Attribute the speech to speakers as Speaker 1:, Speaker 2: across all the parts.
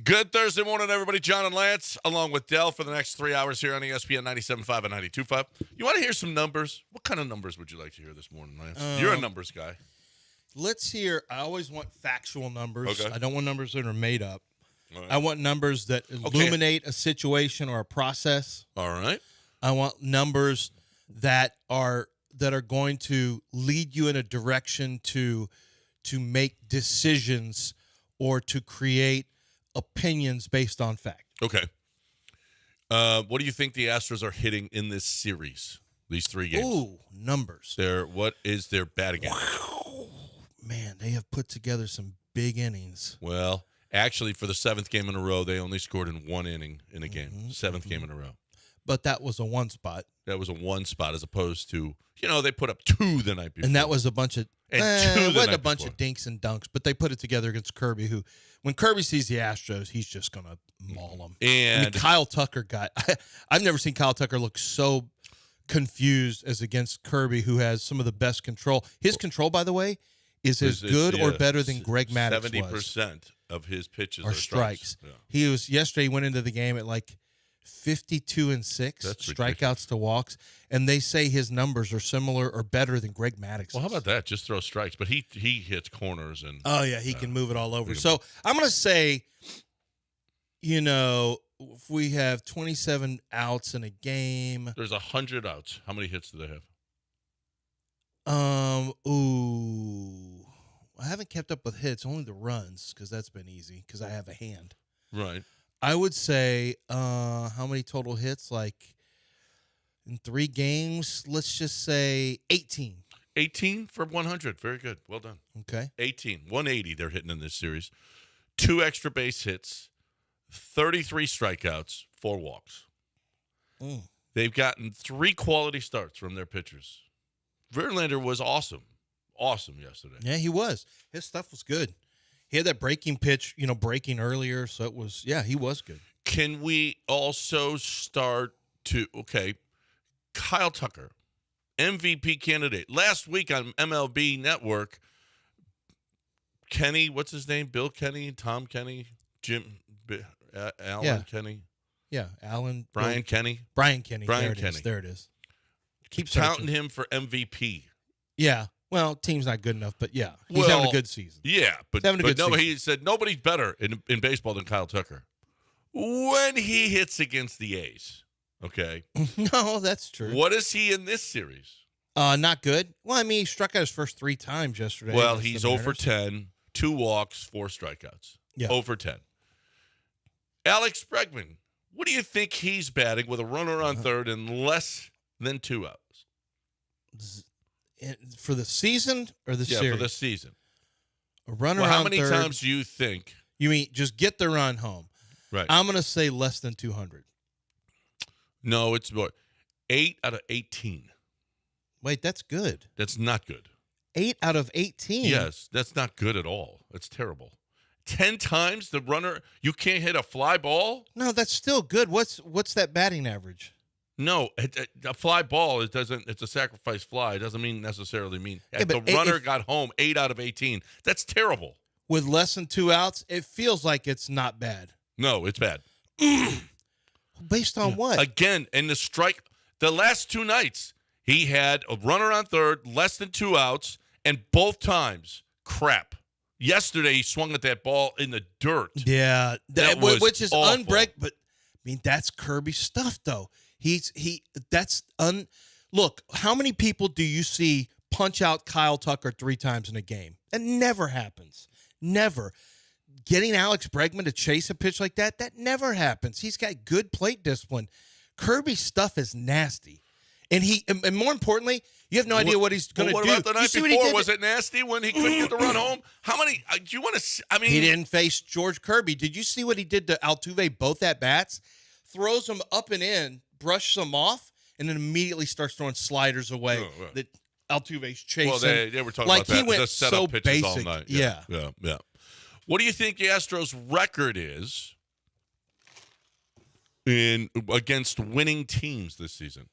Speaker 1: Good Thursday morning, everybody. John and Lance, along with Dell, for the next 3 hours here on ESPN 97.5 and 92.5. You want to hear some numbers? What kind of numbers would you like to hear this morning, Lance? You're a numbers guy.
Speaker 2: Let's hear. I always want factual numbers.
Speaker 1: Okay.
Speaker 2: I don't want numbers that are made up.
Speaker 1: All right.
Speaker 2: I want numbers that illuminate a situation or a process.
Speaker 1: All right.
Speaker 2: I want numbers that are going to lead you in a direction to make decisions or to create opinions based on fact.
Speaker 1: Okay. What do you think the Astros are hitting in this series? These 3 games.
Speaker 2: Ooh, numbers.
Speaker 1: What is their batting average?
Speaker 2: Wow. Man, they have put together some big innings.
Speaker 1: Well, actually, for the 7th game in a row, they only scored in 1 inning in a game. 7th game in a row.
Speaker 2: But that was a one spot.
Speaker 1: That was a 1 spot as opposed to, they put up 2 the night before.
Speaker 2: And that was a bunch of it wasn't a bunch of dinks and dunks, but they put it together against Kirby, who, when Kirby sees the Astros, he's just going to maul them.
Speaker 1: And
Speaker 2: Kyle Tucker I've never seen Kyle Tucker look so confused as against Kirby, who has some of the best control. His control, by the way, is as good or better than Greg Maddux
Speaker 1: 70% of his pitches
Speaker 2: are strikes. Yeah. Yesterday he went into the game at like 52-6 strikeouts to walks, and they say his numbers are similar or better than Greg Maddux.
Speaker 1: Well, how about that? Just throw strikes, but he hits corners and
Speaker 2: he can move it all over. So I'm going to say, if we have 27 outs in a game,
Speaker 1: there's 100 outs. How many hits do they have?
Speaker 2: I haven't kept up with hits, only the runs, because that's been easy because I have a hand.
Speaker 1: Right.
Speaker 2: I would say how many total hits? Like in 3 games, let's just say 18.
Speaker 1: 18 for 100. Very good. Well done.
Speaker 2: Okay.
Speaker 1: 18. 180 they're hitting in this series. 2 extra base hits, 33 strikeouts, 4 walks. They've gotten 3 quality starts from their pitchers. Verlander was awesome. Awesome yesterday.
Speaker 2: Yeah, he was. His stuff was good. He had that breaking pitch, breaking earlier, so it was, he was good.
Speaker 1: Can we also start to, Kyle Tucker, MVP candidate. Last week on MLB Network, Kenny, what's his name? Bill Kenny, Tom Kenny, Alan Kenny?
Speaker 2: Yeah, Alan.
Speaker 1: Brian Kenny?
Speaker 2: Brian Kenny.
Speaker 1: Brian
Speaker 2: Kenny.
Speaker 1: Kenny.
Speaker 2: There it is.
Speaker 1: Keep counting him for MVP.
Speaker 2: Yeah. Well, team's not good enough, but he's having a good season.
Speaker 1: Yeah, but
Speaker 2: season.
Speaker 1: He said nobody's better in baseball than Kyle Tucker. When he hits against the A's, okay?
Speaker 2: No, that's true.
Speaker 1: What is he in this series?
Speaker 2: Not good. Well, he struck out his first 3 times yesterday.
Speaker 1: Well, he's 0 for 10, 2 walks, 4 strikeouts.
Speaker 2: Yeah.
Speaker 1: 0 for 10. Alex Bregman, what do you think he's batting with a runner on third and less than 2 outs?
Speaker 2: For the season or the series?
Speaker 1: Yeah, for the season.
Speaker 2: A runner on
Speaker 1: how many
Speaker 2: third,
Speaker 1: times do you think?
Speaker 2: You mean just get the run home?
Speaker 1: Right.
Speaker 2: I'm going to say less than 200.
Speaker 1: No, it's more. 8 out of 18.
Speaker 2: Wait, that's good.
Speaker 1: That's not good.
Speaker 2: 8 out of 18?
Speaker 1: Yes, that's not good at all. It's terrible. 10 times the runner, you can't hit a fly ball?
Speaker 2: No, that's still good. What's that batting average?
Speaker 1: No, a fly ball, it's a sacrifice fly. It doesn't necessarily mean the runner got home 8 out of 18. That's terrible.
Speaker 2: With less than 2 outs, it feels like it's not bad.
Speaker 1: No, it's bad.
Speaker 2: Based on what?
Speaker 1: Again, in the last 2 nights, he had a runner on third, less than 2 outs, and both times, crap. Yesterday, he swung at that ball in the dirt.
Speaker 2: Yeah, which is
Speaker 1: awful.
Speaker 2: unbreak. But that's Kirby stuff, though. Look, how many people do you see punch out Kyle Tucker 3 times in a game? That never happens. Never. Getting Alex Bregman to chase a pitch like that never happens. He's got good plate discipline. Kirby's stuff is nasty. And more importantly, you have no idea what he's going to do.
Speaker 1: What about the night before? Was it nasty when he couldn't get the run home? How many? Do you want to?
Speaker 2: He didn't face George Kirby. Did you see what he did to Altuve both at bats? Throws them up and in, brushes them off, and then immediately starts throwing sliders away that Altuve's chasing.
Speaker 1: Well, they were talking about that.
Speaker 2: He went
Speaker 1: Just set
Speaker 2: so
Speaker 1: up pitches
Speaker 2: basic.
Speaker 1: all night.
Speaker 2: Yeah.
Speaker 1: What do you think the Astros' record is against winning teams this season?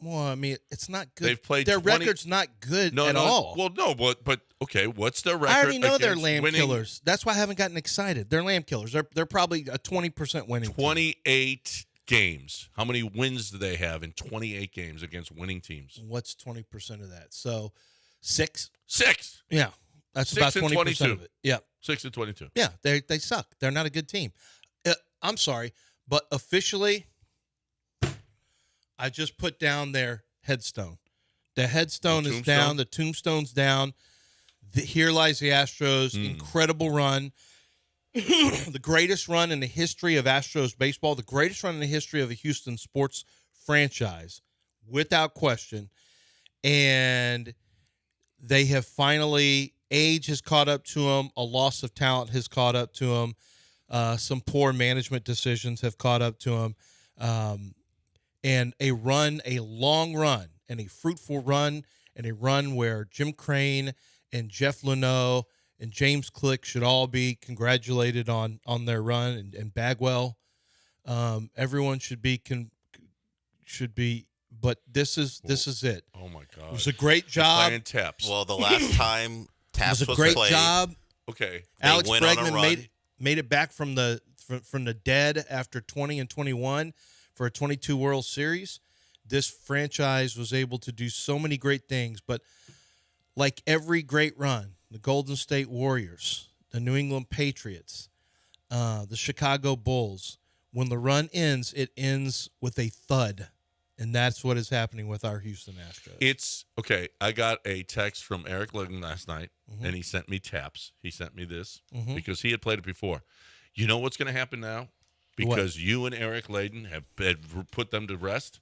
Speaker 2: Well, I mean, it's not good.
Speaker 1: They've played
Speaker 2: their
Speaker 1: 20
Speaker 2: record's not good at all.
Speaker 1: Well, no, but okay, what's their record?
Speaker 2: I already know they're
Speaker 1: against
Speaker 2: lamb
Speaker 1: winning?
Speaker 2: killers. That's why I haven't gotten excited. They're lamb killers. They're probably a 20% winning.
Speaker 1: 28 games. How many wins do they have in 28 games against winning teams?
Speaker 2: Team. What's 20% of that? So 6.
Speaker 1: 6.
Speaker 2: Yeah, that's
Speaker 1: 6
Speaker 2: about
Speaker 1: and
Speaker 2: 20%
Speaker 1: 22.
Speaker 2: of it. Yeah,
Speaker 1: 6 and 22.
Speaker 2: yeah. They suck. They're not a good team. I'm sorry, but officially, I just put down their headstone. The headstone is down. The tombstone's down. Here lies the Astros. Incredible run. The greatest run in the history of Astros baseball. The greatest run in the history of a Houston sports franchise, without question. And they have finally, age has caught up to them. A loss of talent has caught up to them. Some poor management decisions have caught up to them. And a long run, and a fruitful run, and a run where Jim Crane and Jeff Luhnow and James Click should all be congratulated on their run, and Bagwell. Everyone should be, but this is it.
Speaker 1: Oh my God!
Speaker 2: It was a great job.
Speaker 1: Playing Taps.
Speaker 3: Well, the last time Taps
Speaker 2: it was a great
Speaker 3: played,
Speaker 2: job.
Speaker 1: Okay.
Speaker 2: Alex
Speaker 3: went on a
Speaker 2: Bregman
Speaker 3: run.
Speaker 2: made it back from the dead after 20 and 21 for a 22 World Series. This franchise was able to do so many great things, but like every great run, the Golden State Warriors, the New England Patriots, the Chicago Bulls, when the run ends, it ends with a thud. And that's what is happening with our Houston Astros.
Speaker 1: It's okay. I got a text from Eric Layden last night, and he sent me Taps. He sent me this because he had played it before. You know what's going to happen now? Because you and Eric Layden have put them to rest.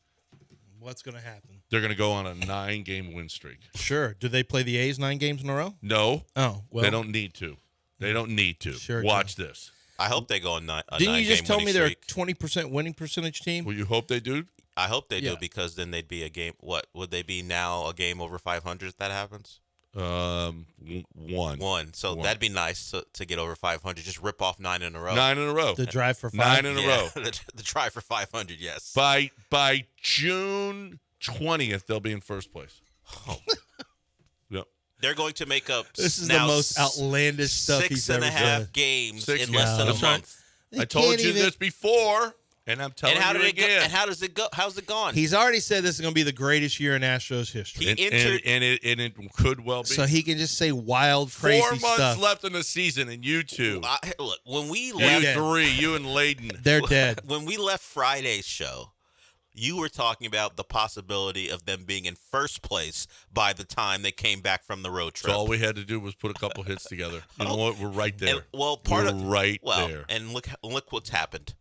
Speaker 2: What's going to happen?
Speaker 1: They're going to go on a 9-game win streak.
Speaker 2: Sure. Do they play the A's 9 games in a row?
Speaker 1: No.
Speaker 2: Oh, well.
Speaker 1: They don't need to. They don't need to.
Speaker 2: Sure,
Speaker 1: Watch this.
Speaker 3: I hope they go on a 9-game
Speaker 2: Didn't you just tell me they're a
Speaker 3: winning streak.
Speaker 2: 20% winning percentage team?
Speaker 1: Well, you hope they do.
Speaker 3: I hope they
Speaker 2: Yeah.
Speaker 3: do, because then they'd be a game. What would they be now? A game over 500 if that happens?
Speaker 1: One.
Speaker 3: So
Speaker 1: One.
Speaker 3: that'd be nice to get over 500. Just rip off 9 in a row.
Speaker 1: 9 in a row.
Speaker 2: The drive for 5?
Speaker 1: 9 in a row.
Speaker 3: the try for 500, yes.
Speaker 1: By June 20th, they'll be in first place.
Speaker 3: Oh.
Speaker 1: Yep.
Speaker 3: They're going to make up.
Speaker 2: This is
Speaker 3: now
Speaker 2: the most outlandish stuff
Speaker 3: six
Speaker 2: he's
Speaker 3: and
Speaker 2: ever
Speaker 3: a half
Speaker 2: done.
Speaker 3: games
Speaker 1: Six
Speaker 3: in less than a
Speaker 1: That's right.
Speaker 3: month.
Speaker 1: I told you this before, and I'm telling
Speaker 3: And how
Speaker 1: you
Speaker 3: did it go?
Speaker 1: again.
Speaker 3: And how does it go? How's it gone?
Speaker 2: He's already said this is going to be the greatest year in Astros history.
Speaker 3: He entered.
Speaker 1: and it could well be.
Speaker 2: So he can just say wild, crazy
Speaker 1: 4 months
Speaker 2: stuff.
Speaker 1: left in the season, and you two,
Speaker 3: Look, when we
Speaker 1: you
Speaker 3: left,
Speaker 2: dead.
Speaker 1: three, you and Layden.
Speaker 2: They're dead.
Speaker 3: when we left Friday's show, you were talking about the possibility of them being in first place by the time they came back from the road trip.
Speaker 1: So all we had to do was put a couple hits together. You know what? We're right there.
Speaker 3: And, well,
Speaker 1: We're right there.
Speaker 3: And look what's happened.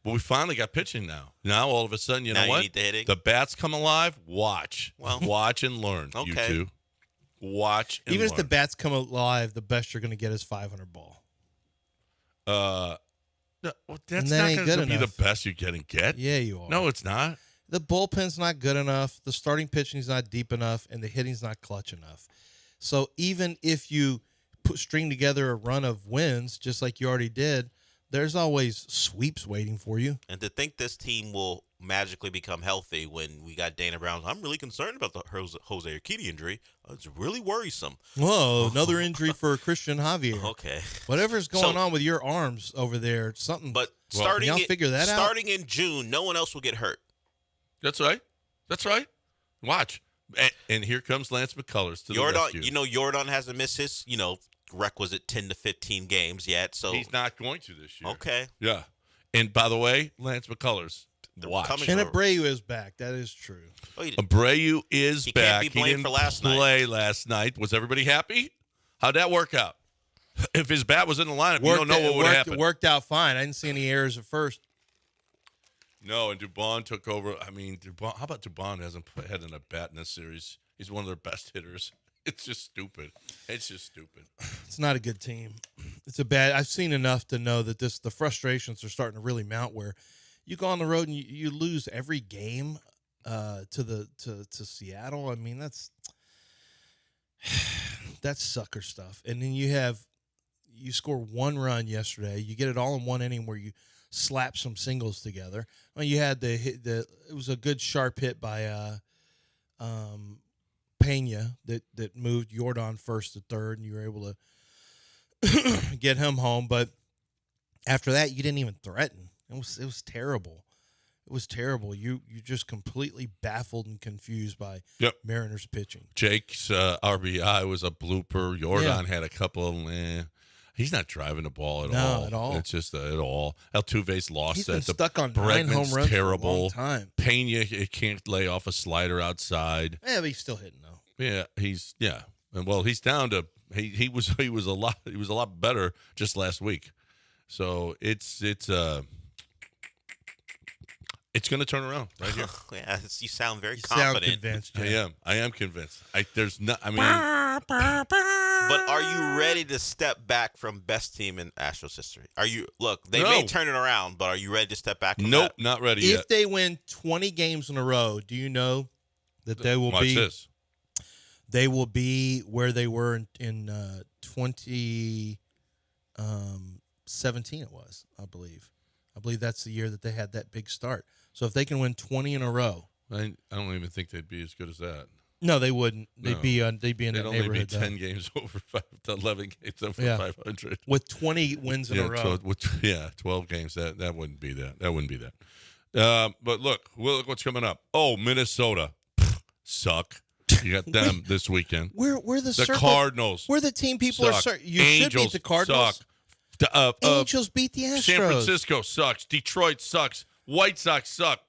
Speaker 1: But we finally got pitching now. Now all of a sudden, you
Speaker 3: Now
Speaker 1: know
Speaker 3: you
Speaker 1: what?
Speaker 3: need the hitting.
Speaker 1: The bats come alive. Watch.
Speaker 3: Well,
Speaker 1: Watch and learn. You
Speaker 3: okay.
Speaker 1: two. Watch and
Speaker 2: Even
Speaker 1: learn.
Speaker 2: if the bats come alive, the best you're going to get is 500 ball.
Speaker 1: No, well, that's
Speaker 2: And that
Speaker 1: not
Speaker 2: ain't
Speaker 1: going to
Speaker 2: good
Speaker 1: be the
Speaker 2: enough.
Speaker 1: best you can get.
Speaker 2: Yeah, you are.
Speaker 1: No, it's not.
Speaker 2: The bullpen's not good enough. The starting pitching's not deep enough, and the hitting's not clutch enough. So even if you string together a run of wins, just like you already did, there's always sweeps waiting for you.
Speaker 3: And to think this team will magically become healthy when we got Dana Brown. I'm really concerned about the Jose Urquidy injury. It's really worrisome.
Speaker 2: Whoa, another injury for Christian Javier.
Speaker 3: Okay.
Speaker 2: Whatever's going on with your arms over there, something.
Speaker 3: But
Speaker 1: Well,
Speaker 3: starting
Speaker 2: y'all figure that out?
Speaker 3: starting in June, no one else will get hurt.
Speaker 1: That's right. That's right. Watch. And here comes Lance McCullers to the rescue.
Speaker 3: Jordan hasn't missed his, requisite 10 to 15 games yet. So
Speaker 1: He's not going to this year.
Speaker 3: okay.
Speaker 1: Yeah. And by the way, Lance McCullers, watch.
Speaker 3: coming-
Speaker 2: and Abreu is back. That is true.
Speaker 3: Oh, he-
Speaker 1: Abreu is
Speaker 3: He can't
Speaker 1: back.
Speaker 3: be blamed
Speaker 1: He didn't
Speaker 3: for last night.
Speaker 1: play last night. Was everybody happy? How'd that work out? If his bat was in the lineup, you don't know what would happen.
Speaker 2: Worked out fine. I didn't see any errors at first.
Speaker 1: No, and Dubon took over. I mean, how about Dubon hasn't had an at bat in this series? He's one of their best hitters. It's just stupid. It's just stupid.
Speaker 2: It's not a good team. It's a bad. I've seen enough to know that the frustrations are starting to really mount. Where you go on the road and you lose every game to Seattle. I mean, that's sucker stuff. And then you score one run yesterday. You get it all in one inning where you slap some singles together. Well, you had it was a good sharp hit by Pena that moved Jordan first to third, and you were able to get him home. But after that, you didn't even threaten. It was terrible. It was terrible. You just completely baffled and confused by Mariners pitching.
Speaker 1: Jake's RBI was a blooper. Jordan had a couple. He's not driving the ball at all.
Speaker 2: No, at all.
Speaker 1: It's just at all. Altuve's lost.
Speaker 2: He's been stuck on
Speaker 1: Bregman's
Speaker 2: 9 home runs
Speaker 1: terrible.
Speaker 2: for a long time.
Speaker 1: Pena, it can't lay off a slider outside.
Speaker 2: Yeah, but he's still hitting though.
Speaker 1: Yeah, and well, he's down to he was a lot better just last week. So it's going to turn around right here.
Speaker 3: Yeah, you sound very
Speaker 2: Sound
Speaker 3: confident.
Speaker 2: convinced,
Speaker 1: I am convinced.
Speaker 3: But are you ready to step back from best team in Astros history? They may turn it around, but are you ready to step back from
Speaker 1: Nope,
Speaker 3: that?
Speaker 1: not ready yet.
Speaker 2: If they win 20 games in a row, do you know that they will
Speaker 1: Watch this.
Speaker 2: They will be where they were in 2017 it was, I believe. I believe that's the year that they had that big start. So if they can win 20 in a row.
Speaker 1: I don't even think they'd be as good as that.
Speaker 2: No, they wouldn't. They'd be in
Speaker 1: They'd
Speaker 2: that
Speaker 1: only be
Speaker 2: neighborhood.
Speaker 1: 10 games over 11 games over 500.
Speaker 2: With 20 wins in a row.
Speaker 1: 12 games. That wouldn't be that. That wouldn't be that. But look what's coming up. Oh, Minnesota. Suck. You got them this weekend.
Speaker 2: We're the
Speaker 1: Cardinals.
Speaker 2: We're the team people
Speaker 1: suck.
Speaker 2: are. You
Speaker 1: Angels
Speaker 2: should beat the Cardinals.
Speaker 1: Suck.
Speaker 2: Angels beat the Astros.
Speaker 1: San Francisco sucks. Detroit sucks. White Sox suck.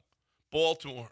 Speaker 1: Baltimore.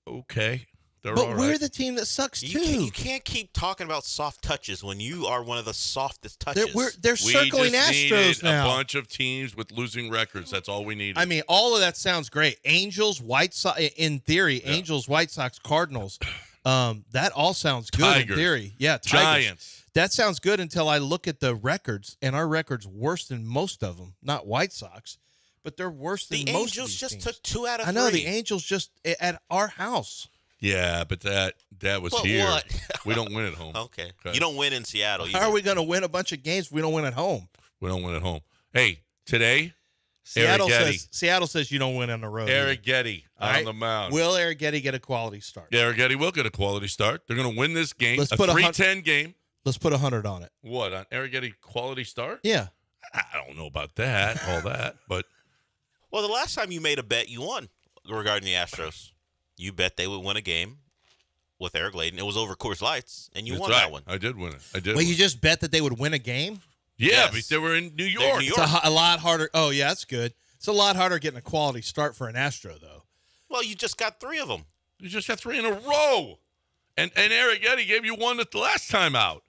Speaker 1: Okay. They're
Speaker 2: But
Speaker 1: all
Speaker 2: we're
Speaker 1: right.
Speaker 2: the team that sucks too.
Speaker 3: You can't keep talking about soft touches when you are one of the softest touches.
Speaker 2: They're circling
Speaker 1: we just
Speaker 2: Astros
Speaker 1: needed
Speaker 2: now.
Speaker 1: a bunch of teams with losing records. That's all we needed.
Speaker 2: I mean, all of that sounds great. Angels, White Sox, in theory, Angels, White Sox, Cardinals. That all sounds good
Speaker 1: Tigers.
Speaker 2: in theory. Yeah, Tigers.
Speaker 1: Giants.
Speaker 2: That sounds good until I look at the records, and our record's worse than most of them. Not White Sox, but they're worse than
Speaker 3: the
Speaker 2: most
Speaker 3: Angels
Speaker 2: of these
Speaker 3: just
Speaker 2: teams.
Speaker 3: took 2 out of 3.
Speaker 2: I know the Angels just at our house.
Speaker 1: Yeah, but that was
Speaker 3: But
Speaker 1: here.
Speaker 3: what?
Speaker 1: We don't win at home.
Speaker 3: Okay. You don't win in Seattle either.
Speaker 2: How are we going to win a bunch of games if we don't win at home?
Speaker 1: We don't win at home. Hey, today,
Speaker 2: Seattle
Speaker 1: Arrighetti.
Speaker 2: says you don't win on the road.
Speaker 1: Arrighetti on the mound.
Speaker 2: Will Arrighetti get a quality start?
Speaker 1: Arrighetti will get a quality start. They're going to win this game.
Speaker 2: Let's
Speaker 1: a
Speaker 2: put
Speaker 1: 3-10 game.
Speaker 2: Let's put 100 on it.
Speaker 1: What, on Arrighetti quality start?
Speaker 2: Yeah.
Speaker 1: I don't know about that, all that, but
Speaker 3: Well, the last time you made a bet, you won regarding the Astros. You bet they would win a game with Eric Layden. It was over Coors Lights, and you
Speaker 1: that's
Speaker 3: won
Speaker 1: right.
Speaker 3: that one.
Speaker 1: I did win it. I did.
Speaker 2: Well,
Speaker 1: win.
Speaker 2: you just bet that they would win a game?
Speaker 1: Yeah,
Speaker 3: Yes.
Speaker 1: but they were in New
Speaker 3: They're
Speaker 1: York.
Speaker 3: in New
Speaker 2: It's
Speaker 3: York.
Speaker 2: a lot harder. Oh, yeah, that's good. It's a lot harder getting a quality start for an Astro, though.
Speaker 3: Well, you just got 3 of them.
Speaker 1: You just got 3 in a row. And Arrighetti gave you one the last time out.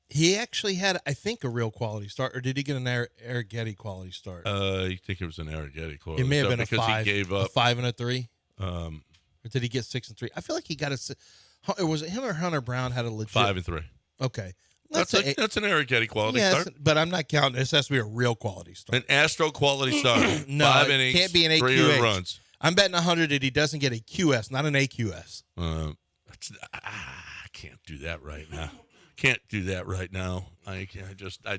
Speaker 2: He actually had, I think, a real quality start, or did he get an Arrighetti quality start?
Speaker 1: I think it was an Arrighetti quality
Speaker 2: It may have
Speaker 1: start
Speaker 2: been a
Speaker 1: because
Speaker 2: 5.
Speaker 1: he gave
Speaker 2: a
Speaker 1: up
Speaker 2: 5 and a 3? Or
Speaker 1: um,
Speaker 2: did he get 6 and 3? I feel like he got was it him or Hunter Brown had a legit
Speaker 1: 5 and 3.
Speaker 2: Okay.
Speaker 1: That's an Arrighetti quality
Speaker 2: yes,
Speaker 1: start.
Speaker 2: but I'm not counting. This has to be a real quality start.
Speaker 1: An Astro quality start.
Speaker 2: No,
Speaker 1: 5
Speaker 2: it
Speaker 1: innings,
Speaker 2: can't be an
Speaker 1: 3
Speaker 2: AQH.
Speaker 1: earned runs.
Speaker 2: I'm betting 100 that he doesn't get a QS, not an AQS.
Speaker 1: I can't do that right now. Can't do that right now. I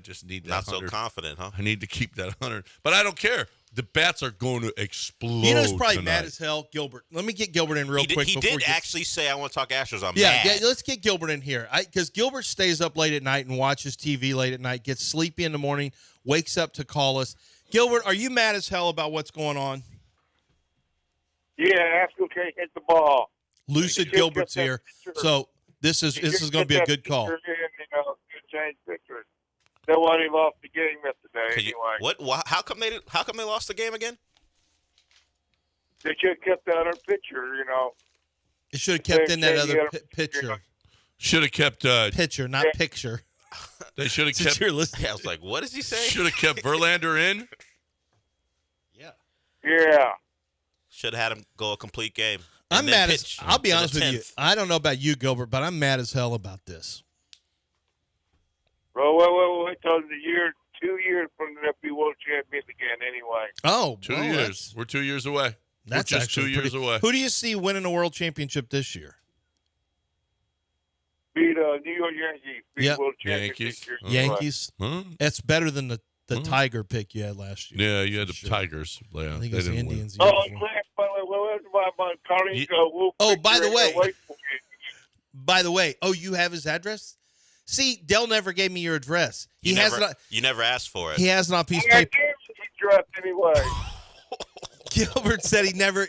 Speaker 1: just need that.
Speaker 3: Not so
Speaker 1: 100.
Speaker 3: confident, huh?
Speaker 1: I need to keep that 100. But I don't care. The bats are going to explode.
Speaker 2: You know who's probably
Speaker 1: tonight.
Speaker 2: mad as hell? Gilbert. Let me get Gilbert in real quick.
Speaker 3: He
Speaker 2: before
Speaker 3: did
Speaker 2: we get-
Speaker 3: actually say, I want to talk Astros. I'm
Speaker 2: Yeah,
Speaker 3: mad.
Speaker 2: let's get Gilbert in here. Because Gilbert stays up late at night and watches TV late at night, gets sleepy in the morning, wakes up to call us. Gilbert, are you mad as hell about what's going on?
Speaker 4: Yeah, Astro can't hit the ball.
Speaker 2: Lucid
Speaker 4: Just
Speaker 2: Gilbert's
Speaker 4: get that
Speaker 2: here.
Speaker 4: picture.
Speaker 2: So this is going to be a good call.
Speaker 4: Change pictures. They won. He lost the game yesterday.
Speaker 3: Could you-
Speaker 4: Anyway,
Speaker 3: what? How come they lost the game again?
Speaker 4: they should have kept that other picture.
Speaker 2: It should have kept in that other
Speaker 4: Yeah.
Speaker 2: picture.
Speaker 1: Should have kept.
Speaker 2: Picture, not picture.
Speaker 1: They should have
Speaker 2: Since
Speaker 1: kept.
Speaker 2: you're listening.
Speaker 3: I was like, what does he say?
Speaker 1: Should have kept Verlander in.
Speaker 2: Yeah.
Speaker 4: Yeah.
Speaker 3: Should have had him go a complete game.
Speaker 2: I'm
Speaker 3: And then
Speaker 2: mad as
Speaker 3: pitch
Speaker 2: I'll be
Speaker 3: to the
Speaker 2: honest with you.
Speaker 3: 10th.
Speaker 2: I don't know about you, Gilbert, but I'm mad as hell about this.
Speaker 4: Well, wait till 2 years from the be world champions again. Anyway,
Speaker 2: Oh,
Speaker 1: 2
Speaker 2: well,
Speaker 1: years. We're 2 years away.
Speaker 2: That's
Speaker 1: We're just
Speaker 2: actually
Speaker 1: 2 years
Speaker 2: pretty-
Speaker 1: away.
Speaker 2: Who do you see winning the world championship this year?
Speaker 4: beat New York Yankees. Beat
Speaker 2: Yep.
Speaker 4: world champions
Speaker 1: Yankees.
Speaker 4: this year.
Speaker 2: Yankees.
Speaker 1: Huh?
Speaker 2: That's better than the Tiger pick you had last year.
Speaker 1: Yeah, you had the
Speaker 2: Sure.
Speaker 1: Tigers. Yeah,
Speaker 2: I think
Speaker 1: they
Speaker 2: it was the
Speaker 1: didn't win.
Speaker 2: Indians.
Speaker 4: Oh,
Speaker 2: the year
Speaker 4: and
Speaker 2: before.
Speaker 4: last, by the way,
Speaker 2: Oh, by the way. By the way, you have his address? See, Dell never gave me your address.
Speaker 3: You never asked for it.
Speaker 2: He has it on a piece of
Speaker 4: I
Speaker 2: paper.
Speaker 4: gave you the address anyway.
Speaker 2: Gilbert said he never.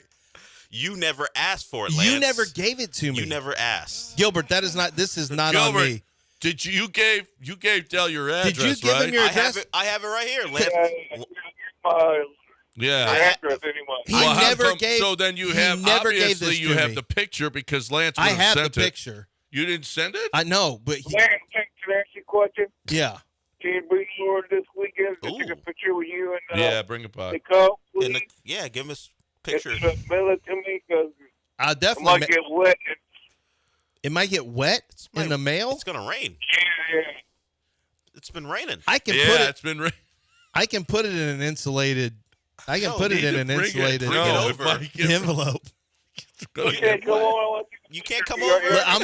Speaker 3: You never asked for it, Lance.
Speaker 2: You never gave it to me.
Speaker 3: You never asked.
Speaker 2: Gilbert, this is not
Speaker 1: Gilbert,
Speaker 2: on me.
Speaker 1: Did you gave Dell your address?
Speaker 2: Did you give
Speaker 1: right?
Speaker 2: him your address?
Speaker 3: I have it right here, Lance.
Speaker 1: Yeah.
Speaker 4: My address anyway.
Speaker 2: He
Speaker 1: Well, how
Speaker 2: never
Speaker 1: come-
Speaker 2: gave.
Speaker 1: So then you
Speaker 2: he
Speaker 1: have
Speaker 2: never gave
Speaker 1: obviously
Speaker 2: this
Speaker 1: you
Speaker 2: to
Speaker 1: have
Speaker 2: me.
Speaker 1: the picture because Lance.
Speaker 2: I
Speaker 1: would
Speaker 2: have the
Speaker 1: sent it.
Speaker 2: picture.
Speaker 1: You didn't send it?
Speaker 2: I know, but
Speaker 4: Can I ask you a question?
Speaker 2: yeah.
Speaker 4: Can you bring over this weekend to
Speaker 3: Ooh.
Speaker 4: take a picture with you and
Speaker 1: Yeah, bring it by.
Speaker 4: Nicole, please?
Speaker 3: Give him a picture.
Speaker 4: Mail it to me because
Speaker 2: I'll
Speaker 4: I
Speaker 2: definitely.
Speaker 4: might get wet. And,
Speaker 2: It might get wet in the mail.
Speaker 3: It's gonna rain.
Speaker 4: yeah.
Speaker 3: It's been raining.
Speaker 2: I can
Speaker 1: Yeah,
Speaker 2: put it.
Speaker 1: it's been.
Speaker 2: I can put it in an insulated. I can
Speaker 3: No,
Speaker 2: put it
Speaker 1: need
Speaker 2: in
Speaker 1: to
Speaker 2: an
Speaker 1: bring it.
Speaker 2: insulated
Speaker 3: Bring it
Speaker 1: No,
Speaker 3: over.
Speaker 1: it might get-
Speaker 2: envelope.
Speaker 1: it's gonna
Speaker 4: Okay,
Speaker 1: get
Speaker 4: come
Speaker 1: wet.
Speaker 4: on. I want
Speaker 3: You can't come
Speaker 4: You're-
Speaker 3: over.
Speaker 2: I'm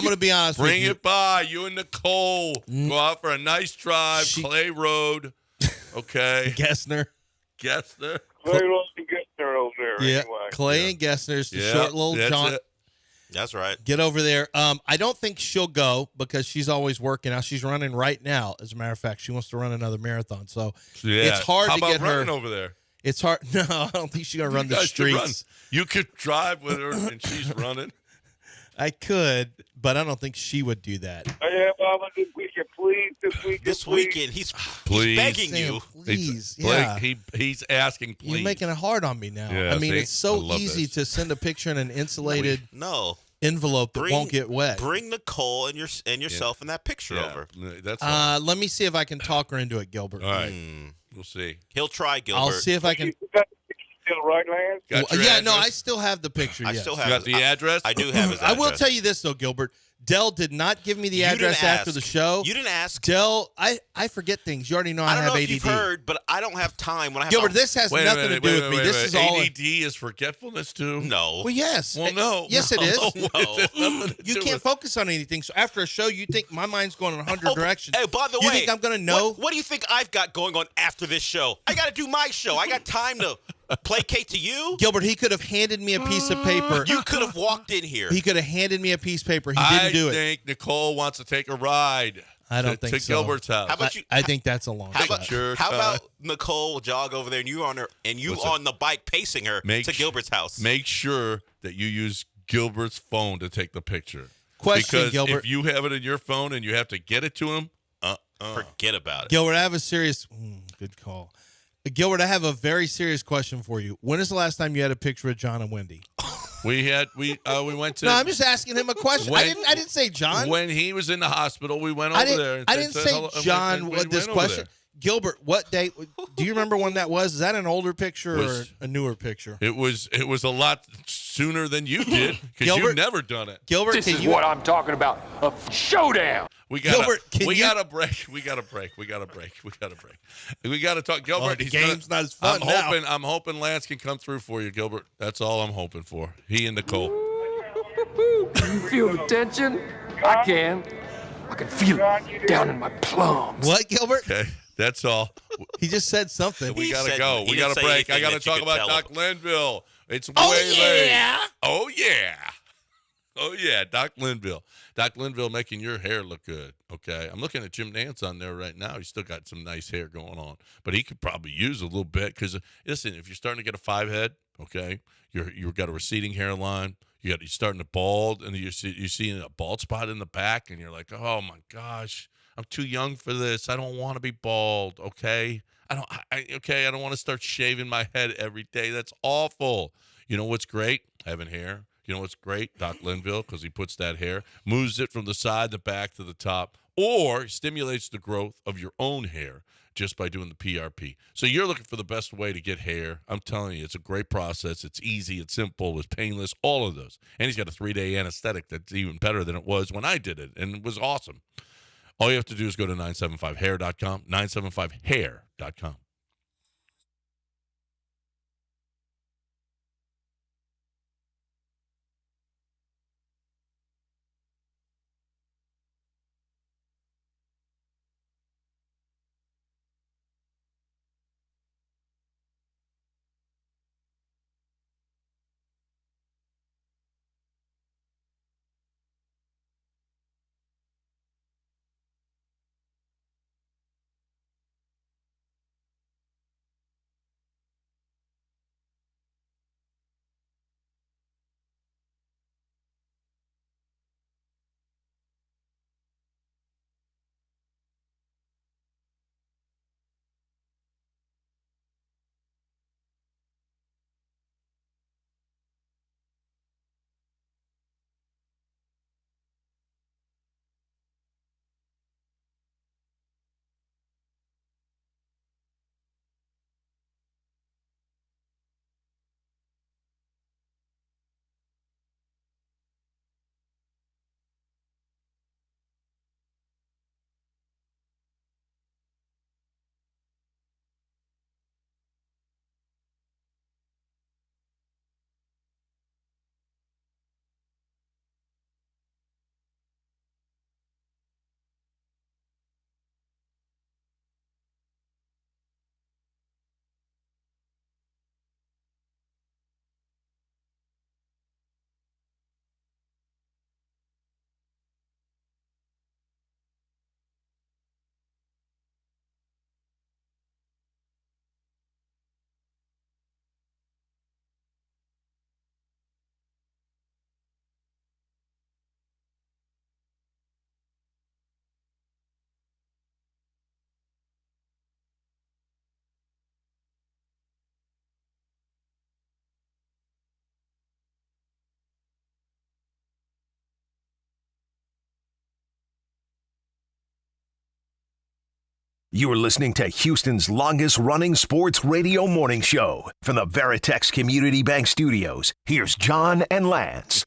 Speaker 2: gonna be honest with
Speaker 1: Bring
Speaker 2: you.
Speaker 1: it by. You and Nicole go out for a nice drive, Clay Road. Okay,
Speaker 2: Gessner.
Speaker 1: Gessner.
Speaker 4: Clay wants to get there over there
Speaker 2: Yeah,
Speaker 4: anyway.
Speaker 2: Clay and Gessner's the
Speaker 1: Yeah,
Speaker 2: short little
Speaker 1: that's
Speaker 2: jaunt.
Speaker 1: it.
Speaker 3: That's right.
Speaker 2: Get over there. I don't think she'll go because she's always working out. She's running right now. As a matter of fact, she wants to run another marathon. So
Speaker 1: Yeah.
Speaker 2: it's hard
Speaker 1: How
Speaker 2: to
Speaker 1: about
Speaker 2: get her.
Speaker 1: running over there?
Speaker 2: It's hard. No, I don't think she's gonna run the
Speaker 1: guys could run.
Speaker 2: streets.
Speaker 1: You could drive with her, and she's running.
Speaker 2: I could, but I don't think she would do that.
Speaker 4: Hey, Mama, this weekend, please.
Speaker 3: This
Speaker 4: please.
Speaker 3: weekend, he's
Speaker 1: Please.
Speaker 3: begging
Speaker 2: Sam,
Speaker 3: you.
Speaker 2: please,
Speaker 1: Blake,
Speaker 2: yeah.
Speaker 1: he's asking. Please.
Speaker 2: You're making it hard on me now.
Speaker 1: Yeah,
Speaker 2: I mean,
Speaker 1: see?
Speaker 2: it's so
Speaker 1: I love
Speaker 2: easy
Speaker 1: this.
Speaker 2: to send a picture in an insulated
Speaker 3: No.
Speaker 2: envelope that won't get wet.
Speaker 3: Bring Nicole and yourself in that picture
Speaker 1: Yeah,
Speaker 3: over.
Speaker 1: that's all.
Speaker 2: Let me see if I can talk her into it, Gilbert.
Speaker 1: All right.
Speaker 3: Hmm.
Speaker 1: We'll see.
Speaker 3: He'll try, Gilbert.
Speaker 2: I'll see if I can.
Speaker 4: You got the picture still right, Lance?
Speaker 1: Got your
Speaker 2: Yeah, no, I
Speaker 1: address?
Speaker 2: still have the picture.
Speaker 3: I
Speaker 2: yes.
Speaker 3: still
Speaker 1: You
Speaker 3: have
Speaker 1: got the address.
Speaker 3: I do have his
Speaker 2: I
Speaker 3: address.
Speaker 2: will tell you this though, Gilbert. Dell did not give me the
Speaker 3: You
Speaker 2: address
Speaker 3: didn't
Speaker 2: after
Speaker 3: ask.
Speaker 2: the show.
Speaker 3: You didn't ask.
Speaker 2: Dell, I forget things. You already know I
Speaker 3: I don't
Speaker 2: have
Speaker 3: know
Speaker 2: ADD.
Speaker 3: if you've heard, but I don't have time when I have
Speaker 2: Gilbert,
Speaker 3: to-
Speaker 2: this has
Speaker 1: Wait a
Speaker 2: nothing
Speaker 1: minute,
Speaker 2: to do
Speaker 1: wait,
Speaker 2: with
Speaker 1: wait,
Speaker 2: me.
Speaker 1: wait,
Speaker 2: This
Speaker 1: wait.
Speaker 2: is all.
Speaker 1: ADD is forgetfulness too.
Speaker 3: No.
Speaker 2: Well, yes.
Speaker 1: Well, no.
Speaker 2: Yes, it is.
Speaker 3: No.
Speaker 1: It has nothing to
Speaker 2: You
Speaker 1: do
Speaker 2: can't
Speaker 1: with-
Speaker 2: focus on anything. So after a show, you think my mind's going in 100 directions.
Speaker 3: Hey, by the
Speaker 2: you
Speaker 3: way,
Speaker 2: think I'm going to know?
Speaker 3: What do you think I've got going on after this show? I got to do my show. I got time to placate to you.
Speaker 2: Gilbert, he could have handed me a piece of paper.
Speaker 3: You could have walked in here.
Speaker 2: He could have handed me a piece of paper. He
Speaker 1: I
Speaker 2: didn't do it.
Speaker 1: think Nicole wants to take a ride.
Speaker 2: I don't
Speaker 1: to,
Speaker 2: think
Speaker 1: to
Speaker 2: so.
Speaker 1: Gilbert's house.
Speaker 3: How about you?
Speaker 2: I think that's a long
Speaker 3: How
Speaker 2: shot.
Speaker 3: about,
Speaker 1: Sure,
Speaker 3: how about Nicole jog over there and you on her and you
Speaker 1: Listen,
Speaker 3: on the bike pacing her
Speaker 1: make
Speaker 3: to
Speaker 1: sh-
Speaker 3: Gilbert's house?
Speaker 1: Make sure that you use Gilbert's phone to take the picture.
Speaker 2: Question,
Speaker 1: because
Speaker 2: Gilbert.
Speaker 1: if you have it in your phone and you have to get it to him,
Speaker 3: Forget about it.
Speaker 2: Gilbert, I have a serious. Good call. Gilbert, I have a very serious question for you. When is the last time you had a picture of John and Wendy?
Speaker 1: we went to.
Speaker 2: No, I'm just asking him a question. I didn't say John.
Speaker 1: When he was in the hospital, we went
Speaker 2: I
Speaker 1: over
Speaker 2: didn't.
Speaker 1: there. And
Speaker 2: I didn't
Speaker 1: said
Speaker 2: say
Speaker 1: hello, and
Speaker 2: John.
Speaker 1: we
Speaker 2: What this
Speaker 1: went over
Speaker 2: question? Gilbert, what date? Do you remember when that was? Is that an older picture or a newer picture?
Speaker 1: there. It was a lot sooner than you did because
Speaker 2: Gilbert?
Speaker 1: you've never done it.
Speaker 2: Gilbert,
Speaker 5: This
Speaker 2: can
Speaker 5: is
Speaker 2: you?
Speaker 5: what I'm talking about. A showdown.
Speaker 1: We got
Speaker 2: Gilbert, can
Speaker 1: we
Speaker 2: you-
Speaker 1: got a break. We got a break. We got a break. We got a break. We got to talk. Gilbert,
Speaker 2: the
Speaker 1: he's
Speaker 2: game's not as fun now.
Speaker 1: I'm hoping Lance can come through for you, Gilbert. That's all I'm hoping for. He and Nicole.
Speaker 5: You feel the tension? I can. I can feel it down in my plums.
Speaker 2: What, Gilbert?
Speaker 1: Okay, that's all.
Speaker 2: He just said something.
Speaker 1: We
Speaker 3: He
Speaker 1: gotta
Speaker 3: said-
Speaker 1: go.
Speaker 3: he
Speaker 1: We
Speaker 3: didn't
Speaker 1: got a
Speaker 3: say
Speaker 1: break. I
Speaker 3: anything
Speaker 1: gotta
Speaker 3: that you
Speaker 1: talk
Speaker 3: could
Speaker 1: about
Speaker 3: tell
Speaker 1: Doc
Speaker 3: him.
Speaker 1: Linville. It's
Speaker 2: Oh,
Speaker 1: way
Speaker 2: yeah.
Speaker 1: late. Oh yeah. Oh yeah, Doc Linville. Doc Linville making your hair look good. Okay, I'm looking at Jim Nance on there right now. He's still got some nice hair going on, but he could probably use a little bit because listen, if you're starting to get a 5 head, okay, you've got a receding hairline. You're starting to bald, and you're seeing a bald spot in the back, and you're like, oh my gosh, I'm too young for this. I don't want to be bald. Okay, I don't want to start shaving my head every day. That's awful. You know what's great? Having hair. You know what's great? Doc Linville, because he puts that hair, moves it from the side, the back to the top, or stimulates the growth of your own hair just by doing the PRP. So you're looking for the best way to get hair. I'm telling you, it's a great process. It's easy. It's simple. It's painless. All of those. And he's got a 3-day anesthetic that's even better than it was when I did it, and it was awesome. All you have to do is go to 975hair.com, 975hair.com.
Speaker 6: You're listening to Houston's longest-running sports radio morning show. From the Veritex Community Bank Studios, here's John and Lance.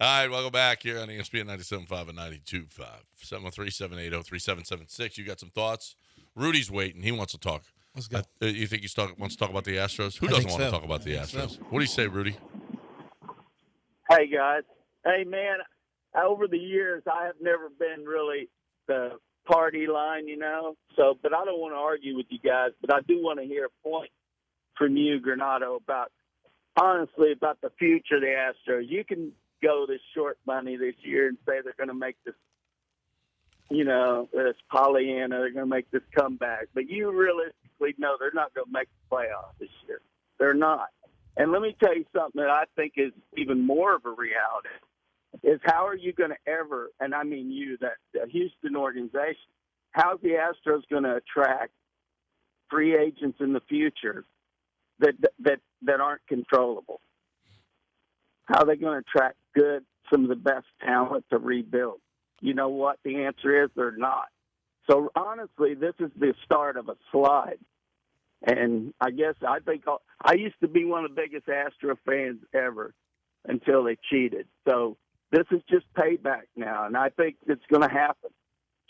Speaker 1: All right, welcome back here on ESPN 97.5 and 92.5. 713-780-3776. You got some thoughts? Rudy's waiting. He wants to talk.
Speaker 2: Let's go.
Speaker 1: You think he wants to talk about the Astros? Who doesn't want to talk about the Astros?
Speaker 2: So.
Speaker 1: What do you say, Rudy?
Speaker 7: Hey, guys. Hey, man, over the years, I have never been really the party line, but I don't want to argue with you guys, but I do want to hear a point from you, Granado, about the future of the Astros. You can go this short money this year and say they're going to make this, this Pollyanna, they're going to make this comeback, but you realistically know they're not going to make the playoffs this year. They're not. And let me tell you something that I think is even more of a reality. Is how are you going to ever, and I mean you, the Houston organization, how's the Astros going to attract free agents in the future that aren't controllable? How are they going to attract some of the best talent to rebuild? You know what? The answer is they're not. So honestly, this is the start of a slide. And I think I used to be one of the biggest Astro fans ever until they cheated. So this is just payback now, and I think it's going to happen.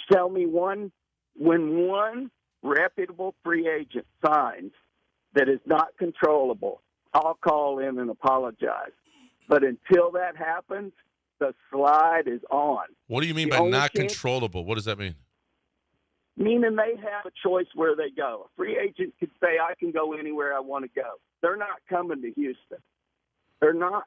Speaker 7: Tell me when one reputable free agent signs that is not controllable, I'll call in and apologize. But until that happens, the slide is on.
Speaker 1: What do you mean by not controllable? What does that mean?
Speaker 7: Meaning they have a choice where they go. A free agent could say, I can go anywhere I want to go. They're not coming to Houston. They're not.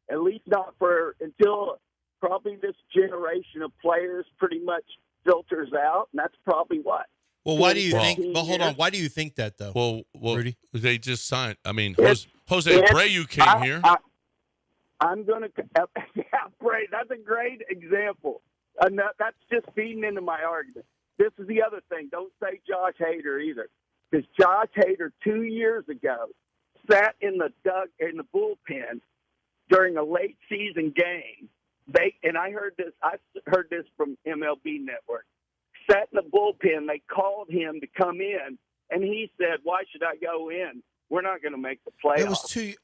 Speaker 7: At least not until probably this generation of players pretty much filters out, and that's probably what.
Speaker 2: Well, why do you think? Well, hold on. Why do you think that though?
Speaker 1: Well,
Speaker 2: Rudy?
Speaker 1: They just signed. I mean, Jose Abreu came here.
Speaker 7: I'm going to Bray. That's a great example. That's just feeding into my argument. This is the other thing. Don't say Josh Hader either, because Josh Hader 2 years ago sat in the bullpen during a late season game. I heard this from MLB Network. Sat in the bullpen. They called him to come in, and he said, "Why should I go in? We're not going to make the playoffs."
Speaker 2: It was too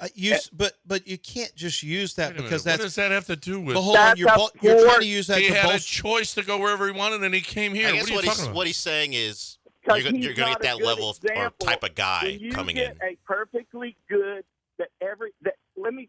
Speaker 2: but you can't just use that because
Speaker 1: what does that have to do with?
Speaker 2: But hold on, you're trying to use that.
Speaker 1: He
Speaker 2: to
Speaker 1: had a choice to go wherever he wanted, and he came here.
Speaker 3: I guess
Speaker 1: what
Speaker 3: he's saying is you're going to get that level of or type of guy coming in.
Speaker 7: A perfectly good let me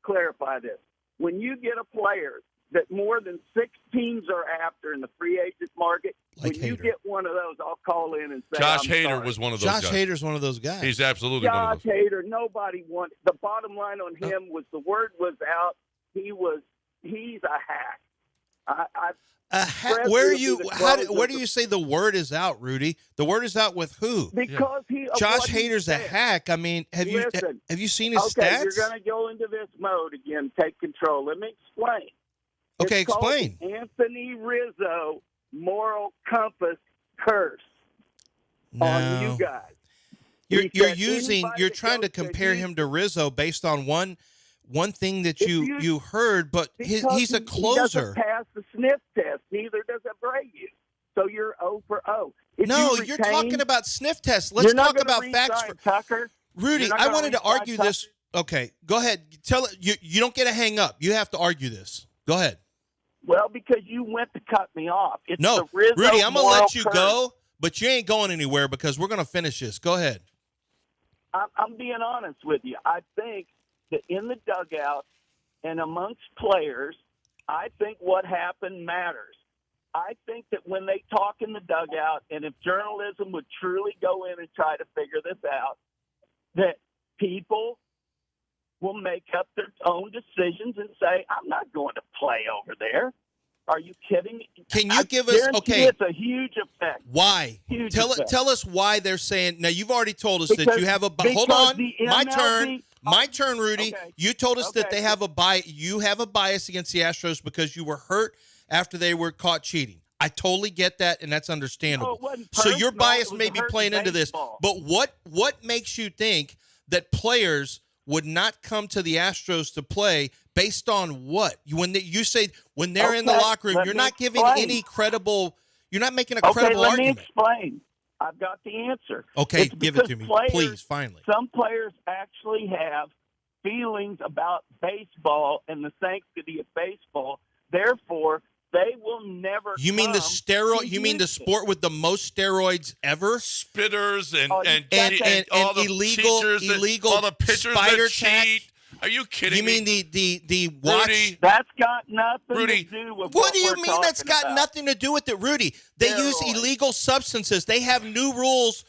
Speaker 7: clarify this. When you get a player that more than 6 teams are after in the free agent market,
Speaker 2: like
Speaker 7: when you get one of those, I'll call in and say,
Speaker 1: Josh Hader
Speaker 7: sorry.
Speaker 1: was one of those guys.
Speaker 2: Josh Hader's one of those guys.
Speaker 1: He's absolutely one of those.
Speaker 7: Josh Hader, nobody wanted. The bottom line on him was the word was out. He's a hack.
Speaker 2: Where do you say the word is out, Rudy? The word is out with who?
Speaker 7: Because
Speaker 2: Josh Hader's a hack. I mean, have you seen his stats?
Speaker 7: You're going to go into this mode again. Take control. Let me explain.
Speaker 2: Okay,
Speaker 7: it's called
Speaker 2: explain.
Speaker 7: The Anthony Rizzo moral compass curse on you guys.
Speaker 2: You're trying to compare him to Rizzo based on one thing that you heard, but he's a closer.
Speaker 7: He doesn't pass the sniff test. Neither does Abreu. So you're 0 for 0.
Speaker 2: You're talking about sniff tests. Let's talk about facts.
Speaker 7: Tucker.
Speaker 2: Rudy, I wanted to argue this. Okay, go ahead. Tell it. You don't get a hang up. You have to argue this. Go ahead.
Speaker 7: Well, because you went to cut me off. It's
Speaker 2: no,
Speaker 7: the Rizzo
Speaker 2: Rudy, I'm going to let you
Speaker 7: curse.
Speaker 2: go, but you ain't going anywhere because we're going to finish this. Go ahead.
Speaker 7: I'm being honest with you. I think that in the dugout and amongst players, I think what happened matters. I think that when they talk in the dugout, and if journalism would truly go in and try to figure this out, that people will make up their own decisions and say, I'm not going to play over there. Are you kidding me?
Speaker 2: Can you give us, okay.
Speaker 7: It's a huge effect.
Speaker 2: Why?
Speaker 7: Huge
Speaker 2: tell
Speaker 7: effect.
Speaker 2: Tell us why they're saying, now you've already told us that you have a, hold on, my turn, Rudy.
Speaker 7: Okay.
Speaker 2: You told us that they have a bias, you have a bias against the Astros because you were hurt after they were caught cheating. I totally get that, and that's understandable.
Speaker 7: No, it wasn't
Speaker 2: so your
Speaker 7: personal.
Speaker 2: bias
Speaker 7: It was
Speaker 2: may be
Speaker 7: hurt
Speaker 2: playing into this.
Speaker 7: baseball.
Speaker 2: But what makes you think that players would not come to the Astros to play based on what? You say when they're in the locker room, you're not giving any credible You're not making a
Speaker 7: Okay,
Speaker 2: credible
Speaker 7: let
Speaker 2: argument.
Speaker 7: me explain. I've got the answer.
Speaker 2: Okay,
Speaker 7: It's
Speaker 2: give it to
Speaker 7: because
Speaker 2: me,
Speaker 7: players-
Speaker 2: please, finally.
Speaker 7: Some players actually have feelings about baseball and the sanctity of baseball. Therefore, they will never.
Speaker 2: You mean the
Speaker 7: come
Speaker 2: steroid?
Speaker 7: to
Speaker 2: You mean the
Speaker 7: Houston.
Speaker 2: sport with the most steroids ever?
Speaker 1: Spitters and
Speaker 7: Oh,
Speaker 1: and,
Speaker 7: and-
Speaker 1: and all
Speaker 2: and
Speaker 1: the
Speaker 2: illegal-
Speaker 1: teachers that-
Speaker 2: illegal
Speaker 1: all the pitchers
Speaker 2: spider
Speaker 1: that cheat. Are you kidding
Speaker 2: You
Speaker 1: me?
Speaker 2: mean the watch?
Speaker 1: Rudy,
Speaker 7: That's got nothing
Speaker 1: Rudy,
Speaker 7: to do with
Speaker 2: What do you
Speaker 7: we're
Speaker 2: mean that's
Speaker 7: talking
Speaker 2: got
Speaker 7: about.
Speaker 2: nothing to do with it, Rudy? They use
Speaker 7: Steroids.
Speaker 2: illegal substances. They have new rules.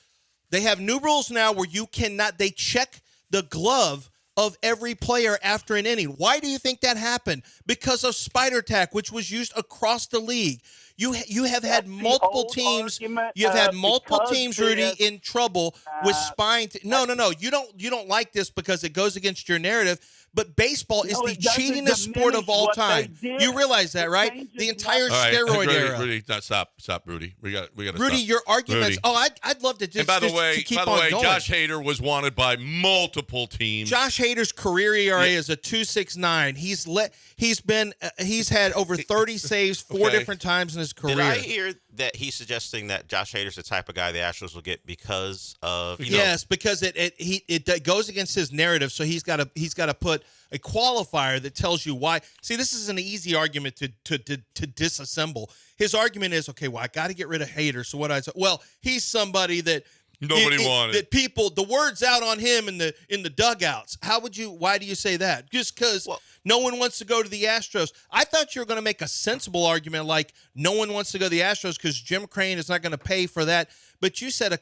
Speaker 2: They have new rules now where you cannot. They check the glove of every player after an inning. Why do you think that happened? Because of spider tack, which was used across the league. You have had
Speaker 7: That's the
Speaker 2: multiple
Speaker 7: old
Speaker 2: teams.
Speaker 7: argument,
Speaker 2: You've had multiple
Speaker 7: because
Speaker 2: teams, Rudy,
Speaker 7: this-
Speaker 2: in trouble with spine. No. You don't like this because it goes against your narrative. But baseball is
Speaker 7: No,
Speaker 2: the
Speaker 7: it doesn't
Speaker 2: cheatingest sport of
Speaker 7: diminish
Speaker 2: all
Speaker 7: what they
Speaker 2: time.
Speaker 7: did.
Speaker 2: You realize that,
Speaker 7: It
Speaker 2: right?
Speaker 7: changes
Speaker 2: The entire
Speaker 7: nothing.
Speaker 1: all right,
Speaker 2: steroid era.
Speaker 1: Rudy, no, stop, Rudy. We got to
Speaker 2: Rudy,
Speaker 1: stop.
Speaker 2: your arguments.
Speaker 1: Rudy.
Speaker 2: Oh, I'd love to just,
Speaker 1: And by the
Speaker 2: just
Speaker 1: way,
Speaker 2: to keep on going.
Speaker 1: Josh Hader was wanted by multiple teams.
Speaker 2: Josh Hader's career ERA is a 2.69. He's had over 30 saves four
Speaker 1: Okay.
Speaker 2: different times in his career.
Speaker 3: Did I hear that he's suggesting that Josh Hader's the type of guy the Astros will get because of you know,
Speaker 2: Yes, because it goes against his narrative, so he's got to put a qualifier that tells you why. See, this is an easy argument to disassemble. His argument is, okay, well, I got to get rid of Hader. So what I said, well, he's somebody that
Speaker 1: Nobody wanted.
Speaker 2: That people, the word's out on him in the dugouts. Why do you say that? Just because no one wants to go to the Astros. I thought you were going to make a sensible argument like no one wants to go to the Astros because Jim Crane is not going to pay for that. But you said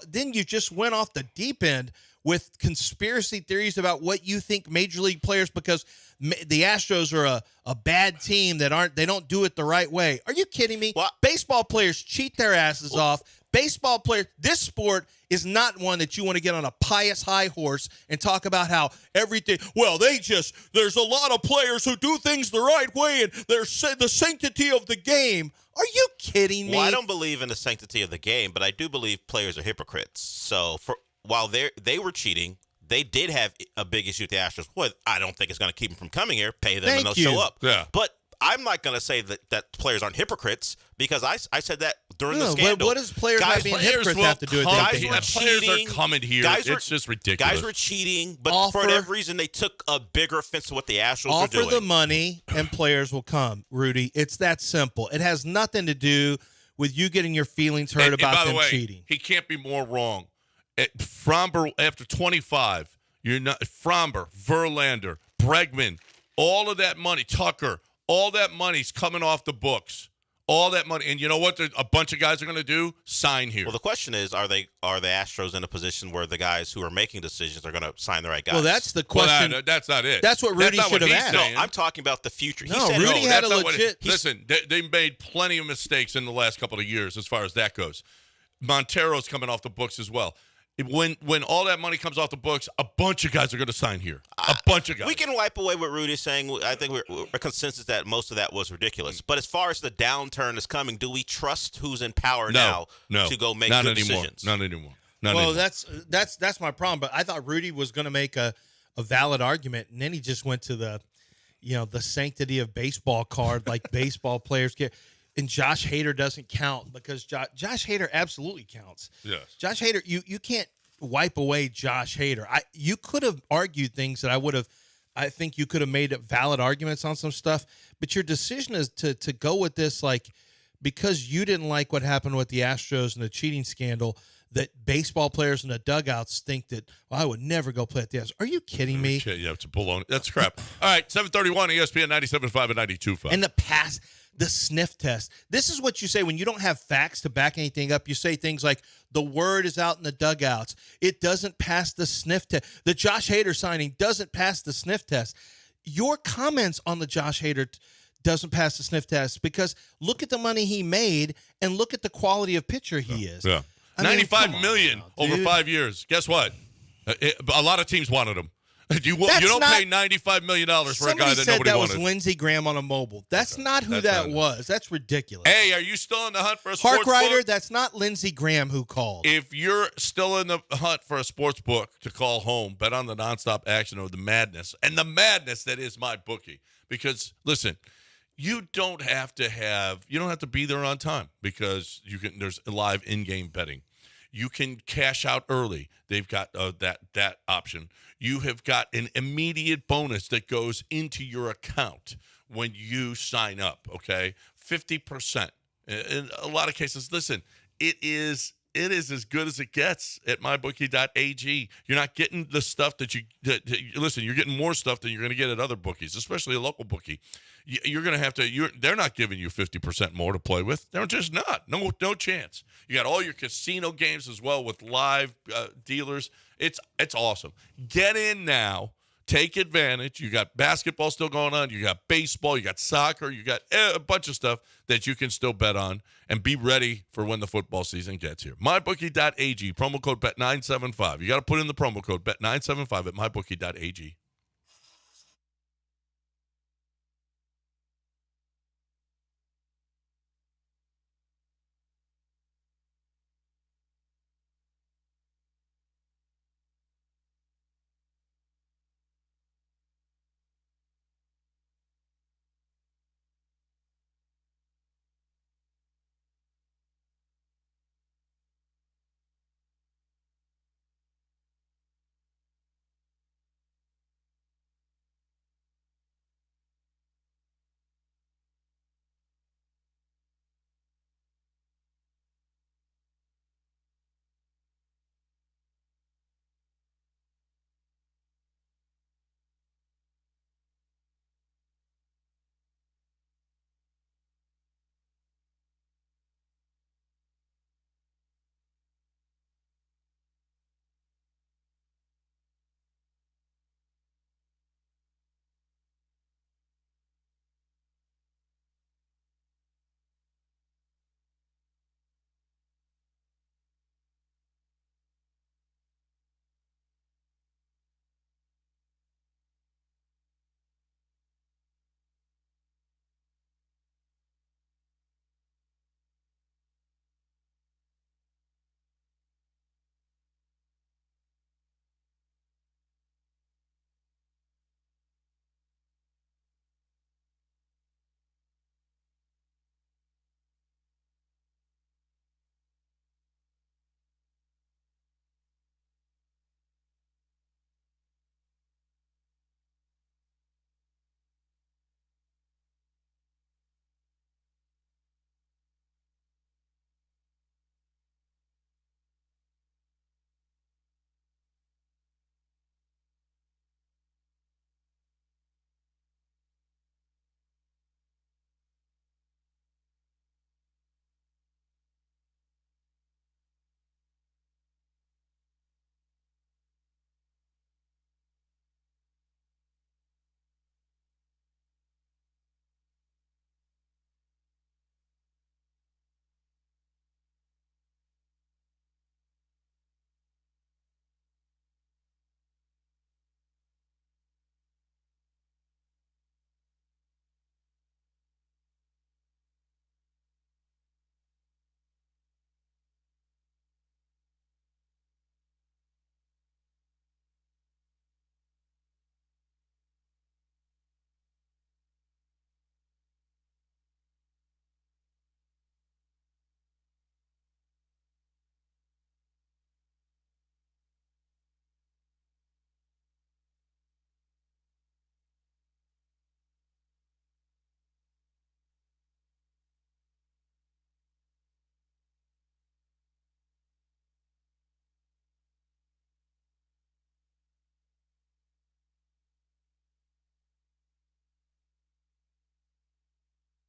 Speaker 2: then you just went off the deep end with conspiracy theories about what you think major league players, because the Astros are a bad team they don't do it the right way. Are you kidding me?
Speaker 3: What?
Speaker 2: Baseball players cheat their asses off. Baseball players, this sport is not one that you want to get on a pious high horse and talk about how everything, there's a lot of players who do things the right way and there's the sanctity of the game. Are you kidding me?
Speaker 3: Well, I don't believe in the sanctity of the game, but I do believe players are hypocrites. So while they were cheating, they did have a big issue with the Astros. Well, I don't think it's going to keep them from coming here. Pay them and they'll show up.
Speaker 1: Yeah.
Speaker 3: But I'm not going to say that players aren't hypocrites because I said that during the scandal.
Speaker 2: What does players not being hypocrites have to do with
Speaker 3: guys
Speaker 2: anything?
Speaker 3: were
Speaker 1: Players are
Speaker 3: cheating.
Speaker 1: coming here. It's just ridiculous.
Speaker 3: Guys were cheating, but
Speaker 2: Offer-
Speaker 3: for whatever reason, they took a bigger offense to what the Astros were
Speaker 2: Offer
Speaker 3: doing.
Speaker 2: the money and players will come, Rudy. It's that simple. It has nothing to do with you getting your feelings hurt
Speaker 1: And
Speaker 2: about
Speaker 1: by the
Speaker 2: them
Speaker 1: way,
Speaker 2: cheating.
Speaker 1: he can't be more wrong. Fromber, after 25, you're not Fromber, Verlander, Bregman, all of that money, Tucker, all that money's coming off the books. All that money. And you know what a bunch of guys are going to do? Sign here.
Speaker 3: Well, the question is, are the Astros in a position where the guys who are making decisions are going to sign the right guys?
Speaker 2: Well, that's the
Speaker 1: Well,
Speaker 2: question.
Speaker 1: that's not it.
Speaker 2: That's what Rudy
Speaker 1: not
Speaker 2: should have
Speaker 1: he's
Speaker 2: asked.
Speaker 3: no,
Speaker 1: saying.
Speaker 3: I'm talking about the future.
Speaker 2: No,
Speaker 3: he said,
Speaker 2: Rudy had
Speaker 1: that's
Speaker 2: a
Speaker 1: not what
Speaker 2: legit-
Speaker 1: listen, they made plenty of mistakes in the last couple of years as far as that goes. Montero's coming off the books as well. When all that money comes off the books, a bunch of guys are going to sign here. A bunch of guys.
Speaker 3: We can wipe away what Rudy's saying. I think we're a consensus that most of that was ridiculous. But as far as the downturn is coming, do we trust who's in power now to go make
Speaker 1: not
Speaker 3: good
Speaker 1: anymore.
Speaker 3: decisions?
Speaker 1: Not anymore.
Speaker 2: Well, that's my problem. But I thought Rudy was going to make a valid argument, and then he just went to the sanctity of baseball card, like baseball players get. And Josh Hader doesn't count because Josh Hader absolutely counts.
Speaker 1: Yes.
Speaker 2: Josh Hader, you can't wipe away Josh Hader. You could have argued things that I think you could have made valid arguments on some stuff, but your decision is to go with this, like, because you didn't like what happened with the Astros and the cheating scandal, that baseball players in the dugouts think that, well, I would never go play at the Astros. Are you kidding me?
Speaker 1: Okay, yeah, it's a baloney. That's crap. All right, 731 ESPN 97.5 and 92.5.
Speaker 2: And the sniff test. This is what you say when you don't have facts to back anything up. You say things like, the word is out in the dugouts. It doesn't pass the sniff test. The Josh Hader signing doesn't pass the sniff test. Your comments on the Josh Hader doesn't pass the sniff test because look at the money he made and look at the quality of pitcher he is.
Speaker 1: Yeah.
Speaker 2: I mean, come on
Speaker 1: $95 million
Speaker 2: now,
Speaker 1: over
Speaker 2: dude.
Speaker 1: 5 years. Guess what? A lot of teams wanted him. You
Speaker 2: That's
Speaker 1: don't
Speaker 2: not-
Speaker 1: pay $95 million for a guy
Speaker 2: Somebody
Speaker 1: that
Speaker 2: said
Speaker 1: nobody
Speaker 2: that
Speaker 1: wanted.
Speaker 2: was Lindsey Graham on a mobile. That's not who
Speaker 1: That's
Speaker 2: that
Speaker 1: not it.
Speaker 2: was. That's ridiculous.
Speaker 1: Hey, are you still in the hunt for a sports
Speaker 2: Harkwriter,
Speaker 1: book?
Speaker 2: that's not Lindsey Graham who called.
Speaker 1: If you're still in the hunt for a sports book to call home, bet on the nonstop action of the madness and the madness that is my bookie. Because, listen, You don't have to be there on time because there's live in-game betting. You can cash out early. They've got that option. You have got an immediate bonus that goes into your account when you sign up, okay? 50%. In a lot of cases, listen, it is as good as it gets at mybookie.ag. You're not getting the stuff listen, you're getting more stuff than you're going to get at other bookies, especially a local bookie. You're going to have to, they're not giving you 50% more to play with. They're just not. No chance. You got all your casino games as well with live dealers. It's awesome. Get in now. Take advantage. You got basketball still going on. You got baseball. You got soccer. You got a bunch of stuff that you can still bet on and be ready for when the football season gets here. MyBookie.ag, promo code BET975. You got to put in the promo code BET975 at MyBookie.ag.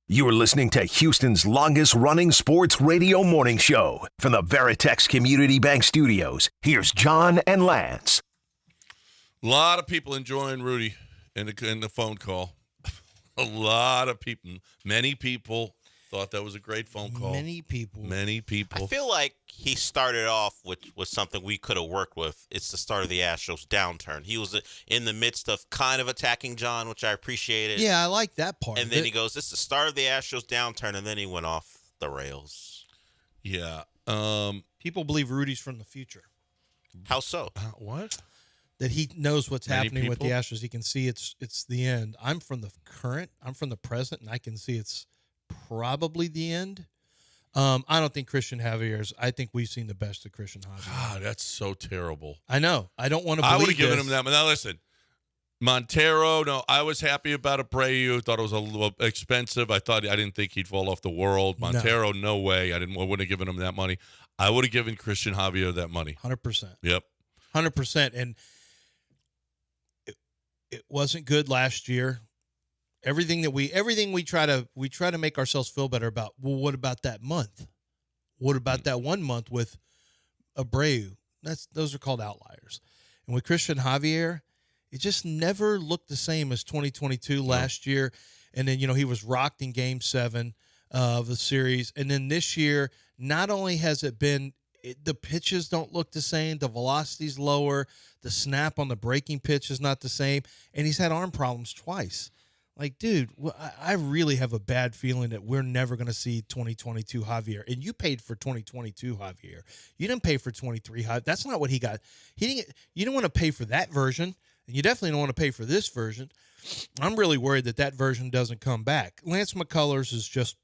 Speaker 6: You are listening to Houston's longest-running sports radio morning show. From the Veritex Community Bank Studios, here's John and Lance.
Speaker 1: A lot of people enjoying Rudy in the phone call. A lot of people, many people thought that was a great phone call.
Speaker 2: Many people.
Speaker 3: I feel like he started off with something we could have worked with. It's the start of the Astros downturn. He was in the midst of kind of attacking John, which I appreciated.
Speaker 2: Yeah, I like that part.
Speaker 3: And then he goes, this is the start of the Astros downturn, and then he went off the rails.
Speaker 1: Yeah.
Speaker 2: People believe Rudy's from the future.
Speaker 3: How so?
Speaker 1: What?
Speaker 2: that he knows what's
Speaker 1: Many
Speaker 2: happening with the
Speaker 1: people?
Speaker 2: Astros. He can see it's the end. I'm from the current. I'm from the present, and I can see it's probably the end. I don't think Christian Javier's. I think we've seen the best of Christian Javier.
Speaker 1: God, that's so terrible.
Speaker 2: I know. I don't want to believe
Speaker 1: I would have given
Speaker 2: this.
Speaker 1: him that. But now listen, Montero. No, I was happy about Abreu. Thought it was a little expensive. I didn't think he'd fall off the world. Montero, no way. I wouldn't have given him that money. I would have given Christian Javier that money.
Speaker 2: 100%.
Speaker 1: Yep.
Speaker 2: 100%. And it wasn't good last year. Everything we try to make ourselves feel better about. Well, what about that month? What about that 1 month with Abreu? Those are called outliers. And with Christian Javier, it just never looked the same as 2022 last year. And then, he was rocked in Game 7 of the series. And then this year, not only has it been the pitches don't look the same, the velocity's lower, the snap on the breaking pitch is not the same, and he's had arm problems twice. Like, dude, I really have a bad feeling that we're never going to see 2022 Javier. And you paid for 2022 Javier. You didn't pay for 23 Javier. That's not what he got. You didn't want to pay for that version, and you definitely don't want to pay for this version. I'm really worried that version doesn't come back. Lance McCullers is just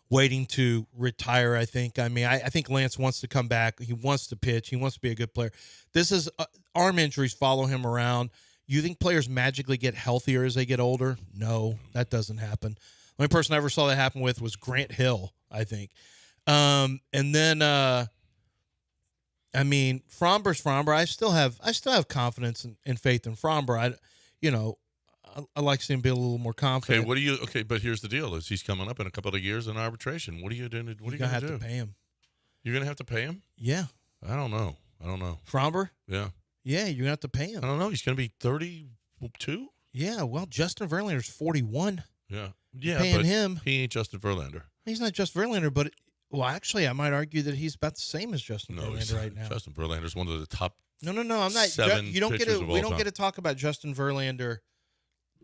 Speaker 2: waiting to retire, I think. I mean, I think Lance wants to come back. He wants to pitch. He wants to be a good player. This is arm injuries follow him around. You think players magically get healthier as they get older? No, that doesn't happen. The only person I ever saw that happen with was Grant Hill, I think. And then, Fromber's Fromber. I still have confidence and faith in Fromber. I like seeing him be a little more confident.
Speaker 1: Okay, but here's the deal: is he's coming up in a couple of years in arbitration. What are you doing? What are you going to do?
Speaker 2: Have to pay him.
Speaker 1: You're going to have to pay him?
Speaker 2: Yeah.
Speaker 1: I don't know.
Speaker 2: Fromber?
Speaker 1: Yeah.
Speaker 2: Yeah, you're going to have to pay him.
Speaker 1: I don't know. He's going to be 32?
Speaker 2: Yeah, well, Justin Verlander's 41.
Speaker 1: Yeah.
Speaker 2: You're paying him.
Speaker 1: He ain't Justin Verlander.
Speaker 2: He's not Justin Verlander, but actually, I might argue that he's about the same as Justin Verlander right now.
Speaker 1: Justin Verlander's one of the top.
Speaker 2: No, I'm not. You don't get to. We don't get to talk about Justin Verlander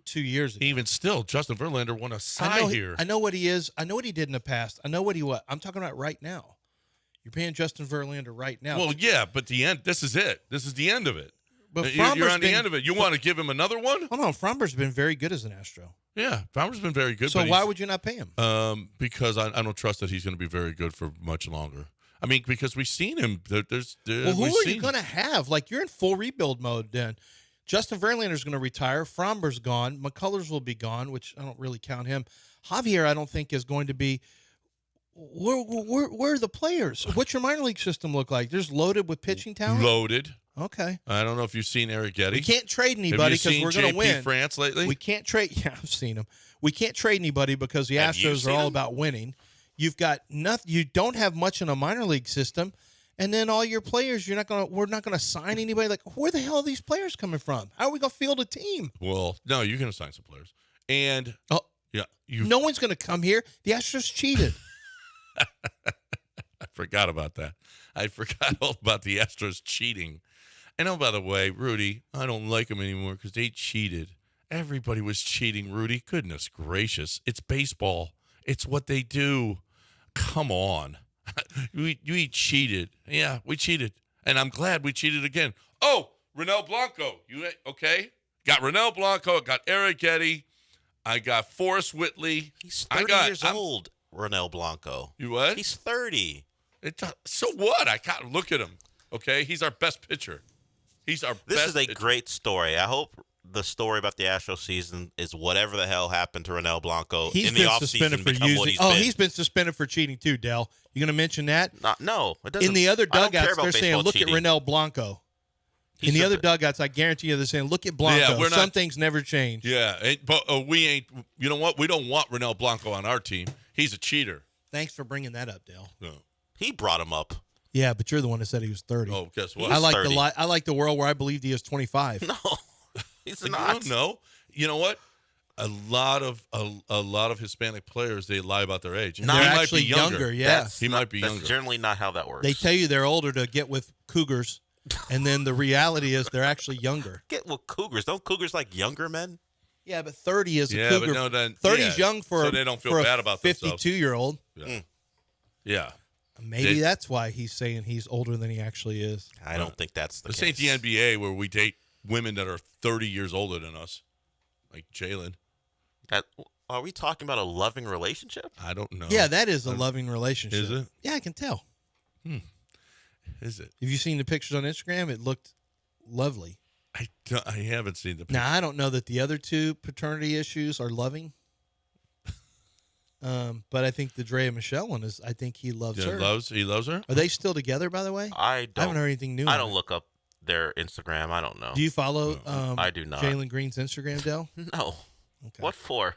Speaker 2: 2 years ago.
Speaker 1: Even still, Justin Verlander won a Cy here.
Speaker 2: I know what he is. I know what he did in the past. I know what. I'm talking about right now. You're paying Justin Verlander right now.
Speaker 1: Well, yeah, but the end. This is it. This is the end of it.
Speaker 2: But
Speaker 1: you're on the end of it. You want to give him another one?
Speaker 2: Oh no, Fromber's been very good as an Astro.
Speaker 1: Yeah, Fromber's been very good.
Speaker 2: So why would you not pay him?
Speaker 1: Because I don't trust that he's going to be very good for much longer. I mean, because we've seen him. Who are
Speaker 2: you going to have? Like, you're in full rebuild mode then. Justin Verlander's going to retire. Fromber's gone. McCullers will be gone, which I don't really count him. Javier, I don't think is going to be. Where are the players? What's your minor league system look like? There's loaded with pitching talent?
Speaker 1: Loaded.
Speaker 2: Okay.
Speaker 1: I don't know if you've seen Eric Getty.
Speaker 2: We can't trade anybody because we're going to win.
Speaker 1: France lately?
Speaker 2: We can't trade. Yeah, I've seen him. We can't trade anybody because the Astros are all about winning. You've got nothing. You don't have much in a minor league system, and then all your players, we're not going to sign anybody. Like, where the hell are these players coming from? How are we going to field a team?
Speaker 1: Well, no, you're going to sign some players, and
Speaker 2: no one's going to come here. The Astros cheated.
Speaker 1: I forgot about that. I forgot all about the Astros cheating. And oh, by the way, Rudy, I don't like them anymore because they cheated. Everybody was cheating, Rudy. Goodness gracious. It's baseball. It's what they do. Come on. We cheated. Yeah, we cheated. And I'm glad we cheated again. Oh, Ronel Blanco. Okay? Got Ronel Blanco. I got Eric Getty. I got Forrest Whitley.
Speaker 3: He's 30 years old, Ronel Blanco.
Speaker 1: You what?
Speaker 3: He's 30.
Speaker 1: So what? I can't look at him. Okay? He's our best pitcher. This is a
Speaker 3: great story. I hope the story about the Astros season is whatever the hell happened to Ronel Blanco in the offseason become what he's been.
Speaker 2: He's been suspended for cheating too, Del. You going to mention that?
Speaker 3: No, it doesn't.
Speaker 2: In the other dugouts, they're saying, look
Speaker 3: cheating.
Speaker 2: at Ronel Blanco. In the other dugouts, I guarantee you they're saying, look at Blanco.
Speaker 1: Yeah,
Speaker 2: some things never change.
Speaker 1: Yeah, but we ain't. You know what? We don't want Ronel Blanco on our team. He's a cheater.
Speaker 2: Thanks for bringing that up, Del.
Speaker 1: No.
Speaker 3: He brought him up.
Speaker 2: Yeah, but you're the one that said he was 30.
Speaker 1: Oh, guess what?
Speaker 3: I
Speaker 2: like the world where I believed he was 25.
Speaker 3: No, he's not.
Speaker 1: You don't know. You know what? A lot of Hispanic players, they lie about their age.
Speaker 2: They're actually younger. Yeah,
Speaker 1: he might be younger.
Speaker 3: That's generally not how that works.
Speaker 2: They tell you they're older to get with cougars, and then the reality is they're actually younger.
Speaker 3: Get with cougars. Don't cougars like younger men?
Speaker 2: Yeah, but 30 is a cougar.
Speaker 1: But no, then
Speaker 2: 30 is young for
Speaker 1: so they don't feel bad about
Speaker 2: 52-year-old.
Speaker 1: Yeah.
Speaker 2: Maybe that's why he's saying he's older than he actually is.
Speaker 3: I don't think that's the
Speaker 1: This
Speaker 3: case.
Speaker 1: ain't the NBA where we date women that are 30 years older than us, like Jalen.
Speaker 3: Are we talking about a loving relationship?
Speaker 1: I don't know.
Speaker 2: Yeah, that is a loving relationship.
Speaker 1: Is it?
Speaker 2: Yeah, I can tell.
Speaker 1: Is it?
Speaker 2: Have you seen the pictures on Instagram? It looked lovely.
Speaker 1: I haven't seen the picture.
Speaker 2: Now, I don't know that the other two paternity issues are loving. But I think the Drea Michelle one is, I think he loves her.
Speaker 1: He loves her?
Speaker 2: Are they still together, by the way?
Speaker 3: I
Speaker 2: haven't heard anything new.
Speaker 3: I
Speaker 2: on
Speaker 3: don't
Speaker 2: it.
Speaker 3: look up their Instagram. I don't know.
Speaker 2: Do you follow
Speaker 3: I do not.
Speaker 2: Jalen Green's Instagram, Dell?
Speaker 3: No.
Speaker 2: Okay.
Speaker 3: What for?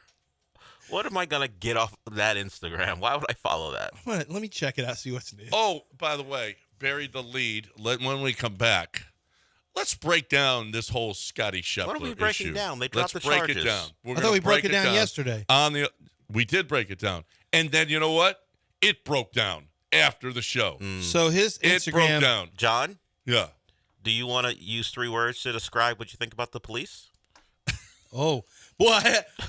Speaker 3: What am I going to get off that Instagram? Why would I follow that?
Speaker 2: Let me check it out, see what's new.
Speaker 1: Oh, by the way, buried the lead. When we come back, let's break down this whole Scotty Scheffler
Speaker 3: What are we breaking
Speaker 1: issue.
Speaker 3: down? They dropped
Speaker 1: let's
Speaker 3: the
Speaker 1: break
Speaker 3: charges.
Speaker 1: it down.
Speaker 2: I thought we broke it down yesterday.
Speaker 1: We did break it down. And then, you know what? It broke down after the show.
Speaker 2: So his
Speaker 1: It broke
Speaker 2: Instagram,
Speaker 1: down.
Speaker 3: John,
Speaker 1: Yeah.
Speaker 3: do you want to use 3 words to describe what you think about the police?
Speaker 2: oh, boy,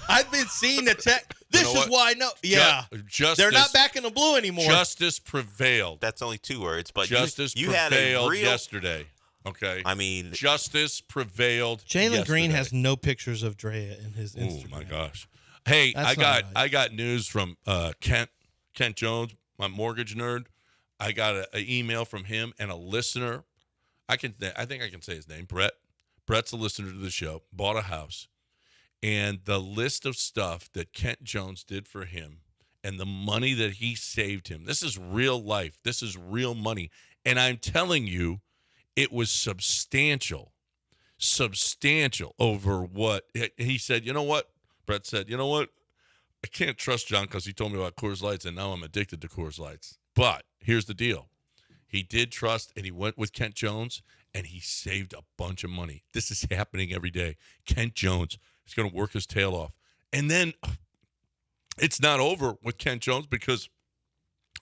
Speaker 2: I've been seeing the tech. This
Speaker 1: know
Speaker 2: is
Speaker 1: what?
Speaker 2: why I know. Yeah.
Speaker 1: Justice,
Speaker 2: They're not back in the blue anymore.
Speaker 1: Justice prevailed.
Speaker 3: That's only 2 words, but
Speaker 1: Justice
Speaker 3: you had a
Speaker 1: prevailed
Speaker 3: real.
Speaker 1: yesterday. Okay.
Speaker 3: I mean,
Speaker 1: Justice prevailed.
Speaker 2: Jalen Green
Speaker 1: yesterday.
Speaker 2: has no pictures of Drea in his Instagram.
Speaker 1: Oh my gosh! Hey,
Speaker 2: That's not right.
Speaker 1: I got news from Kent Jones, my mortgage nerd. I got an email from him and a listener. I think I can say his name. Brett. Brett's a listener to the show. Bought a house, and the list of stuff that Kent Jones did for him, and the money that he saved him. This is real life. This is real money, and I'm telling you, it was substantial over what he said. You know what? Brett said, you know what? I can't trust John because he told me about Coors Lights, and now I'm addicted to Coors Lights. But here's the deal. He did trust, and he went with Kent Jones, and he saved a bunch of money. This is happening every day. Kent Jones is going to work his tail off. And then it's not over with Kent Jones because,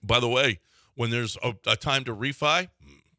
Speaker 1: by the way, when there's a time to refi,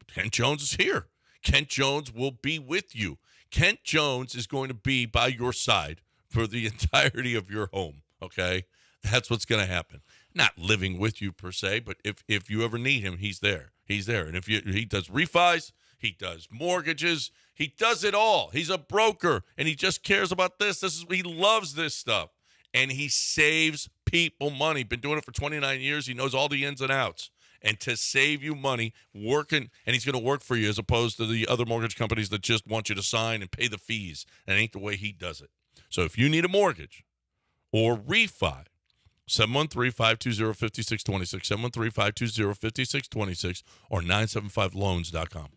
Speaker 1: Kent Jones is here. Kent Jones will be with you. Kent Jones is going to be by your side for the entirety of your home, okay? That's what's going to happen. Not living with you per se, but if you ever need him, he's there. He's there. And he does refis, he does mortgages, he does it all. He's a broker, and he just cares about this. He loves this stuff. And he saves people money. Been doing it for 29 years. He knows all the ins and outs. And to save you money, working, and he's going to work for you as opposed to the other mortgage companies that just want you to sign and pay the fees. That ain't the way he does it. So if you need a mortgage or refi, 713-520-5626, 713-520-5626, or 975loans.com.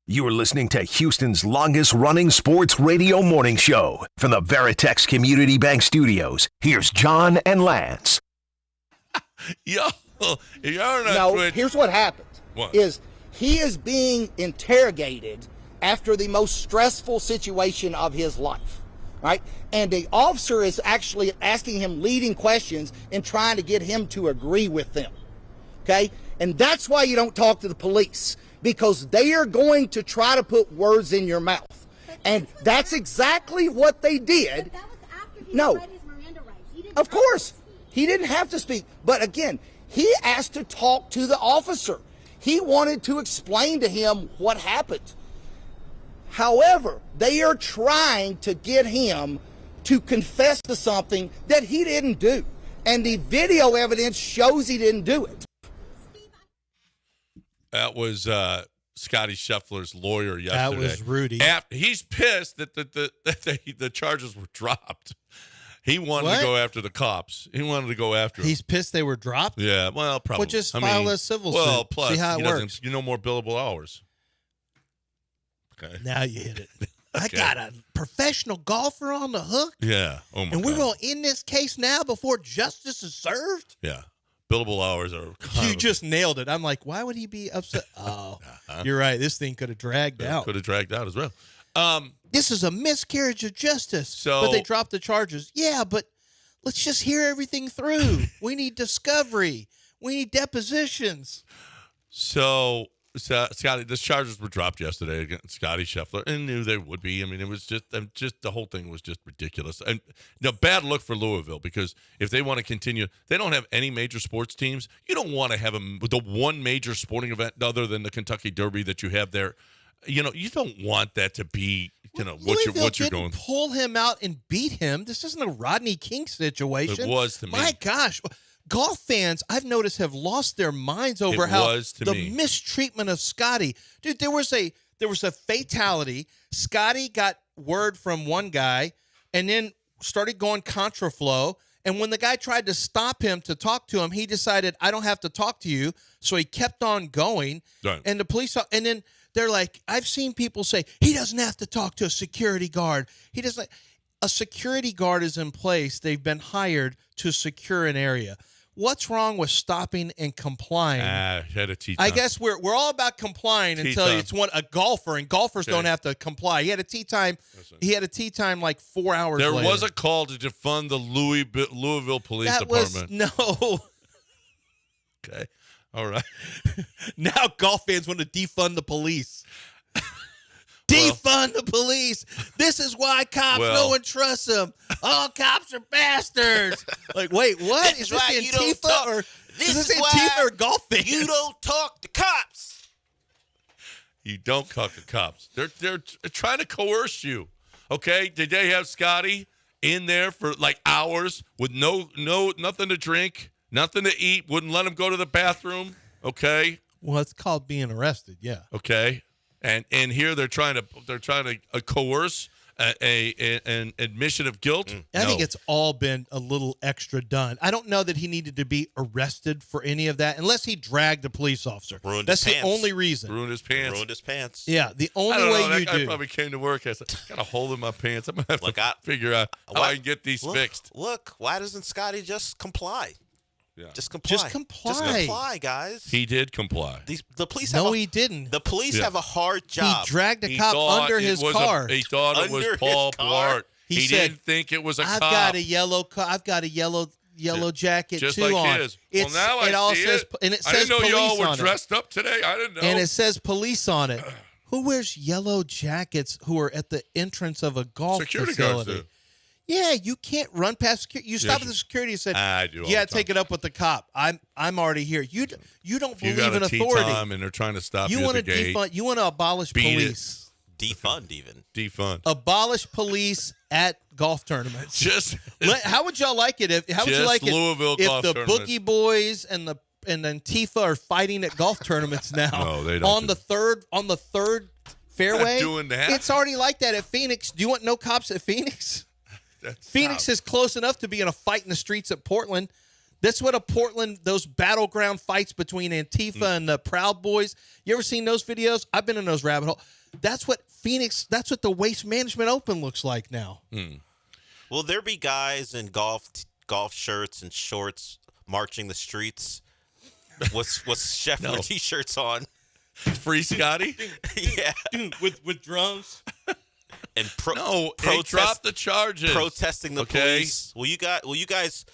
Speaker 6: You're listening to Houston's longest-running sports radio morning show from the Veritex Community Bank Studios. Here's John and Lance.
Speaker 1: Yo, if y'all not
Speaker 8: No,
Speaker 1: Twitch,
Speaker 8: here's what happened.
Speaker 1: What?
Speaker 8: Is he is being interrogated after the most stressful situation of his life, right? And the officer is actually asking him leading questions and trying to get him to agree with them, okay? And that's why you don't talk to the police, because they are going to try to put words in your mouth. And that's exactly what they did.
Speaker 9: But that was after he
Speaker 8: No.
Speaker 9: read his Miranda rights. He didn't
Speaker 8: Of
Speaker 9: have to
Speaker 8: course,
Speaker 9: speak.
Speaker 8: he didn't have to speak. But again, he asked to talk to the officer. He wanted to explain to him what happened. However, they are trying to get him to confess to something that he didn't do. And the video evidence shows he didn't do it.
Speaker 1: that was Scotty Scheffler's lawyer yesterday.
Speaker 2: That was Rudy.
Speaker 1: He's pissed that the charges were dropped. He wanted
Speaker 2: What?
Speaker 1: to go after the cops. He wanted to go after them.
Speaker 2: He's pissed they were dropped?
Speaker 1: Yeah, well, probably.
Speaker 2: Well, just file a civil
Speaker 1: well,
Speaker 2: suit.
Speaker 1: plus,
Speaker 2: See how it
Speaker 1: he doesn't-
Speaker 2: works.
Speaker 1: more billable hours. Okay.
Speaker 2: Now you hit it. I
Speaker 1: Okay.
Speaker 2: got a professional golfer on the hook,
Speaker 1: Yeah. Oh, my
Speaker 2: and we're
Speaker 1: God.
Speaker 2: going to end this case now before justice is served?
Speaker 1: Yeah. Billable hours are
Speaker 2: You just nailed it. I'm like, why would he be upset? Oh, you're right. This thing could have dragged out.
Speaker 1: could have dragged out as well.
Speaker 2: This is a miscarriage of justice.
Speaker 1: So-
Speaker 2: but they dropped the charges. Yeah, but let's just hear everything through. We need discovery. We need depositions.
Speaker 1: So Scotty, the charges were dropped yesterday against Scotty Scheffler, and knew they would be. I mean, it was just the whole thing was just ridiculous, and bad look for Louisville, because if they want to continue, they don't have any major sports teams. You don't want to have the one major sporting event other than the Kentucky Derby that you have there. You don't want that to be what
Speaker 2: Louisville
Speaker 1: you're
Speaker 2: didn't
Speaker 1: going.
Speaker 2: pull him out and beat him. This isn't a Rodney King situation.
Speaker 1: It was to me.
Speaker 2: My gosh. Golf fans, I've noticed, have lost their minds over
Speaker 1: It
Speaker 2: how
Speaker 1: was to
Speaker 2: the
Speaker 1: me.
Speaker 2: mistreatment of Scotty. Dude, there was a fatality. Scotty got word from one guy and then started going contraflow. And when the guy tried to stop him to talk to him, he decided, I don't have to talk to you. So he kept on going.
Speaker 1: Right.
Speaker 2: And the police, and then they're like, I've seen people say, he doesn't have to talk to a security guard. He doesn't. A security guard is in place. They've been hired to secure an area. What's wrong with stopping and complying?
Speaker 1: Had a tea
Speaker 2: I
Speaker 1: time.
Speaker 2: guess we're all about complying
Speaker 1: Tea
Speaker 2: until
Speaker 1: time.
Speaker 2: it's a golfer, and golfers
Speaker 1: Okay.
Speaker 2: don't have to comply. He had a tea time.
Speaker 1: Listen.
Speaker 2: He had a tea time like 4 hours
Speaker 1: There
Speaker 2: later.
Speaker 1: was a call to defund the Louisville Police
Speaker 2: that
Speaker 1: Department.
Speaker 2: no.
Speaker 1: Okay. All right.
Speaker 2: Now golf fans want to defund the police. Defund the police. This is why cops,
Speaker 1: Well-
Speaker 2: no one trusts them. All cops are bastards. Like, wait, what?
Speaker 3: This
Speaker 2: Is
Speaker 3: is
Speaker 2: this
Speaker 3: why you don't
Speaker 2: Antifa
Speaker 3: talk-
Speaker 2: or
Speaker 3: this
Speaker 2: is this
Speaker 3: is
Speaker 2: Antifa
Speaker 3: why
Speaker 2: or golf fans?
Speaker 3: You don't talk to cops.
Speaker 1: You don't talk to cops. They're trying to coerce you. Okay? Did they have Scotty in there for like hours with nothing to drink, nothing to eat, wouldn't let him go to the bathroom? Okay?
Speaker 2: Well, it's called being arrested. Yeah.
Speaker 1: Okay? And here they're trying to coerce an admission of guilt.
Speaker 2: I think
Speaker 1: No.
Speaker 2: it's all been a little extra done. I don't know that he needed to be arrested for any of that unless he dragged a police officer.
Speaker 3: Ruined
Speaker 2: That's
Speaker 3: his
Speaker 2: the
Speaker 3: pants.
Speaker 2: only reason.
Speaker 1: Ruined his pants.
Speaker 3: Ruined his pants.
Speaker 2: Yeah, the
Speaker 1: I
Speaker 2: only
Speaker 1: don't know.
Speaker 2: way
Speaker 1: That
Speaker 2: you
Speaker 1: guy
Speaker 2: do.
Speaker 1: probably came to work. I said, got a hole in my pants. I'm gonna have
Speaker 3: Look,
Speaker 1: to figure out how
Speaker 3: why-
Speaker 1: I can get these fixed.
Speaker 3: Look, why doesn't Scotty just comply?
Speaker 1: Yeah.
Speaker 3: Just comply.
Speaker 2: Just comply.
Speaker 3: Just comply, guys.
Speaker 1: He did comply.
Speaker 3: The police
Speaker 2: No,
Speaker 3: have
Speaker 2: he didn't.
Speaker 3: The police
Speaker 1: Yeah.
Speaker 3: have a hard job.
Speaker 2: He dragged a
Speaker 1: He
Speaker 2: cop
Speaker 1: thought
Speaker 2: under
Speaker 1: it
Speaker 2: his
Speaker 1: was
Speaker 2: car.
Speaker 1: He thought it was
Speaker 3: Under his
Speaker 1: Paul
Speaker 3: car?
Speaker 1: Blart.
Speaker 2: He
Speaker 1: He
Speaker 2: said,
Speaker 1: didn't think it was a
Speaker 2: I've
Speaker 1: cop.
Speaker 2: got a yellow yellow jacket
Speaker 1: Just
Speaker 2: too
Speaker 1: like
Speaker 2: on.
Speaker 1: his.
Speaker 2: It's,
Speaker 1: Well, now
Speaker 2: it
Speaker 1: I
Speaker 2: all
Speaker 1: see
Speaker 2: says,
Speaker 1: it.
Speaker 2: and it
Speaker 1: I
Speaker 2: says
Speaker 1: didn't know
Speaker 2: police
Speaker 1: y'all were
Speaker 2: on it.
Speaker 1: dressed up today. I didn't know.
Speaker 2: And it says police on it. Who wears yellow jackets who are at the entrance of a golf
Speaker 1: Security guards
Speaker 2: facility?
Speaker 1: do.
Speaker 2: Yeah, you can't run past security. You stop at
Speaker 1: you-
Speaker 2: the security and said,
Speaker 1: I do all
Speaker 2: "Yeah,
Speaker 1: the time.
Speaker 2: take it up with the cop. I'm already here." You don't
Speaker 1: You
Speaker 2: believe
Speaker 1: got
Speaker 2: in
Speaker 1: a tea
Speaker 2: authority.
Speaker 1: time and they're trying to stop
Speaker 2: You
Speaker 1: you
Speaker 2: want
Speaker 1: at
Speaker 2: to
Speaker 1: the gate.
Speaker 2: defund. You want to abolish
Speaker 1: Beat it.
Speaker 2: police.
Speaker 3: Defund even.
Speaker 1: Defund.
Speaker 2: Abolish police at golf tournaments.
Speaker 1: Just
Speaker 2: How would y'all like it if? How would you
Speaker 1: Just
Speaker 2: like it
Speaker 1: Louisville
Speaker 2: if
Speaker 1: golf
Speaker 2: the
Speaker 1: tournaments.
Speaker 2: Boogie Boys and Antifa are fighting at golf tournaments now?
Speaker 1: No, they don't
Speaker 2: On
Speaker 1: do
Speaker 2: the third fairway.
Speaker 1: doing that.
Speaker 2: It's already like that at Phoenix. Do you want no cops at Phoenix?
Speaker 1: That's
Speaker 2: Phoenix
Speaker 1: stop.
Speaker 2: is close enough to be in a fight in the streets at Portland. That's what those battleground fights between Antifa and the Proud Boys. You ever seen those videos? I've been in those rabbit holes. That's what the Waste Management Open looks like now.
Speaker 3: Will there be guys in golf shirts and shorts marching the streets with Scheffler T-shirts on?
Speaker 1: Free Scotty?
Speaker 3: Yeah.
Speaker 2: with drums.
Speaker 3: And
Speaker 1: drop the charges.
Speaker 3: Protesting the police. Will you guys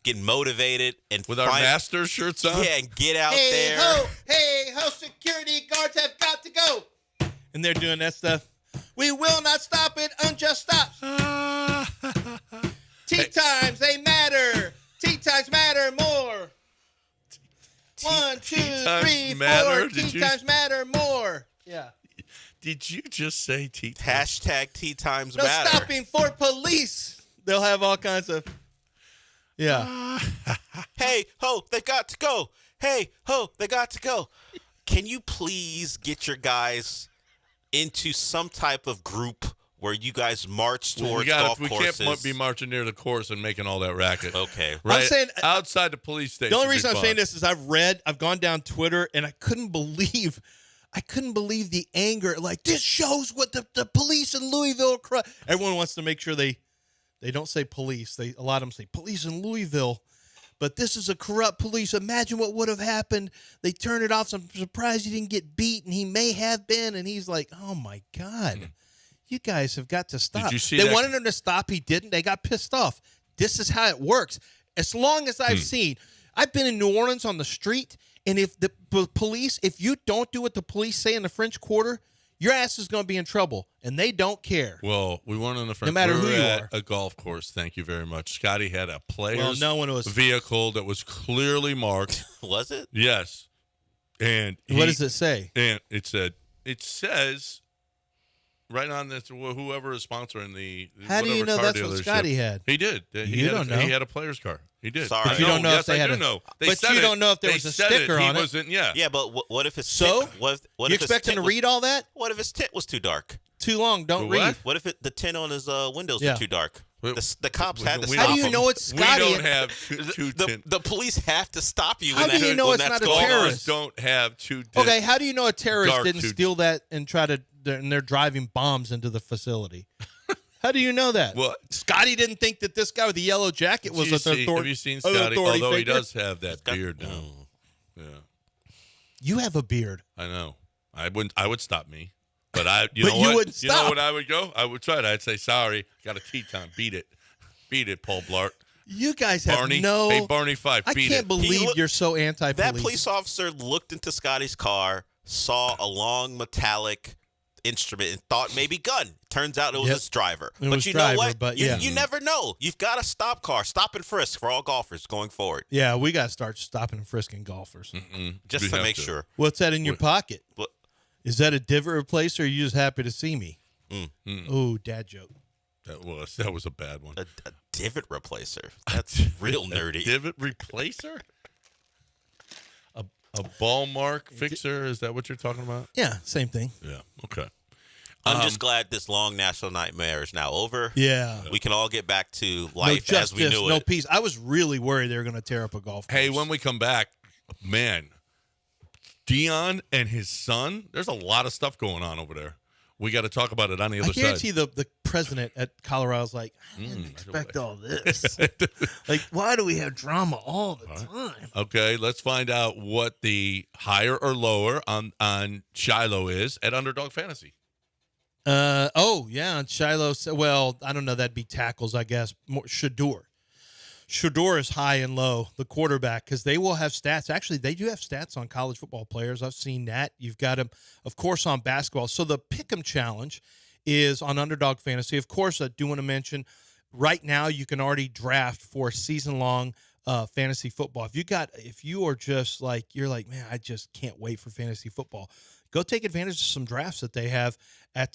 Speaker 3: get motivated and
Speaker 1: with our master shirts on?
Speaker 3: Yeah, and get out there.
Speaker 2: Hey ho, security guards have got to go. And they're doing that stuff. We will not stop it, unjust stops. Tea times, they matter. Tea times matter more. 1, 2, 3, 4. Tea times matter more. Yeah.
Speaker 1: Did you just say tea times?
Speaker 3: Hashtag tea times
Speaker 2: no
Speaker 3: matter.
Speaker 2: Stopping for police. They'll have all kinds of. Yeah.
Speaker 3: Hey ho, they got to go. Hey ho, they got to go. Can you please get your guys into some type of group where you guys march towards golf courses?
Speaker 1: We can't be marching near the course and making all that racket.
Speaker 3: Okay.
Speaker 1: Right?
Speaker 2: I'm saying,
Speaker 1: outside the police station.
Speaker 2: The only reason I'm saying this is I've gone down Twitter and I couldn't believe the anger. Like, this shows what the police in Louisville are. Everyone wants to make sure they don't say police. A lot of them say police in Louisville. But this is a corrupt police. Imagine what would have happened. They turned it off. So I'm surprised he didn't get beat, and he may have been. And he's like, oh, my God. You guys have got to stop.
Speaker 1: Did you see
Speaker 2: they wanted him to stop. He didn't. They got pissed off. This is how it works. As long as I've seen, I've been in New Orleans on the street, and if the police, if you don't do what the police say in the French Quarter, your ass is going to be in trouble, and they don't care.
Speaker 1: Well, we weren't in the French.
Speaker 2: No matter who you
Speaker 1: at
Speaker 2: are.
Speaker 1: a golf course. Thank you very much. Scotty had a player's
Speaker 2: was
Speaker 1: vehicle that was clearly marked.
Speaker 3: Was it?
Speaker 1: Yes. And
Speaker 2: what does it say?
Speaker 1: And it says right on this, whoever is sponsoring the
Speaker 2: How do you know that's what Scotty had?
Speaker 1: He did.
Speaker 2: You don't know.
Speaker 1: He had a player's car. He did.
Speaker 3: Sorry.
Speaker 2: But you don't know if they had
Speaker 1: I do know. They
Speaker 2: but
Speaker 1: said
Speaker 2: you
Speaker 1: it.
Speaker 2: don't know if there
Speaker 1: They
Speaker 2: was a
Speaker 1: said
Speaker 2: sticker on it.
Speaker 1: He wasn't, yeah.
Speaker 3: Yeah, but what if his
Speaker 2: So?
Speaker 3: what
Speaker 2: You
Speaker 3: if his
Speaker 2: expect him
Speaker 3: tint
Speaker 2: to read all that?
Speaker 3: What if his tint was too dark?
Speaker 2: Too long. Don't
Speaker 1: The what?
Speaker 2: read.
Speaker 3: What if the tint on his windows
Speaker 2: Yeah.
Speaker 3: were too dark? The cops had to
Speaker 1: We
Speaker 3: stop
Speaker 2: How do you
Speaker 3: him.
Speaker 2: know it's Scotty?
Speaker 1: We don't have two tint.
Speaker 3: The police have to stop you.
Speaker 2: How
Speaker 3: when
Speaker 2: do
Speaker 3: that-
Speaker 2: you know
Speaker 3: when
Speaker 2: it's
Speaker 3: that's
Speaker 2: not a
Speaker 3: going on.
Speaker 2: terrorist?
Speaker 1: Don't have two.
Speaker 2: Okay, how do you know a terrorist
Speaker 1: Dark
Speaker 2: didn't
Speaker 1: too.
Speaker 2: steal that and and they're driving bombs into the facility? How do you know that?
Speaker 1: What?
Speaker 2: Scotty didn't think that this guy with the yellow jacket was
Speaker 1: Have you seen Scotty? Although he does have that beard now. Yeah,
Speaker 2: You have a beard.
Speaker 1: I know. I would stop me, but know
Speaker 2: you
Speaker 1: what?
Speaker 2: wouldn't
Speaker 1: You know
Speaker 2: stop.
Speaker 1: what I would go? I would try it. I'd say sorry. Got a tea time. Beat it, Paul Blart.
Speaker 2: You guys have
Speaker 1: Barney,
Speaker 2: no.
Speaker 1: hey Barney Fife.
Speaker 2: I
Speaker 1: Beat
Speaker 2: can't
Speaker 1: it.
Speaker 2: believe you're so anti-police.
Speaker 3: That police officer looked into Scotty's car, saw a long metallic instrument, and thought maybe gun. Turns out it was his driver.
Speaker 2: It
Speaker 3: but
Speaker 2: was
Speaker 3: you
Speaker 2: driver,
Speaker 3: know what?
Speaker 2: but
Speaker 3: you,
Speaker 2: yeah.
Speaker 3: you never know. You've got to stop and frisk for all golfers going forward.
Speaker 2: Yeah, we got to start stopping and frisking golfers.
Speaker 3: Just
Speaker 1: We
Speaker 3: to
Speaker 1: have
Speaker 3: make
Speaker 1: to.
Speaker 3: sure.
Speaker 2: What's that in your pocket?
Speaker 3: What?
Speaker 2: Is that a divot replacer, or are you just happy to see me? Oh, dad joke.
Speaker 1: That was a bad one.
Speaker 3: A divot replacer. That's real nerdy.
Speaker 1: Divot replacer? A ball mark fixer? Is that what you're talking about?
Speaker 2: Yeah, same thing.
Speaker 1: Yeah. Okay.
Speaker 3: I'm just glad this long national nightmare is now over.
Speaker 2: Yeah.
Speaker 3: We can all get back to
Speaker 2: No
Speaker 3: life
Speaker 2: justice,
Speaker 3: as we knew
Speaker 2: no
Speaker 3: it.
Speaker 2: peace. I was really worried they were going to tear up a golf course.
Speaker 1: Hey, when we come back, man, Dion and his son, there's a lot of stuff going on over there. We got to talk about it on the other
Speaker 2: I guarantee
Speaker 1: side.
Speaker 2: the president at Colorado's like, I didn't expect all this. Like, why do we have drama all the time?
Speaker 1: Okay, let's find out what the higher or lower on Shiloh is at Underdog Fantasy.
Speaker 2: On Shiloh. Well, I don't know. That'd be tackles, I guess. More Shador. Shador is high and low, the quarterback, because they will have stats. Actually, they do have stats on college football players. I've seen that. You've got them, of course, on basketball. So the Pick'em Challenge is on Underdog Fantasy. Of course, I do want to mention right now you can already draft for season-long fantasy football. If you are just like, you're like, man, I just can't wait for fantasy football. Go take advantage of some drafts that they have at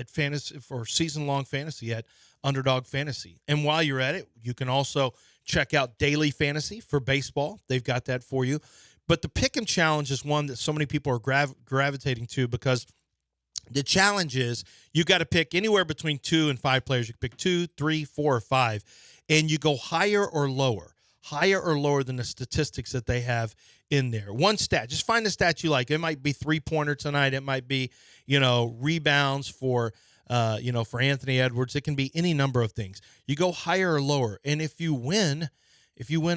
Speaker 2: fantasy for season-long fantasy at Underdog Fantasy. And while you're at it, you can also check out Daily Fantasy for baseball. They've got that for you. But the Pick'em Challenge is one that so many people are gravitating to because the challenge is you got to pick anywhere between 2 and 5 players. You can pick 2, 3, 4, or 5. and you go higher or lower than the statistics that they have in there. One stat, just find the stat you like. It might be 3-pointer tonight. It might be, rebounds for Anthony Edwards. It can be any number of things. You go higher or lower. And if you win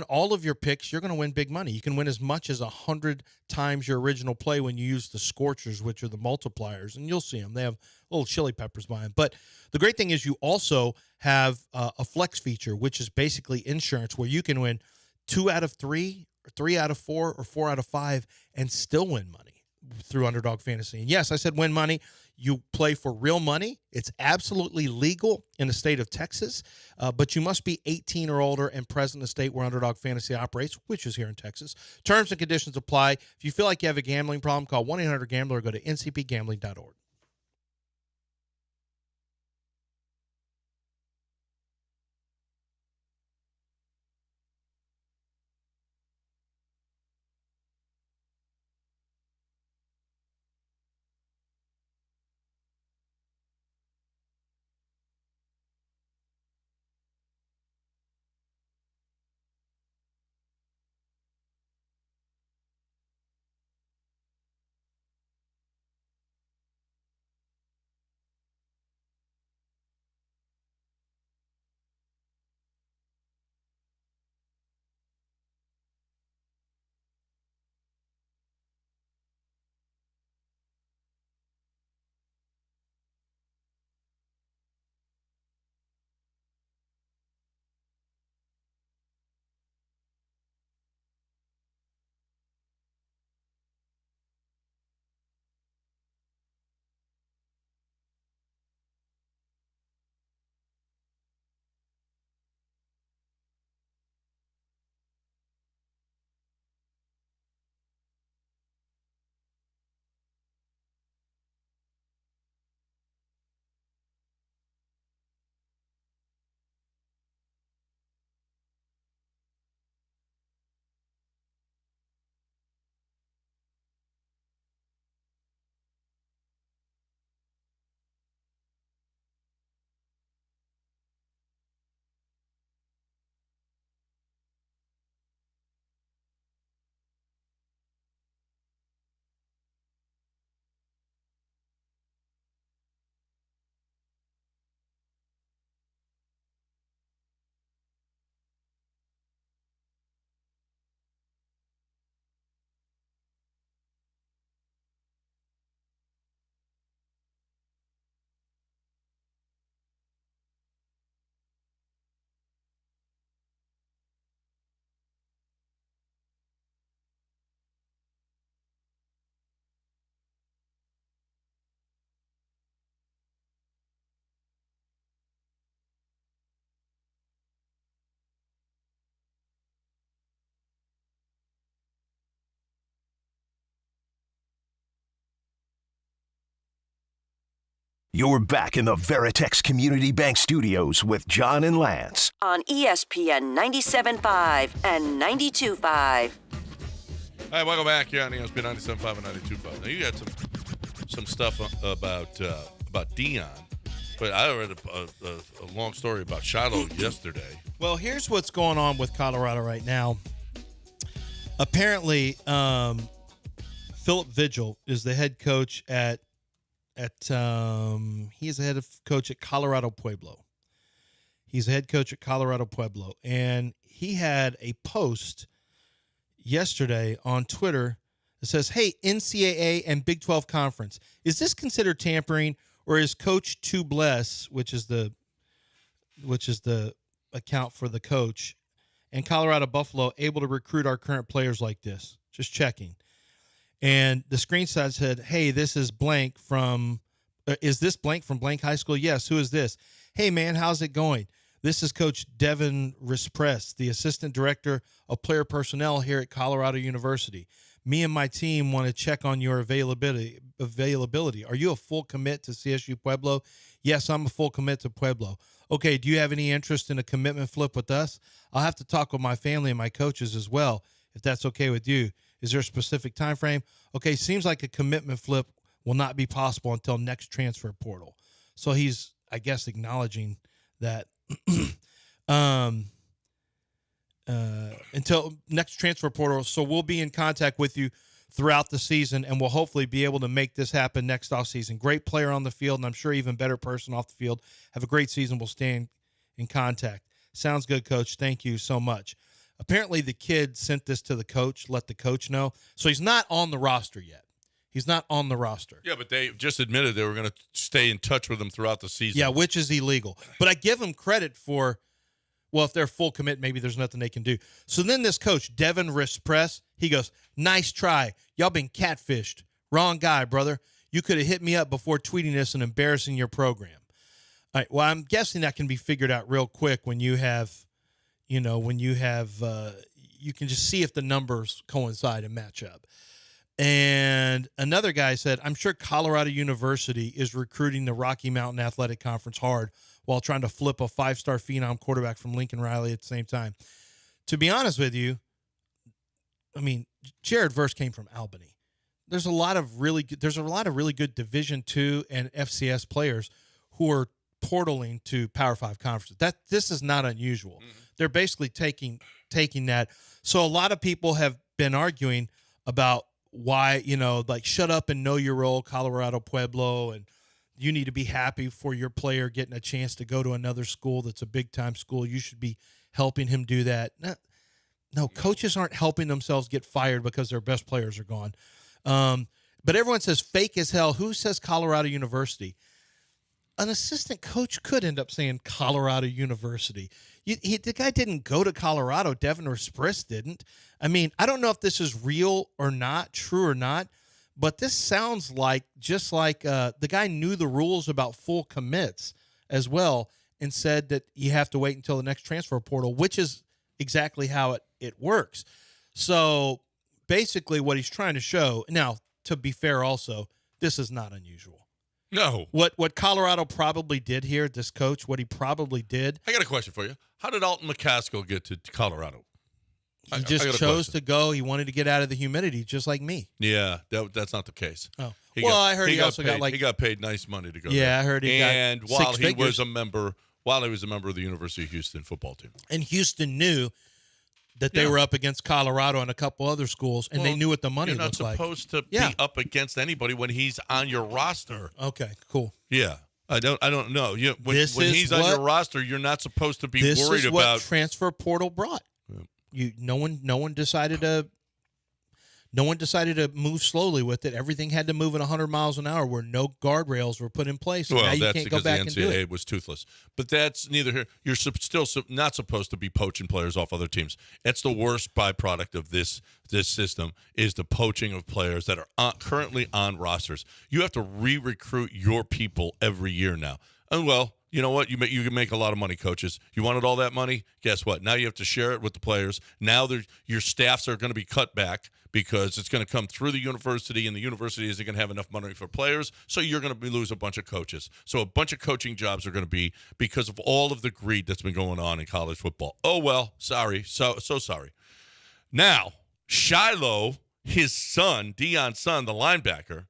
Speaker 2: all of your picks, you're going to win big money. You can win as much as 100 times your original play when you use the Scorchers, which are the multipliers, and you'll see them. They have little chili peppers by them. But the great thing is you also have a flex feature, which is basically insurance, where you can win 2 out of 3, or 3 out of 4, or 4 out of 5, and still win money through Underdog Fantasy. And yes, I said win money. You play for real money. It's absolutely legal in the state of Texas, but you must be 18 or older and present in the state where Underdog Fantasy operates, which is here in Texas. Terms and conditions apply. If you feel like you have a gambling problem, call 1-800-GAMBLER or go to ncpgambling.org.
Speaker 6: You're back in the Veritex Community Bank Studios with John and Lance.
Speaker 10: On ESPN 97.5 and 92.5.
Speaker 1: All right, welcome back here on ESPN 97.5 and 92.5. Now, you got some stuff about Dion, but I read a long story about Shiloh yesterday.
Speaker 2: Well, here's what's going on with Colorado right now. Apparently, Philip Vigil is the head coach he's the head coach at Colorado Pueblo. He's the head coach at Colorado Pueblo. And he had a post yesterday on Twitter that says, hey, NCAA and Big 12 Conference, is this considered tampering, or is Coach Tubless, which is the account for the coach, and Colorado Buffalo able to recruit our current players like this? Just checking. And the screenshot said, hey, this is blank from, is this blank from blank high school? Yes. Who is this? Hey, man, how's it going? This is Coach Devin Rispress, the Assistant Director of Player Personnel here at Colorado University. Me and my team want to check on your availability. Are you a full commit to CSU Pueblo? Yes, I'm a full commit to Pueblo. Okay, do you have any interest in a commitment flip with us? I'll have to talk with my family and my coaches as well, if that's okay with you. Is there a specific time frame? Okay, seems like a commitment flip will not be possible until next transfer portal. So he's, I guess, acknowledging that. until next transfer portal. So we'll be in contact with you throughout the season, and we'll hopefully be able to make this happen next offseason. Great player on the field, and I'm sure even better person off the field. Have a great season. We'll stay in contact. Sounds good, Coach. Thank you so much. Apparently the kid sent this to the coach, let the coach know. So he's not on the roster yet. He's not on the roster.
Speaker 1: Yeah, but they just admitted they were going to stay in touch with him throughout the season.
Speaker 2: Yeah, which is illegal. But I give him credit for, well, if they're full commit, maybe there's nothing they can do. So then this coach, Devin Rispress, he goes, nice try. Y'all been catfished. Wrong guy, brother. You could have hit me up before tweeting this and embarrassing your program. All right, well, I'm guessing that can be figured out real quick when you have, you can just see if the numbers coincide and match up. And another guy said, I'm sure Colorado University is recruiting the Rocky Mountain Athletic Conference hard while trying to flip a 5-star phenom quarterback from Lincoln Riley at the same time. To be honest with you, I mean, Jared Verse came from Albany. There's a lot of really good Division II and FCS players who are portaling to Power 5 conferences. This is not unusual. Mm-hmm. They're basically taking that. So a lot of people have been arguing about why, shut up and know your role, Colorado Pueblo, and you need to be happy for your player getting a chance to go to another school that's a big-time school. You should be helping him do that. No, coaches aren't helping themselves get fired because their best players are gone. But everyone says fake as hell. Who says Colorado University? An assistant coach could end up saying Colorado University. The guy didn't go to Colorado. Devin Rispress didn't. I mean, I don't know if this is real or not, true or not, but this sounds like just like the guy knew the rules about full commits as well and said that you have to wait until the next transfer portal, which is exactly how it works. So basically what he's trying to show, now, to be fair also, this is not unusual.
Speaker 1: No.
Speaker 2: What Colorado probably did here, this coach, what he probably did.
Speaker 1: I got a question for you. How did Alton McCaskill get to Colorado?
Speaker 2: He just chose to go. He wanted to get out of the humidity, just like me.
Speaker 1: Yeah, that's not the case.
Speaker 2: Oh, I heard he also got
Speaker 1: he got paid nice money to go.
Speaker 2: Yeah,
Speaker 1: there.
Speaker 2: I heard he
Speaker 1: and
Speaker 2: got
Speaker 1: while
Speaker 2: six
Speaker 1: he was
Speaker 2: figures.
Speaker 1: a member of the University of Houston football team,
Speaker 2: and Houston knew that they were up against Colorado and a couple other schools, and they knew what the money looked like.
Speaker 1: You're not supposed to be up against anybody when he's on your roster.
Speaker 2: Okay, cool.
Speaker 1: Yeah. I don't know. When he's on your roster, you're not supposed to be worried about.
Speaker 2: This is what transfer portal brought. No one decided to move slowly with it. Everything had to move at 100 miles an hour where no guardrails were put in place.
Speaker 1: Well,
Speaker 2: now you
Speaker 1: that's
Speaker 2: can't
Speaker 1: because
Speaker 2: go back
Speaker 1: the
Speaker 2: and do
Speaker 1: NCAA
Speaker 2: it.
Speaker 1: was toothless. But that's neither here. You're still not supposed to be poaching players off other teams. That's the worst byproduct of this system is the poaching of players that are currently on rosters. You have to re-recruit your people every year now. And well, you know what? You can make a lot of money, coaches. You wanted all that money? Guess what? Now you have to share it with the players. Now your staffs are going to be cut back because it's going to come through the university, and the university isn't going to have enough money for players, so you're going to lose a bunch of coaches. So a bunch of coaching jobs are going to be because of all of the greed that's been going on in college football. Oh, well, sorry. So sorry. Now, Shiloh, his son, Deion's son, the linebacker,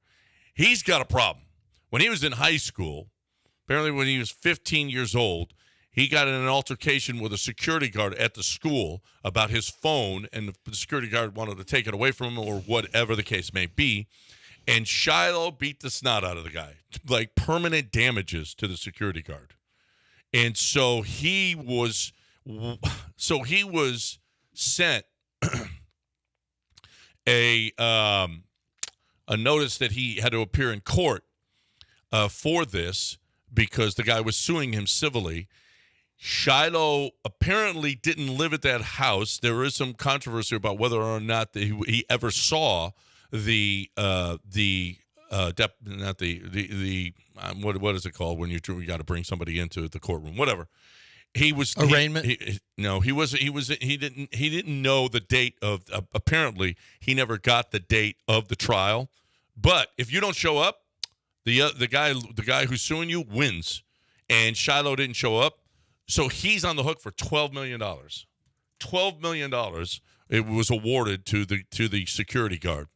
Speaker 1: he's got a problem. When he was in high school, apparently when he was 15 years old, he got in an altercation with a security guard at the school about his phone, and the security guard wanted to take it away from him or whatever the case may be. And Shiloh beat the snot out of the guy, like permanent damages to the security guard. And so he was sent a notice that he had to appear in court for this because the guy was suing him civilly. Shiloh apparently didn't live at that house. There is some controversy about whether or not he ever saw what is it called when you got to bring somebody into the courtroom? Whatever. He was
Speaker 2: arraignment.
Speaker 1: He didn't know the date of. Apparently, he never got the date of the trial. But if you don't show up, the guy who's suing you wins, and Shiloh didn't show up. So he's on the hook for $12 million. $12 million it was awarded to the security guard.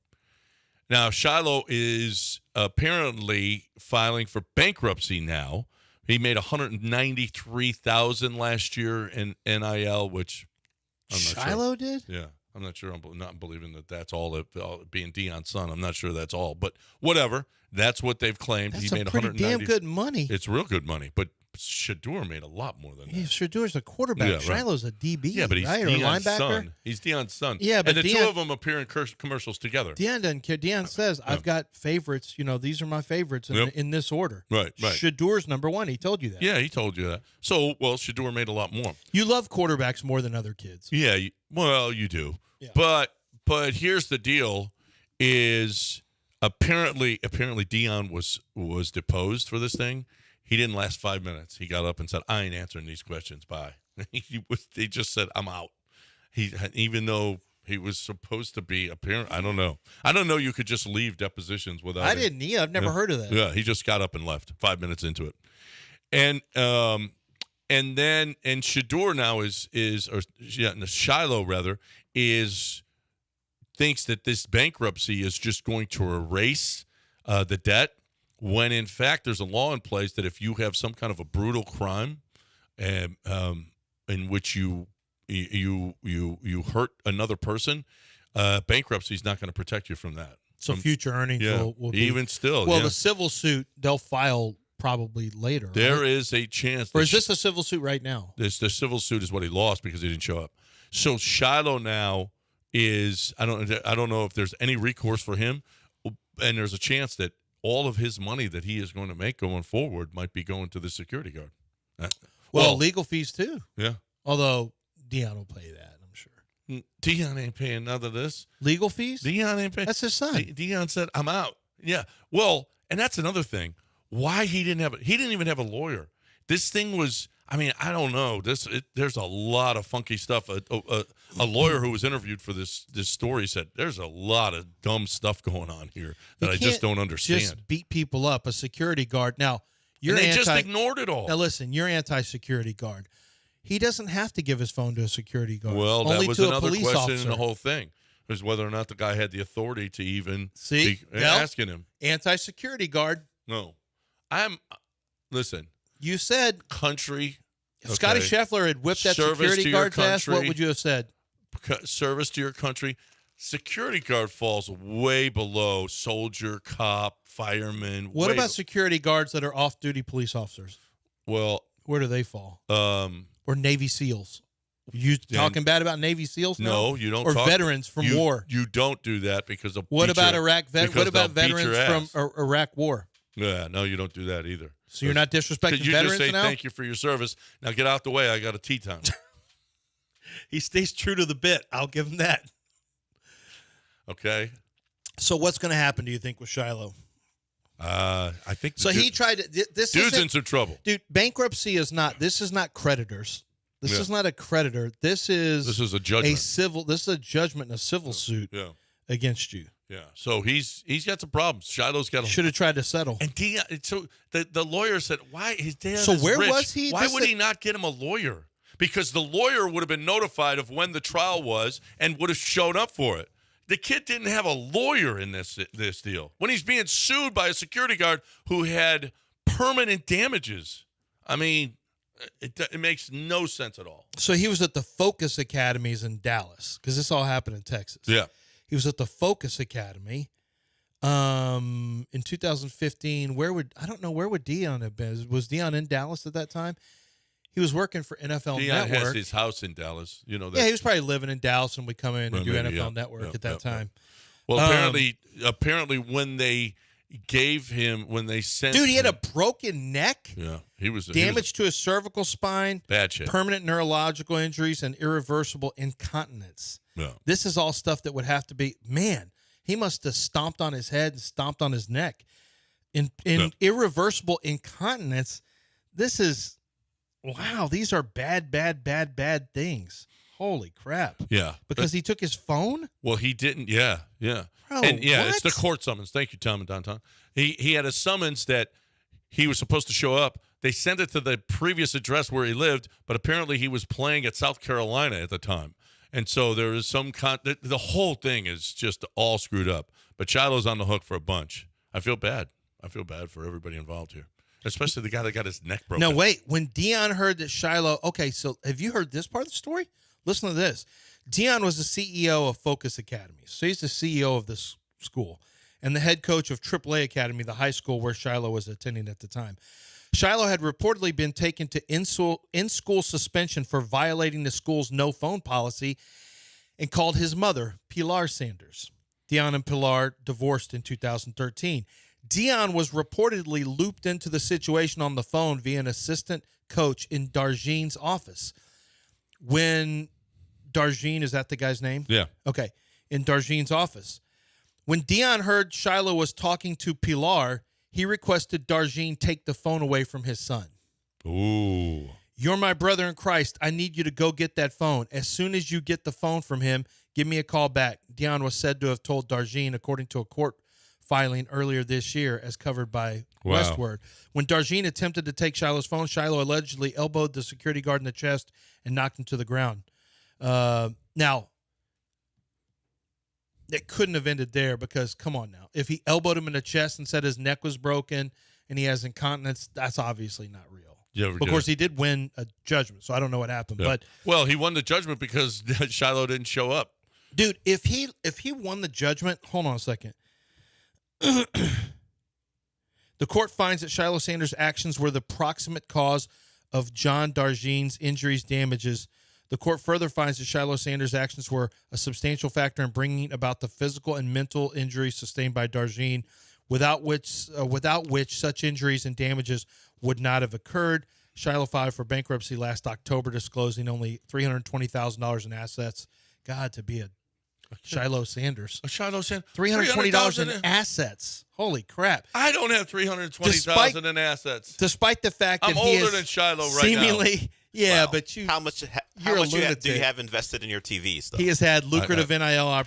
Speaker 1: Now, Shiloh is apparently filing for bankruptcy now He made $193,000 last year in NIL, which I'm not
Speaker 2: Shiloh
Speaker 1: sure.
Speaker 2: did?
Speaker 1: Yeah, I'm not sure. I'm not believing that that's all being Deion's son. I'm not sure that's all, but whatever. That's what they've claimed.
Speaker 2: That's
Speaker 1: He
Speaker 2: some
Speaker 1: made
Speaker 2: pretty
Speaker 1: 190.
Speaker 2: damn good money.
Speaker 1: It's real good money, but Shador made a lot more than that.
Speaker 2: Yeah, Shador's a quarterback.
Speaker 1: Yeah, right.
Speaker 2: Shiloh's a DB.
Speaker 1: Yeah, but he's
Speaker 2: right? Or a
Speaker 1: Deion's
Speaker 2: linebacker.
Speaker 1: son. He's Deion's son.
Speaker 2: Yeah, but
Speaker 1: and the two
Speaker 2: Deion-
Speaker 1: of them appear in commercials together.
Speaker 2: Deion doesn't care. Deion says, I've got favorites. These are my favorites in this order.
Speaker 1: Right.
Speaker 2: Shador's number one. He told you that.
Speaker 1: Yeah, he told you that. So, Shador made a lot more.
Speaker 2: You love quarterbacks more than other kids.
Speaker 1: Yeah, you do.
Speaker 2: Yeah.
Speaker 1: But here's the deal: is apparently Deion was deposed for this thing. He didn't last 5 minutes. He got up and said, "I ain't answering these questions." Bye. He just said, "I'm out." Even though he was supposed to be apparent. I don't know. You could just leave depositions without.
Speaker 2: I didn't either. I've never heard of that.
Speaker 1: Yeah, he just got up and left 5 minutes into it, and Shador now Shiloh rather thinks that this bankruptcy is just going to erase the debt, when in fact there's a law in place that if you have some kind of a brutal crime, in which you hurt another person, bankruptcy is not going to protect you from that.
Speaker 2: So future earnings will be.
Speaker 1: Even still.
Speaker 2: Well, the civil suit, they'll file probably later.
Speaker 1: There
Speaker 2: right?
Speaker 1: is a chance.
Speaker 2: Or is this a civil suit right now?
Speaker 1: The civil suit is what he lost because he didn't show up. So Shiloh now is, I don't know if there's any recourse for him, and there's a chance that all of his money that he is going to make going forward might be going to the security guard.
Speaker 2: Well, legal fees too.
Speaker 1: Yeah.
Speaker 2: Although Deion will pay that, I'm sure.
Speaker 1: Deion ain't paying none of this.
Speaker 2: Legal fees?
Speaker 1: Deion ain't paying.
Speaker 2: That's his son.
Speaker 1: Deion said, "I'm out." Yeah. Well, and that's another thing. Why he didn't even have a lawyer. This thing was, I don't know. There's a lot of funky stuff. A lawyer who was interviewed for this story said there's a lot of dumb stuff going on here that I just don't understand.
Speaker 2: Just beat people up. A security guard. Now,
Speaker 1: they just ignored it all.
Speaker 2: Now, listen, you're anti-security guard. He doesn't have to give his phone to a security guard.
Speaker 1: Well, that
Speaker 2: Only
Speaker 1: was
Speaker 2: to a
Speaker 1: another
Speaker 2: police
Speaker 1: question
Speaker 2: officer.
Speaker 1: in the whole thing, was whether or not the guy had the authority to even
Speaker 2: See?
Speaker 1: be asking him.
Speaker 2: Anti-security guard.
Speaker 1: No. Listen.
Speaker 2: You said
Speaker 1: country.
Speaker 2: If Scotty Scheffler had whipped that security guard's ass, what would you have said?
Speaker 1: Service to your country. Security guard falls way below soldier, cop, fireman.
Speaker 2: What about security guards that are off-duty police officers?
Speaker 1: Well,
Speaker 2: where do they fall? Or Navy SEALs? You talking bad about Navy SEALs now?
Speaker 1: No, you don't.
Speaker 2: Or veterans from war?
Speaker 1: You don't do that because of.
Speaker 2: What about Iraq? What about veterans from Iraq War?
Speaker 1: Yeah, no, you don't do that either.
Speaker 2: So you're not disrespecting
Speaker 1: you
Speaker 2: veterans
Speaker 1: just say
Speaker 2: now?
Speaker 1: Thank you for your service. Now get out the way. I got a tea time.
Speaker 2: He stays true to the bit. I'll give him that.
Speaker 1: Okay.
Speaker 2: So what's going to happen, do you think, with Shiloh?
Speaker 1: I think
Speaker 2: so. He tried to. This
Speaker 1: dude's in some trouble,
Speaker 2: dude. Bankruptcy is not. This is not creditors. This is not a creditor. This is
Speaker 1: a judgment.
Speaker 2: This is a judgment in a civil suit against you.
Speaker 1: Yeah. So he's got some problems. Shiloh's got.
Speaker 2: Should have tried to settle.
Speaker 1: And so the lawyer said, "Why his dad?
Speaker 2: So
Speaker 1: is
Speaker 2: where
Speaker 1: rich.
Speaker 2: was he?
Speaker 1: Why would he not get him a lawyer? Because the lawyer would have been notified of when the trial was and would have shown up for it. The kid didn't have a lawyer in this deal when he's being sued by a security guard who had permanent damages. It makes no sense at all.
Speaker 2: So he was at the Focus Academies in Dallas because this all happened in Texas.
Speaker 1: Yeah.
Speaker 2: He was at the Focus Academy in 2015. Where would Deion have been? Was Deion in Dallas at that time? He was working for NFL
Speaker 1: Deion
Speaker 2: Network.
Speaker 1: has his house in Dallas. You know that.
Speaker 2: Yeah, he was probably living in Dallas and would come in and do
Speaker 1: maybe,
Speaker 2: NFL Network at that time.
Speaker 1: Well, apparently when they sent
Speaker 2: dude, he had a broken neck.
Speaker 1: Yeah,
Speaker 2: damage to his cervical spine,
Speaker 1: bad shit,
Speaker 2: permanent neurological injuries, and irreversible incontinence.
Speaker 1: Yeah.
Speaker 2: This is all stuff that would have to be. Man, he must have stomped on his head and stomped on his neck. In irreversible incontinence, this is wow. These are bad things. Holy crap.
Speaker 1: Yeah.
Speaker 2: Because he took his phone?
Speaker 1: Well, he didn't. Yeah.
Speaker 2: Bro,
Speaker 1: and yeah,
Speaker 2: what?
Speaker 1: it's the court summons. Thank you, Tom and Downtown. He had a summons that he was supposed to show up. They sent it to the previous address where he lived, but apparently he was playing at South Carolina at the time. And so there is some the whole thing is just all screwed up. But Shiloh's on the hook for a bunch. I feel bad. I feel bad for everybody involved here. especially the guy that got his neck broken.
Speaker 2: No, wait. When Dion heard that Shiloh, okay, so have you heard this part of the story? Listen to this. Dion was the CEO of Focus Academy. So he's the CEO of this school and the head coach of AAA Academy, the high school where Shiloh was attending at the time. Shiloh had reportedly been taken to in-school suspension for violating the school's no phone policy and called his mother, Pilar Sanders. Dion and Pilar divorced in 2013. Dion was reportedly looped into the situation on the phone via an assistant coach in Darjean's office. When Darjean, is that the guy's name?
Speaker 1: Yeah.
Speaker 2: Okay, in Darjean's office. When Dion heard Shiloh was talking to Pilar, he requested Darjean take the phone away from his son.
Speaker 1: Ooh.
Speaker 2: You're my brother in Christ. I need you to go get that phone. As soon as you get the phone from him, give me a call back. Dion was said to have told Darjean, according to a court filing earlier this year, as covered by Westword. When Darjean attempted to take Shiloh's phone, Shiloh allegedly elbowed the security guard in the chest and knocked him to the ground. Now, it couldn't have ended there because, come on now, if he elbowed him in the chest and said his neck was broken and he has incontinence, that's obviously not real.
Speaker 1: Yeah,
Speaker 2: of course, he did win a judgment, so I don't know what happened.
Speaker 1: Yeah.
Speaker 2: But
Speaker 1: well, he won the judgment because Shiloh didn't show up.
Speaker 2: dude, if he won the judgment, hold on a second. The court finds that Shiloh Sanders' actions were the proximate cause of John Darjean's injuries, damages. The court further finds that Shiloh Sanders' actions were a substantial factor in bringing about the physical and mental injuries sustained by Darjean, without which such injuries and damages would not have occurred. Shiloh filed for bankruptcy last October, disclosing only $320,000 in assets. God, to be a Shiloh Sanders.
Speaker 1: A Shiloh Sanders.
Speaker 2: $320 in assets. Holy crap.
Speaker 1: I don't have $320,000 in assets.
Speaker 2: Despite the fact that
Speaker 1: I'm
Speaker 2: he
Speaker 1: older
Speaker 2: is
Speaker 1: than Shiloh right
Speaker 2: seemingly,
Speaker 1: now.
Speaker 2: yeah,
Speaker 3: Wow.
Speaker 2: but
Speaker 3: How much do you have invested in your TVs, though?
Speaker 2: he has had lucrative NIL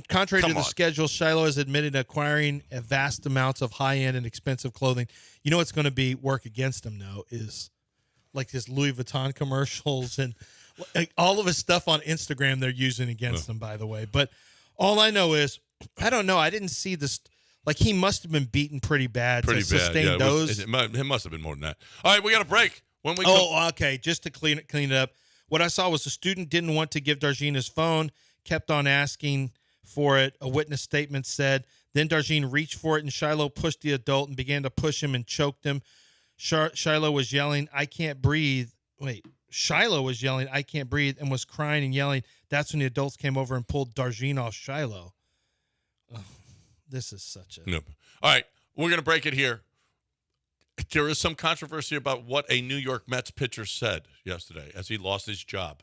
Speaker 2: contrary to
Speaker 3: Come
Speaker 2: the
Speaker 3: on.
Speaker 2: schedule. Shiloh has admitted acquiring a vast amounts of high-end and expensive clothing. You know what's going to be work against him, though, is like his Louis Vuitton commercials and like all of his stuff on Instagram they're using against him, by the way. But all I know is, I don't know. I didn't see this. Like, he must have been beaten pretty bad to sustain those.
Speaker 1: It must have been more than that. All right, we got a break. When we
Speaker 2: okay. Just to clean it up. What I saw was the student didn't want to give Darjean his phone, kept on asking for it. A witness statement said, then Darjean reached for it, and Shiloh pushed the adult and began to push him and choked him. Shiloh was yelling, I can't breathe. Shiloh was yelling, I can't breathe, and was crying and yelling. That's when the adults came over and pulled Darjean off Shiloh. Oh, this is such a...
Speaker 1: No. All right, we're going to break it here. There is some controversy about what a New York Mets pitcher said yesterday as he lost his job.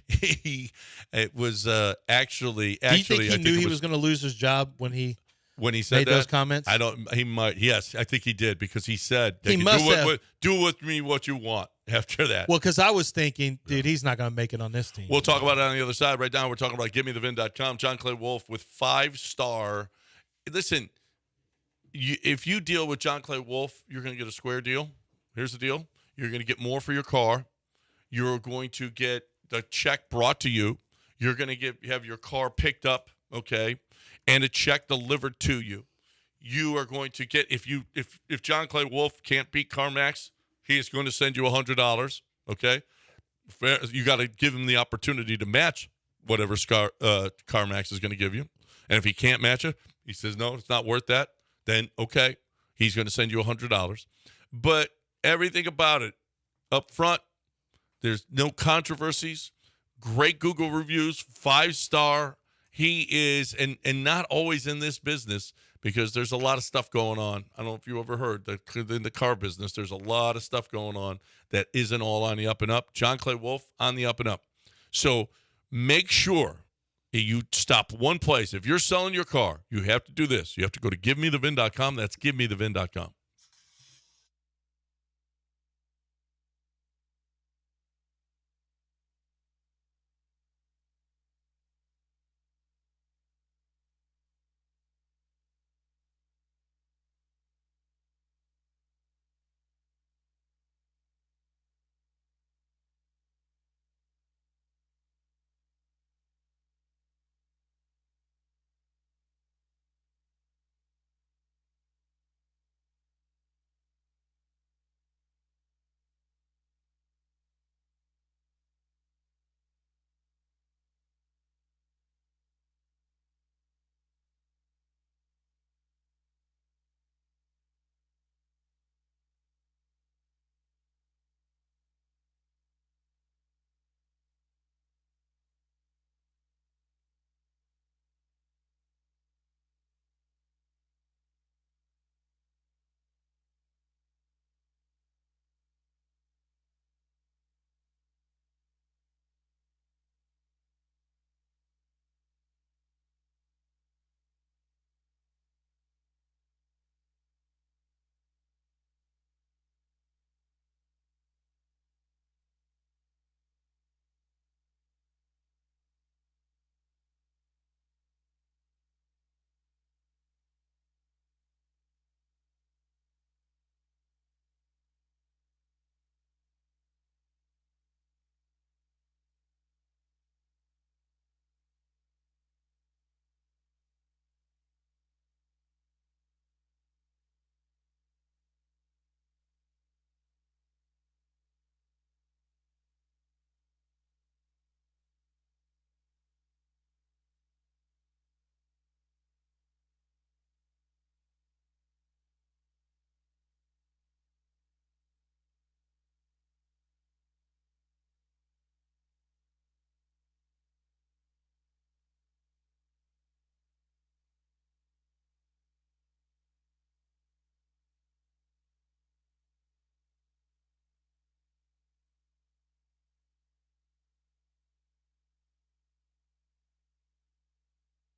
Speaker 1: It was actually.
Speaker 2: Do you think he knew he was going to lose his job when he
Speaker 1: said
Speaker 2: made
Speaker 1: that,
Speaker 2: those comments?
Speaker 1: I don't. He might. Yes, I think he did because he said
Speaker 2: he must have.
Speaker 1: Do with me what you want. After that,
Speaker 2: well, because I was thinking, dude, he's not going to make it on this team.
Speaker 1: We'll talk about it on the other side. Right now, we're talking about GiveMeTheVin.com. John Clay Wolf with 5-star. Listen, if you deal with John Clay Wolf, you're going to get a square deal. Here's the deal: you're going to get more for your car. You're going to get the check brought to you. You're going to have your car picked up, okay, and a check delivered to you. You are going to get if John Clay Wolf can't beat CarMax, he is going to send you $100, okay? You got to give him the opportunity to match whatever CarMax is going to give you. And if he can't match it, he says, no, it's not worth that, then okay, he's going to send you $100. But everything about it up front, there's no controversies. Great Google reviews, 5-star. He is, and not always in this business because there's a lot of stuff going on. I don't know if you ever heard that in the car business, there's a lot of stuff going on that isn't all on the up and up. John Clay Wolf on the up and up. So make sure you stop one place. If you're selling your car, you have to do this. You have to go to GiveMeTheVin.com. That's GiveMeTheVin.com.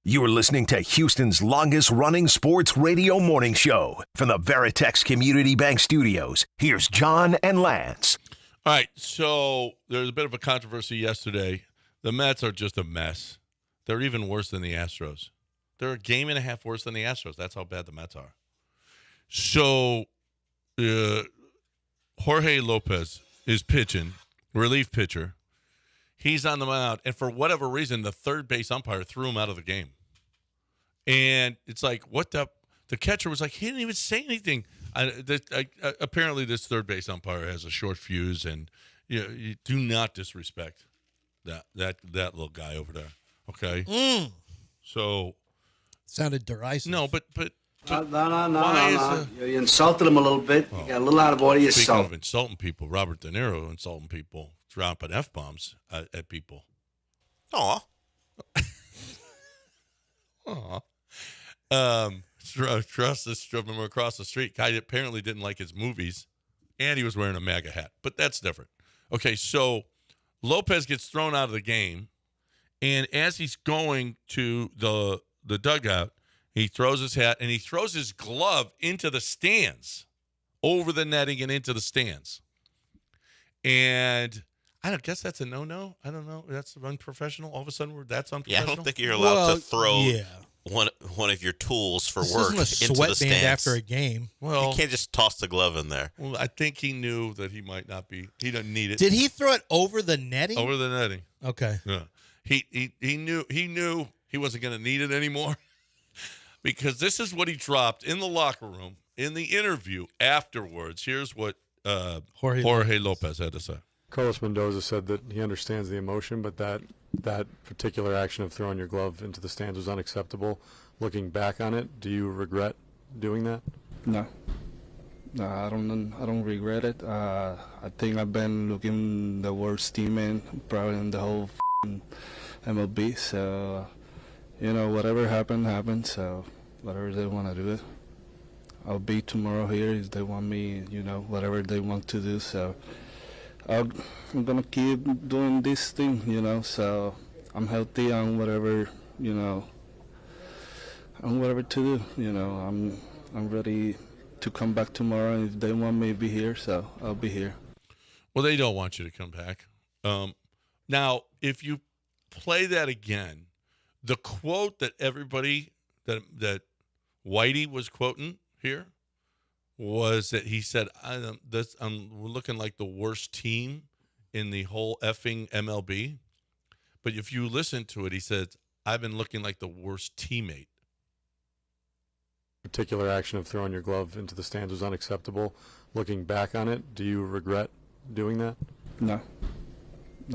Speaker 6: You're listening to Houston's longest-running sports radio morning show. From the Veritex Community Bank Studios, here's John and Lance.
Speaker 1: All right, so there's a bit of a controversy yesterday. The Mets are just a mess. They're even worse than the Astros. They're a game and a half worse than the Astros. That's how bad the Mets are. So Jorge Lopez is pitching, relief pitcher. He's on the mound, and for whatever reason, the third base umpire threw him out of the game. And it's like, what the catcher was like, he didn't even say anything. Apparently, this third base umpire has a short fuse, and you do not disrespect that little guy over there. Okay? So.
Speaker 2: Sounded derisive.
Speaker 1: No, but
Speaker 11: No. You insulted him a little bit. You got a little out of order yourself.
Speaker 1: Speaking of insulting people, Robert De Niro insulting people, dropping F-bombs at people.
Speaker 3: Aw.
Speaker 1: Aw. Trust drove him across the street. Guy apparently didn't like his movies, and he was wearing a MAGA hat. But that's different. Okay, so Lopez gets thrown out of the game, and as he's going to the dugout, he throws his hat, and he throws his glove into the stands, over the netting and into the stands. And I guess that's a no-no. I don't know. That's unprofessional. All of a sudden, that's unprofessional.
Speaker 3: Yeah, I don't think you're allowed to throw one of your tools for
Speaker 2: this
Speaker 3: work
Speaker 2: isn't a
Speaker 3: into the
Speaker 2: sweatband
Speaker 3: stands.
Speaker 2: after a game.
Speaker 1: Well,
Speaker 3: you can't just toss the glove in there.
Speaker 1: Well, I think he knew that he might not be. He doesn't need it.
Speaker 2: Did he throw it over the netting?
Speaker 1: Over the netting.
Speaker 2: Okay.
Speaker 1: Yeah. He knew he wasn't going to need it anymore because this is what he dropped in the locker room in the interview afterwards. Here's what Jorge Lopez had to say.
Speaker 12: Carlos Mendoza said that he understands the emotion, but that particular action of throwing your glove into the stands was unacceptable. Looking back on it, do you regret doing that?
Speaker 13: No, I don't regret it. I think I've been looking the worst teammate probably in the whole MLB. So, whatever happened. So, whatever they want to do it, I'll be tomorrow here if they want me. Whatever they want to do. So. I'm gonna keep doing this thing, so I'm healthy on whatever, on whatever to do, I'm ready to come back tomorrow. If they want me to be here, so I'll be here.
Speaker 1: Well, they don't want you to come back. Now, if you play that again, the quote that everybody that Whitey was quoting here was that he said, I'm looking like the worst team in the whole effing MLB. But if you listen to it, he said, I've been looking like the worst teammate.
Speaker 12: Particular action of throwing your glove into the stands was unacceptable. Looking back on it, do you regret doing that?
Speaker 13: No,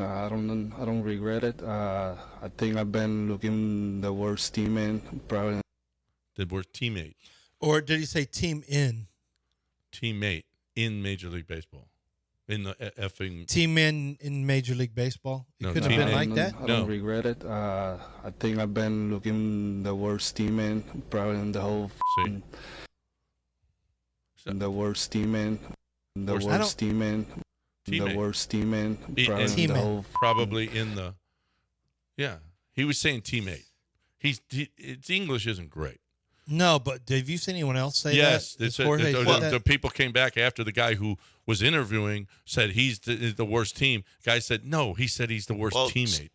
Speaker 13: I don't regret it. I think I've been looking the worst teammate probably.
Speaker 1: The worst teammate.
Speaker 2: Or did he say team in?
Speaker 1: Teammate in Major League Baseball. In the effing...
Speaker 2: Team in Major League Baseball? It
Speaker 1: No,
Speaker 2: couldn't have been like that?
Speaker 13: I don't regret it. I think I've been looking the worst teammate probably in the whole... The worst teammate. The worst teammate. The worst teammate. Probably in the whole...
Speaker 1: Probably in the... Yeah. He was saying teammate. His English isn't great.
Speaker 2: No, but have you seen anyone else say
Speaker 1: yes,
Speaker 2: that?
Speaker 1: Yes, the people came back after the guy who was interviewing said he's the worst team. Guy said, no, he said he's the worst teammate.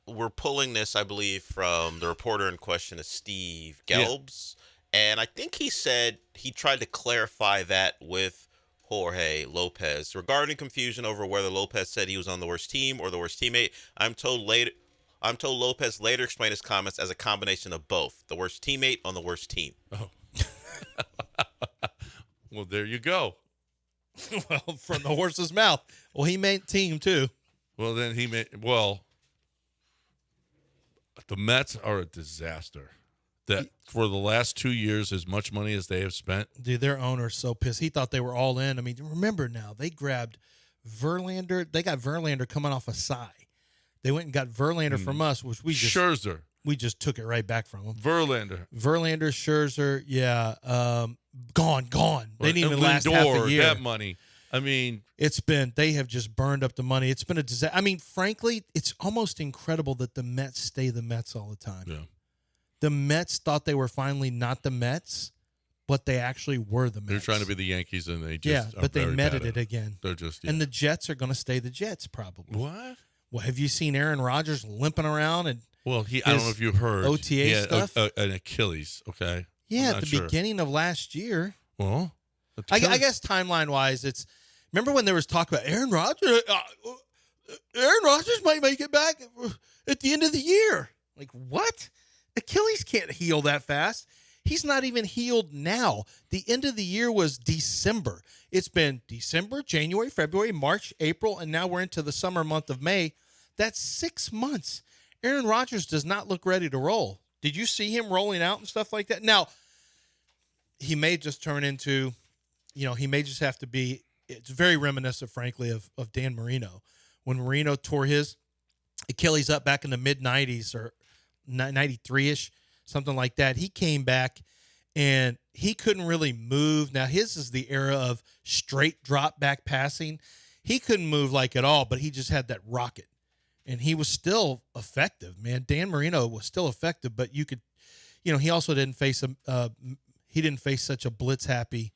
Speaker 3: We're pulling this, I believe, from the reporter in question is Steve Gelbs. Yeah. And I think he said he tried to clarify that with Jorge Lopez regarding confusion over whether Lopez said he was on the worst team or the worst teammate. I'm told Lopez later explained his comments as a combination of both, the worst teammate on the worst team.
Speaker 1: Oh. Well, there you go.
Speaker 2: Well, from the horse's mouth. Well, he meant team, too.
Speaker 1: Well, then the Mets are a disaster. That for the last 2 years, as much money as they have spent.
Speaker 2: Dude, their owner's so pissed. He thought they were all in. I mean, remember now, they grabbed Verlander. They got Verlander coming off a sigh. They went and got Verlander from us, which
Speaker 1: Scherzer.
Speaker 2: We just took it right back from them.
Speaker 1: Verlander,
Speaker 2: Scherzer, yeah, gone. They didn't even last
Speaker 1: Lindor,
Speaker 2: half a year.
Speaker 1: That money. I mean,
Speaker 2: they have just burned up the money. It's been a disaster. I mean, frankly, it's almost incredible that the Mets stay the Mets all the time.
Speaker 1: Yeah.
Speaker 2: the Mets thought they were finally not the Mets, but they actually were the Mets.
Speaker 1: They're trying to be the Yankees, and they just
Speaker 2: but they
Speaker 1: very
Speaker 2: meted
Speaker 1: bad
Speaker 2: it
Speaker 1: at
Speaker 2: again.
Speaker 1: They're just
Speaker 2: And the Jets are going to stay the Jets probably.
Speaker 1: What?
Speaker 2: Well, have you seen Aaron Rodgers limping around and
Speaker 1: I don't know if you heard
Speaker 2: OTA stuff?
Speaker 1: An Achilles. Okay.
Speaker 2: Yeah,
Speaker 1: I'm
Speaker 2: at
Speaker 1: not
Speaker 2: the
Speaker 1: sure.
Speaker 2: beginning of last year.
Speaker 1: Well,
Speaker 2: I guess timeline wise, it's remember when there was talk about Aaron Rodgers. Aaron Rodgers might make it back at the end of the year. Like what? Achilles can't heal that fast. He's not even healed now. The end of the year was December. It's been December, January, February, March, April, and now we're into the summer month of May. That's 6 months. Aaron Rodgers does not look ready to roll. Did you see him rolling out and stuff like that? Now, he may just turn into, he may just have to be, it's very reminiscent, frankly, of Dan Marino. When Marino tore his Achilles up back in the mid-90s or 93-ish, something like that, he came back and he couldn't really move. Now, his is the era of straight drop back passing. He couldn't move like at all, but he just had that rocket. And he was still effective, man. Dan Marino was still effective, but you could, he also didn't face such a blitz-happy,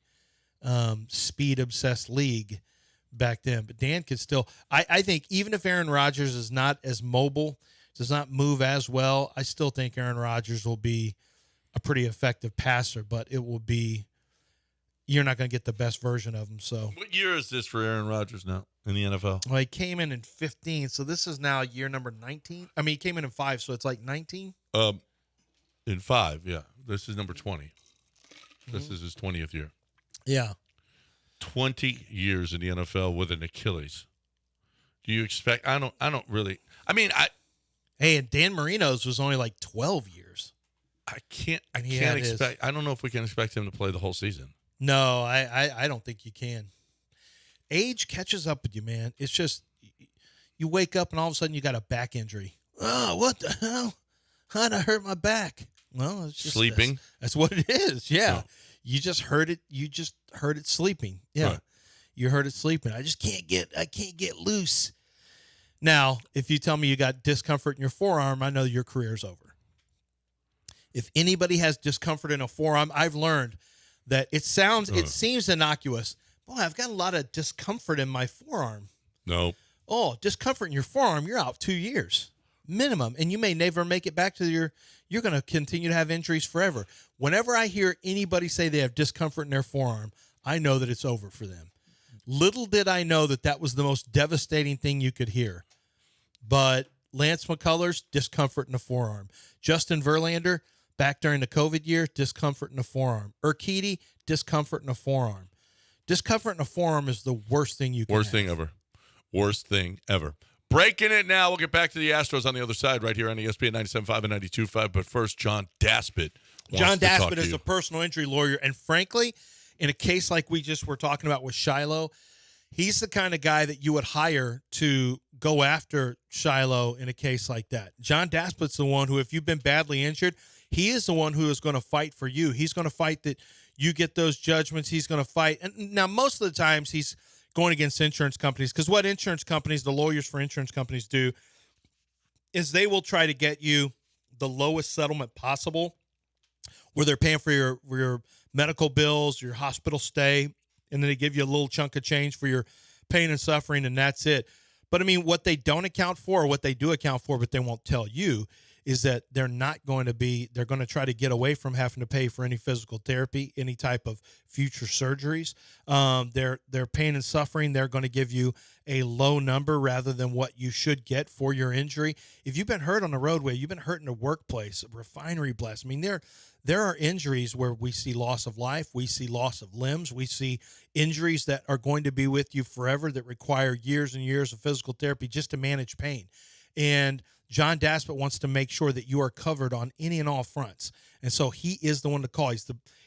Speaker 2: speed-obsessed league back then. But Dan could still, I think even if Aaron Rodgers is not as mobile, does not move as well, I still think Aaron Rodgers will be a pretty effective passer, but it will be, you're not going to get the best version of him. So,
Speaker 1: what year is this for Aaron Rodgers now in the NFL?
Speaker 2: Well, he came in 15, so this is now year number 19. I mean, he came in 5, so it's like 19.
Speaker 1: In 5, yeah. This is number 20. This is his 20th year.
Speaker 2: Yeah.
Speaker 1: 20 years in the NFL with an Achilles. Do you expect? I don't really. I mean,
Speaker 2: Hey, and Dan Marino's was only like 12 years.
Speaker 1: I can't expect. I don't know if we can expect him to play the whole season.
Speaker 2: No, I don't think you can. Age catches up with you, man. It's just you wake up and all of a sudden you got a back injury. Oh, what the hell? How'd I hurt my back? Well, it's just
Speaker 1: sleeping.
Speaker 2: That's what it is. Yeah.
Speaker 1: Oh.
Speaker 2: You just heard it. You just heard it sleeping. Yeah.
Speaker 1: Right.
Speaker 2: You heard it sleeping. I can't get loose. Now, if you tell me you got discomfort in your forearm, I know your career's over. If anybody has discomfort in a forearm, I've learned that it seems innocuous. Boy, I've got a lot of discomfort in my forearm.
Speaker 1: No.
Speaker 2: Oh, discomfort in your forearm, you're out 2 years minimum, and you may never make it back to you're going to continue to have injuries forever. Whenever I hear anybody say they have discomfort in their forearm, I know that it's over for them. Little did I know that was the most devastating thing you could hear. But Lance McCullers, discomfort in the forearm. Justin Verlander, back during the COVID year, discomfort in the forearm. Urquidy, discomfort in the forearm. Discomfort in the forearm is the worst thing you can
Speaker 1: Worst thing ever. Worst thing ever. Breaking it now. We'll get back to the Astros on the other side right here on ESPN 97.5 and 92.5. But first, John Daspit.
Speaker 2: John Daspit is a personal injury lawyer. And frankly, in a case like we just were talking about with Shiloh, he's the kind of guy that you would hire to go after Shiloh in a case like that. John Daspit's the one who, if you've been badly injured, he is the one who is going to fight for you. He's going to fight that you get those judgments. He's going to fight. And now, most of the times, he's going against insurance companies, because what insurance companies, the lawyers for insurance companies do is they will try to get you the lowest settlement possible, where they're paying for your medical bills, your hospital stay, and then they give you a little chunk of change for your pain and suffering, and that's it. But, I mean, what they don't account for, or what they do account for but they won't tell you, is that they're going to try to get away from having to pay for any physical therapy, any type of future surgeries. Their pain and suffering, they're going to give you a low number rather than what you should get for your injury. If you've been hurt on the roadway, you've been hurt in a workplace, a refinery blast. I mean, there are injuries where we see loss of life, we see loss of limbs, we see injuries that are going to be with you forever that require years and years of physical therapy just to manage pain. And John Daspit wants to make sure that you are covered on any and all fronts. And so he is the one to call.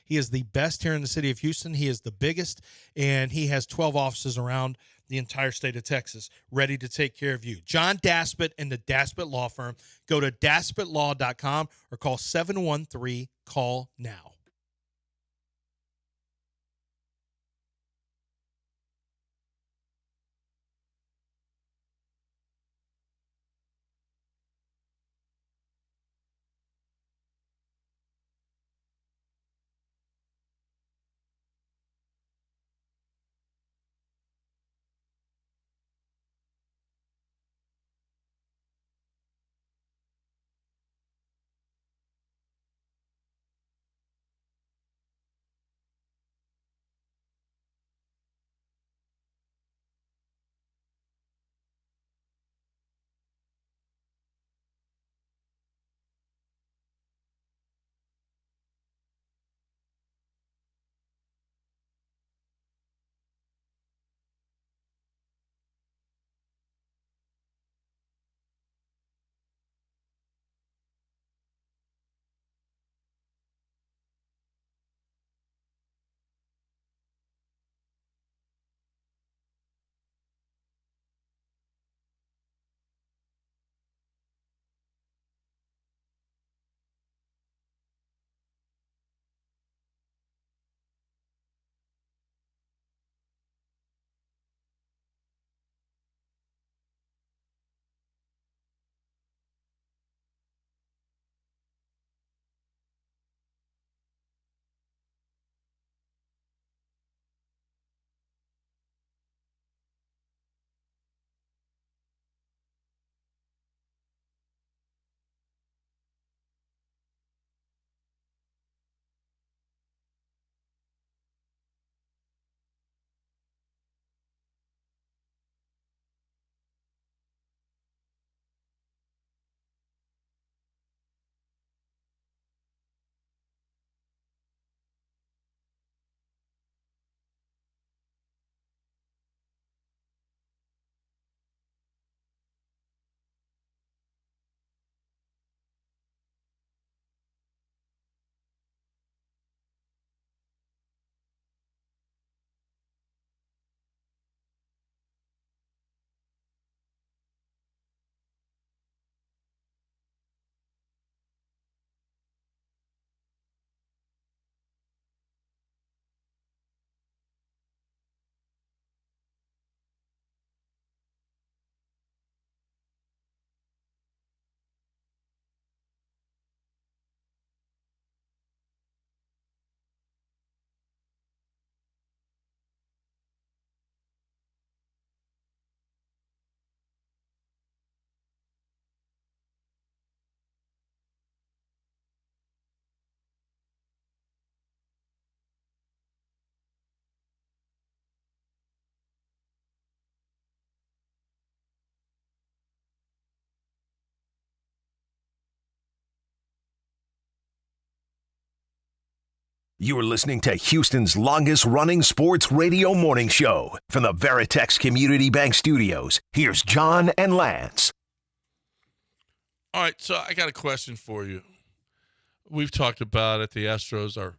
Speaker 2: He is the best here in the city of Houston. He is the biggest, and he has 12 offices around the entire state of Texas ready to take care of you. John Daspit and the Daspit Law Firm. Go to daspitlaw.com or call 713-CALL-NOW.
Speaker 6: You are listening to Houston's longest-running sports radio morning show from the Veritex Community Bank Studios. Here's John and Lance.
Speaker 1: All right, so I got a question for you. We've talked about it. The Astros are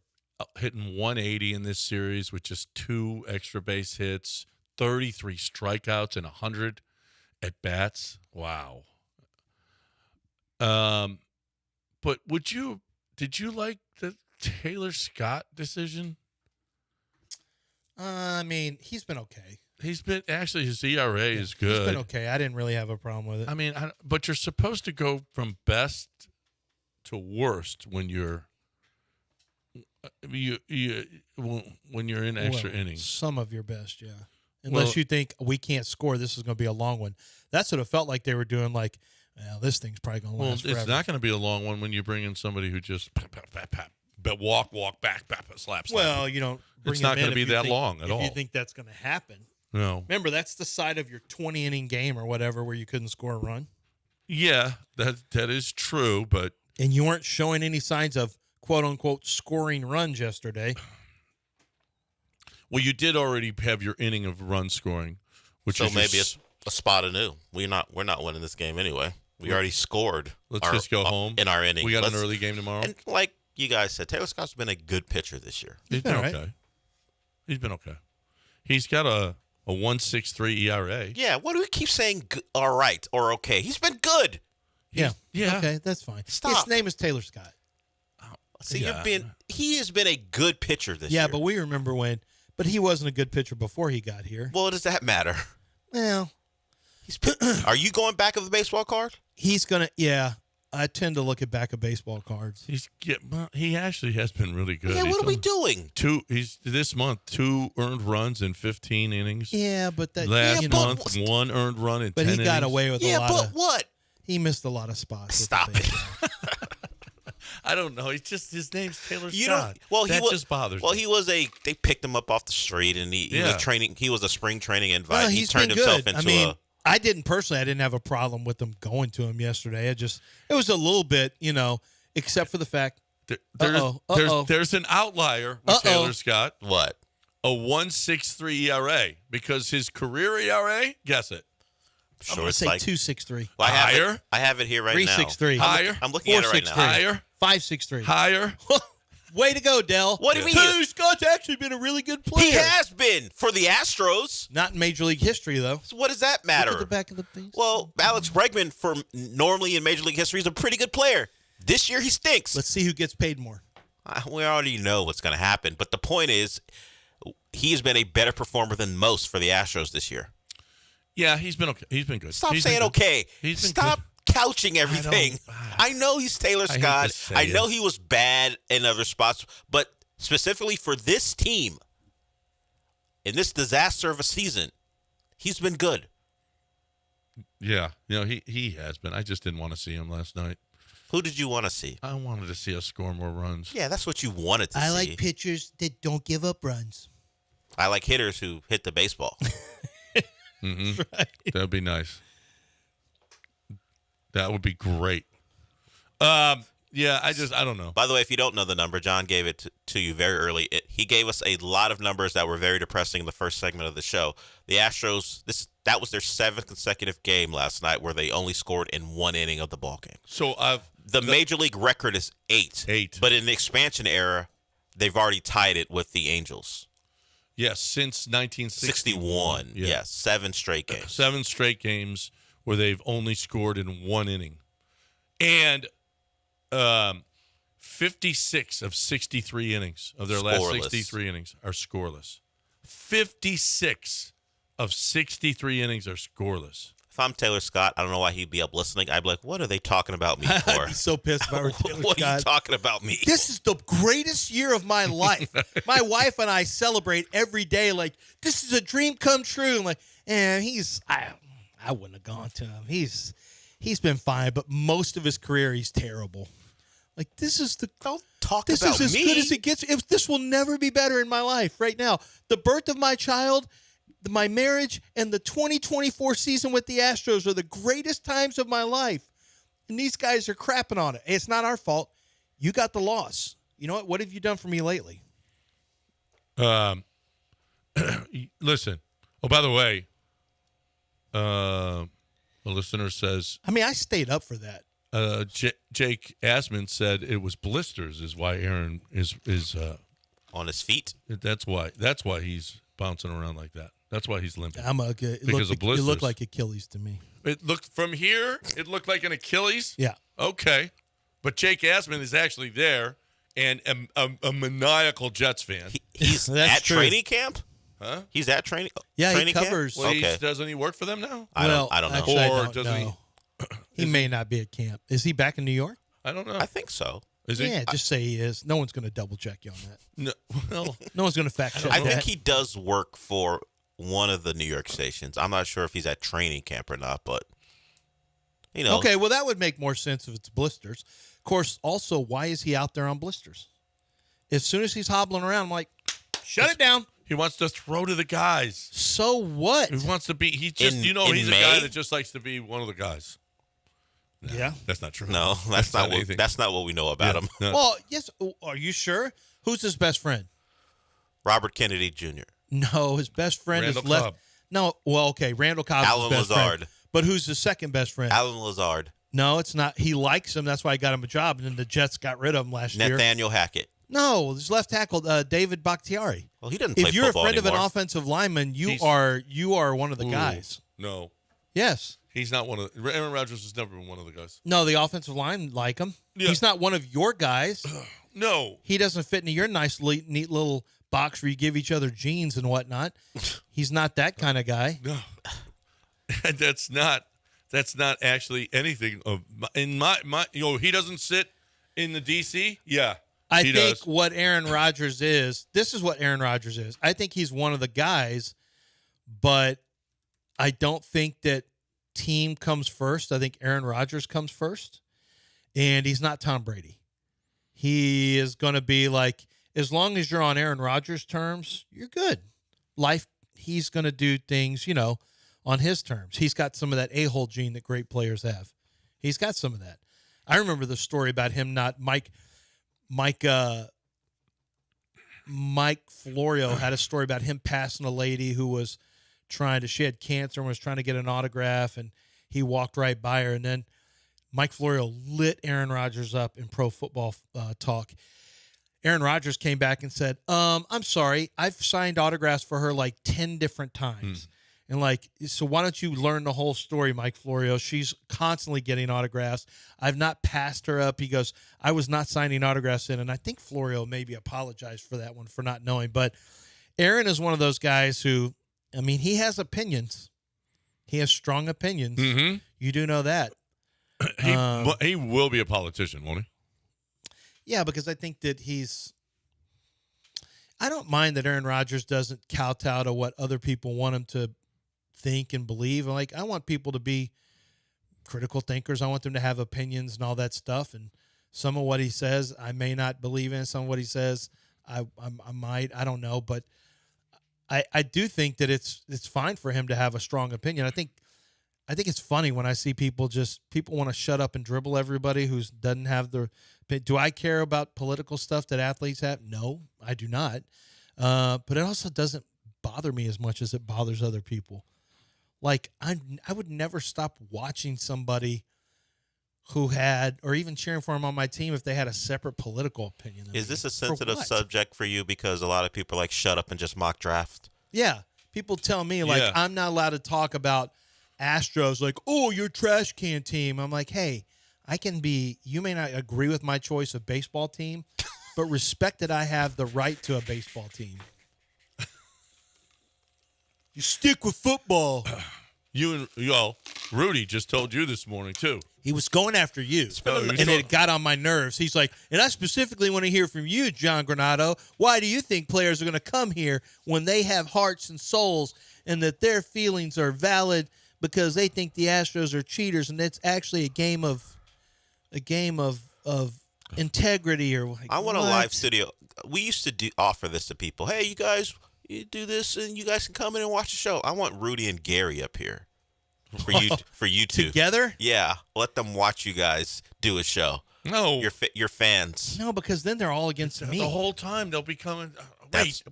Speaker 1: hitting 180 in this series with just 2 extra base hits, 33 strikeouts, and 100 at-bats. Wow. But did you like the Taylor Scott decision?
Speaker 2: I mean, he's been okay.
Speaker 1: His ERA is good.
Speaker 2: He's been okay. I didn't really have a problem with it.
Speaker 1: I mean, but you're supposed to go from best to worst when you're in extra innings.
Speaker 2: Some of your best, yeah. Unless you think we can't score, this is going to be a long one. That's what it felt like they were doing. Like, well, this thing's probably going to last forever.
Speaker 1: It's not going to be a long one when you bring in somebody who just walk, back, slap.
Speaker 2: Well, you don't.
Speaker 1: It's not going to be that long at all.
Speaker 2: If you think that's going to happen.
Speaker 1: No.
Speaker 2: Remember, that's the side of your 20-inning game or whatever where you couldn't score a run.
Speaker 1: Yeah, that is true, but.
Speaker 2: And you weren't showing any signs of, quote-unquote, scoring runs yesterday.
Speaker 1: Well, you did already have your inning of run scoring, which
Speaker 3: so
Speaker 1: is
Speaker 3: maybe a spot anew. We're not winning this game anyway. We already scored.
Speaker 1: Let's just go home
Speaker 3: in our inning.
Speaker 1: We got an early game tomorrow.
Speaker 3: And like you guys said, Taylor Scott's been a good pitcher this year.
Speaker 1: He's been okay. He's been okay. He's got a 1.63 ERA.
Speaker 3: Yeah. What do we keep saying? All right or okay? He's been good.
Speaker 2: Yeah.
Speaker 1: Yeah.
Speaker 2: Okay, that's fine.
Speaker 3: Stop.
Speaker 2: His name is Taylor Scott.
Speaker 3: See, he has been a good pitcher this year.
Speaker 2: Yeah, but we remember when. But he wasn't a good pitcher before he got here.
Speaker 3: Well, does that matter?
Speaker 2: Well,
Speaker 3: are you going back of the baseball card?
Speaker 2: He's gonna. Yeah, I tend to look at back of baseball cards.
Speaker 1: He actually has been really good.
Speaker 3: Yeah, what are we doing?
Speaker 1: He's this month 2 earned runs in 15 innings.
Speaker 2: Yeah, but that
Speaker 1: last month 1 earned run in 10 innings.
Speaker 2: But he got away with a lot.
Speaker 3: Yeah, but what?
Speaker 2: He missed a lot of spots.
Speaker 3: Stop it.
Speaker 1: I don't know. It's just his name's Taylor Scott.
Speaker 3: You don't. Well,
Speaker 1: that just bothers me.
Speaker 3: Well, they picked him up off the street, and he was training. He was a spring training invite.
Speaker 2: Well,
Speaker 3: he turned himself into
Speaker 2: I didn't have a problem with them going to him yesterday. It was a little bit, except for the fact
Speaker 1: there's an outlier with Taylor Scott.
Speaker 3: What?
Speaker 1: A 1.63 ERA because his career ERA, guess it.
Speaker 3: Sure,
Speaker 2: I'm gonna say 2.63.
Speaker 3: Well,
Speaker 1: higher.
Speaker 3: I have it here right now.
Speaker 2: 3.63.
Speaker 1: Higher.
Speaker 3: I'm looking at it right now.
Speaker 1: Higher.
Speaker 2: 5.63.
Speaker 1: Higher.
Speaker 2: Way to go, Dell.
Speaker 3: What do you mean?
Speaker 2: Taylor Scott's actually been a really good player.
Speaker 3: He has been for the Astros.
Speaker 2: Not in Major League history, though.
Speaker 3: So what does that matter?
Speaker 2: Look at the back of the piece.
Speaker 3: Well, Alex Bregman, for normally in Major League history, is a pretty good player. This year, he stinks.
Speaker 2: Let's see who gets paid more.
Speaker 3: We already know what's going to happen. But the point is, he has been a better performer than most for the Astros this year.
Speaker 1: Yeah, he's been okay. He's been good.
Speaker 3: Stop saying okay. Stop couching everything. I know he's Taylor Scott. I know he was bad in other spots, but specifically for this team, in this disaster of a season, he's been good.
Speaker 1: Yeah, he has been. I just didn't want to see him last night.
Speaker 3: Who did you want to see?
Speaker 1: I wanted to see us score more runs.
Speaker 3: Yeah, that's what you wanted to see.
Speaker 2: I like pitchers that don't give up runs.
Speaker 3: I like hitters who hit the baseball.
Speaker 1: Mm-hmm.
Speaker 2: Right.
Speaker 1: That would be nice. That would be great. Yeah, I don't know.
Speaker 3: By the way, if you don't know the number, John gave it to you very early. He gave us a lot of numbers that were very depressing in the first segment of the show. The Astros, that was their 7th consecutive game last night where they only scored in 1 inning of the ball game.
Speaker 1: So
Speaker 3: the Major League record is 8.
Speaker 1: 8.
Speaker 3: But in the expansion era, they've already tied it with the Angels.
Speaker 1: Yes, since 1961.
Speaker 3: Yes, 7 straight games.
Speaker 1: 7 straight games where they've only scored in 1 inning. And 56 of 63 innings of their last 63 innings are scoreless. 56 of 63 innings are scoreless.
Speaker 3: If I'm Taylor Scott, I don't know why he'd be up listening. I'd be like, what are they talking about me for?
Speaker 2: I'd be so pissed if I were Taylor
Speaker 3: What
Speaker 2: Scott.
Speaker 3: are you talking about me?
Speaker 2: This is the greatest year of my life. My wife and I celebrate every day like, this is a dream come true. I'm like, I wouldn't have gone to him. He's been fine, but most of his career, he's terrible. Like, this is
Speaker 3: Don't talk
Speaker 2: this
Speaker 3: about
Speaker 2: is as
Speaker 3: me.
Speaker 2: good as it gets. This will never be better in my life right now. The birth of my child, my marriage, and the 2024 season with the Astros are the greatest times of my life. And these guys are crapping on it. It's not our fault. You got the loss. You know what? What have you done for me lately?
Speaker 1: Listen. Oh, by the way, a listener says.
Speaker 2: I mean, I stayed up for that.
Speaker 1: Jake Asman said it was blisters is why Aaron is
Speaker 3: on his feet.
Speaker 1: That's why he's bouncing around like that. That's why he's limping.
Speaker 2: Because
Speaker 1: of blisters.
Speaker 2: It looked like Achilles to me.
Speaker 1: It looked from here. It looked like an Achilles.
Speaker 2: Yeah.
Speaker 1: Okay, but Jake Asman is actually there and a maniacal Jets fan.
Speaker 3: He's at training camp.
Speaker 1: Huh?
Speaker 3: He's at training.
Speaker 2: Yeah,
Speaker 3: training
Speaker 2: he covers.
Speaker 3: Camp?
Speaker 1: Well, doesn't he work for them now?
Speaker 3: I don't know.
Speaker 2: Actually,
Speaker 1: Or
Speaker 2: I don't
Speaker 1: doesn't
Speaker 2: know. He may not be at camp. Is he back in New York?
Speaker 1: I don't know.
Speaker 3: I think so.
Speaker 1: Is he?
Speaker 2: Yeah, just say he is. No one's going to double check you on that.
Speaker 1: No, well,
Speaker 2: No one's going to fact check
Speaker 3: I
Speaker 2: that.
Speaker 3: think he does work for one of the New York stations. I'm not sure if he's at training camp or not, but
Speaker 2: Okay, well, that would make more sense if it's blisters. Of course, also, why is he out there on blisters? As soon as he's hobbling around, I'm like, shut it down.
Speaker 1: He wants to throw to the guys.
Speaker 2: So what?
Speaker 1: He wants to be. He just. he's a guy that just likes to be one of the guys. No,
Speaker 2: yeah,
Speaker 1: that's not true.
Speaker 3: No, that's not what. That's not what we know about him.
Speaker 1: No.
Speaker 2: Well, yes. Are you sure? Who's his best friend?
Speaker 3: Robert Kennedy Jr.
Speaker 2: No, his best friend
Speaker 1: Randall
Speaker 2: is left.
Speaker 1: Cobb.
Speaker 2: No, well, okay, Randall Cobb.
Speaker 3: Alan
Speaker 2: is his best
Speaker 3: Lazard.
Speaker 2: friend. But who's his second best friend?
Speaker 3: Alan Lazard.
Speaker 2: No, it's not. He likes him. That's why he got him a job. And then the Jets got rid of him last year.
Speaker 3: Nathaniel Hackett.
Speaker 2: No, his left tackle, David Bakhtiari.
Speaker 3: Well, he doesn't play
Speaker 2: If you're a
Speaker 3: football
Speaker 2: friend of
Speaker 3: anymore.
Speaker 2: an offensive lineman, you are one of the guys.
Speaker 1: No,
Speaker 2: Yes.
Speaker 1: he's not one of. Aaron Rodgers has never been one of the guys.
Speaker 2: No, the offensive line like him.
Speaker 1: Yeah.
Speaker 2: He's not one of your guys.
Speaker 1: No,
Speaker 2: He doesn't fit into your nice, neat little box where you give each other jeans and whatnot. He's not that kind of guy.
Speaker 1: no, that's not. That's not actually anything of in my. He doesn't sit in the DC. Yeah,
Speaker 2: I
Speaker 1: he
Speaker 2: think
Speaker 1: does.
Speaker 2: what Aaron Rodgers is, this is what Aaron Rodgers is. I think he's one of the guys, but I don't think that team comes first. I think Aaron Rodgers comes first, and he's not Tom Brady. He is going to be like, as long as you're on Aaron Rodgers' terms, you're good. He's going to do things, on his terms. He's got some of that a-hole gene that great players have. He's got some of that. I remember the story about him Mike Florio had a story about him passing a lady who was she had cancer and was trying to get an autograph, and he walked right by her, and then Mike Florio lit Aaron Rodgers up in Pro Football Talk. Aaron Rodgers came back and said, I'm sorry, I've signed autographs for her like 10 different times. And so why don't you learn the whole story, Mike Florio? She's constantly getting autographs. I've not passed her up. He goes, I was not signing autographs in. And I think Florio maybe apologized for that one, for not knowing. But Aaron is one of those guys who, he has opinions. He has strong opinions.
Speaker 1: Mm-hmm.
Speaker 2: You do know that.
Speaker 1: He will be a politician, won't he?
Speaker 2: Yeah, because I think that I don't mind that Aaron Rodgers doesn't kowtow to what other people want him to think and believe. I want people to be critical thinkers. I want them to have opinions and all that stuff. And some of what he says, I may not believe in. Some of what he says, I might. I don't know. But I do think that it's fine for him to have a strong opinion. I think it's funny when I see people want to shut up and dribble everybody who doesn't have the. Do I care about political stuff that athletes have? No, I do not. But it also doesn't bother me as much as it bothers other people. I would never stop watching somebody who had, or even cheering for him on my team if they had a separate political opinion.
Speaker 3: Is this a sensitive subject for you? Because a lot of people are shut up and just mock draft.
Speaker 2: Yeah. People tell me I'm not allowed to talk about Astros, oh, your trash can team. I'm like, hey, you may not agree with my choice of baseball team, but respect that I have the right to a baseball team. You stick with football.
Speaker 1: Rudy just told you this morning, too.
Speaker 2: He was going after you, and it got on my nerves. He's like, and I specifically want to hear from you, John Granado. Why do you think players are going to come here when they have hearts and souls and that their feelings are valid because they think the Astros are cheaters and it's actually a game of integrity or
Speaker 3: I want a live studio. We used to offer this to people. Hey, you guys, you do this and you guys can come in and watch the show. I want Rudy and Gary up here for you two
Speaker 2: together.
Speaker 3: Yeah, let them watch you guys do a show.
Speaker 1: No,
Speaker 3: your fans.
Speaker 2: No, because then they're all against me
Speaker 1: the whole time. They'll be coming.
Speaker 3: That's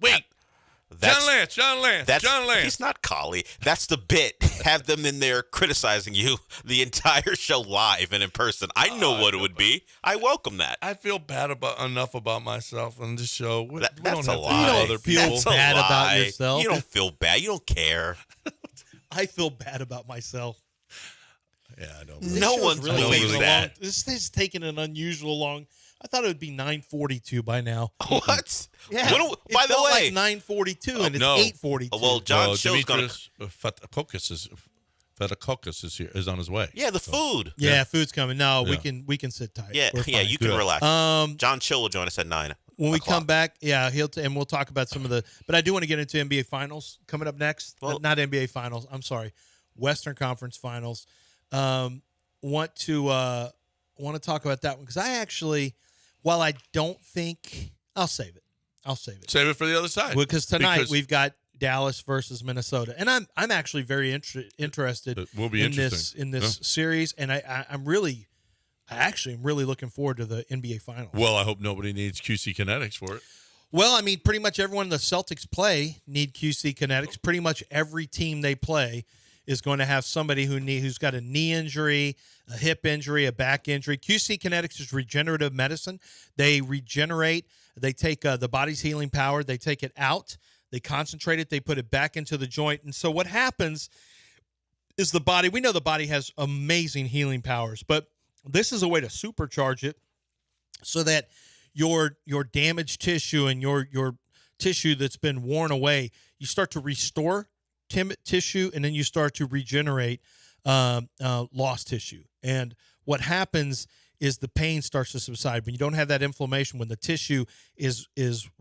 Speaker 1: John Lance.
Speaker 3: He's not Collie. That's the bit. Have them in there criticizing you the entire show live and in person. I know what it would be. I welcome that.
Speaker 1: I feel bad enough about myself on this show. We
Speaker 3: That's
Speaker 1: don't
Speaker 3: a
Speaker 1: have
Speaker 3: lie.
Speaker 1: to do other people.
Speaker 3: That's a
Speaker 2: bad
Speaker 3: lie.
Speaker 2: about yourself.
Speaker 3: You don't feel bad. You don't care.
Speaker 2: I feel bad about myself.
Speaker 1: Yeah, I don't.
Speaker 3: No one believes that.
Speaker 2: This is taking an unusual long. I thought it would be 9:42 by now.
Speaker 3: What?
Speaker 2: Yeah.
Speaker 3: By the way,
Speaker 2: like 9:42 and it's
Speaker 1: no.
Speaker 2: 8:42.
Speaker 3: Well, John Show's going to.
Speaker 1: Dimitris Fedakokis is on his way.
Speaker 3: Yeah, the food.
Speaker 2: Yeah, food's coming. No,
Speaker 1: Yeah.
Speaker 2: we can sit tight.
Speaker 3: Yeah,
Speaker 2: We're fine.
Speaker 3: you can relax. John Chill will join us at 9.
Speaker 2: When we come back, and we'll talk about some of the. But I do want to get into NBA Finals coming up next.
Speaker 3: Well,
Speaker 2: not NBA Finals. I'm sorry, Western Conference Finals. Want to talk about that one because I actually, while I don't think I'll save it.
Speaker 1: Save it for the other side.
Speaker 2: Because tonight we've got Dallas versus Minnesota, and I'm actually very interested
Speaker 1: It will be
Speaker 2: in
Speaker 1: interesting.
Speaker 2: this series, and I'm really looking forward to the NBA Finals.
Speaker 1: Well, I hope nobody needs QC Kinetics for it.
Speaker 2: Well, I mean, pretty much everyone the Celtics play need QC Kinetics. Pretty much every team they play is going to have somebody who's got a knee injury, a hip injury, a back injury. QC Kinetics is regenerative medicine. They regenerate. They take the body's healing power. They take it out. They concentrate it. They put it back into the joint. And so what happens is we know the body has amazing healing powers, but this is a way to supercharge it so that your damaged tissue and your tissue that's been worn away, you start to restore tissue, and then you start to regenerate lost tissue. And what happens is the pain starts to subside. When you don't have that inflammation, when the tissue is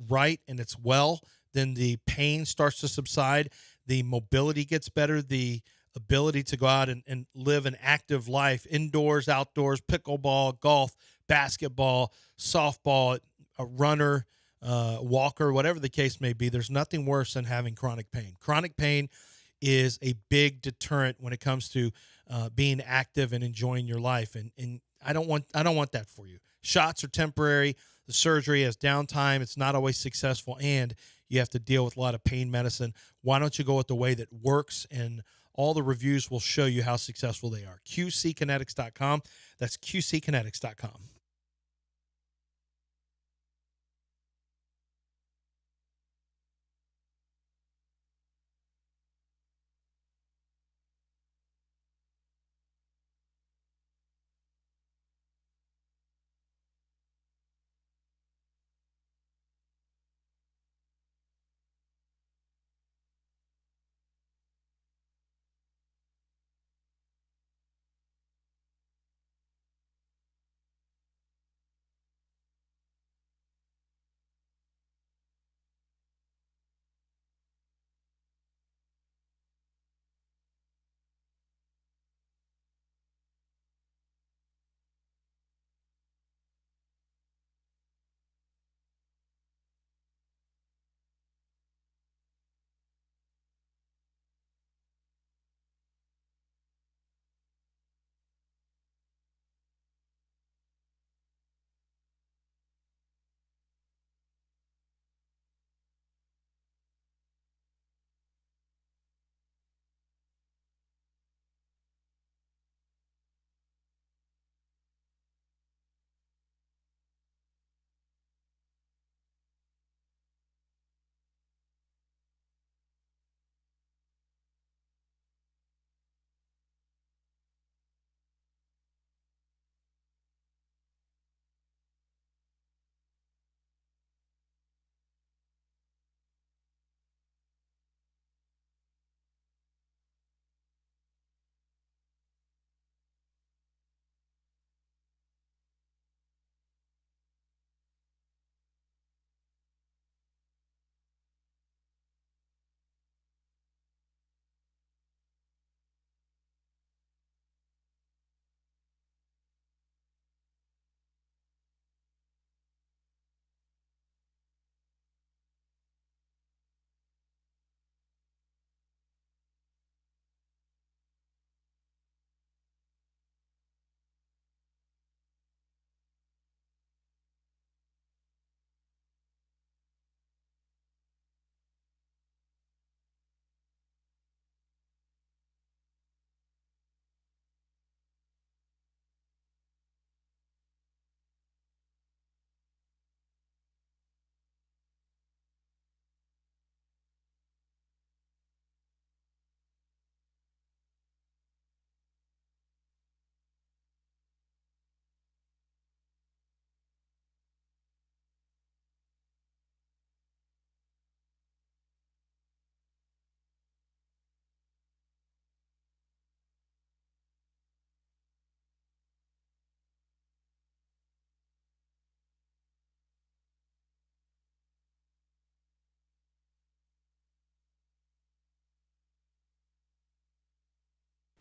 Speaker 2: right and it's well, then the pain starts to subside. The mobility gets better. The ability to go out and live an active life, indoors, outdoors, pickleball, golf, basketball, softball, a runner, walker, whatever the case may be. There's nothing worse than having chronic pain. Chronic pain is a big deterrent when it comes to being active and enjoying your life. And I don't want that for you. Shots are temporary. The surgery has downtime. It's not always successful, and you have to deal with a lot of pain medicine. Why don't you go with the way that works? And all the reviews will show you how successful they are. QCkinetics.com. That's QCkinetics.com.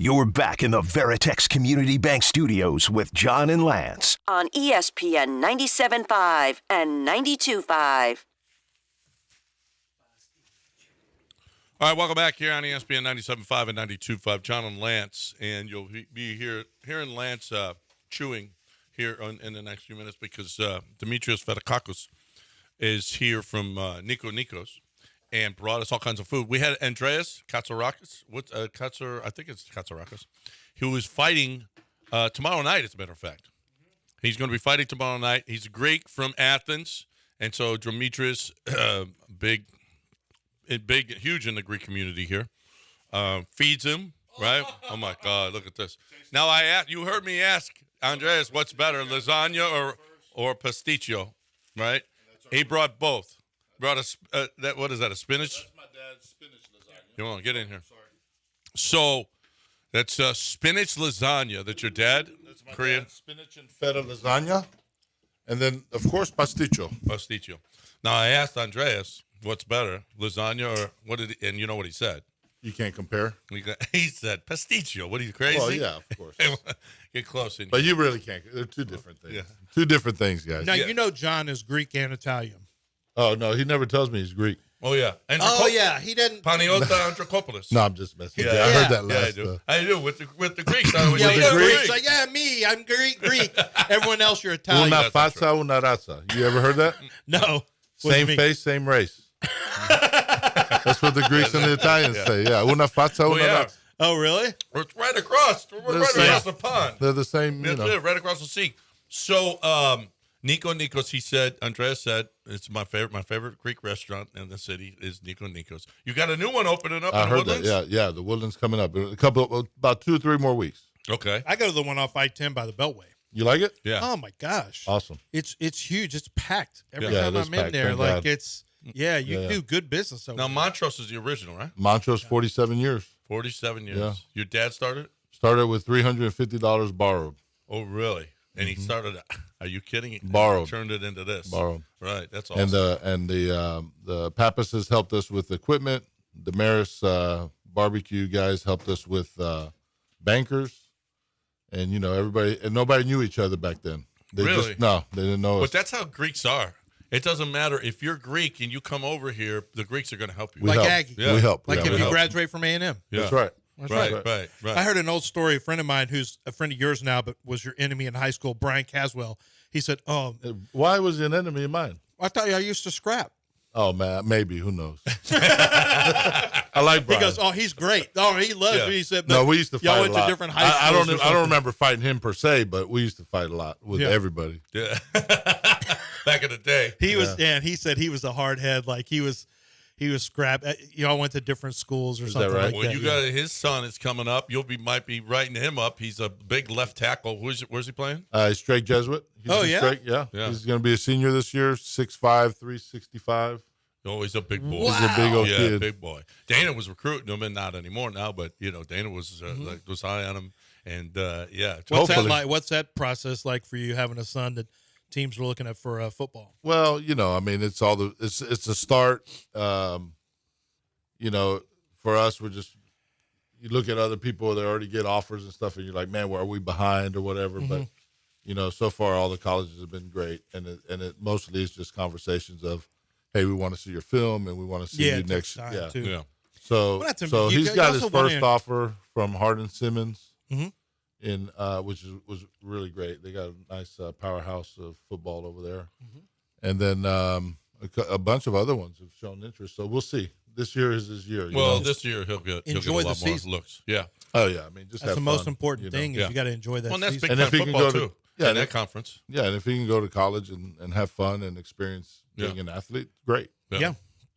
Speaker 6: You're back in the Veritex Community Bank Studios with John and Lance.
Speaker 10: On ESPN 97.5 and 92.5.
Speaker 1: All right, welcome back here on ESPN 97.5 and 92.5. John and Lance, and you'll be hearing Lance chewing here in the next few minutes because Demetrios Fedakakos is here from Nico Nikos and brought us all kinds of food. We had Andreas Katsarakis, I think it's Katsarakis, who is fighting tomorrow night, as a matter of fact. He's going to be fighting tomorrow night. He's a Greek from Athens, and so Demetrios, huge in the Greek community here, feeds him, right? Oh, my God, look at this. Now, you heard me ask Andreas, what's better, lasagna or pasticcio, right? He brought both. Brought what is that, a spinach? That's my dad's spinach lasagna. Come on, get in here. Sorry. So that's spinach lasagna that your dad created?
Speaker 14: Spinach and feta lasagna. And then, of course, pasticcio.
Speaker 1: Pasticcio. Now, I asked Andreas, what's better, lasagna or what did and you know what he said?
Speaker 14: You can't compare.
Speaker 1: He said pasticcio. What, are you crazy?
Speaker 14: Well, yeah, of course.
Speaker 1: Get close in.
Speaker 14: But you really can't. They're two different things.
Speaker 1: Yeah.
Speaker 14: Two different things, guys.
Speaker 2: Now, you know John is Greek and Italian.
Speaker 14: Oh, no, he never tells me he's Greek.
Speaker 1: Oh, yeah.
Speaker 2: He didn't.
Speaker 1: Paniota Androkopoulos.
Speaker 14: No, I'm just messing with you. I heard that last.
Speaker 1: Yeah, I do. With the Greeks. I always
Speaker 2: Yeah,
Speaker 1: say,
Speaker 2: with the
Speaker 1: Greek.
Speaker 2: Greeks. Like, yeah, me. I'm Greek. Everyone else, you're Italian.
Speaker 14: Una fazza, una razza. You ever heard that?
Speaker 2: No.
Speaker 14: Same face, same race. That's what the Greeks and the Italians say. Yeah, una fazza, una razza.
Speaker 2: Oh, really?
Speaker 1: It's right across. We're right across the pond.
Speaker 14: They're the same,
Speaker 1: right across the sea. So, Nico Nikos, Andreas said, it's my favorite Greek restaurant in the city is Nico Nikos. You got a new one opening up in
Speaker 14: heard
Speaker 1: Woodlands?
Speaker 14: that. Yeah, the Woodlands coming up. About 2 or 3 more weeks.
Speaker 1: Okay.
Speaker 2: I go to the one off I-10 by the Beltway.
Speaker 14: You like it?
Speaker 1: Yeah.
Speaker 2: Oh, my gosh.
Speaker 14: Awesome.
Speaker 2: It's huge. It's packed. Every
Speaker 14: Yeah,
Speaker 2: time
Speaker 14: it is
Speaker 2: I'm in
Speaker 14: packed.
Speaker 2: there,
Speaker 14: Thank
Speaker 2: like
Speaker 14: God.
Speaker 2: you do good business over
Speaker 1: Now,
Speaker 2: there.
Speaker 1: Montrose is the original, right?
Speaker 14: Montrose, 47 years.
Speaker 1: 47 years.
Speaker 14: Yeah.
Speaker 1: Your dad started?
Speaker 14: Started with $350 borrowed.
Speaker 1: Oh, really? And he started. Are you kidding?
Speaker 14: Borrowed.
Speaker 1: Turned it into this.
Speaker 14: Borrowed.
Speaker 1: Right. That's awesome.
Speaker 14: And the Pappas helped us with equipment. The Maris barbecue guys helped us with bankers, and everybody and nobody knew each other back then. They
Speaker 1: Really?
Speaker 14: They didn't know us.
Speaker 1: But that's how Greeks are. It doesn't matter if you're Greek and you come over here. The Greeks are going to help you.
Speaker 14: We help.
Speaker 2: Aggie.
Speaker 1: Yeah.
Speaker 14: We help.
Speaker 2: Like
Speaker 14: Yeah,
Speaker 2: if
Speaker 14: we
Speaker 2: you
Speaker 14: help.
Speaker 2: graduate from A&M.
Speaker 1: Yeah.
Speaker 14: That's right.
Speaker 2: That's
Speaker 1: Right.
Speaker 2: I heard an old story. A friend of mine who's a friend of yours now, but was your enemy in high school, Brian Caswell. He said,
Speaker 14: Why was he an enemy of mine?
Speaker 2: I thought I used to scrap.
Speaker 14: Oh, man, maybe. Who knows? I like Brian.
Speaker 2: He goes, he's great. Oh, he loves me. He said,
Speaker 14: no, we used to fight
Speaker 2: y'all
Speaker 14: a
Speaker 2: went
Speaker 14: lot.
Speaker 2: to different high schools.
Speaker 14: I don't remember fighting him per se, but we used to fight a lot with everybody.
Speaker 1: Yeah. Back in the day.
Speaker 2: He was, and he said he was a hard head. Like he was scrap. Y'all went to different schools or something
Speaker 14: right?
Speaker 2: like
Speaker 1: Well,
Speaker 2: that.
Speaker 1: you got his son is coming up. Might be writing him up. He's a big left tackle. Where's he playing?
Speaker 14: Straight Jesuit. He's Straight, yeah. He's going to be a senior this year, 6'5", 365.
Speaker 1: Oh, he's a big boy.
Speaker 14: He's a big old kid.
Speaker 1: Big boy. Dana was recruiting him, and not anymore now, but Dana was was high on him, and
Speaker 2: What's that like? What's that process like for you having a son that teams were looking at for football?
Speaker 14: Well, it's it's a start. For us, we're just you look at other people that already get offers and stuff, and you're like, man, where are we behind or whatever? But so far all the colleges have been great, and it mostly is just conversations of, hey, we want to see your film, and we want to see you next.
Speaker 2: Too.
Speaker 14: So he's got his first offer from Hardin Simmons, which was really great. They got a nice powerhouse of football over there, and then a bunch of other ones have shown interest. So we'll see. This year is his year.
Speaker 1: This year he'll get a
Speaker 2: Enjoy
Speaker 1: lot
Speaker 2: the
Speaker 1: more
Speaker 2: season.
Speaker 1: looks. Yeah.
Speaker 14: Oh yeah, I mean, just
Speaker 2: that's
Speaker 14: have
Speaker 2: the
Speaker 14: fun,
Speaker 2: most important thing is you got to enjoy that.
Speaker 1: Well, and that's
Speaker 2: season.
Speaker 1: big time football too. Yeah, that conference.
Speaker 14: Yeah, and if he can go to college and have fun and experience being an athlete, great.
Speaker 2: Yeah.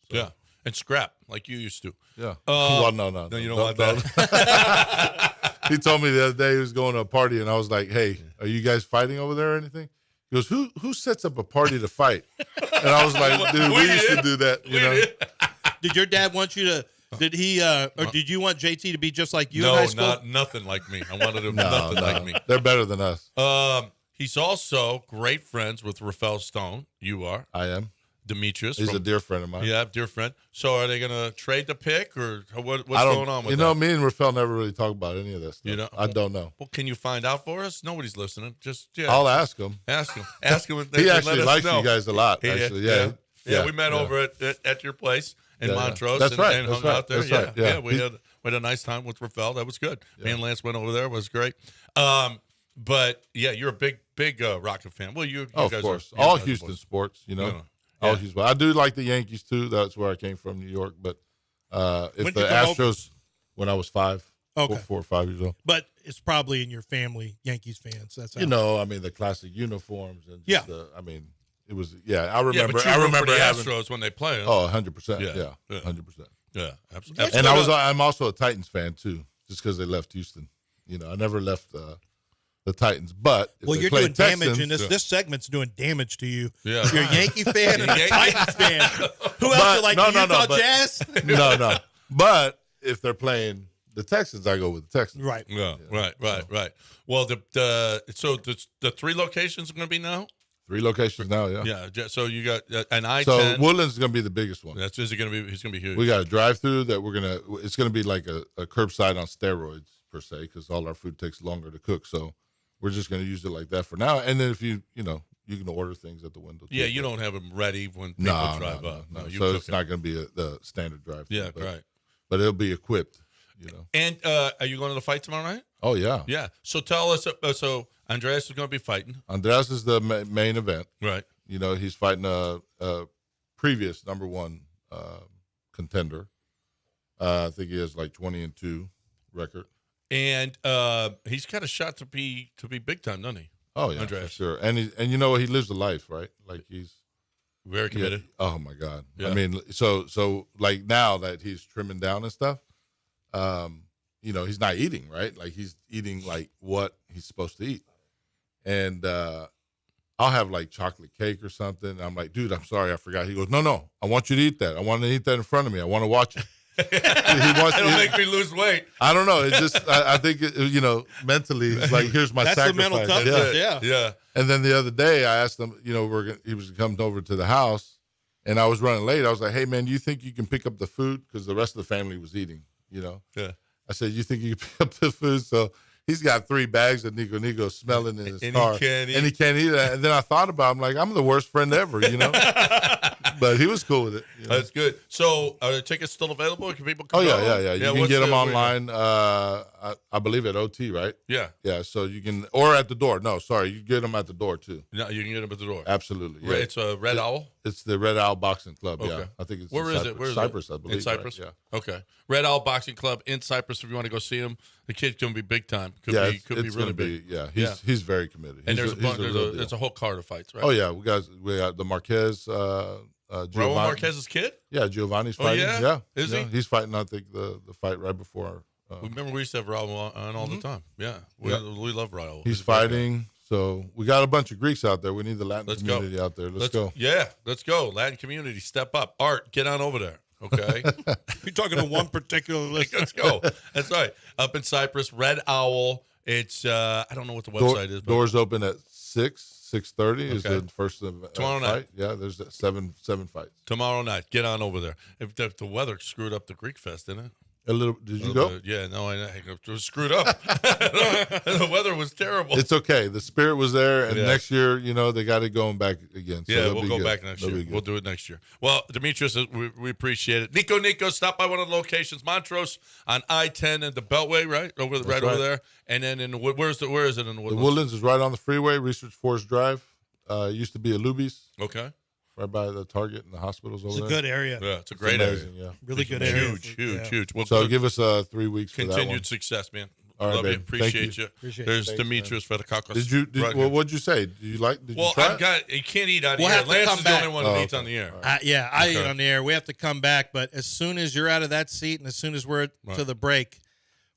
Speaker 1: Yeah. And scrap like you used to.
Speaker 14: Yeah. Well, no.
Speaker 1: No, you don't want that.
Speaker 14: He told me the other day he was going to a party, and I was like, "Hey, are you guys fighting over there or anything?" He goes, "Who sets up a party to fight?" And I was like, "Dude, we used to do that."
Speaker 2: Did your dad want you to? Did he? Or did you want JT to be just like you in
Speaker 1: No,
Speaker 2: high school?
Speaker 1: nothing like me. I wanted him nothing like me.
Speaker 14: They're better than us.
Speaker 1: He's also great friends with Rafael Stone. You are.
Speaker 14: I am.
Speaker 1: Demetrius.
Speaker 14: He's a dear friend of mine.
Speaker 1: Yeah, dear friend. So are they going to trade the pick, or what's going on with
Speaker 14: that? Me and Rafael never really talk about any of this stuff. I don't know.
Speaker 1: Well, can you find out for us? Nobody's listening.
Speaker 14: I'll ask him.
Speaker 1: Ask him. Ask him.
Speaker 14: He actually likes you guys a lot, actually.
Speaker 1: Yeah, we met over at your place in Montrose.
Speaker 14: That's right.
Speaker 1: And hung out there.
Speaker 14: That's right.
Speaker 1: We had a nice time with Rafael. That was good. Me and Lance went over there. It was great. But, yeah, you're a big Rocket fan. Well, you guys
Speaker 14: of course.
Speaker 1: All
Speaker 14: Houston sports,
Speaker 1: Yeah.
Speaker 14: I do like the Yankees, too. That's where I came from, New York. But if the Astros, when I was 5, 4 or 5 years old.
Speaker 2: But it's probably in your family, Yankees fans. That's how
Speaker 14: the classic uniforms. And just, it was, I remember.
Speaker 1: But
Speaker 14: I remember
Speaker 1: for the
Speaker 14: having
Speaker 1: Astros when they play.
Speaker 14: Oh, 100%. Yeah, 100%.
Speaker 1: Yeah, absolutely.
Speaker 14: And I'm also a Titans fan, too, just because they left Houston. I never left the Titans, but if
Speaker 2: you're doing damage, and this segment's doing damage to you.
Speaker 1: Yeah,
Speaker 2: you're a Yankee fan and a Titans fan. Who else? Like Utah Jazz?
Speaker 14: No. But if they're playing the Texans, I go with the Texans.
Speaker 2: Right.
Speaker 1: Yeah. Right. Well, the 3 locations are going to be now.
Speaker 14: 3 locations now. Yeah.
Speaker 1: Yeah. So you got an I-10.
Speaker 14: So Woodlands is going to be the biggest one.
Speaker 1: Is it going to be? He's going to be huge.
Speaker 14: We got a drive-through that it's going to be like a curbside on steroids per se, because all our food takes longer to cook. So we're just going to use it like that for now. And then if you can order things at the window.
Speaker 1: Yeah, you don't have them ready when people drive up.
Speaker 14: No. So it's not going to be the standard drive-through.
Speaker 1: Yeah, right.
Speaker 14: But it'll be equipped.
Speaker 1: And are you going to the fight tomorrow night?
Speaker 14: Oh yeah.
Speaker 1: Yeah. So tell us. So Andreas is going to be fighting.
Speaker 14: Andreas is the main event.
Speaker 1: Right.
Speaker 14: He's fighting a previous number 1 contender. I think he has like 20-2 record. And
Speaker 1: he's got a shot to be big time, doesn't he?
Speaker 14: Oh yeah,
Speaker 1: Andreas.
Speaker 14: for sure. And he lives a life, right? Like he's
Speaker 1: very committed.
Speaker 14: Oh my God.
Speaker 1: Yeah.
Speaker 14: I mean, so like now that he's trimming down and stuff, he's not eating, right? Like he's eating like what he's supposed to eat. And I'll have like chocolate cake or something. And I'm like, dude, I'm sorry, I forgot. He goes, no, I want you to eat that. I want to eat that in front of me. I want to watch it.
Speaker 1: It'll make me lose weight.
Speaker 14: I don't know. It just, I think, mentally, it's like, here's my sacrifice.
Speaker 2: That's the mental toughness,
Speaker 1: yeah.
Speaker 14: And then the other day, I asked him, he was coming over to the house, and I was running late. I was like, hey, man, do you think you can pick up the food? Because the rest of the family was eating, Yeah. I said, you think you can pick up the food? So he's got 3 bags of Nico smelling in his car. And he can't eat it. And then I thought about it. I'm like, I'm the worst friend ever, But he was cool with it.
Speaker 1: That's good. So are the tickets still available? Can people come
Speaker 14: yeah. You can get them online, I believe at OT, right?
Speaker 1: Yeah.
Speaker 14: Yeah, so you can, or at the door. No, sorry, you get them at the door, too.
Speaker 1: No, you can get them at the door.
Speaker 14: Absolutely. Yeah.
Speaker 1: It's a Red Owl?
Speaker 14: It's the Red Owl Boxing Club,
Speaker 1: Okay.
Speaker 14: yeah. I think it's
Speaker 1: Where is it? Where is
Speaker 14: Cyprus,
Speaker 1: it?
Speaker 14: I believe.
Speaker 1: In Cyprus?
Speaker 14: Right? Yeah.
Speaker 1: Okay. Red Owl Boxing Club in Cyprus if you want to go see him. The kid's going to be big time. Could be really big.
Speaker 14: He's very committed.
Speaker 1: And there's a whole card of fights, right?
Speaker 14: Oh, yeah. We got the Marquez,
Speaker 1: Raul Marquez's kid?
Speaker 14: Yeah, Giovanni's fighting.
Speaker 1: Yeah? Is he?
Speaker 14: He's fighting, I think, the fight right before.
Speaker 1: Remember we used to have Raul on all the time. Yeah. We love Raul.
Speaker 14: He's fighting. So we got a bunch of Greeks out there. We need the Latin community out there. Let's go.
Speaker 1: Yeah, let's go. Latin community, step up. Art, get on over there. Okay.
Speaker 2: You're talking to one particular list.
Speaker 1: Let's go. That's right. Up in Cyprus, Red Owl. It's I don't know what the website is. But
Speaker 14: doors open at 6:30 is the first
Speaker 1: tomorrow
Speaker 14: fight.
Speaker 1: night.
Speaker 14: Yeah, there's 7 fights
Speaker 1: tomorrow night. Get on over there. If the weather screwed up the Greek Fest, didn't it?
Speaker 14: A little. Did you go?
Speaker 1: Yeah, no, it was screwed up. The weather was terrible.
Speaker 14: It's okay. The spirit was there, and next year, they got it going back again. So
Speaker 1: we'll go back next year. We'll do it next year. Well, Demetrius, we appreciate it. Nico, stop by one of the locations, Montrose on I-10 and the Beltway, right over there. And then where is it in the Woodlands?
Speaker 14: The Woodlands is right on the freeway, Research Forest Drive. Used to be a Luby's.
Speaker 1: Okay.
Speaker 14: Right by the Target and the hospitals over there.
Speaker 2: It's a good area.
Speaker 1: Yeah, it's a great area.
Speaker 14: Yeah.
Speaker 2: Really good area.
Speaker 1: Huge. Well,
Speaker 14: so give us 3 weeks for that one.
Speaker 1: Continued success, man.
Speaker 14: All right,
Speaker 1: love
Speaker 14: babe.
Speaker 1: you. Appreciate you.
Speaker 14: There's
Speaker 1: Demetrius Fedakakos.
Speaker 14: What'd you say? Did you
Speaker 1: I've got. You can't eat out of here. Lance is the only one that eats on the air.
Speaker 2: I eat on the air. We have to come back, but as soon as you're out of that seat and as soon as we're to the break,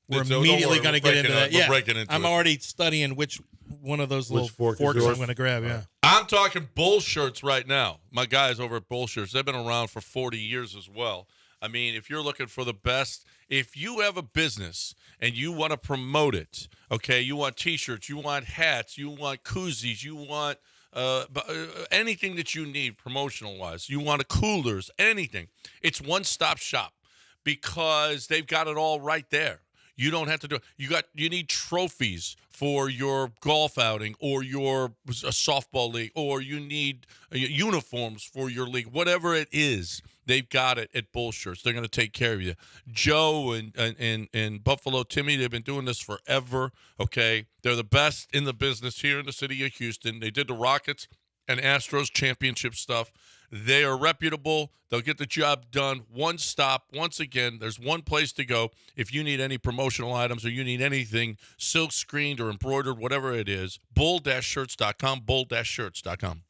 Speaker 2: we're immediately going to get into that.
Speaker 1: We're breaking into
Speaker 2: I'm already studying which one of those little forks I'm going to grab. Yeah.
Speaker 1: I'm talking bull shirts right now. My guys over at Bull Shirts, they've been around for 40 years as well. I mean, if you're looking for the best, if you have a business and you want to promote it, okay, you want T-shirts, you want hats, you want koozies, you want anything that you need promotional-wise. You want coolers, anything. It's one-stop shop because they've got it all right there. You don't have to do it. You need trophies for your golf outing or your softball league, or you need uniforms for your league. Whatever it is, they've got it at Bull Shirts. They're going to take care of you. Joe and Buffalo Timmy, they've been doing this forever, okay? They're the best in the business here in the city of Houston. They did the Rockets and Astros championship stuff. They are reputable. They'll get the job done. One stop. Once again, there's one place to go if you need any promotional items or you need anything silk screened or embroidered, whatever it is. Bull-shirts.com, bull-shirts.com.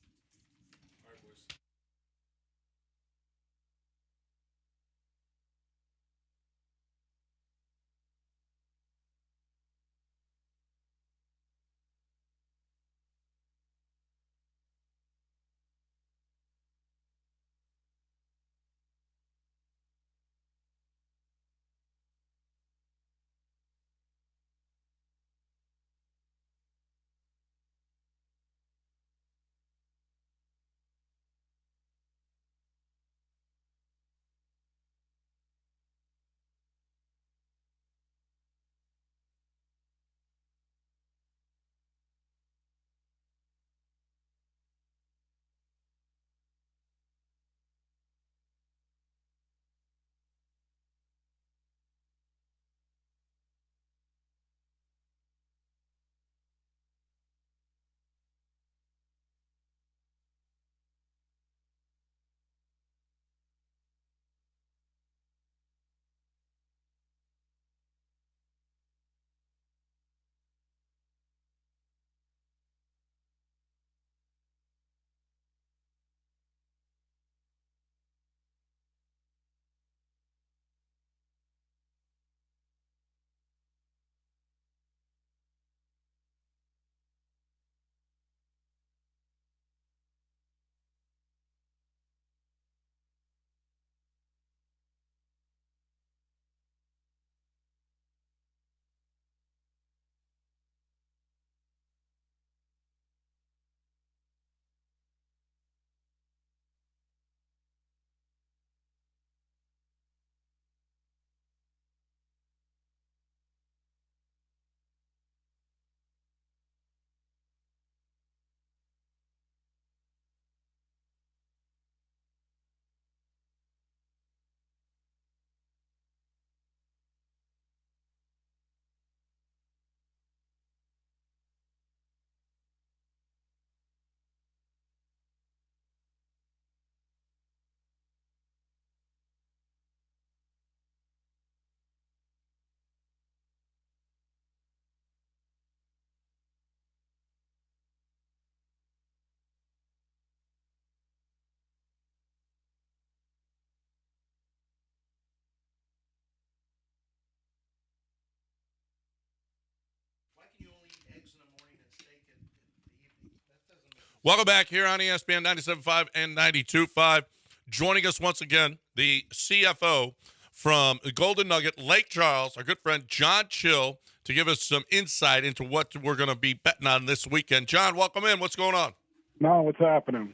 Speaker 1: Welcome back here on ESPN 97.5 and 92.5. Joining us once again, the CFO from Golden Nugget, Lake Charles, our good friend John Chill, to give us some insight into what we're going to be betting on this weekend. John, welcome in. What's going on?
Speaker 15: No, what's happening?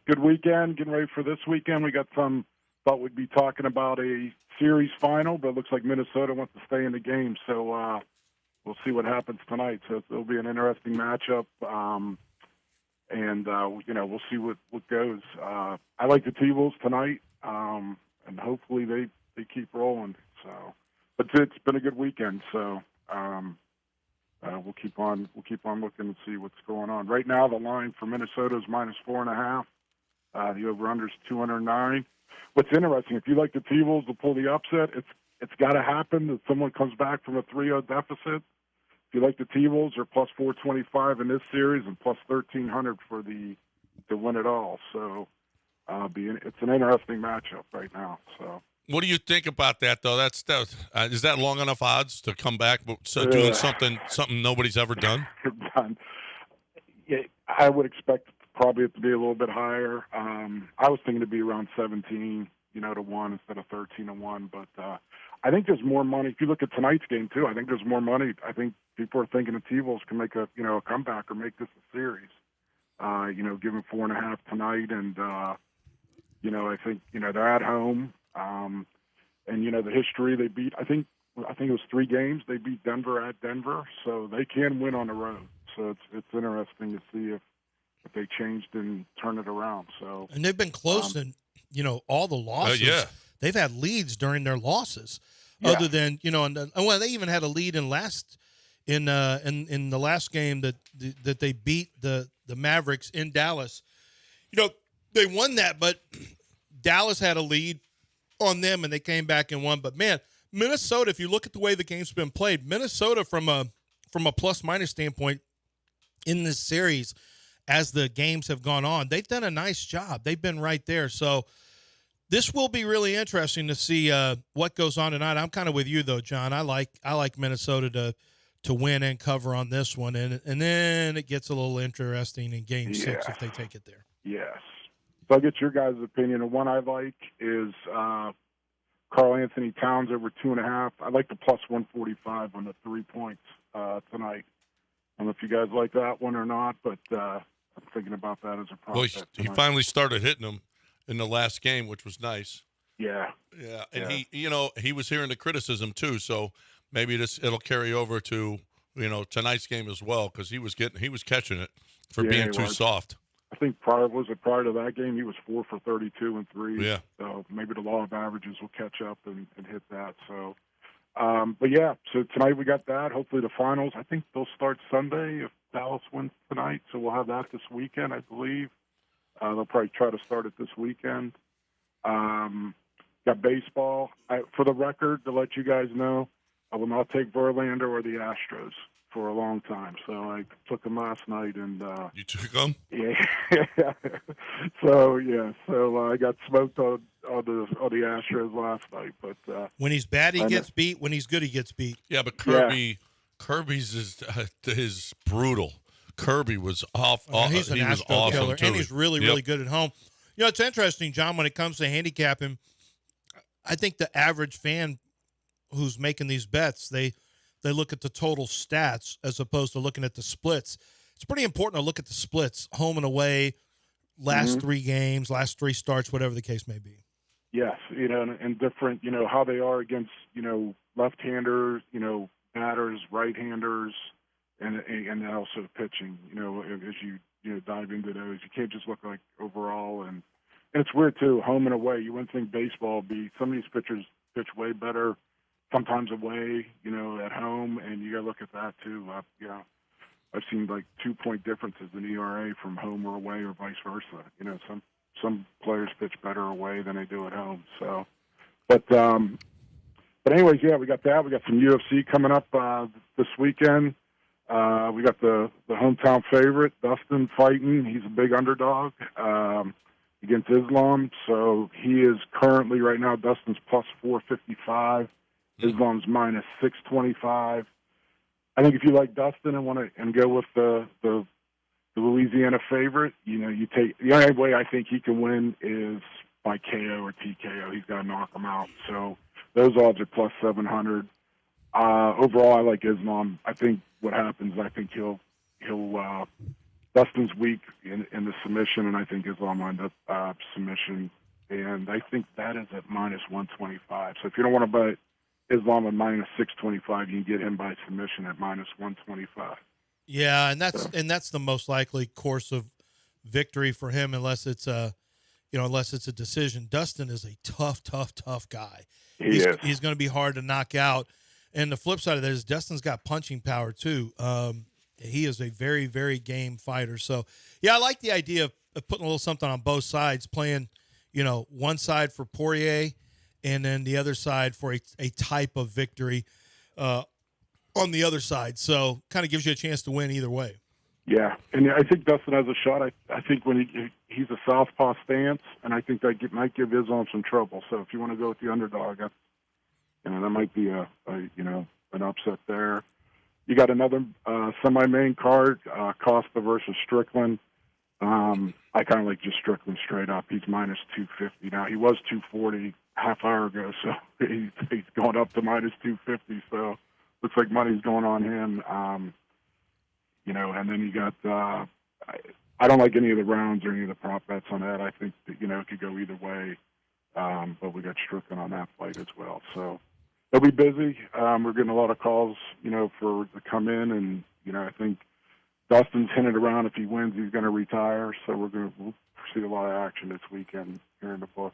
Speaker 15: Good weekend. Getting ready for this weekend. We got thought we'd be talking about a series final, but it looks like Minnesota wants to stay in the game. So we'll see what happens tonight. So it'll be an interesting matchup. And we'll see what goes. I like the T-Wolves tonight, and hopefully they keep rolling. So, but it's been a good weekend. So we'll keep on looking and see what's going on. Right now, the line for Minnesota is -4.5. The over/under is 209. What's interesting, if you like the T-Wolves to pull the upset, it's got to happen that someone comes back from a 3-0 deficit. If you like the T-Wolves, they're +425 in this series and +1,300 to win it all. So it's an interesting matchup right now. So
Speaker 1: what do you think about that, though? Is that long enough odds to come back doing something nobody's ever done?
Speaker 15: Yeah, I would expect probably it to be a little bit higher. I was thinking to be around 17, to 1 instead of 13 to 1. But I think there's more money. If you look at tonight's game too, I think there's more money. I think people are thinking the T-Wolves can make a comeback or make this a series. Give them 4.5 tonight, and I think they're at home, and the history they beat. I think it was 3 games they beat Denver at Denver, so they can win on the road. So it's interesting to see if they changed and turn it around. So
Speaker 2: and they've been close in all the losses. They've had leads during their losses, other than they even had a lead in the last game that they beat the Mavericks in Dallas. They won that, but Dallas had a lead on them, and they came back and won. But man, Minnesota, if you look at the way the game's been played, Minnesota from a plus-minus standpoint in this series, as the games have gone on, they've done a nice job. They've been right there. So this will be really interesting to see what goes on tonight. I'm kind of with you though, John. I like Minnesota to win and cover on this one, and then it gets a little interesting in Game 6 if they take it there.
Speaker 15: Yes. So I'll get your guys' opinion. The one I like is Karl Anthony Towns over 2.5. I like the plus 145 on the 3 points tonight. I don't know if you guys like that one or not, but I'm thinking about that as a prop.
Speaker 1: Well, he finally started hitting them in the last game, which was nice.
Speaker 15: Yeah.
Speaker 1: Yeah, and he was hearing the criticism too, so maybe it'll carry over to tonight's game as well, because he was catching it for being too soft.
Speaker 15: I think prior to that game he was 4 for 32 and 3.
Speaker 1: Yeah.
Speaker 15: So maybe the law of averages will catch up and hit that. So, so tonight we got that. Hopefully the finals. I think they'll start Sunday if Dallas wins tonight. So we'll have that this weekend, I believe. They'll probably try to start it this weekend. Got baseball. For the record, to let you guys know, I will not take Verlander or the Astros for a long time. So I took them last night, and
Speaker 1: you took them?
Speaker 15: Yeah. So I got smoked on the Astros last night. But
Speaker 2: when he's bad, he gets beat. When he's good, he gets beat.
Speaker 1: Yeah, but Kirby's is brutal. Kirby was off.
Speaker 2: He's an Astro
Speaker 1: awesome
Speaker 2: killer,
Speaker 1: too.
Speaker 2: And he's really good at home. It's interesting, John, when it comes to handicapping. I think the average fan who's making these bets, they look at the total stats as opposed to looking at the splits. It's pretty important to look at the splits, home and away, last 3 games, last 3 starts, whatever the case may be.
Speaker 15: Yes, and different, how they are against, left-handers, batters, right-handers, and also pitching, as you dive into those. You can't just look like overall. And it's weird, too, home and away. You wouldn't think baseball would be – some of these pitchers pitch way better sometimes away, at home, and you got to look at that, too. I've seen, 2-point differences in ERA from home or away or vice versa. Some players pitch better away than they do at home. So, but anyways, we got that. We got some UFC coming up this weekend. We got the hometown favorite, Dustin, fighting. He's a big underdog against Islam. So he is currently right now, Dustin's plus 455. Islam's minus 625. I think if you like Dustin and want to go with the Louisiana favorite, you take the only way I think he can win is by KO or TKO. He's got to knock him out. So those odds are plus 700. Overall, I like Islam. I think what happens, I think he'll Dustin's weak in the submission, and I think Islam will end up submission. And I think that is at minus 125. So if you don't want to bet Islam at minus 625, you can get him by submission at minus 125.
Speaker 2: Yeah, and that's the most likely course of victory for him, unless it's a decision. Dustin is a tough guy. He's going to be hard to knock out. And the flip side of that is Dustin's got punching power too. He is a very, very game fighter. So yeah, I like the idea of putting a little something on both sides, playing, one side for Poirier and then the other side for a type of victory on the other side. So kind of gives you a chance to win either way.
Speaker 15: Yeah, and I think Dustin has a shot. I think when he's a southpaw stance, and I think that might give Islam some trouble. So if you want to go with the underdog, that might be an upset there. You got another semi-main card, Costa versus Strickland. I kind of like just Strickland straight up. He's minus 250 now. He was 240 half hour ago, so he's going up to minus 250. So looks like money's going on him. And then you got I don't like any of the rounds or any of the prop bets on that. I think that, it could go either way. But we got Strickland on that fight as well. So they'll be busy. We're getting a lot of calls, for to come in. And, I think Dustin's hinted around if he wins, he's going to retire. So we'll see a lot of action this weekend here in the book.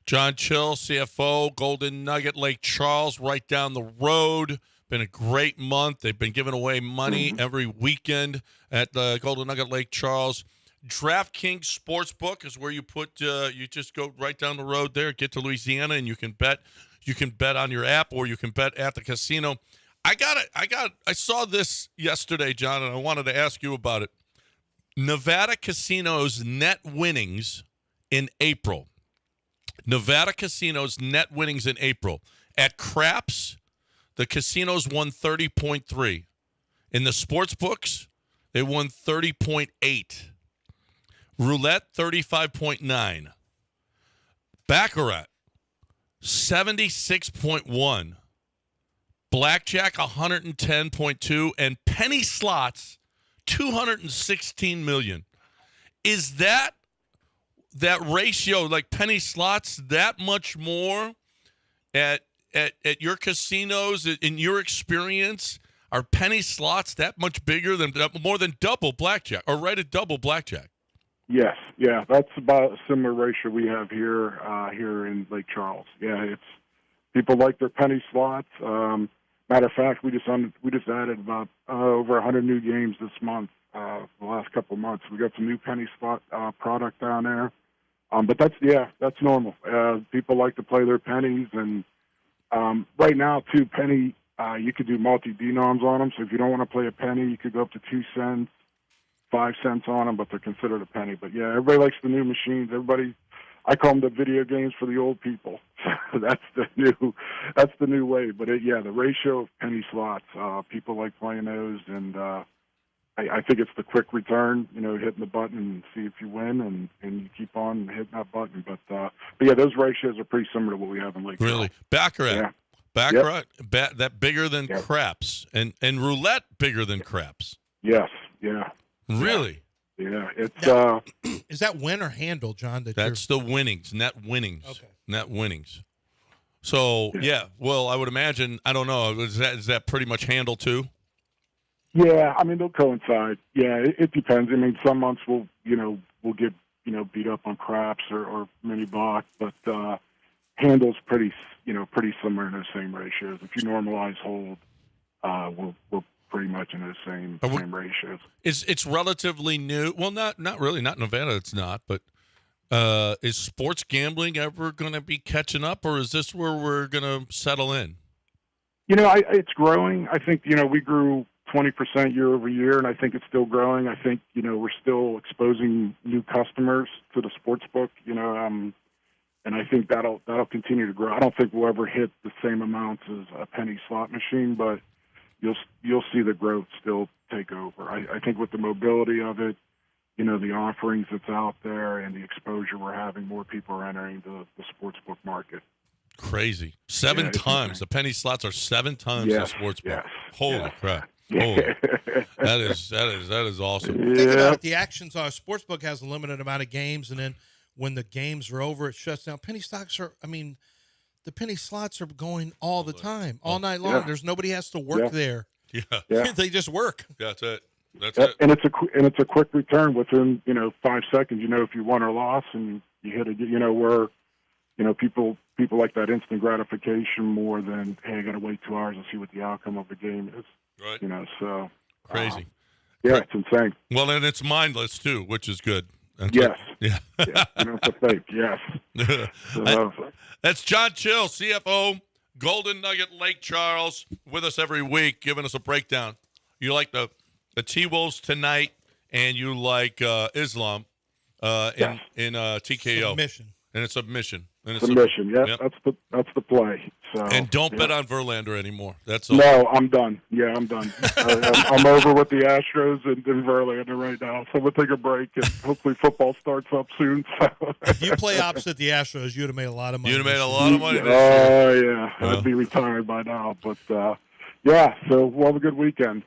Speaker 1: John Chill, CFO, Golden Nugget, Lake Charles, right down the road. Been a great month. They've been giving away money every weekend at the Golden Nugget, Lake Charles. DraftKings Sportsbook is where you put. You just go right down the road there, get to Louisiana, and you can bet. You can bet on your app, or you can bet at the casino. I saw this yesterday, John, and I wanted to ask you about it. Nevada Casino's net winnings in April. Nevada Casino's net winnings in April. At craps, the casinos won 30.3. In the sports books, they won 30.8. Roulette, 35.9. Baccarat, 76.1. Blackjack, 110.2. And penny slots, 216 million. Is that ratio, like penny slots, that much more at your casinos? In your experience, are penny slots that much bigger than more than double blackjack, or right at double blackjack?
Speaker 15: Yes, yeah, that's about a similar ratio we have here in Lake Charles. Yeah, it's people like their penny slots. Matter of fact, we just added about over 100 new games this month. The last couple of months, we got some new penny slot product down there. But that's normal. People like to play their pennies, and right now too, penny you could do multi-denoms on them. So if you don't want to play a penny, you could go up to 2 cents, 5 cents on them, but they're considered a penny. But yeah, everybody likes the new machines. I call them the video games for the old people. That's the new way. But the ratio of penny slots, people like playing those, and I think it's the quick return, hitting the button and see if you win, and you keep on hitting that button. But yeah, those ratios are pretty similar to what we have in Lake Charles.
Speaker 1: Really? Baccarat.
Speaker 15: Yeah.
Speaker 1: Baccarat, that bigger than craps, and roulette bigger than craps.
Speaker 15: Yes, yeah.
Speaker 1: Really?
Speaker 15: Yeah, it's
Speaker 2: now, is that win or handle, John?
Speaker 1: That's the winnings, net winnings.
Speaker 2: Okay.
Speaker 1: Net winnings. So yeah, well, I would imagine. I don't know. Is that pretty much handle too?
Speaker 15: Yeah, I mean they'll coincide. Yeah, it depends. I mean, some months we'll get beat up on craps or mini block, but handle's pretty similar in those same ratios. If you normalize hold, we're pretty much in those same ratios.
Speaker 1: It's relatively new. Well, not really. Not Nevada. It's not. But is sports gambling ever going to be catching up, or is this where we're going to settle in?
Speaker 15: It's growing. I think we grew 20% year over year, and I think it's still growing. I think we're still exposing new customers to the sports book. And I think that'll continue to grow. I don't think we'll ever hit the same amounts as a penny slot machine, but you'll see the growth still take over. I think with the mobility of it, the offerings that's out there and the exposure we're having, more people are entering the sportsbook market.
Speaker 1: Crazy. 7 times. The penny slots are 7 times the sportsbook.
Speaker 15: Yes.
Speaker 1: Holy crap. Holy. That is awesome.
Speaker 2: Think about it. The actions are sportsbook has a limited amount of games, and then when the games are over, it shuts down. Penny stocks are, the penny slots are going all the time, all night long. There's nobody has to work there.
Speaker 1: Yeah.
Speaker 2: They just work.
Speaker 1: That's it. That's it.
Speaker 15: And it's a quick return within 5 seconds. If you won or lost, and you hit it. Where people like that instant gratification more than, hey, I got to wait 2 hours and see what the outcome of the game is.
Speaker 1: Right.
Speaker 15: So
Speaker 1: crazy.
Speaker 15: It's insane.
Speaker 1: Well, and it's mindless too, which is good.
Speaker 15: Yes.
Speaker 1: Yeah.
Speaker 15: It's a fake. Yes.
Speaker 1: That's John Chill, CFO, Golden Nugget, Lake Charles, with us every week, giving us a breakdown. You like the T-Wolves tonight, and you like Islam in TKO.
Speaker 2: Submission.
Speaker 1: And it's submission.
Speaker 15: Submission. Yep. That's the play. So,
Speaker 1: and don't bet on Verlander anymore. That's all.
Speaker 15: No, I'm done. Yeah, I'm done. I'm over with the Astros and Verlander right now. So we'll take a break, and hopefully football starts up soon. So.
Speaker 2: If you play opposite the Astros, you'd have made a lot of money.
Speaker 1: You'd have made a lot of money this
Speaker 15: year. Yeah. I'd be retired by now. But, so we'll have a good weekend.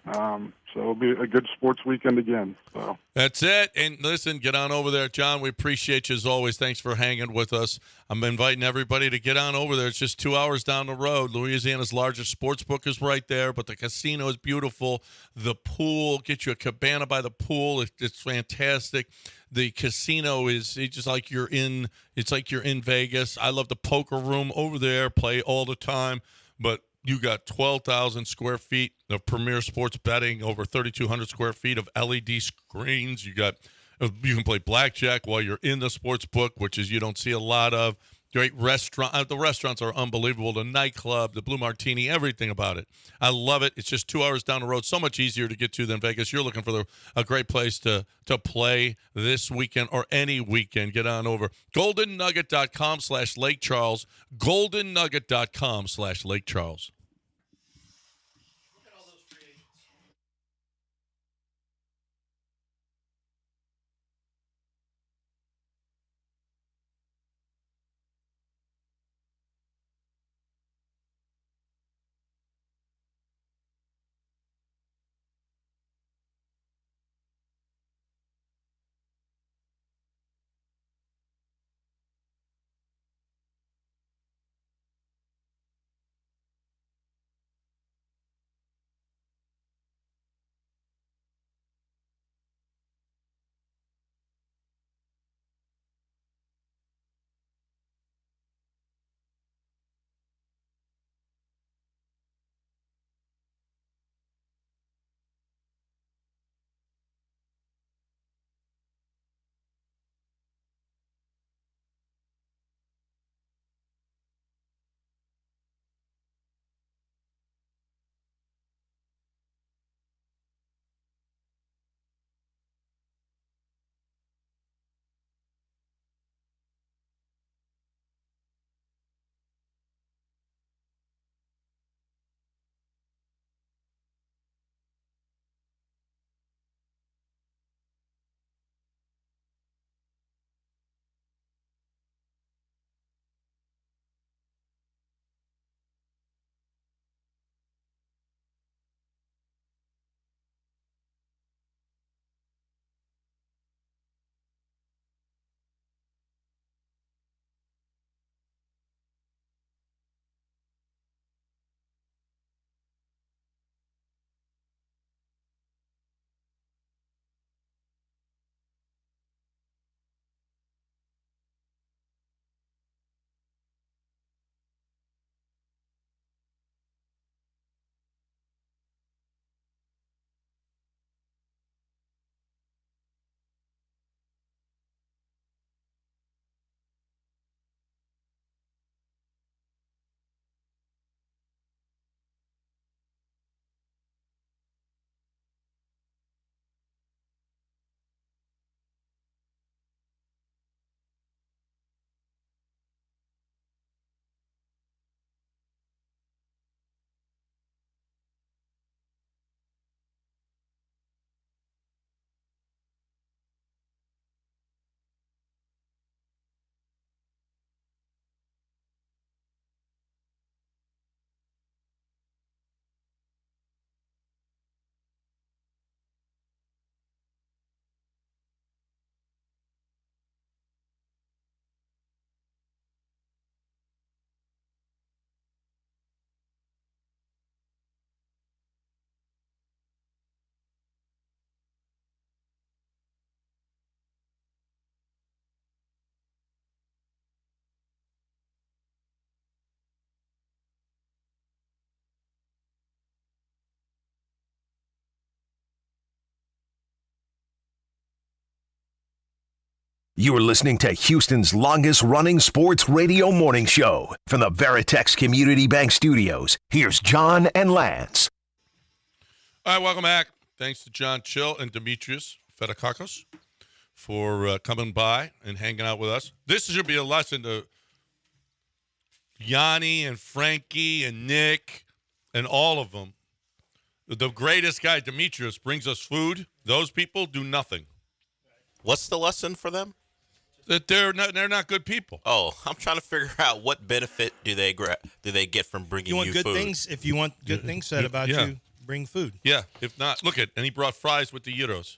Speaker 15: So it'll be a good sports weekend again. So
Speaker 1: that's it. And listen, get on over there, John. We appreciate you as always. Thanks for hanging with us. I'm inviting everybody to get on over there. It's just 2 hours down the road. Louisiana's largest sports book is right there, but the casino is beautiful. The pool, get you a cabana by the pool. It's fantastic. The casino is just like you're in. It's like you're in Vegas. I love the poker room over there. Play all the time, but you got 12,000 square feet of premier sports betting, over 3,200 square feet of LED screens. You can play blackjack while you're in the sports book, which is you don't see a lot of. Great restaurant. The restaurants are unbelievable. The nightclub, the Blue Martini, everything about it. I love it. It's just 2 hours down the road. So much easier to get to than Vegas. You're looking for a great place to play this weekend or any weekend. Get on over. GoldenNugget.com/Lake Charles. GoldenNugget.com/Lake Charles.
Speaker 6: You're listening to Houston's longest-running sports radio morning show from the Veritex Community Bank Studios. Here's John and Lance.
Speaker 1: All right, welcome back. Thanks to John Chill and Demetrius Fedakakos for coming by and hanging out with us. This should be a lesson to Yanni and Frankie and Nick and all of them. The greatest guy, Demetrius, brings us food. Those people do nothing.
Speaker 3: What's the lesson for them?
Speaker 1: That they're not good people.
Speaker 3: Oh, I'm trying to figure out what benefit do they get from bringing you
Speaker 2: good
Speaker 3: food.
Speaker 2: things? If you want good things said about you, bring food.
Speaker 1: Yeah, if not, look and he brought fries with the gyros.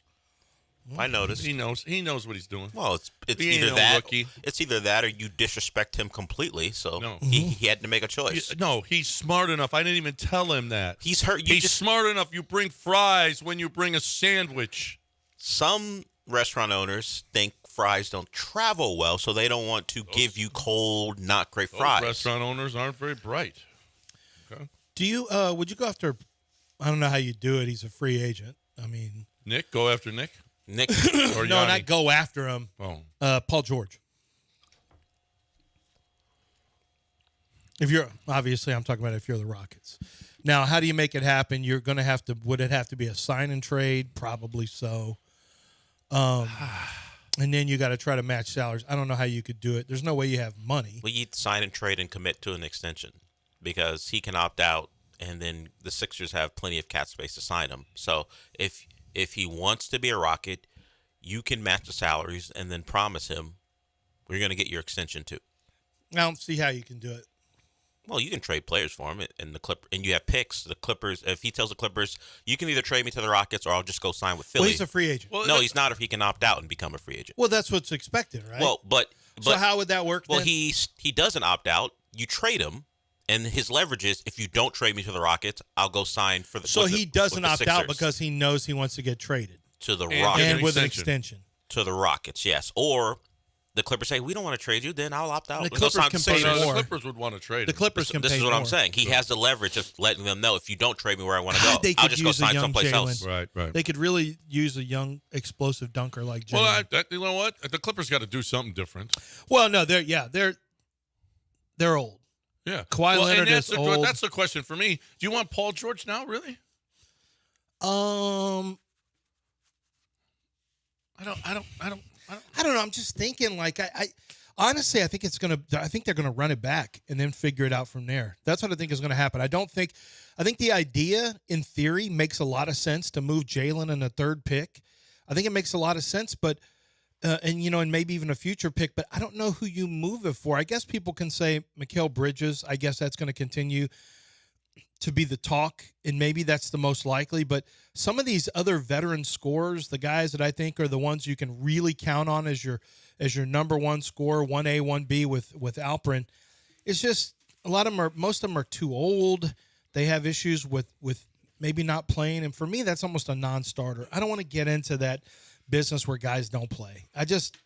Speaker 3: I noticed.
Speaker 1: He knows what he's doing.
Speaker 3: Well, it's
Speaker 1: He ain't
Speaker 3: either
Speaker 1: no
Speaker 3: that.
Speaker 1: rookie.
Speaker 3: It's either that or you disrespect him completely. So
Speaker 1: No.
Speaker 3: he had to make a choice.
Speaker 1: No, he's smart enough. I didn't even tell him that.
Speaker 3: He's hurt.
Speaker 1: He's smart enough. You bring fries when you bring a sandwich.
Speaker 3: Some restaurant owners think fries don't travel well, so they don't want to give you cold, not great fries.
Speaker 1: Restaurant owners aren't very bright. Okay.
Speaker 2: Do you? Would you go after? I don't know how you do it. He's a free agent. I mean,
Speaker 1: Nick, go after Nick.
Speaker 3: Nick,
Speaker 1: or
Speaker 2: no,
Speaker 1: Yanni?
Speaker 2: not go after him.
Speaker 1: Oh,
Speaker 2: Paul George. If you're obviously, I'm talking about if you're the Rockets. Now, how do you make it happen? You're going to have to. Would it have to be a sign and trade? Probably so. And then you got to try to match salaries. I don't know how you could do it. There's no way you have money.
Speaker 3: Well, you sign and trade and commit to an extension because he can opt out, and then the Sixers have plenty of cap space to sign him. So if he wants to be a Rocket, you can match the salaries and then promise him we're going to get your extension too.
Speaker 2: I don't see how you can do it.
Speaker 3: Well, you can trade players for him, and you have picks. The Clippers, if he tells the Clippers, you can either trade me to the Rockets or I'll just go sign with Philly.
Speaker 2: Well, he's a free agent.
Speaker 3: No, he's not. If he can opt out and become a free agent.
Speaker 2: Well, that's what's expected, right?
Speaker 3: Well, but
Speaker 2: so how would that work?
Speaker 3: Well,
Speaker 2: then?
Speaker 3: he doesn't opt out. You trade him, and his leverage is if you don't trade me to the Rockets, I'll go sign for the.
Speaker 2: So he doesn't opt out
Speaker 3: Sixers.
Speaker 2: because he knows he wants to get traded
Speaker 3: To the
Speaker 1: And
Speaker 3: Rockets.
Speaker 2: and with an extension.
Speaker 3: To the Rockets, yes. Or the Clippers say, we don't want to trade you, then I'll opt out.
Speaker 2: The
Speaker 3: and go
Speaker 2: Clippers
Speaker 3: sign
Speaker 2: can
Speaker 3: with
Speaker 2: pay
Speaker 3: the Sixers.
Speaker 2: more.
Speaker 1: The Clippers would want to trade
Speaker 2: The
Speaker 1: him.
Speaker 2: Clippers can
Speaker 3: This
Speaker 2: pay
Speaker 3: is what
Speaker 2: more.
Speaker 3: I'm saying. He has the leverage of letting them know if you don't trade me where I want to go,
Speaker 2: They
Speaker 3: I'll
Speaker 2: could
Speaker 3: just go
Speaker 2: use a
Speaker 3: sign
Speaker 2: young
Speaker 3: someplace
Speaker 2: Jalen.
Speaker 3: else.
Speaker 1: Right.
Speaker 2: They could really use a young, explosive dunker like Jalen.
Speaker 1: Well, you know what? The Clippers got to do something different.
Speaker 2: Well, no, they're old.
Speaker 1: Yeah.
Speaker 2: Kawhi Leonard
Speaker 1: and that's
Speaker 2: is old.
Speaker 1: That's the question for me. Do you want Paul George now, really? I don't
Speaker 2: know. I'm just thinking, like, I honestly, I think they're gonna run it back and then figure it out from there. That's what I think is gonna happen. I think the idea, in theory, makes a lot of sense to move Jalen in the third pick. I think it makes a lot of sense, but and maybe even a future pick, but I don't know who you move it for. I guess people can say Mikal Bridges. I guess that's going to continue to be the talk, and maybe that's the most likely. But some of these other veteran scorers, the guys that I think are the ones you can really count on as your number one scorer, 1A, 1B with Alperin, it's just most of them are too old. They have issues with maybe not playing, and for me, that's almost a non-starter. I don't want to get into that business where guys don't play. I just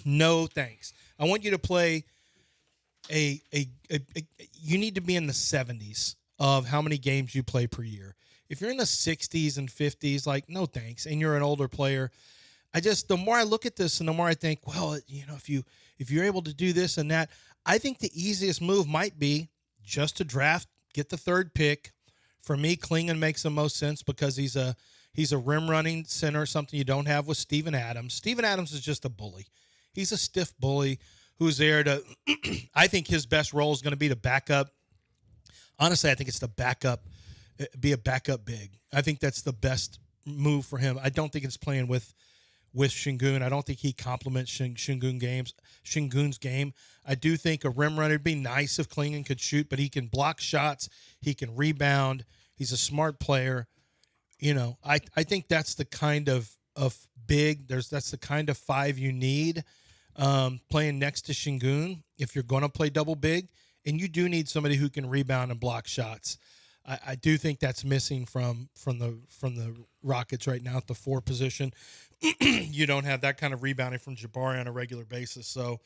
Speaker 2: no thanks. I want you to play you need to be in the 70s of how many games you play per year. If you're in the 60s and 50s, like, no thanks, and you're an older player, the more I look at this and the more I think, well, if you're able to do this and that, I think the easiest move might be just to draft, get the third pick. For me, Klingon makes the most sense because he's a rim running center, something you don't have with Steven Adams. Steven Adams is just a bully. He's a stiff bully who's there to I think his best role is going to be to back up. Honestly, I think it's be a backup big. I think that's the best move for him. I don't think it's playing with Şengün. I don't think he complements Şengün's game. I do think a rim runner would be nice if Klingon could shoot, but he can block shots. He can rebound. He's a smart player. I think that's the kind of big. That's the kind of five you need playing next to Şengün if you're going to play double big, and you do need somebody who can rebound and block shots. I do think that's missing from the Rockets right now at the 4 position. You don't have that kind of rebounding from Jabari on a regular basis, so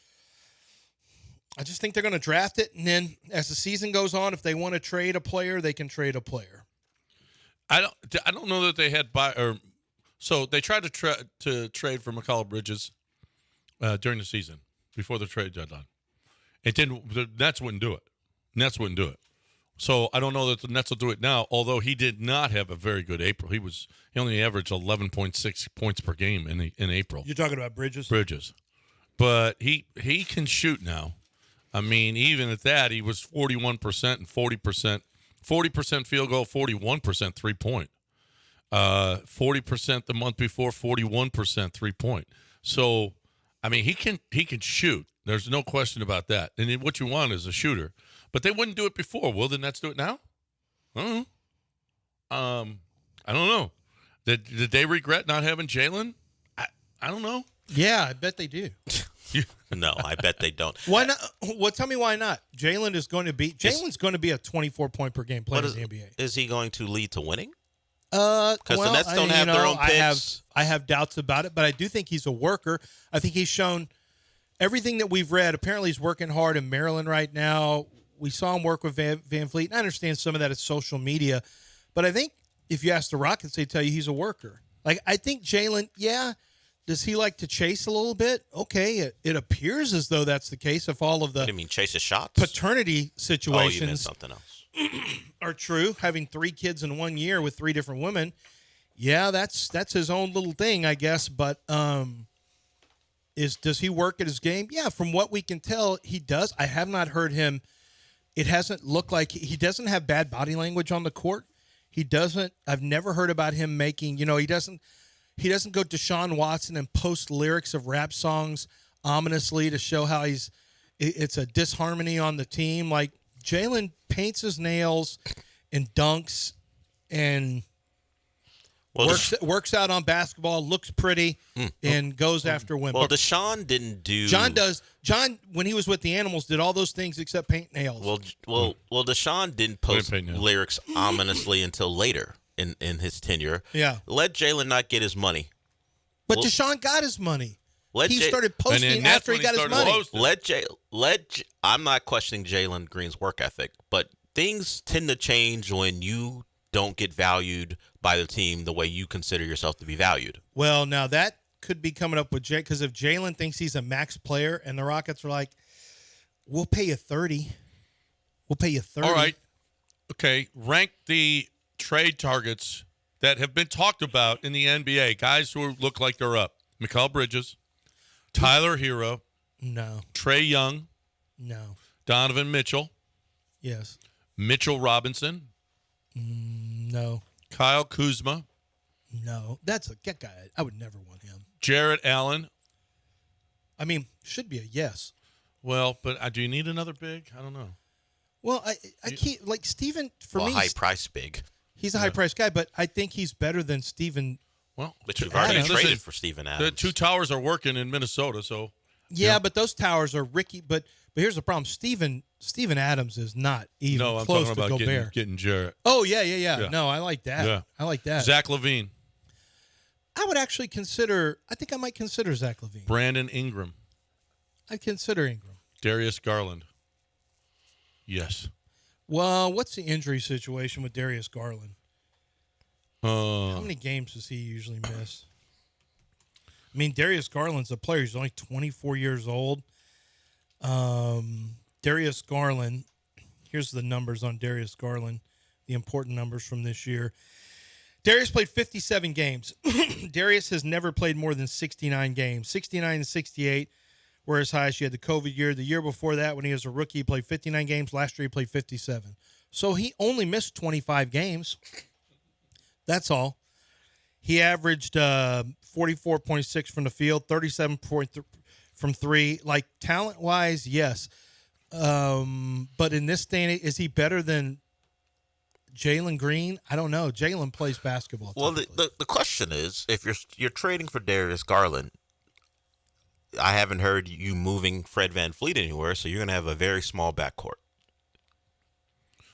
Speaker 2: I just think they're going to draft it, and then as the season goes on, if they want to trade a player, they can trade a player.
Speaker 1: I don't know that they had so they tried to trade for Mikal Bridges during the season before the trade deadline. It didn't. The Nets wouldn't do it. So I don't know that the Nets will do it now. Although he did not have a very good April. He only averaged 11.6 points per game in April.
Speaker 2: You're talking about Bridges?
Speaker 1: Bridges, but he can shoot now. I mean, even at that, he was 41% and 40% field goal, 41% 3-point. 40% the month before, 41% 3-point. So, I mean, he can shoot. There's no question about that. And what you want is a shooter. But they wouldn't do it before. Will the Nets do it now? I don't know. Did they regret not having Jalen? I don't know.
Speaker 2: Yeah, I bet they do.
Speaker 3: No, I bet they don't.
Speaker 2: Why not? Well, tell me why not. Jalen's going to be a 24-point per game player in the NBA.
Speaker 3: Is he going to lead to winning?
Speaker 2: Because
Speaker 3: the Nets don't have their own picks.
Speaker 2: I have doubts about it, but I do think he's a worker. I think he's shown everything that we've read. Apparently, he's working hard in Maryland right now. We saw him work with Van Fleet. And I understand some of that is social media, but I think if you ask the Rockets, they tell you he's a worker. Like, I think Jalen, does he like to chase a little bit? Okay, it appears as though that's the case if all of the
Speaker 3: What do you mean, chase his shots?
Speaker 2: paternity situations
Speaker 3: you meant something else.
Speaker 2: are true. Having 3 kids in 1 year with 3 different women, that's his own little thing, I guess. But does he work at his game? Yeah, from what we can tell, he does. I have not heard him. It hasn't looked like he doesn't have bad body language on the court. He doesn't. I've never heard about him making. He doesn't go Deshaun Watson and post lyrics of rap songs ominously to show how it's a disharmony on the team. Like, Jalen paints his nails and dunks and works out on basketball, looks pretty, and goes after women.
Speaker 3: Well, Deshaun didn't do.
Speaker 2: John, when he was with the Animals, did all those things except paint nails.
Speaker 3: Well, Deshaun didn't post lyrics ominously until later in his tenure.
Speaker 2: Yeah.
Speaker 3: Let Jalen not get his money.
Speaker 2: But Deshaun got his money. He started posting after he got his money.
Speaker 3: I'm not questioning Jalen Green's work ethic, but things tend to change when you don't get valued by the team the way you consider yourself to be valued.
Speaker 2: Well, now that could be coming up with Jay, because if Jalen thinks he's a max player and the Rockets are like, we'll pay you 30. We'll pay you 30.
Speaker 1: All right. Okay. Rank the trade targets that have been talked about in the NBA. Guys who look like they're up. Mikal Bridges. Tyler Hero.
Speaker 2: No.
Speaker 1: Trae Young.
Speaker 2: No.
Speaker 1: Donovan Mitchell.
Speaker 2: Yes.
Speaker 1: Mitchell Robinson.
Speaker 2: No.
Speaker 1: Kyle Kuzma.
Speaker 2: No. That's a guy. I would never want him.
Speaker 1: Jarrett Allen.
Speaker 2: I mean, should be a yes.
Speaker 1: Well, but do you need another big? I don't know.
Speaker 2: Well, I keep like Steven for me.
Speaker 3: High price big.
Speaker 2: He's a high price guy, but I think he's better than Steven.
Speaker 1: Well,
Speaker 3: but you've already traded for Steven Adams.
Speaker 1: The 2 towers are working in Minnesota, so
Speaker 2: yeah, but those towers are Ricky. But here's the problem: Steven Adams is not even close to Gobert.
Speaker 1: Getting Jarrett.
Speaker 2: Oh yeah. No, I like that.
Speaker 1: Yeah.
Speaker 2: I like that.
Speaker 1: Zach LaVine.
Speaker 2: I would actually consider. I think I might consider Zach LaVine.
Speaker 1: Brandon Ingram.
Speaker 2: I'd consider Ingram.
Speaker 1: Darius Garland. Yes.
Speaker 2: Well, what's the injury situation with Darius Garland? How many games does he usually miss? I mean, Darius Garland's a player. He's only 24 years old. Darius Garland, here's the numbers on Darius Garland, the important numbers from this year. Darius played 57 games. Darius has never played more than 69 games. 69 and 68 were his highest. You had the COVID year. The year before that, when he was a rookie, he played 59 games. Last year, he played 57. So he only missed 25 games. That's all. He averaged 44.6 from the field, 37.3 from 3. Like, talent-wise, yes. But in this day and age, is he better than Jalen Green? I don't know. Jalen plays basketball.
Speaker 3: Well, the question is, if you're trading for Darius Garland, I haven't heard you moving Fred VanVleet anywhere, so you're going to have a very small backcourt.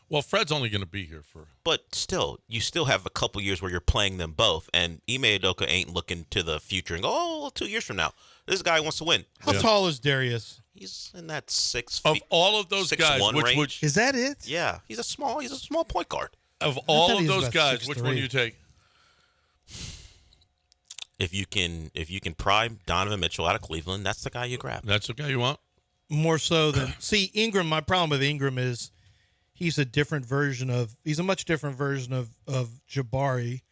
Speaker 1: Well, Fred's only going to be here for.
Speaker 3: But still, you still have a couple years where you're playing them both, and Ime Udoka ain't looking to the future and go, oh, 2 years from now, this guy wants to win.
Speaker 2: How tall is Darius?
Speaker 3: He's in that 6
Speaker 1: feet. Of all of those guys, which
Speaker 2: is that it?
Speaker 3: Yeah, he's a small point guard.
Speaker 1: Of all of those guys, which one do you take?
Speaker 3: If you can prime Donovan Mitchell out of Cleveland, that's the guy you grab.
Speaker 1: That's the guy you want.
Speaker 2: More so than Ingram. My problem with Ingram is he's a much different version of Jabari,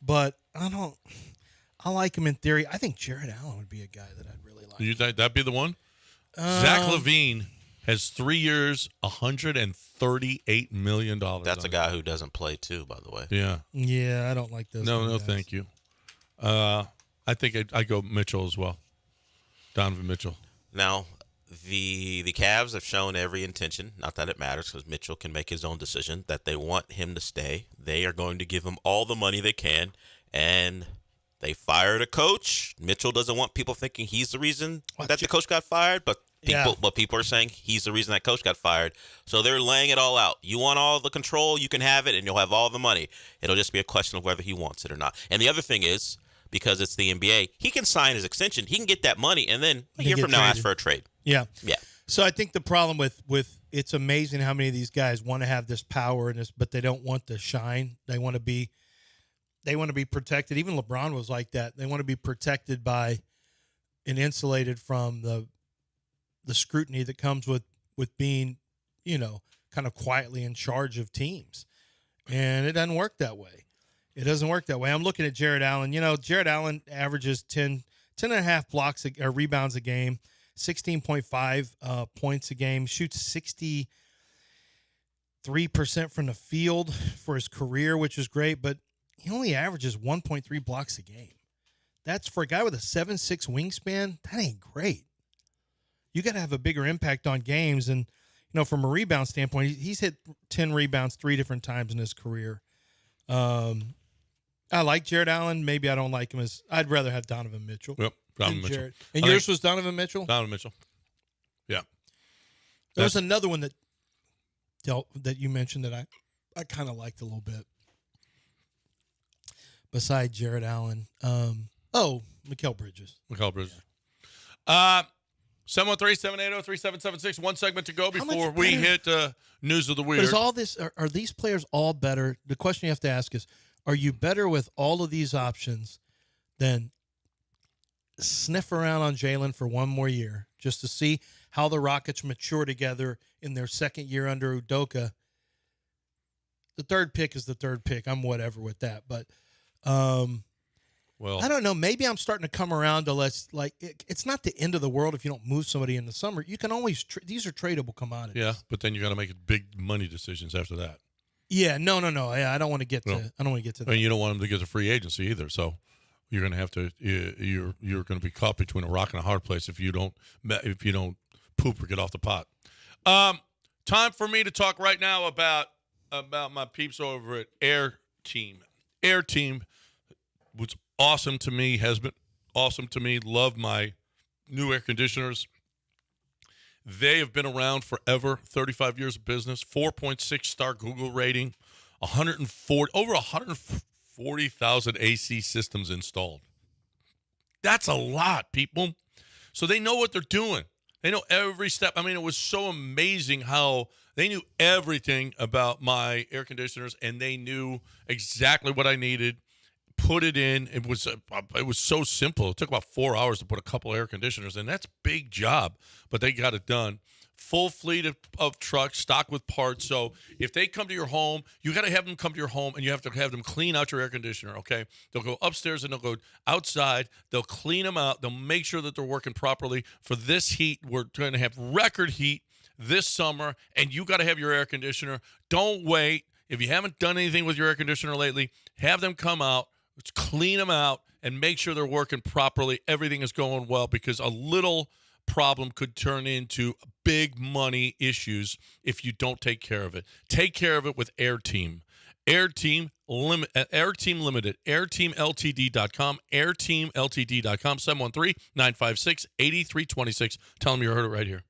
Speaker 2: but I like him in theory. I think Jarrett Allen would be a guy that I'd really like.
Speaker 1: You think that'd be the one? Zach LaVine has 3 years, $138 million.
Speaker 3: That's a guy who doesn't play too, by the way.
Speaker 1: Yeah.
Speaker 2: Yeah, I don't like those.
Speaker 1: No, thank you. I think I go Mitchell as well. Donovan Mitchell.
Speaker 3: Now, The Cavs have shown every intention, not that it matters because Mitchell can make his own decision, that they want him to stay. They are going to give him all the money they can, and they fired a coach. Mitchell doesn't want people thinking he's the reason that the coach got fired, but people are saying he's the reason that coach got fired. So they're laying it all out. You want all the control, you can have it, and you'll have all the money. It'll just be a question of whether he wants it or not. And the other thing is, because it's the NBA, he can sign his extension. He can get that money, and then a year from now ask for a trade.
Speaker 2: Yeah.
Speaker 3: Yeah.
Speaker 2: So I think the problem with it's amazing how many of these guys want to have this power and this, but they don't want to shine. They want to be protected. Even LeBron was like that. They want to be protected by and insulated from the scrutiny that comes with being, kind of quietly in charge of teams. And it doesn't work that way. It doesn't work that way. I'm looking at Jared Allen. Jared Allen averages 10 and a half blocks or rebounds a game, 16.5 points a game, shoots 63% from the field for his career, which is great, but he only averages 1.3 blocks a game. That's for a guy with a 7'6" wingspan, that ain't great. You got to have a bigger impact on games. And, from a rebound standpoint, he's hit 10 rebounds 3 different times in his career. I like Jared Allen. Maybe I don't like him as – I'd rather have Donovan Mitchell.
Speaker 1: Yep, Donovan Mitchell.
Speaker 2: Jared. And yours was Donovan Mitchell?
Speaker 1: Donovan Mitchell. Yeah.
Speaker 2: There was another one that you mentioned that I kind of liked a little bit. Besides Jared Allen. Mikal Bridges.
Speaker 1: Mikal Bridges. Yeah. 713-780-3776. One segment to go before we hit News of the Weird.
Speaker 2: But is all this – are these players all better? The question you have to ask is, are you better with all of these options than sniff around on Jalen for one more year just to see how the Rockets mature together in their second year under Udoka? The third pick is the third pick. I'm whatever with that. But I don't know. Maybe I'm starting to come around to it's not the end of the world if you don't move somebody in the summer. You can always these are tradable commodities.
Speaker 1: Yeah, but then you got to make big money decisions after that.
Speaker 2: Yeah, no. I don't want to get to. I don't want to get to that.
Speaker 1: And you don't want them to get to free agency either. So you're going to have to. You're going to be caught between a rock and a hard place if you don't poop or get off the pot. Time for me to talk right now about my peeps over at Air Team. Air Team was awesome to me. Has been awesome to me. Love my new air conditioners. They have been around forever, 35 years of business, 4.6 star Google rating, over 140,000 AC systems installed. That's a lot, people. So they know what they're doing. They know every step. I mean, it was so amazing how they knew everything about my air conditioners, and they knew exactly what I needed. Put it in. It was so simple. It took about 4 hours to put a couple air conditioners in. That's a big job, but they got it done. Full fleet of trucks stocked with parts. So if they come to your home, you got to have them come to your home, and you have to have them clean out your air conditioner, okay? They'll go upstairs and they'll go outside. They'll clean them out. They'll make sure that they're working properly. For this heat, we're going to have record heat this summer, and you got to have your air conditioner. Don't wait. If you haven't done anything with your air conditioner lately, have them come out. Let's clean them out and make sure they're working properly. Everything is going well, because a little problem could turn into big money issues if you don't take care of it. Take care of it with Air Team. Air Team Limited, airteamltd.com, airteamltd.com, 713-956-8326. Tell them you heard it right here.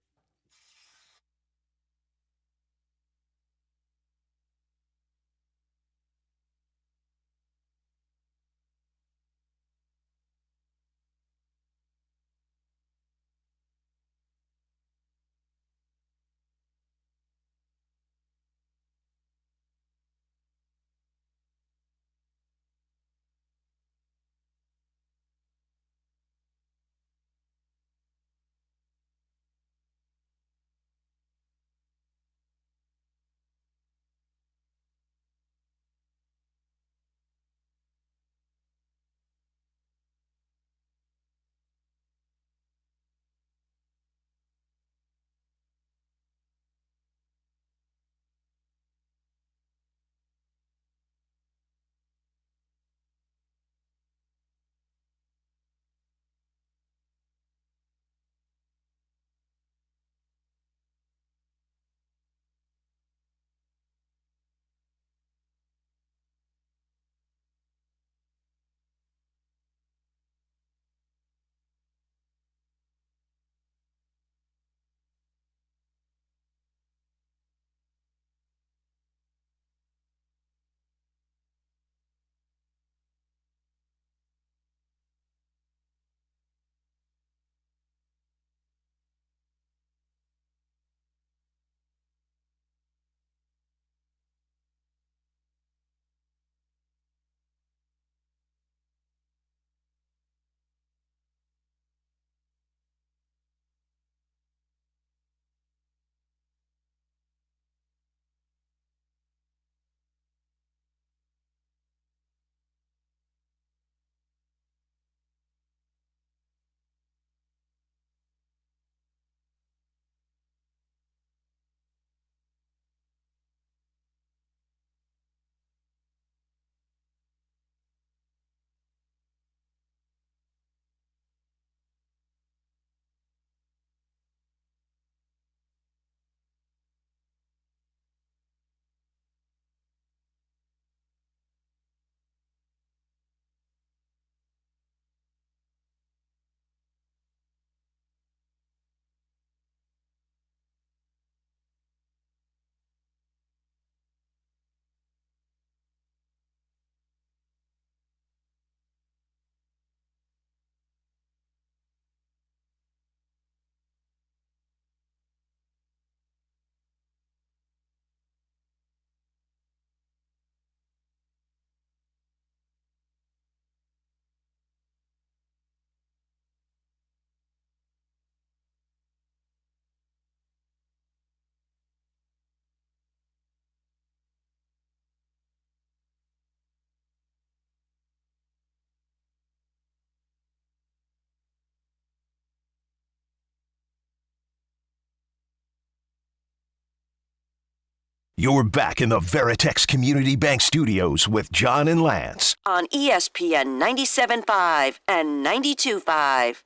Speaker 6: You're back in the Veritex Community Bank Studios with John and Lance.
Speaker 10: On ESPN 97.5 and 92.5.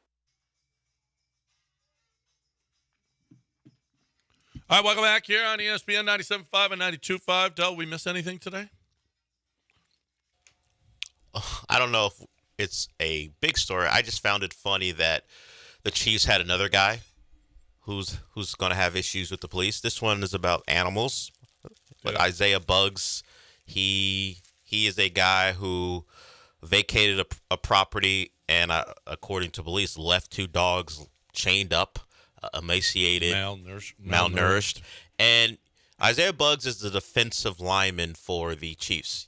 Speaker 1: All right, welcome back here on ESPN 97.5 and 92.5. Del, we miss anything today?
Speaker 3: I don't know if it's a big story. I just found it funny that the Chiefs had another guy who's going to have issues with the police. This one is about animals. But Isaiah Buggs, he is a guy who vacated a property and, according to police, left 2 dogs chained up, emaciated, malnourished. And Isaiah Buggs is the defensive lineman for the Chiefs.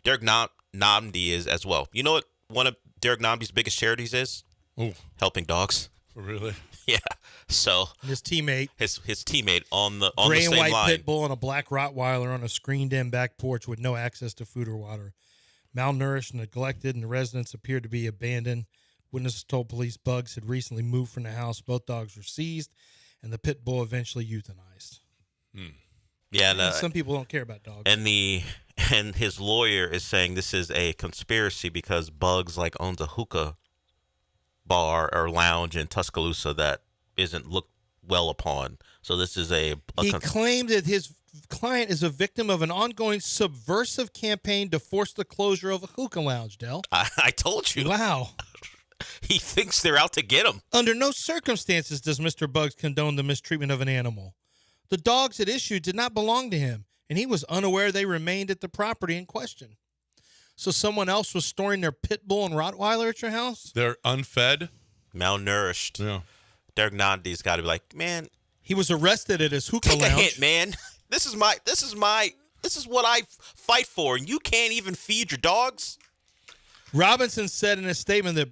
Speaker 3: Derek Namdi is as well. You know what one of Derek Namdi's biggest charities is?
Speaker 1: Ooh.
Speaker 3: Helping dogs.
Speaker 1: Really?
Speaker 3: Yeah. So
Speaker 2: his teammate,
Speaker 3: his teammate on the
Speaker 2: gray
Speaker 3: same
Speaker 2: and white
Speaker 3: line.
Speaker 2: pit bull and a black Rottweiler on a screened-in back porch with no access to food or water. Malnourished, neglected, and the residents appeared to be abandoned. Witnesses told police Buggs had recently moved from the house. Both dogs were seized, and the pit bull eventually euthanized.
Speaker 3: Yeah, and,
Speaker 2: some people don't care about dogs.
Speaker 3: And his lawyer is saying this is a conspiracy because Buggs owns a hookah bar or lounge in Tuscaloosa that isn't looked well upon. So this is
Speaker 2: he claimed that his client is a victim of an ongoing subversive campaign to force the closure of a hookah lounge, Del.
Speaker 3: I told you.
Speaker 2: Wow.
Speaker 3: He thinks they're out to get him.
Speaker 2: Under no circumstances does Mr. Buggs condone the mistreatment of an animal. The dogs at issue did not belong to him, and he was unaware they remained at the property in question. So someone else was storing their pit bull and Rottweiler at your house?
Speaker 1: They're unfed,
Speaker 3: malnourished.
Speaker 1: Yeah.
Speaker 3: Derek Nandi's got to be like, man.
Speaker 2: He was arrested at his hookah
Speaker 3: take
Speaker 2: lounge.
Speaker 3: A hit, man. This is what I fight for, and you can't even feed your dogs.
Speaker 2: Robinson said in a statement that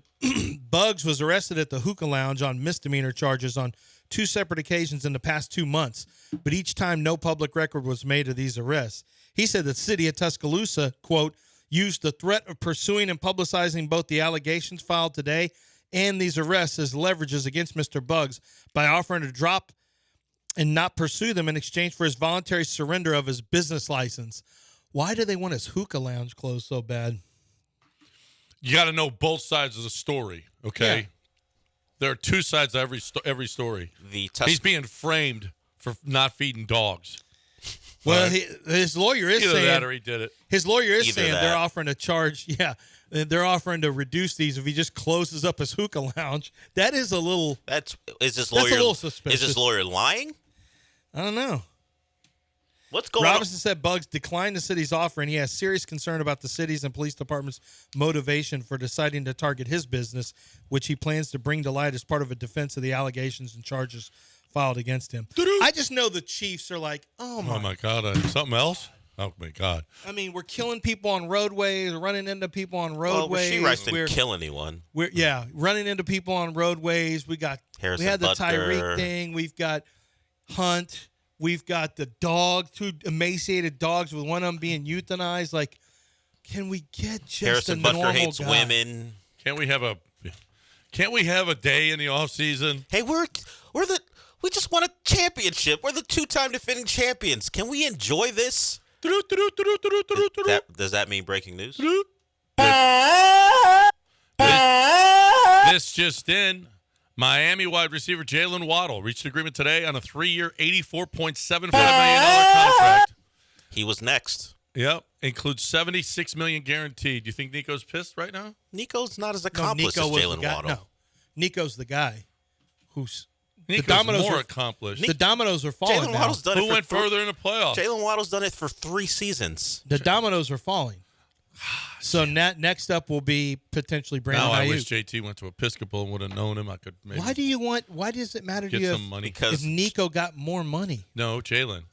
Speaker 2: Buggs was arrested at the hookah lounge on misdemeanor charges on 2 separate occasions in the past 2 months, but each time no public record was made of these arrests. He said the city of Tuscaloosa, quote, used the threat of pursuing and publicizing both the allegations filed today and these arrests as leverages against Mr. Buggs by offering to drop and not pursue them in exchange for his voluntary surrender of his business license. Why do they want his hookah lounge closed so bad?
Speaker 1: You got to know both sides of the story, okay? Yeah. There are 2 sides to every story. He's being framed for not feeding dogs.
Speaker 2: Well, his lawyer is saying
Speaker 1: that or he did it.
Speaker 2: His lawyer is saying
Speaker 3: that.
Speaker 2: they're offering to charge. Yeah, they're offering to reduce these if he just closes up his hookah lounge. That is a little.
Speaker 3: That's a
Speaker 2: little suspicious.
Speaker 3: Is this lawyer lying?
Speaker 2: I don't know.
Speaker 3: What's going on?
Speaker 2: Robinson said Buggs declined the city's offer, and he has serious concern about the city's and police department's motivation for deciding to target his business, which he plans to bring to light as part of a defense of the allegations and charges filed against him. I just know the Chiefs are like, oh my
Speaker 1: God, something else? Oh my God.
Speaker 2: I mean, we're killing people on roadways, running into people on roadways.
Speaker 3: Well, she writes didn't kill anyone.
Speaker 2: Running into people on roadways. We had the Tyreek thing. We've got Hunt. We've got the dog, 2 emaciated dogs with one of them being euthanized. Like, can we get just
Speaker 3: Harrison
Speaker 2: a
Speaker 3: Butker
Speaker 2: normal
Speaker 3: hates
Speaker 2: guy?
Speaker 3: women.
Speaker 1: Can't we have a day in the off season?
Speaker 3: Hey, we just won a championship. We're the 2-time defending champions. Can we enjoy this? Does that mean breaking news?
Speaker 1: This just in. Miami wide receiver Jalen Waddle reached an agreement today on a 3-year, $84.75 million contract.
Speaker 3: He was next.
Speaker 1: Yep. Includes $76 million guaranteed. Do you think Nico's pissed right now?
Speaker 3: Nico's not as accomplished as Jalen Waddle.
Speaker 2: No. Nico's the guy who's
Speaker 1: Nico's
Speaker 2: the dominoes
Speaker 1: more
Speaker 2: are,
Speaker 1: accomplished.
Speaker 2: The dominoes are falling
Speaker 3: Jalen
Speaker 2: now.
Speaker 3: Waddle's done
Speaker 1: Who went further in the playoffs?
Speaker 3: Jalen Waddle's done it for 3 seasons.
Speaker 2: The dominoes are falling. So next up will be potentially Brandon
Speaker 1: Now I
Speaker 2: Ayuk.
Speaker 1: wish JT went to Episcopal and would have known him. I could maybe
Speaker 2: Why does it matter to
Speaker 1: get
Speaker 2: you
Speaker 1: some money.
Speaker 2: if Nico got more money?
Speaker 1: No, Jalen.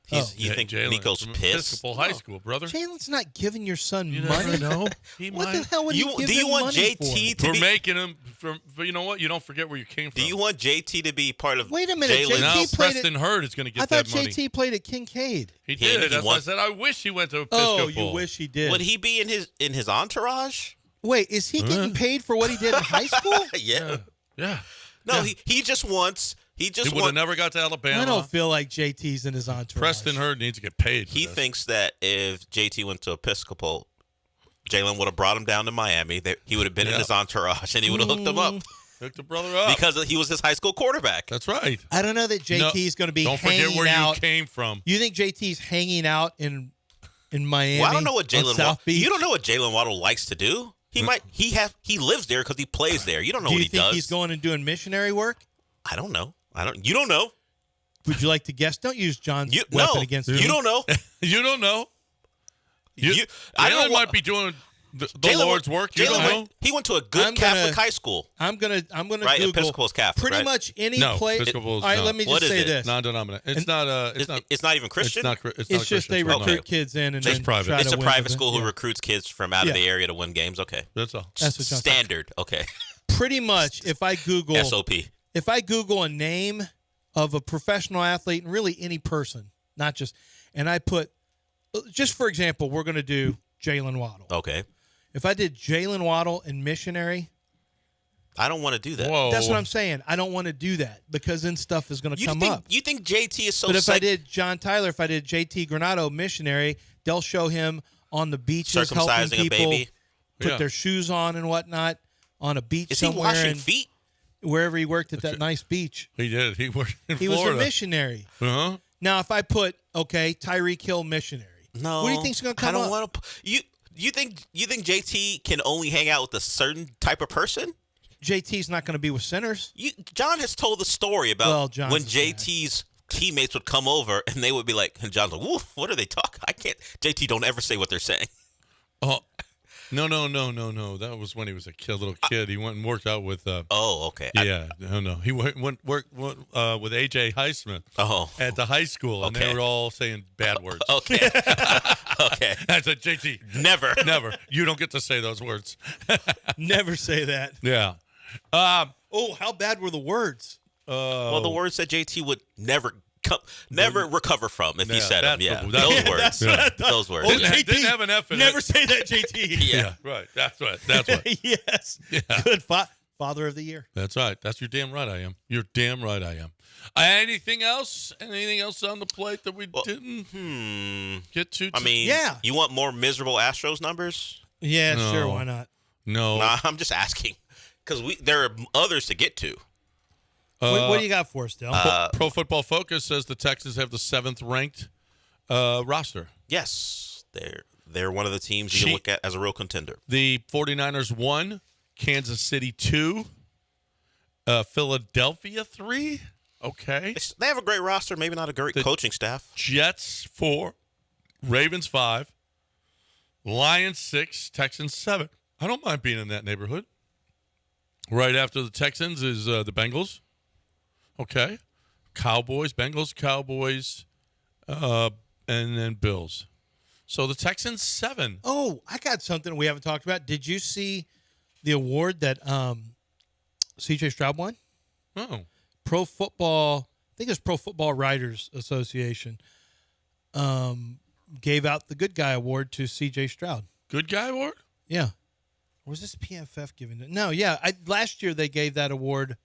Speaker 3: You think
Speaker 1: Jalen
Speaker 3: Nico's
Speaker 1: from
Speaker 3: pissed?
Speaker 1: Episcopal High School, brother.
Speaker 2: Jalen's not giving your son
Speaker 1: You
Speaker 2: money.
Speaker 1: never know. He
Speaker 2: What
Speaker 1: might.
Speaker 2: the hell would he give
Speaker 3: Do you
Speaker 2: him
Speaker 3: want
Speaker 2: money
Speaker 3: JT
Speaker 2: for?
Speaker 3: to
Speaker 1: We're
Speaker 3: be?
Speaker 1: making him from. You know what? You don't forget where you came from.
Speaker 3: Do you want JT to be part of?
Speaker 2: Wait a minute,
Speaker 3: Jalen?
Speaker 1: Now
Speaker 2: JT played
Speaker 1: Preston Hurd is going to get
Speaker 2: I thought
Speaker 1: that money.
Speaker 2: JT played at Kincaid.
Speaker 1: He did.
Speaker 3: he
Speaker 1: That's why I
Speaker 3: won-
Speaker 1: said I wish he went to Episcopal.
Speaker 2: Oh, you wish he did.
Speaker 3: Would he be in his entourage?
Speaker 2: Wait, is he getting paid for what he did in high school?
Speaker 3: Yeah.
Speaker 1: Yeah.
Speaker 3: No, he just wants He just
Speaker 1: would have never got to Alabama.
Speaker 2: I don't feel like JT's in his entourage.
Speaker 1: Preston Hurd needs to get paid.
Speaker 3: He thinks that if JT went to Episcopal, Jalen would have brought him down to Miami. He would have been in his entourage, and he would have hooked him up.
Speaker 1: Hooked the brother up.
Speaker 3: Because he was his high school quarterback.
Speaker 1: That's right.
Speaker 2: I don't know that JT's going to be
Speaker 1: don't
Speaker 2: hanging
Speaker 1: forget where
Speaker 2: out.
Speaker 1: you came from.
Speaker 2: You think JT's hanging out in Miami?
Speaker 3: Well, I don't know what
Speaker 2: on South Beach?
Speaker 3: You don't know what Jalen Waddle likes to do. He might. He lives there because he plays there. You don't know what he does.
Speaker 2: Do you think he's going and doing missionary work?
Speaker 3: I don't know. You don't know.
Speaker 2: Would you like to guess? Don't use John's weapon against me.
Speaker 3: You don't know.
Speaker 1: You don't know.
Speaker 3: I don't
Speaker 1: Jalen might be doing the Lord's work. You don't know.
Speaker 3: He went to a good Catholic high school.
Speaker 2: I'm gonna
Speaker 3: right,
Speaker 2: Google
Speaker 3: Episcopal's Catholic.
Speaker 2: pretty
Speaker 3: right?
Speaker 2: much any
Speaker 1: No,
Speaker 2: place.
Speaker 1: Episcopal's
Speaker 2: All right,
Speaker 1: not.
Speaker 2: let me
Speaker 3: What
Speaker 2: just
Speaker 3: is
Speaker 2: say
Speaker 3: it?
Speaker 2: this.
Speaker 1: Non-denominational. It's not.
Speaker 3: It's not even Christian.
Speaker 1: It's
Speaker 2: just they
Speaker 1: Christian.
Speaker 2: recruit kids in and
Speaker 1: It's
Speaker 2: then
Speaker 1: private.
Speaker 2: try
Speaker 3: It's
Speaker 2: to
Speaker 3: a
Speaker 2: win
Speaker 3: private
Speaker 2: with it.
Speaker 3: school who
Speaker 2: Yeah.
Speaker 3: recruits kids from out of the area to win games. Okay,
Speaker 1: That's all.
Speaker 2: That's what John's
Speaker 3: standard. Okay,
Speaker 2: pretty much. If I Google
Speaker 3: SOP.
Speaker 2: If I Google a name of a professional athlete and really any person, not just, and I put, just for example, we're going to do Jalen Waddle.
Speaker 3: Okay.
Speaker 2: If I did Jalen Waddle and missionary,
Speaker 3: I don't want to do that.
Speaker 1: Whoa.
Speaker 2: that's what I'm saying. I don't want to do that because then stuff is going to come up.
Speaker 3: You think JT is so?
Speaker 2: But if I did John Tyler, if I did JT Granado missionary, they'll show him on the beaches helping
Speaker 3: circumcising a
Speaker 2: people
Speaker 3: baby,
Speaker 2: put their shoes on and whatnot on a beach
Speaker 3: is he
Speaker 2: somewhere.
Speaker 3: washing
Speaker 2: and
Speaker 3: feet?
Speaker 2: wherever he worked at that nice beach.
Speaker 1: He did. He worked in
Speaker 2: He
Speaker 1: Florida.
Speaker 2: was a missionary.
Speaker 1: Uh-huh.
Speaker 2: Now, if I put, Tyreek Hill missionary.
Speaker 3: No.
Speaker 2: What do you think's going to come
Speaker 3: I don't
Speaker 2: up?
Speaker 3: want to. You think JT can only hang out with a certain type of person?
Speaker 2: JT's not going to be with sinners.
Speaker 3: John has told the story about
Speaker 2: Well, John's
Speaker 3: when
Speaker 2: is
Speaker 3: JT's teammates would come over and they would be like, and John's like, "Woo, what are they talking? I can't." JT don't ever say what they're saying.
Speaker 1: Oh, no. That was when he was a little kid. He went and worked out with.
Speaker 3: Oh, okay.
Speaker 1: Yeah, no. He went worked with AJ Highsmith.
Speaker 3: Oh,
Speaker 1: at the high school, and they were all saying bad words.
Speaker 3: Okay. Okay.
Speaker 1: I said, JT,
Speaker 3: never.
Speaker 1: You don't get to say those words.
Speaker 2: Never say that.
Speaker 1: Yeah.
Speaker 2: How bad were the words?
Speaker 3: Well, the words that JT would never recover from if he said them. Yeah,
Speaker 1: those
Speaker 3: words. Those words.
Speaker 1: Didn't have an F in
Speaker 2: Never
Speaker 1: it.
Speaker 2: say that, JT.
Speaker 3: Yeah.
Speaker 1: Right. That's right.
Speaker 2: Yes.
Speaker 1: Yeah.
Speaker 2: Good. Father of the year.
Speaker 1: That's right. That's you're damn right I am. You're damn right I am. Anything else? Anything else on the plate that we didn't get to?
Speaker 3: I mean,
Speaker 2: yeah.
Speaker 3: You want more miserable Astros numbers?
Speaker 2: Yeah,
Speaker 1: No.
Speaker 2: sure. Why not?
Speaker 1: No.
Speaker 3: Nah, I'm just asking because there are others to get to.
Speaker 2: What do you got for us, Dale?
Speaker 1: Pro Football Focus says the Texans have the 7th ranked roster.
Speaker 3: Yes, they're one of the teams you can look at as a real contender.
Speaker 1: The 49ers 1, Kansas City 2, Philadelphia 3. Okay.
Speaker 3: They have a great roster, maybe not a great coaching staff.
Speaker 1: Jets 4, Ravens 5, Lions 6, Texans 7. I don't mind being in that neighborhood. Right after the Texans is the Bengals. Okay. Bengals, Cowboys, and then Bills. So the Texans 7.
Speaker 2: Oh, I got something we haven't talked about. Did you see the award that C.J. Stroud won?
Speaker 1: Oh.
Speaker 2: Pro Football, I think it's Pro Football Writers Association, gave out the Good Guy Award to C.J. Stroud.
Speaker 1: Good Guy Award?
Speaker 2: Yeah. Or was this PFF giving it? No, yeah. Last year they gave that award.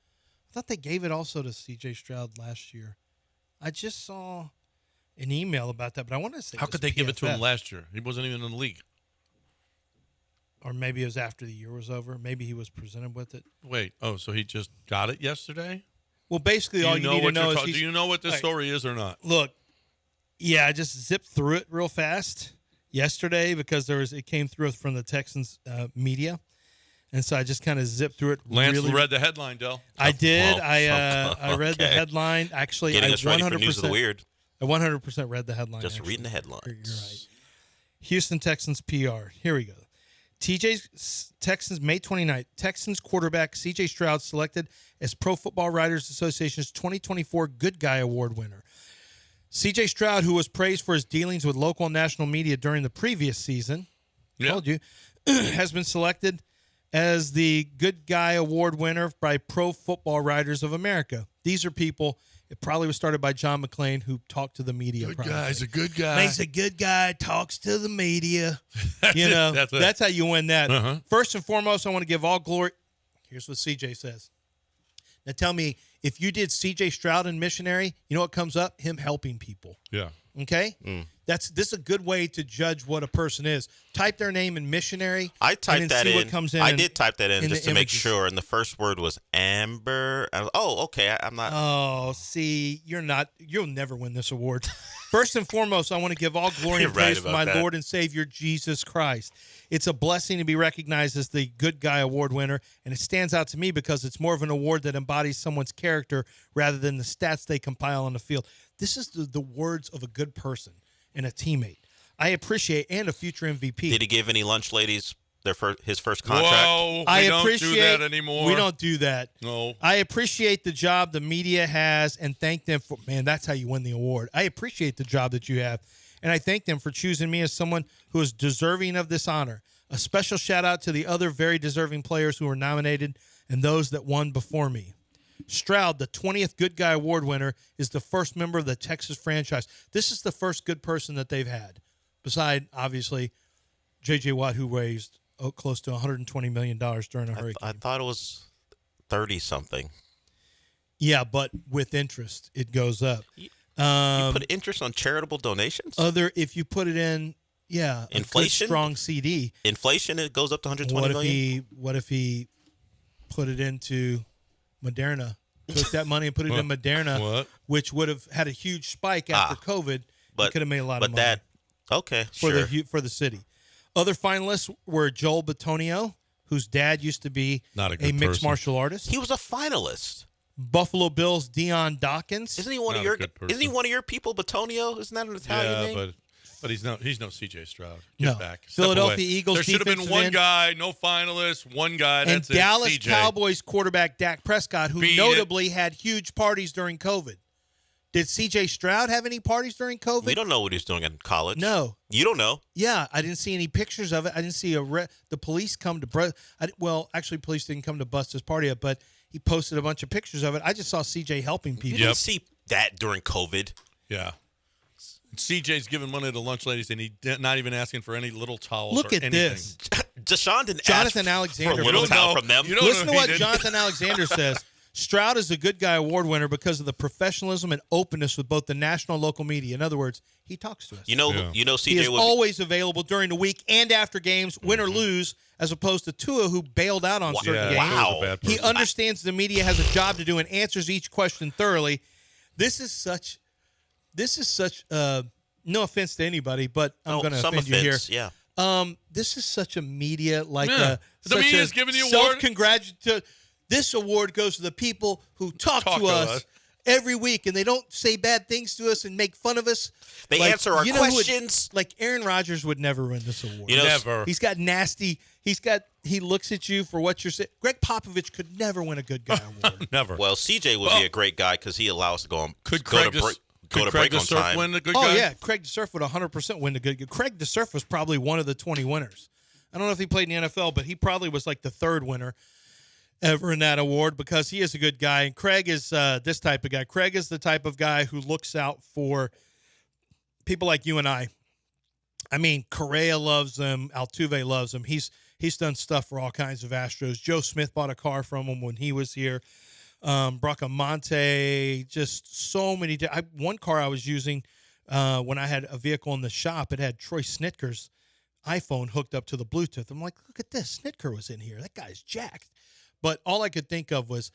Speaker 2: I thought they gave it also to C.J. Stroud last year. I just saw an email about that, but I want to say
Speaker 1: How
Speaker 2: it was
Speaker 1: could they give it to him
Speaker 2: PFF.
Speaker 1: last year? He wasn't even in the league.
Speaker 2: Or maybe it was after the year was over. Maybe he was presented with it.
Speaker 1: Wait. Oh, so he just got it yesterday?
Speaker 2: Well, basically, all you need to know is
Speaker 1: do you know what this story is or not?
Speaker 2: Look, yeah, I just zipped through it real fast yesterday because it came through from the Texans media, and so I just kind of zipped through it.
Speaker 1: Lance read the headline, Del.
Speaker 2: I did.
Speaker 3: Oh,
Speaker 2: I read the
Speaker 3: okay.
Speaker 2: headline. Actually,
Speaker 3: Getting
Speaker 2: I
Speaker 3: us ready for News of the Weird.
Speaker 2: I 100% read the headline.
Speaker 3: Just
Speaker 2: actually.
Speaker 3: reading the headlines.
Speaker 2: You're right. Houston Texans PR. Here we go. Texans, May 29th. Texans quarterback C.J. Stroud selected as Pro Football Writers Association's 2024 Good Guy Award winner. C.J. Stroud, who was praised for his dealings with local and national media during the previous season, told you, has been selected as the Good Guy Award winner by Pro Football Writers of America. These are people, it probably was started by John McClain, who talked to the media.
Speaker 1: Good
Speaker 2: probably.
Speaker 1: guy's a good guy.
Speaker 2: He's a good guy, talks to the media. You know,
Speaker 1: That's it.
Speaker 2: that's how you win that.
Speaker 1: Uh-huh.
Speaker 2: First and foremost, I want to give all glory. Here's what CJ says. Now tell me If you did C.J. Stroud in missionary, you know what comes up? Him helping people.
Speaker 1: Yeah.
Speaker 2: Okay? This is a good way to judge what a person is. Type their name in missionary.
Speaker 3: I typed that in.
Speaker 2: What comes in.
Speaker 3: I did type that in just to make
Speaker 2: images.
Speaker 3: sure, and the first word was Amber. Okay. I'm not.
Speaker 2: Oh, see, you'll never win this award. First and foremost, I want to give all glory and praise to my Lord and Savior, Jesus Christ. It's a blessing to be recognized as the Good Guy Award winner, and it stands out to me because it's more of an award that embodies someone's character rather than the stats they compile on the field. This is the words of a good person and a teammate. I appreciate, and a future MVP.
Speaker 3: Did he give any lunch ladies his first contract?
Speaker 1: Whoa, we don't do that anymore.
Speaker 2: We don't do that.
Speaker 1: No.
Speaker 2: I appreciate the job the media has and thank them for, man, that's how you win the award. I appreciate the job that you have, and I thank them for choosing me as someone who is deserving of this honor. A special shout out to the other very deserving players who were nominated and those that won before me. Stroud, the 20th Good Guy Award winner, is the first member of the Texas franchise. This is the first good person that they've had, beside, obviously, J.J. Watt, who raised close to $120 million during a hurricane.
Speaker 3: I thought it was 30-something.
Speaker 2: Yeah, but with interest, it goes up.
Speaker 3: You put interest on charitable donations?
Speaker 2: If you put it in,
Speaker 3: inflation,
Speaker 2: a good, strong CD.
Speaker 3: Inflation, it goes up to $120 million?
Speaker 2: What if he put it into Moderna? Took that money and put it in Moderna, which would have had a huge spike after COVID. But could have made a lot of money. For the city. Other finalists were Joel Bitonio, whose dad used to be a mixed martial artist.
Speaker 3: He was a finalist.
Speaker 2: Buffalo Bills' Deion Dawkins.
Speaker 3: Isn't he one of your people, Bitonio? Isn't that an Italian name?
Speaker 1: But he's no C.J. Stroud.
Speaker 2: No.
Speaker 1: Back.
Speaker 2: Philadelphia Eagles.
Speaker 1: There should have been one guy, no finalists, one guy.
Speaker 2: And
Speaker 1: That's
Speaker 2: Dallas
Speaker 1: CJ.
Speaker 2: Cowboys quarterback Dak Prescott, who notably had huge parties during COVID. Did C.J. Stroud have any parties during COVID?
Speaker 3: We don't know what he's doing in college.
Speaker 2: No.
Speaker 3: You don't know.
Speaker 2: Yeah, I didn't see any pictures of it. I didn't see the police come to actually, police didn't come to bust his party up, but he posted a bunch of pictures of it. I just saw C.J. helping people.
Speaker 3: You didn't see that during COVID.
Speaker 1: Yeah. CJ's giving money to lunch ladies, and he's not even asking for any little towels.
Speaker 2: Look at
Speaker 1: anything.
Speaker 2: this.
Speaker 3: Deshaun didn't
Speaker 2: Jonathan
Speaker 3: ask
Speaker 2: Alexander
Speaker 3: for a little towel from them.
Speaker 2: Listen to what Jonathan Alexander says. Stroud is a Good Guy Award winner because of the professionalism and openness with both the national and local media. In other words, he talks to us.
Speaker 3: You know, CJ
Speaker 2: he is always available during the week and after games, win or lose, as opposed to Tua, who bailed out on certain games.
Speaker 3: Wow.
Speaker 2: He understands the media has a job to do and answers each question thoroughly. This is such no offense to anybody, but I'm going to offend you here.
Speaker 3: Yeah.
Speaker 2: This is such a media
Speaker 1: the media's giving the award.
Speaker 2: This award goes to the people who talk to us every week, and they don't say bad things to us and make fun of us.
Speaker 3: They answer our questions.
Speaker 2: Like Aaron Rodgers would never win this award.
Speaker 1: Never.
Speaker 2: He's got nasty. He looks at you for what you're saying. Greg Popovich could never win a Good Guy award.
Speaker 1: Never.
Speaker 3: Well, CJ would be a great guy because he allows to go on.
Speaker 1: Could
Speaker 3: go
Speaker 1: Craig
Speaker 3: to break on time.
Speaker 1: Win the Good Guy?
Speaker 2: Oh yeah, Craig DeSurf would 100% win the Good Guy. Craig DeSurf was probably one of the 20 winners. I don't know if he played in the NFL, but he probably was like the third winner ever in that award because he is a good guy. And Craig is this type of guy. Craig is the type of guy who looks out for people like you and I. I mean, Correa loves him. Altuve loves him. He's done stuff for all kinds of Astros. Joe Smith bought a car from him when he was here. Bracamonte, just so many. One car I was using when I had a vehicle in the shop, it had Troy Snitker's iPhone hooked up to the Bluetooth. I'm like, look at this. Snitker was in here. That guy's jacked. But all I could think of was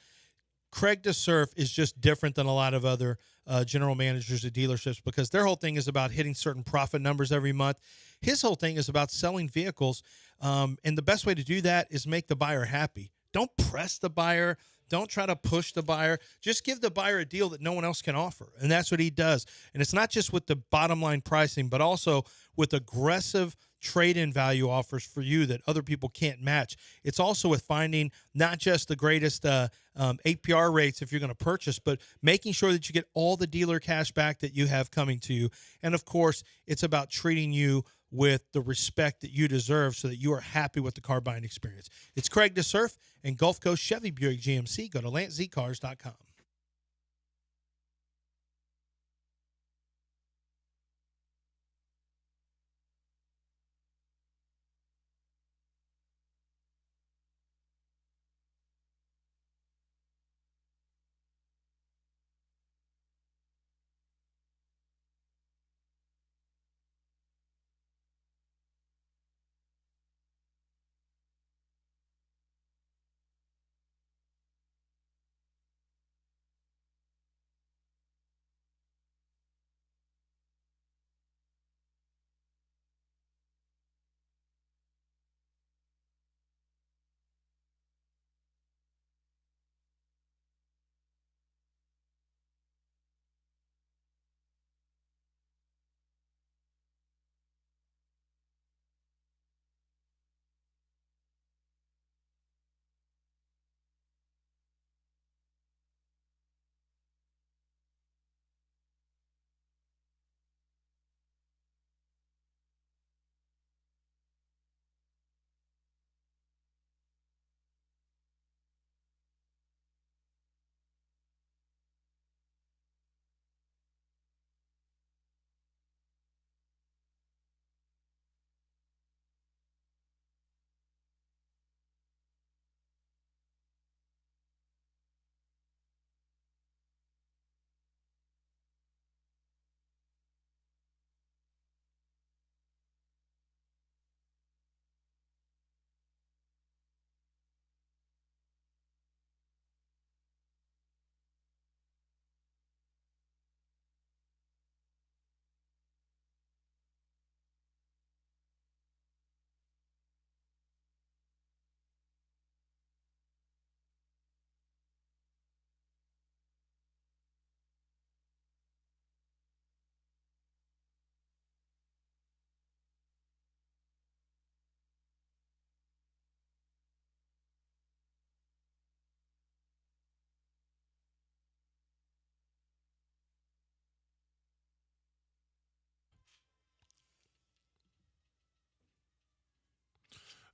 Speaker 2: Craig DeSurf is just different than a lot of other general managers at dealerships because their whole thing is about hitting certain profit numbers every month. His whole thing is about selling vehicles, and the best way to do that is make the buyer happy. Don't press the buyer. Don't try to push the buyer. Just give the buyer a deal that no one else can offer, and that's what he does. And it's not just with the bottom line pricing, but also with aggressive trade-in value offers for you that other people can't match. It's also with finding not just the greatest APR rates if you're going to purchase, but making sure that you get all the dealer cash back that you have coming to you. And, of course, it's about treating you with the respect that you deserve so that you are happy with the car buying experience. It's Craig DeSurf and Gulf Coast Chevy Buick GMC. Go to LanceZcars.com.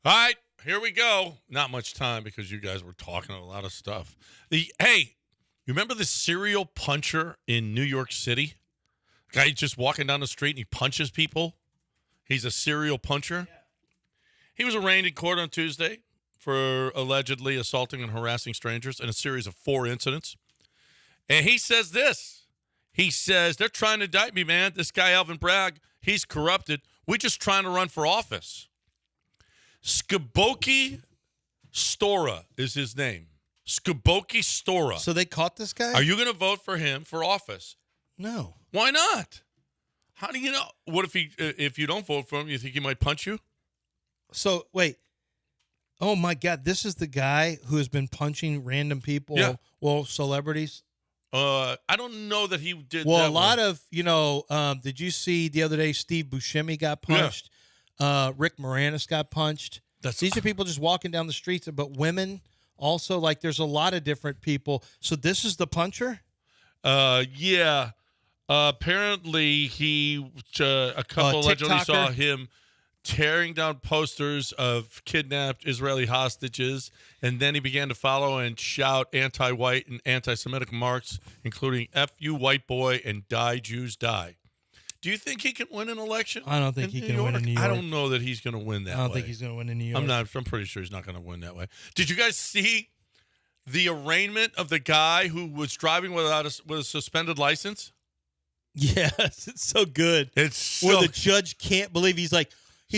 Speaker 1: All right, here we go. Not much time because you guys were talking a lot of stuff. Hey, you remember the serial puncher in New York City? Guy just walking down the street and he punches people. He's a serial puncher. Yeah. He was arraigned in court on Tuesday for allegedly assaulting and harassing strangers in a series of 4 incidents. And he says this. He says, they're trying to indict me, man. This guy, Alvin Bragg, he's corrupted. We're just trying to run for office. Skaboki Stora is his name. Skaboki Stora.
Speaker 2: So they caught this guy?
Speaker 1: Are you going to vote for him for office?
Speaker 2: No.
Speaker 1: Why not? How do you know? What if you don't vote for him, you think he might punch you?
Speaker 2: So, wait. Oh, my God. This is the guy who has been punching random people, well, celebrities?
Speaker 1: I don't know that he did
Speaker 2: well,
Speaker 1: that.
Speaker 2: Well, a lot of, did you see the other day Steve Buscemi got punched? Yeah. Rick Moranis got punched. These are people just walking down the streets, but women also, like there's a lot of different people. So this is the puncher?
Speaker 1: Yeah. Apparently a couple allegedly saw him tearing down posters of kidnapped Israeli hostages, and then he began to follow and shout anti-white and anti-Semitic remarks, including F you white boy and die Jews die. Do you think he can win an election?
Speaker 2: I don't think he can win in New York.
Speaker 1: I don't know that he's going to win that way.
Speaker 2: I don't think he's going to win in New York.
Speaker 1: I'm pretty sure he's not going to win that way. Did you guys see the arraignment of the guy who was driving with a suspended license?
Speaker 2: Yes, it's so good. Where the judge can't believe he's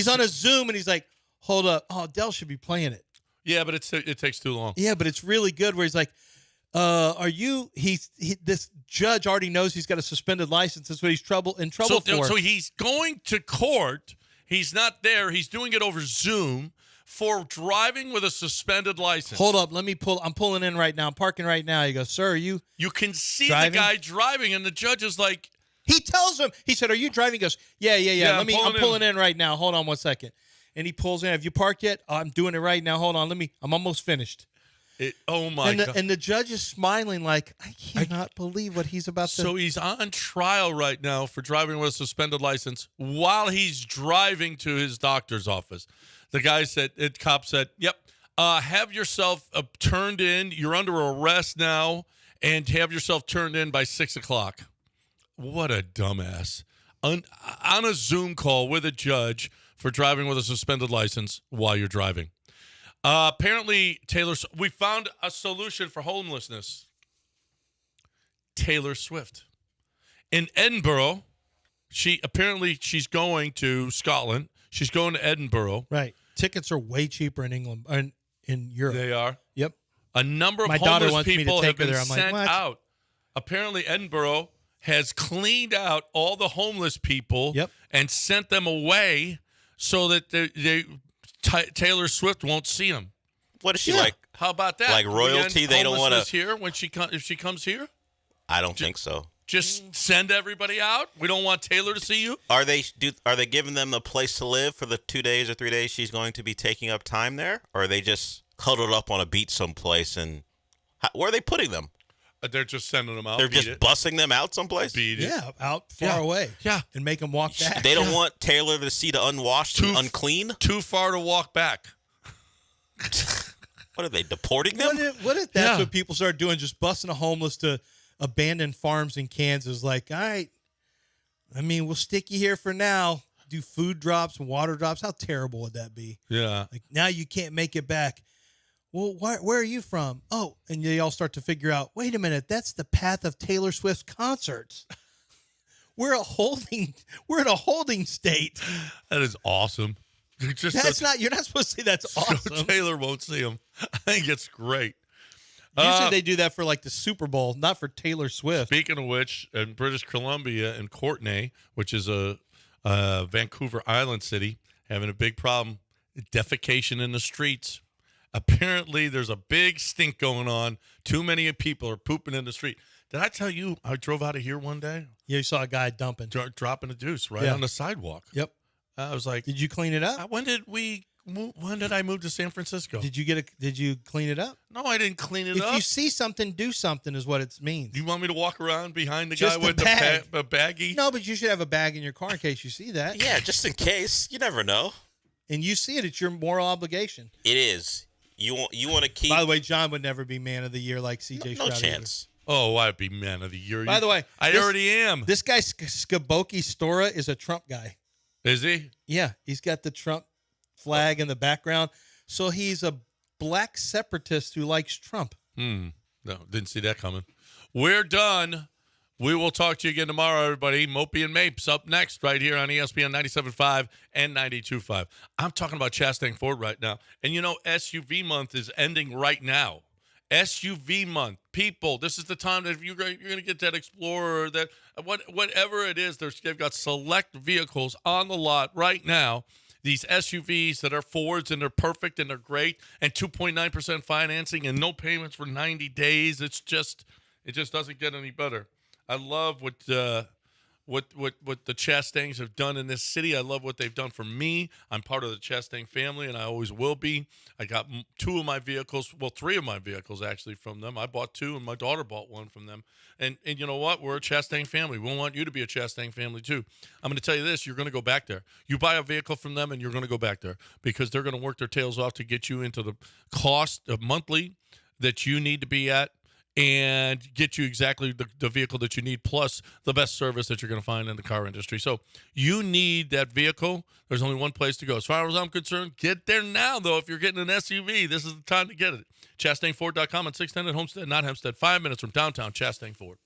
Speaker 2: on a Zoom and he's like, hold up. Oh, Dell should be playing it.
Speaker 1: Yeah, but it takes too long.
Speaker 2: Yeah, but it's really good where he's like, this judge already knows he's got a suspended license. That's what he's in trouble for.
Speaker 1: So he's going to court. He's not there. He's doing it over Zoom for driving with a suspended license.
Speaker 2: Hold up. I'm pulling in right now. I'm parking right now. He goes, sir, are you
Speaker 1: can see
Speaker 2: driving?
Speaker 1: The guy driving, and the judge is like,
Speaker 2: he tells him, he said, are you driving? He goes, yeah. I'm pulling in right now. Hold on 1 second. And he pulls in. Have you parked yet? Oh, I'm doing it right now. Hold on. I'm almost finished.
Speaker 1: Oh, my God.
Speaker 2: And the judge is smiling like, I cannot believe what he's about to.
Speaker 1: So he's on trial right now for driving with a suspended license while he's driving to his doctor's office. The cop said, yep, have yourself turned in. You're under arrest now, and have yourself turned in by 6 o'clock. What a dumbass. On a Zoom call with a judge for driving with a suspended license while you're driving. Apparently, we found a solution for homelessness. Taylor Swift. In Edinburgh, she's going to Scotland. She's going to Edinburgh.
Speaker 2: Right. Tickets are way cheaper in England and in Europe.
Speaker 1: They are?
Speaker 2: Yep.
Speaker 1: A number of homeless people have been sent out. Apparently, Edinburgh has cleaned out all the homeless people and sent them away so that Taylor Swift won't see them.
Speaker 3: What is she like?
Speaker 1: How about that?
Speaker 3: Like royalty? They don't want to
Speaker 1: here when if she comes here.
Speaker 3: I don't think so.
Speaker 1: Just send everybody out. We don't want Taylor to see you.
Speaker 3: Are they giving them a place to live for the 2 days or 3 days she's going to be taking up time there, or are they just huddled up on a beach someplace? And where are they putting them?
Speaker 1: They're just sending them out.
Speaker 3: They're just bussing them out someplace?
Speaker 2: Yeah, out far away.
Speaker 1: Yeah.
Speaker 2: And make them walk back.
Speaker 3: They don't want Taylor to see the unwashed and unclean?
Speaker 1: Too far to walk back.
Speaker 3: What are they, deporting them?
Speaker 2: What if that's what people start doing, just busing the homeless to abandoned farms in Kansas? Like, all right, we'll stick you here for now. Do food drops and water drops. How terrible would that be?
Speaker 1: Yeah.
Speaker 2: Like, now you can't make it back. Well, where are you from? Oh, and they all start to figure out, wait a minute, that's the path of Taylor Swift's concerts. We're in a holding state.
Speaker 1: That is awesome.
Speaker 2: You're not supposed to say that's awesome.
Speaker 1: So Taylor won't see him. I think it's great.
Speaker 2: Usually they do that for like the Super Bowl, not for Taylor Swift.
Speaker 1: Speaking of which, in British Columbia and Courtenay, which is a Vancouver Island city, having a big problem, defecation in the streets. Apparently, there's a big stink going on. Too many people are pooping in the street. Did I tell you I drove out of here one day?
Speaker 2: Yeah, you saw a guy dumping.
Speaker 1: Dropping a deuce right on the sidewalk.
Speaker 2: Yep.
Speaker 1: I was like,
Speaker 2: did you clean it up?
Speaker 1: When did I move to San Francisco?
Speaker 2: Did you clean it up?
Speaker 1: No, I didn't clean it up.
Speaker 2: If you see something, do something is what it means.
Speaker 1: You want me to walk around behind the guy with the baggie?
Speaker 2: No, but you should have a bag in your car in case you see that.
Speaker 3: Yeah, just in case. You never know.
Speaker 2: And you see it. It's your moral obligation.
Speaker 3: It is. You want to keep.
Speaker 2: By the way, John would never be man of the year like CJ
Speaker 3: No
Speaker 2: Stroud.
Speaker 3: chance.
Speaker 1: Oh, I'd be man of the year.
Speaker 2: By the way,
Speaker 1: I already am.
Speaker 2: This guy, Skaboki Stora, is a Trump guy.
Speaker 1: Is he?
Speaker 2: Yeah, he's got the Trump flag in the background. So he's a black separatist who likes Trump.
Speaker 1: No, didn't see that coming. We're done. We will talk to you again tomorrow, everybody. Mopey and Mapes up next right here on ESPN 97.5 and 92.5. I'm talking about Chastang Ford right now. And, you know, SUV month is ending right now. SUV month. People, this is the time that if you're going to get that Explorer, that whatever it is, they've got select vehicles on the lot right now. These SUVs that are Fords, and they're perfect and they're great, and 2.9% financing and no payments for 90 days. It just doesn't get any better. I love what the Chastangs have done in this city. I love what they've done for me. I'm part of the Chastang family, and I always will be. I got 3 of my vehicles actually from them. I bought 2, and my daughter bought 1 from them. And you know what? We're a Chastang family. We want you to be a Chastang family too. I'm going to tell you this: you're going to go back there. You buy a vehicle from them, and you're going to go back there because they're going to work their tails off to get you into the cost of monthly that you need to be at, and get you exactly the vehicle that you need, plus the best service that you're going to find in the car industry. So you need that vehicle. There's only one place to go. As far as I'm concerned, get there now, though. If you're getting an SUV, this is the time to get it. ChastangFord.com on 610 at Homestead, not Hempstead, 5 minutes from downtown Chastang Ford.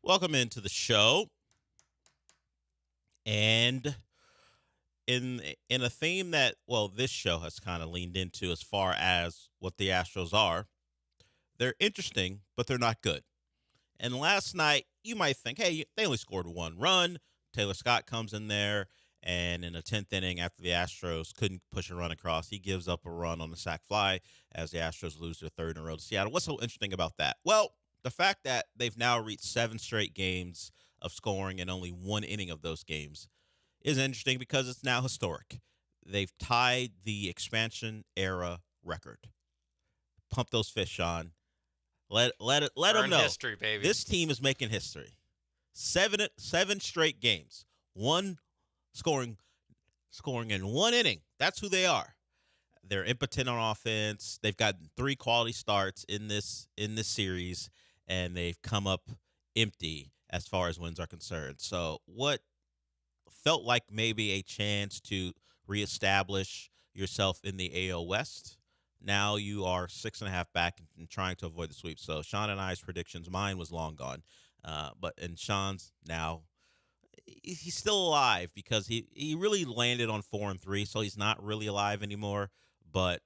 Speaker 3: Welcome into the show. And in a theme that, this show has kind of leaned into as far as what the Astros are, they're interesting, but they're not good. And last night, you might think, hey, they only scored one run. Taylor Scott comes in there, and in the 10th inning, after the Astros couldn't push a run across, he gives up a run on the sac fly as the Astros lose their third in a row to Seattle. What's so interesting about that? Well, the fact that they've now reached 7 straight games of scoring in only one inning of those games is interesting because it's now historic. They've tied the expansion era record. Pump those fists, Sean. Let them know.
Speaker 16: History, baby.
Speaker 3: This team is making history. 7 straight games. One scoring in one inning. That's who they are. They're impotent on offense. They've gotten 3 quality starts in this series, and they've come up empty as far as wins are concerned. So what felt like maybe a chance to reestablish yourself in the AL West, now you are 6.5 back and trying to avoid the sweep. So Sean and I's predictions, mine was long gone. But Sean's now, he's still alive because he really landed on 4-3, so he's not really alive anymore. But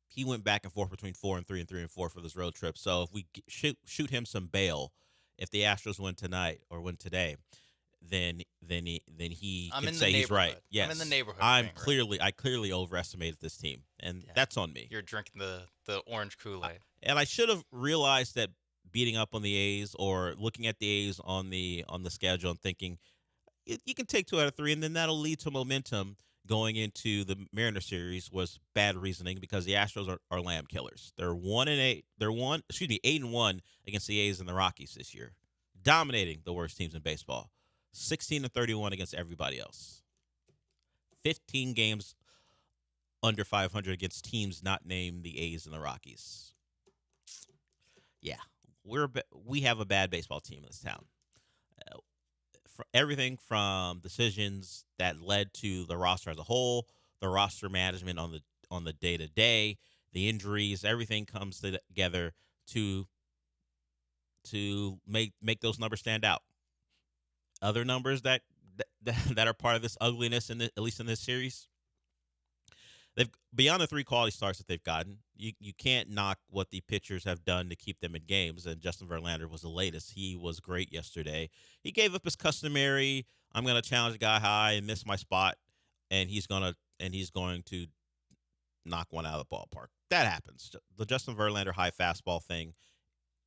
Speaker 3: he went back and forth between 4-3 and 3-4 for this road trip. So if we shoot him some bail, if the Astros win tonight or win today, then he can say he's right. Yes,
Speaker 16: I'm in the neighborhood.
Speaker 3: I clearly overestimated this team, and that's on me.
Speaker 16: You're drinking the orange Kool-Aid.
Speaker 3: And I should have realized that beating up on the A's or looking at the A's on the schedule and thinking you can take 2 out of 3, and then that'll lead to momentum going into the Mariner series was bad reasoning because the Astros are lamb killers. They're 1-8. They're 8-1 against the A's and the Rockies this year, dominating the worst teams in baseball. 16-31 against everybody else. 15 games under 500 against teams not named the A's and the Rockies. Yeah, we have a bad baseball team in this town. Everything from decisions that led to the roster as a whole, the roster management on the day-to-day, the injuries, everything comes together to make those numbers stand out. Other numbers that are part of this ugliness, at least in this series, they've beyond the 3 quality starts that they've gotten. You can't knock what the pitchers have done to keep them in games, and Justin Verlander was the latest. He was great yesterday. He gave up his customary, I'm going to challenge a guy high and miss my spot, and he's going to knock one out of the ballpark. That happens. The Justin Verlander high fastball thing,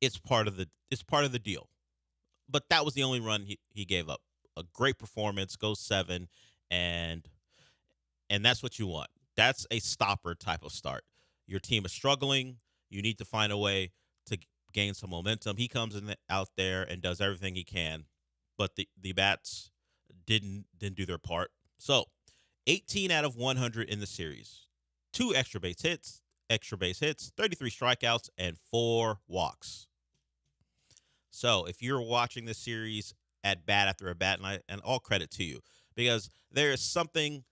Speaker 3: it's part of the deal. But that was the only run he gave up. A great performance, goes 7, and that's what you want. That's a stopper type of start. Your team is struggling. You need to find a way to gain some momentum. He comes out there and does everything he can, but the bats didn't do their part. So 18 out of 100 in the series. 2 extra base hits, 33 strikeouts, and 4 walks. So if you're watching this series at bat after a bat, and all credit to you, because there is something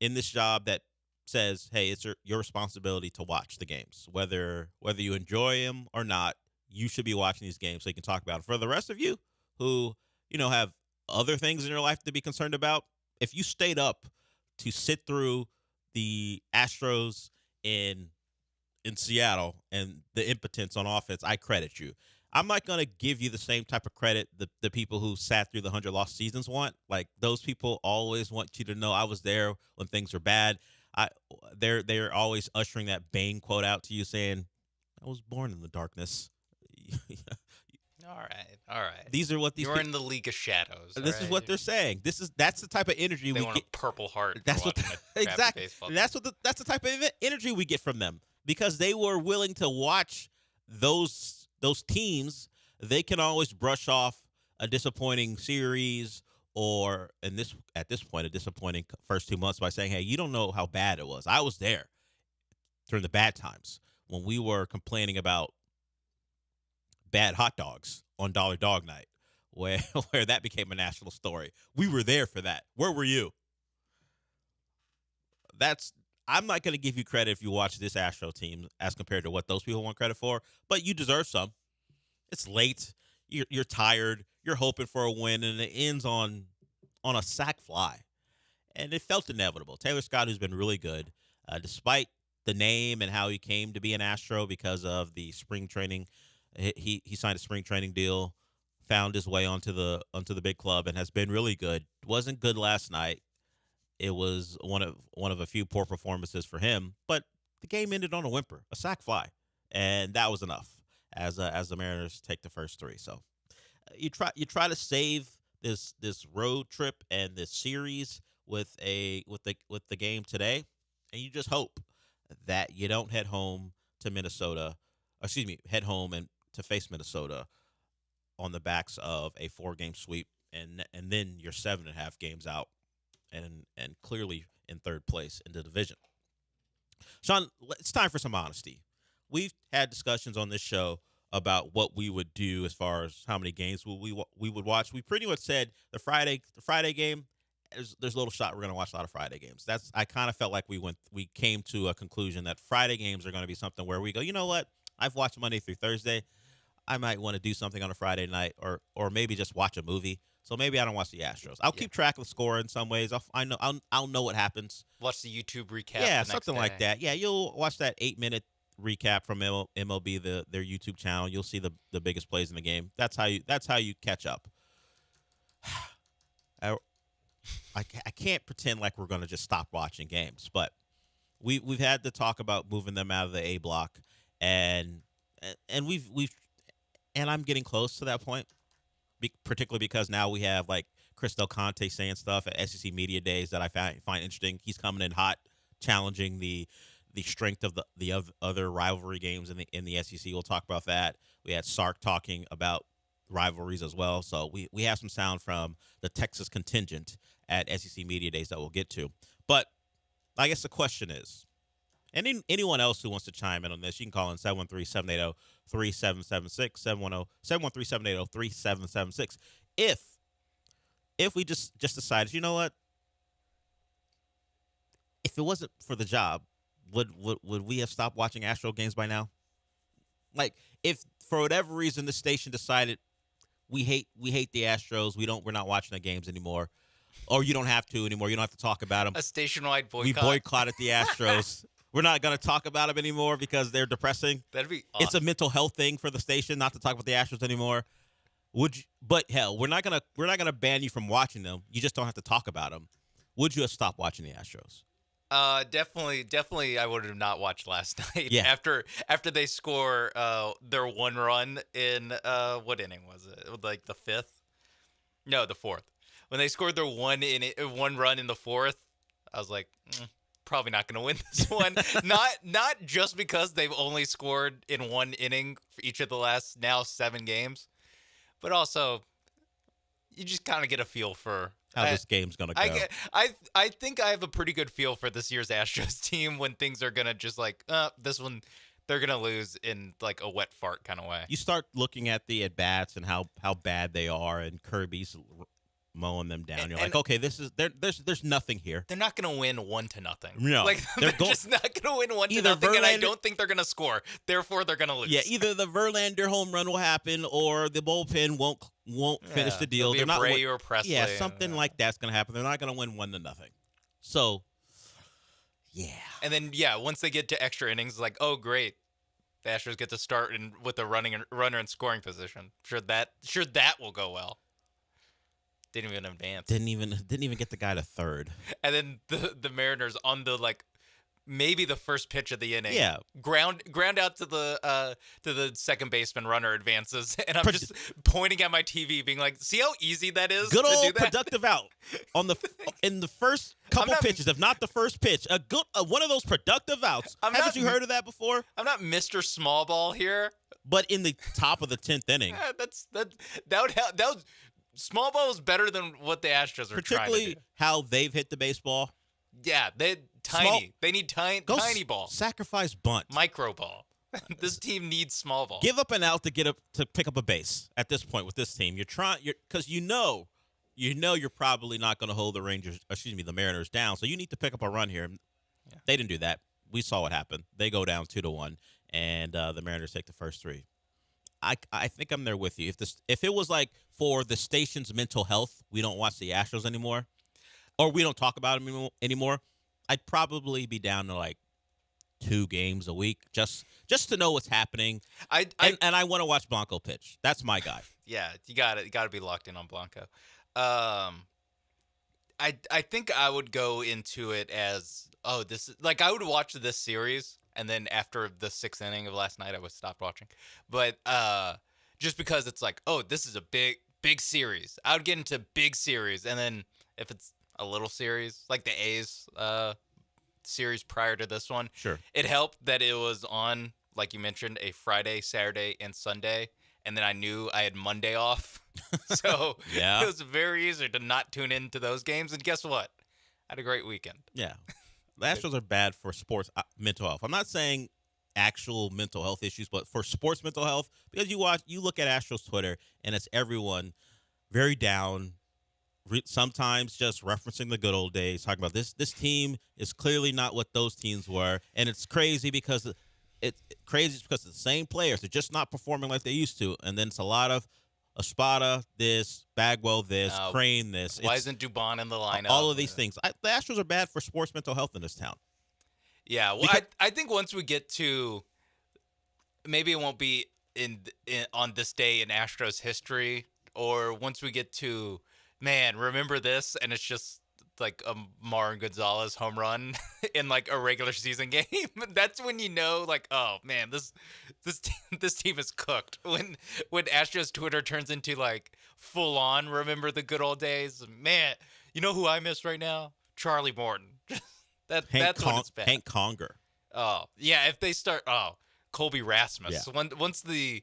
Speaker 3: in this job that says, hey, it's your responsibility to watch the games. Whether you enjoy them or not, you should be watching these games so you can talk about it. For the rest of you who, have other things in your life to be concerned about, if you stayed up to sit through the Astros in Seattle and the impotence on offense, I credit you. I'm not going to give you the same type of credit the people who sat through the 100 lost seasons want. Like, those people always want you to know I was there when things were bad. They're always ushering that Bane quote out to you saying, I was born in the darkness.
Speaker 16: All right.
Speaker 3: These are what these
Speaker 16: You're in the League of Shadows.
Speaker 3: This is what they're saying. That's the type of energy
Speaker 16: they
Speaker 3: we
Speaker 16: want
Speaker 3: get.
Speaker 16: A Purple Heart.
Speaker 3: That's what exactly. That's the type of energy we get from them, because they were willing to watch those teams. They can always brush off a disappointing series or at this point a disappointing first 2 months by saying, hey, you don't know how bad it was. I was there during the bad times when we were complaining about bad hot dogs on Dollar Dog Night, where that became a national story. We were there for that. Where were you? I'm not going to give you credit if you watch this Astro team as compared to what those people want credit for, but you deserve some. It's late. You're tired.
Speaker 17: you're hoping for a win, and it ends on a sac fly. And it felt inevitable. Taylor Scott, who's been really good, despite the name and how he came to be an Astro because of the spring training, he signed a spring training deal, found his way onto the big club, and has been really good. Wasn't good last night. It was one of a few poor performances for him, but the game ended on a whimper, a sac fly, and that was enough as the Mariners take the first 3. So you try to save this road trip and this series with the game today, and you just hope that you don't head home to Minnesota. Head home and to face Minnesota on the backs of a 4-game sweep, and then you're 7.5 games out, and clearly in third place in the division. Sean, it's time for some honesty. We've had discussions on this show about what we would do as far as how many games we would watch. We pretty much said the Friday game. There's a little shot we're going to watch a lot of Friday games. I kind of felt like we came to a conclusion that Friday games are going to be something where we go, you know what? I've watched Monday through Thursday. I might want to do something on a Friday night, or maybe just watch a movie. So maybe I don't watch the Astros. I'll keep track of the score in some ways. I'll know what happens.
Speaker 16: Watch the YouTube recap.
Speaker 17: Yeah,
Speaker 16: the
Speaker 17: something
Speaker 16: next
Speaker 17: like
Speaker 16: day.
Speaker 17: that. Yeah, you'll watch that 8-minute recap from MLB, their YouTube channel. You'll see the biggest plays in the game. That's how you catch up. I can't pretend like we're going to just stop watching games, but we've had to talk about moving them out of the A block, and I'm getting close to that point, particularly because now we have like Chris Del Conte saying stuff at SEC Media Days that I find interesting. He's coming in hot, challenging the strength of the other rivalry games in the SEC. We'll talk about that. We had Sark talking about rivalries as well. So we have some sound from the Texas contingent at SEC Media Days that we'll get to. But I guess the question is, and anyone else who wants to chime in on this, you can call in 713-780-3776, 713-780-3776. If we just decided, you know what? If it wasn't for the job, would we have stopped watching Astro games by now? Like, if for whatever reason the station decided we hate the Astros, we're not watching the games anymore, or you don't have to anymore, you don't have to talk about them.
Speaker 16: A station-wide boycott.
Speaker 17: We boycotted the Astros. We're not going to talk about them anymore because they're depressing.
Speaker 16: That'd be awesome.
Speaker 17: It's a mental health thing for the station not to talk about the Astros anymore. Would you? But hell, we're not gonna ban you from watching them. You just don't have to talk about them. Would you have stopped watching the Astros?
Speaker 16: Definitely. I would have not watched last night.
Speaker 17: Yeah.
Speaker 16: After they score their one run in what inning was it? Like the 5th? No, the 4th. When they scored their one run in the 4th, I was like, probably not going to win this one. not just because they've only scored in one inning for each of the last now 7 games, but also you just kind of get a feel for
Speaker 17: how this game's going to go.
Speaker 16: I think I have a pretty good feel for this year's Astros team when things are going to just like, this one, they're going to lose in like a wet fart kind of way.
Speaker 17: You start looking at the at-bats and how bad they are, and Kirby's mowing them down. You're like, okay, there's nothing here.
Speaker 16: They're not going to win 1-0.
Speaker 17: No.
Speaker 16: Like, they're just not going to win 1-0, and I don't think they're going to score. Therefore, they're going to lose.
Speaker 17: Yeah, either the Verlander home run will happen, or the bullpen won't finish the deal.
Speaker 16: They're not Bray or Presley.
Speaker 17: Yeah, something like that's going to happen. They're not going to win 1-0. So, yeah.
Speaker 16: And then once they get to extra innings, like, oh great, the Astros get to start with a runner in scoring position. Sure that will go well. Didn't even advance.
Speaker 17: Didn't even get the guy to third.
Speaker 16: And then the Mariners on the maybe the first pitch of the inning.
Speaker 17: Yeah.
Speaker 16: Ground out to the second baseman, runner advances, and I'm just pointing at my TV, being like, "See how easy that is."
Speaker 17: Good
Speaker 16: to
Speaker 17: old
Speaker 16: do that?
Speaker 17: productive out in the first couple pitches, if not the first pitch. A good one of those productive outs. Haven't you heard of that before?
Speaker 16: I'm not Mr. Small Ball here,
Speaker 17: but in the top of the 10th inning.
Speaker 16: That would help. That was. Small ball is better than what the Astros are trying to do.
Speaker 17: Particularly how they've hit the baseball.
Speaker 16: Yeah, they need tiny ball.
Speaker 17: Sacrifice bunt.
Speaker 16: Micro ball. This team needs small ball.
Speaker 17: Give up an out to pick up a base at this point with this team. Because you know you're probably not going to hold the Mariners down. So you need to pick up a run here. Yeah. They didn't do that. We saw what happened. They go down 2-1, and the Mariners take the first 3. I think I'm there with you. If it was like for the station's mental health, we don't watch the Astros anymore, or we don't talk about them anymore, I'd probably be down to like 2 games a week just to know what's happening. And I want to watch Blanco pitch. That's my guy.
Speaker 16: Yeah, you got to be locked in on Blanco. I think I would go into it as, this is like, I would watch this series, and then after the 6th inning of last night, I would stop watching. But just because it's like, this is a big series. I would get into big series, and then if it's a little series, like the A's series prior to this one,
Speaker 17: sure,
Speaker 16: it helped that it was on, like you mentioned, a Friday, Saturday, and Sunday, and then I knew I had Monday off. So
Speaker 17: yeah,
Speaker 16: it was very easy to not tune into those games. And guess what? I had a great weekend.
Speaker 17: Yeah. The Astros are bad for sports mental health. I'm not saying actual mental health issues, but for sports mental health, because you look at Astros Twitter, and it's everyone very down, sometimes just referencing the good old days, talking about this team is clearly not what those teams were, and it's crazy because it's the same players. They're just not performing like they used to, and then it's a lot of Espada this, Bagwell this, Crane this.
Speaker 16: Why isn't Dubon in the lineup?
Speaker 17: All of these things. The Astros are bad for sports mental health in this town.
Speaker 16: Yeah, well, I think once we get to, maybe it won't be in on this day in Astros history, or once we get to, man, remember this, and it's just like a Martin Gonzalez home run in like a regular season game. That's when you know, like, oh man, this team is cooked. When Astros Twitter turns into like full on, remember the good old days. Man, you know who I miss right now? Charlie Morton. That's what it's been.
Speaker 17: Hank Conger.
Speaker 16: Oh yeah, if they start, Colby Rasmus.
Speaker 17: Yeah.
Speaker 16: Once the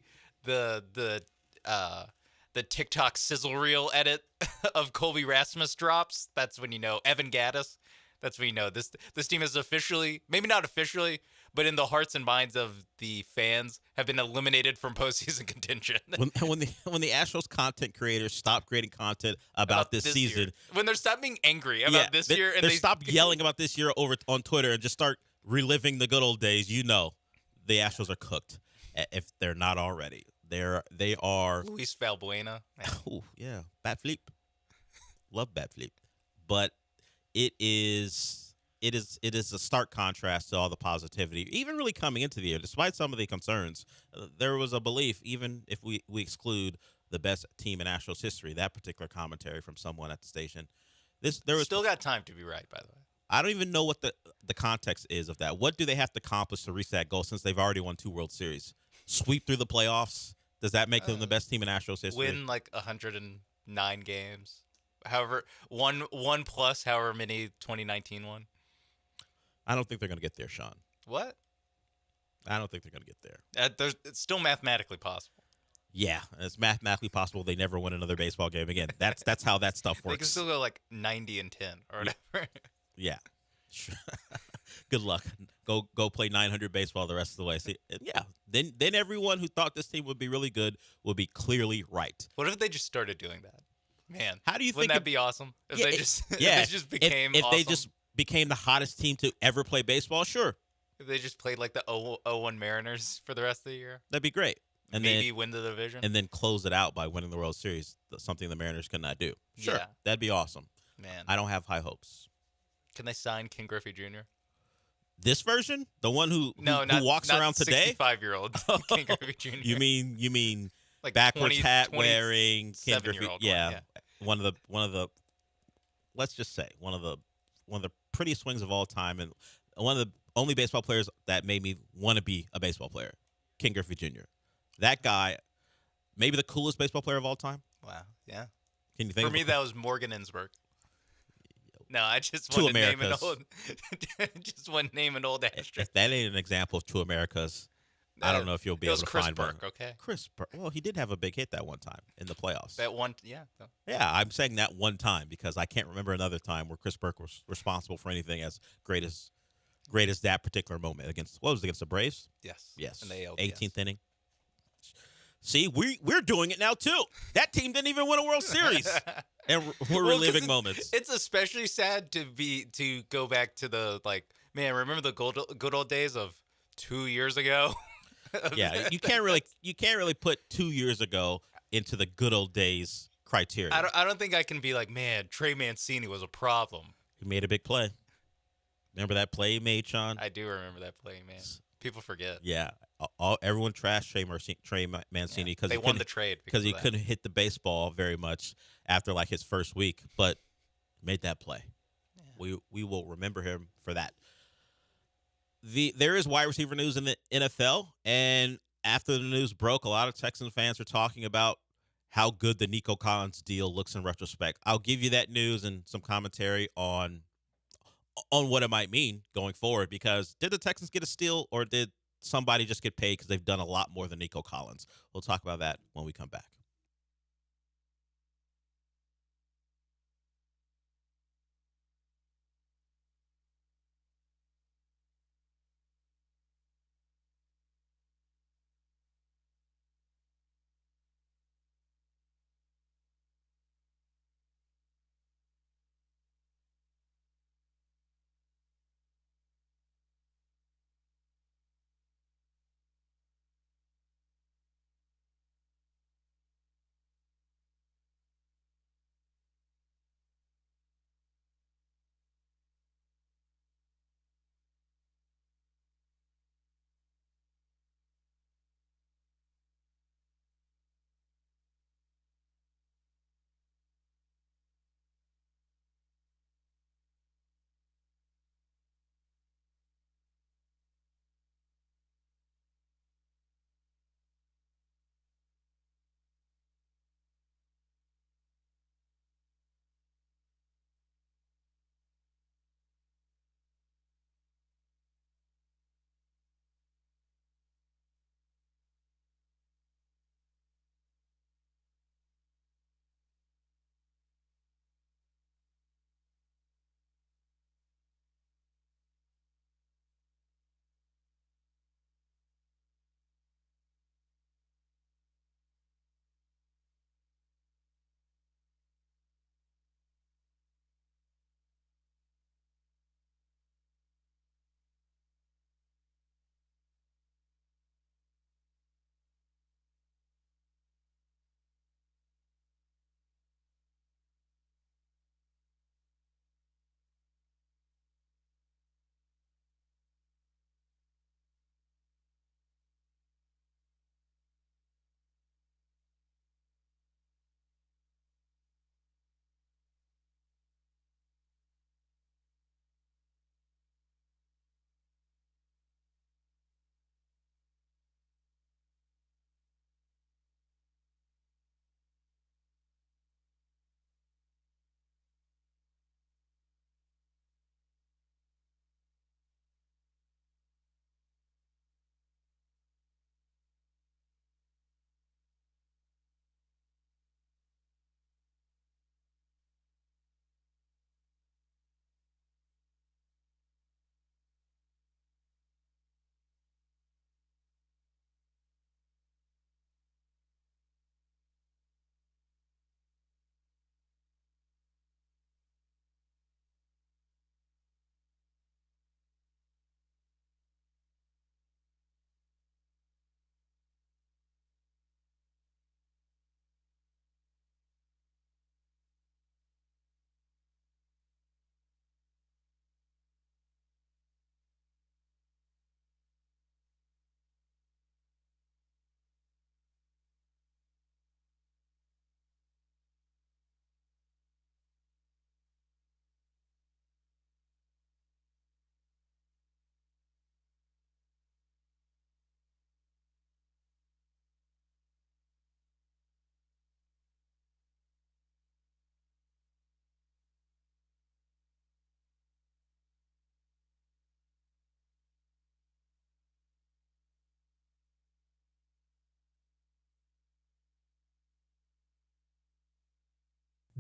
Speaker 16: TikTok sizzle reel edit of Colby Rasmus drops, that's when you know. Evan Gaddis, that's when you know this team is officially, maybe not officially, but in the hearts and minds of the fans, have been eliminated from postseason contention.
Speaker 17: When the Astros content creators stop creating content about this season,
Speaker 16: year. When they stop being angry about this year, and
Speaker 17: they stop yelling about this year over on Twitter and just start reliving the good old days, you know the Astros are cooked if they're not already. They are
Speaker 16: Luis Valbuena.
Speaker 17: Oh yeah, bat flip. Love bat flip, but it is a stark contrast to all the positivity. Even really coming into the year, despite some of the concerns, there was a belief. Even if we exclude the best team in Astros history, that particular commentary from someone at the station, there was
Speaker 16: still got time to be right. By the way,
Speaker 17: I don't even know what the context is of that. What do they have to accomplish to reach that goal since they've already won 2 World Series? Sweep through the playoffs. Does that make them the best team in Astros history?
Speaker 16: Win like 109 games. However, one plus however many 2019 won.
Speaker 17: I don't think they're going to get there, Sean.
Speaker 16: What?
Speaker 17: I don't think they're going to get there.
Speaker 16: It's still mathematically possible.
Speaker 17: Yeah, it's mathematically possible they never win another baseball game again. That's how that stuff works.
Speaker 16: They can still go like 90-10 or whatever.
Speaker 17: Yeah. Good luck. Go play 900 baseball the rest of the way. See, yeah. Then everyone who thought this team would be really good will be clearly right.
Speaker 16: What if they just started doing that? Man,
Speaker 17: how do you
Speaker 16: wouldn't
Speaker 17: think
Speaker 16: that be awesome? If
Speaker 17: yeah,
Speaker 16: they just
Speaker 17: if
Speaker 16: they just became
Speaker 17: if
Speaker 16: awesome?
Speaker 17: they just became the hottest team to ever play baseball, sure.
Speaker 16: If they just played like the 0-1 Mariners for the rest of the year,
Speaker 17: that'd be great. And
Speaker 16: maybe win the division,
Speaker 17: and then close it out by winning the World Series. Something the Mariners could not do. Sure,
Speaker 16: yeah.
Speaker 17: That'd be awesome.
Speaker 16: Man,
Speaker 17: I don't have high hopes.
Speaker 16: Can they sign Ken Griffey Jr.?
Speaker 17: This version, the one who walks around today,
Speaker 16: 65-year-old Ken Griffey Jr.
Speaker 17: You mean
Speaker 16: like
Speaker 17: backwards hat wearing Ken Griffey?
Speaker 16: Yeah,
Speaker 17: one of the let's just say one of the prettiest swings of all time, and one of the only baseball players that made me want to be a baseball player, Ken Griffey Jr. That guy, maybe the coolest baseball player of all time.
Speaker 16: Wow, yeah.
Speaker 17: Can you think?
Speaker 16: For me, that was Morgan Insberg. No, I just
Speaker 17: Two
Speaker 16: want to name
Speaker 17: Americas.
Speaker 16: name an old Astro.
Speaker 17: If that ain't an example of 2 Americas, I don't know if you'll be able to
Speaker 16: Chris
Speaker 17: find
Speaker 16: Burke,
Speaker 17: one.
Speaker 16: okay?
Speaker 17: Chris Burke. Well, he did have a big hit that one time in the playoffs.
Speaker 16: That one, yeah.
Speaker 17: Yeah, I'm saying that one time because I can't remember another time where Chris Burke was responsible for anything as great as that particular moment against the Braves.
Speaker 16: Yes.
Speaker 17: In
Speaker 16: the
Speaker 17: 18th inning. See, we're doing it now too. That team didn't even win a World Series, and we're reliving moments.
Speaker 16: It's especially sad to go back to the man. Remember the good old days of 2 years ago?
Speaker 17: Yeah, you can't really put 2 years ago into the good old days criteria.
Speaker 16: I don't think I can be like, man, Trey Mancini was a problem.
Speaker 17: He made a big play. Remember that play he made, Sean?
Speaker 16: I do remember that play, man. People forget.
Speaker 17: Yeah, everyone trashed Trey Mancini because
Speaker 16: they won the trade
Speaker 17: because he couldn't hit the baseball very much after like his first week, but made that play. Yeah. We will remember him for that. There is wide receiver news in the NFL, and after the news broke, a lot of Texans fans are talking about how good the Nico Collins deal looks in retrospect. I'll give you that news and some commentary on what it might mean going forward, because did the Texans get a steal or did somebody just get paid because they've done a lot more than Nico Collins? We'll talk about that when we come back.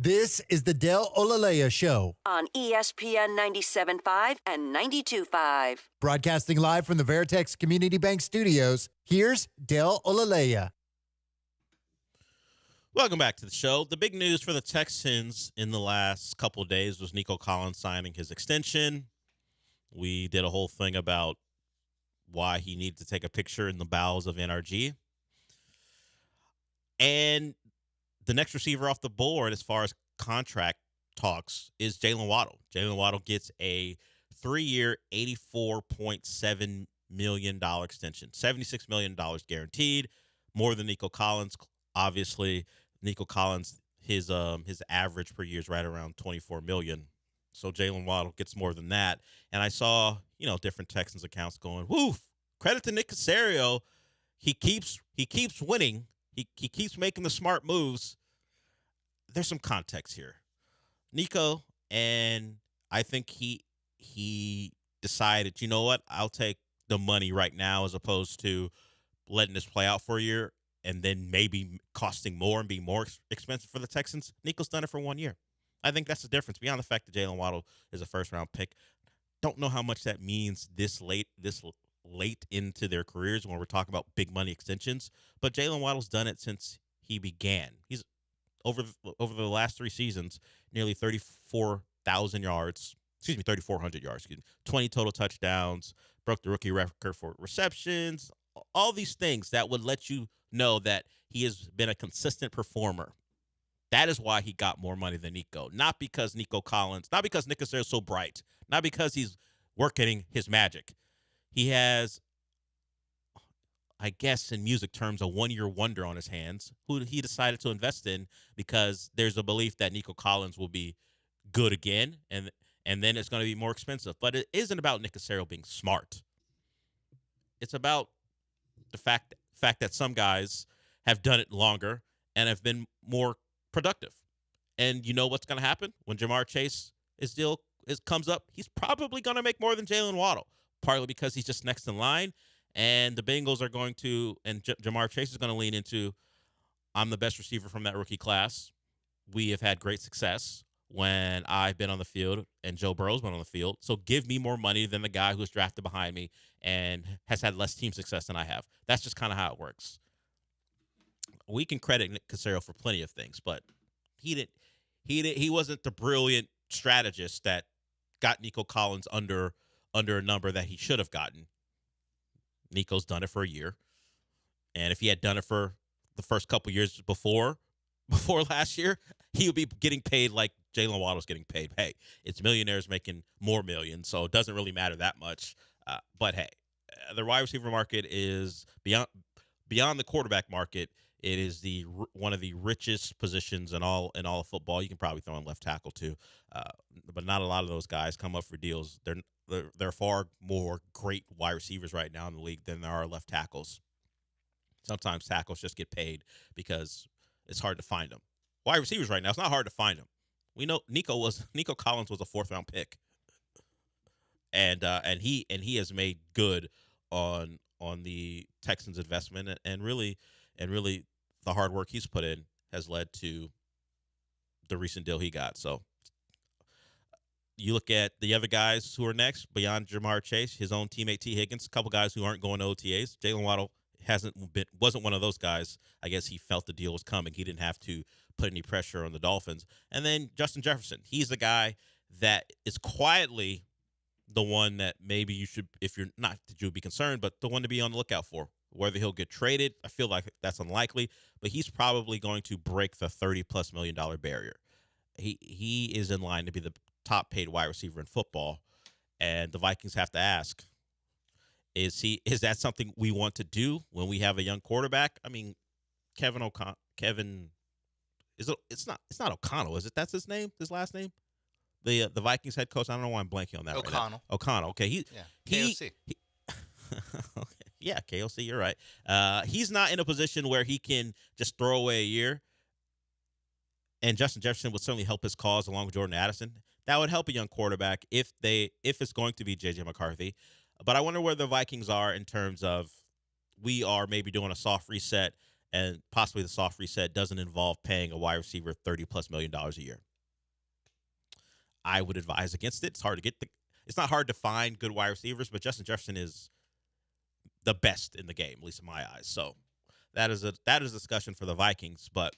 Speaker 18: This is the Del Olaleye Show
Speaker 10: on ESPN 97.5 and 92.5.
Speaker 18: Broadcasting live from the Veritex Community Bank Studios, here's Del Olaleye.
Speaker 17: Welcome back to the show. The big news for the Texans in the last couple of days was Nico Collins signing his extension. We did a whole thing about why he needed to take a picture in the bowels of NRG. And the next receiver off the board as far as contract talks is Jalen Waddle. Jalen Waddle gets a 3-year, $84.7 million extension, $76 million guaranteed, more than Nico Collins. Obviously, Nico Collins, his average per year is right around $24 million. So Jalen Waddle gets more than that. And I saw, different Texans accounts going, woof, credit to Nick Caserio. He keeps winning. He keeps making the smart moves. There's some context here. Nico, and I think he decided, you know what, I'll take the money right now as opposed to letting this play out for a year and then maybe costing more and being more expensive for the Texans. Nico's done it for 1 year. I think that's the difference. Beyond the fact that Jalen Waddle is a first-round pick, don't know how much that means this late into their careers when we're talking about big money extensions. But Jalen Waddle's done it since he began. He's over the last 3 seasons, nearly 3,400 yards, 20 total touchdowns, broke the rookie record for receptions, all these things that would let you know that he has been a consistent performer. That is why he got more money than Nico. Not because Nico Caserio is so bright, not because he's working his magic. He has, I guess in music terms, a 1-year wonder on his hands who he decided to invest in because there's a belief that Nico Collins will be good again and then it's going to be more expensive. But it isn't about Nick Caserio being smart. It's about the fact that some guys have done it longer and have been more productive. And you know what's going to happen when Jamar Chase comes up? He's probably going to make more than Jalen Waddle, partly because he's just next in line. And the Bengals are going to, and Jamar Chase is going to lean into, I'm the best receiver from that rookie class. We have had great success when I've been on the field and Joe Burrow's been on the field. So give me more money than the guy who's drafted behind me and has had less team success than I have. That's just kind of how it works. We can credit Nick Caserio for plenty of things, but he wasn't the brilliant strategist that got Nico Collins under a number that he should have gotten. Nico's done it for a year. And if he had done it for the first couple years before last year, he would be getting paid like Jalen Waddle's getting paid. Hey, it's millionaires making more millions, so it doesn't really matter that much. But hey, the wide receiver market is beyond the quarterback market. It is one of the richest positions in all of football. You can probably throw in left tackle too, but not a lot of those guys come up for deals. There are far more great wide receivers right now in the league than there are left tackles. Sometimes tackles just get paid because it's hard to find them. Wide receivers right now, it's not hard to find them. We know Nico Collins was a 4th-round pick, and he has made good on the Texans' investment, and really the hard work he's put in has led to the recent deal he got. So you look at the other guys who are next beyond Jamar Chase, his own teammate T. Higgins, a couple guys who aren't going to OTAs. Jalen Waddle wasn't one of those guys. I guess he felt the deal was coming. He didn't have to put any pressure on the Dolphins. And then Justin Jefferson, he's the guy that is quietly the one that maybe you should, if you're not that you would be concerned, but the one to be on the lookout for. Whether he'll get traded, I feel like that's unlikely, but he's probably going to break the $30+ million barrier. He is in line to be the top paid wide receiver in football, and the Vikings have to ask, is that something we want to do when we have a young quarterback? I mean, it's not O'Connell, is it? That's his name, his last name? The Vikings head coach, I don't know why I'm blanking on that right now. O'Connell. Okay, KOC. Okay. Yeah, KOC, you're right. He's not in a position where he can just throw away a year. And Justin Jefferson would certainly help his cause along with Jordan Addison. That would help a young quarterback if it's going to be J.J. McCarthy. But I wonder where the Vikings are in terms of we are maybe doing a soft reset, and possibly the soft reset doesn't involve paying a wide receiver $30+ million a year. I would advise against it. It's not hard to find good wide receivers, but Justin Jefferson is the best in the game, at least in my eyes. So that is a discussion for the Vikings. But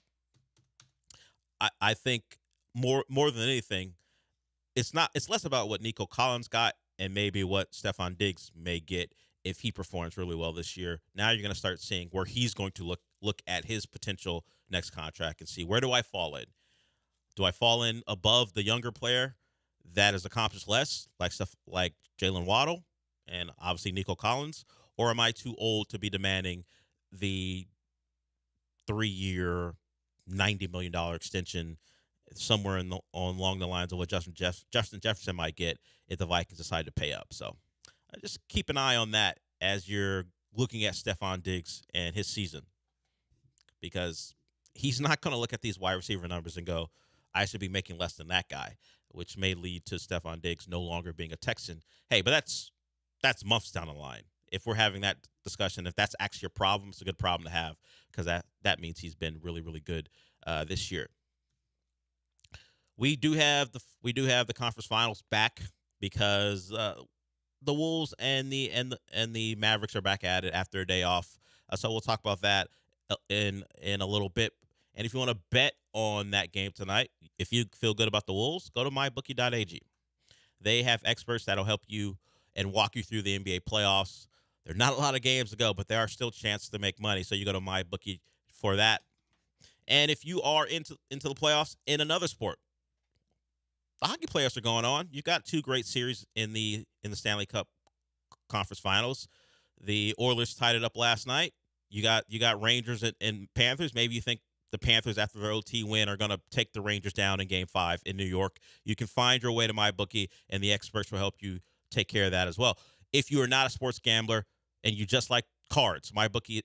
Speaker 17: I think more than anything, it's less about what Nico Collins got and maybe what Stephon Diggs may get. if he performs really well this year, now you're going to start seeing where he's going to look at his potential next contract and see, where do I fall in? Do I fall in above the younger player that has accomplished less, like stuff like Jalen Waddle and obviously Nico Collins, or am I too old to be demanding the 3-year, $90 million extension somewhere along the lines of what Justin Jefferson might get if the Vikings decide to pay up? So just keep an eye on that as you're looking at Stephon Diggs and his season, because he's not going to look at these wide receiver numbers and go, I should be making less than that guy, which may lead to Stephon Diggs no longer being a Texan. Hey, but that's months down the line. If we're having that discussion, if that's actually a problem, it's a good problem to have, because that means he's been really, really good this year. We do have the conference finals back because the Wolves and the Mavericks are back at it after a day off. So we'll talk about that in a little bit. And if you want to bet on that game tonight, if you feel good about the Wolves, go to mybookie.ag. They have experts that'll help you and walk you through the NBA playoffs. There are not a lot of games to go, but there are still chances to make money. So you go to MyBookie for that. And if you are into the playoffs in another sport, the hockey playoffs are going on. You've got two great series in the Stanley Cup Conference Finals. The Oilers tied it up last night. You got Rangers and Panthers. Maybe you think the Panthers, after their OT win, are going to take the Rangers down in Game 5 in New York. You can find your way to MyBookie, and the experts will help you take care of that as well. If you are not a sports gambler and you just like cards, MyBookie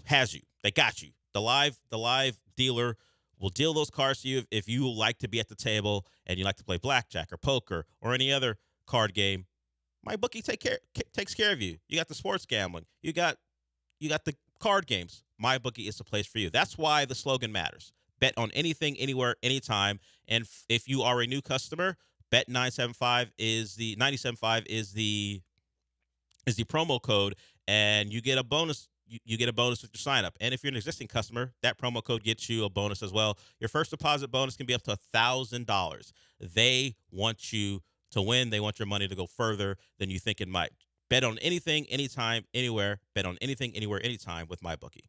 Speaker 17: has you. They got you. The live dealer will deal those cards to you if you like to be at the table and you like to play blackjack or poker or any other card game. MyBookie takes care of you. You got the sports gambling. You got the card games. MyBookie is the place for you. That's why the slogan matters. Bet on anything, anywhere, anytime. And if you are a new customer, Bet 975 is the promo code, and you get a bonus. You get a bonus with your sign up. And if you're an existing customer, that promo code gets you a bonus as well. Your first deposit bonus can be up to $1,000. They want you to win. They want your money to go further than you think it might. Bet on anything, anytime, anywhere. Bet on anything, anywhere, anytime with MyBookie.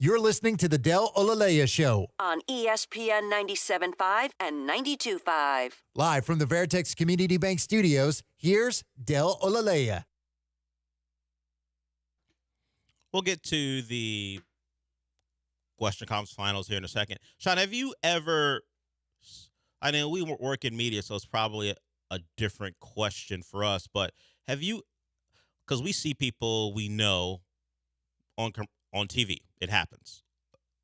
Speaker 18: You're listening to the Del Olaleye Show.
Speaker 10: On ESPN 97.5 and 92.5.
Speaker 18: Live from the Veritex Community Bank Studios, here's Del Olaleye.
Speaker 17: We'll get to the Western Conference Finals here in a second. Sean, have you ever, I know we work in media, so it's probably a different question for us, but have you, because we see people we know on TV. It happens.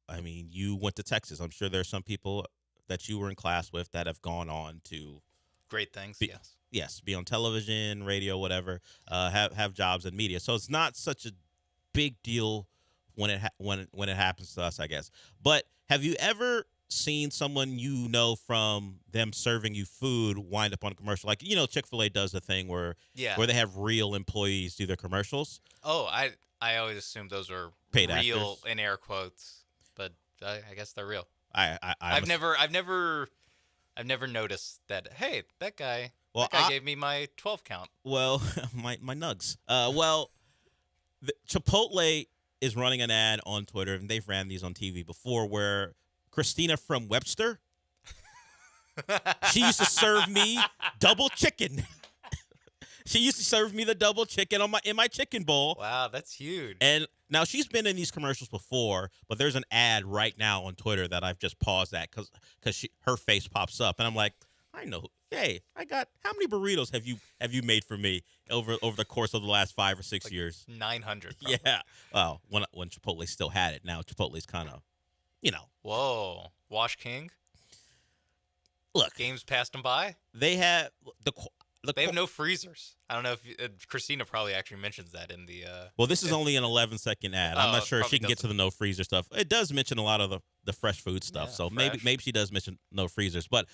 Speaker 17: I mean, you went to Texas. I'm sure there's some people that you were in class with that have gone on to
Speaker 16: great things.
Speaker 17: Yes, be on television, radio, whatever. Have jobs in media. So it's not such a big deal when it happens to us, I guess. But have you ever seen someone you know from them serving you food wind up on a commercial? Like, Chick-fil-A does a thing where they have real employees do their commercials.
Speaker 16: Oh, I always assumed those were
Speaker 17: paid
Speaker 16: real
Speaker 17: actors.
Speaker 16: in air quotes, but I guess they're real.
Speaker 17: I've
Speaker 16: never noticed that. Hey, that guy gave me my 12 count.
Speaker 17: Well, my nugs. Chipotle is running an ad on Twitter, and they've ran these on TV before, where Christina from Webster, she used to serve me double chicken. She used to serve me the double chicken in my chicken bowl.
Speaker 16: Wow, that's huge.
Speaker 17: And now she's been in these commercials before, but there's an ad right now on Twitter that I've just paused at because her face pops up, and I'm like, I know. Hey, how many burritos have you made for me over the course of the last 5 or 6 years?
Speaker 16: 900.
Speaker 17: Yeah. Well, when Chipotle still had it, now Chipotle's kind of,
Speaker 16: Whoa, Wash King.
Speaker 17: Look,
Speaker 16: games passed them by.
Speaker 17: They have
Speaker 16: they have no freezers. I don't know if Christina probably actually mentions that in the.
Speaker 17: Well, this is only an 11-second ad. I'm not sure if she can get to the no freezer stuff. It does mention a lot of the fresh food stuff, so maybe she does mention no freezers. But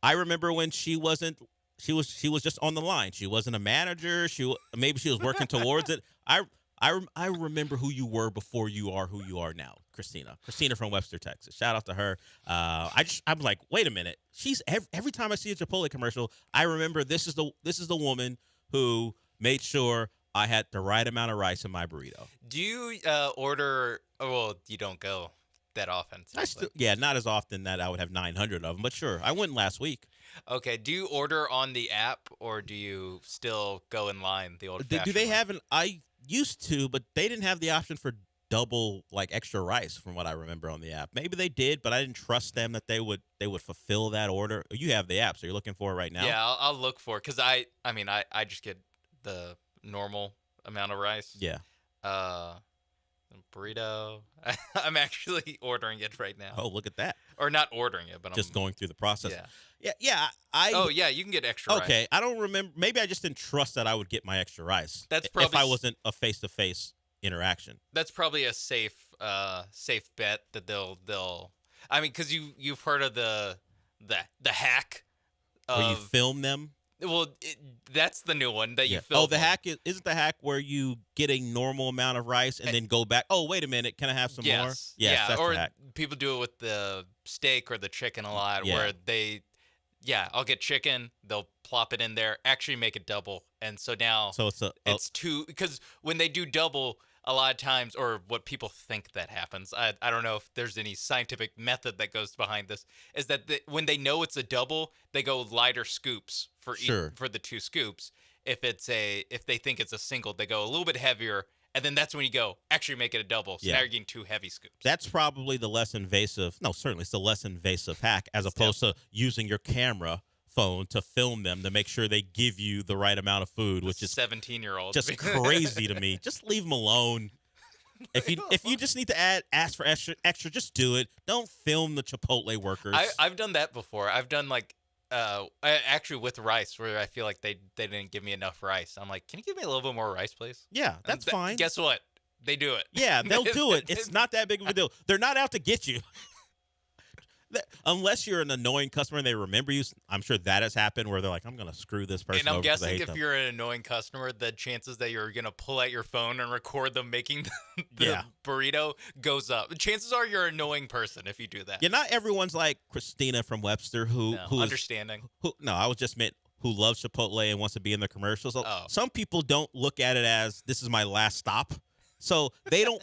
Speaker 17: I remember when she was just on the line. She wasn't a manager. Maybe she was working towards it. I remember who you were before you are who you are now, Christina. Christina from Webster, Texas. Shout out to her. I'm like, wait a minute. She's every time I see a Chipotle commercial, I remember this is the woman who made sure I had the right amount of rice in my burrito.
Speaker 16: Do you order? Well, you don't go that often.
Speaker 17: Not as often that I would have 900 of them, but sure, I went last week.
Speaker 16: Okay. Do you order on the app or do you still go in line the old?
Speaker 17: Do they have I used to, but they didn't have the option for double, like, extra rice from what I remember on the app. Maybe they did, but I didn't trust them that they would fulfill that order. You have the app, so you're looking for it right now?
Speaker 16: Yeah, I'll look for it because I just get the normal amount of rice.
Speaker 17: Yeah.
Speaker 16: Burrito. I'm actually ordering it right now.
Speaker 17: Oh, look at that.
Speaker 16: Or not ordering it, but
Speaker 17: just going through the process.
Speaker 16: Yeah. You can get extra rice.
Speaker 17: Okay, I don't remember. Maybe I just didn't trust that I would get my extra rice.
Speaker 16: That's probably
Speaker 17: if I wasn't a face-to-face interaction.
Speaker 16: That's probably a safe bet that they'll. I mean, because you've heard of the hack.
Speaker 17: Where you film them.
Speaker 16: Well, that's the new one that you film.
Speaker 17: Oh, the hack isn't the hack where you get a normal amount of rice and then go back. Oh, wait a minute, can I have some more? Yes, that's
Speaker 16: or
Speaker 17: the hack.
Speaker 16: People do it with the steak or the chicken a lot, where I'll get chicken, they'll plop it in there, actually make it double, and so now it's two, because when they do double, a lot of times, or what people think that happens, I don't know if there's any scientific method that goes behind this, is that when they know it's a double, they go lighter scoops for for the 2 scoops. If they think it's a single, they go a little bit heavier, and then that's when you go, actually make it a double. So now you're getting 2 heavy scoops.
Speaker 17: That's probably the less invasive. No, certainly it's the less invasive hack, as opposed to using your camera phone to film them to make sure they give you the right amount of food, which is
Speaker 16: 17-year-old
Speaker 17: just crazy to me. Just leave them alone. If you just need to ask for extra, just do it. Don't film the Chipotle workers.
Speaker 16: I've done that before. I've done actually with rice, where I feel like they didn't give me enough rice. I'm like, can you give me a little bit more rice, please?
Speaker 17: Yeah, that's fine.
Speaker 16: Guess what? They do it.
Speaker 17: Yeah, they'll do it. It's not that big of a deal. They're not out to get you. Unless you're an annoying customer and they remember you, I'm sure that has happened where they're like, I'm going to screw this person over.
Speaker 16: And I'm guessing if you're an annoying customer, the chances that you're going to pull out your phone and record them making the burrito goes up. The chances are you're an annoying person if you do that.
Speaker 17: Yeah, not everyone's like Christina from Webster who
Speaker 16: understanding.
Speaker 17: I was just meant who loves Chipotle and wants to be in the commercials. Some people don't look at it as this is my last stop. So they don't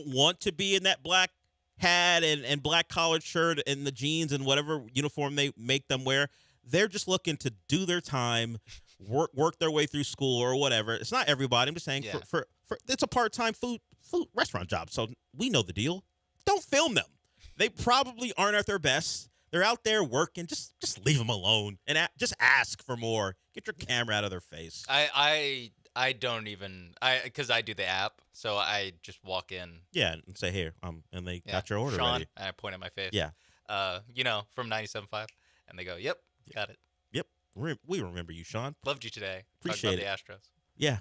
Speaker 17: want to be in that black hat and black collared shirt and the jeans and whatever uniform they make them wear. They're just looking to do their time, work their way through school or whatever. It's not everybody. I'm just saying for it's a part-time food restaurant job. So we know the deal. Don't film them. They probably aren't at their best. They're out there working. Just leave them alone and just ask for more. Get your camera out of their face.
Speaker 16: I don't even because I do the app, so I just walk in.
Speaker 17: Yeah, and say here, and they got your order
Speaker 16: Sean,
Speaker 17: ready.
Speaker 16: and I point at my face.
Speaker 17: Yeah,
Speaker 16: from 97.5, and they go, "Yep, got it."
Speaker 17: Yep, we remember you, Sean.
Speaker 16: Loved you today.
Speaker 17: Appreciate
Speaker 16: Talked about
Speaker 17: it.
Speaker 16: the Astros.
Speaker 17: Yeah,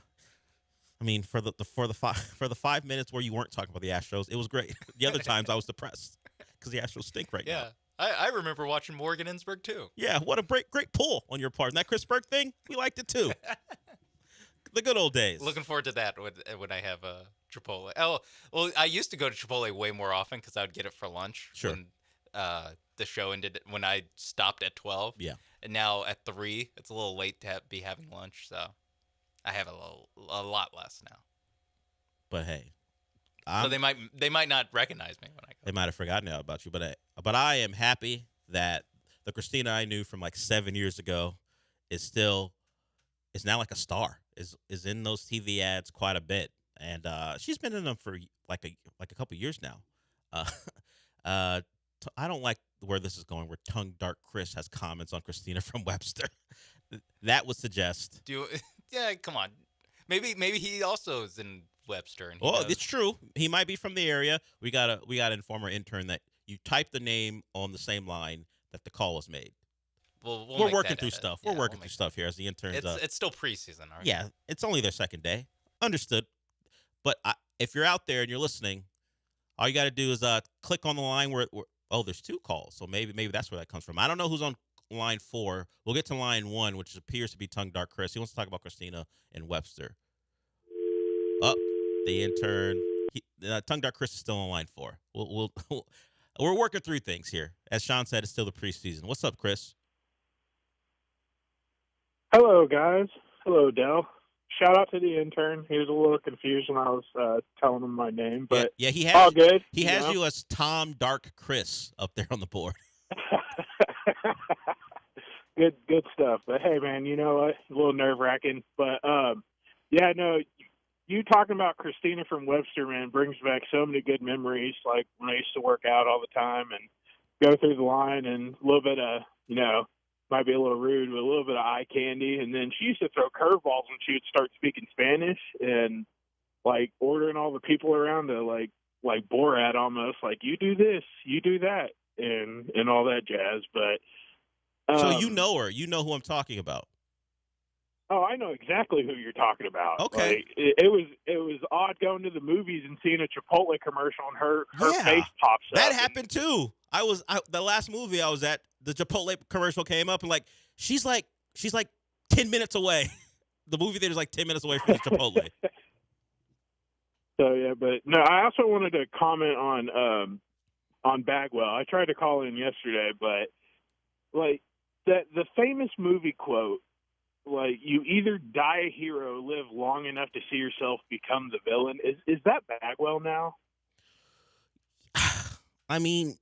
Speaker 17: I mean for the 5 minutes where you weren't talking about the Astros, it was great. The other times I was depressed because the Astros stink right now.
Speaker 16: I remember watching Morgan Innsburg too.
Speaker 17: Yeah, what a great pull on your part. And that Chris Burke thing, we liked it too. The good old days.
Speaker 16: Looking forward to that when I have Chipotle. Oh, well, I used to go to Chipotle way more often because I would get it for lunch.
Speaker 17: Sure.
Speaker 16: When the show ended, when I stopped at 12.
Speaker 17: Yeah.
Speaker 16: And now at 3, it's a little late to be having lunch, so I have a lot less now.
Speaker 17: But hey,
Speaker 16: so they might not recognize me when I go.
Speaker 17: They might have forgotten about you, but I am happy that the Christina I knew from like 7 years ago is now like a star. Is in those TV ads quite a bit, and she's been in them for like a couple years now. I don't like where this is going. Where Tongue Dark Chris has comments on Christina from Webster. That would suggest.
Speaker 16: Yeah, come on. Maybe he also is in Webster. And
Speaker 17: It's true. He might be from the area. We got to inform our intern that you type the name on the same line that the call was made.
Speaker 16: We're
Speaker 17: working through stuff. We're working through stuff here as the interns.
Speaker 16: It's still preseason, right?
Speaker 17: Yeah, it's only their second day. Understood. But if you're out there and you're listening, all you got to do is click on the line where there's 2 calls. So maybe that's where that comes from. I don't know who's on line 4. We'll get to line 1, which appears to be Tongue Dark Chris. He wants to talk about Christina and Webster. The intern. Tongue Dark Chris is still on line 4. We're working through things here. As Sean said, it's still the preseason. What's up, Chris?
Speaker 19: Hello, guys. Hello, Dell. Shout out to the intern. He was a little confused when I was telling him my name, but
Speaker 17: yeah, he has
Speaker 19: all good.
Speaker 17: He has you as Tom Dark Chris up there on the board.
Speaker 19: Good stuff. But hey, man, you know what? A little nerve wracking, but yeah, no. You talking about Christina from Webster, man, brings back so many good memories. Like when I used to work out all the time and go through the line, and a little bit of might be a little rude, but a little bit of eye candy. And then she used to throw curveballs when she would start speaking Spanish and like ordering all the people around to like Borat almost, like you do this, you do that, and all that jazz. But
Speaker 17: so you know her, you know who I'm talking about.
Speaker 19: Oh, I know exactly who you're talking about.
Speaker 17: Okay,
Speaker 19: like, it was odd going to the movies and seeing a Chipotle commercial and her face pops up.
Speaker 17: That happened too. The last movie I was at, the Chipotle commercial came up and like she's like 10 minutes away. The movie theater's like 10 minutes away from the Chipotle.
Speaker 19: So yeah, but no, I also wanted to comment on Bagwell. I tried to call in yesterday, but like the famous movie quote, like you either die a hero, live long enough to see yourself become the villain. Is that Bagwell now?
Speaker 17: I mean,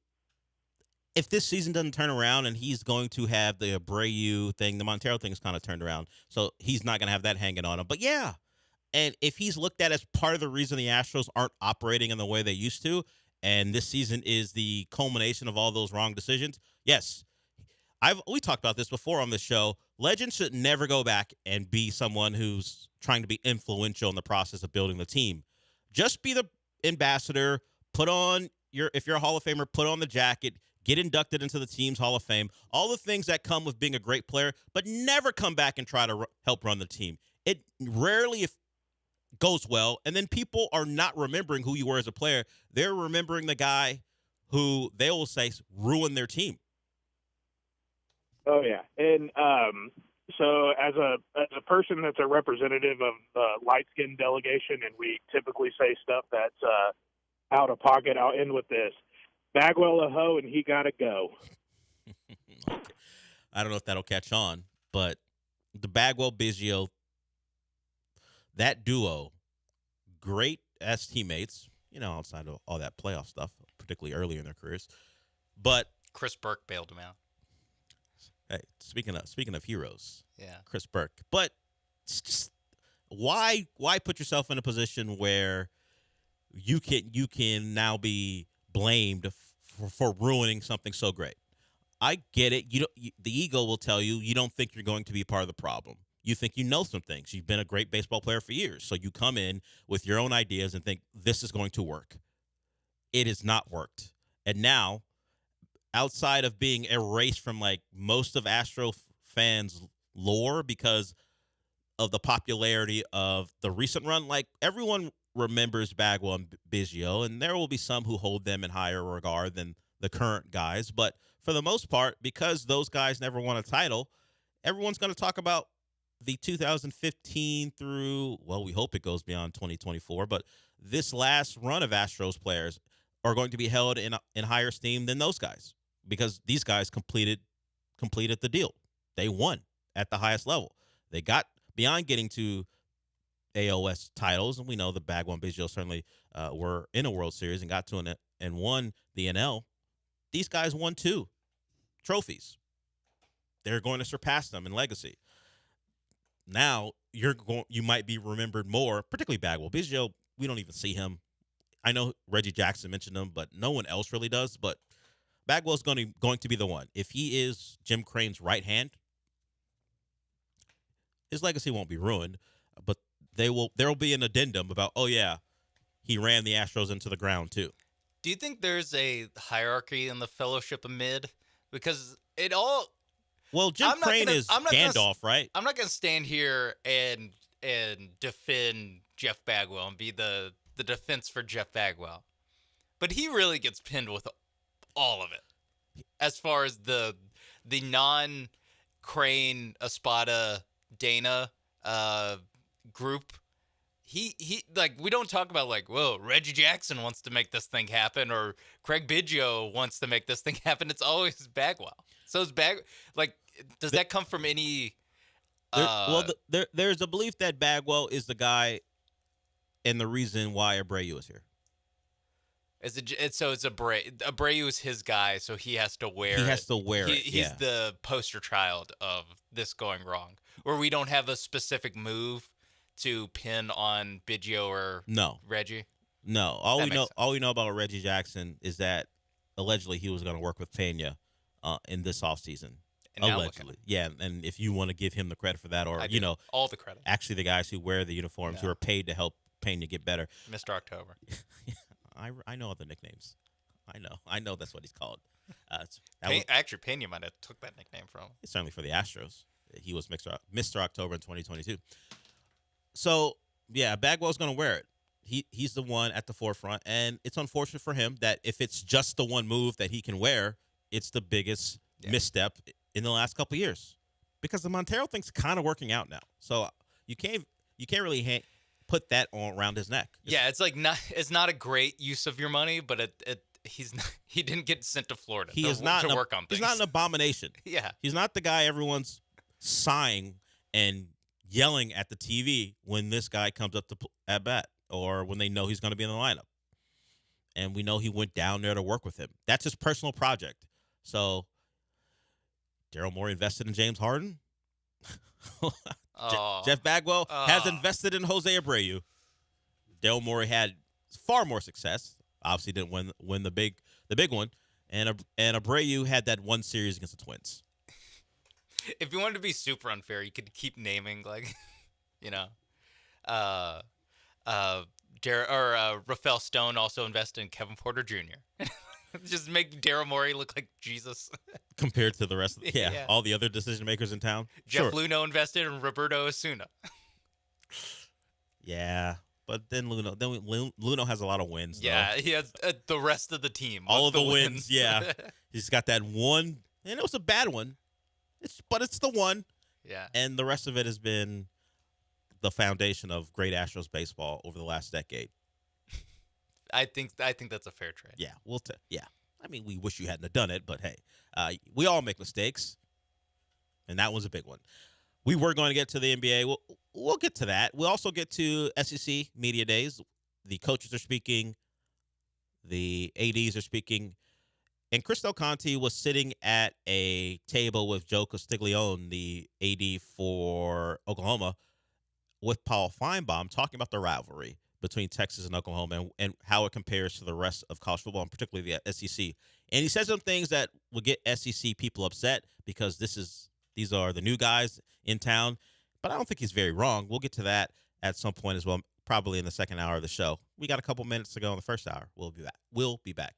Speaker 17: if this season doesn't turn around and he's going to have the Abreu thing, the Montero thing is kind of turned around, so he's not going to have that hanging on him. But yeah, and if he's looked at as part of the reason the Astros aren't operating in the way they used to, and this season is the culmination of all those wrong decisions, yes. We talked about this before on the show. Legends should never go back and be someone who's trying to be influential in the process of building the team. Just be the ambassador, if you're a Hall of Famer, put on the jacket, get inducted into the team's Hall of Fame, all the things that come with being a great player, but never come back and try to help run the team. It rarely goes well, and then people are not remembering who you were as a player. They're remembering the guy who they will say ruined their team.
Speaker 19: Oh yeah, and so as a person that's a representative of the light skinned delegation, and we typically say stuff that's out of pocket. I'll end with this: Bagwell a hoe, and he gotta go.
Speaker 17: Okay. I don't know if that'll catch on, but the Bagwell Biggio, that duo, great as teammates, outside of all that playoff stuff, particularly early in their careers. But
Speaker 16: Chris Burke bailed him out.
Speaker 17: Hey, speaking of heroes,
Speaker 16: Yeah.
Speaker 17: Chris Burke. But it's just why put yourself in a position where you can now be blamed for ruining something so great? I get it. The ego will tell you don't think you're going to be part of the problem. You think you know some things. You've been a great baseball player for years, so you come in with your own ideas and think this is going to work. It has not worked, and now, outside of being erased from like most of Astro fans' lore because of the popularity of the recent run, like everyone remembers Bagwell and Biggio, and there will be some who hold them in higher regard than the current guys. But for the most part, because those guys never won a title, everyone's going to talk about the 2015 through, well, we hope it goes beyond 2024, but this last run of Astros players are going to be held in higher esteem than those guys because these guys completed the deal. They won at the highest level. They got beyond getting to AOS titles, and we know the Bagwell and Biggio certainly were in a World Series and got to and won the NL. These guys won 2 trophies. They're going to surpass them in legacy. Now you might be remembered more, particularly Bagwell. Biggio, we don't even see him. I know Reggie Jackson mentioned him, but no one else really does. But Bagwell's going to be the one. If he is Jim Crane's right hand, his legacy won't be ruined, but there will be an addendum about, oh yeah, he ran the Astros into the ground too.
Speaker 16: Do you think there's a hierarchy in the Fellowship of Mid? Because it all.
Speaker 17: Well, Jim Crane is Gandalf, right?
Speaker 16: I'm not going to stand here and defend Jeff Bagwell and be the defense for Jeff Bagwell. But he really gets pinned with all of it. As far as the non-Crane, Espada, Dana group, he like, we don't talk about like, whoa, Reggie Jackson wants to make this thing happen or Craig Biggio wants to make this thing happen. It's always Bagwell. So is does that come from any?
Speaker 17: There's a belief that Bagwell is the guy, and the reason why Abreu is here.
Speaker 16: It's Abreu is his guy, so he has to wear.
Speaker 17: He has to wear it.
Speaker 16: He's the poster child of this going wrong, where we don't have a specific move to pin on Biggio or Reggie.
Speaker 17: No, all we know about Reggie Jackson is that allegedly he was going to work with Pena in this offseason. Allegedly. Yeah, and if you want to give him the credit for that, or
Speaker 16: all the credit.
Speaker 17: Actually, the guys who wear the uniforms who are paid to help Pena get better.
Speaker 16: Mr. October.
Speaker 17: I know other nicknames. I know that's what he's called.
Speaker 16: Actually, Pena might have took that nickname from him.
Speaker 17: Certainly for the Astros. He was Mr. October in 2022. So, yeah, Bagwell's going to wear it. He's the one at the forefront, and it's unfortunate for him that if it's just the one move that he can wear, it's the biggest misstep in the last couple of years, because the Montero thing's kind of working out now. So you can't really put that on around his neck.
Speaker 16: It's not a great use of your money, but he didn't get sent to Florida.
Speaker 17: He is not to work on things. He's not an abomination.
Speaker 16: Yeah,
Speaker 17: he's not the guy everyone's sighing and yelling at the TV when this guy comes up to at bat or when they know he's going to be in the lineup. And we know he went down there to work with him. That's his personal project. So Daryl Morey invested in James Harden. Jeff Bagwell has invested in Jose Abreu. Daryl Morey had far more success. Obviously didn't win the big one. And Abreu had that one series against the Twins.
Speaker 16: If you wanted to be super unfair, you could keep naming Rafael Stone also invested in Kevin Porter Jr. Just make Daryl Morey look like Jesus.
Speaker 17: Compared to the rest of all the other decision makers in town.
Speaker 16: Jeff Luhnow invested in Roberto Osuna.
Speaker 17: Yeah, but then Luhnow has a lot of wins.
Speaker 16: Yeah, he has the rest of the team.
Speaker 17: All of the wins. Yeah, he's got that one, and it was a bad one. But it's the one.
Speaker 16: Yeah, and
Speaker 17: the rest of it has been the foundation of great Astros baseball over the last decade.
Speaker 16: I think that's a fair trade.
Speaker 17: Yeah, I mean, we wish you hadn't have done it, but hey, we all make mistakes, and that was a big one. We were going to get to the NBA. We'll get to that. We'll also get to SEC Media Days. the coaches are speaking, the ADs are speaking, and Chris Del Conte was sitting at a table with Joe Castiglione, the AD for Oklahoma, with Paul Feinbaum, talking about the rivalry between Texas and Oklahoma and how it compares to the rest of college football, and particularly the SEC. And he said some things that will get SEC people upset because these are the new guys in town. But I don't think he's very wrong. We'll get to that at some point as well, probably in the second hour of the show. We got a couple minutes to go in the first hour. We'll be back. We'll be back.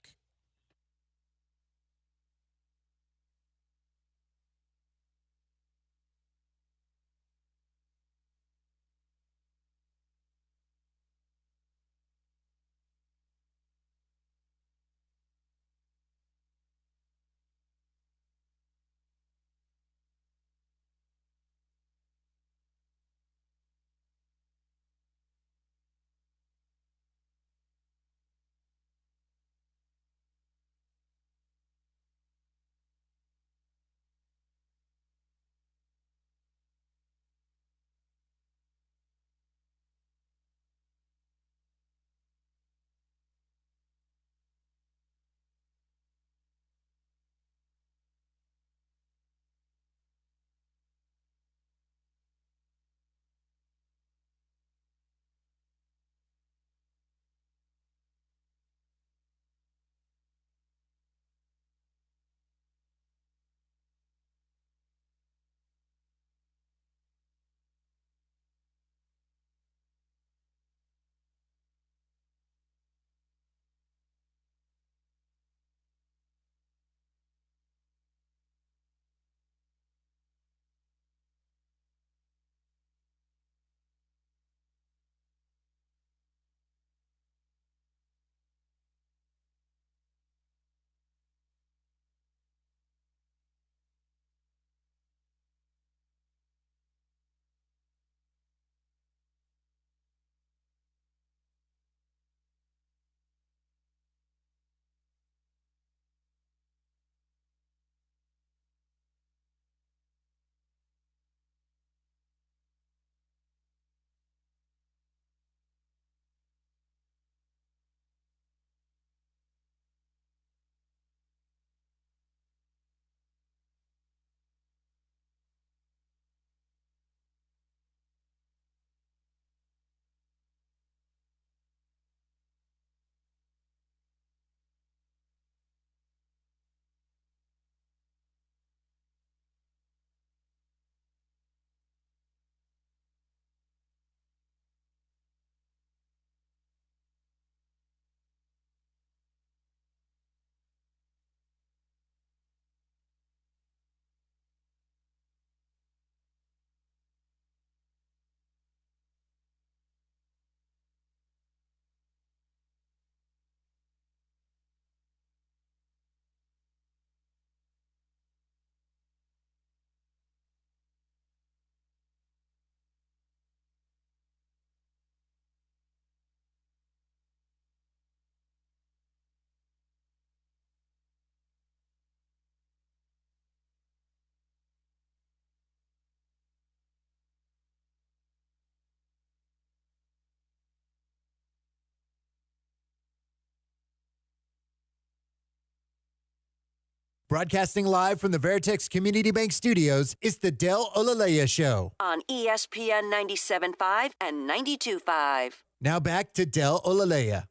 Speaker 18: Broadcasting live from the Veritex Community Bank Studios, it's the Del Olaleye Show.
Speaker 10: On ESPN 97.5 and 92.5.
Speaker 18: Now back to Del Olaleye.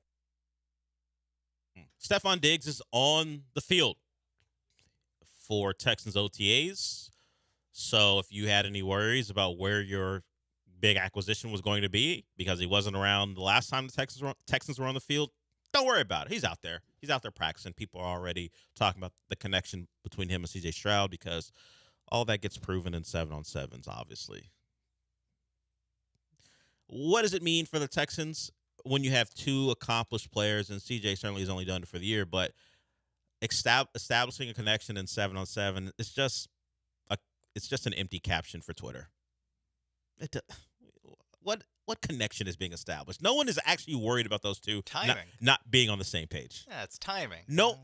Speaker 17: Stephon Diggs is on the field for Texans OTAs. So if you had any worries about where your big acquisition was going to be because he wasn't around the last time the Texans were on the field, don't worry about it. He's out there. He's out there practicing. People are already talking about the connection between him and C.J. Stroud because all that gets proven in 7-on-7s, obviously. What does it mean for the Texans when you have two accomplished players, and C.J. certainly has only done it for the year, but establishing a connection in 7-on-7, it's just an empty caption for Twitter. What connection is being established? No one is actually worried about those two not being on the same page.
Speaker 16: Yeah, it's timing.
Speaker 17: No.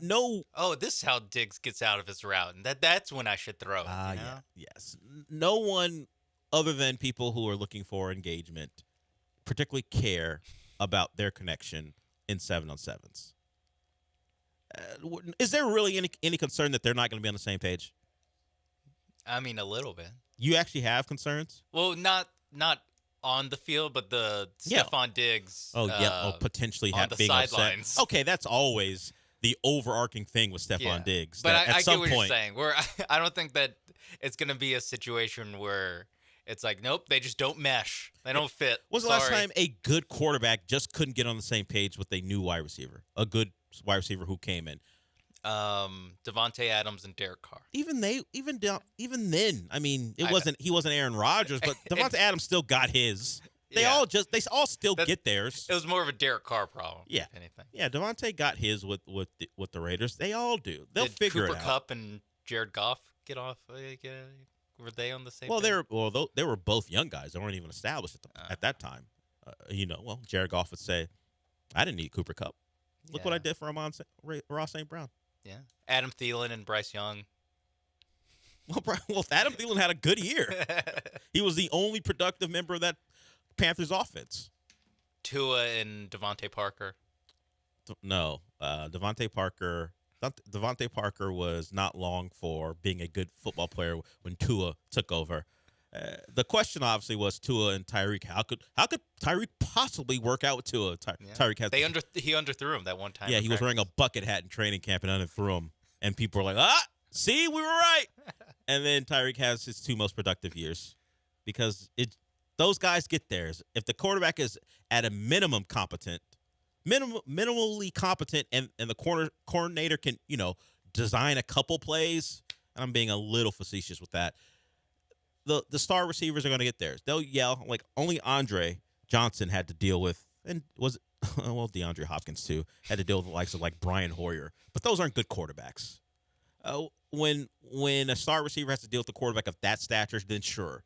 Speaker 16: Oh, this is how Diggs gets out of his route, and that's when I should throw it.
Speaker 17: Yeah, yes. No one other than people who are looking for engagement particularly care about their connection in 7-on-7s. Is there really any concern that they're not going to be on the same page?
Speaker 16: I mean, a little bit.
Speaker 17: You actually have concerns?
Speaker 16: Well, not on the field, but the Stephon Diggs.
Speaker 17: Potentially
Speaker 16: on the
Speaker 17: being
Speaker 16: sidelines.
Speaker 17: upset. Okay, that's always the overarching thing with Stephon Diggs.
Speaker 16: But I
Speaker 17: at some
Speaker 16: get what
Speaker 17: point,
Speaker 16: you're saying. I don't think that it's going to be a situation where it's like, nope, they just don't mesh. They don't fit.
Speaker 17: When was the last time a good quarterback just couldn't get on the same page with a new wide receiver? A good wide receiver who came in.
Speaker 16: Devontae Adams and Derek Carr.
Speaker 17: Even then, I mean, he wasn't Aaron Rodgers, but Devontae Adams still got his. They all still get theirs.
Speaker 16: It was more of a Derek Carr problem.
Speaker 17: Yeah,
Speaker 16: if anything.
Speaker 17: Yeah, Devontae got his with the Raiders. They all do. They'll figure
Speaker 16: Cooper
Speaker 17: it out.
Speaker 16: Kupp and Jared Goff get off? Were they on the same?
Speaker 17: Well,
Speaker 16: page?
Speaker 17: they were both young guys. They weren't even established at that time. Jared Goff would say, "I didn't need Cooper Kupp. Look what I did for Ross St. Brown."
Speaker 16: Yeah, Adam Thielen and Bryce Young.
Speaker 17: Well, Adam Thielen had a good year. He was the only productive member of that Panthers offense.
Speaker 16: Tua and Devontae Parker.
Speaker 17: No, Devontae Parker was not long for being a good football player when Tua took over. The question obviously was Tua and Tyreek. How could Tyreek possibly work out with Tua? Tyreek has
Speaker 16: he underthrew him that one time.
Speaker 17: Yeah, he was wearing a bucket hat in training camp and underthrew him, and people were like, see, we were right. And then Tyreek has his two most productive years because those guys get theirs. If the quarterback is at a minimum competent, minimally competent, and the coordinator can design a couple plays, and I'm being a little facetious with that. The star receivers are going to get theirs. They'll yell like only Andre Johnson had to deal with, and DeAndre Hopkins too had to deal with the likes of like Brian Hoyer. But those aren't good quarterbacks. When a star receiver has to deal with the quarterback of that stature, then sure,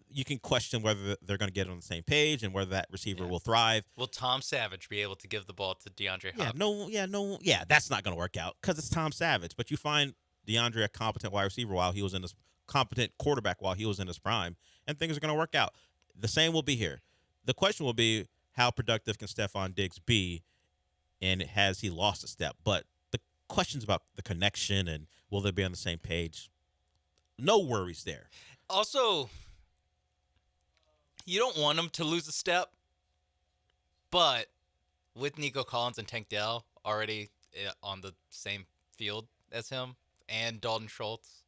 Speaker 17: you can question whether they're going to get on the same page and whether that receiver will thrive.
Speaker 16: Will Tom Savage be able to give the ball to DeAndre Hopkins?
Speaker 17: That's not going to work out because it's Tom Savage. But you find DeAndre a competent wide receiver while he was in his competent quarterback while he was in his prime, and things are going to work out. The same will be here. The question will be, how productive can Stephon Diggs be, and has he lost a step? But the questions about the connection and will they be on the same page, no worries there.
Speaker 16: Also, you don't want him to lose a step, but with Nico Collins and Tank Dell already on the same field as him and Dalton Schultz,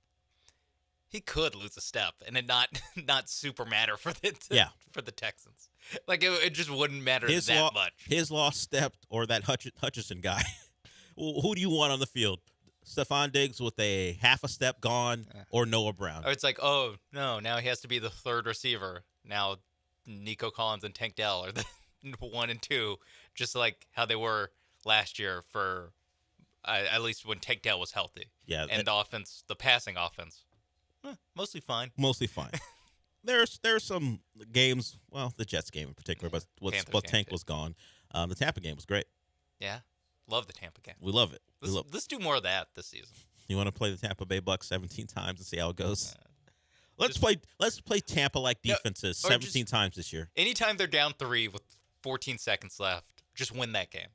Speaker 16: he could lose a step and it not super matter for the Texans. Like it just wouldn't matter that much.
Speaker 17: His lost step or that Hutchinson guy. Who do you want on the field? Stephon Diggs with a half a step gone or Noah Brown?
Speaker 16: Or it's like, oh no, now he has to be the third receiver. Now Nico Collins and Tank Dell are the 1 and 2, just like how they were last year for at least when Tank Dell was healthy.
Speaker 17: Yeah,
Speaker 16: and the passing offense. Mostly fine.
Speaker 17: There's some games. Well, the Jets game in particular, but Tank was gone. The Tampa game was great.
Speaker 16: Yeah, love the Tampa game.
Speaker 17: We love it.
Speaker 16: Let's do more of that this season.
Speaker 17: You want to play the Tampa Bay Bucks 17 times and see how it goes? Let's play Tampa-like defenses 17 times this year.
Speaker 16: Anytime they're down 3 with 14 seconds left, just win that game.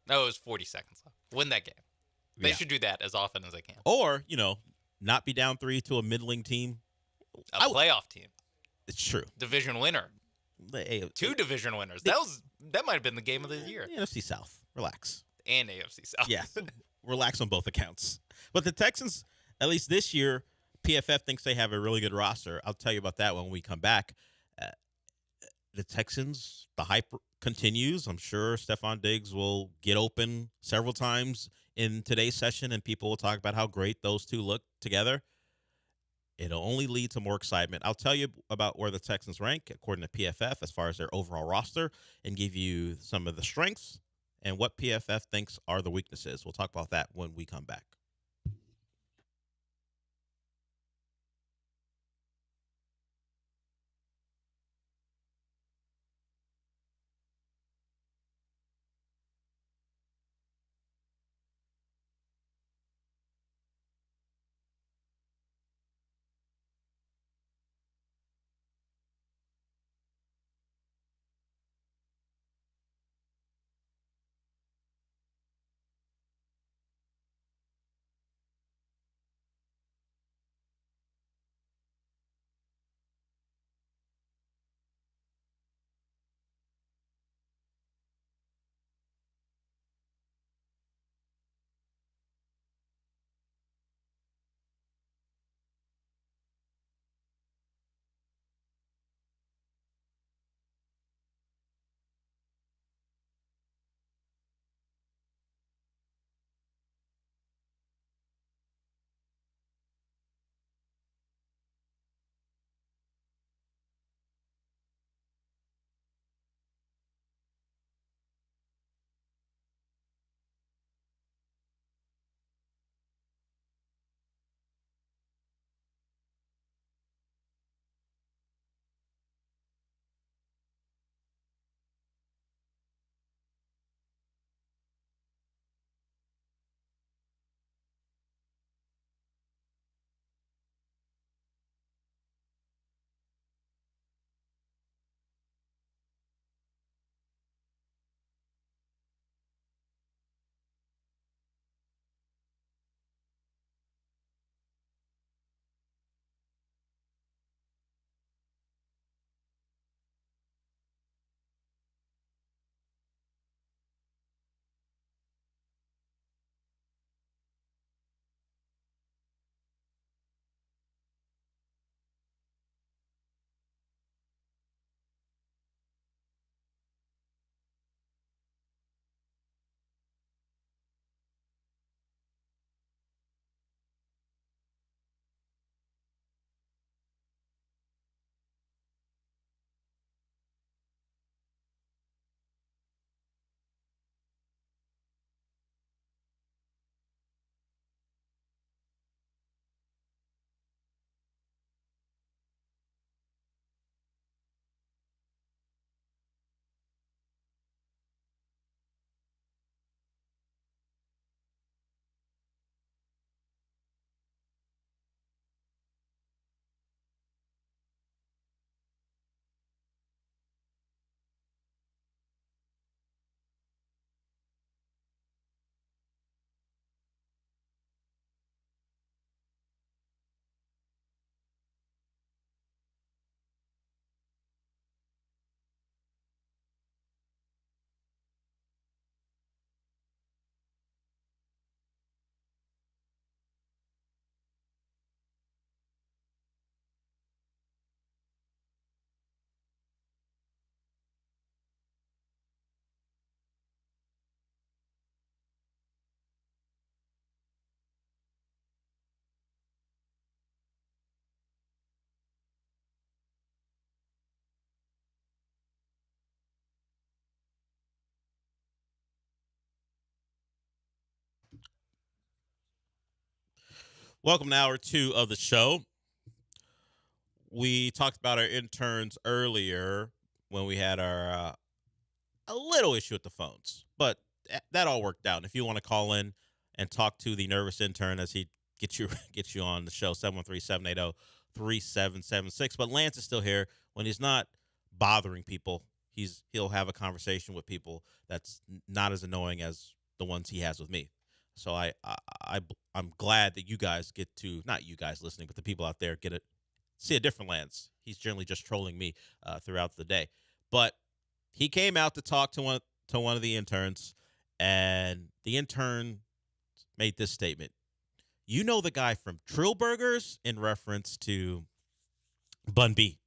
Speaker 16: No, it was 40 seconds left. Win that game. They should do that as often as they can.
Speaker 17: Or not be down 3 to a middling team.
Speaker 16: A playoff team.
Speaker 17: It's true.
Speaker 16: Division winner. 2 division winners. That might have been the game of the year.
Speaker 17: NFC South. Relax.
Speaker 16: And AFC South.
Speaker 17: Yeah. Relax on both accounts. But the Texans, at least this year, PFF thinks they have a really good roster. I'll tell you about that when we come back. The Texans, the hype continues. I'm sure Stephon Diggs will get open several times in today's session, and people will talk about how great those two look together. It'll only lead to more excitement. I'll tell you about where the Texans rank according to PFF as far as their overall roster and give you some of the strengths and what PFF thinks are the weaknesses. We'll talk about that when we come back. Welcome to hour 2 of the show. We talked about our interns earlier when we had our a little issue with the phones, but that all worked out. And if you want to call in and talk to the nervous intern as he gets you on the show, 713-780-3776. But Lance is still here. When he's not bothering people, he'll have a conversation with people that's not as annoying as the ones he has with me. So I'm glad that you guys get to, not you guys listening, but the people out there see a different Lance. He's generally just trolling me throughout the day. But he came out to talk to one of the interns, and the intern made this statement. You know the guy from Trill Burgers, in reference to Bun B.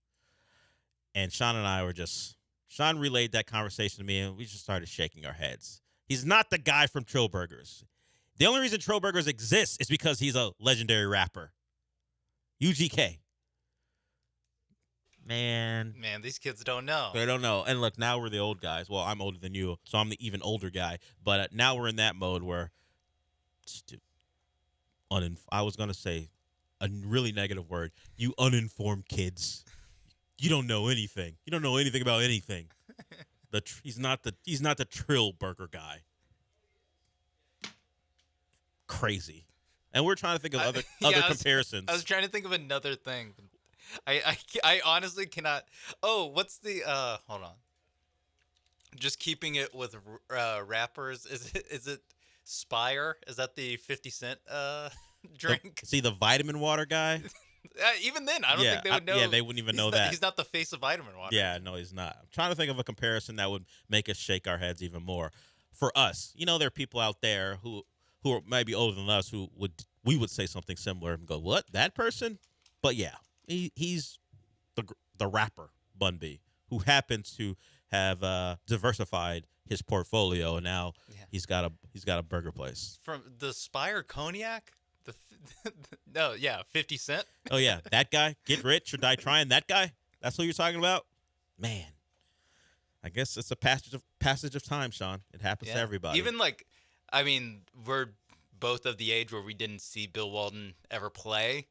Speaker 17: And Sean and I Sean relayed that conversation to me, and we just started shaking our heads. He's not the guy from Trill Burgers. The only reason Trill Burgers exists is because he's a legendary rapper. UGK. Man,
Speaker 16: these kids don't know.
Speaker 17: They don't know. And look, now we're the old guys. Well, I'm older than you, so I'm the even older guy. But now we're in that mode where, I was going to say a really negative word. You uninformed kids. You don't know anything. You don't know anything about anything. He's not the Trill Burger guy. Crazy. And we're trying to think of other comparisons.
Speaker 16: I was trying to think of another thing. I honestly cannot. Oh, what's the hold on. Just keeping it with rappers. Is it Spire? Is that the 50 Cent drink?
Speaker 17: See the vitamin water guy?
Speaker 16: Even then, I don't think they would know.
Speaker 17: Yeah, they wouldn't even know that.
Speaker 16: He's not the face of vitamin water.
Speaker 17: Yeah, no, he's not. I'm trying to think of a comparison that would make us shake our heads even more. For us, there are people out there who are maybe older than us who we would say something similar and go, "What? That person?" But yeah, he's the rapper Bun B, who happens to have diversified his portfolio, and now he's got a burger place.
Speaker 16: From the Spire Cognac. 50 Cent.
Speaker 17: Oh yeah, that guy. Get rich or die trying. That guy. That's who you're talking about. Man, I guess it's a passage of time, Sean. It happens to everybody.
Speaker 16: Even we're both of the age where we didn't see Bill Walton ever play.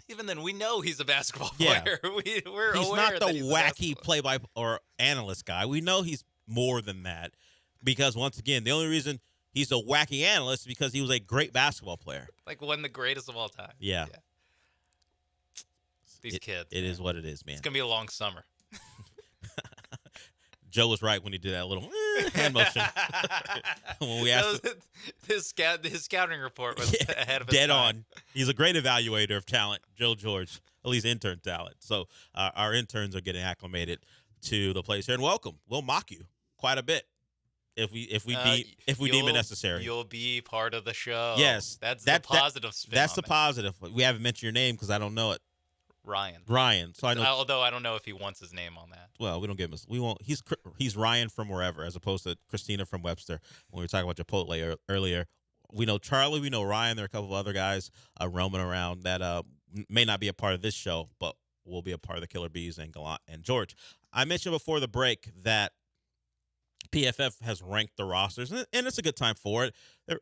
Speaker 16: Even then, we know he's a basketball player.
Speaker 17: Yeah.
Speaker 16: We're
Speaker 17: he's
Speaker 16: aware
Speaker 17: not
Speaker 16: that
Speaker 17: the wacky play-by or analyst guy. We know he's more than that because once again, the only reason he's a wacky analyst is because he was a great basketball player.
Speaker 16: Like one of the greatest of all time.
Speaker 17: Yeah.
Speaker 16: These kids.
Speaker 17: It is what it is, man.
Speaker 16: It's going to be a long summer.
Speaker 17: Joe was right when he did that little hand motion. When we asked
Speaker 16: his scouting report was ahead of his
Speaker 17: dead
Speaker 16: time.
Speaker 17: on. He's a great evaluator of talent, Joe George, at least intern talent. So our interns are getting acclimated to the place here. And welcome. We'll mock you quite a bit if we deem it necessary.
Speaker 16: You'll be part of the show.
Speaker 17: Yes.
Speaker 16: That's the positive spin.
Speaker 17: That's the positive. We haven't mentioned your name because I don't know it.
Speaker 16: Ryan.
Speaker 17: So I know.
Speaker 16: Although I don't know if he wants his name on that.
Speaker 17: Well, we don't give him. We won't. He's Ryan from wherever, as opposed to Christina from Webster. When we were talking about Chipotle earlier, we know Charlie. We know Ryan. There are a couple of other guys roaming around that may not be a part of this show, but will be a part of the Killer Bees and Gallant and George. I mentioned before the break that PFF has ranked the rosters, and it's a good time for it.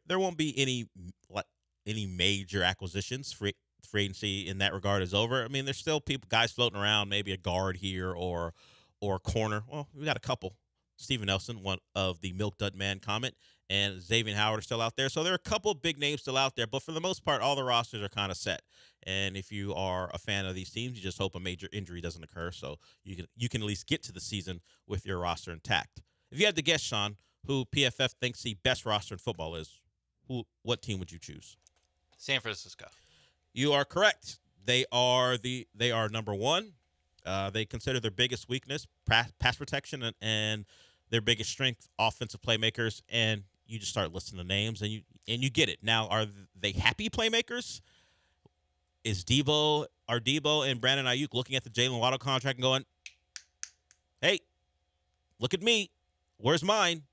Speaker 17: There won't be any major acquisitions. Free agency in that regard is over. I mean, there's still guys floating around, maybe a guard here or a corner. Well, we got a couple. Steven Nelson, one of the Milk Dud Man comment, and Xavier Howard are still out there. So there are a couple of big names still out there, but for the most part, all the rosters are kind of set. And if you are a fan of these teams, you just hope a major injury doesn't occur so you can at least get to the season with your roster intact. If you had to guess, Sean, who PFF thinks the best roster in football is, what team would you choose?
Speaker 16: San Francisco.
Speaker 17: You are correct. They are number one. They consider their biggest weakness pass protection and their biggest strength offensive playmakers. And you just start listing the names and you get it. Now, are they happy playmakers? Are Debo and Brandon Ayuk looking at the Jalen Waddle contract and going, "Hey, look at me. Where's mine?"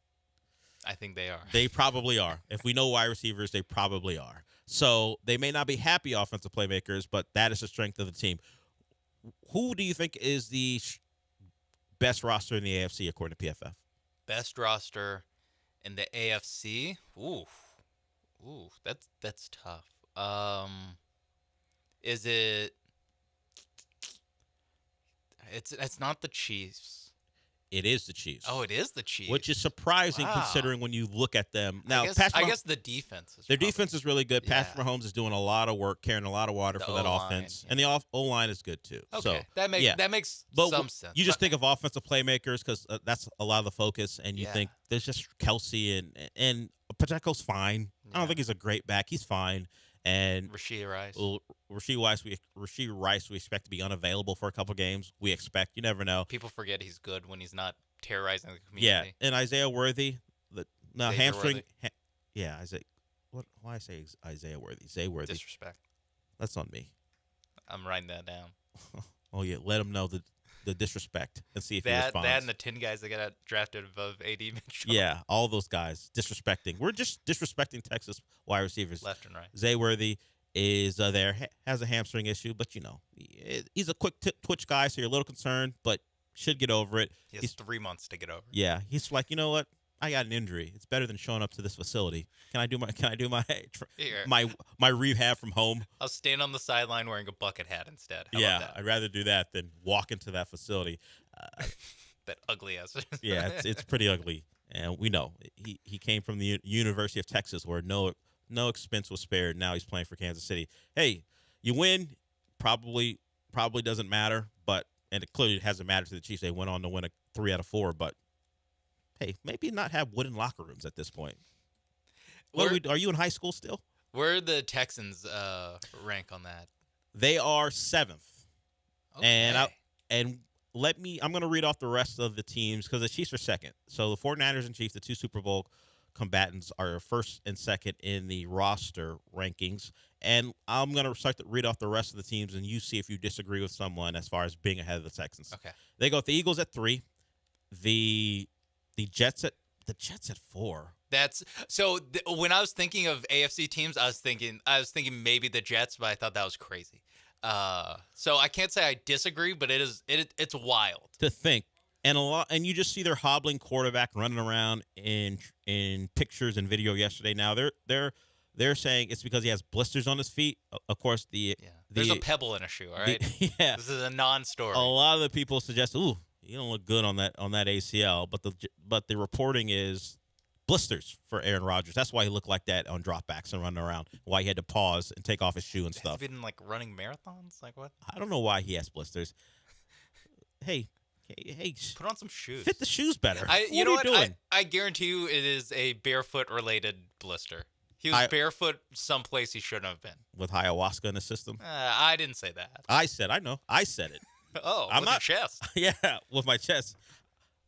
Speaker 16: I think they are.
Speaker 17: They probably are. If we know wide receivers, they probably are. So they may not be happy offensive playmakers, but that is the strength of the team. Who do you think is the best roster in the AFC according to PFF?
Speaker 16: Best roster in the AFC? Ooh, that's tough. Is it? It's not the Chiefs.
Speaker 17: It is the Chiefs.
Speaker 16: Oh, it is the Chiefs.
Speaker 17: Which is surprising considering when you look at them. Now,
Speaker 16: I guess the defense is
Speaker 17: their defense is really good. Patrick Mahomes is doing a lot of work, carrying a lot of water for that offense. And the O-line is good too.
Speaker 16: Okay.
Speaker 17: So,
Speaker 16: that makes some sense.
Speaker 17: You just think of offensive playmakers because that's a lot of the focus, and you think there's just Kelsey and Pacheco's fine. I don't think he's a great back. He's fine. And
Speaker 16: Rashee Rice.
Speaker 17: Rashee Rice, we expect to be unavailable for a couple games. We expect. You never know.
Speaker 16: People forget he's good when he's not terrorizing the community.
Speaker 17: Yeah, and Isaiah Worthy, hamstring. Isaiah. Why I say Isaiah Worthy? Zay Worthy.
Speaker 16: Disrespect.
Speaker 17: That's on me.
Speaker 16: I'm writing that down.
Speaker 17: Oh yeah, let him know the disrespect and see if he responds.
Speaker 16: That and the 10 guys that got drafted above AD Mitchell.
Speaker 17: Yeah, all those guys disrespecting. We're just disrespecting Texas wide receivers.
Speaker 16: Left and right.
Speaker 17: Zay Worthy is there, has a hamstring issue, but he's a quick twitch guy, so you're a little concerned, but should get over it.
Speaker 16: He has 3 months to get over it.
Speaker 17: Yeah, he's like, you know what? I got an injury. It's better than showing up to this facility. Can I do my rehab from home?
Speaker 16: I'll stand on the sideline wearing a bucket hat instead. How about that?
Speaker 17: I'd rather do that than walk into that facility.
Speaker 16: That ugly ass.
Speaker 17: Yeah, it's pretty ugly, and we know he came from the University of Texas, where no expense was spared. Now he's playing for Kansas City. Hey, you win, probably doesn't matter, and it clearly hasn't mattered to the Chiefs. They went on to win a 3 out of 4, but. Hey, maybe not have wooden locker rooms at this point. Are you in high school still?
Speaker 16: Where the Texans rank on that?
Speaker 17: They are 7th.
Speaker 16: Okay.
Speaker 17: I'm going to read off the rest of the teams because the Chiefs are 2nd. So the 49ers and Chiefs, the 2 Super Bowl combatants, are 1st and 2nd in the roster rankings. And I'm going to read off the rest of the teams, and you see if you disagree with someone as far as being ahead of the Texans.
Speaker 16: Okay.
Speaker 17: They go with the Eagles at 3. The Jets at 4.
Speaker 16: That's so. When I was thinking of AFC teams, I was thinking maybe the Jets, but I thought that was crazy. So I can't say I disagree, but it's wild
Speaker 17: to think, and you just see their hobbling quarterback running around in pictures and video yesterday. Now they're saying it's because he has blisters on his feet. Of course,
Speaker 16: there's a pebble in a shoe. All right, this is a non-story.
Speaker 17: A lot of the people suggest, ooh, you don't look good on that ACL, but the reporting is blisters for Aaron Rodgers. That's why he looked like that on dropbacks and running around. Why he had to pause and take off his shoe and stuff.
Speaker 16: Has he been like running marathons? Like what?
Speaker 17: I don't know why he has blisters. Hey,
Speaker 16: put on some shoes.
Speaker 17: Fit the shoes better.
Speaker 16: You know what?
Speaker 17: Doing?
Speaker 16: I guarantee you, it is a barefoot related blister. He was barefoot someplace he shouldn't have been.
Speaker 17: With ayahuasca in his system.
Speaker 16: I didn't say that.
Speaker 17: I said it.
Speaker 16: Oh,
Speaker 17: I'm
Speaker 16: with
Speaker 17: not,
Speaker 16: your chest.
Speaker 17: Yeah, with my chest.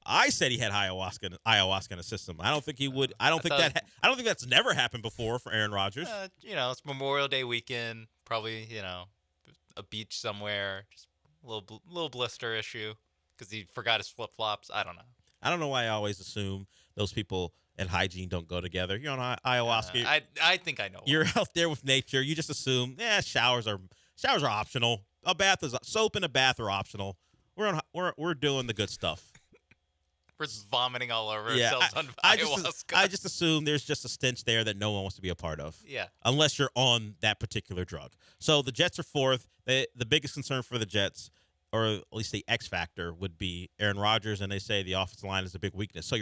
Speaker 17: I said he had ayahuasca in his system. I don't think he would. I don't think that's never happened before for Aaron Rodgers.
Speaker 16: It's Memorial Day weekend. Probably, a beach somewhere. Just a little blister issue because he forgot his flip flops. I don't know.
Speaker 17: I don't know why I always assume those people and hygiene don't go together. You're on ayahuasca.
Speaker 16: I think I know.
Speaker 17: You're out there with nature. You just assume, showers are optional. Soap in a bath are optional. We're doing the good stuff.
Speaker 16: We're just vomiting all over ourselves on ayahuasca.
Speaker 17: I just assume there's just a stench there that no one wants to be a part of.
Speaker 16: Yeah.
Speaker 17: Unless you're on that particular drug. So the Jets are 4th. The biggest concern for the Jets, or at least the X factor, would be Aaron Rodgers, and they say the offensive line is a big weakness. So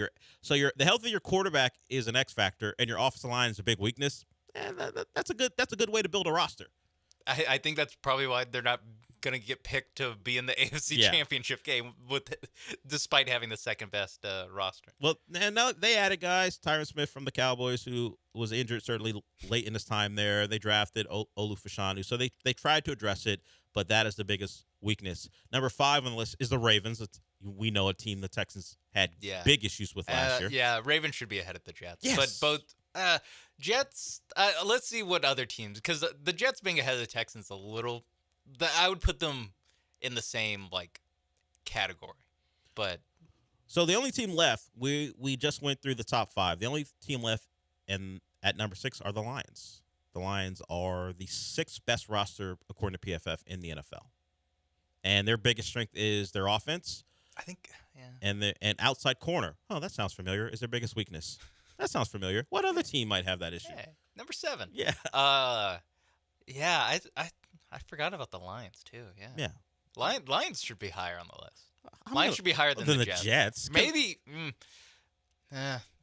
Speaker 17: the health of your quarterback is an X factor, and your offensive line is a big weakness. That's a good way to build a roster.
Speaker 16: I think that's probably why they're not going to get picked to be in the AFC Championship game despite having the second best roster.
Speaker 17: Well, and now they added guys. Tyron Smith from the Cowboys, who was injured certainly late in his time there. They drafted Olu Fashanu. So they tried to address it, but that is the biggest weakness. Number 5 on the list is the Ravens. We know a team the Texans had big issues with last year.
Speaker 16: Yeah, Ravens should be ahead of the Jets.
Speaker 17: Yes.
Speaker 16: But both Jets, let's see what other teams, because the Jets being ahead of the Texans a little, I would put them in the same category. But
Speaker 17: so the only team left, we just went through the top 5. The only team left at number 6 are the Lions. The Lions are the 6th best roster according to PFF in the NFL, and their biggest strength is their offense.
Speaker 16: I think,
Speaker 17: and outside corner. Oh, that sounds familiar. Is their biggest weakness? That sounds familiar. What other team might have that issue?
Speaker 16: Number 7.
Speaker 17: Yeah.
Speaker 16: Yeah, I forgot about the Lions too. Yeah. Lions should be higher on the list. Lions should be higher than the Jets. Maybe,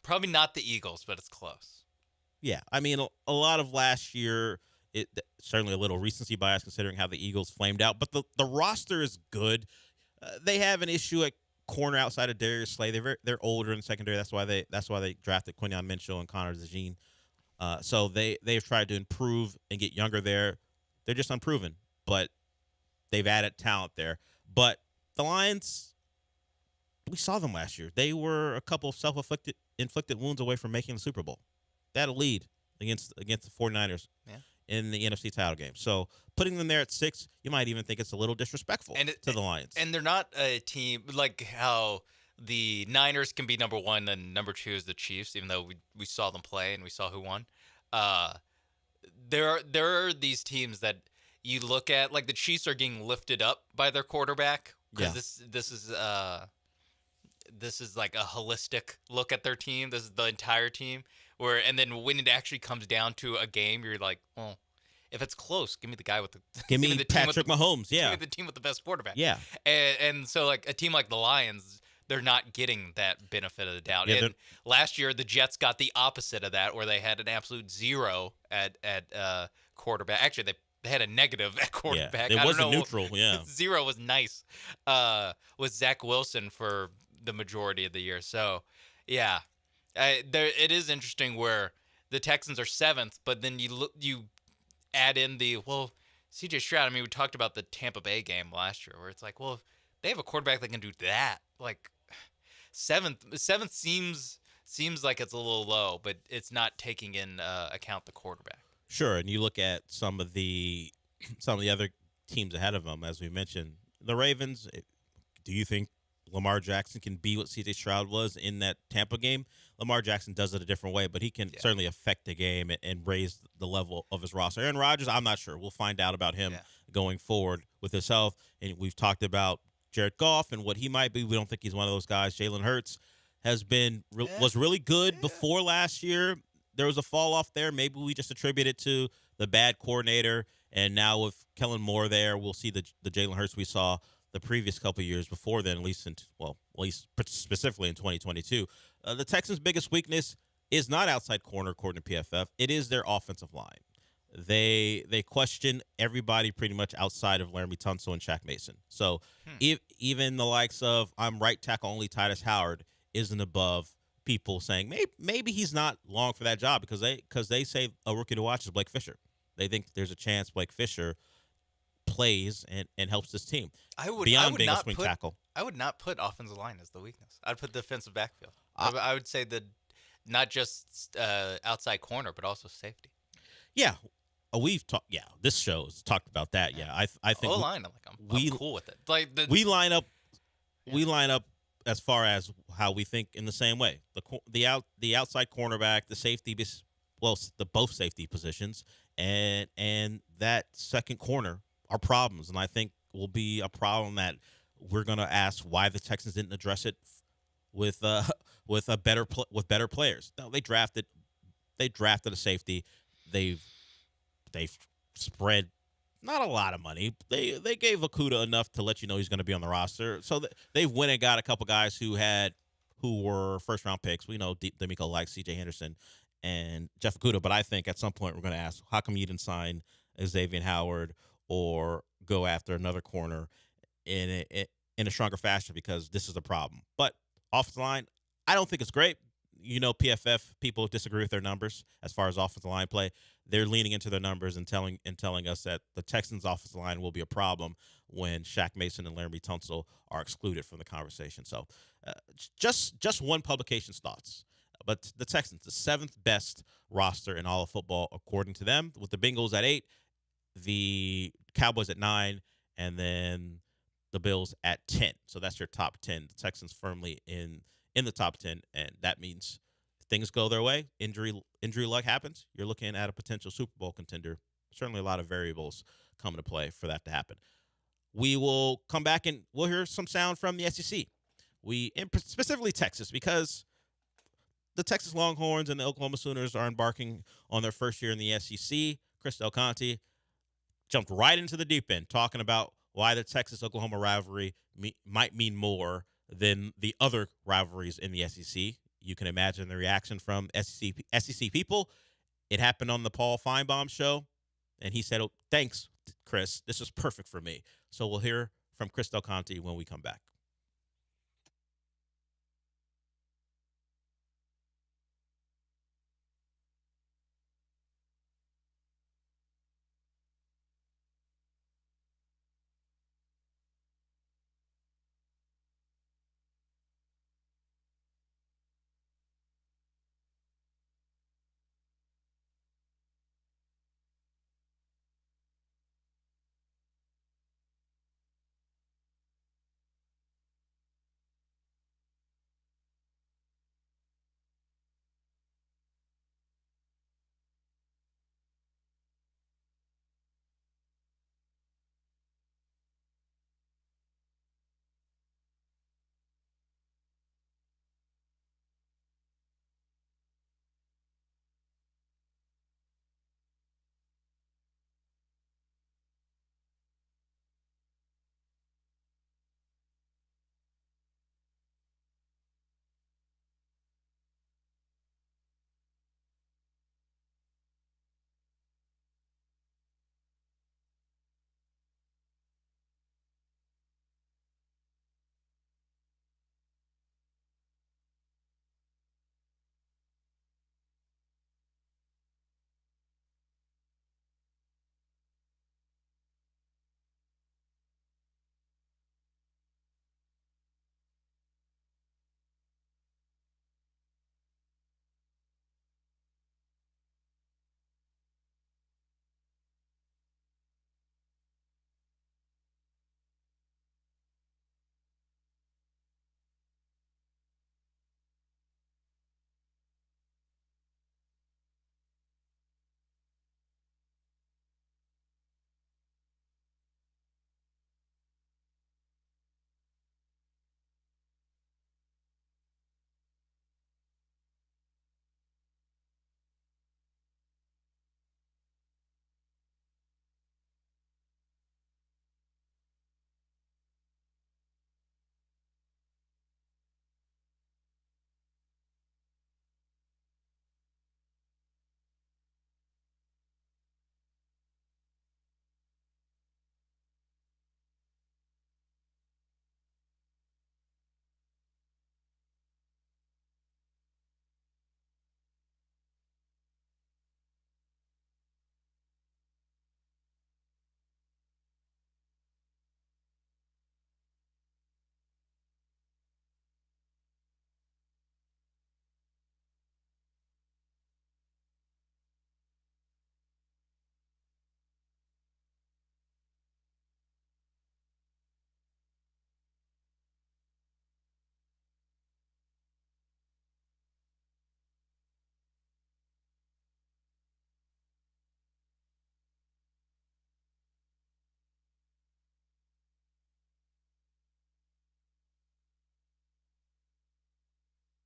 Speaker 16: probably not the Eagles, but it's close.
Speaker 17: Yeah, I mean, a lot of last year, certainly a little recency bias considering how the Eagles flamed out, but the roster is good. They have an issue at corner outside of Darius Slay. They're older in the secondary. That's why they drafted Quinyon Mitchell and Connor DeJean. So they've tried to improve and get younger there. They're just unproven, but they've added talent there. But the Lions, we saw them last year. They were a couple of inflicted wounds away from making the Super Bowl. They had a lead against the 49ers in the NFC title game. So putting them there at 6, you might even think it's a little disrespectful to the Lions.
Speaker 16: And they're not a team like how the Niners can be number 1 and number 2 is the Chiefs, even though we saw them play and we saw who won. There are these teams that you look at, like the Chiefs are getting lifted up by their quarterback because this is like a holistic look at their team. This is the entire team. And then when it actually comes down to a game, you're like, well, if it's close, give me the guy with the
Speaker 17: give me Patrick Mahomes. Yeah,
Speaker 16: give me the team with the best quarterback.
Speaker 17: Yeah,
Speaker 16: and so like a team like the Lions, they're not getting that benefit of the doubt.
Speaker 17: Yeah,
Speaker 16: and last year, the Jets got the opposite of that, where they had an absolute 0 at quarterback. Actually, they had a negative at quarterback.
Speaker 17: Yeah, it wasn't neutral. Yeah,
Speaker 16: 0 was nice. With Zach Wilson for the majority of the year. So, yeah. It is interesting where the Texans are 7th, but then you add in C.J. Stroud. I mean, we talked about the Tampa Bay game last year, where it's like, well, if they have a quarterback that can do that, like 7th seems like it's a little low, but it's not taking in account the quarterback.
Speaker 17: Sure, and you look at some of the other teams ahead of them, as we mentioned, the Ravens. Do you think Lamar Jackson can be what C.J. Stroud was in that Tampa game? Lamar Jackson does it a different way, but he can certainly affect the game and raise the level of his roster. Aaron Rodgers, I'm not sure. We'll find out about him going forward with his health. And we've talked about Jared Goff and what he might be. We don't think he's one of those guys. Jalen Hurts was really good before last year. There was a fall off there. Maybe we just attribute it to the bad coordinator. And now with Kellen Moore there, we'll see the Jalen Hurts we saw the previous couple of years before then, at least specifically in 2022. The Texans' biggest weakness is not outside corner, according to PFF. It is their offensive line. They question everybody pretty much outside of Laramie Tunsil and Shaq Mason. So even the likes of I'm right tackle only Titus Howard isn't above people saying maybe he's not long for that job because they say a rookie to watch is Blake Fisher. They think there's a chance Blake Fisher plays and helps this team. I would
Speaker 16: not put offensive line as the weakness. I'd put defensive backfield. I would say that not just outside corner, but also safety.
Speaker 17: Yeah, we've talked. Yeah, this show's talked about that. Yeah, I think
Speaker 16: line. I'm cool with it. Like
Speaker 17: we line up. Yeah. We line up as far as how we think in the same way. The outside cornerback, the safety, the both safety positions, and that second corner are problems, and I think will be a problem that we're going to ask why the Texans didn't address it with better players. No, they drafted a safety. They've spread not a lot of money. They gave Okudah enough to let you know he's going to be on the roster. So they went and got a couple guys who were first round picks. We know D'Amico likes C.J. Henderson and Jeff Okudah, but I think at some point we're going to ask, how come you didn't sign Xavier Howard or go after another corner in a stronger fashion, because this is the problem. But offensive line, I don't think it's great. You know, PFF people disagree with their numbers as far as offensive line play. They're leaning into their numbers and telling us that the Texans' offensive line will be a problem when Shaq Mason and Laramie Tunsil are excluded from the conversation. So, just one publication's thoughts. But the Texans, the 7th best roster in all of football, according to them, with the Bengals at 8, the Cowboys at 9, and then the Bills at 10. So that's your top 10. The Texans firmly in the top 10, and that means if things go their way, injury luck happens, you're looking at a potential Super Bowl contender. Certainly a lot of variables come into play for that to happen. We will come back and we'll hear some sound from the SEC. Specifically Texas, because the Texas Longhorns and the Oklahoma Sooners are embarking on their first year in the SEC. Chris Del Conte, jumped right into the deep end, talking about why the Texas-Oklahoma rivalry might mean more than the other rivalries in the SEC. You can imagine the reaction from SEC people. It happened on the Paul Feinbaum show, and he said, "Oh, thanks, Chris. This is perfect for me." So we'll hear from Chris Del Conte when we come back.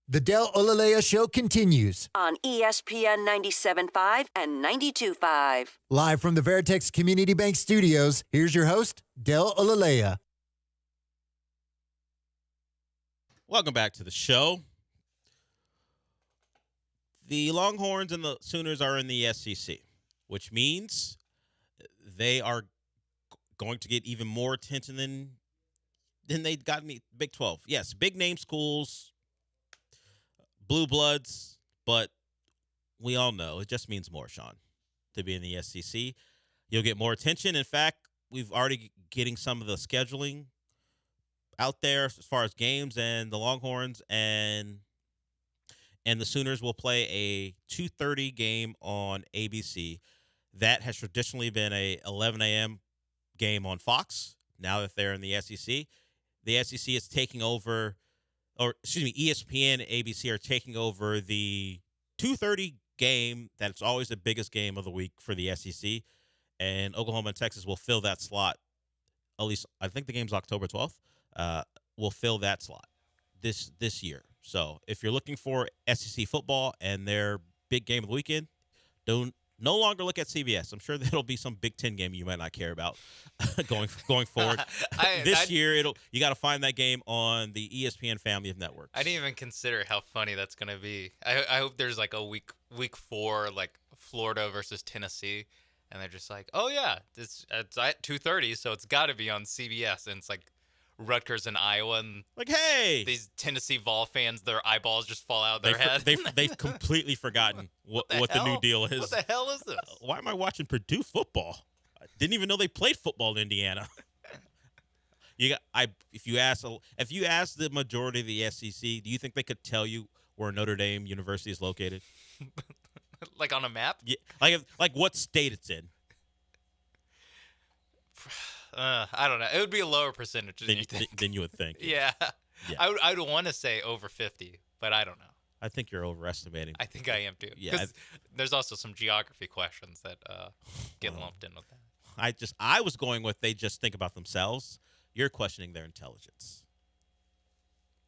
Speaker 18: The Del Olaleye Show continues.
Speaker 10: On ESPN 97.5 and 92.5.
Speaker 18: Live from the Veritex Community Bank Studios, here's your host, Del Olaleye.
Speaker 17: Welcome back to the show. The Longhorns and the Sooners are in the SEC, which means they are going to get even more attention than they got in the Big 12. Yes, big name schools, blue bloods, but we all know it just means more, Sean, to be in the SEC. You'll get more attention. In fact, we've already getting some of the scheduling out there as far as games, and the Longhorns and the Sooners will play a 2:30 game on ABC. That has traditionally been a 11 a.m. game on Fox. Now that they're in the SEC is taking over, or excuse me, ESPN and ABC are taking over the 2:30 game. That's always the biggest game of the week for the SEC, and Oklahoma and Texas will fill that slot. At least I think the game's October 12th. Will fill that slot this year. So if you're looking for SEC football and their big game of the weekend, do No longer look at CBS. I'm sure there'll be some Big Ten game you might not care about going forward. This year, you got to find that game on the ESPN family of networks.
Speaker 16: I didn't even consider how funny that's going to be. I hope there's like a week 4, like Florida versus Tennessee, and they're just like, oh yeah, it's at 2:30, so it's got to be on CBS, and it's like Rutgers and Iowa, and
Speaker 17: like, hey,
Speaker 16: these Tennessee Vol fans, their eyeballs just fall out of their head.
Speaker 17: They've completely forgotten what the new deal is.
Speaker 16: What the hell is this?
Speaker 17: Why am I watching Purdue football? I didn't even know they played football in Indiana. If you ask the majority of the SEC, do you think they could tell you where Notre Dame University is located?
Speaker 16: Like on a map?
Speaker 17: Yeah, like what state it's in.
Speaker 16: I don't know. It would be a lower percentage
Speaker 17: than you would think.
Speaker 16: Yeah. I would want to say over 50, but I don't know.
Speaker 17: I think you're overestimating.
Speaker 16: I think I am too.
Speaker 17: Yeah.
Speaker 16: There's also some geography questions that get lumped in with that.
Speaker 17: I was going with they just think about themselves. You're questioning their intelligence.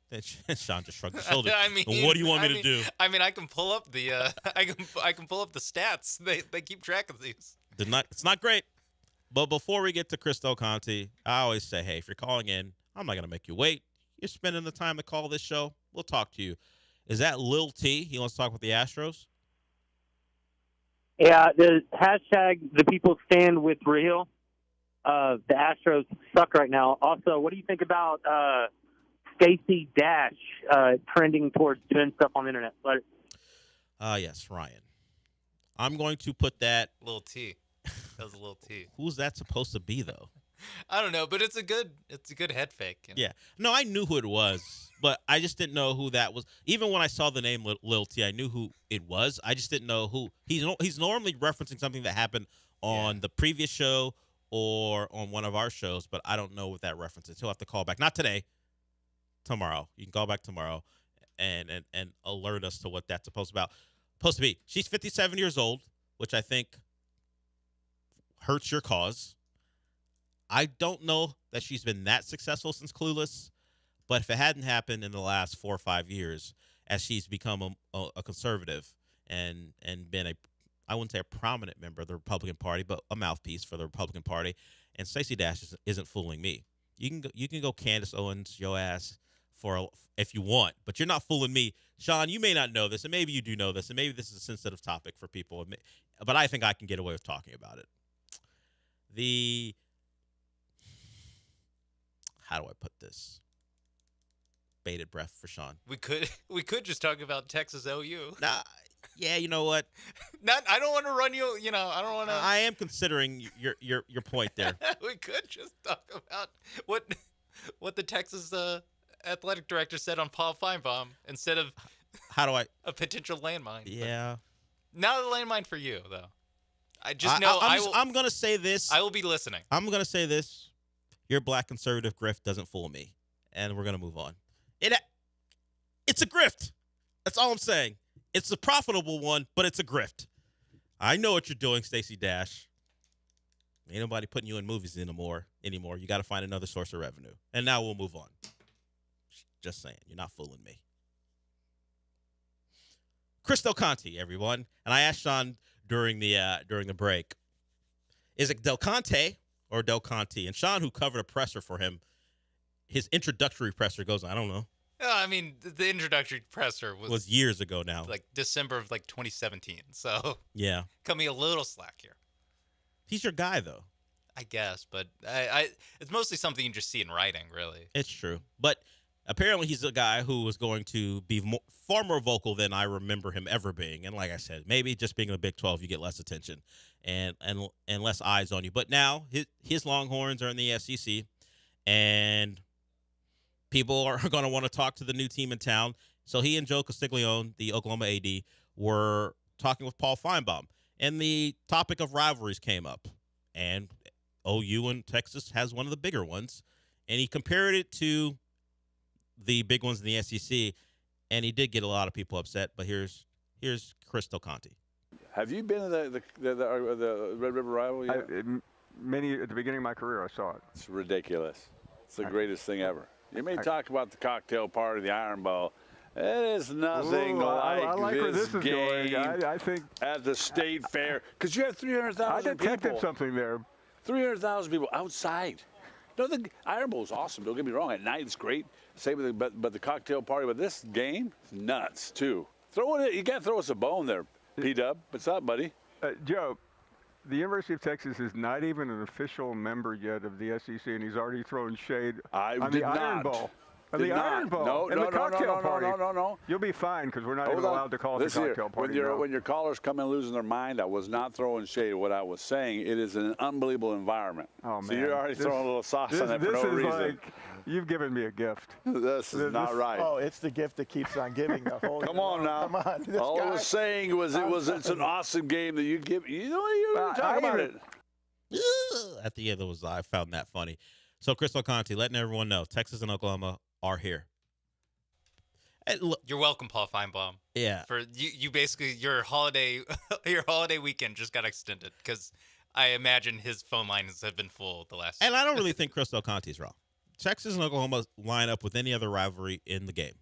Speaker 17: Then Sean just shrugged his shoulders.
Speaker 16: I mean,
Speaker 17: what do you want me to do?
Speaker 16: I mean, I can pull up the I can pull up the stats. They keep track of these.
Speaker 17: It's not great. But before we get to Chris Del Conte, I always say, hey, if you're calling in, I'm not going to make you wait. You're spending the time to call this show. We'll talk to you. Is that Lil T? He wants to talk with the Astros?
Speaker 20: Yeah, the hashtag the people stand with Raheel. The Astros suck right now. Also, what do you think about Stacey Dash trending towards doing stuff on the internet?
Speaker 17: Yes, Ryan. I'm going to put that.
Speaker 16: Lil T. That was a little T.
Speaker 17: Who's that supposed to be, though?
Speaker 16: I don't know, but it's a good head fake. You know?
Speaker 17: Yeah. No, I knew who it was, but I just didn't know who that was. Even when I saw the name Lil T, I knew who it was. I just didn't know who. He's normally referencing something that happened on the previous show or on one of our shows, but I don't know what that reference is. He'll have to call back. Not today. Tomorrow. You can call back tomorrow and alert us to what that's supposed to be. She's 57 years old, which I think hurts your cause. I don't know that she's been that successful since Clueless, but if it hadn't happened in the last 4 or 5 years, as she's become a conservative and been I wouldn't say a prominent member of the Republican Party, but a mouthpiece for the Republican Party, and Stacey Dash isn't fooling me. You can go Candace Owens your ass if you want, but you're not fooling me. Sean, you may not know this, and maybe you do know this, and maybe this is a sensitive topic for people, but I think I can get away with talking about it. How do I put this? Bated breath for Sean.
Speaker 16: We could just talk about Texas OU.
Speaker 17: Nah, yeah, you know what?
Speaker 16: I don't want to run you. You know, I don't want to.
Speaker 17: I am considering your point there.
Speaker 16: We could just talk about what the Texas athletic director said on Paul Feinbaum instead of a potential landmine.
Speaker 17: Yeah,
Speaker 16: not a landmine for you though. I just know
Speaker 17: I'm going to say this.
Speaker 16: I will be listening.
Speaker 17: I'm going to say this. Your black conservative grift doesn't fool me, and we're going to move on. It's a grift. That's all I'm saying. It's a profitable one, but it's a grift. I know what you're doing, Stacey Dash. Ain't nobody putting you in movies anymore. You got to find another source of revenue. And now we'll move on. Just saying. You're not fooling me. Chris Del Conte, everyone. And I asked Sean during the break, is it Del Conte or Del Conte? And Sean, who covered a presser for him, his introductory presser goes, I don't know.
Speaker 16: I mean, the introductory presser was
Speaker 17: years ago now.
Speaker 16: Like December of 2017. So
Speaker 17: yeah,
Speaker 16: cut me a little slack here.
Speaker 17: He's your guy, though.
Speaker 16: I guess, but it's mostly something you just see in writing, really.
Speaker 17: It's true. But apparently he's a guy who was going to be far more vocal than I remember him ever being. And like I said, maybe just being in the Big 12, you get less attention and less eyes on you. But now his Longhorns are in the SEC, and people are going to want to talk to the new team in town. So he and Joe Castiglione, the Oklahoma AD, were talking with Paul Feinbaum. And the topic of rivalries came up. And OU and Texas has one of the bigger ones. And he compared it to the big ones in the SEC. And he did get a lot of people upset. But here's Chris Del Conte.
Speaker 21: Have you been to the Red River rivalry yet?
Speaker 22: At the beginning of my career, I saw it.
Speaker 21: It's ridiculous. It's the greatest thing ever. You may talk about the cocktail party, the Iron Bowl. It is nothing
Speaker 22: I like where this is
Speaker 21: game
Speaker 22: going. I think
Speaker 21: at the state fair because you have 300,000
Speaker 22: I detected
Speaker 21: people.
Speaker 22: something there.
Speaker 21: 300,000 people outside. No, the Iron Bowl is awesome. Don't get me wrong. At night it's great. Same with but the cocktail party. But this game is nuts too. You got to throw us a bone there, P-Dub. What's up, buddy?
Speaker 22: Joe, the University of Texas is not even an official member yet of the SEC, and he's already throwing shade on the Iron Bowl. Iron Bowl. And the cocktail party.
Speaker 21: No.
Speaker 22: You'll be fine because we're not even allowed to call it a cocktail party.
Speaker 21: When your callers come in losing their mind, I was not throwing shade. What I was saying, it is an unbelievable environment.
Speaker 22: Oh, man.
Speaker 21: So you're already throwing a little sauce on that for no reason.
Speaker 22: This is like, you've given me a gift.
Speaker 21: This is not right.
Speaker 4: Oh, it's the gift that keeps on giving.
Speaker 21: Come on now.
Speaker 4: Come on.
Speaker 21: All I was saying was it's an awesome game that you give. You know you talk about it.
Speaker 17: At the end of the I found that funny. So Chris Conti letting everyone know Texas and Oklahoma are here.
Speaker 16: You're welcome, Paul Feinbaum.
Speaker 17: Yeah.
Speaker 16: For you basically your holiday weekend just got extended because I imagine his phone lines have been full the last.
Speaker 17: And I don't really think Chris Conti's wrong. Texas and Oklahoma line up with any other rivalry in the game.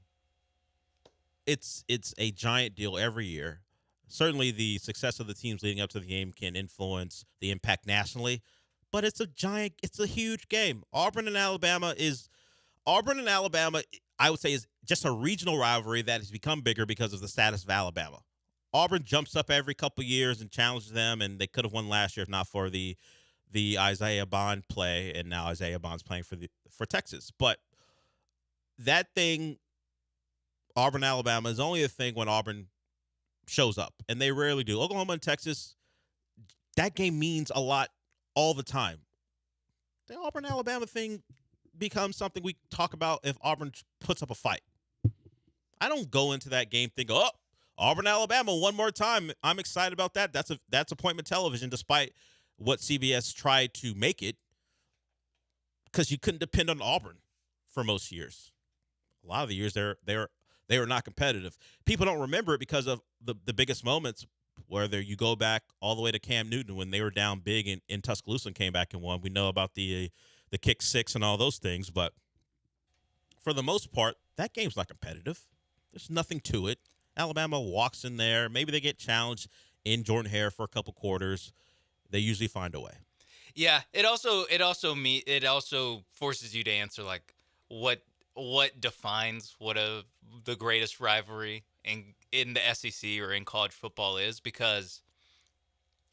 Speaker 17: It's a giant deal every year. Certainly, the success of the teams leading up to the game can influence the impact nationally, but it's a huge game. Auburn and Alabama, I would say, is just a regional rivalry that has become bigger because of the status of Alabama. Auburn jumps up every couple years and challenges them, and they could have won last year if not for the Isaiah Bond play, and now Isaiah Bond's playing for Texas. But that thing, Auburn, Alabama, is only a thing when Auburn shows up, and they rarely do. Oklahoma and Texas, that game means a lot all the time. The Auburn, Alabama thing becomes something we talk about if Auburn puts up a fight. I don't go into that game thinking, oh, Auburn, Alabama, one more time. I'm excited about that. That's appointment television, despite what CBS tried to make it, because you couldn't depend on Auburn for most years. A lot of the years they were not competitive. People don't remember it because of the biggest moments, whether you go back all the way to Cam Newton when they were down big in Tuscaloosa and came back and won. We know about the kick six and all those things, but for the most part, that game's not competitive. There's nothing to it. Alabama walks in there. Maybe they get challenged in Jordan-Hare for a couple quarters. They usually find a way.
Speaker 16: Yeah, it also forces you to answer like what defines what the greatest rivalry in the SEC or in college football is, because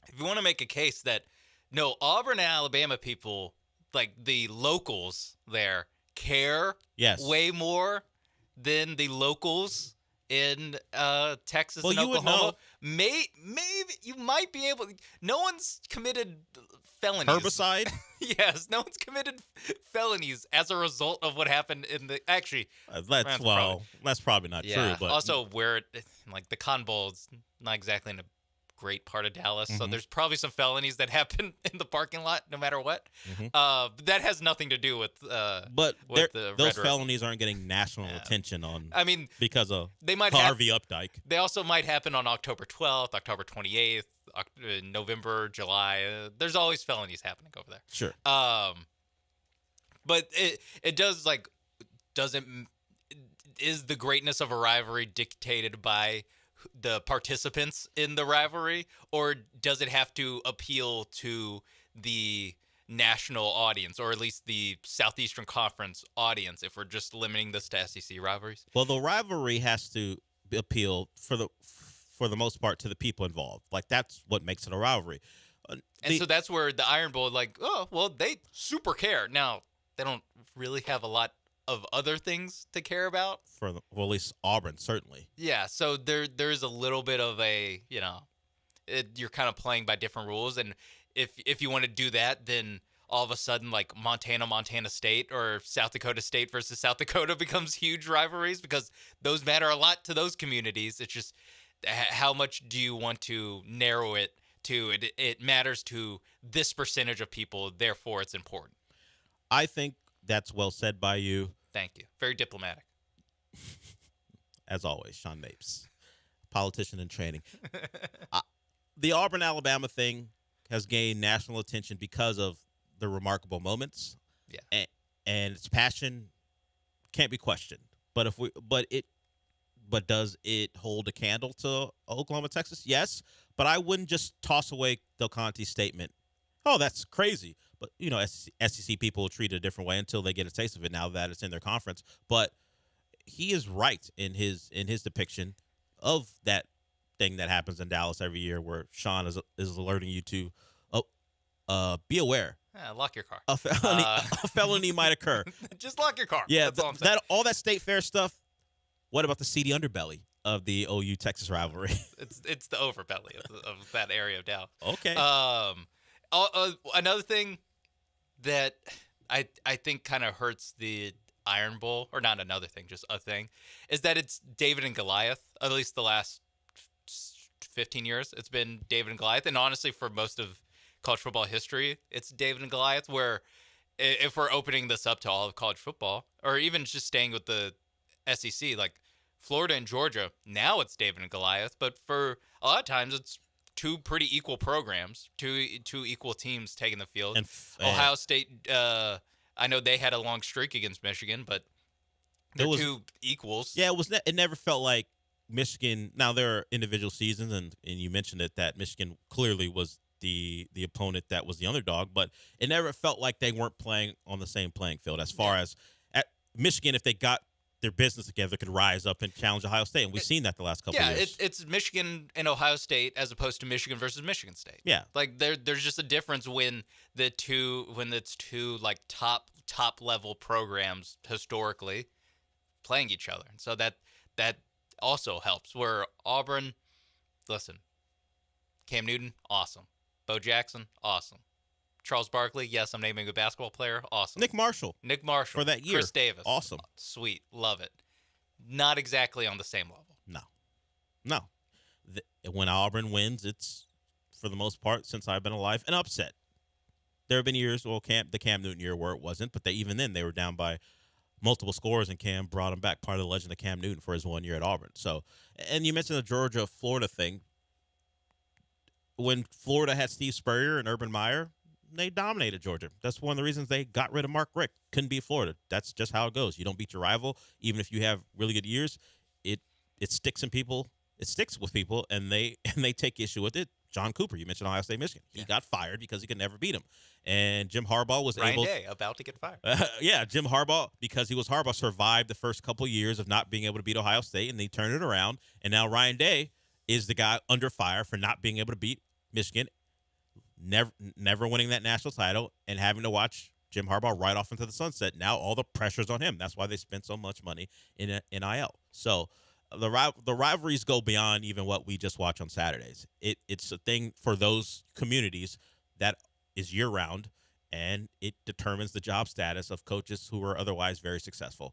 Speaker 16: if you want to make a case that no, Auburn and Alabama people, like the locals there, care way more than the locals in Texas and Oklahoma. Maybe you might be able. No one's committed felonies.
Speaker 17: Herbicide?
Speaker 16: Yes, no one's committed felonies as a result of what happened in the. Actually,
Speaker 17: that's probably not true. But
Speaker 16: also, where the Cotton Bowl is not exactly in a great part of Dallas, so there's probably some felonies that happen in the parking lot, no matter what. But that has nothing to do with.
Speaker 17: Those felonies aren't getting national attention on.
Speaker 16: I mean,
Speaker 17: because of
Speaker 16: they might
Speaker 17: Harvey Updike.
Speaker 16: They also might happen on October 12th, October 28th, November, July. There's always felonies happening over there.
Speaker 17: Sure.
Speaker 16: But it doesn't. Is the greatness of a rivalry dictated by the participants in the rivalry, or does it have to appeal to the national audience, or at least the Southeastern Conference audience, if we're just limiting this to SEC rivalries?
Speaker 17: Well, the rivalry has to appeal for the most part to the people involved. Like, that's what makes it a rivalry.
Speaker 16: So that's where the Iron Bowl, they super care. Now, they don't really have a lot of other things to care about.
Speaker 17: At least Auburn, certainly.
Speaker 16: Yeah, so there's a little bit of a, you're kind of playing by different rules, and if you want to do that, then all of a sudden, like Montana State or South Dakota State versus South Dakota becomes huge rivalries, because those matter a lot to those communities. It's just how much do you want to narrow it to? It matters to this percentage of people, therefore it's important.
Speaker 17: I think that's well said by you.
Speaker 16: Thank you. Very diplomatic.
Speaker 17: As always, Sean Mapes, politician in training. The Auburn-Alabama thing has gained national attention because of the remarkable moments.
Speaker 16: Yeah.
Speaker 17: And its passion can't be questioned. But does it hold a candle to Oklahoma, Texas? Yes, but I wouldn't just toss away Del Conte's statement. Oh, that's crazy. But, SEC people will treat it a different way until they get a taste of it now that it's in their conference. But he is right in his depiction of that thing that happens in Dallas every year where Sean is alerting you to be aware.
Speaker 16: Lock your car.
Speaker 17: A felony might occur.
Speaker 16: Just lock your car.
Speaker 17: Yeah,
Speaker 16: That's all I'm saying.
Speaker 17: all that State Fair stuff. What about the seedy underbelly of the OU Texas rivalry?
Speaker 16: It's the overbelly of that area of Dallas.
Speaker 17: Okay.
Speaker 16: Another thing that I think kind of hurts the Iron Bowl, or not another thing, just a thing, is that it's David and Goliath. At least the last 15 years, it's been David and Goliath, and honestly, for most of college football history, it's David and Goliath. Where if we're opening this up to all of college football, or even just staying with the SEC, like Florida and Georgia, now it's David and Goliath, but for a lot of times it's two pretty equal programs, two equal teams taking the field. And Ohio State, I know they had a long streak against Michigan, but they're two equals.
Speaker 17: Yeah, it never felt like Michigan. Now there are individual seasons, and you mentioned it, that Michigan clearly was the opponent that was the underdog, but it never felt like they weren't playing on the same playing field. As far as at Michigan, if they got their business together, could rise up and challenge Ohio State, and we've seen that the last couple of years.
Speaker 16: Yeah, it's Michigan and Ohio State as opposed to Michigan versus Michigan State.
Speaker 17: Yeah,
Speaker 16: like there's just a difference when it's two like top level programs historically playing each other, and so that also helps. Where Auburn, listen, Cam Newton, awesome. Bo Jackson, awesome. Charles Barkley, yes, I'm naming a basketball player, awesome.
Speaker 17: Nick Marshall
Speaker 16: for
Speaker 17: that year,
Speaker 16: Chris Davis,
Speaker 17: awesome,
Speaker 16: sweet, love it. Not exactly on the same level.
Speaker 17: No. When Auburn wins, it's for the most part since I've been alive an upset. There have been years, the Cam Newton year where it wasn't, but even then they were down by multiple scores, and Cam brought him back. Part of the legend of Cam Newton for his 1 year at Auburn. So, and you mentioned the Georgia-Florida thing. When Florida had Steve Spurrier and Urban Meyer, they dominated Georgia. That's one of the reasons they got rid of Mark Richt. Couldn't beat Florida. That's just how it goes. You don't beat your rival, even if you have really good years. It sticks in people. It sticks with people, and they take issue with it. John Cooper, you mentioned Ohio State, Michigan. He got fired because he could never beat him. And Jim Harbaugh was
Speaker 16: Ryan Day about to get fired.
Speaker 17: Jim Harbaugh, because he was Harbaugh, survived the first couple of years of not being able to beat Ohio State, and they turned it around. And now Ryan Day is the guy under fire for not being able to beat Michigan, never winning that national title, and having to watch Jim Harbaugh right off into the sunset. Now all the pressure's on him. That's why they spent so much money in NIL. So the rivalries go beyond even what we just watch on Saturdays. It's a thing for those communities that is year-round, and it determines the job status of coaches who are otherwise very successful.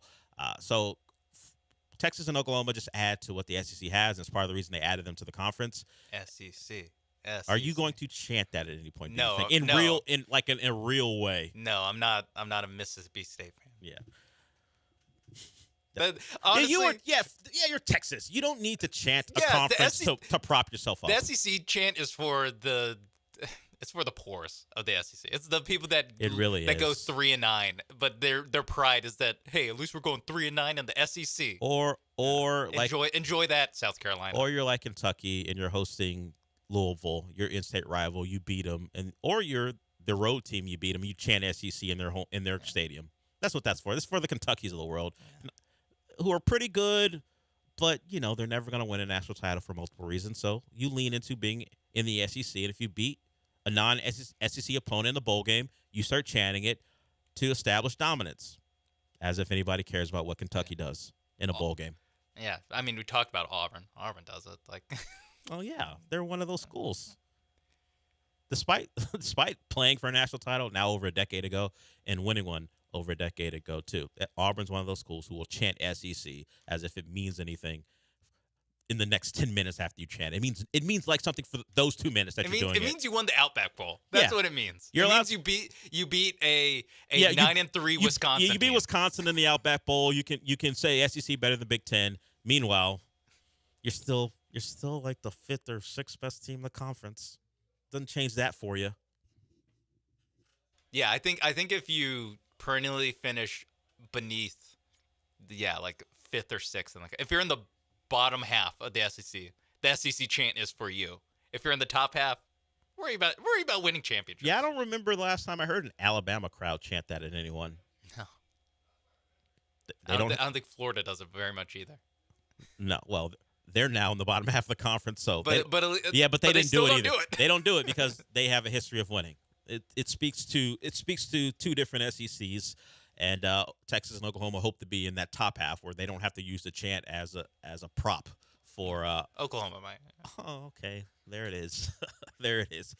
Speaker 17: So Texas and Oklahoma just add to what the SEC has, and it's part of the reason they added them to the conference.
Speaker 16: SEC.
Speaker 17: Are you going to chant that at any point?
Speaker 16: No,
Speaker 17: in a real way.
Speaker 16: No, I'm not a Mississippi State fan.
Speaker 17: Yeah.
Speaker 16: But honestly,
Speaker 17: you're Texas. You don't need to chant a conference to prop yourself up.
Speaker 16: The SEC chant is for the poorest of the SEC. It's the people that
Speaker 17: go
Speaker 16: 3-9, but their pride is that, hey, at least we're going 3-9 in the SEC.
Speaker 17: Or
Speaker 16: enjoy that, South Carolina.
Speaker 17: Or you're like Kentucky and you're hosting Louisville, your in-state rival, you beat them, or you're the road team, you beat them, you chant SEC in their stadium. That's what that's for. That's for the Kentuckys of the world, who are pretty good, but they're never going to win a national title for multiple reasons. So you lean into being in the SEC, and if you beat a non-SEC opponent in the bowl game, you start chanting it to establish dominance, as if anybody cares about what Kentucky does in a bowl game.
Speaker 16: Yeah, I mean, we talked about Auburn. Auburn does it like.
Speaker 17: Oh yeah, they're one of those schools. Despite playing for a national title now over a decade ago and winning one over a decade ago too, Auburn's one of those schools who will chant SEC as if it means anything in the next 10 minutes after you chant. It means like something for those 2 minutes that you're doing.
Speaker 16: It means you won the Outback Bowl. That's what it means.
Speaker 17: It
Speaker 16: means you beat a 9-3 Wisconsin.
Speaker 17: You beat Wisconsin in the Outback Bowl. You can say SEC better than Big Ten. Meanwhile, you're still like the 5th or 6th best team in the conference. Doesn't change that for you.
Speaker 16: Yeah, I think if you perennially finish beneath, like 5th or 6th, if you're in the bottom half of the SEC, the SEC chant is for you. If you're in the top half, worry about winning championships.
Speaker 17: Yeah, I don't remember the last time I heard an Alabama crowd chant that at anyone.
Speaker 16: No.
Speaker 17: I
Speaker 16: don't think Florida does it very much either.
Speaker 17: No, well, they're now in the bottom half of the conference, so
Speaker 16: but
Speaker 17: they didn't do it either. They don't do it because they have a history of winning. It speaks to two different SECs, and Texas and Oklahoma hope to be in that top half where they don't have to use the chant as a prop for
Speaker 16: Oklahoma might.
Speaker 17: Oh, okay. There it is. There it is.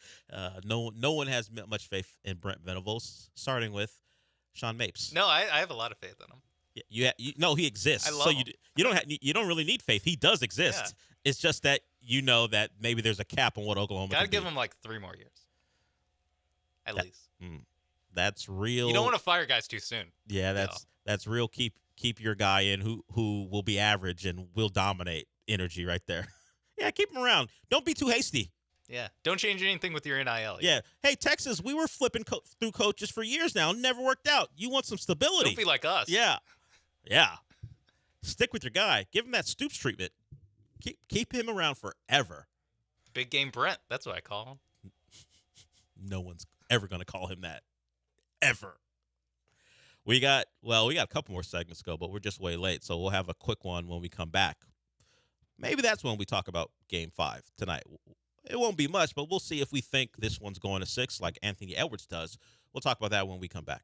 Speaker 17: No one has much faith in Brent Venables, starting with Sean Mapes.
Speaker 16: No, I have a lot of faith in him.
Speaker 17: You know he exists.
Speaker 16: I love
Speaker 17: him. You don't really need faith. He does exist.
Speaker 16: Yeah.
Speaker 17: It's just that you know that maybe there's a cap on what Oklahoma
Speaker 16: Gotta
Speaker 17: can
Speaker 16: give
Speaker 17: do.
Speaker 16: him like 3 more years, at least.
Speaker 17: That's real.
Speaker 16: You don't want to fire guys too soon.
Speaker 17: Yeah, that's real. Keep your guy in who will be average and will dominate energy right there. Yeah, keep him around. Don't be too hasty.
Speaker 16: Yeah, don't change anything with your NIL.
Speaker 17: Yeah. Hey, Texas, we were flipping through coaches for years now. Never worked out. You want some stability.
Speaker 16: Don't be like us.
Speaker 17: Yeah. Yeah. Stick with your guy. Give him that Stoops treatment. Keep him around forever.
Speaker 16: Big game Brent. That's what I call him.
Speaker 17: No one's ever going to call him that. Ever. We got a couple more segments to go, but we're just way late, so we'll have a quick one when we come back. Maybe that's when we talk about Game 5 tonight. It won't be much, but we'll see if we think this one's going to 6 like Anthony Edwards does. We'll talk about that when we come back.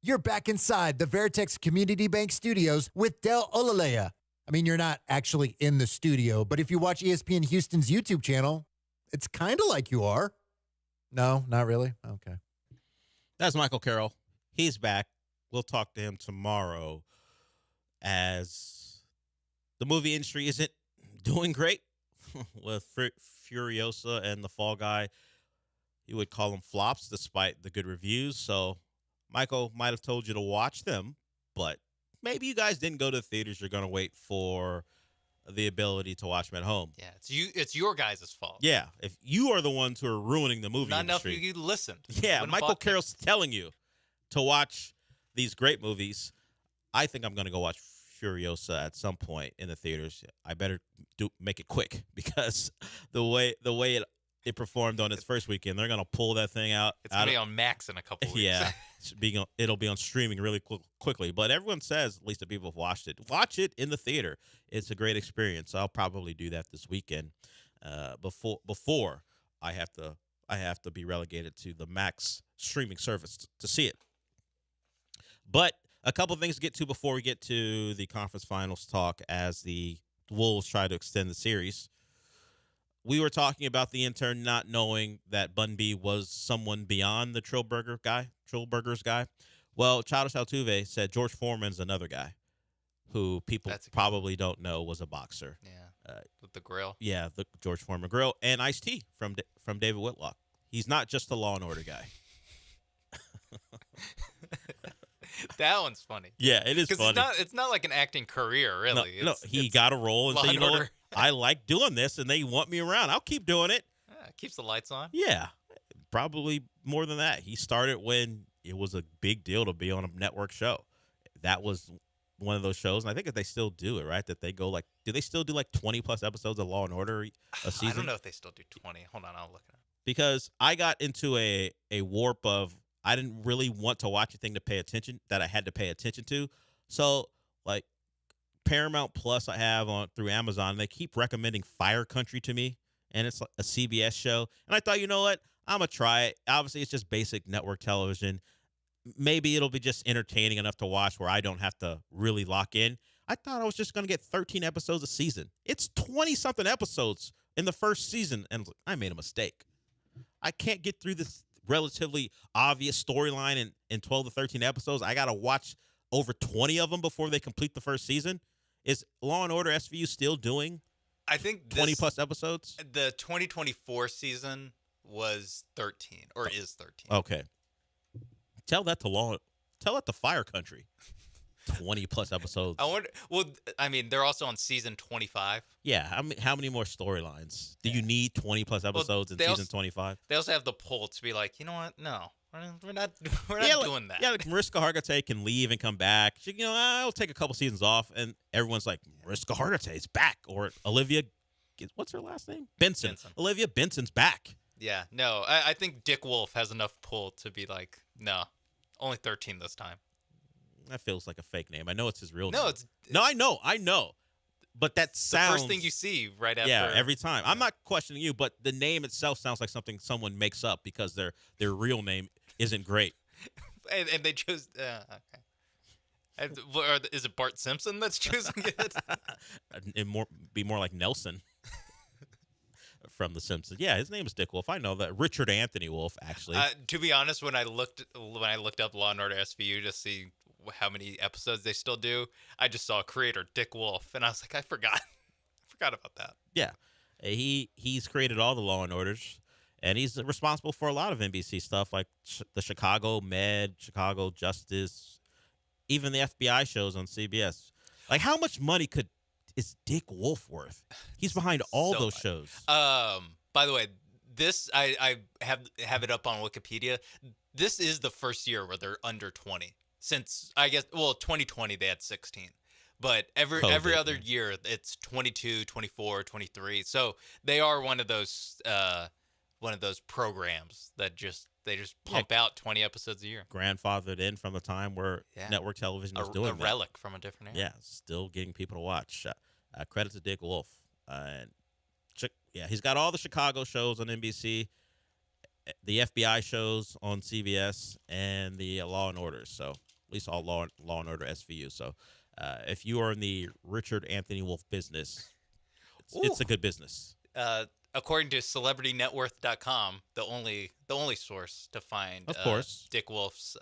Speaker 18: You're back inside the Veritex Community Bank Studios with Del Olaleye. I mean, you're not actually in the studio, but if you watch ESPN Houston's YouTube channel, it's kind of like you are. No, not really? Okay.
Speaker 17: That's Michael Carroll. He's back. We'll talk to him tomorrow as the movie industry isn't doing great with Furiosa and The Fall Guy. You would call them flops despite the good reviews. So Michael might have told you to watch them, but maybe you guys didn't go to the theaters. You're going to wait for the ability to watch them at home.
Speaker 16: Yeah, it's your guys' fault.
Speaker 17: Yeah, if you are the ones who are ruining the movie
Speaker 16: Not
Speaker 17: industry.
Speaker 16: enough of you listened.
Speaker 17: Yeah, Michael Carroll's telling you to watch these great movies. I think I'm going to go watch Furiosa at some point in the theaters. I better make it quick because the way it performed on its first weekend, they're going to pull that thing out.
Speaker 16: It's going to be on Max in a couple weeks.
Speaker 17: Yeah, it'll be on streaming really quickly. But everyone says, at least the people have watched it, watch it in the theater. It's a great experience. I'll probably do that this weekend before I have to be relegated to the Max streaming service to see it. But a couple things to get to before we get to the conference finals talk as the Wolves try to extend the series. We were talking about the intern not knowing that Bun B was someone beyond the Trillburgers guy. Well, Childish Altuve said George Foreman's another guy who people probably don't know was a boxer.
Speaker 16: Yeah, with the grill.
Speaker 17: Yeah, the George Foreman grill. And Ice-T from David Whitlock. He's not just a Law & Order guy.
Speaker 16: That one's funny.
Speaker 17: Yeah, it is funny.
Speaker 16: It's not like an acting career, really.
Speaker 17: No, he got a role and said, you know what? I like doing this, and they want me around. I'll keep doing it.
Speaker 16: Keeps the lights on.
Speaker 17: Yeah, probably more than that. He started when it was a big deal to be on a network show. That was one of those shows, and I think that they still do it, right? That they go do they still do 20-plus episodes of Law & Order a season?
Speaker 16: I don't know if they still do 20. Hold on, I'll look it up.
Speaker 17: Because I got into a warp of I didn't really want to watch a thing that I had to pay attention to. So, Paramount Plus I have through Amazon, and they keep recommending Fire Country to me, and it's a CBS show. And I thought, you know what? I'm going to try it. Obviously, it's just basic network television. Maybe it'll be just entertaining enough to watch where I don't have to really lock in. I thought I was just going to get 13 episodes a season. It's 20-something episodes in the first season, and I made a mistake. I can't get through this relatively obvious storyline in 12 to 13 episodes. I got to watch over 20 of them before they complete the first season. Is Law & Order SVU still doing
Speaker 16: I think
Speaker 17: 20-plus episodes?
Speaker 16: The 2024 season was 13, or is 13.
Speaker 17: Okay. Tell that to Fire Country. 20-plus episodes.
Speaker 16: They're also on season 25.
Speaker 17: Yeah, how many more storylines? Do you need 20-plus episodes in season 25?
Speaker 16: They also have the pull to be like, you know what? No, we're not doing that.
Speaker 17: Yeah, Mariska Hargitay can leave and come back. I'll take a couple seasons off, and everyone's like, Mariska Hargitay's back. Or Olivia, what's her last name? Benson. Olivia Benson's back.
Speaker 16: Yeah, no, I think Dick Wolf has enough pull to be like, no, only 13 this time.
Speaker 17: That feels like a fake name. I know it's his real
Speaker 16: name.
Speaker 17: No, I know. But that sounds...
Speaker 16: the first thing you see right after...
Speaker 17: Yeah, every time. I'm not questioning you, but the name itself sounds like something someone makes up because their real name isn't great.
Speaker 16: and they chose... okay. Is it Bart Simpson that's choosing it?
Speaker 17: Be more like Nelson from The Simpsons. Yeah, his name is Dick Wolf. I know that. Richard Anthony Wolf, actually.
Speaker 16: To be honest, when I looked up Law & Order SVU to see how many episodes they still do, I just saw creator Dick Wolf, and I was like, I forgot about that.
Speaker 17: Yeah, he's created all the Law and Orders, and he's responsible for a lot of NBC stuff like the Chicago Med, Chicago Justice, even the FBI shows on CBS. Like, how much money is Dick Wolf worth? He's behind all those shows.
Speaker 16: By the way, this I have it up on Wikipedia. This is the first year where they're under 20. Since, 2020 they had 16. But every other year it's 22, 24, 23. So they are one of those programs that they just pump out 20 episodes a year.
Speaker 17: Grandfathered in from the time where network television was doing
Speaker 16: a relic from a different era.
Speaker 17: Yeah, still getting people to watch. Credit to Dick Wolf. He's got all the Chicago shows on NBC, the FBI shows on CBS, and the Law and Order. So at least all Law and Order SVU. So if you are in the Richard Anthony Wolf business, it's a good business.
Speaker 16: According to CelebrityNetWorth.com, the only source to find
Speaker 17: of course
Speaker 16: Dick Wolf's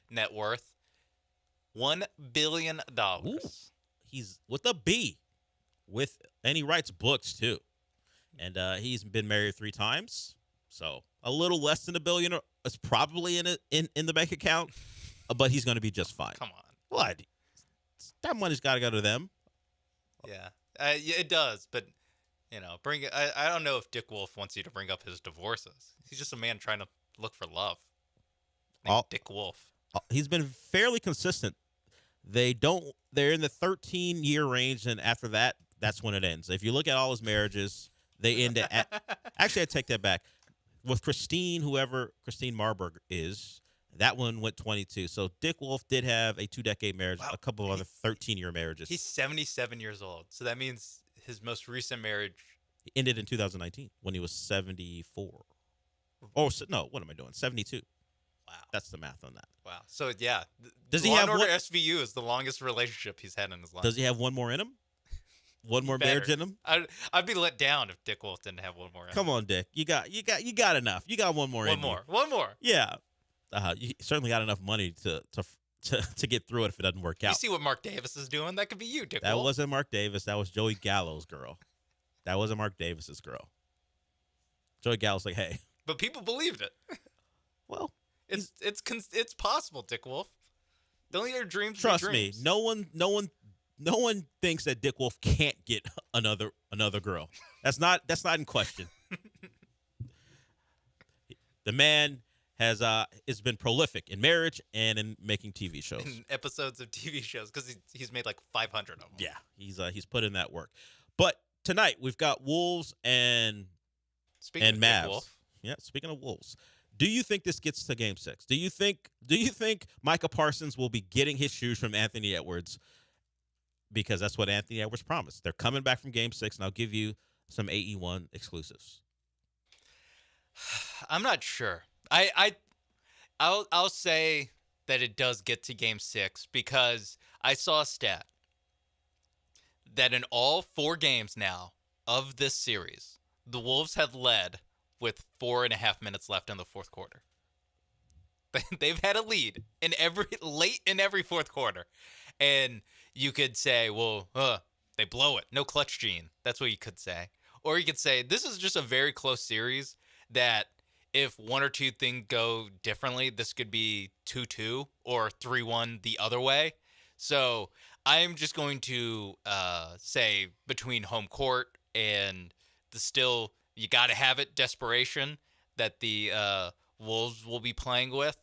Speaker 16: net worth, $1 billion.
Speaker 17: Ooh, he's with a B, and he writes books too, and he's been married 3 times, so a little less than $1 billion is probably in the bank account, but he's going to be just fine.
Speaker 16: Come on,
Speaker 17: what? That money's got to go to them.
Speaker 16: Yeah, it does, but. Bring it. I don't know if Dick Wolf wants you to bring up his divorces. He's just a man trying to look for love. Dick Wolf.
Speaker 17: He's been fairly consistent. They're in the 13-year range, and after that, that's when it ends. If you look at all his marriages, they end at. Actually, I take that back. With whoever Christine Marburg is, that one went 22. So Dick Wolf did have a 2-decade marriage, a couple of other 13-year marriages.
Speaker 16: He's 77 years old, so that means his most recent marriage
Speaker 17: ended in 2019 when he was 74. Oh, no, what am I doing? 72.
Speaker 16: Wow.
Speaker 17: That's the math on that.
Speaker 16: Wow. So, yeah.
Speaker 17: Does he have
Speaker 16: Order SVU is the longest relationship he's had in his life.
Speaker 17: Does he have one more in him? One more marriage in him?
Speaker 16: I'd be let down if Dick Wolf didn't have one more in him.
Speaker 17: Come on, Dick. You got enough. You got one more in you.
Speaker 16: One more.
Speaker 17: Yeah. You certainly got enough money to get through it if it doesn't work out.
Speaker 16: You see what Mark Davis is doing? That could be you, Dick
Speaker 17: That
Speaker 16: Wolf.
Speaker 17: wasn't Mark Davis. That was Joey Gallo's girl. That wasn't Mark Davis's girl. Joey Gallo's like, hey.
Speaker 16: But people believed it.
Speaker 17: Well,
Speaker 16: it's possible, Dick Wolf. Don't let your dreams
Speaker 17: trust
Speaker 16: be dreams.
Speaker 17: me. No one thinks that Dick Wolf can't get another girl. That's not in question. The man has been prolific in marriage and in making TV shows.
Speaker 16: In episodes of TV shows, because he's made like 500 of them.
Speaker 17: Yeah, he's put in that work. But tonight we've got Wolves and
Speaker 16: Speaking of
Speaker 17: Mavs.
Speaker 16: Dick Wolf.
Speaker 17: Yeah, speaking of Wolves, do you think this gets to Game 6? Do you think Micah Parsons will be getting his shoes from Anthony Edwards? Because that's what Anthony Edwards promised. They're coming back from Game 6, and I'll give you some AE1 exclusives.
Speaker 16: I'm not sure. I'll say that it does get to Game 6 because I saw a stat that in all 4 games now of this series, the Wolves have led with 4.5 minutes left in the fourth quarter. They've had a lead late in every fourth quarter, and you could say, well, they blow it. No clutch gene. That's what you could say. Or you could say this is just a very close series that if one or two things go differently, this could be 2-2 or 3-1 the other way. So I'm just going to say between home court and the still you got to have it desperation that the Wolves will be playing with,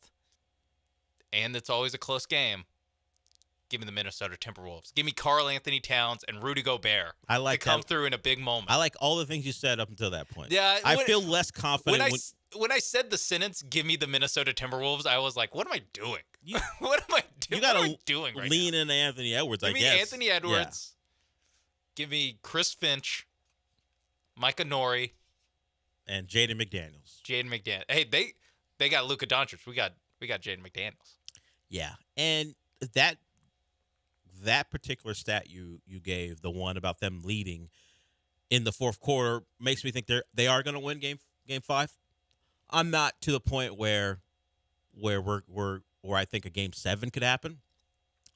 Speaker 16: and it's always a close game. Give me the Minnesota Timberwolves. Give me Karl Anthony Towns and Rudy Gobert.
Speaker 17: I like
Speaker 16: to come through in a big moment.
Speaker 17: I like all the things you said up until that point.
Speaker 16: Yeah,
Speaker 17: I feel less confident
Speaker 16: when I said the sentence, "Give me the Minnesota Timberwolves," I was like, "What am I doing? What am I doing?
Speaker 17: You got
Speaker 16: what am I doing right
Speaker 17: lean
Speaker 16: now?
Speaker 17: into Anthony Edwards.
Speaker 16: Give me Anthony Edwards. Yeah. Give me Chris Finch, Micah Nori,
Speaker 17: and Jaden McDaniels.
Speaker 16: Hey, they got Luka Doncic. We got Jaden McDaniels.
Speaker 17: Yeah, and that particular stat you gave, the one about them leading in the fourth quarter, makes me think they are going to win game 5. I'm not to the point where I think a game 7 could happen.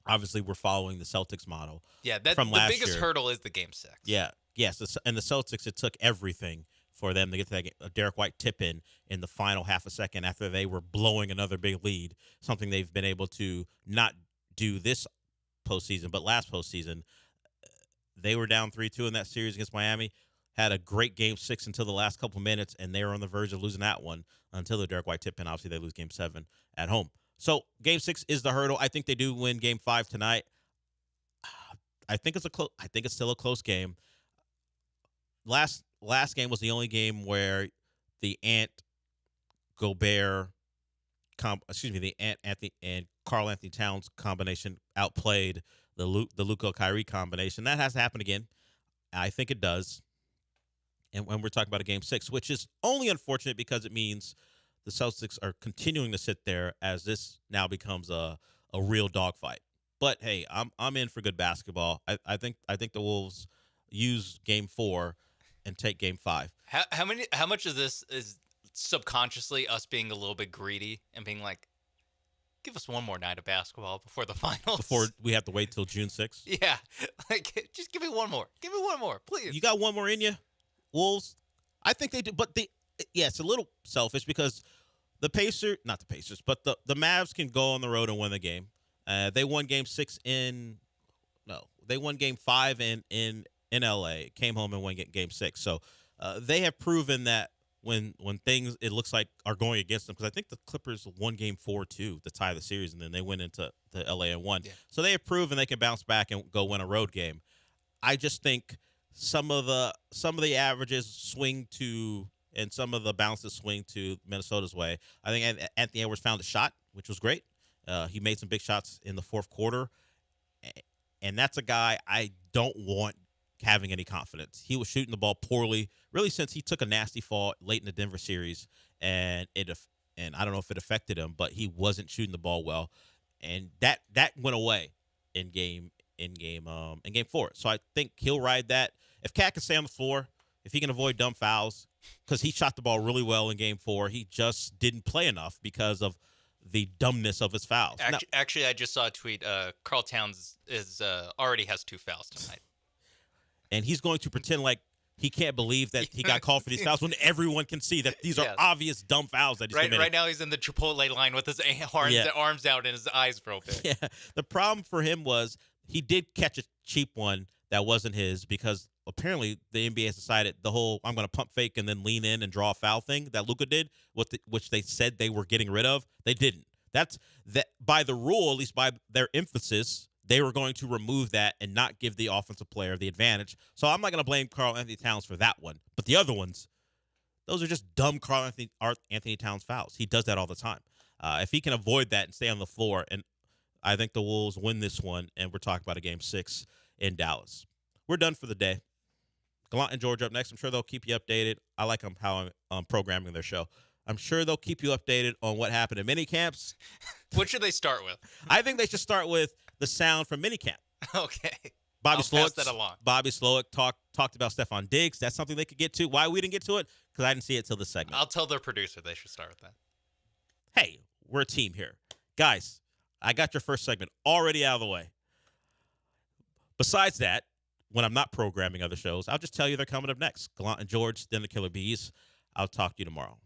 Speaker 17: Obviously, we're following the Celtics model.
Speaker 16: Yeah,
Speaker 17: from last
Speaker 16: the biggest
Speaker 17: year.
Speaker 16: hurdle is the game 6.
Speaker 17: Yeah, yes, and the Celtics, it took everything for them to get to that game. A Derek White tip in the final half a second after they were blowing another big lead, something they've been able to not do this postseason, but last postseason. They were down 3-2 in that series against Miami, had a great game 6 until the last couple minutes, and they were on the verge of losing that one until the Derek White tip in. Obviously, they lose game 7 at home. So game 6 is the hurdle. I think they do win game 5 tonight. I think it's still a close game. Last game was the only game where the Gobert, the Anthony and Karl Anthony Towns combination outplayed the Luka Kyrie combination. That has to happen again. I think it does. And when we're talking about a game 6, which is only unfortunate because it means the Celtics are continuing to sit there as this now becomes a a real dogfight. But hey, I'm in for good basketball. I think the Wolves use Game 4 and take Game 5.
Speaker 16: How much of this is subconsciously us being a little bit greedy and being like, give us one more night of basketball before the finals?
Speaker 17: Before we have to wait till June 6th?
Speaker 16: Yeah. Like, just give me one more. Give me one more, please.
Speaker 17: You got one more in you, Wolves? I think they do. But it's a little selfish because not the Pacers, but the Mavs can go on the road and win the game. They won Game 6 they won Game 5 in LA, came home and won Game 6. So they have proven that when things it looks like are going against them, because I think the Clippers won Game 4 too to tie the series, and then they went into the LA and won. Yeah. So they have proven they can bounce back and go win a road game. I just think some of the averages swing to, and some of the bounces swing to Minnesota's way. I think Anthony Edwards found a shot, which was great. He made some big shots in the fourth quarter, and that's a guy I don't want having any confidence. He was shooting the ball poorly, really, since he took a nasty fall late in the Denver series, and I don't know if it affected him, but he wasn't shooting the ball well, and that went away in game 4. So I think he'll ride that. If Cat can stay on the floor, if he can avoid dumb fouls, because he shot the ball really well in Game 4, he just didn't play enough because of the dumbness of his fouls.
Speaker 16: Actually, I just saw a tweet. Karl Towns already has 2 fouls tonight.
Speaker 17: And he's going to pretend like he can't believe that he got called for these fouls when everyone can see that these are obvious dumb fouls that he's committed.
Speaker 16: Right now he's in the Chipotle line with his arms out and his eyes real big.
Speaker 17: Yeah. The problem for him was he did catch a cheap one that wasn't his, because apparently the NBA has decided the whole I'm going to pump fake and then lean in and draw a foul thing that Luka did, which they said they were getting rid of. They didn't. That's by the rule, at least by their emphasis, they were going to remove that and not give the offensive player the advantage. So I'm not going to blame Karl Anthony Towns for that one. But the other ones, those are just dumb Karl Anthony Towns fouls. He does that all the time. If he can avoid that and stay on the floor, and I think the Wolves win this one, and we're talking about a Game 6 in Dallas. We're done for the day. Gallant and George up next. I'm sure they'll keep you updated. I like how I'm programming their show. I'm sure they'll keep you updated on what happened in mini camps.
Speaker 16: What should they start with?
Speaker 17: I think they should start with the sound from minicamp.
Speaker 16: Okay.
Speaker 17: Bobby
Speaker 16: Pass that along.
Speaker 17: Bobby Slowick talked about Stephon Diggs. That's something they could get to. Why we didn't get to it? Because I didn't see it till this segment.
Speaker 16: I'll tell their producer they should start with that.
Speaker 17: Hey, we're a team here. Guys, I got your first segment already out of the way. Besides that, when I'm not programming other shows, I'll just tell you they're coming up next. Gallant and George, then the Killer Bees. I'll talk to you tomorrow.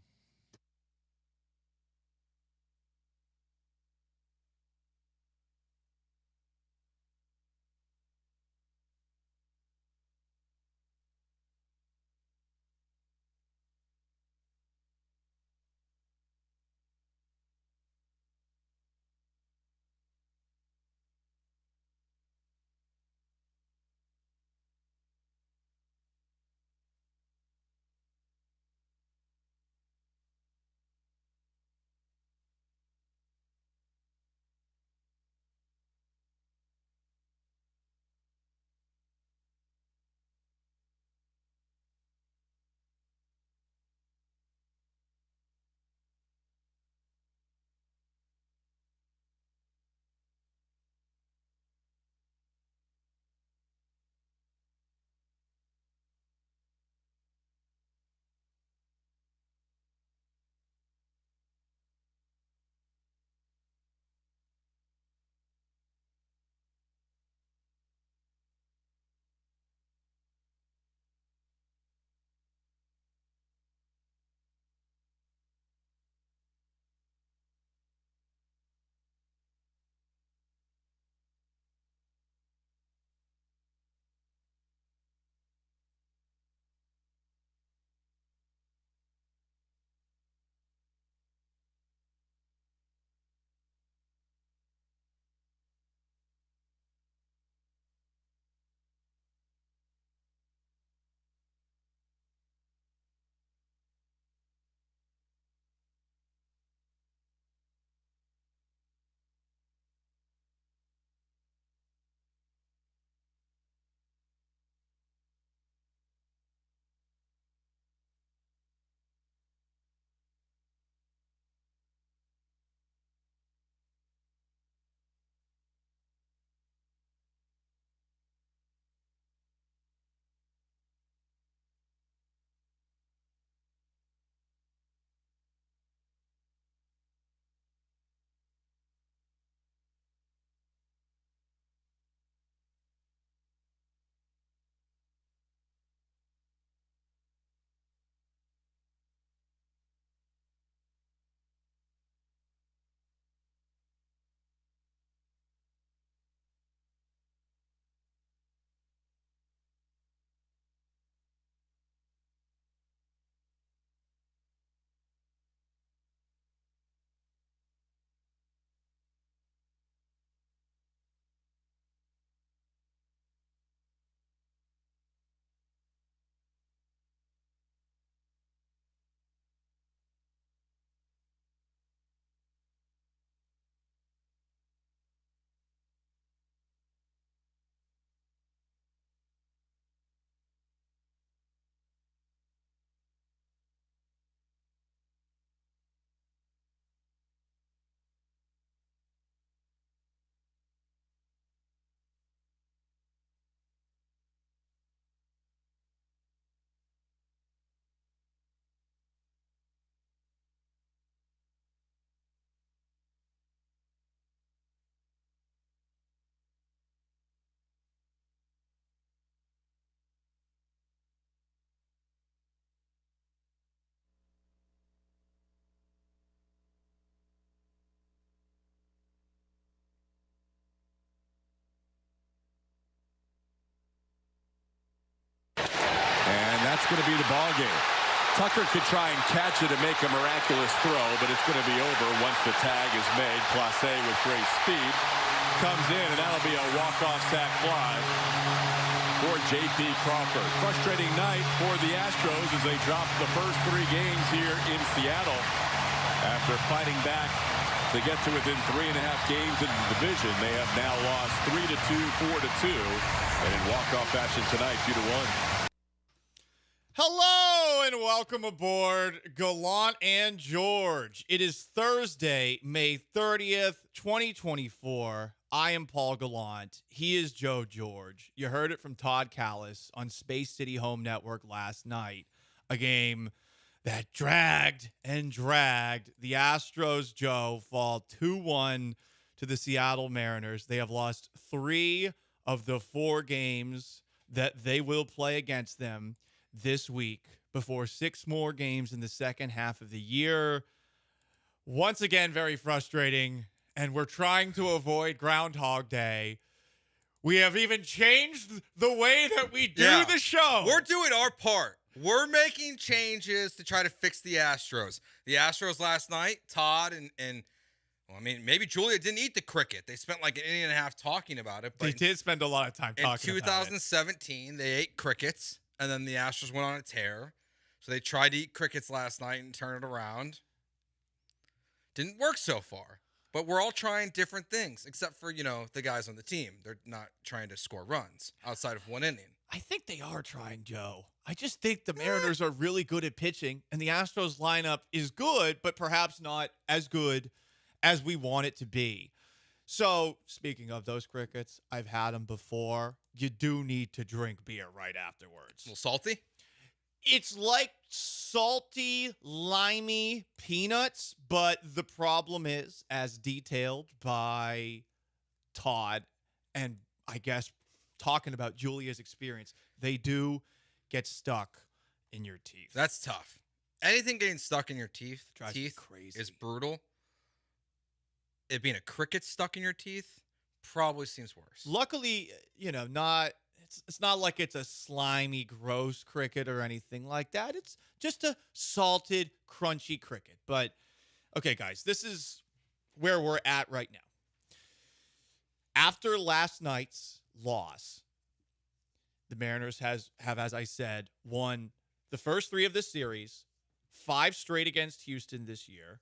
Speaker 21: going to be the ball game. Tucker could try and catch it and make a miraculous throw, but it's going to be over once the tag is made. Clase with great speed comes in, and that'll be a walk-off sack fly for J.P. Crawford. Frustrating night for the Astros as they drop the first 3 games here in Seattle after fighting back to get to within 3.5 games in the division. They have now lost 3-2, 4-2, and in walk-off fashion tonight, 2-1.
Speaker 5: Hello and welcome aboard Gallant and George. It is Thursday, May 30th, 2024. I am Paul Gallant. He is Joe George. You heard it from Todd Callis on Space City Home Network last night. A game that dragged and dragged. The Astros, Joe, fall 2-1 to the Seattle Mariners. They have lost 3 of the 4 games that they will play against them this week before 6 more games in the second half of the year. Once again, very frustrating, and we're trying to avoid Groundhog Day. We have even changed the way that we do the show.
Speaker 7: We're doing our part. We're making changes to try to fix the Astros. The Astros last night, Todd and well, I mean, maybe Julia didn't eat the cricket. They spent like an inning and a half talking about it. But
Speaker 5: they did spend a lot of time talking about it.
Speaker 7: In 2017, they ate crickets. And then the Astros went on a tear. So they tried to eat crickets last night and turn it around. Didn't work so far. But we're all trying different things, except for, the guys on the team. They're not trying to score runs outside of 1 inning.
Speaker 5: I think they are trying, Joe. I just think the Mariners are really good at pitching, and the Astros lineup is good, but perhaps not as good as we want it to be. So, speaking of those crickets, I've had them before. You do need to drink beer right afterwards.
Speaker 7: A little salty?
Speaker 5: It's like salty, limey peanuts, but the problem is, as detailed by Todd, and I guess talking about Julia's experience, they do get stuck in your teeth.
Speaker 7: That's tough. Anything getting stuck in your teeth
Speaker 5: drives me crazy.
Speaker 7: Is brutal. It being a cricket stuck in your teeth probably seems worse.
Speaker 5: Luckily, it's not like it's a slimy, gross cricket or anything like that. It's just a salted, crunchy cricket. But, okay, guys, this is where we're at right now. After last night's loss, the Mariners have, as I said, won the first 3 of this series, 5 straight against Houston this year.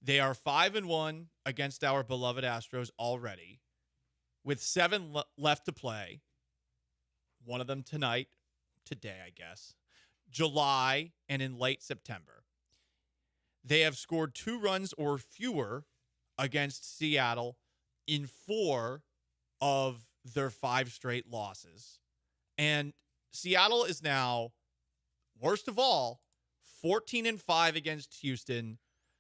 Speaker 5: They are 5-1 against our beloved Astros already, with 7 left to play. One of them today, I guess, July, and in late September. They have scored 2 runs or fewer against Seattle in 4 of their 5 straight losses. And Seattle is now, worst of all, 14-5 against Houston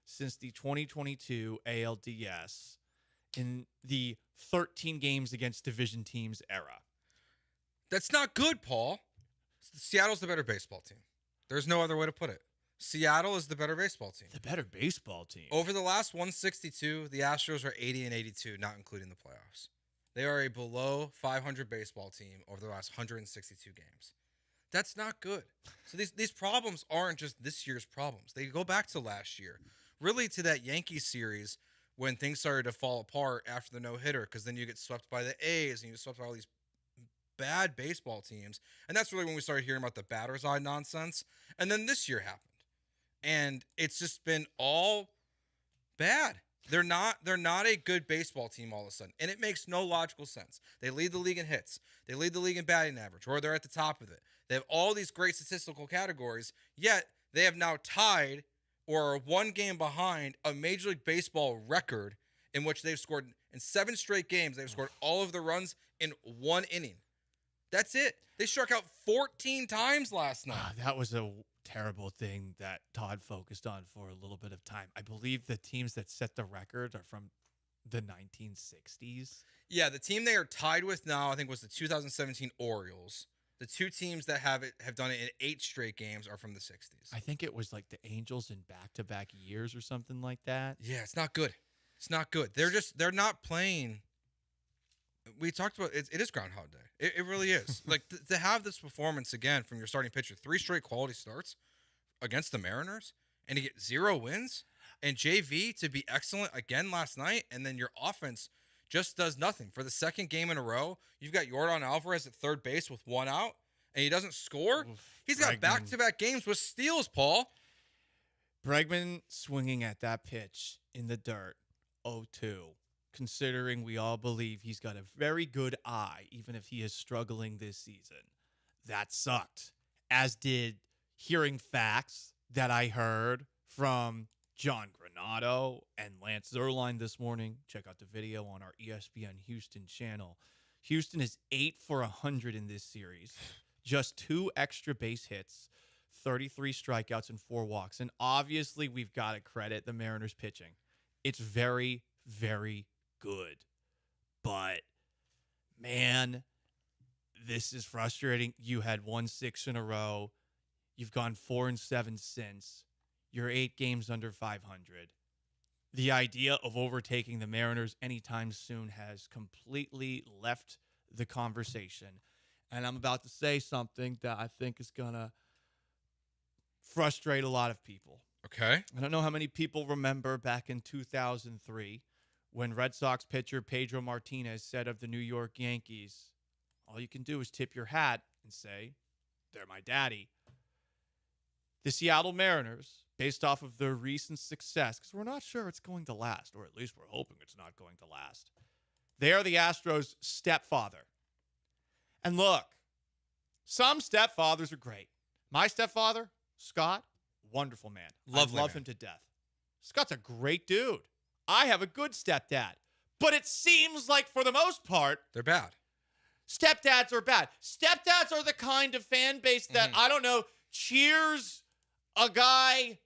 Speaker 5: since the 2022 ALDS in the 13 games against division teams era.
Speaker 7: That's not good, Paul. Seattle's the better baseball team. There's no other way to put it. Seattle is the better baseball team.
Speaker 5: The better baseball team.
Speaker 7: Over the last 162, the Astros are 80-82, not including the playoffs. They are a below 500 baseball team over the last 162 games. That's not good. So these problems aren't just this year's problems. They go back to last year, really to that Yankees series when things started to fall apart after the no-hitter, because then you get swept by the A's and you get swept by all these bad baseball teams. And that's really when we started hearing about the batter's eye nonsense. And then this year happened. And it's just been all bad. They're not a good baseball team all of a sudden. And it makes no logical sense. They lead the league in hits. They lead the league in batting average, or they're at the top of it. They have all these great statistical categories, yet they have now tied or are 1 game behind a Major League Baseball record in which they've scored in 7 straight games. They've scored all of the runs in 1 inning. That's it. They struck out 14 times last night.
Speaker 5: That was a terrible thing that Todd focused on for a little bit of time. I believe the teams that set the record are from the 1960s.
Speaker 7: Yeah, the team they are tied with now, I think, was the 2017 Orioles. The 2 teams that have done it in 8 straight games are from the 60s.
Speaker 5: I think it was like the Angels in back-to-back years or something like that.
Speaker 7: Yeah, it's not good. It's not good. They're not playing We talked about it is Groundhog Day. It really is. Like to have this performance again from your starting pitcher, 3 straight quality starts against the Mariners, and to get 0 wins, and JV to be excellent again last night, and then your offense just does nothing. For the second game in a row, you've got Yordan Alvarez at third base with 1 out, and he doesn't score. He's got back-to-back games with steals, Paul.
Speaker 5: Bregman swinging at that pitch in the dirt, 0-2. Considering we all believe he's got a very good eye, even if he is struggling this season. That sucked. As did hearing facts that I heard from John Granato and Lance Zierlein this morning. Check out the video on our ESPN Houston channel. Houston is 8 for 100 in this series. Just 2 extra base hits, 33 strikeouts, and 4 walks. And obviously, we've got to credit the Mariners pitching. It's very, very good. But, man, this is frustrating. You had won 6 in a row. You've gone 4-7 since. You're 8 games under 500. The idea of overtaking the Mariners anytime soon has completely left the conversation. And I'm about to say something that I think is going to frustrate a lot of people.
Speaker 7: Okay.
Speaker 5: I don't know how many people remember back in 2003 when Red Sox pitcher Pedro Martinez said of the New York Yankees, all you can do is tip your hat and say, they're my daddy. The Seattle Mariners, based off of their recent success, because we're not sure it's going to last, or at least we're hoping it's not going to last, they are the Astros' stepfather. And look, some stepfathers are great. My stepfather, Scott, wonderful man.
Speaker 7: Lovely
Speaker 5: I love
Speaker 7: man.
Speaker 5: him to death. Scott's a great dude. I have a good stepdad. But it seems like, for the most part,
Speaker 7: they're bad.
Speaker 5: Stepdads are bad. Stepdads are the kind of fan base that, I don't know, cheers a guy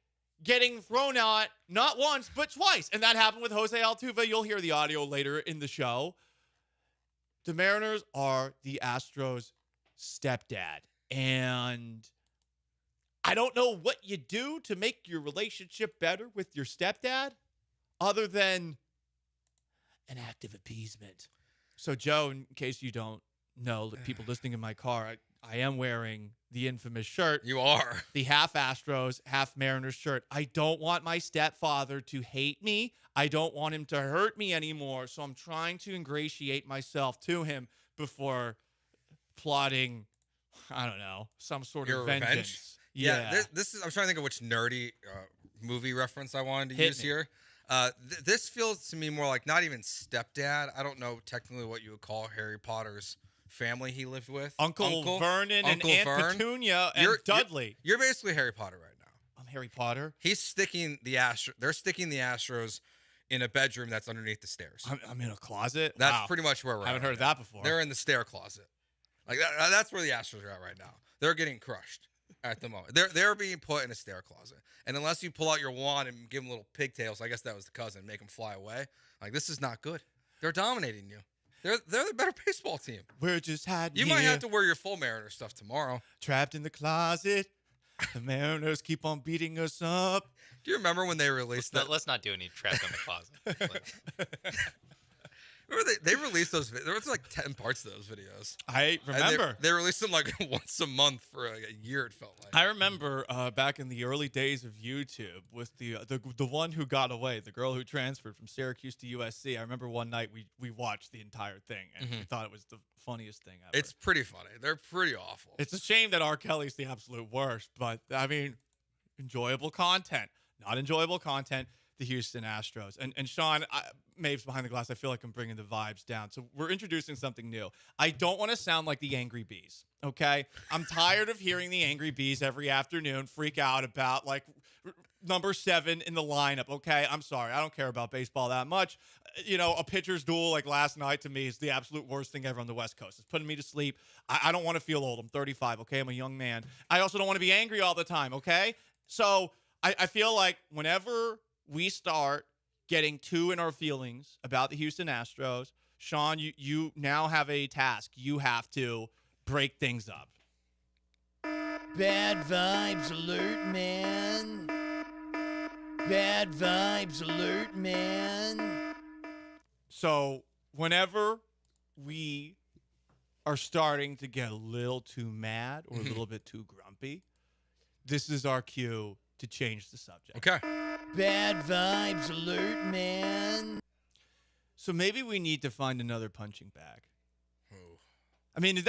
Speaker 5: getting thrown out not once, but twice. And that happened with Jose Altuve. You'll hear the audio later in the show. The Mariners are the Astros' stepdad. And I don't know what you do to make your relationship better with your stepdad other than an act of appeasement. So, Joe, in case you don't know, the people listening in my car, I am wearing the infamous shirt.
Speaker 7: You are.
Speaker 5: The half Astros, half Mariners shirt. I don't want my stepfather to hate me. I don't want him to hurt me anymore. So I'm trying to ingratiate myself to him before plotting, I don't know, some sort
Speaker 7: Your
Speaker 5: of vengeance.
Speaker 7: revenge? Yeah. This is. I'm trying to think of which nerdy movie reference I wanted to
Speaker 5: Hit
Speaker 7: use
Speaker 5: me.
Speaker 7: here. This feels to me more like not even stepdad. I don't know technically what you would call Harry Potter's family he lived with.
Speaker 5: Uncle Vernon and Aunt Petunia and Dudley.
Speaker 7: You're basically Harry Potter right now.
Speaker 5: I'm Harry Potter.
Speaker 7: He's sticking the They're sticking the Astros in a bedroom that's underneath the stairs.
Speaker 5: I'm in a closet.
Speaker 7: That's
Speaker 5: Wow.
Speaker 7: pretty much where we're.
Speaker 5: Haven't
Speaker 7: at
Speaker 5: heard
Speaker 7: right
Speaker 5: that
Speaker 7: now.
Speaker 5: before.
Speaker 7: They're in the stair closet. Like that's where the Astros are at right now. They're getting crushed at the moment. They're being put in a stair closet. And unless you pull out your wand and give them little pigtails, I guess that was the cousin, make them fly away. Like this is not good. They're dominating you. They're the better baseball team.
Speaker 5: We're just hiding
Speaker 7: You might
Speaker 5: here,
Speaker 7: have to wear your full Mariner stuff tomorrow.
Speaker 5: trapped in the closet. The Mariners keep on beating us up.
Speaker 7: Do you remember when they released that?
Speaker 16: Let's not do any trapped in the closet.
Speaker 7: Remember they released those videos? There was like 10 parts to those videos.
Speaker 5: I
Speaker 7: And
Speaker 5: remember.
Speaker 7: they released them like once a month for like a year, it felt like.
Speaker 5: I remember back in the early days of YouTube with the one who got away, the girl who transferred from Syracuse to USC. I remember one night we watched the entire thing and we thought it was the funniest thing ever.
Speaker 7: It's pretty funny. They're pretty awful.
Speaker 5: It's a shame that R. Kelly's the absolute worst, but I mean, enjoyable content. Not enjoyable content, the Houston Astros. And Sean, Mave's behind the glass. I feel like I'm bringing the vibes down. So we're introducing something new. I don't want to sound like the Angry Bees, okay? I'm tired of hearing the Angry Bees every afternoon freak out about, like, number 7 in the lineup, okay? I'm sorry. I don't care about baseball that much. You know, a pitcher's duel like last night to me is the absolute worst thing ever on the West Coast. It's putting me to sleep. I don't want to feel old. I'm 35, okay? I'm a young man. I also don't want to be angry all the time, okay? So I feel like whenever we start getting too in our feelings about the Houston Astros, Sean, you now have a task. You have to break things up.
Speaker 8: Bad vibes alert, man. Bad vibes alert, man.
Speaker 5: So whenever we are starting to get a little too mad or a little bit too grumpy, this is our cue to change the subject.
Speaker 7: Okay.
Speaker 8: Bad vibes alert, man.
Speaker 5: So maybe we need to find another punching bag. I mean, is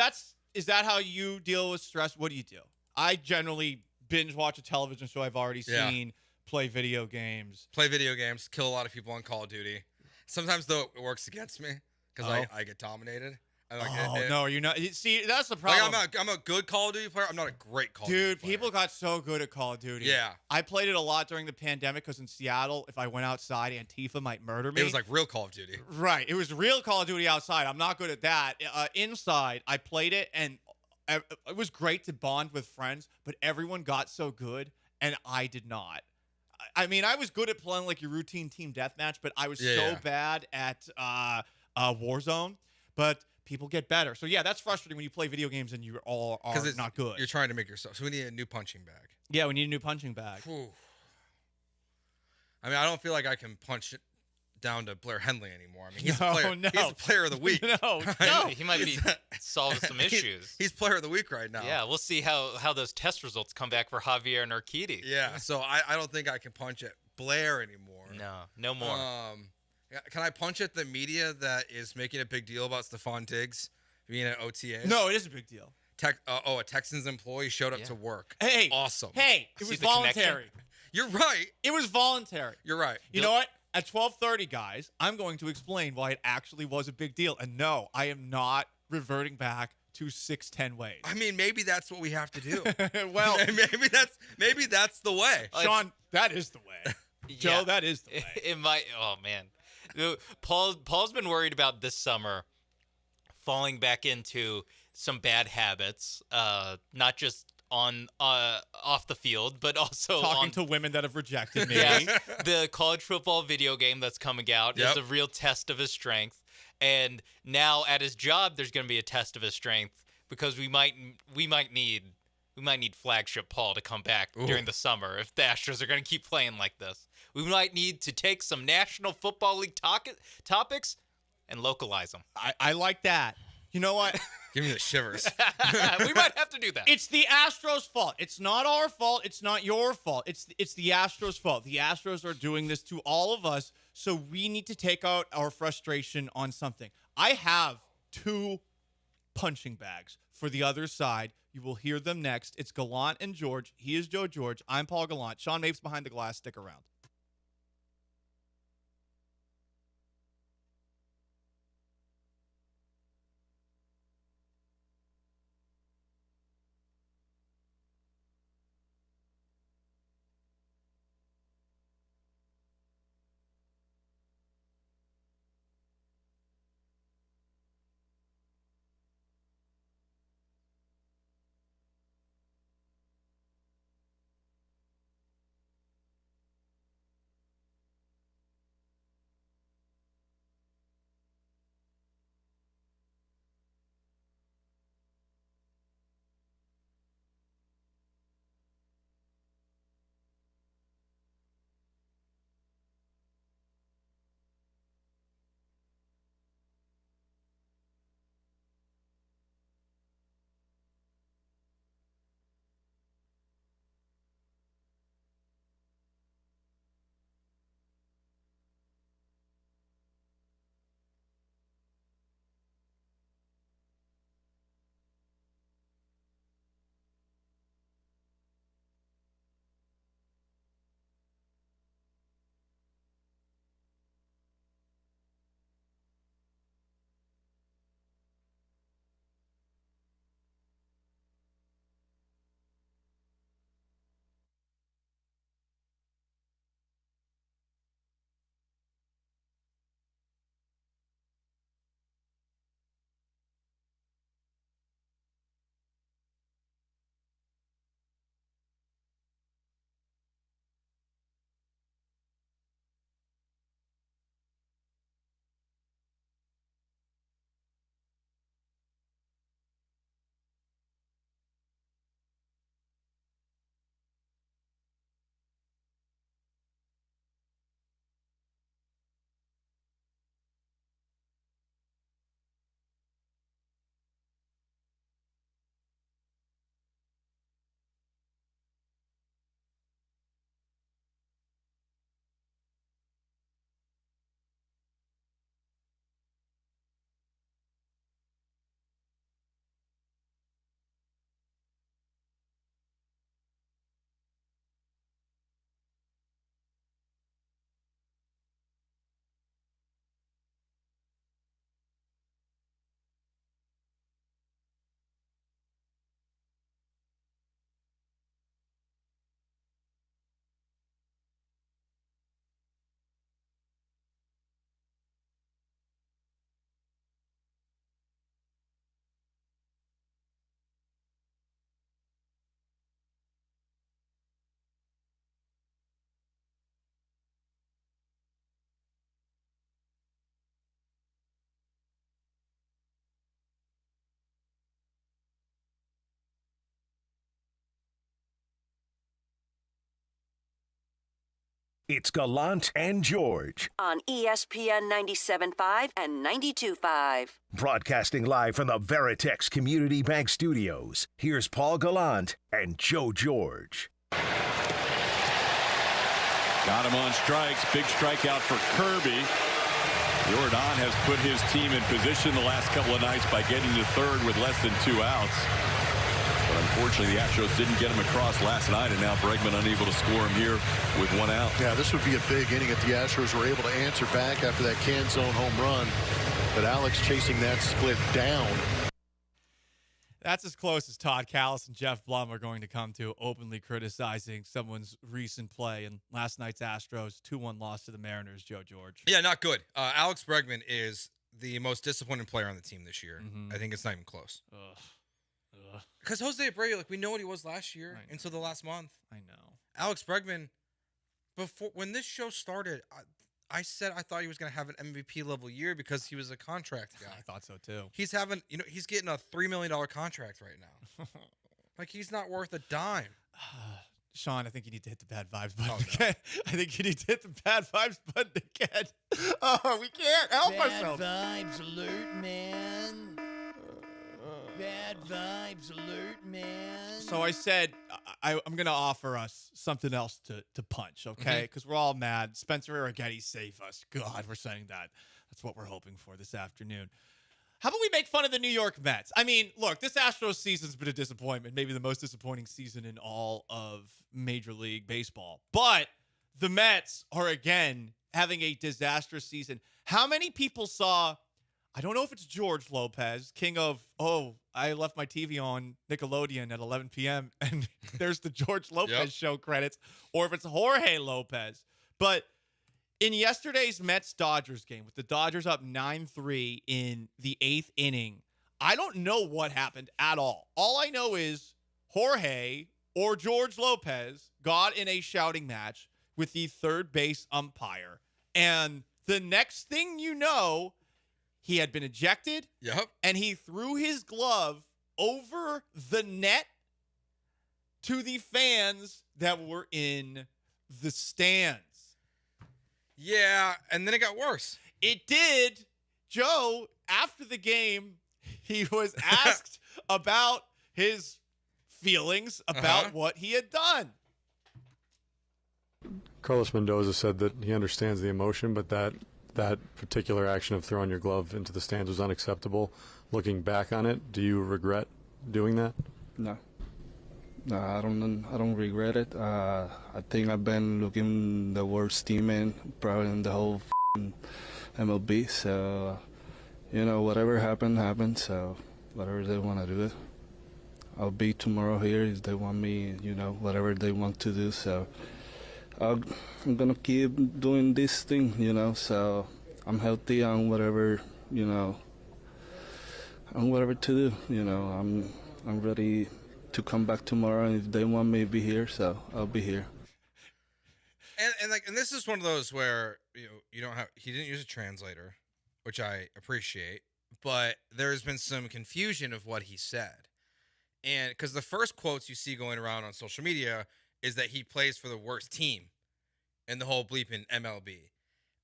Speaker 5: that how you deal with stress? What do you do? I generally binge watch a television show I've already seen, play video games.
Speaker 7: Kill a lot of people on Call of Duty. Sometimes, though, it works against me because I get dominated.
Speaker 5: No, you're not. See, that's the problem.
Speaker 7: I'm a good Call of Duty player. I'm not a great Call of Duty player.
Speaker 5: People got so good at Call of Duty.
Speaker 7: Yeah.
Speaker 5: I played it a lot during the pandemic because in Seattle, if I went outside, Antifa might murder me.
Speaker 7: It was like real Call of Duty.
Speaker 5: Right. It was real Call of Duty outside. I'm not good at that. Inside, I played it, and it was great to bond with friends, but everyone got so good, and I did not. I mean, I was good at playing like your routine team deathmatch, but I was bad at Warzone. But people get better. So, yeah, that's frustrating when you play video games and you all are not good.
Speaker 7: You're trying to make yourself. So we need a new punching bag.
Speaker 5: Yeah, we need a new punching bag.
Speaker 7: Whew. I mean, I don't feel like I can punch it down to Blair Henley anymore. I mean, he's the player of the week.
Speaker 16: No. He might be solving some issues.
Speaker 7: He's player of the week right now.
Speaker 16: Yeah, we'll see how those test results come back for Javier Urquidy.
Speaker 7: Yeah, so I don't think I can punch at Blair anymore.
Speaker 16: No more.
Speaker 7: Can I punch at the media that is making a big deal about Stephon Diggs being at OTAs?
Speaker 5: No, it is a big deal.
Speaker 7: A Texans employee showed up to work.
Speaker 5: Hey.
Speaker 7: Awesome.
Speaker 5: Hey, it was voluntary.
Speaker 7: You're right.
Speaker 5: It was voluntary.
Speaker 7: You're right.
Speaker 5: You know what? At 12:30, guys, I'm going to explain why it actually was a big deal. And no, I am not reverting back to 6'10" ways.
Speaker 7: I mean, maybe that's what we have to do.
Speaker 5: Well,
Speaker 7: maybe that's the way.
Speaker 5: Sean, that is the way. Joe, that is the way.
Speaker 16: It might. Oh man, Paul's been worried about this summer falling back into some bad habits, not just on off the field, but also
Speaker 5: talking to women that have rejected me.
Speaker 16: Yeah, the college football video game that's coming out is a real test of his strength. And now at his job, there's going to be a test of his strength because we might need flagship Paul to come back during the summer if the Astros are going to keep playing like this. We might need to take some National Football League topics and localize them.
Speaker 5: I like that. You know what?
Speaker 7: Give me the shivers.
Speaker 16: We might have to do that.
Speaker 5: It's the Astros' fault. It's not our fault. It's not your fault. It's the Astros' fault. The Astros are doing this to all of us, so we need to take out our frustration on something. I have 2 punching bags for the other side. You will hear them next. It's Gallant and George. He is Joe George. I'm Paul Gallant. Sean Mapes behind the glass. Stick around.
Speaker 6: It's Gallant and George.
Speaker 10: On ESPN 97.5 and 92.5.
Speaker 6: Broadcasting live from the Veritex Community Bank Studios. Here's Paul Gallant and Joe George.
Speaker 9: Got him on strikes. Big strikeout for Kirby. Jordan has put his team in position the last couple of nights by getting to third with less than 2 outs. But unfortunately, the Astros didn't get him across last night, and now Bregman unable to score him here with 1 out.
Speaker 11: Yeah, this would be a big inning if the Astros were able to answer back after that can zone home run. But Alex chasing that split down.
Speaker 5: That's as close as Todd Callis and Jeff Blum are going to come to openly criticizing someone's recent play. And last night's Astros 2-1 loss to the Mariners, Joe George.
Speaker 7: Yeah, not good. Alex Bregman is the most disappointing player on the team this year. I think it's not even close. Because Jose Abreu, like, we know what he was last year until the last month.
Speaker 5: I know.
Speaker 7: Alex Bregman, when this show started, I said I thought he was going to have an MVP level year because he was a contract guy.
Speaker 5: I thought so too.
Speaker 7: He's having, he's getting a $3 million contract right now. Like, he's not worth a dime.
Speaker 5: Sean, I think you need to hit the bad vibes button again. I think you need to hit the bad vibes button again. Oh, we can't help ourselves.
Speaker 8: Bad vibes alert, man. Bad vibes alert, man.
Speaker 5: So I said I'm going to offer us something else to punch, okay? Because we're all mad. Spencer Arrighetti, save us. God, we're saying that. That's what we're hoping for this afternoon. How about we make fun of the New York Mets? I mean, look, this Astros season's been a disappointment, maybe the most disappointing season in all of Major League Baseball. But the Mets are, again, having a disastrous season. How many people saw, I don't know if it's George Lopez, king of, I left my TV on Nickelodeon at 11 p.m. and there's the George Lopez show credits, or if it's Jorge Lopez. But in yesterday's Mets-Dodgers game, with the Dodgers up 9-3 in the 8th inning, I don't know what happened at all. All I know is Jorge or George Lopez got in a shouting match with the third base umpire. And the next thing you know, he had been ejected, and he threw his glove over the net to the fans that were in the stands.
Speaker 7: Yeah, and then it got worse.
Speaker 5: It did. Joe, after the game, he was asked about his feelings about what he had done.
Speaker 12: Carlos Mendoza said that he understands the emotion, but that particular action of throwing your glove into the stands was unacceptable. Looking back on it, do you regret doing that?
Speaker 13: No, I don't regret it. I think I've been looking the worst team in probably in the whole MLB. So, whatever happened. So, whatever they want to do it, I'll be tomorrow here if they want me. Whatever they want to do. So, I'm gonna keep doing this thing. So I'm healthy on whatever. On whatever to do. I'm ready to come back tomorrow, and if they want me to be here, so I'll be here.
Speaker 7: And this is one of those where he didn't use a translator, which I appreciate, but there's been some confusion of what he said, and because the first quotes you see going around on social media is that he plays for the worst team in the whole bleeping MLB,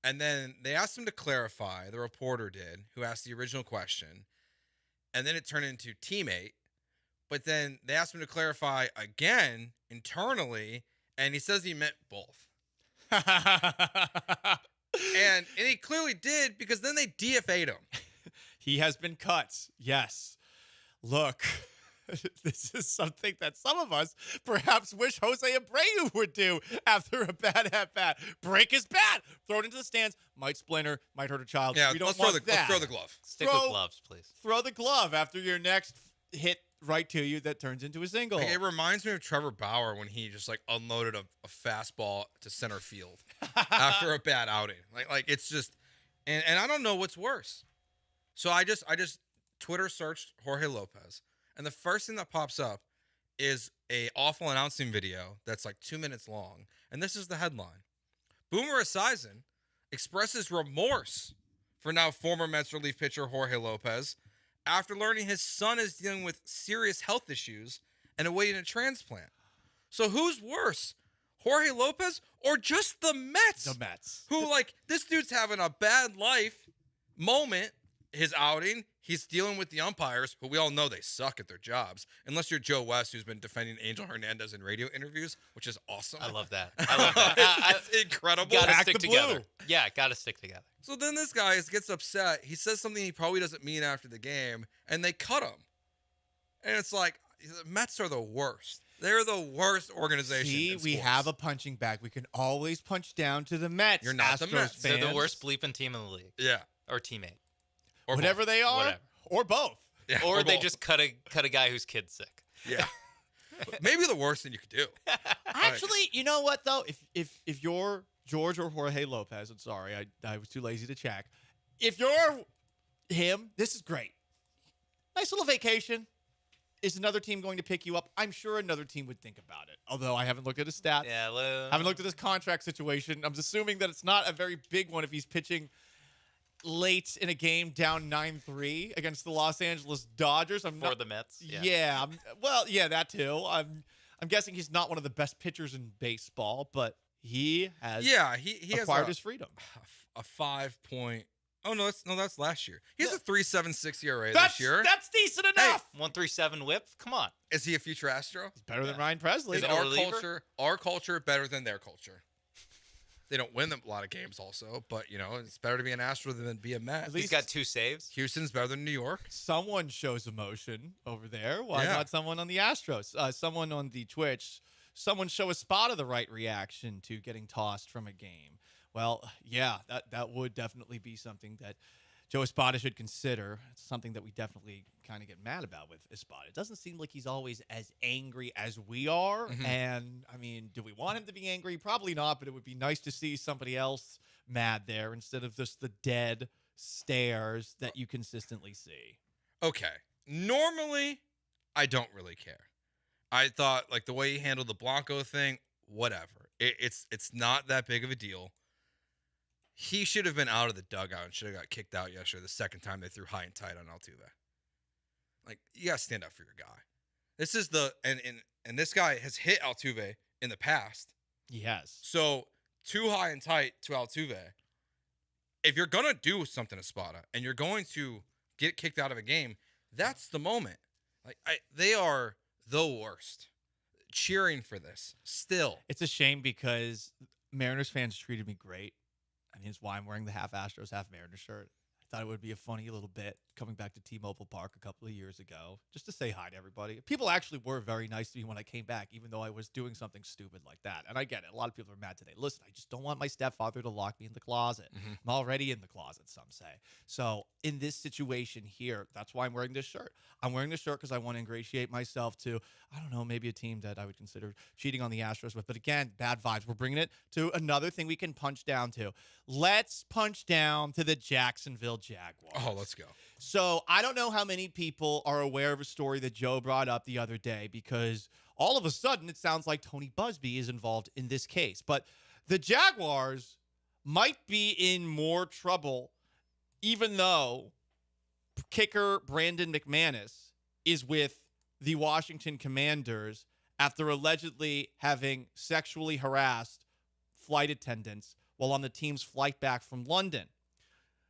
Speaker 7: and then they asked him to clarify. The reporter did, who asked the original question, and then it turned into teammate. But then they asked him to clarify again internally, and he says he meant both. and he clearly did, because then they DFA'd him.
Speaker 5: He has been cut. Yes. Look, this is something that some of us perhaps wish Jose Abreu would do after a bad at-bat. Break his bat, throw it into the stands, might splinter, might hurt a child.
Speaker 7: Yeah,
Speaker 5: we don't
Speaker 7: let's
Speaker 5: want
Speaker 7: throw the glove.
Speaker 16: Stick with gloves, please.
Speaker 5: Throw the glove after your next hit right to you that turns into a single.
Speaker 7: It reminds me of Trevor Bauer when he just unloaded a fastball to center field after a bad outing. Like it's just, and I don't know what's worse. So I just Twitter searched Jorge Lopez, and the first thing that pops up is a awful announcing video that's 2 minutes long, and this is the headline: Boomer Esiason expresses remorse for now former Mets relief pitcher Jorge Lopez after learning his son is dealing with serious health issues and awaiting a transplant. So who's worse, Jorge Lopez, or just the Mets?
Speaker 5: The Mets.
Speaker 7: Who, like, this dude's having a bad life moment, his outing. He's dealing with the umpires, who we all know they suck at their jobs. Unless you're Joe West, who's been defending Angel Hernandez in radio interviews, which is awesome.
Speaker 16: I love that. I love that.
Speaker 7: It's incredible.
Speaker 16: Gotta
Speaker 7: Back
Speaker 16: stick
Speaker 7: to
Speaker 16: together.
Speaker 7: blue.
Speaker 16: Yeah, gotta stick together.
Speaker 7: So then this guy gets upset. He says something he probably doesn't mean after the game, and they cut him. And it's like, the Mets are the worst. They're the worst organization.
Speaker 5: See,
Speaker 7: in
Speaker 5: we
Speaker 7: sports.
Speaker 5: have a punching bag. We can always punch down to the Mets.
Speaker 7: You're not the
Speaker 5: Astros
Speaker 7: Mets.
Speaker 16: They're the
Speaker 5: fans.
Speaker 16: worst bleeping team in the league.
Speaker 7: Yeah.
Speaker 16: Or teammate.
Speaker 7: Or
Speaker 5: Whatever
Speaker 7: both.
Speaker 5: they are,
Speaker 16: Whatever.
Speaker 5: or both.
Speaker 7: Yeah,
Speaker 16: Or they
Speaker 7: both.
Speaker 16: just cut a guy whose kid's sick.
Speaker 7: Yeah. Maybe the worst thing you could do.
Speaker 5: Actually, you know what though? If you're George or Jorge Lopez, I'm sorry, I was too lazy to check. If you're him, this is great. Nice little vacation. Is another team going to pick you up? I'm sure another team would think about it. Although I haven't looked at his stats.
Speaker 16: Yeah,
Speaker 5: haven't looked at his contract situation. I'm assuming that it's not a very big one if he's pitching late in a game down 9-3 against the Los Angeles Dodgers.
Speaker 16: For the Mets.
Speaker 5: Yeah. That too. I'm guessing he's not one of the best pitchers in baseball, but he has
Speaker 7: he
Speaker 5: acquired
Speaker 7: has
Speaker 5: his freedom.
Speaker 7: A 5 point. Oh no, that's last year. He has a 3.76 ERA
Speaker 5: That's
Speaker 7: this year.
Speaker 5: that's decent enough.
Speaker 16: 137 whip. Come on.
Speaker 7: Is he a future Astro?
Speaker 5: He's better than Ryan Presley.
Speaker 7: Is our culture better than their culture? They don't win a lot of games also, but it's better to be an Astro than be a Met.
Speaker 16: He's got 2 saves.
Speaker 7: Houston's better than New York.
Speaker 5: Someone shows emotion over there. Why
Speaker 7: Yeah.
Speaker 5: not someone on the Astros? Someone on the Twitch. Someone show a spot of the right reaction to getting tossed from a game. Well, yeah, that would definitely be something that Joe Espada should consider. It's something that we definitely kind of get mad about with Espada. It doesn't seem like he's always as angry as we are.
Speaker 7: Mhm.
Speaker 5: And, I mean, do we want him to be angry? Probably not, but it would be nice to see somebody else mad there instead of just the dead stares that you consistently see.
Speaker 7: Okay. Normally, I don't really care. I thought the way he handled the Blanco thing, whatever. It's not that big of a deal. He should have been out of the dugout and should have got kicked out yesterday, the second time they threw high and tight on Altuve. You got to stand up for your guy. This is and this guy has hit Altuve in the past.
Speaker 5: He has.
Speaker 7: So, too high and tight to Altuve. If you're going to do something to Espada and you're going to get kicked out of a game, that's the moment. They are the worst. Cheering for this still.
Speaker 5: It's a shame because Mariners fans treated me great. I mean, it's why I'm wearing the half Astros, half Mariners shirt. I thought it would be a funny little bit coming back to T-Mobile Park a couple of years ago, just to say hi to everybody. People actually were very nice to me when I came back, even though I was doing something stupid like that. And I get it. A lot of people are mad today. Listen, I just don't want my stepfather to lock me in the closet.
Speaker 7: Mhm.
Speaker 5: I'm already in the closet, some say. So in this situation here, that's why I'm wearing this shirt. I'm wearing this shirt because I want to ingratiate myself to, I don't know, maybe a team that I would consider cheating on the Astros with. But again, bad vibes. We're bringing it to another thing we can punch down to. Let's punch down to the Jacksonville Jaguars.
Speaker 7: Oh, let's go.
Speaker 5: So I don't know how many people are aware of a story that Joe brought up the other day, because all of a sudden it sounds like Tony Busby is involved in this case. But the Jaguars might be in more trouble, even though kicker Brandon McManus is with the Washington Commanders after allegedly having sexually harassed flight attendants while on the team's flight back from London.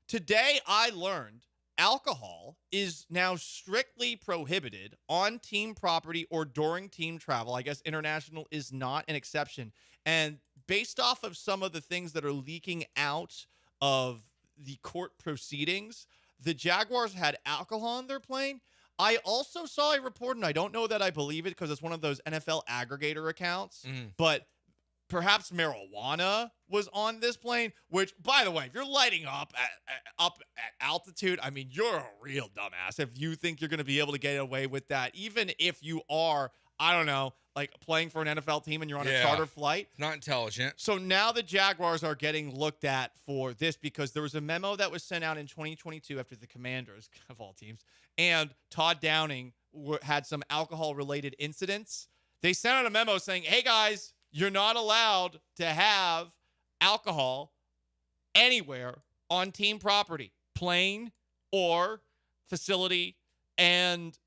Speaker 5: Today, I learned alcohol is now strictly prohibited on team property or during team travel. I guess international is not an exception. And based off of some of the things that are leaking out of the court proceedings, the Jaguars had alcohol on their plane. I also saw a report, and I don't know that I believe it because it's one of those NFL aggregator accounts, but perhaps marijuana was on this plane, which, by the way, if you're lighting up at altitude, I mean, you're a real dumbass if you think you're going to be able to get away with that, even if you are, I don't know, playing for an NFL team and you're on a charter flight.
Speaker 7: Not intelligent.
Speaker 5: So now the Jaguars are getting looked at for this because there was a memo that was sent out in 2022 after the Commanders, of all teams, and Todd Downing had some alcohol-related incidents. They sent out a memo saying, hey, guys, you're not allowed to have alcohol anywhere on team property, plane or facility, and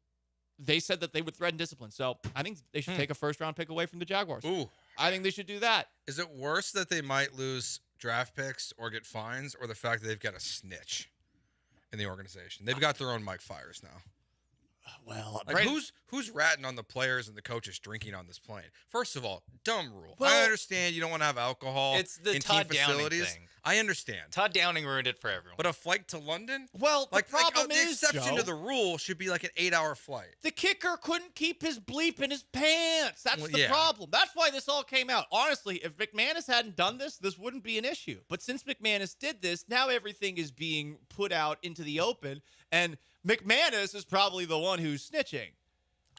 Speaker 5: they said that they would threaten discipline. So I think they should take a first-round pick away from the Jaguars.
Speaker 7: Ooh,
Speaker 5: I think they should do that.
Speaker 7: Is it worse that they might lose draft picks or get fines, or the fact that they've got a snitch in the organization? They've got their own Mike Fires now.
Speaker 5: Well,
Speaker 7: like who's ratting on the players and the coaches drinking on this plane? First of all, dumb rule. I
Speaker 16: Well,
Speaker 7: understand you don't want to have alcohol
Speaker 16: It's the
Speaker 7: in
Speaker 16: Todd
Speaker 7: team
Speaker 16: Downing
Speaker 7: facilities.
Speaker 16: thing.
Speaker 7: I understand.
Speaker 16: Todd Downing ruined it for everyone.
Speaker 7: But a flight to London?
Speaker 5: Well, the problem
Speaker 7: the
Speaker 5: is,
Speaker 7: exception
Speaker 5: Joe,
Speaker 7: to the rule should be like an 8-hour flight.
Speaker 5: the kicker couldn't keep his bleep in his pants. That's
Speaker 7: Well,
Speaker 5: the
Speaker 7: yeah.
Speaker 5: problem. That's why this all came out. Honestly, if McManus hadn't done this, this wouldn't be an issue. But since McManus did this, now everything is being put out into the open, and McManus is probably the one who's snitching.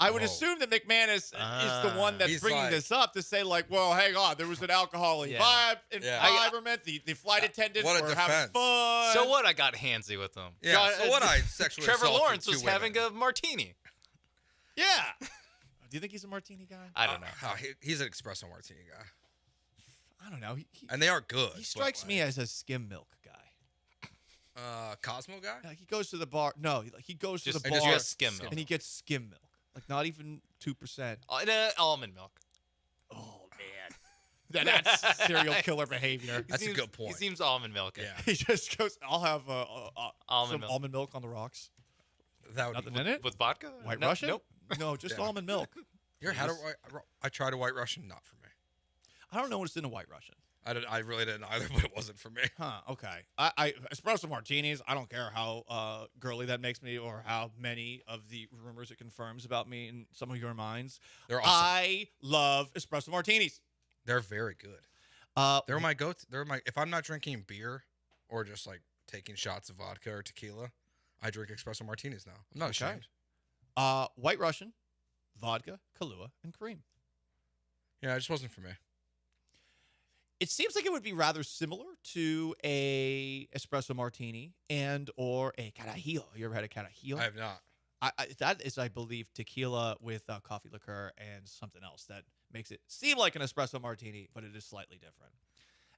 Speaker 5: I would assume that McManus is the one that's
Speaker 7: He's
Speaker 5: bringing
Speaker 7: like-
Speaker 5: this up to say, like, well, hang on, there was an alcohol environment. The flight attendants
Speaker 7: What a
Speaker 5: were having
Speaker 7: defense.
Speaker 5: fun.
Speaker 16: So what? I got handsy with him.
Speaker 7: Yeah, so what? I sexually
Speaker 16: Trevor
Speaker 7: assaulted
Speaker 16: Lawrence
Speaker 7: two
Speaker 16: was
Speaker 7: women.
Speaker 16: having a martini.
Speaker 5: Yeah. Do you think he's a martini guy?
Speaker 16: I don't know.
Speaker 7: He's an espresso martini guy.
Speaker 5: I don't know.
Speaker 7: And they are good.
Speaker 5: He strikes me as a skim milk guy.
Speaker 7: Cosmo guy?
Speaker 5: Like he goes to the bar. No, he goes to
Speaker 16: Just-
Speaker 5: the
Speaker 16: just
Speaker 5: bar
Speaker 16: skim milk.
Speaker 5: and he gets skim milk. Like not even 2%.
Speaker 16: Almond milk.
Speaker 5: Oh man, that's serial killer behavior.
Speaker 7: That's a good point.
Speaker 16: He seems almond milk.
Speaker 7: Yeah.
Speaker 5: He just goes, I'll have
Speaker 16: Almond milk.
Speaker 5: almond milk on the rocks.
Speaker 7: That would
Speaker 5: Nothing in it?
Speaker 16: With vodka?
Speaker 5: White
Speaker 16: No,
Speaker 5: Russian?
Speaker 16: Nope.
Speaker 5: No, just
Speaker 7: Yeah.
Speaker 5: almond milk.
Speaker 7: You ever had I tried a White Russian? Not for me.
Speaker 5: I don't know what's in a White Russian.
Speaker 7: I really didn't either, but it wasn't for me.
Speaker 5: Huh, okay. I espresso martinis, I don't care how girly that makes me or how many of the rumors it confirms about me in some of your minds.
Speaker 7: They're awesome.
Speaker 5: I love espresso martinis.
Speaker 7: They're very good. They're my go-to. If I'm not drinking beer or just like taking shots of vodka or tequila, I drink espresso martinis now. I'm not ashamed.
Speaker 5: White Russian, vodka, Kahlua, and cream.
Speaker 7: Yeah, it just wasn't for me.
Speaker 5: It seems like it would be rather similar to a espresso martini and or a carajillo. You ever had a carajillo?
Speaker 7: I have not.
Speaker 5: That is, I believe, tequila with coffee liqueur and something else that makes it seem like an espresso martini, but it is slightly different.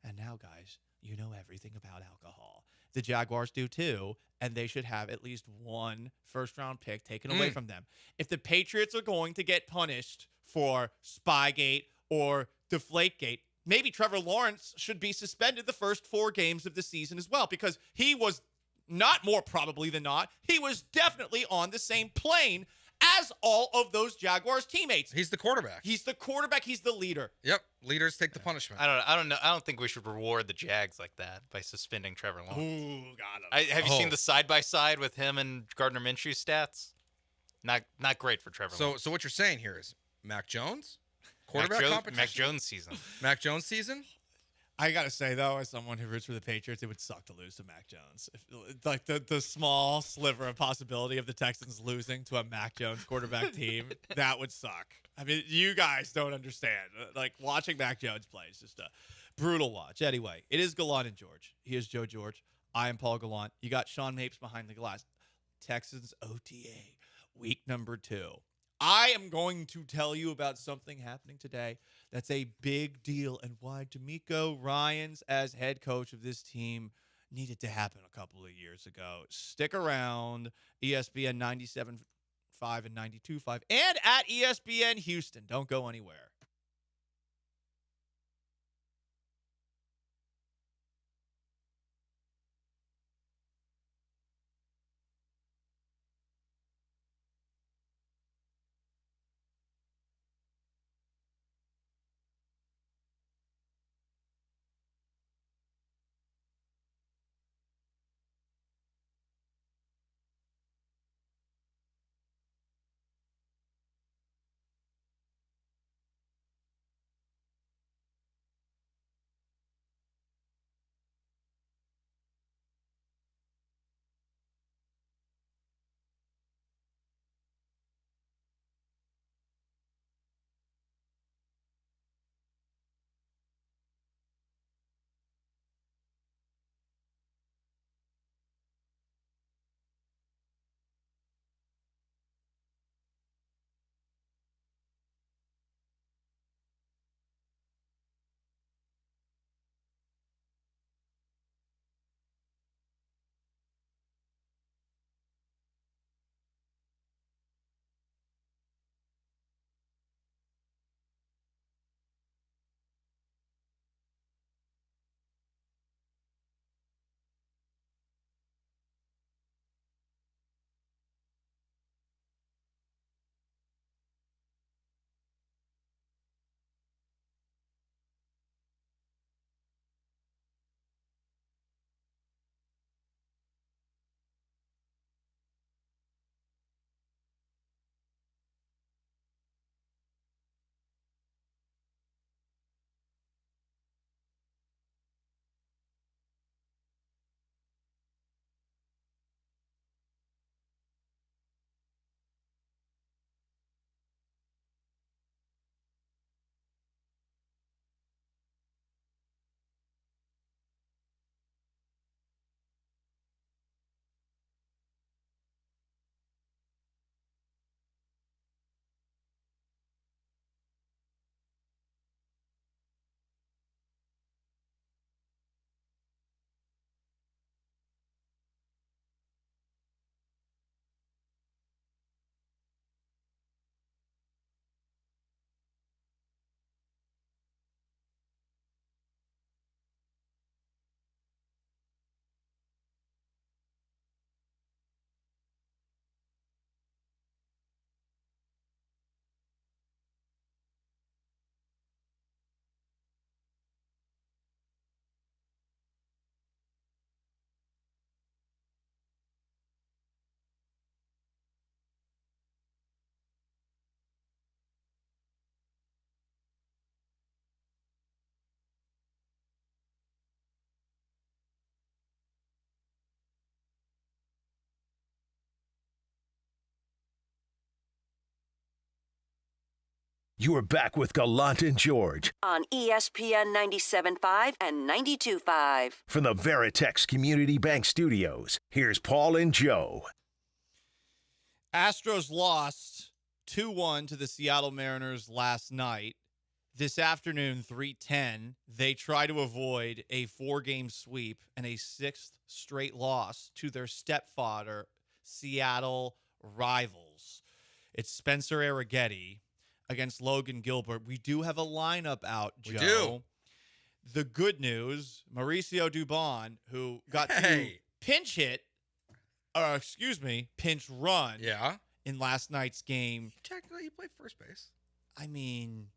Speaker 5: And now, guys, you know everything about alcohol. The Jaguars do too, and they should have at least one first-round pick taken away from them. If the Patriots are going to get punished for Spygate or Deflategate, maybe Trevor Lawrence should be suspended the first 4 games of the season as well, because he was not more probably than not, he was definitely on the same plane as all of those Jaguars teammates.
Speaker 7: He's the quarterback.
Speaker 5: He's the quarterback. He's the leader.
Speaker 7: Yep. Leaders take the punishment.
Speaker 16: I don't know. I don't think we should reward the Jags like that by suspending Trevor Lawrence.
Speaker 5: Ooh, got him.
Speaker 16: Have you seen the side-by-side with him and Gardner Minshew stats? Not great for Trevor Lawrence.
Speaker 7: So what you're saying here is Mac Jones? Quarterback competition?
Speaker 16: Mac Jones season.
Speaker 7: Mac Jones season?
Speaker 5: I gotta say though, as someone who roots for the Patriots, it would suck to lose to Mac Jones. Like the small sliver of possibility of the Texans losing to a Mac Jones quarterback team, that would suck. I mean, you guys don't understand. Like watching Mac Jones play is just a brutal watch. Anyway, it is Gallant and George. He is Joe George. I am Paul Gallant. You got Sean Mapes behind the glass. Texans OTA week number 2. I am going to tell you about something happening today that's a big deal and why D'Amico Ryans as head coach of this team needed to happen a couple of years ago. Stick around, ESPN 97.5 and 92.5 and at ESPN Houston. Don't go anywhere.
Speaker 6: You are back with Gallant and George
Speaker 10: on ESPN 97.5 and 92.5.
Speaker 6: from the Veritex Community Bank Studios. Here's Paul and Joe.
Speaker 5: Astros lost 2-1 to the Seattle Mariners last night. This afternoon, 3:10, they try to avoid a 4-game sweep and a 6th straight loss to their stepfather, Seattle rivals. It's Spencer Arrighetti against Logan Gilbert. We do have a lineup out, Joe.
Speaker 7: We do.
Speaker 5: The good news, Mauricio Dubon, who got to pinch run in last night's game.
Speaker 7: Technically, he played first base.
Speaker 5: I mean,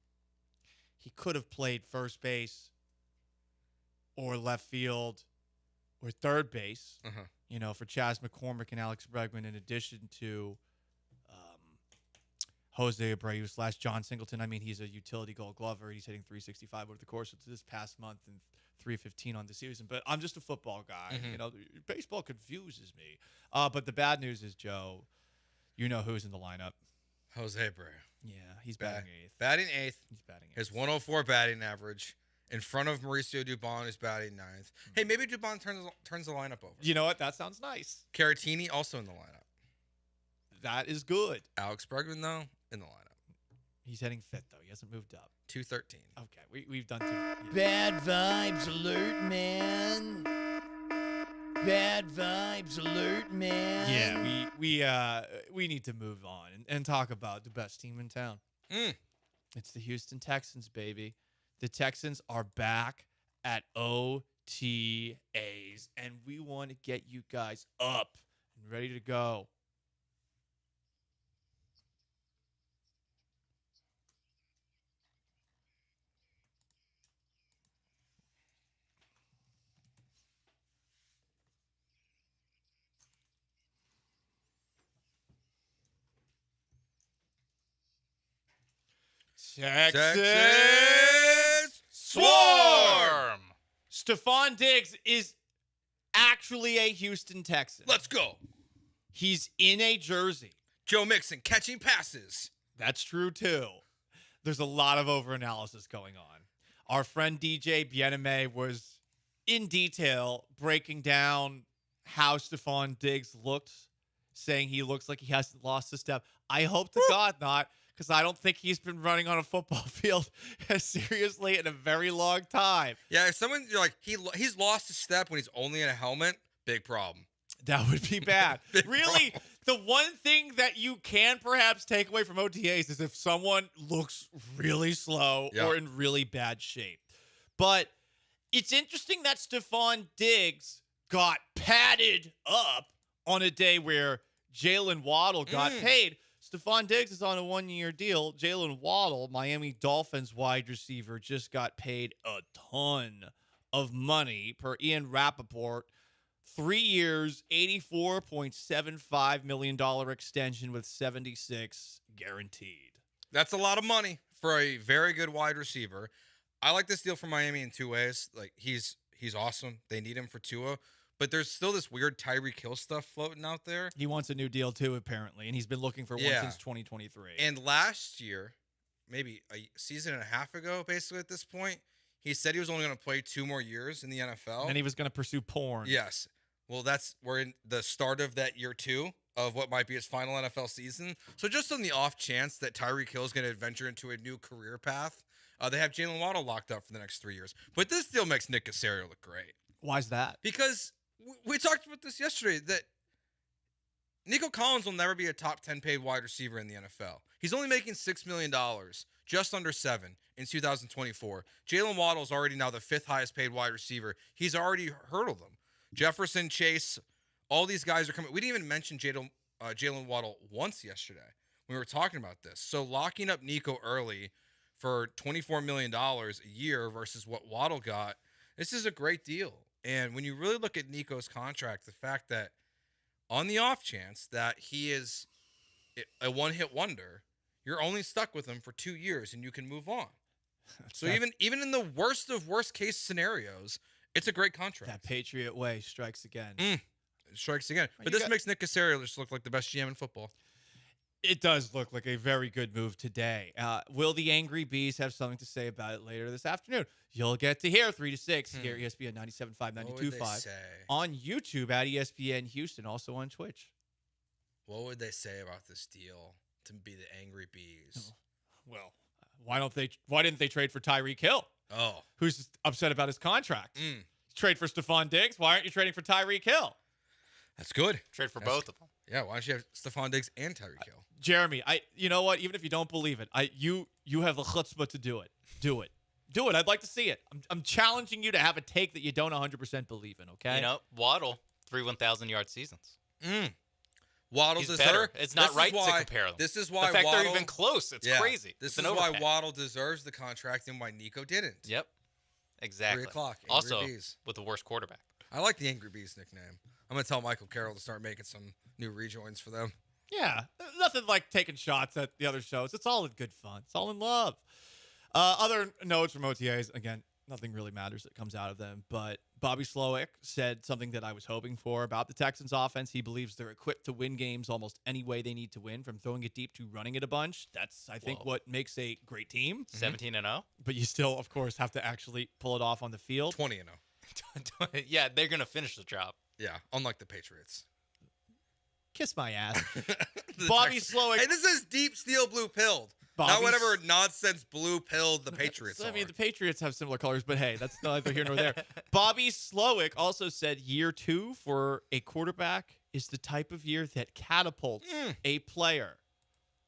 Speaker 5: he could have played first base or left field or third base, for Chas McCormick and Alex Bregman, in addition to Jose Abreu / John Singleton. I mean, he's a utility gold glover. He's hitting .365 over the course of this past month and .315 on the season. But I'm just a football guy. Baseball confuses me. But the bad news is, Joe, you know who's in the lineup.
Speaker 7: Jose Abreu.
Speaker 5: Yeah, he's batting eighth.
Speaker 7: Batting eighth.
Speaker 5: He's batting eighth.
Speaker 7: His 104 batting average. In front of Mauricio Dubon is batting ninth. Hey, maybe Dubon turns the lineup over.
Speaker 5: You know what? That sounds nice.
Speaker 7: Caratini also in the lineup.
Speaker 5: That is good.
Speaker 7: Alex Bregman, though, in the lineup.
Speaker 5: He's hitting fifth, though. He hasn't moved up.
Speaker 7: 213.
Speaker 5: Okay, we've done two.
Speaker 8: Bad vibes alert, man. Bad vibes alert, man.
Speaker 5: Yeah, we need to move on and talk about the best team in town. It's the Houston Texans, baby. The Texans are back at OTAs, and we want to get you guys up and ready to go. Texas Swarm! Stephon Diggs is actually a Houston Texan.
Speaker 7: Let's go.
Speaker 5: He's in a jersey.
Speaker 7: Joe Mixon catching passes.
Speaker 5: That's true, too. There's a lot of overanalysis going on. Our friend DJ Bieneme was in detail breaking down how Stephon Diggs looked, saying he looks like he hasn't lost a step. I hope to God not, because I don't think he's been running on a football field as seriously in a very long time.
Speaker 7: Yeah, if someone, you're like, he's lost a step when he's only in a helmet, big problem.
Speaker 5: That would be bad. Really, the one thing that you can perhaps take away from OTAs is if someone looks really slow or in really bad shape. But it's interesting that Stephon Diggs got padded up on a day where Jalen Waddle got paid. Stephon Diggs is on a 1-year deal. Jalen Waddle, Miami Dolphins wide receiver, just got paid a ton of money per Ian Rappaport. 3 years, $84.75 million extension with 76 guaranteed.
Speaker 7: That's a lot of money for a very good wide receiver. I like this deal for Miami in two ways. Like he's awesome. They need him for Tua. But there's still this weird Tyreek Hill stuff floating out there.
Speaker 5: He wants a new deal too, apparently, and he's been looking for one since 2023.
Speaker 7: And last year, maybe a season and a half ago, basically at this point, he said he was only going to play 2 more years in the NFL.
Speaker 5: And he was going to pursue porn.
Speaker 7: Yes. Well, we're in the start of that year 2 of what might be his final NFL season. So just on the off chance that Tyreek Hill is going to adventure into a new career path, they have Jalen Waddle locked up for the next 3 years. But this deal makes Nick Caserio look great.
Speaker 5: Why's that?
Speaker 7: Because we talked about this yesterday, that Nico Collins will never be a top 10 paid wide receiver in the NFL. He's only making $6 million, just under 7 in 2024. Jalen Waddle is already now the 5th highest paid wide receiver. He's already hurdled them. Jefferson, Chase, all these guys are coming. We didn't even mention Jalen Waddle once yesterday when we were talking about this. So locking up Nico early for $24 million a year versus what Waddle got, this is a great deal. And when you really look at Nico's contract, the fact that on the off chance that he is a one-hit wonder, you're only stuck with him for 2 years and you can move on. So even in the worst of worst case scenarios, it's a great contract.
Speaker 5: That Patriot way strikes again.
Speaker 7: It strikes again. But this makes Nick Caserio just look like the best GM in football.
Speaker 5: It does look like a very good move today. Will the Angry Bees have something to say about it later this afternoon? You'll get to hear 3 to 6 here at ESPN 97.5,
Speaker 7: What would they
Speaker 5: 92.5
Speaker 7: say?
Speaker 5: on YouTube at ESPN Houston, also on Twitch.
Speaker 7: What would they say about this deal to be the Angry Bees?
Speaker 5: Well, why didn't they trade for Tyreek Hill?
Speaker 7: Oh.
Speaker 5: Who's upset about his contract? Trade for Stephon Diggs. Why aren't you trading for Tyreek Hill?
Speaker 7: That's good.
Speaker 16: Trade for both of them.
Speaker 7: Yeah, why don't you have Stephon Diggs and Tyreek Hill?
Speaker 5: Jeremy, you know what? Even if you don't believe it, you have the chutzpah to do it. Do it. Do it. I'd like to see it. I'm challenging you to have a take that you don't 100% believe in, okay?
Speaker 16: You know, Waddle, 3 1,000-yard seasons.
Speaker 7: Waddle's
Speaker 16: He's better. It's not right to compare them.
Speaker 7: This is why
Speaker 16: the fact
Speaker 7: Waddle,
Speaker 16: they're even close. It's crazy.
Speaker 7: This
Speaker 16: It's
Speaker 7: is
Speaker 16: an
Speaker 7: why
Speaker 16: overpay.
Speaker 7: Waddle deserves the contract and why Nico didn't.
Speaker 16: Yep. Exactly.
Speaker 7: 3 o'clock. Angry
Speaker 16: Also,
Speaker 7: Bees.
Speaker 16: with the worst quarterback.
Speaker 7: I like the Angry Bees nickname. I'm going to tell Michael Carroll to start making some new rejoins for them.
Speaker 5: Yeah, nothing like taking shots at the other shows. It's all in good fun. It's all in love. Other notes from OTAs, again, nothing really matters that comes out of them, but Bobby Slowick said something that I was hoping for about the Texans offense. He believes they're equipped to win games almost any way they need to win, from throwing it deep to running it a bunch. That's, I think, what makes a great team.
Speaker 16: 17-0.
Speaker 5: But you still, of course, have to actually pull it off on the field.
Speaker 7: 20-0.
Speaker 16: Yeah, they're going to finish the job.
Speaker 7: Yeah, unlike the Patriots.
Speaker 5: Kiss my ass. Bobby Slowick.
Speaker 7: Hey, this is deep steel blue pilled. Not whatever nonsense blue pilled the Patriots
Speaker 5: I
Speaker 7: are.
Speaker 5: mean, the Patriots have similar colors, but hey, that's neither here nor there. Bobby Slowick also said year 2 for a quarterback is the type of year that catapults a player.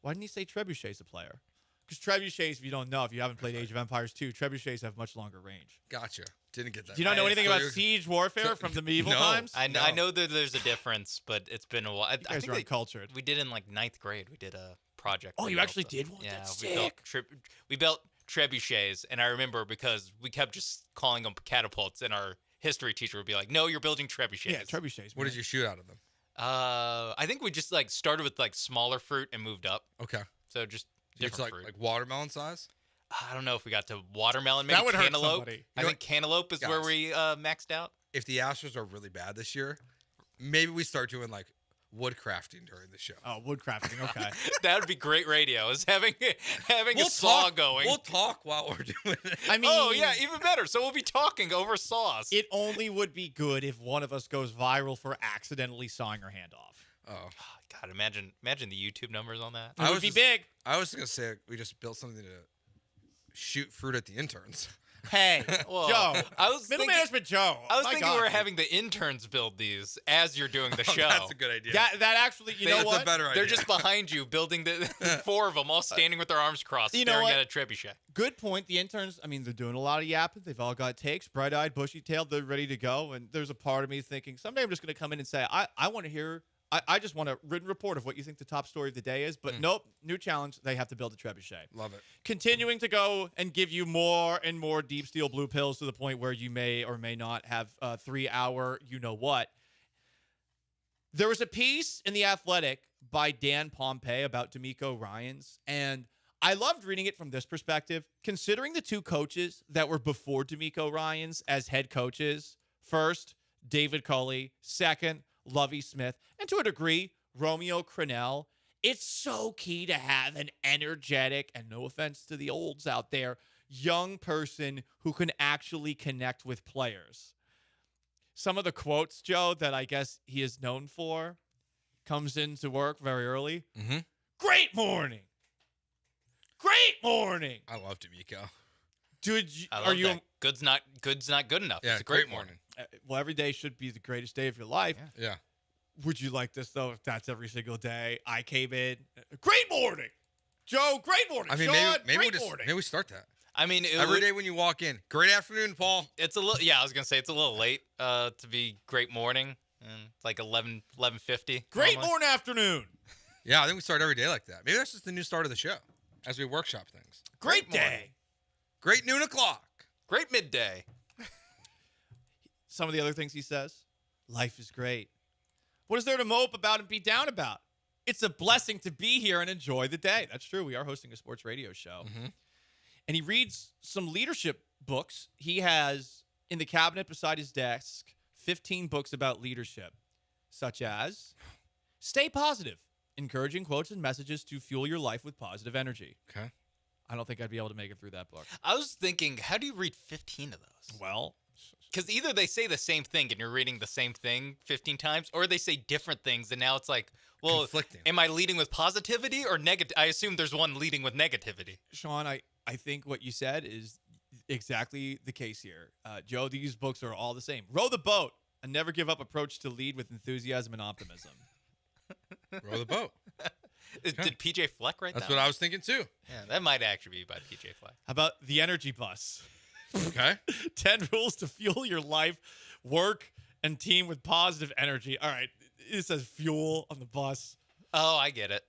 Speaker 5: Why didn't he say Trebuchet's a player? Because Trebuchets, if you don't know, if you haven't played Age of Empires 2, Trebuchets have much longer range.
Speaker 7: Gotcha. Didn't get that.
Speaker 5: Do you not know anything about siege warfare from the medieval times?
Speaker 16: I know that there's a difference, but it's been a while. I
Speaker 5: guys
Speaker 16: think
Speaker 5: are uncultured.
Speaker 16: We did in like 9th grade. We did a project.
Speaker 5: Oh,
Speaker 16: where
Speaker 5: you
Speaker 16: we
Speaker 5: actually
Speaker 16: built
Speaker 5: did one?
Speaker 16: Yeah,
Speaker 5: That's
Speaker 16: we built
Speaker 5: sick.
Speaker 16: we built trebuchets, and I remember because we kept just calling them catapults, and our history teacher would be like, "No, you're building trebuchets."
Speaker 5: Yeah, trebuchets.
Speaker 7: What did you shoot out of them?
Speaker 16: I think we just like started with like smaller fruit and moved up.
Speaker 7: Okay.
Speaker 16: So just
Speaker 7: It's
Speaker 16: different
Speaker 7: like
Speaker 16: fruit.
Speaker 7: watermelon size?
Speaker 16: I don't know if we got to watermelon. Maybe
Speaker 5: That would hurt
Speaker 16: cantaloupe.
Speaker 5: somebody.
Speaker 16: I think cantaloupe is where
Speaker 7: Guys.
Speaker 16: we maxed out.
Speaker 7: If the Astros are really bad this year, maybe we start doing like wood crafting during the show.
Speaker 5: Oh, wood crafting. Okay.
Speaker 16: That would be great radio. Is having a saw going.
Speaker 7: We'll talk while we're doing it.
Speaker 5: I mean,
Speaker 16: Oh yeah, even better. So we'll be talking over saws.
Speaker 5: It only would be good if one of us goes viral for accidentally sawing our hand off.
Speaker 7: Oh.
Speaker 16: God, imagine the YouTube numbers on that.
Speaker 5: It would be big.
Speaker 7: I was gonna say we just built something to shoot fruit at the interns.
Speaker 5: Hey,
Speaker 16: Well,
Speaker 5: Joe.
Speaker 16: I was
Speaker 5: Middle
Speaker 16: thinking-
Speaker 5: management Joe.
Speaker 16: I was
Speaker 5: My
Speaker 16: thinking
Speaker 5: God.
Speaker 16: we were having the interns build these as you're doing the show.
Speaker 7: That's a good idea.
Speaker 5: That actually, you know
Speaker 7: That's
Speaker 5: what?
Speaker 7: a better idea.
Speaker 16: They're just behind you, building the 4 of them, all standing with their arms crossed,
Speaker 5: You know
Speaker 16: staring
Speaker 5: what?
Speaker 16: at a trebuchet.
Speaker 5: Good point. The interns, I mean, they're doing a lot of yapping. They've all got takes, bright-eyed, bushy-tailed. They're ready to go. And there's a part of me thinking someday I'm just going to come in and say, I want to hear, I just want a written report of what you think the top story of the day is. But nope, new challenge. They have to build a trebuchet.
Speaker 7: Love it.
Speaker 5: Continuing to go and give you more and more deep steel blue pills to the point where you may or may not have a 3-hour you-know-what. There was a piece in The Athletic by Dan Pompey about D'Amico Ryans, and I loved reading it from this perspective, considering the 2 coaches that were before D'Amico Ryans as head coaches. First, David Culley. Second, Lovie Smith. And to a degree, Romeo Crennel. It's so key to have an energetic, and no offense to the olds out there, young person who can actually connect with players. Some of the quotes, Joe, that I guess he is known for, comes into work very early.
Speaker 7: Mm-hmm.
Speaker 5: Great morning. Great morning.
Speaker 7: I love D'Amico.
Speaker 5: Dude,
Speaker 16: I
Speaker 5: are
Speaker 16: love
Speaker 5: you?
Speaker 16: that. Good's not good enough.
Speaker 7: Yeah,
Speaker 16: It's a great morning.
Speaker 5: Well, every day should be the greatest day of your life.
Speaker 7: Yeah.
Speaker 5: Would you like this though? If that's every single day, I came in. Great morning, Joe. Great morning.
Speaker 7: I mean,
Speaker 5: Sean,
Speaker 7: maybe
Speaker 5: great morning.
Speaker 7: we start that.
Speaker 16: I mean,
Speaker 7: Every day when you walk in. Great afternoon, Paul.
Speaker 16: It's a little. Yeah, I was gonna say it's a little late to be great morning. It's like 11:50.
Speaker 5: Great morning, afternoon.
Speaker 7: Yeah, I think we start every day like that. Maybe that's just the new start of the show as we workshop things.
Speaker 5: Great day.
Speaker 7: Great noon o'clock.
Speaker 16: Great midday.
Speaker 5: Some of the other things he says. Life is great. What is there to mope about and be down about? It's a blessing to be here and enjoy the day. That's true. We are hosting a sports radio show.
Speaker 7: Mm-hmm.
Speaker 5: And he reads some leadership books. He has in the cabinet beside his desk 15 books about leadership, such as Stay Positive, encouraging quotes and messages to fuel your life with positive energy.
Speaker 7: Okay.
Speaker 5: I don't think I'd be able to make it through that book.
Speaker 16: I was thinking, how do you read 15 of those?
Speaker 5: Well,
Speaker 16: because either they say the same thing and you're reading the same thing 15 times, or they say different things, and now it's like, well,
Speaker 7: conflicting.
Speaker 16: Am I leading with positivity or negative? I assume there's one leading with negativity.
Speaker 5: Sean, I think what you said is exactly the case here. Joe, these books are all the same. Row the boat, a never give up approach to lead with enthusiasm and optimism.
Speaker 7: Row the boat.
Speaker 16: Did PJ Fleck write that?
Speaker 7: That's what I was thinking too.
Speaker 16: Yeah, that might actually be by PJ Fleck.
Speaker 5: How about the energy bus?
Speaker 7: Okay.
Speaker 5: 10 rules to fuel your life, work, and team with positive energy. All right. It says fuel on the bus.
Speaker 16: Oh, I get it.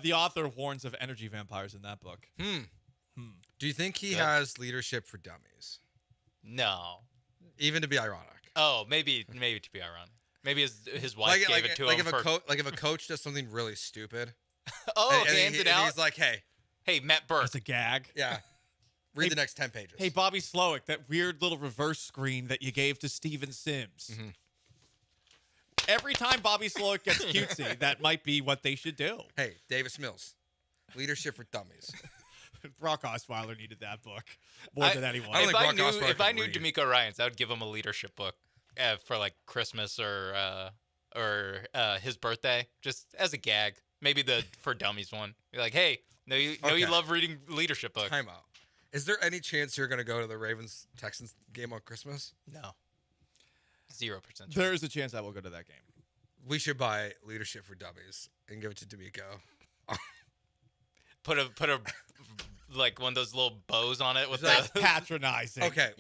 Speaker 5: The author warns of energy vampires in that book.
Speaker 7: Do you think he
Speaker 16: Good.
Speaker 7: has leadership for dummies?
Speaker 16: No.
Speaker 7: Even to be ironic.
Speaker 16: Oh, maybe to be ironic. Maybe his wife gave it to him.
Speaker 7: If a coach does something really stupid.
Speaker 16: Oh,
Speaker 7: and
Speaker 16: hands it out.
Speaker 7: He's like, hey,
Speaker 16: Matt Burke.
Speaker 5: It's a gag.
Speaker 7: Yeah. Read the next 10 pages.
Speaker 5: Hey, Bobby Slowick, that weird little reverse screen that you gave to Steven Sims.
Speaker 7: Mm-hmm.
Speaker 5: Every time Bobby Slowick gets cutesy, that might be what they should do.
Speaker 7: Hey, Davis Mills, leadership for dummies.
Speaker 5: Brock Osweiler needed that book more than anyone.
Speaker 16: If I knew D'Amico Ryans, I would give him a leadership book for like Christmas or his birthday, just as a gag. Maybe the for dummies one. Be like, hey, you love reading leadership books.
Speaker 7: Time out. Is there any chance you're going to go to the Ravens-Texans game on Christmas?
Speaker 16: No. 0%.
Speaker 5: There is a chance I will go to that game.
Speaker 7: We should buy leadership for dummies and give it to D'Amico.
Speaker 16: Put a like one of those little bows on it with
Speaker 5: That's
Speaker 16: the
Speaker 5: patronizing.
Speaker 7: Okay,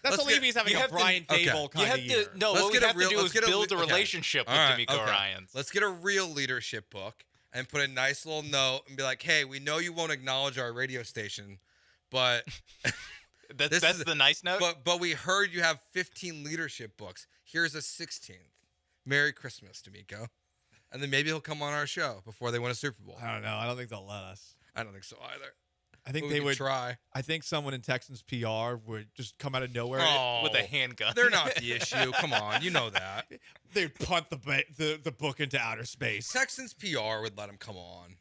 Speaker 5: that's only if he's having a Brian Dable kind of year.
Speaker 16: No, what we have to do is build a relationship with D'Amico
Speaker 7: okay.
Speaker 16: Ryans.
Speaker 7: Let's get a real leadership book and put a nice little note and be like, hey, we know you won't acknowledge our radio station, but
Speaker 16: that's the nice note.
Speaker 7: But we heard you have 15 leadership books. Here's a 16th. Merry Christmas, D'Amico. And then maybe he'll come on our show before they win a Super Bowl.
Speaker 5: I don't know. I don't think they'll let us.
Speaker 7: I don't think so either.
Speaker 5: I think
Speaker 7: But
Speaker 5: they
Speaker 7: we
Speaker 5: would
Speaker 7: could try.
Speaker 5: I think someone in Texans PR would just come out of nowhere
Speaker 16: with a handgun.
Speaker 7: They're not the issue. Come on, you know that.
Speaker 5: They'd punt the book into outer space.
Speaker 7: Texans PR would let him come on.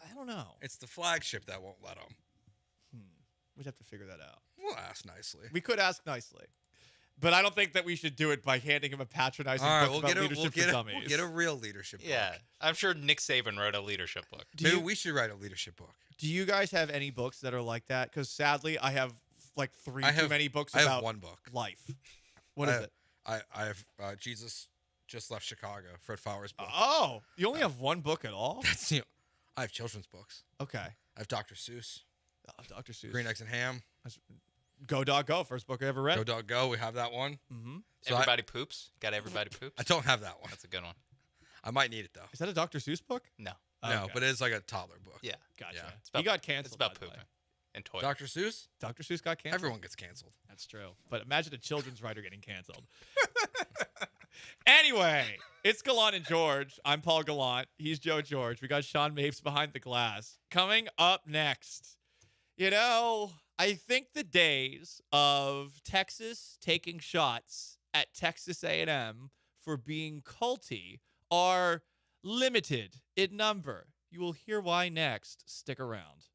Speaker 5: I don't know.
Speaker 7: It's the flagship that won't let him.
Speaker 5: We'd have to figure that out.
Speaker 7: We'll ask nicely.
Speaker 5: We could ask nicely. But I don't think that we should do it by handing him a patronizing
Speaker 7: All right,
Speaker 5: book about leadership for dummies.
Speaker 7: We'll get a real leadership book.
Speaker 16: Yeah, I'm sure Nick Saban wrote a leadership book.
Speaker 7: Maybe we should write a leadership book.
Speaker 5: Do you guys have any books that are like that? Because sadly, I have like too many books
Speaker 7: I
Speaker 5: about
Speaker 7: have one book.
Speaker 5: life. What is it?
Speaker 7: I have Jesus Just Left Chicago, Fred Fowler's book.
Speaker 5: Oh, you only have one book at all?
Speaker 7: That's I have children's books.
Speaker 5: Okay.
Speaker 7: I have Dr. Seuss.
Speaker 5: Oh, Dr. Seuss.
Speaker 7: Green Eggs and Ham.
Speaker 5: Go Dog Go, first book I ever read.
Speaker 7: Go Dog Go. We have that one.
Speaker 5: Mm-hmm.
Speaker 7: So
Speaker 16: Everybody Poops. Got Everybody Poops.
Speaker 7: I don't have that one.
Speaker 16: That's a good one.
Speaker 7: I might need it though.
Speaker 5: Is that a Dr. Seuss book?
Speaker 16: No.
Speaker 7: No,
Speaker 5: Okay.
Speaker 7: but it is like a toddler book.
Speaker 16: Yeah.
Speaker 5: Gotcha.
Speaker 7: Yeah.
Speaker 16: It's
Speaker 5: He got
Speaker 16: It's
Speaker 5: canceled.
Speaker 16: about
Speaker 5: by the way.
Speaker 16: pooping and toys.
Speaker 7: Dr. Seuss?
Speaker 5: Dr. Seuss got canceled.
Speaker 7: Everyone gets canceled.
Speaker 5: That's true. But imagine a children's writer getting canceled. Anyway, it's Gallant and George. I'm Paul Gallant. He's Joe George. We got Sean Mapes behind the glass. Coming up next, I think the days of Texas taking shots at Texas A&M for being culty are limited in number. You will hear why next. Stick around.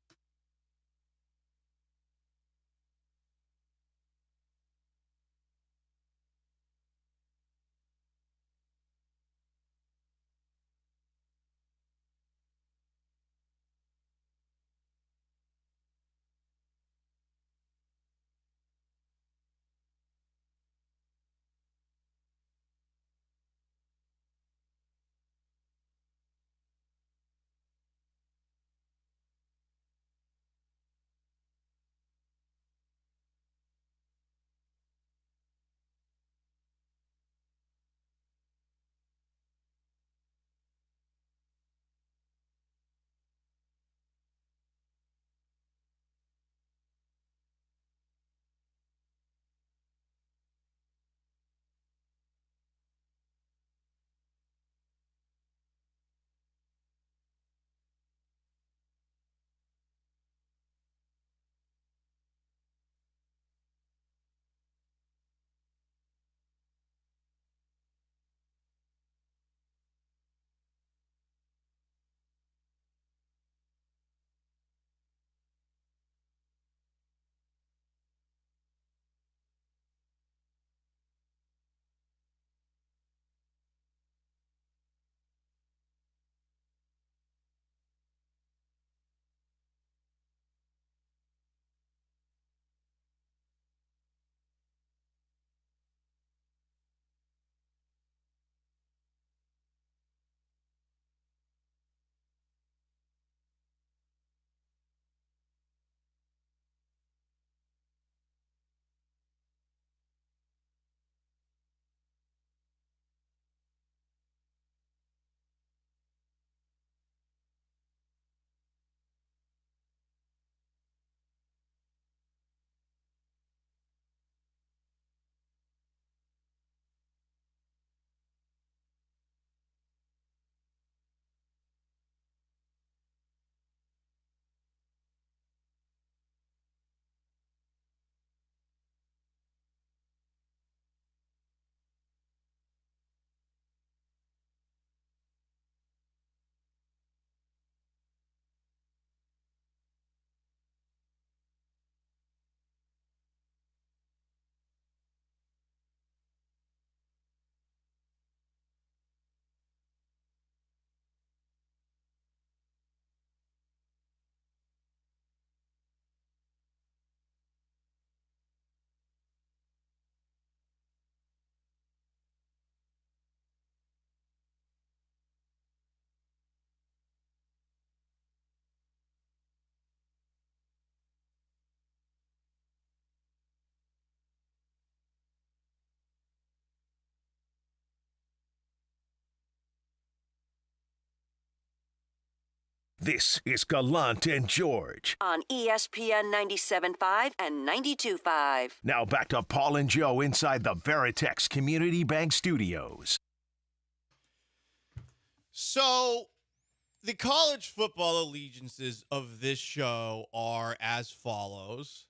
Speaker 6: This is Gallant and George.
Speaker 10: On ESPN 97.5 and 92.5.
Speaker 6: Now back to Paul and Joe inside the Veritex Community Bank Studios.
Speaker 5: So, the college football allegiances of this show are as follows.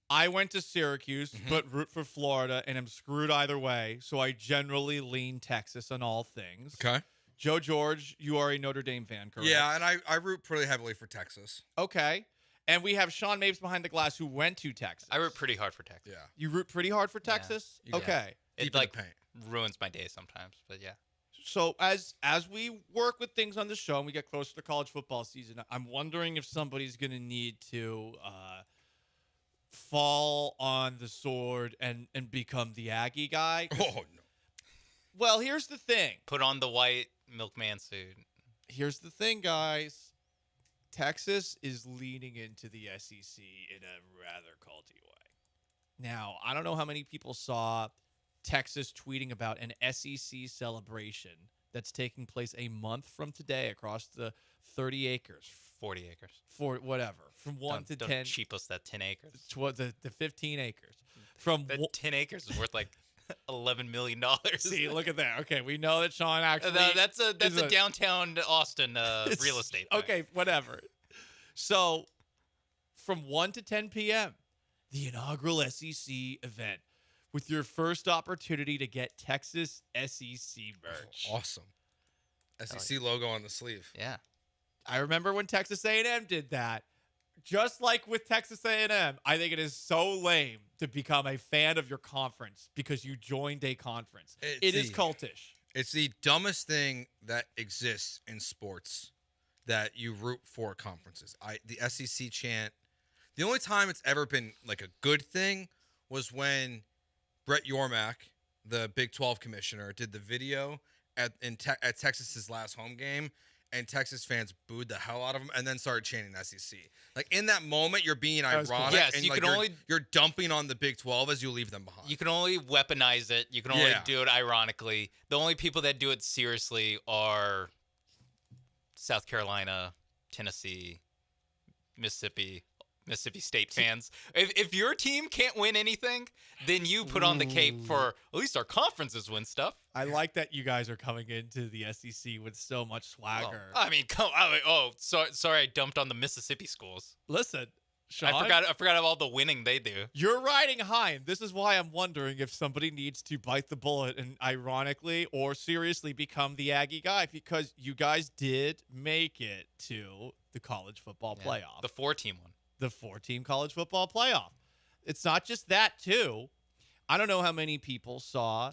Speaker 5: I went to Syracuse, but root for Florida, and am screwed either way, so I generally lean Texas on all things.
Speaker 7: Okay.
Speaker 5: Joe George, you are a Notre Dame fan, correct?
Speaker 7: Yeah, and I root pretty heavily for Texas.
Speaker 5: Okay. And we have Sean Mapes behind the glass who went to Texas.
Speaker 16: I root pretty hard for Texas.
Speaker 7: Yeah.
Speaker 5: You root pretty hard for Texas?
Speaker 16: Yeah.
Speaker 5: Okay.
Speaker 16: It like ruins my day sometimes, but yeah.
Speaker 5: So as we work with things on the show and we get closer to college football season, I'm wondering if somebody's going to need to fall on the sword and become the Aggie guy.
Speaker 7: Oh, no.
Speaker 5: Well, here's the thing.
Speaker 16: Put on the white milkman suit.
Speaker 5: Here's the thing, guys. Texas is leaning into the SEC in a rather culty way. Now, I don't know how many people saw Texas tweeting about an SEC celebration that's taking place a month from today across the 30 acres.
Speaker 16: 40 acres.
Speaker 5: For whatever. From 1 to 10.
Speaker 16: Don't cheap us that 10 acres.
Speaker 5: The 15 acres. From
Speaker 16: that 10 acres is worth like $11 million.
Speaker 5: See, look at that. Okay, we know that Sean actually.
Speaker 16: That's a downtown Austin real estate.
Speaker 5: Okay, whatever. So, from 1 to 10 p.m., the inaugural SEC event with your first opportunity to get Texas SEC merch.
Speaker 7: Awesome. SEC logo on the sleeve.
Speaker 16: Yeah.
Speaker 5: I remember when Texas A&M did that. Just like with Texas A&M, I think it is so lame to become a fan of your conference because you joined a conference. It is cultish.
Speaker 7: It's the dumbest thing that exists in sports that you root for conferences. The SEC chant. The only time it's ever been like a good thing was when Brett Yormark, the Big 12 commissioner, did the video at Texas's last home game, and Texas fans booed the hell out of him and then started chanting the SEC. Like, in that moment, you're being ironic,
Speaker 16: cool. Yes,
Speaker 7: and
Speaker 16: you
Speaker 7: like
Speaker 16: can
Speaker 7: you're dumping on the Big 12 as you leave them behind.
Speaker 16: You can only weaponize it. You can only do it ironically. The only people that do it seriously are South Carolina, Tennessee, Mississippi State fans. If your team can't win anything, then you put on the cape for at least our conferences win stuff.
Speaker 5: I like that you guys are coming into the SEC with so much swagger.
Speaker 16: I mean, sorry, I dumped on the Mississippi schools.
Speaker 5: Listen, Sean,
Speaker 16: I forgot of all the winning they do.
Speaker 5: You're riding high, and this is why I'm wondering if somebody needs to bite the bullet and ironically or seriously become the Aggie guy, because you guys did make it to the college football playoff.
Speaker 16: The 4-team one.
Speaker 5: The 4-team college football playoff. It's not just that, too. I don't know how many people saw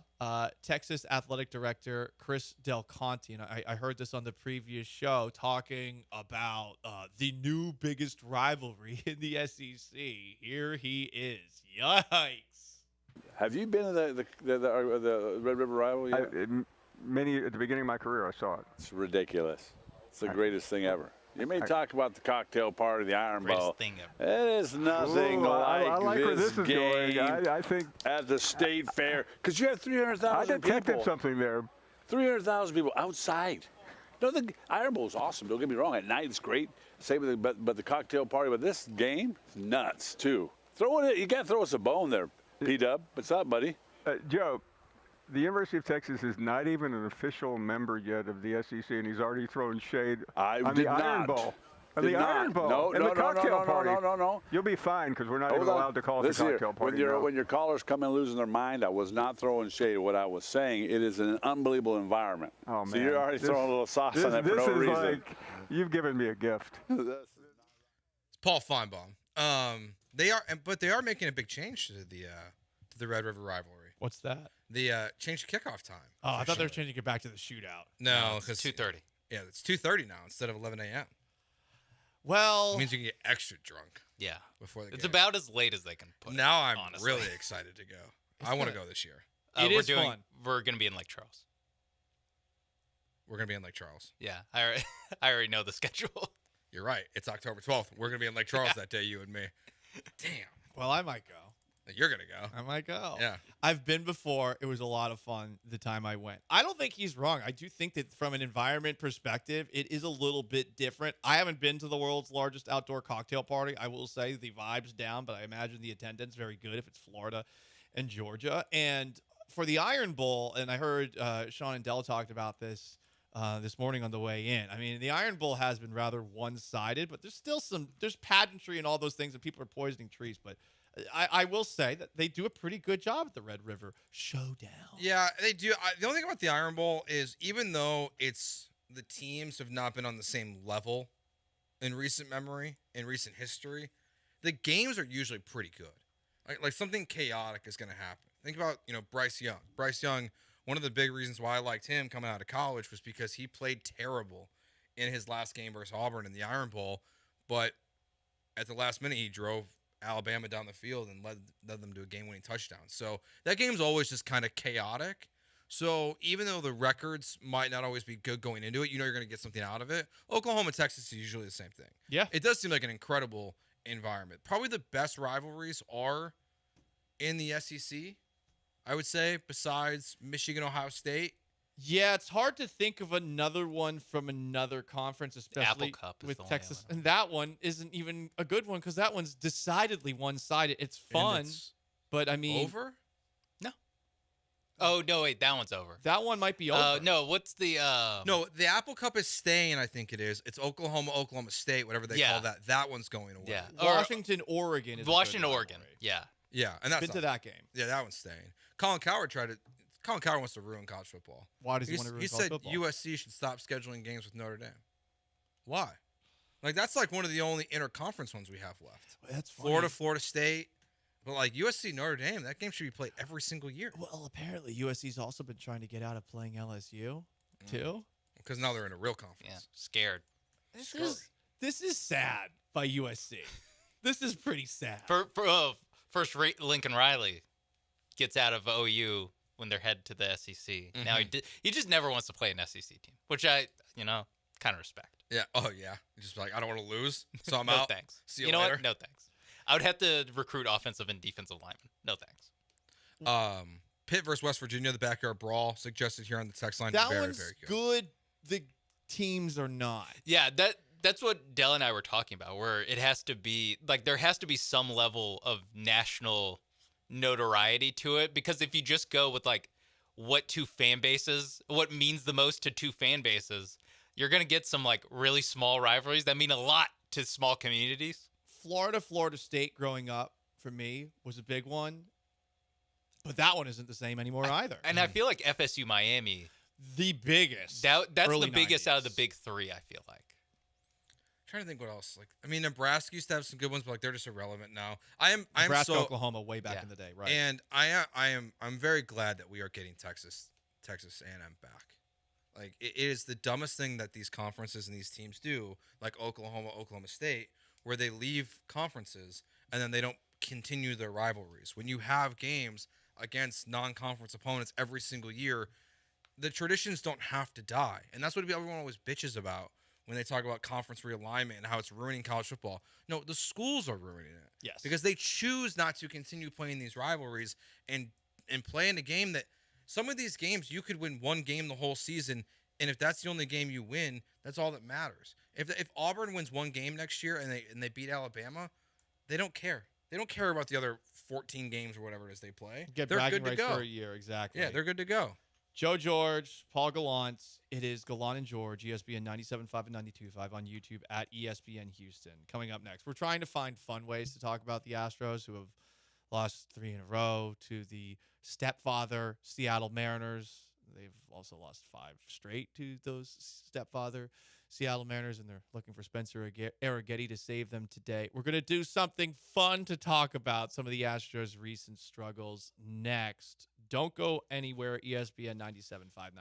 Speaker 5: Texas Athletic Director Chris Del Conte, and I heard this on the previous show, talking about the new biggest rivalry in the SEC. Here he is. Yikes.
Speaker 21: Have you been to the Red River rivalry yet?
Speaker 22: At the beginning of my career, I saw it.
Speaker 21: It's ridiculous. It's the greatest thing ever. You may talk about the cocktail party, the Iron Bowl.
Speaker 16: Thing ever.
Speaker 21: It is nothing like
Speaker 22: I like where this is
Speaker 21: game
Speaker 22: going. I think
Speaker 21: at the state fair, because you have 300,000 people.
Speaker 22: I detected something there.
Speaker 21: 300,000 people outside. No, the Iron Bowl is awesome. Don't get me wrong. At night, it's great. Same with but the cocktail party. But this game is nuts too. You got to throw us a bone there, P-Dub. What's up, buddy?
Speaker 22: Joe, the University of Texas is not even an official member yet of the SEC, and he's already throwing shade on the Iron Bowl. Iron Bowl. And the cocktail party.
Speaker 21: No.
Speaker 22: You'll be fine, because we're not even allowed to call it the cocktail party.
Speaker 21: When your callers come in losing their mind, I was not throwing shade. What I was saying, it is an unbelievable environment.
Speaker 22: Oh, man.
Speaker 21: So you're already throwing a little sauce on that for no reason.
Speaker 22: This is like, you've given me a gift.
Speaker 7: It's Paul Feinbaum. They are making a big change to the Red River rivalry.
Speaker 5: What's that?
Speaker 7: The change the kickoff time.
Speaker 5: Oh, I thought they were changing it back to the shootout.
Speaker 7: No, because
Speaker 16: 2:30.
Speaker 7: Yeah, it's 2:30 now instead of 11 a.m.
Speaker 5: Well,
Speaker 7: it means you can get extra drunk.
Speaker 16: Yeah,
Speaker 7: before the game.
Speaker 16: It's about as late as they can put.
Speaker 7: Now I'm
Speaker 16: honestly.
Speaker 7: really excited to go. I want to go this year.
Speaker 5: It is fun.
Speaker 16: We're going to be in Lake Charles.
Speaker 7: We're going to be in Lake Charles.
Speaker 16: Yeah, I already know the schedule.
Speaker 7: You're right. It's October 12th. We're going to be in Lake Charles that day, you and me. Damn.
Speaker 5: Well, I might go.
Speaker 7: You're going to go.
Speaker 5: I might go.
Speaker 7: Yeah.
Speaker 5: I've been before. It was a lot of fun the time I went. I don't think he's wrong. I do think that from an environment perspective, it is a little bit different. I haven't been to the world's largest outdoor cocktail party. I will say the vibe's down, but I imagine the attendance very good if it's Florida and Georgia. And for the Iron Bowl, and I heard Sean and Dell talked about this morning on the way in. I mean, the Iron Bowl has been rather one-sided, but there's still there's pageantry and all those things, and people are poisoning trees. But I will say that they do a pretty good job at the Red River Showdown.
Speaker 7: Yeah, they do. The only thing about the Iron Bowl is even though the teams have not been on the same level in recent memory, in recent history, the games are usually pretty good. Like something chaotic is going to happen. Think about, Bryce Young. Bryce Young, one of the big reasons why I liked him coming out of college was because he played terrible in his last game versus Auburn in the Iron Bowl, but at the last minute he drove Alabama down the field and led them to a game-winning touchdown. So that game's always just kind of chaotic. So even though the records might not always be good going into it, you're going to get something out of it. Oklahoma, Texas is usually the same thing.
Speaker 5: Yeah.
Speaker 7: It does seem like an incredible environment. Probably the best rivalries are in the SEC, I would say, besides Michigan, Ohio State.
Speaker 5: Yeah, it's hard to think of another one from another conference, especially
Speaker 16: Apple Cup is
Speaker 5: with
Speaker 16: the only
Speaker 5: Texas. And that one isn't even a good one because that one's decidedly one-sided. It's fun, but I mean...
Speaker 7: Over?
Speaker 16: No. Oh, no, wait, that one's over.
Speaker 5: That one might be over.
Speaker 16: No, what's the...
Speaker 7: No, the Apple Cup is staying, I think it is. It's Oklahoma State, whatever they call that. That one's going away.
Speaker 16: Yeah.
Speaker 5: Washington, Oregon is
Speaker 16: Washington, Oregon. Yeah.
Speaker 7: Yeah, and that's
Speaker 5: been to that game.
Speaker 7: Yeah, that one's staying. Colin Cowherd wants to ruin college football.
Speaker 5: Why does he want to ruin college football?
Speaker 7: He said USC should stop scheduling games with Notre Dame. Why? That's like one of the only interconference ones we have left.
Speaker 5: That's funny.
Speaker 7: Florida State. But USC, Notre Dame, that game should be played every single year.
Speaker 5: Well, apparently USC's also been trying to get out of playing LSU, too.
Speaker 7: Because now they're in a real conference.
Speaker 16: Yeah, scared.
Speaker 5: This is sad by USC. This is pretty sad.
Speaker 16: First, Lincoln Riley gets out of OU when they're headed to the SEC.
Speaker 7: Mm-hmm.
Speaker 16: Now he just never wants to play an SEC team, which I kind of respect.
Speaker 7: Yeah. Oh yeah. Just I don't want to lose, so I'm
Speaker 16: no
Speaker 7: out.
Speaker 16: Thanks.
Speaker 7: See you
Speaker 16: know
Speaker 7: later.
Speaker 16: What? No thanks. I would have to recruit offensive and defensive linemen. No thanks.
Speaker 7: Pitt versus West Virginia, the backyard brawl suggested here on the text line.
Speaker 5: That
Speaker 7: very,
Speaker 5: one's
Speaker 7: very good.
Speaker 5: good. The teams are not.
Speaker 16: Yeah, that's what Dell and I were talking about, where it has to be there has to be some level of national notoriety to it, because if you just go with what means the most to two fan bases, you're going to get some really small rivalries that mean a lot to small communities.
Speaker 5: Florida State growing up for me was a big one, but that one isn't the same anymore either.
Speaker 16: And I feel like FSU Miami,
Speaker 5: the biggest.
Speaker 16: That's
Speaker 5: early
Speaker 16: the biggest
Speaker 5: 90s.
Speaker 16: out of the big three, I feel like.
Speaker 7: Trying to think what else. Nebraska used to have some good ones, but they're just irrelevant now.
Speaker 5: Nebraska, Oklahoma, way back in the day, right?
Speaker 7: And I'm very glad that we are getting Texas A&M back. It is the dumbest thing that these conferences and these teams do, like Oklahoma State, where they leave conferences and then they don't continue their rivalries. When you have games against non-conference opponents every single year, the traditions don't have to die, and that's what everyone always bitches about when they talk about conference realignment and how it's ruining college football. No, the schools are ruining it.
Speaker 5: Yes.
Speaker 7: Because they choose not to continue playing these rivalries and play in a game that some of these games you could win one game the whole season, and if that's the only game you win, that's all that matters. If Auburn wins one game next year and they beat Alabama, they don't care. They don't care about the other 14 games or whatever it is they play.
Speaker 5: Get
Speaker 7: they're
Speaker 5: bragging
Speaker 7: good to
Speaker 5: rights
Speaker 7: go
Speaker 5: for a year, exactly.
Speaker 7: Yeah, they're good to go.
Speaker 5: Joe George, Paul Gallant. It is Gallant and George, ESPN 97.5 and 92.5 on YouTube at ESPN Houston. Coming up next, we're trying to find fun ways to talk about the Astros, who have lost 3 in a row to the stepfather Seattle Mariners. They've also lost 5 straight to those stepfather Seattle Mariners, and they're looking for Spencer Arrighetti to save them today. We're going to do something fun to talk about some of the Astros' recent struggles next. Don't go anywhere. ESPN 97.5, 92.5.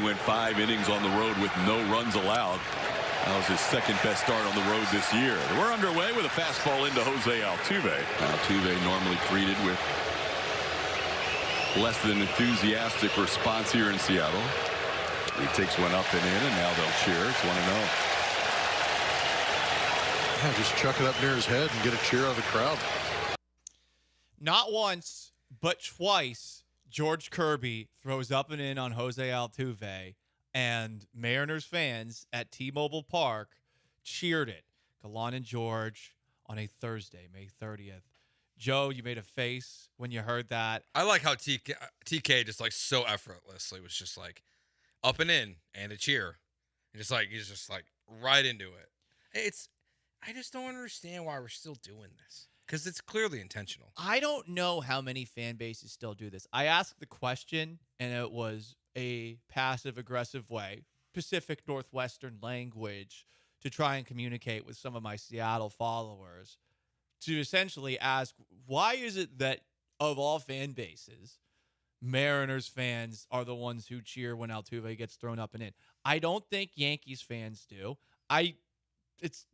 Speaker 9: went 5 innings on the road with no runs allowed. That was his second best start on the road this year. We're underway with a fastball into Jose Altuve. Altuve normally treated with less than enthusiastic response here in Seattle. He takes one up and in, and now they'll cheer. It's 1-0.
Speaker 11: Yeah, just chuck it up near his head and get a cheer out of the crowd.
Speaker 5: Not once, but twice, George Kirby throws up and in on Jose Altuve, and Mariners fans at T-Mobile Park cheered it. Gallant George on a Thursday, May 30th. Joe, you made a face when you heard that.
Speaker 7: I like how TK just like so effortlessly was just like up and in and a cheer. And just like he's just like right into it. I just don't understand why we're still doing this. Because it's clearly intentional.
Speaker 5: I don't know how many fan bases still do this. I asked the question, and it was a passive-aggressive way, Pacific Northwestern language, to try and communicate with some of my Seattle followers, to essentially ask, why is it that of all fan bases, Mariners fans are the ones who cheer when Altuve gets thrown up and in? I don't think Yankees fans do.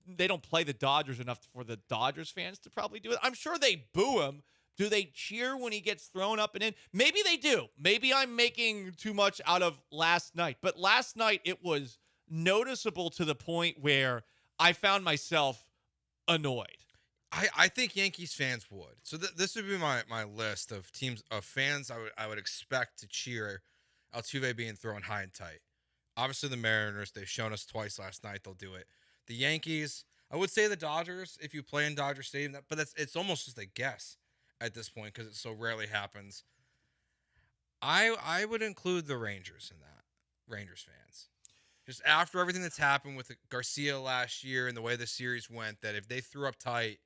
Speaker 5: They don't play the Dodgers enough for the Dodgers fans to probably do it. I'm sure they boo him. Do they cheer when he gets thrown up and in? Maybe they do. Maybe I'm making too much out of last night. But last night it was noticeable to the point where I found myself annoyed.
Speaker 7: I think Yankees fans would. So this would be my list of teams of fans I would expect to cheer Altuve being thrown high and tight. Obviously the Mariners, they've shown us twice last night they'll do it. The Yankees, I would say the Dodgers if you play in Dodger Stadium, but it's almost just a guess at this point because it so rarely happens. I would include the Rangers in that, Rangers fans. Just after everything that's happened with Garcia last year and the way the series went, that if they threw up tight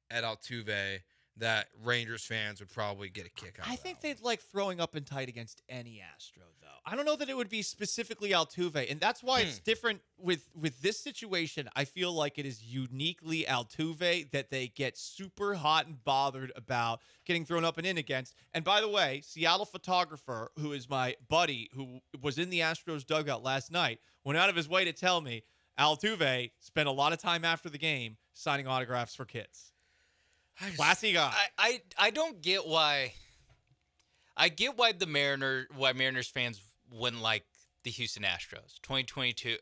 Speaker 7: at Altuve, that Rangers fans would probably get a kick out of
Speaker 5: I think they'd like throwing up and tight against any Astro, though. I don't know that it would be specifically Altuve, and that's why it's different with this situation. I feel like it is uniquely Altuve that they get super hot and bothered about getting thrown up and in against. And by the way, Seattle photographer, who is my buddy, who was in the Astros dugout last night, went out of his way to tell me Altuve spent a lot of time after the game signing autographs for kids. Classy guy.
Speaker 16: I don't get why. I get why Mariners fans wouldn't like the Houston Astros. 2022.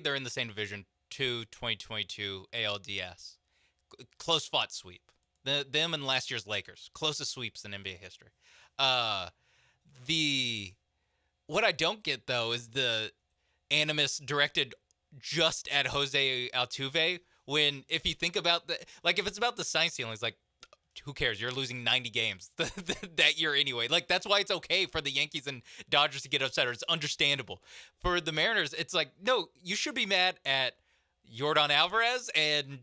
Speaker 16: They're in the same division. 2022 ALDS. Close fought sweep. Them and last year's Lakers. Closest sweeps in NBA history. What I don't get though is the animus directed just at Jose Altuve. When, if you think about if it's about the sign stealing, it's like, who cares? You're losing 90 games that year anyway. Like, that's why it's okay for the Yankees and Dodgers to get upset, or it's understandable. For the Mariners, it's like, no, you should be mad at Yordan Alvarez and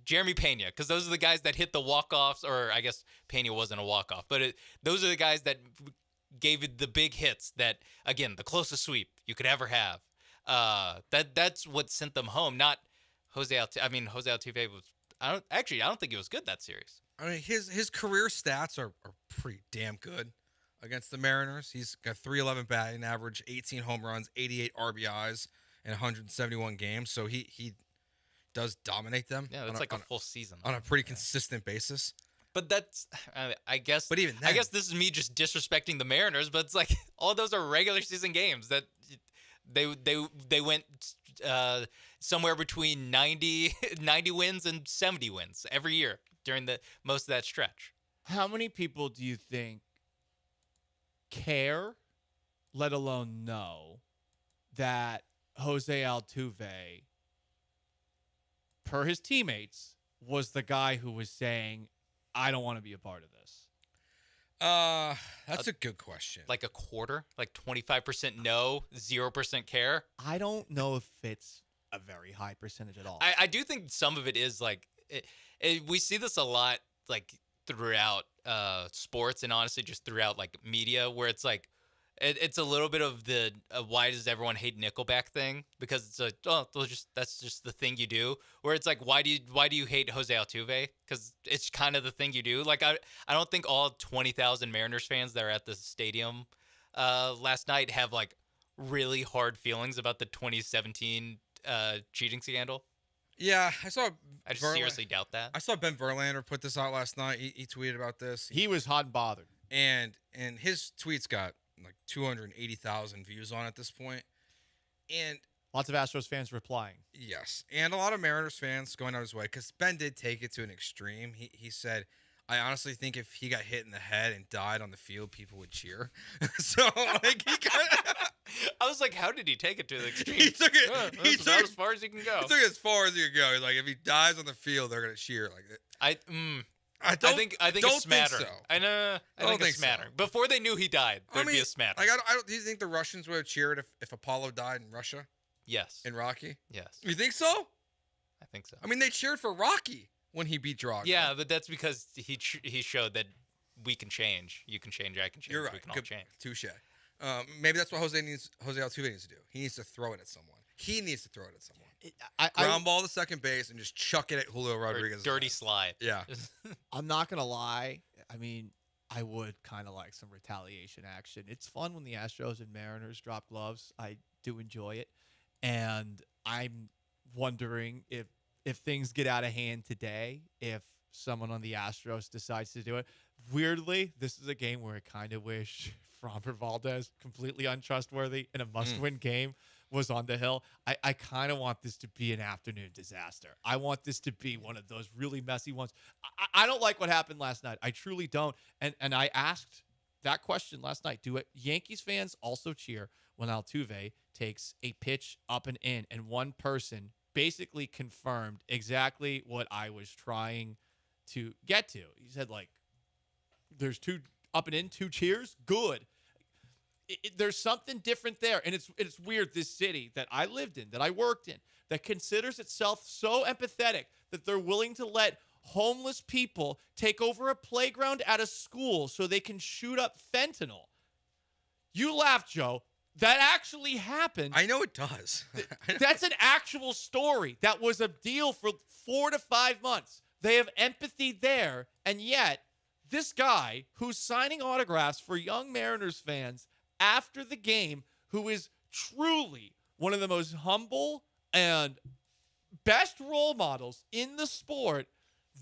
Speaker 16: Jeremy Pena, because those are the guys that hit the walk-offs, or I guess Pena wasn't a walk-off, but those are the guys that gave it the big hits that, again, the closest sweep you could ever have. That's what sent them home, not Jose Altuve was. I don't think he was good that series.
Speaker 7: I mean, his career stats are pretty damn good against the Mariners. He's got .311 batting average, 18 home runs, 88 RBIs in 171 games. So he does dominate them.
Speaker 16: Yeah, that's like a full season
Speaker 7: on a pretty consistent basis.
Speaker 16: But that's, I guess.
Speaker 7: But even then,
Speaker 16: I guess this is me just disrespecting the Mariners. But it's like all those are regular season games that they went somewhere between 90 wins and 70 wins every year during most of that stretch.
Speaker 5: How many people do you think care, let alone know, that Jose Altuve, per his teammates, was the guy who was saying, I don't want to be a part of this?
Speaker 7: That's a good question.
Speaker 16: Like a quarter? Like 25% no, 0% care?
Speaker 5: I don't know if it's a very high percentage at all.
Speaker 16: I do think some of it is like, we see this a lot like throughout sports, and honestly just throughout like media, where it's like, it's a little bit of the why does everyone hate Nickelback thing, because it's like, that's just the thing you do, where it's like, why do you hate Jose Altuve? Because it's kind of the thing you do. Like I don't think all 20,000 Mariners fans that are at the stadium last night have like really hard feelings about the 2017 cheating scandal?
Speaker 7: Yeah, I saw.
Speaker 16: I just seriously doubt that.
Speaker 7: I saw Ben Verlander put this out last night. He tweeted about this.
Speaker 5: He was hot and bothered,
Speaker 7: and his tweets got like 280,000 views on at this point, and
Speaker 5: lots of Astros fans replying.
Speaker 7: Yes, and a lot of Mariners fans going out his way because Ben did take it to an extreme. He said, "I honestly think if he got hit in the head and died on the field, people would cheer." So like he kind of.
Speaker 16: I was like, how did he take it to the extreme?
Speaker 7: He took it.
Speaker 16: Yeah,
Speaker 7: he
Speaker 16: that's
Speaker 7: took
Speaker 16: as far as he can go.
Speaker 7: He took it as far as he could go. He's like, if he dies on the field, they're gonna cheer like that.
Speaker 16: I think
Speaker 7: don't
Speaker 16: a smatter.
Speaker 7: think so.
Speaker 16: I know. I think a smatter.
Speaker 7: So.
Speaker 16: Before they knew he died, there'd be a smatter.
Speaker 7: Like, do you think the Russians would have cheered if Apollo died in Russia?
Speaker 16: Yes.
Speaker 7: In Rocky?
Speaker 16: Yes.
Speaker 7: You think so?
Speaker 16: I think so.
Speaker 7: I mean, they cheered for Rocky when he beat Drago.
Speaker 16: Yeah, but that's because he showed that we can change. You can change. I can change.
Speaker 7: You're right.
Speaker 16: We can all change.
Speaker 7: Touche. Maybe that's what Jose Altuve needs to do. He needs to throw it at someone. He needs to throw it at someone. Ground ball to second base and just chuck it at Julio Rodriguez.
Speaker 16: Dirty slide.
Speaker 7: Yeah.
Speaker 5: I'm not going to lie. I mean, I would kind of like some retaliation action. It's fun when the Astros and Mariners drop gloves. I do enjoy it. And I'm wondering if things get out of hand today, if someone on the Astros decides to do it. Weirdly, this is a game where I kind of wish Framber Valdez, completely untrustworthy in a must-win game, was on the hill. I kind of want this to be an afternoon disaster. I want this to be one of those really messy ones. I don't like what happened last night. I truly don't. And I asked that question last night. Do Yankees fans also cheer when Altuve takes a pitch up and in? And one person basically confirmed exactly what I was trying to get to. He said, like, there's two up and in, two cheers. Good. There's something different there. And it's weird. This city that I lived in, that I worked in, that considers itself so empathetic that they're willing to let homeless people take over a playground at a school so they can shoot up fentanyl. You laugh, Joe. That actually happened.
Speaker 7: I know it does.
Speaker 5: That's an actual story. That was a deal for 4 to 5 months. They have empathy there. And yet, this guy who's signing autographs for young Mariners fans after the game, who is truly one of the most humble and best role models in the sport,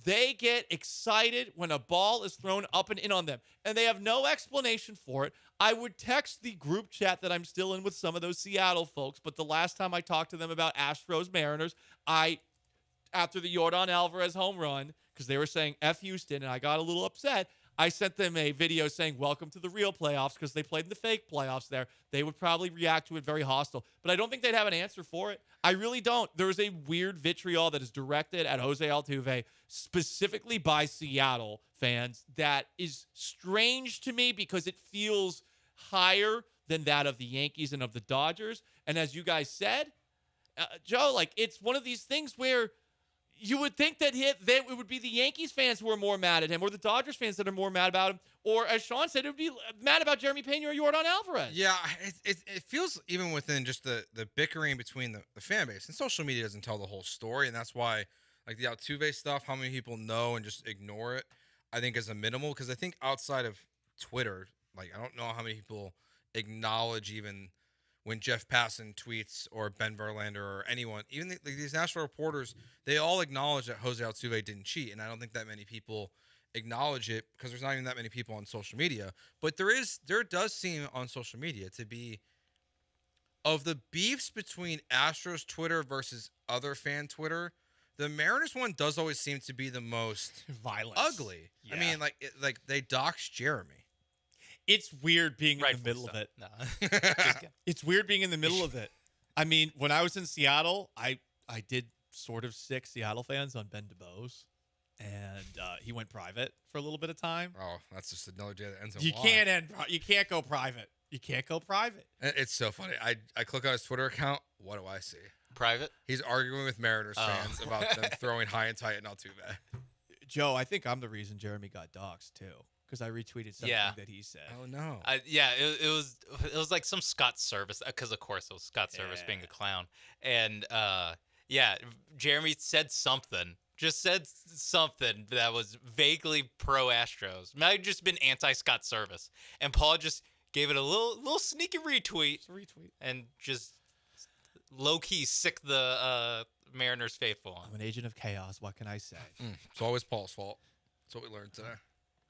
Speaker 5: they get excited when a ball is thrown up and in on them. And they have no explanation for it. I would text the group chat that I'm still in with some of those Seattle folks, but the last time I talked to them about Astros Mariners, after the Yordan Alvarez home run, because they were saying F Houston, and I got a little upset, I sent them a video saying, welcome to the real playoffs, because they played in the fake playoffs there. They would probably react to it very hostile. But I don't think they'd have an answer for it. I really don't. There is a weird vitriol that is directed at Jose Altuve, specifically by Seattle fans, that is strange to me because it feels higher than that of the Yankees and of the Dodgers. And as you guys said, Joe, like, it's one of these things where you would think that it would be the Yankees fans who are more mad at him, or the Dodgers fans that are more mad about him, or as Sean said, it would be mad about Jeremy Pena or Yordan Alvarez.
Speaker 7: Yeah, it feels even within just the bickering between the fan base, and social media doesn't tell the whole story, and that's why, like, the Altuve stuff, how many people know and just ignore it, I think is a minimal, because I think outside of Twitter, like, I don't know how many people acknowledge even when Jeff Passan tweets, or Ben Verlander, or anyone, even these national reporters, they all acknowledge that Jose Altuve didn't cheat, and I don't think that many people acknowledge it because there's not even that many people on social media. But there does seem on social media to be, of the beefs between Astros Twitter versus other fan Twitter, the Mariners one does always seem to be the most
Speaker 5: violent,
Speaker 7: ugly. Yeah. I mean, like they doxed Jeremy.
Speaker 5: It's weird being in the middle of it.
Speaker 16: No.
Speaker 5: It's weird being in the middle of it. I mean, when I was in Seattle, I did sort of sick Seattle fans on Ben DeBose, and he went private for a little bit of time.
Speaker 7: Oh, that's just another day that ends in
Speaker 5: You can't go private. You can't go private.
Speaker 7: It's so funny. I click on his Twitter account. What do I see?
Speaker 16: Private?
Speaker 7: He's arguing with Mariners fans about them throwing high and tight and Altuve.
Speaker 5: Joe, I think I'm the reason Jeremy got doxxed too, because I retweeted something that he said.
Speaker 7: Oh no!
Speaker 16: It was like some Scott Service, because of course it was Scott Service being a clown, and Jeremy said something. Just said something that was vaguely pro Astros. Might have just been anti Scott Service, and Paul just gave it a little sneaky retweet. And just low-key sick the Mariners faithful on.
Speaker 5: I'm an agent of chaos. What can I say?
Speaker 7: It's always Paul's fault. That's what we learned today.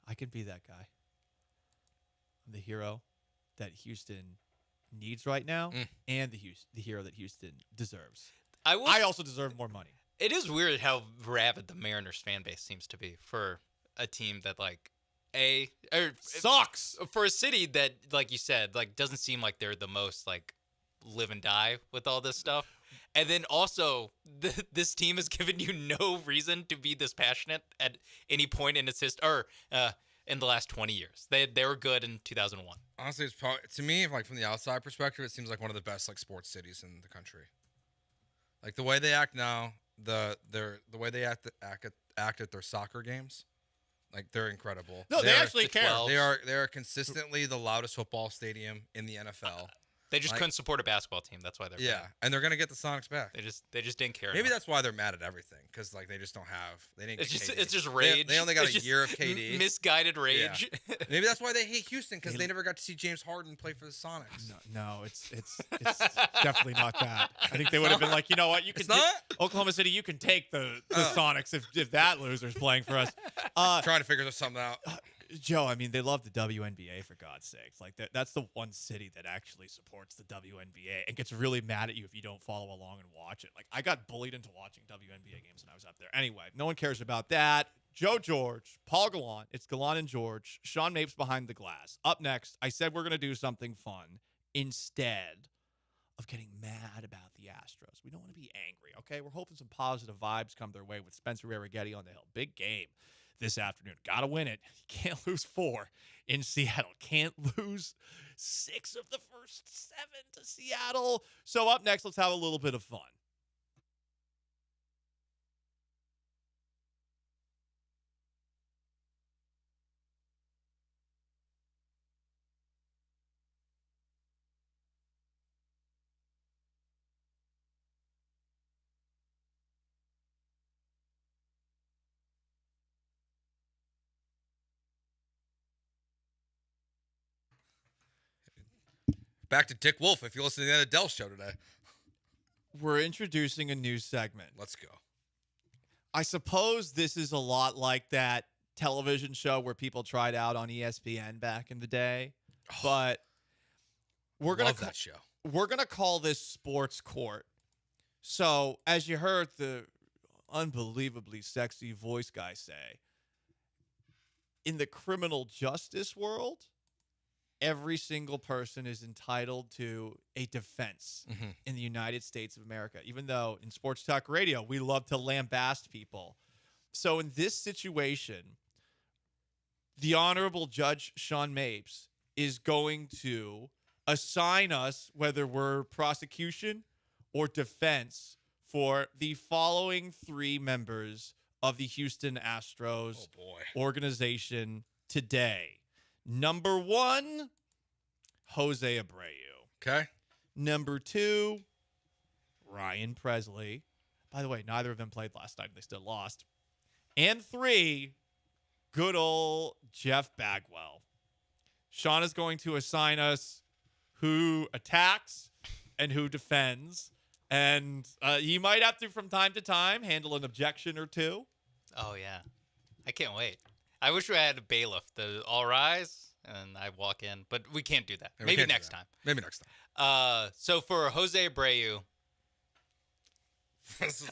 Speaker 5: I could be that guy. I'm the hero that Houston needs right now, and the hero that Houston deserves. I also deserve more money.
Speaker 16: It is weird how rabid the Mariners fan base seems to be for a team that
Speaker 5: sucks,
Speaker 16: for a city that, like you said, like doesn't seem like they're the most like live and die with all this stuff. And then also, this team has given you no reason to be this passionate at any point in its history, or in the last 20 years. They were good in 2001.
Speaker 7: Honestly, it's probably, to me, like from the outside perspective, it seems like one of the best like sports cities in the country. Like the way they act now, the way they act at their soccer games, like they're incredible.
Speaker 5: No, they actually care.
Speaker 7: They are consistently the loudest football stadium in the NFL.
Speaker 16: They just couldn't support a basketball team. That's why they're bad.
Speaker 7: And they're gonna get the Sonics back.
Speaker 16: They just didn't care.
Speaker 7: Maybe that's why they're mad at everything, because like they just don't have. They didn't.
Speaker 16: It's just rage.
Speaker 7: They only got a year of KD.
Speaker 16: Misguided rage.
Speaker 7: Yeah. Maybe that's why they hate Houston, because they never got to see James Harden play for the Sonics.
Speaker 5: No, it's definitely not that. I think they would have been like, you know what, you can Oklahoma City, you can take the Sonics if that loser's playing for us.
Speaker 7: Trying to figure something out.
Speaker 5: Joe, I mean, they love the WNBA, for God's sakes. Like that's the one city that actually supports the WNBA and gets really mad at you if you don't follow along and watch it. Like, I got bullied into watching WNBA games when I was up there. Anyway, no one cares about that. Joe George, Paul Gallant, it's Gallant and George, Sean Mapes behind the glass. Up next, I said we're going to do something fun instead of getting mad about the Astros. We don't want to be angry, okay? We're hoping some positive vibes come their way with Spencer Arrighetti on the hill. Big game this afternoon. Got to win it. You can't lose 4 in Seattle. Can't lose 6 of the first 7 to Seattle. So up next, let's have a little bit of fun.
Speaker 7: Back to Dick Wolf if you listen to the Adele show today.
Speaker 5: We're introducing a new segment.
Speaker 7: Let's go.
Speaker 5: I suppose this is a lot like that television show where people tried out on ESPN back in the day. But we're gonna
Speaker 7: that show.
Speaker 5: We're gonna call this Sports Court. So, as you heard the unbelievably sexy voice guy say, in the criminal justice world, every single person is entitled to a defense in the United States of America, even though in sports talk radio, we love to lambast people. So in this situation, the Honorable Judge Sean Mapes is going to assign us whether we're prosecution or defense for the following 3 members of the Houston Astros organization today. Number 1, Jose Abreu.
Speaker 7: Okay.
Speaker 5: Number 2, Ryan Presley. By the way, neither of them played last night. They still lost. And 3, good old Jeff Bagwell. Sean is going to assign us who attacks and who defends. And he might have to, from time to time, handle an objection or 2.
Speaker 16: Oh, yeah. I can't wait. I wish we had a bailiff. The all rise, and I walk in. But we can't do that. Maybe next time.
Speaker 7: Maybe next time.
Speaker 16: So for Jose Abreu,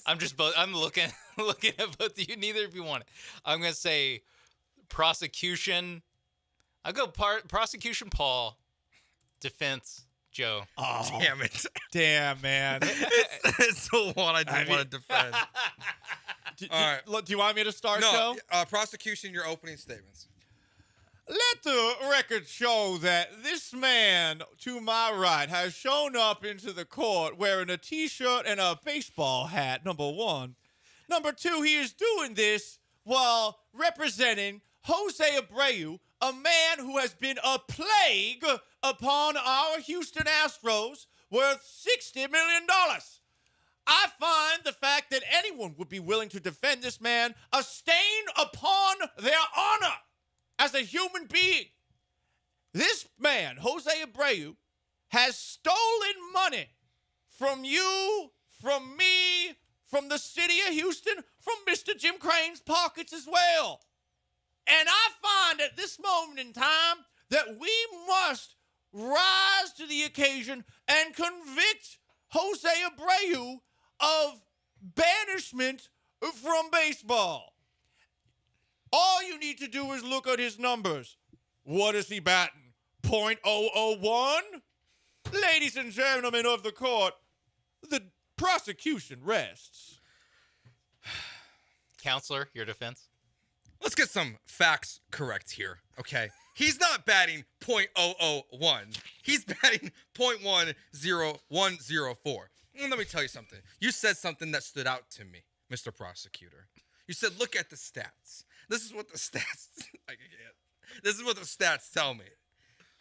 Speaker 16: I'm looking at both of you. Neither of you want it. I'm going to say prosecution. I'll go prosecution Paul, defense Joe.
Speaker 5: Oh,
Speaker 7: damn it.
Speaker 5: Damn, man.
Speaker 7: It's the one I didn't want to defend. All right.
Speaker 5: Do you want me to start,
Speaker 7: No,
Speaker 5: Joe?
Speaker 7: prosecution, your opening statements.
Speaker 5: Let the record show that this man to my right has shown up into the court wearing a T-shirt and a baseball hat, number 1. Number 2, he is doing this while representing Jose Abreu, a man who has been a plague upon our Houston Astros worth $60 million. I find the fact that anyone would be willing to defend this man a stain upon their honor as a human being. This man, Jose Abreu, has stolen money from you, from me, from the city of Houston, from Mr. Jim Crane's pockets as well. And I find at this moment in time that we must rise to the occasion and convict Jose Abreu of banishment from baseball. All you need to do is look at his numbers. What is he batting? .001? Ladies and gentlemen of the court, the prosecution rests.
Speaker 16: Counselor, your defense?
Speaker 7: Let's get some facts correct here, okay? He's not batting .001. He's batting .10104. And let me tell you something. You said something that stood out to me, Mr. Prosecutor. You said, look at the stats. This is what the stats This is what the stats tell me.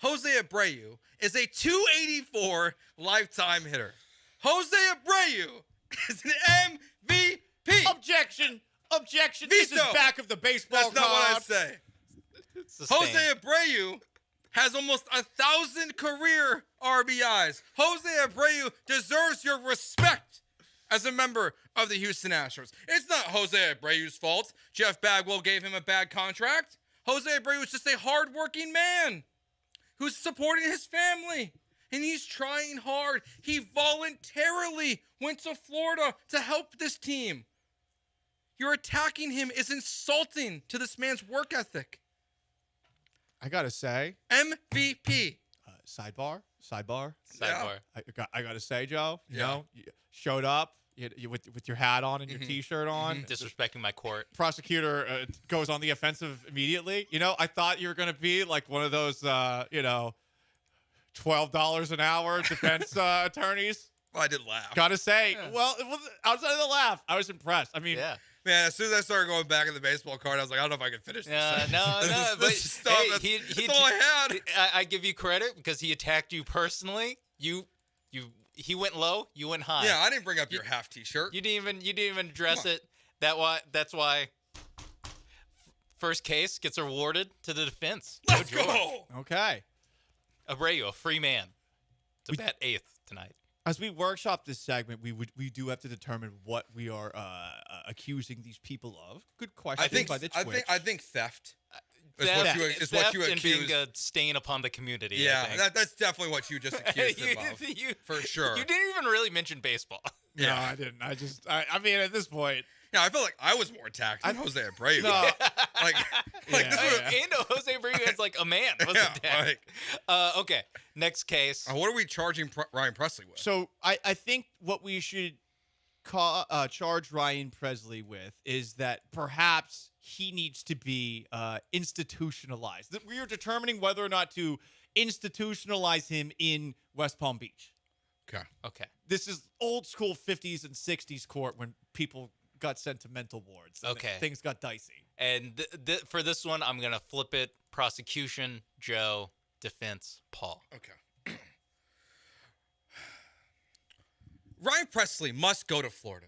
Speaker 7: Jose Abreu is a .284 lifetime hitter. Jose Abreu is an MVP.
Speaker 5: Objection. Objection.
Speaker 7: Veto.
Speaker 5: This is back of the baseball
Speaker 7: That's not
Speaker 5: card.
Speaker 7: what I say. Jose Abreu has almost 1,000 career RBIs. Jose Abreu deserves your respect as a member of the Houston Astros. It's not Jose Abreu's fault Jeff Bagwell gave him a bad contract. Jose Abreu is just a hardworking man who's supporting his family, and he's trying hard. He voluntarily went to Florida to help this team. You're attacking him is insulting to this man's work ethic.
Speaker 5: I gotta say,
Speaker 7: MVP.
Speaker 5: Sidebar.
Speaker 16: Sidebar.
Speaker 5: I gotta say, Joe. You know, you showed up you with your hat on and your T-shirt on,
Speaker 16: disrespecting my court.
Speaker 5: Prosecutor goes on the offensive immediately. You know, I thought you were gonna be like one of those, $12 an hour defense attorneys.
Speaker 7: Well, I did laugh.
Speaker 5: Gotta say, well, it was, outside of the laugh, I was impressed. I mean,
Speaker 7: man, as soon as I started going back in the baseball card, I was like, I don't know if I can finish this.
Speaker 16: No, but
Speaker 7: That's
Speaker 16: that's
Speaker 7: all I had.
Speaker 16: I give you credit because he attacked you personally. He went low, you went high.
Speaker 7: Yeah, I didn't bring up your half T-shirt.
Speaker 16: You didn't even address it. That's why first case gets awarded to the defense.
Speaker 7: Let's go.
Speaker 5: Okay.
Speaker 16: Abreu, a free man, to bat eighth tonight.
Speaker 5: As we workshop this segment, we do have to determine what we are accusing these people of. Good question by the Twitch.
Speaker 7: I think theft.
Speaker 16: Theft
Speaker 7: What you
Speaker 16: and
Speaker 7: accuse.
Speaker 16: being a stain upon the community.
Speaker 7: Yeah,
Speaker 16: I think.
Speaker 7: that's definitely what you just accused him of. For sure.
Speaker 16: You didn't even really mention baseball.
Speaker 5: No, I didn't. I mean, at this point.
Speaker 7: Yeah, I feel like I was more attacked than Jose Abreu.
Speaker 16: No.
Speaker 7: And
Speaker 16: Jose Abreu is like a man. Was attacked. Okay, next case.
Speaker 7: What are we charging Ryan Presley with?
Speaker 5: So I think what we should charge Ryan Presley with is that perhaps he needs to be institutionalized. That we are determining whether or not to institutionalize him in West Palm Beach.
Speaker 16: Okay.
Speaker 5: This is old school 50s and 60s court when people got sentimental wards.
Speaker 16: Okay.
Speaker 5: Things got dicey.
Speaker 16: And for this one, I'm going to flip it. Prosecution, Joe. Defense, Paul.
Speaker 7: Okay. Ryan Presley must go to Florida.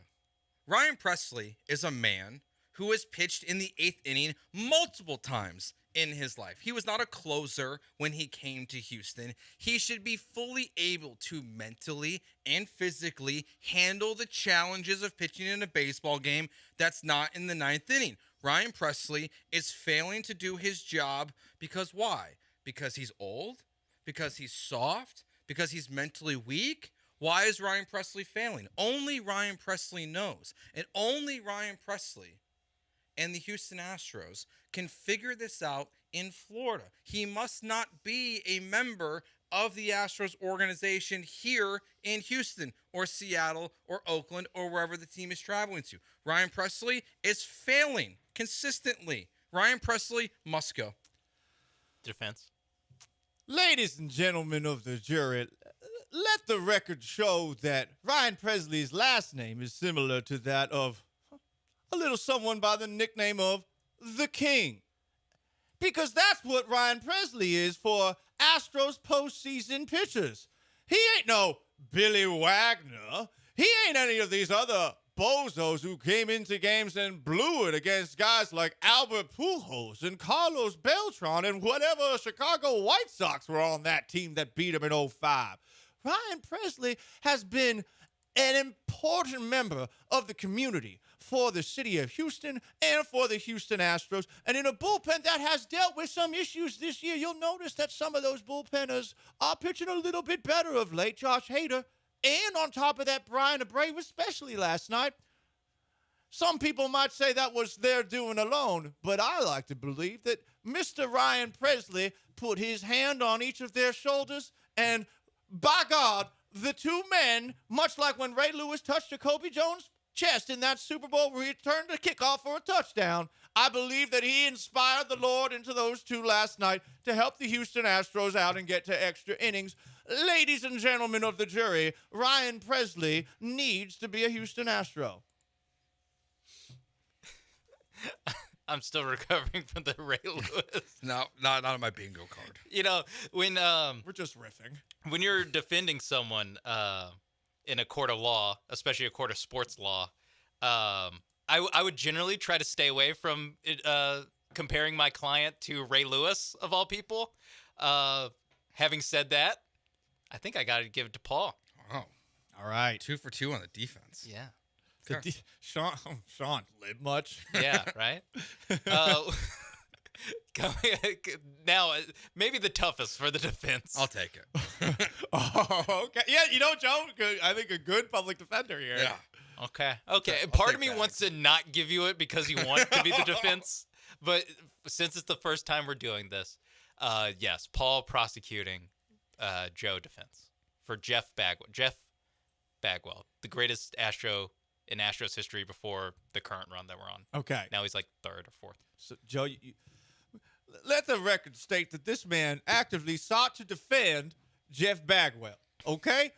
Speaker 7: Ryan Presley is a man who has pitched in the 8th inning multiple times in his life. He was not a closer when he came to Houston. He should be fully able to mentally and physically handle the challenges of pitching in a baseball game that's not in the 9th inning. Ryan Presley is failing to do his job because why? Because he's old? Because he's soft? Because he's mentally weak? Why is Ryan Presley failing? Only Ryan Presley knows. And only Ryan Presley and the Houston Astros can figure this out in Florida. He must not be a member of the Astros organization here in Houston or Seattle or Oakland or wherever the team is traveling to. Ryan Presley is failing consistently. Ryan Presley must go.
Speaker 16: Defense.
Speaker 5: Ladies and gentlemen of the jury, let the record show that Ryan Presley's last name is similar to that of a little someone by the nickname of the King. Because that's what Ryan Presley is for Astros postseason pitchers. He ain't no Billy Wagner. He ain't any of these other bozos who came into games and blew it against guys like Albert Pujols and Carlos Beltran and whatever Chicago White Sox were on that team that beat him in 2005. Ryan Presley has been an important member of the community for the city of Houston and for the Houston Astros. And in a bullpen that has dealt with some issues this year, you'll notice that some of those bullpenners are pitching a little bit better of late. Josh Hader, and on top of that, Brian Abreu, especially last night. Some people might say that was their doing alone, but I like to believe that Mr. Ryan Presley put his hand on each of their shoulders, and by God, the two men, much like when Ray Lewis touched Jacoby Jones' chest in that Super Bowl where he turned the kickoff for a touchdown, I believe that he inspired the Lord into those two last night to help the Houston Astros out and get to extra innings. Ladies and gentlemen of the jury, Ryan Presley needs to be a Houston Astro.
Speaker 16: I'm still recovering from the Ray Lewis.
Speaker 7: No, not on my bingo card.
Speaker 16: You know, when
Speaker 5: we're just riffing.
Speaker 16: When you're defending someone in a court of law, especially a court of sports law, I would generally try to stay away from comparing my client to Ray Lewis, of all people. Having said that, I think I got to give it to Paul.
Speaker 7: Oh,
Speaker 5: all right.
Speaker 7: 2 for 2 on the defense.
Speaker 16: Yeah.
Speaker 5: Sean lit much.
Speaker 16: Yeah, right? Now, maybe the toughest for the defense.
Speaker 7: I'll take it.
Speaker 5: Oh, okay. Yeah, you know, Joe, I think a good public defender here.
Speaker 7: Yeah.
Speaker 16: Okay. Part of me wants to not give you it because you want to be the defense. But since it's the first time we're doing this, yes, Paul prosecuting Joe defense for Jeff Bagwell, the greatest Astro in Astros history before the current run that we're on.
Speaker 5: Okay.
Speaker 16: Now he's like third or fourth.
Speaker 5: So, Joe, let the record state that this man actively sought to defend Jeff Bagwell, okay?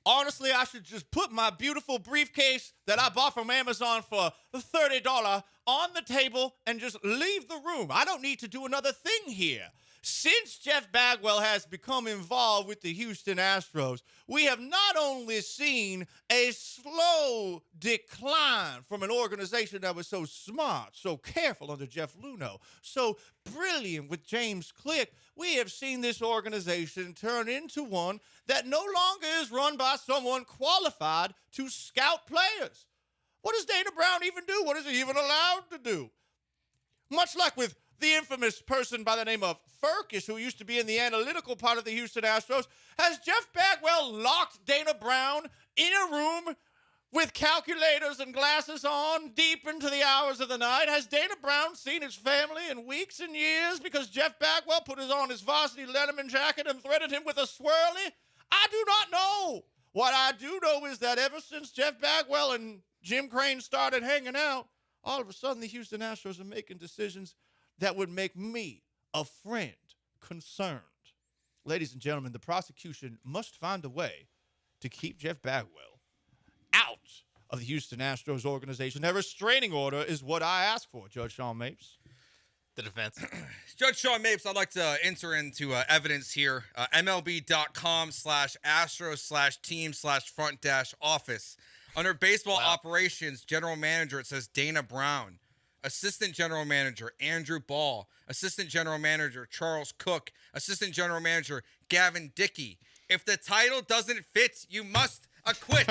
Speaker 5: Honestly, I should just put my beautiful briefcase that I bought from Amazon for $30 on the table and just leave the room. I don't need to do another thing here. Since Jeff Bagwell has become involved with the Houston Astros, we have not only seen a slow decline from an organization that was so smart, so careful under Jeff Luhnow, so brilliant with James Click, we have seen this organization turn into one that no longer is run by someone qualified to scout players. What does Dana Brown even do? What is he even allowed to do? Much like with the infamous person by the name of Ferkus, who used to be in the analytical part of the Houston Astros, has Jeff Bagwell locked Dana Brown in a room with calculators and glasses on deep into the hours of the night? Has Dana Brown seen his family in weeks and years because Jeff Bagwell put on his varsity Letterman jacket and threatened him with a swirly? I do not know. What I do know is that ever since Jeff Bagwell and Jim Crane started hanging out, all of a sudden the Houston Astros are making decisions that would make me, a friend, concerned. Ladies and gentlemen, the prosecution must find a way to keep Jeff Bagwell out of the Houston Astros organization. A restraining order is what I ask for, Judge Sean Mapes.
Speaker 16: The defense.
Speaker 7: Judge Sean Mapes, I'd like to enter into evidence here. MLB.com/Astros/team/front-office. Under baseball operations, general manager, it says Dana Brown. Assistant General Manager, Andrew Ball. Assistant General Manager, Charles Cook. Assistant General Manager, Gavin Dickey. If the title doesn't fit, you must acquit.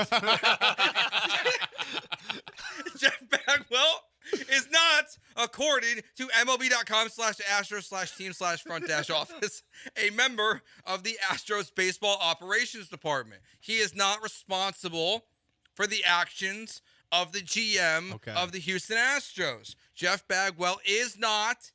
Speaker 7: Jeff Bagwell is not, according to MLB.com/Astros/team/front-office, a member of the Astros Baseball Operations Department. He is not responsible for the actions of the GM of the Houston Astros. Jeff Bagwell is not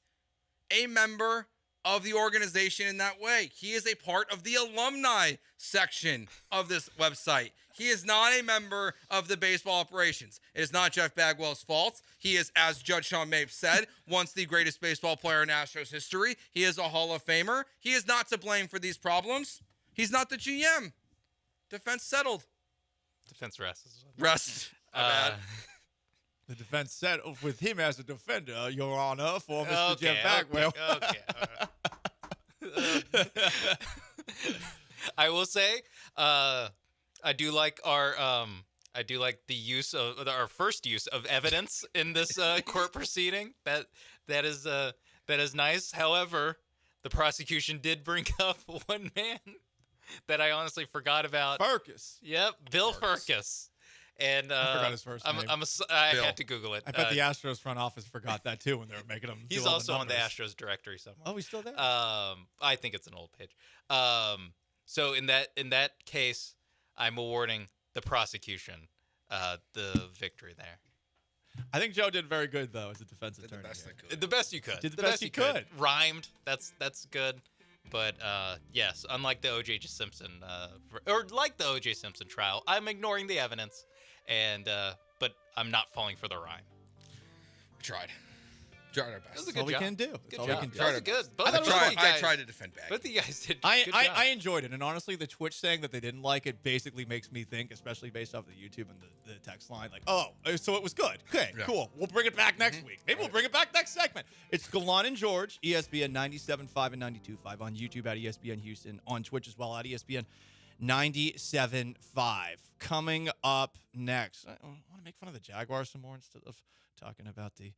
Speaker 7: a member of the organization in that way. He is a part of the alumni section of this website. He is not a member of the baseball operations. It is not Jeff Bagwell's fault. He is, as Judge Sean Mapes said, once the greatest baseball player in Astros history. He is a Hall of Famer. He is not to blame for these problems. He's not the GM. Defense settled.
Speaker 16: Defense rests.
Speaker 5: The defense settled with him as a defender, Your Honor, for Mr. Jeff Bagwell.
Speaker 16: I will say, I do like our I do like the use of our first use of evidence in this court proceeding. That is nice. However, the prosecution did bring up one man that I honestly forgot about.
Speaker 5: Furcus.
Speaker 16: Yep, Bill Furcus. And
Speaker 5: I forgot his first name.
Speaker 16: I had to Google it.
Speaker 5: I bet the Astros front office forgot that too when they were making him.
Speaker 16: He's
Speaker 5: do all
Speaker 16: also on the
Speaker 5: numbers.
Speaker 16: Astros directory somewhere.
Speaker 5: Oh, he's still there.
Speaker 16: I think it's an old page. So in that case, I'm awarding the prosecution the victory there.
Speaker 5: I think Joe did very good though as a defense attorney.
Speaker 16: The best you could.
Speaker 5: Did the best you could.
Speaker 16: Rhymed. That's good. But yes, unlike the O.J. Simpson, or like the O.J. Simpson trial, I'm ignoring the evidence, and but I'm not falling for the rhyme.
Speaker 7: Tried our best.
Speaker 16: That was a
Speaker 5: That's all
Speaker 16: good
Speaker 5: we
Speaker 16: job.
Speaker 5: can do. That's
Speaker 16: Good
Speaker 5: all
Speaker 16: job.
Speaker 5: we can do.
Speaker 16: That was good.
Speaker 7: I tried to defend back.
Speaker 16: Both of you guys did.
Speaker 5: I
Speaker 16: good job.
Speaker 5: I enjoyed it, and honestly, the Twitch saying that they didn't like it basically makes me think, especially based off the YouTube and the text line, like, oh, so it was good. Okay, cool. We'll bring it back next week. Maybe we'll bring it back next segment. It's Gallant and George, ESPN 97.5 and 92.5 on YouTube at ESPN Houston, on Twitch as well at ESPN 97.5. Coming up next, I want to make fun of the Jaguars some more instead of talking about the,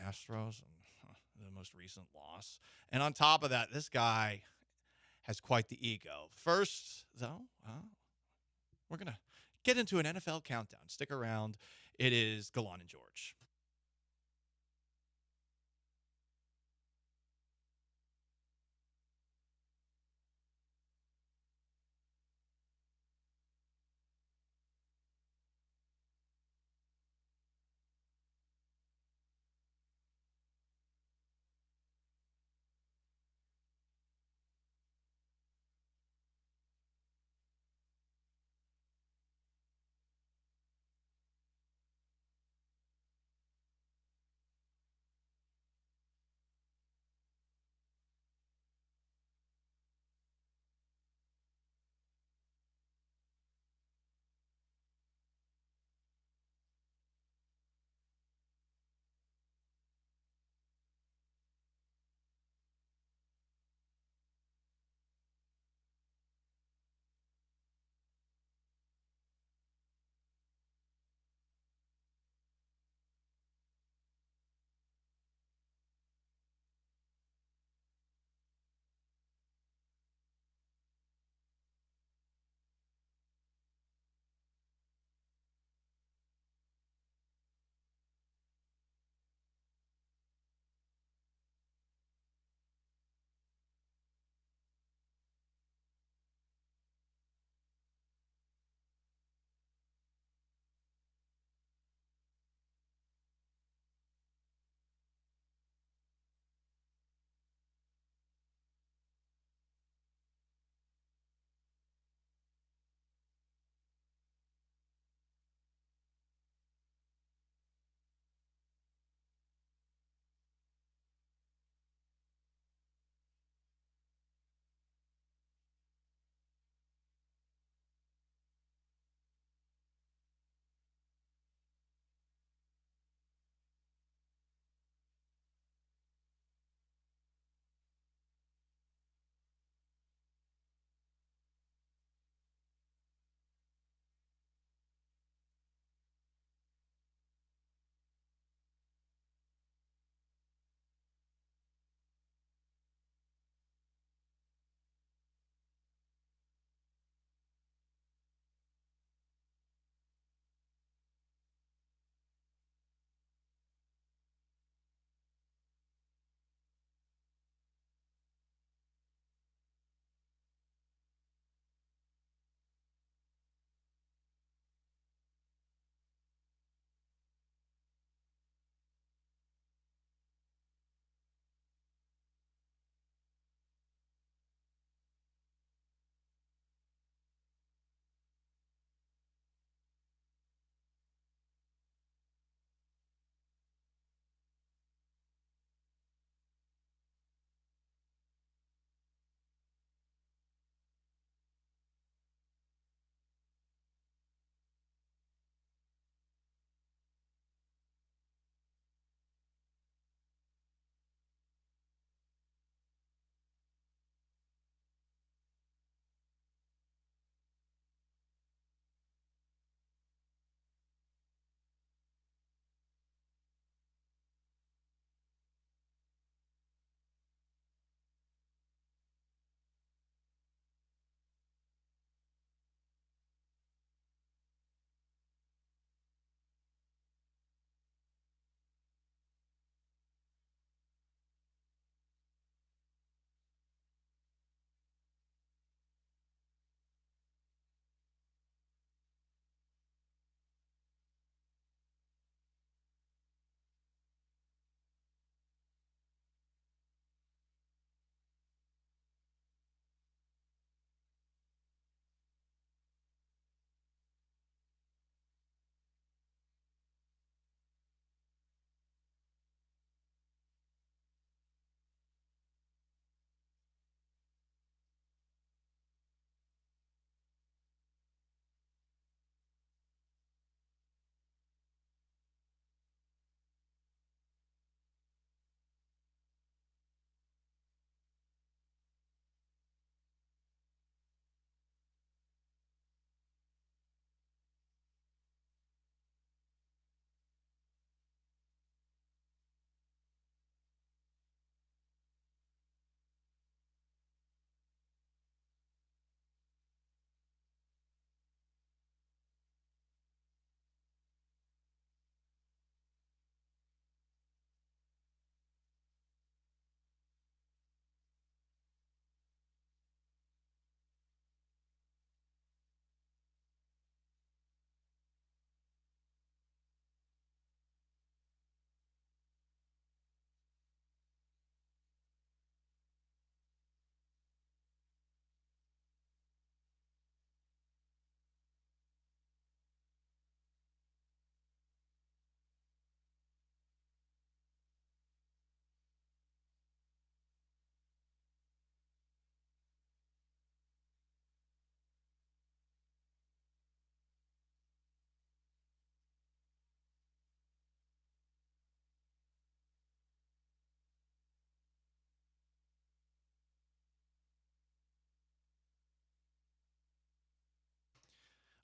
Speaker 5: Astros and the most recent loss. And on top of that, this guy has quite the ego. First, though, we're going to get into an NFL countdown. Stick around. It is Gallant and George.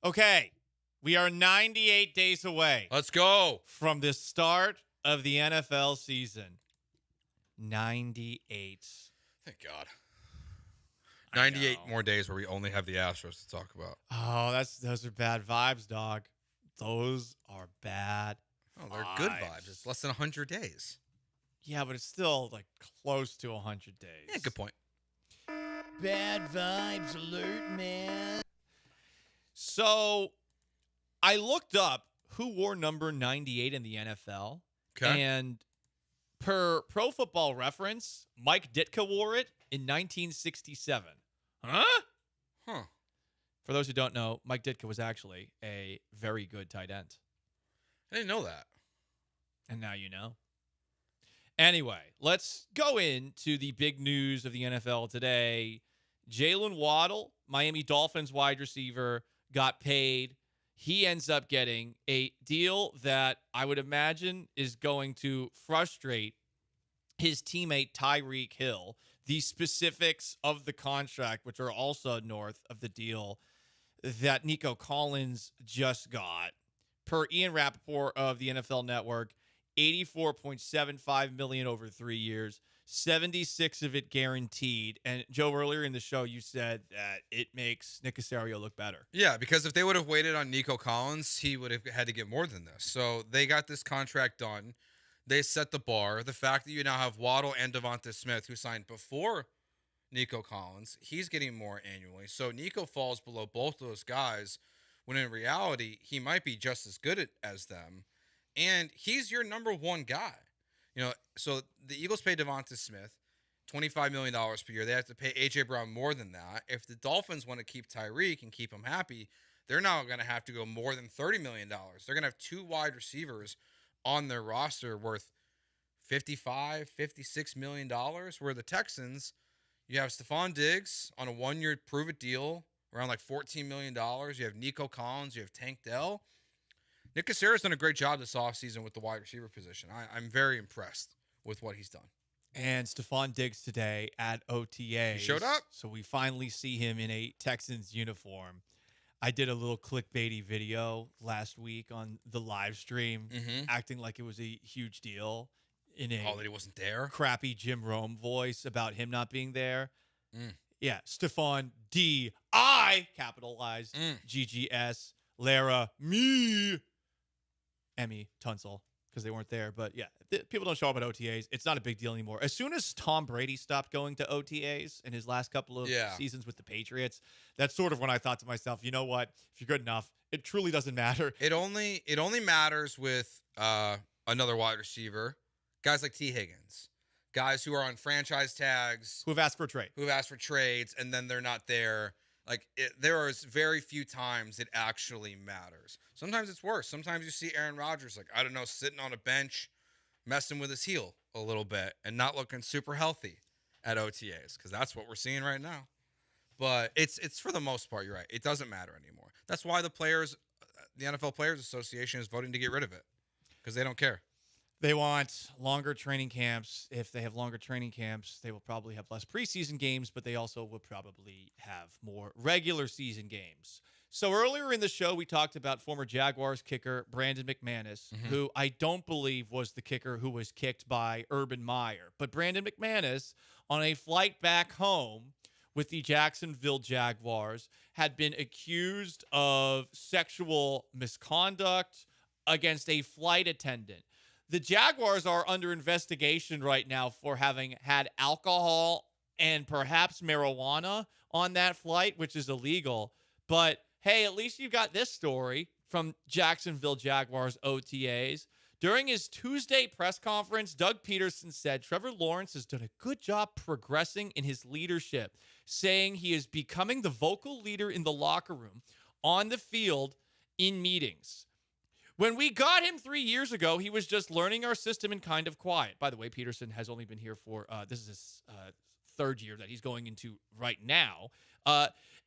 Speaker 5: Okay, we are 98 days away.
Speaker 7: Let's go.
Speaker 5: From the start of the NFL season. 98.
Speaker 7: Thank God. 98 more days where we only have the Astros to talk about.
Speaker 5: Oh, those are bad vibes, dog. Those are bad.
Speaker 7: Oh, they're good vibes. It's less than 100 days.
Speaker 5: Yeah, but it's still like close to 100 days.
Speaker 7: Yeah, good point.
Speaker 8: Bad vibes alert, man.
Speaker 5: So I looked up who wore number 98 in the NFL.
Speaker 7: Okay.
Speaker 5: And per Pro Football Reference, Mike Ditka wore it in 1967. Huh?
Speaker 7: Huh.
Speaker 5: For those who don't know, Mike Ditka was actually a very good tight end.
Speaker 7: I didn't know that.
Speaker 5: And now you know. Anyway, let's go into the big news of the NFL today. Jalen Waddle, Miami Dolphins wide receiver, got paid. He ends up getting a deal that I would imagine is going to frustrate his teammate Tyreek Hill. The specifics of the contract, which are also north of the deal that Nico Collins just got. Per Ian Rappaport of the NFL Network, $84.75 million over 3 years, 76 of it guaranteed. And Joe, earlier in the show, you said that it makes Nick Caserio look better.
Speaker 7: Yeah, because if they would have waited on Nico Collins, he would have had to get more than this. So they got this contract done. They set the bar. The fact that you now have Waddle and Devonta Smith, who signed before Nico Collins, he's getting more annually. So Nico falls below both those guys, when in reality, he might be just as good as them. And he's your number one guy. You know, so the Eagles pay Devonta Smith $25 million per year. They have to pay A.J. Brown more than that. If the Dolphins want to keep Tyreek and keep him happy, they're now going to have to go more than $30 million. They're going to have two wide receivers on their roster worth $55, $56 million, where the Texans, you have Stephon Diggs on a one-year prove-it deal, around like $14 million. You have Nico Collins. You have Tank Dell. Nick Caserio's done a great job this offseason with the wide receiver position. I'm very impressed with what he's done.
Speaker 5: And Stephon Diggs today at OTA.
Speaker 7: He showed up.
Speaker 5: So we finally see him in a Texans uniform. I did a little clickbaity video last week on the live stream, acting like it was a huge deal in a
Speaker 7: that he wasn't there,
Speaker 5: crappy Jim Rome voice about him not being there. Yeah, Stephon D.I. capitalized GGS Lara me Emmy Tunsil, because they weren't there. But yeah, people don't show up at OTAs. It's not a big deal anymore. As soon as Tom Brady stopped going to OTAs in his last couple of seasons with the Patriots, that's sort of when I thought to myself, you know what? If you're good enough, it truly doesn't matter.
Speaker 7: It only matters with another wide receiver, guys like T. Higgins, guys who are on franchise tags,
Speaker 5: who have asked for a trade,
Speaker 7: who have asked for trades, and then they're not there. Like, there are very few times it actually matters. Sometimes it's worse. Sometimes you see Aaron Rodgers, like, I don't know, sitting on a bench, messing with his heel a little bit and not looking super healthy at OTAs, because that's what we're seeing right now. But it's for the most part, you're right. It doesn't matter anymore. That's why the NFL Players Association is voting to get rid of it, because they don't care.
Speaker 5: They want longer training camps. If they have longer training camps, they will probably have less preseason games, but they also will probably have more regular season games. So earlier in the show, we talked about former Jaguars kicker Brandon McManus, who I don't believe was the kicker who was kicked by Urban Meyer. But Brandon McManus, on a flight back home with the Jacksonville Jaguars, had been accused of sexual misconduct against a flight attendant. The Jaguars are under investigation right now for having had alcohol and perhaps marijuana on that flight, which is illegal. But hey, at least you've got this story from Jacksonville Jaguars OTAs. During his Tuesday press conference, Doug Peterson said Trevor Lawrence has done a good job progressing in his leadership, saying he is becoming the vocal leader in the locker room, on the field, in meetings. When we got him 3 years ago, he was just learning our system and kind of quiet. By the way, Peterson has only been here for, this is his third year that he's going into right now.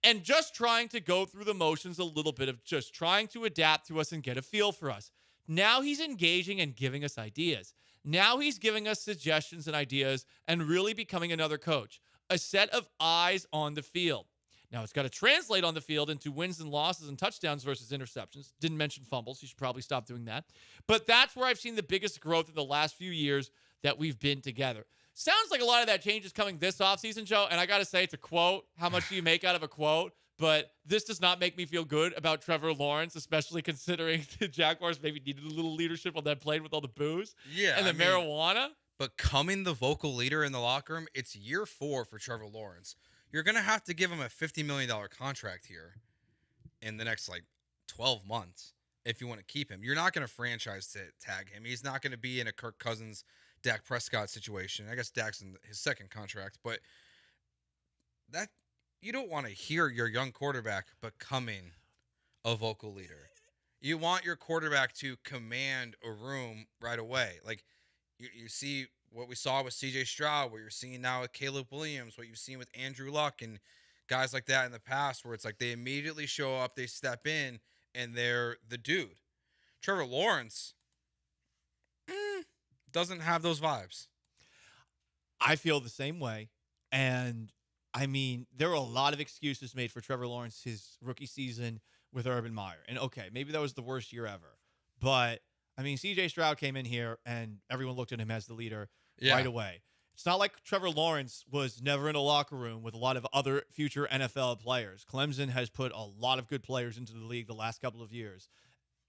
Speaker 5: And just trying to go through the motions a little bit of just trying to adapt to us and get a feel for us. Now he's engaging and giving us ideas. Now he's giving us suggestions and ideas and really becoming another coach. A set of eyes on the field. Now, it's got to translate on the field into wins and losses and touchdowns versus interceptions. Didn't mention fumbles. You should probably stop doing that. But that's where I've seen the biggest growth in the last few years that we've been together. Sounds like a lot of that change is coming this offseason, Joe. And I got to say, it's a quote. How much do you make out of a quote? But this does not make me feel good about Trevor Lawrence, especially considering the Jaguars maybe needed a little leadership on that plane with all the booze and the marijuana.
Speaker 7: Becoming the vocal leader in the locker room, it's year 4 for Trevor Lawrence. You're going to have to give him a $50 million contract here in the next, 12 months if you want to keep him. You're not going to franchise tag him. He's not going to be in a Kirk Cousins, Dak Prescott situation. I guess Dak's in his second contract, but that you don't want to hear your young quarterback becoming a vocal leader. You want your quarterback to command a room right away. You see what we saw with C.J. Stroud, what you're seeing now with Caleb Williams, what you've seen with Andrew Luck and guys like that in the past, where it's they immediately show up, they step in, and they're the dude. Trevor Lawrence doesn't have those vibes.
Speaker 5: I feel the same way. And, there were a lot of excuses made for Trevor Lawrence his rookie season with Urban Meyer. And, okay, maybe that was the worst year ever. But, C.J. Stroud came in here, and everyone looked at him as the leader right away. It's not like Trevor Lawrence was never in a locker room with a lot of other future NFL players. Clemson has put a lot of good players into the league the last couple of years.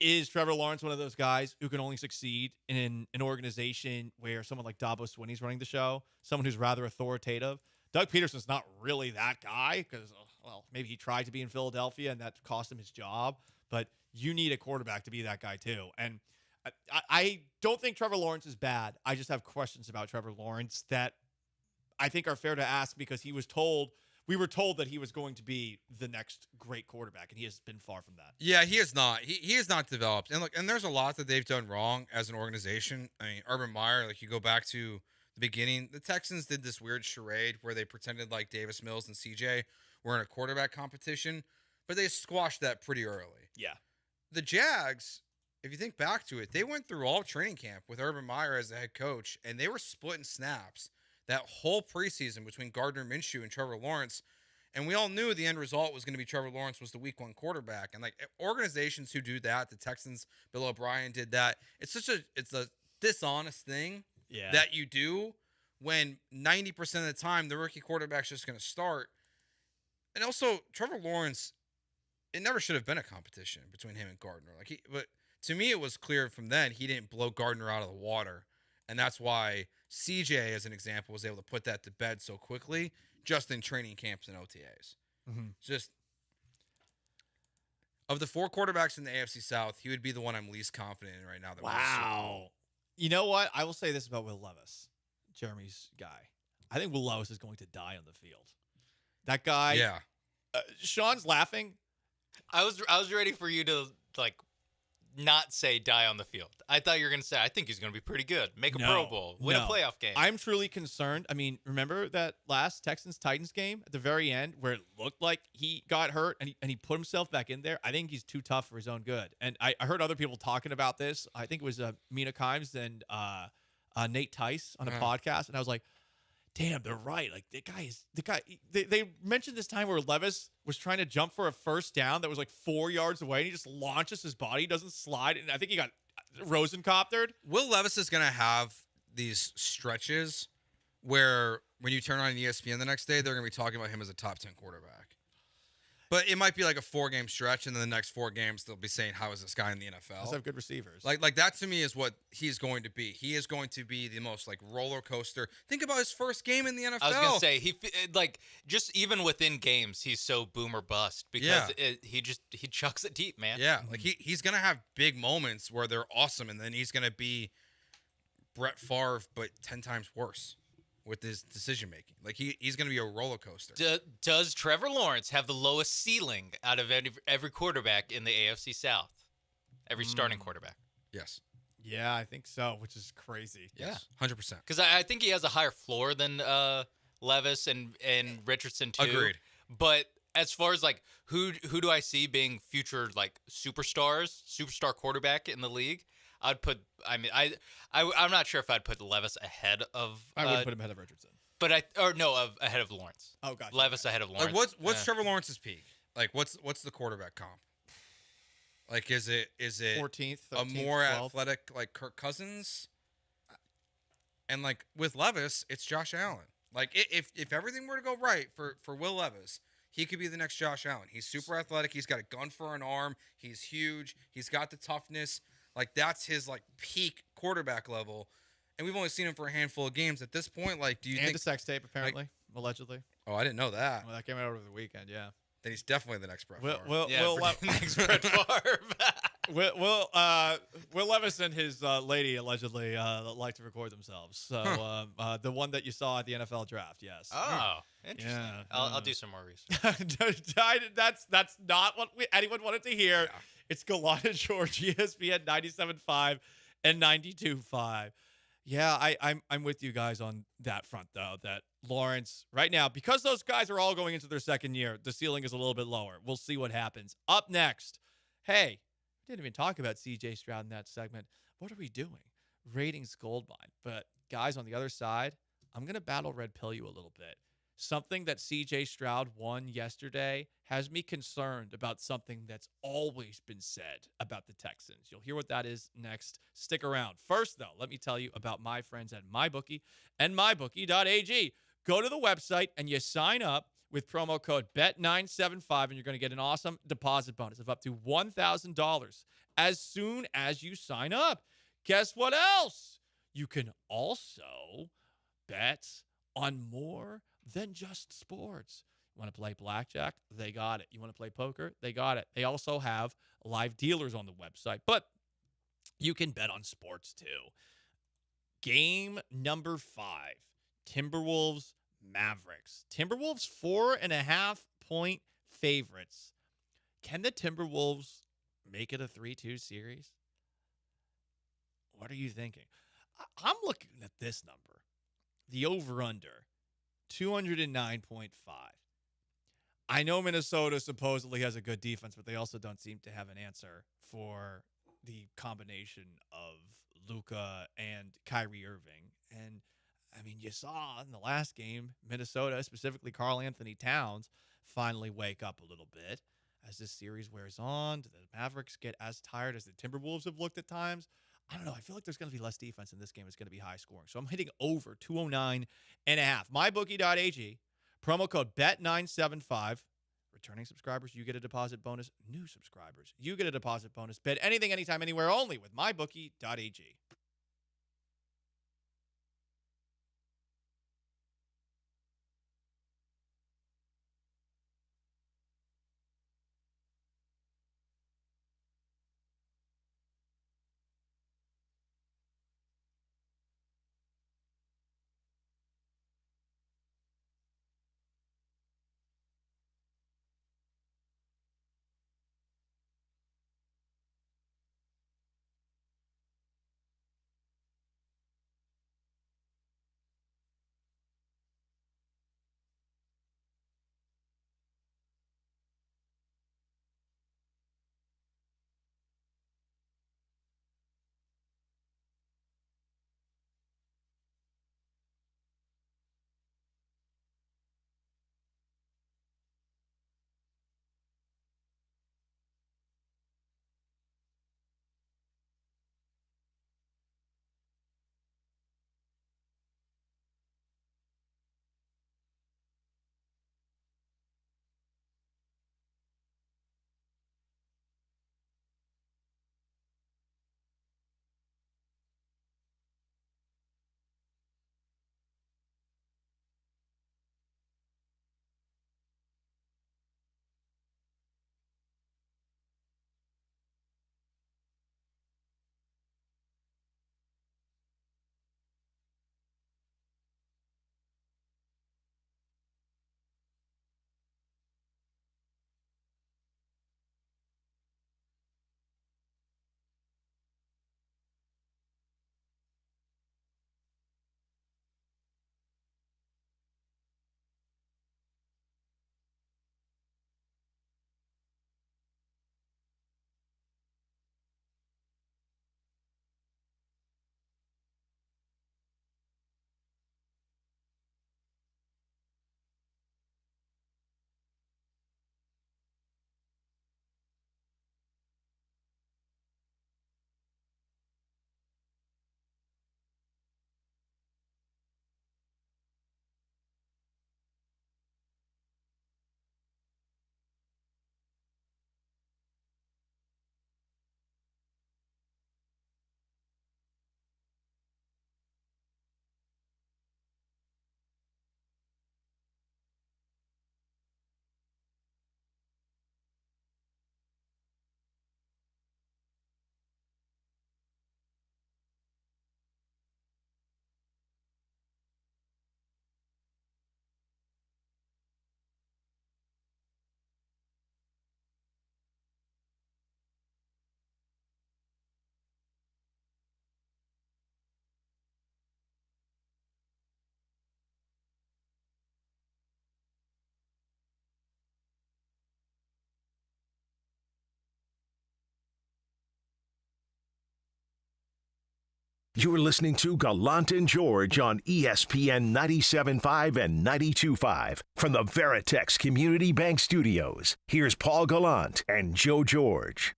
Speaker 5: Is Trevor Lawrence one of those guys who can only succeed in an organization where someone like Dabo Swinney's running the show, someone who's rather authoritative? Doug Peterson's not really that guy because, maybe he tried to be in Philadelphia and that cost him his job. But you need a quarterback to be that guy too. And I don't think Trevor Lawrence is bad. I just have questions about Trevor Lawrence that I think are fair to ask because we were told that he was going to be the next great quarterback, and he has been far from that.
Speaker 7: Yeah, he is not. He is not developed. And look, and there's a lot that they've done wrong as an organization. Urban Meyer, you go back to the beginning, the Texans did this weird charade where they pretended like Davis Mills and CJ were in a quarterback competition, but they squashed that pretty early.
Speaker 5: Yeah.
Speaker 7: The Jags, if you think back to it, they went through all training camp with Urban Meyer as the head coach, and they were splitting snaps that whole preseason between Gardner Minshew and Trevor Lawrence. And we all knew the end result was going to be Trevor Lawrence was the week 1 quarterback. And organizations who do that, the Texans, Bill O'Brien did that. It's a dishonest thing that you do when 90% of the time the rookie quarterback's just going to start. And also Trevor Lawrence, it never should have been a competition between him and Gardner. But to me, it was clear from then he didn't blow Gardner out of the water. And that's why CJ, as an example, was able to put that to bed so quickly just in training camps and OTAs.
Speaker 5: Mm-hmm.
Speaker 7: Just of the 4 quarterbacks in the AFC South, he would be the one I'm least confident in right now.
Speaker 5: Wow. You know what? I will say this about Will Levis, Jeremy's guy. I think Will Levis is going to die on the field. That guy.
Speaker 7: Yeah.
Speaker 5: Sean's laughing.
Speaker 16: I was ready for you to not say die on the field. I thought you were going to say, I think he's going to be pretty good. Make a Pro Bowl. Win a playoff game.
Speaker 5: I'm truly concerned. Remember that last Texans-Titans game at the very end where it looked like he got hurt and he put himself back in there? I think he's too tough for his own good. And I heard other people talking about this. I think it was Mina Kimes and Nate Tice on a podcast. And I was like, damn, they're right. They mentioned this time where Levis was trying to jump for a first down that was 4 yards away, and he just launches his body, doesn't slide, and I think he got Rosencoptered.
Speaker 7: Will Levis is going to have these stretches where when you turn on ESPN the next day, they're going to be talking about him as a top 10 quarterback. But it might be a 4-game stretch, and then the next 4 games they'll be saying, how is this guy in the NFL?
Speaker 5: Let's have good receivers.
Speaker 7: Like that to me is what he's going to be. He is going to be the most roller coaster. Think about his first game in the NFL.
Speaker 16: I was going to say, he just even within games, he's so boom or bust because he chucks it deep, man.
Speaker 7: Yeah, he's going to have big moments where they're awesome, and then he's going to be Brett Favre, but 10 times worse with his decision-making. He's going to be a roller coaster.
Speaker 16: Does Trevor Lawrence have the lowest ceiling out of every quarterback in the AFC South? Every starting quarterback?
Speaker 7: Yes.
Speaker 5: Yeah, I think so, which is crazy.
Speaker 7: Yes, 100%.
Speaker 16: Because I think he has a higher floor than Levis and Richardson, too.
Speaker 7: Agreed.
Speaker 16: But as far as, who do I see being future, superstar quarterback in the league? I'd put. I'm not sure if I'd put Levis ahead of.
Speaker 5: I would put him ahead of Richardson.
Speaker 16: ahead of Lawrence.
Speaker 5: Oh, gotcha.
Speaker 16: Levis ahead of Lawrence.
Speaker 7: Like what's Trevor Lawrence's peak? Like what's the quarterback comp? Like is it
Speaker 5: 14th,
Speaker 7: a
Speaker 5: 13th,
Speaker 7: more
Speaker 5: 12th?
Speaker 7: athletic like Kirk Cousins? And like with Levis, it's Josh Allen. Like if everything were to go right for Will Levis, he could be the next Josh Allen. He's super athletic. He's got a gun for an arm. He's huge. He's got the toughness. Like that's his like peak quarterback level. And we've only seen him for a handful of games at this point. Like, do you
Speaker 5: And
Speaker 7: think
Speaker 5: a sex tape apparently, allegedly?
Speaker 7: Oh, I didn't know that.
Speaker 5: Well, that came out over the weekend. Yeah.
Speaker 7: Then he's definitely the next Brett Favre.
Speaker 16: next Brett Favre.
Speaker 5: Will Levis and his lady allegedly like to record themselves. So the one that you saw at the NFL draft, yes.
Speaker 16: Oh, interesting.
Speaker 5: Yeah.
Speaker 16: I'll do some more research.
Speaker 5: That's not what anyone wanted to hear. Yeah. It's Gallant George, ESPN 97.5 and 92.5. Yeah, I'm with you guys on that front, though, that Lawrence, right now, because those guys are all going into their second year, the ceiling is a little bit lower. We'll see what happens. Up next, hey, we didn't even talk about C.J. Stroud in that segment. What are we doing? Ratings goldmine. But guys, on the other side, I'm going to battle red pill you a little bit. Something that C.J. Stroud won yesterday has me concerned about something that's always been said about the Texans. You'll hear what that is next. Stick around. First, though, let me tell you about my friends at MyBookie and MyBookie.ag. Go to the website and you sign up with promo code BET975 and you're going to get an awesome deposit bonus of up to $1,000 as soon as you sign up. Guess what else? You can also bet on more than just sports. You want to play blackjack? They got it. You want to play poker? They got it. They also have live dealers on the website, but you can bet on sports too. Game number 5, Timberwolves Mavericks. Timberwolves 4.5-point favorites. Can the Timberwolves make it a 3-2 series? What are you thinking? I'm looking at this number. The over-under, 209.5. I know Minnesota supposedly has a good defense, but they also don't seem to have an answer for the combination of Luka and Kyrie Irving. And, I mean, you saw in the last game, Minnesota, specifically Karl Anthony Towns, finally wake up a little bit as this series wears on. Do the Mavericks get as tired as the Timberwolves have looked at times? I don't know. I feel like there's going to be less defense in this game. It's going to be high scoring. So I'm hitting over 209.5. MyBookie.ag, promo code BET975. Returning subscribers, you get a deposit bonus. New subscribers, you get a deposit bonus. Bet anything, anytime, anywhere, only with MyBookie.ag.
Speaker 6: You're listening to Gallant and George on ESPN 97.5 and 92.5 from the Veritex Community Bank Studios. Here's Paul Gallant and Joe George.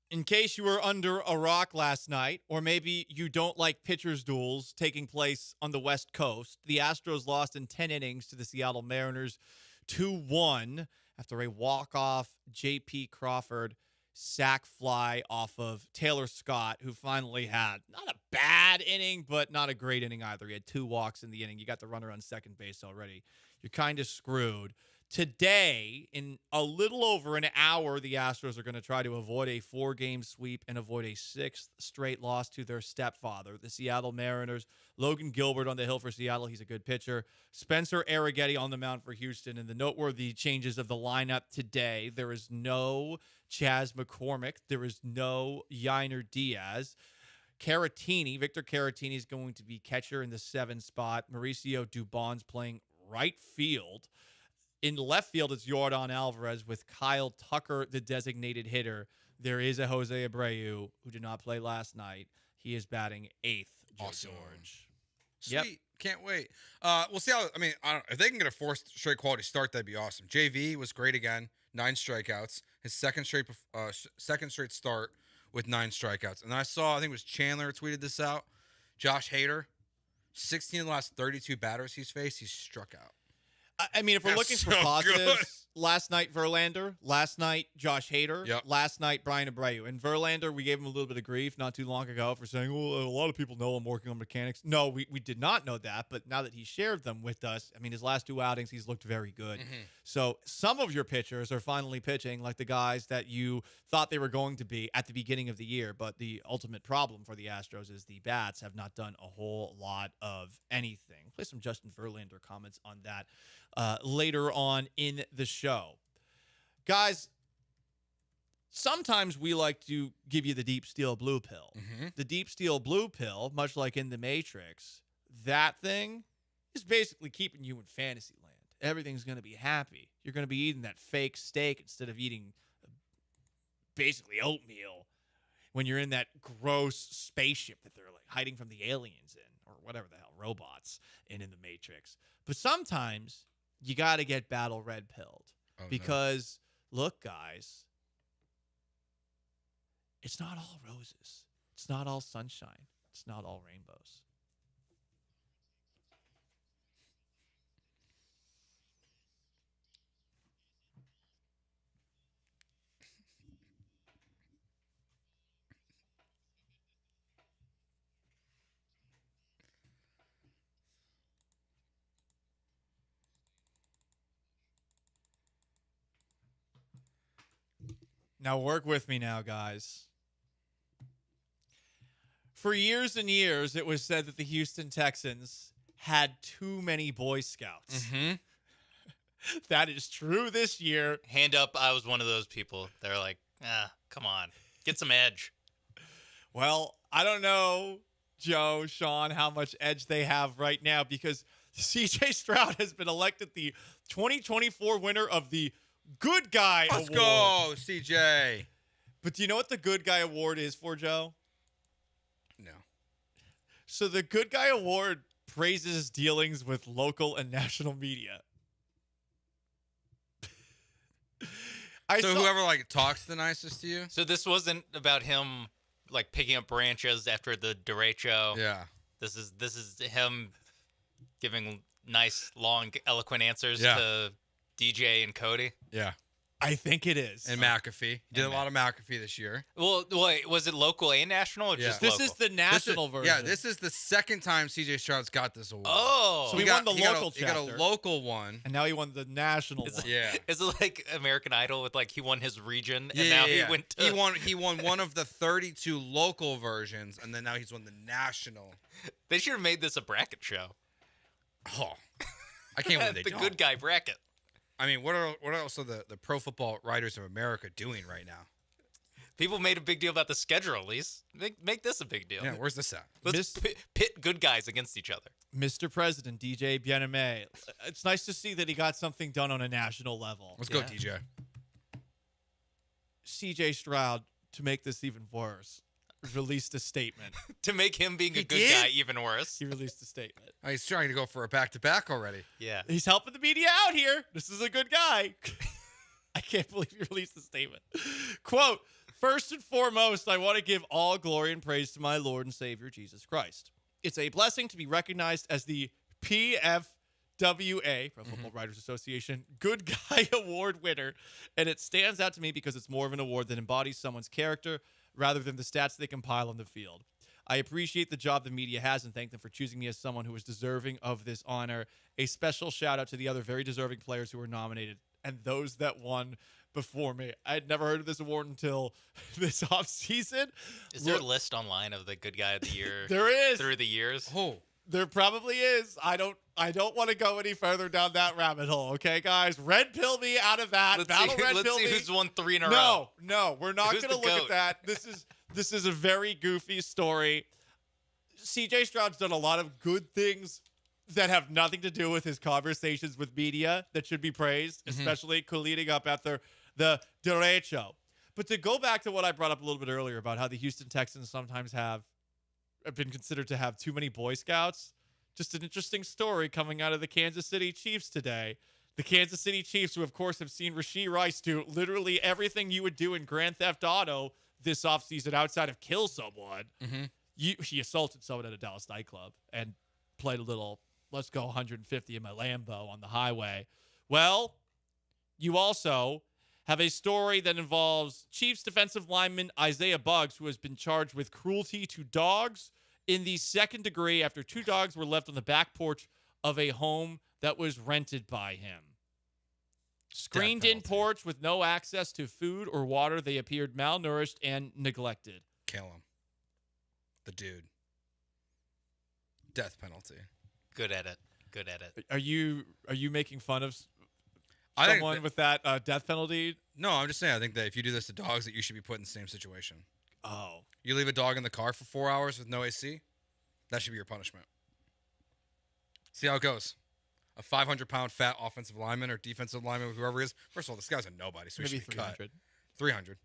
Speaker 5: In case you were under a rock last night, or maybe you don't like pitchers' duels taking place on the West Coast, the Astros lost in 10 innings to the Seattle Mariners 2-1 after a walk-off J.P. Crawford sac fly off of Taylor Scott, who finally had not a bad inning, but not a great inning either. He had 2 walks in the inning. You got the runner on second base already. You're kind of screwed. Today, in a little over an hour, the Astros are going to try to avoid a 4-game sweep and avoid a 6th straight loss to their stepfather, the Seattle Mariners. Logan Gilbert on the hill for Seattle. He's a good pitcher. Spencer Arrighetti on the mound for Houston. And the noteworthy changes of the lineup today, there is no Chas McCormick. There is no Yainer Diaz. Victor Caratini is going to be catcher in the 7 spot. Mauricio Dubon's playing right field. In left field, it's Yordan Alvarez with Kyle Tucker, the designated hitter. There is a Jose Abreu who did not play last night. He is batting 8th.
Speaker 7: Awesome.
Speaker 5: George.
Speaker 7: Sweet.
Speaker 5: Yep.
Speaker 7: Can't wait. We'll see how. I mean, I don't, if they can get a 4th straight quality start, that'd be awesome. JV was great again. 9 strikeouts. His second straight start with 9 strikeouts. And I think it was Chandler tweeted this out. Josh Hader, 16 of the last 32 batters he's faced, he's struck out.
Speaker 5: I mean, if we're looking for positives, last night Verlander, last night Josh Hader, last night Brian Abreu. And Verlander, we gave him a little bit of grief not too long ago for saying, well, a lot of people know I'm working on mechanics. No, we did not know that, but now that he shared them with us, I mean, his last 2 outings, he's looked very good.
Speaker 7: Mm-hmm.
Speaker 5: So some of your pitchers are finally pitching like the guys that you thought they were going to be at the beginning of the year, but the ultimate problem for the Astros is the bats have not done a whole lot of anything. Play some Justin Verlander comments on that later on in the show. Guys, sometimes we like to give you the deep steel blue pill.
Speaker 7: Mm-hmm.
Speaker 5: The deep steel blue pill, much like in the Matrix, that thing is basically keeping you in fantasy land. Everything's going to be happy. You're going to be eating that fake steak instead of eating basically oatmeal when you're in that gross spaceship that they're like hiding from the aliens in, or whatever the hell, robots in the Matrix. But sometimes you got to get battle red pilled because, look, guys, it's not all roses. It's not all sunshine. It's not all rainbows. Now work with me now, guys. For years and years, it was said that the Houston Texans had too many Boy Scouts.
Speaker 7: Mm-hmm.
Speaker 5: That is true this year.
Speaker 16: Hand up, I was one of those people. They're like, come on, get some edge.
Speaker 5: Well, I don't know, Joe, Sean, how much edge they have right now because C.J. Stroud has been elected the 2024 winner of the Good Guy Award.
Speaker 7: Let's go, CJ.
Speaker 5: But do you know what the Good Guy Award is for, Joe?
Speaker 7: No.
Speaker 5: So the Good Guy Award praises dealings with local and national media.
Speaker 7: Whoever talks the nicest to you?
Speaker 16: So this wasn't about him picking up branches after the derecho.
Speaker 7: Yeah.
Speaker 16: This is him giving nice, long, eloquent answers to DJ and Cody.
Speaker 7: Yeah.
Speaker 5: I think it is.
Speaker 7: And McAfee. Did a lot of McAfee this year.
Speaker 16: Well, wait, was it local and national or just local?
Speaker 5: This is the national version.
Speaker 7: Yeah, this is the second time CJ Stroud's got this award.
Speaker 16: Oh.
Speaker 5: So he won the local chapter.
Speaker 7: He got a local one.
Speaker 5: And now he won the national one.
Speaker 7: Yeah.
Speaker 16: Is it like American Idol with he won his region and
Speaker 7: now
Speaker 16: he went to...
Speaker 7: He won one of the 32 local versions and then now he's won the national.
Speaker 16: They should have made this a bracket show.
Speaker 7: Oh. I can't believe they
Speaker 16: The
Speaker 7: don't.
Speaker 16: Good Guy bracket.
Speaker 7: I mean, what are also the Pro Football Writers of America doing right now?
Speaker 16: People made a big deal about the schedule, at least. Make this a big deal.
Speaker 7: Yeah, where's this at?
Speaker 16: Let's pit good guys against each other.
Speaker 5: Mr. President, DJ Bien-Aimé. It's nice to see that he got something done on a national level.
Speaker 7: Let's go, DJ.
Speaker 5: CJ Stroud, to make this even worse. released a statement.
Speaker 16: To make him being a good guy even worse.
Speaker 5: He released a statement.
Speaker 7: Oh, he's trying to go for a back-to-back already.
Speaker 16: Yeah.
Speaker 5: He's helping the media out here. This is a good guy. I can't believe he released the statement. Quote, first and foremost, I want to give all glory and praise to my Lord and Savior, Jesus Christ. It's a blessing to be recognized as the PFWA, Pro Football Writers Association, Good Guy Award winner. And it stands out to me because it's more of an award that embodies someone's character rather than the stats they compile on the field. I appreciate the job the media has and thank them for choosing me as someone who is deserving of this honor. A special shout out to the other very deserving players who were nominated and those that won before me. I had never heard of this award until this offseason.
Speaker 16: Is there a list online of the good guy of the year?
Speaker 5: There is.
Speaker 16: Through the years?
Speaker 7: Oh.
Speaker 5: There probably is. I don't want to go any further down that rabbit hole, okay, guys? Red pill me out of that.
Speaker 16: Let's
Speaker 5: Pill
Speaker 16: see
Speaker 5: me.
Speaker 16: who's won 3 in a row.
Speaker 5: No, we're not
Speaker 16: Who's
Speaker 5: going to
Speaker 16: the
Speaker 5: look
Speaker 16: GOAT?
Speaker 5: at that. This is a very goofy story. CJ Stroud's done a lot of good things that have nothing to do with his conversations with media that should be praised, especially leading up after the derecho. But to go back to what I brought up a little bit earlier about how the Houston Texans sometimes have been considered to have too many Boy Scouts, just an interesting story coming out of the Kansas City Chiefs today. The Kansas City Chiefs, who of course have seen Rashee Rice do literally everything you would do in Grand Theft Auto this offseason outside of kill someone. He assaulted someone at a Dallas nightclub and played a little, let's go 150 in my Lambo on the highway. Well, you also have a story that involves Chiefs defensive lineman Isaiah Buggs, who has been charged with cruelty to dogs in the second degree after 2 dogs were left on the back porch of a home that was rented by him. Screened-in porch with no access to food or water. They appeared malnourished and neglected.
Speaker 7: Kill him. The dude. Death penalty.
Speaker 16: Good at it. Good at it.
Speaker 5: Are you making fun of
Speaker 7: I think
Speaker 5: someone with that death penalty?
Speaker 7: No, I'm just saying. I think that if you do this to dogs, that you should be put in the same situation.
Speaker 5: Oh.
Speaker 7: You leave a dog in the car for 4 hours with no AC, that should be your punishment. See how it goes. A 500-pound fat offensive lineman or defensive lineman, whoever he is. First of all, this guy's a nobody, so he
Speaker 5: Maybe
Speaker 7: should be cut.
Speaker 5: 300.
Speaker 7: 300.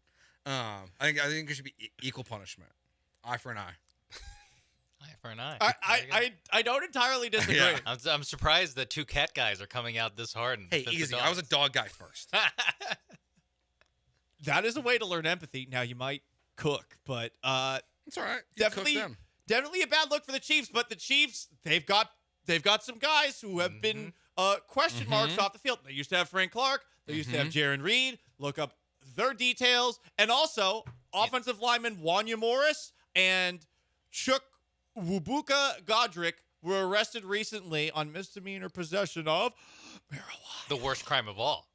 Speaker 7: I think it should be equal punishment. Eye for an eye.
Speaker 16: Eye for an eye.
Speaker 5: I don't entirely disagree.
Speaker 7: Yeah.
Speaker 16: I'm surprised that 2 cat guys are coming out this hard. And
Speaker 7: Hey,
Speaker 16: fit the
Speaker 7: easy. I
Speaker 16: dogs.
Speaker 7: was a dog guy first.
Speaker 5: That is a way to learn empathy. Now, you might cook, but
Speaker 7: it's all right.
Speaker 5: Definitely a bad look for the Chiefs. But the Chiefs, they've got some guys who have been question marks off the field. They used to have Frank Clark. They used to have Jaron Reed. Look up their details. And also, offensive lineman Wanya Morris and Chuck Wubuka Godric were arrested recently on misdemeanor possession of marijuana.
Speaker 16: The worst crime of all.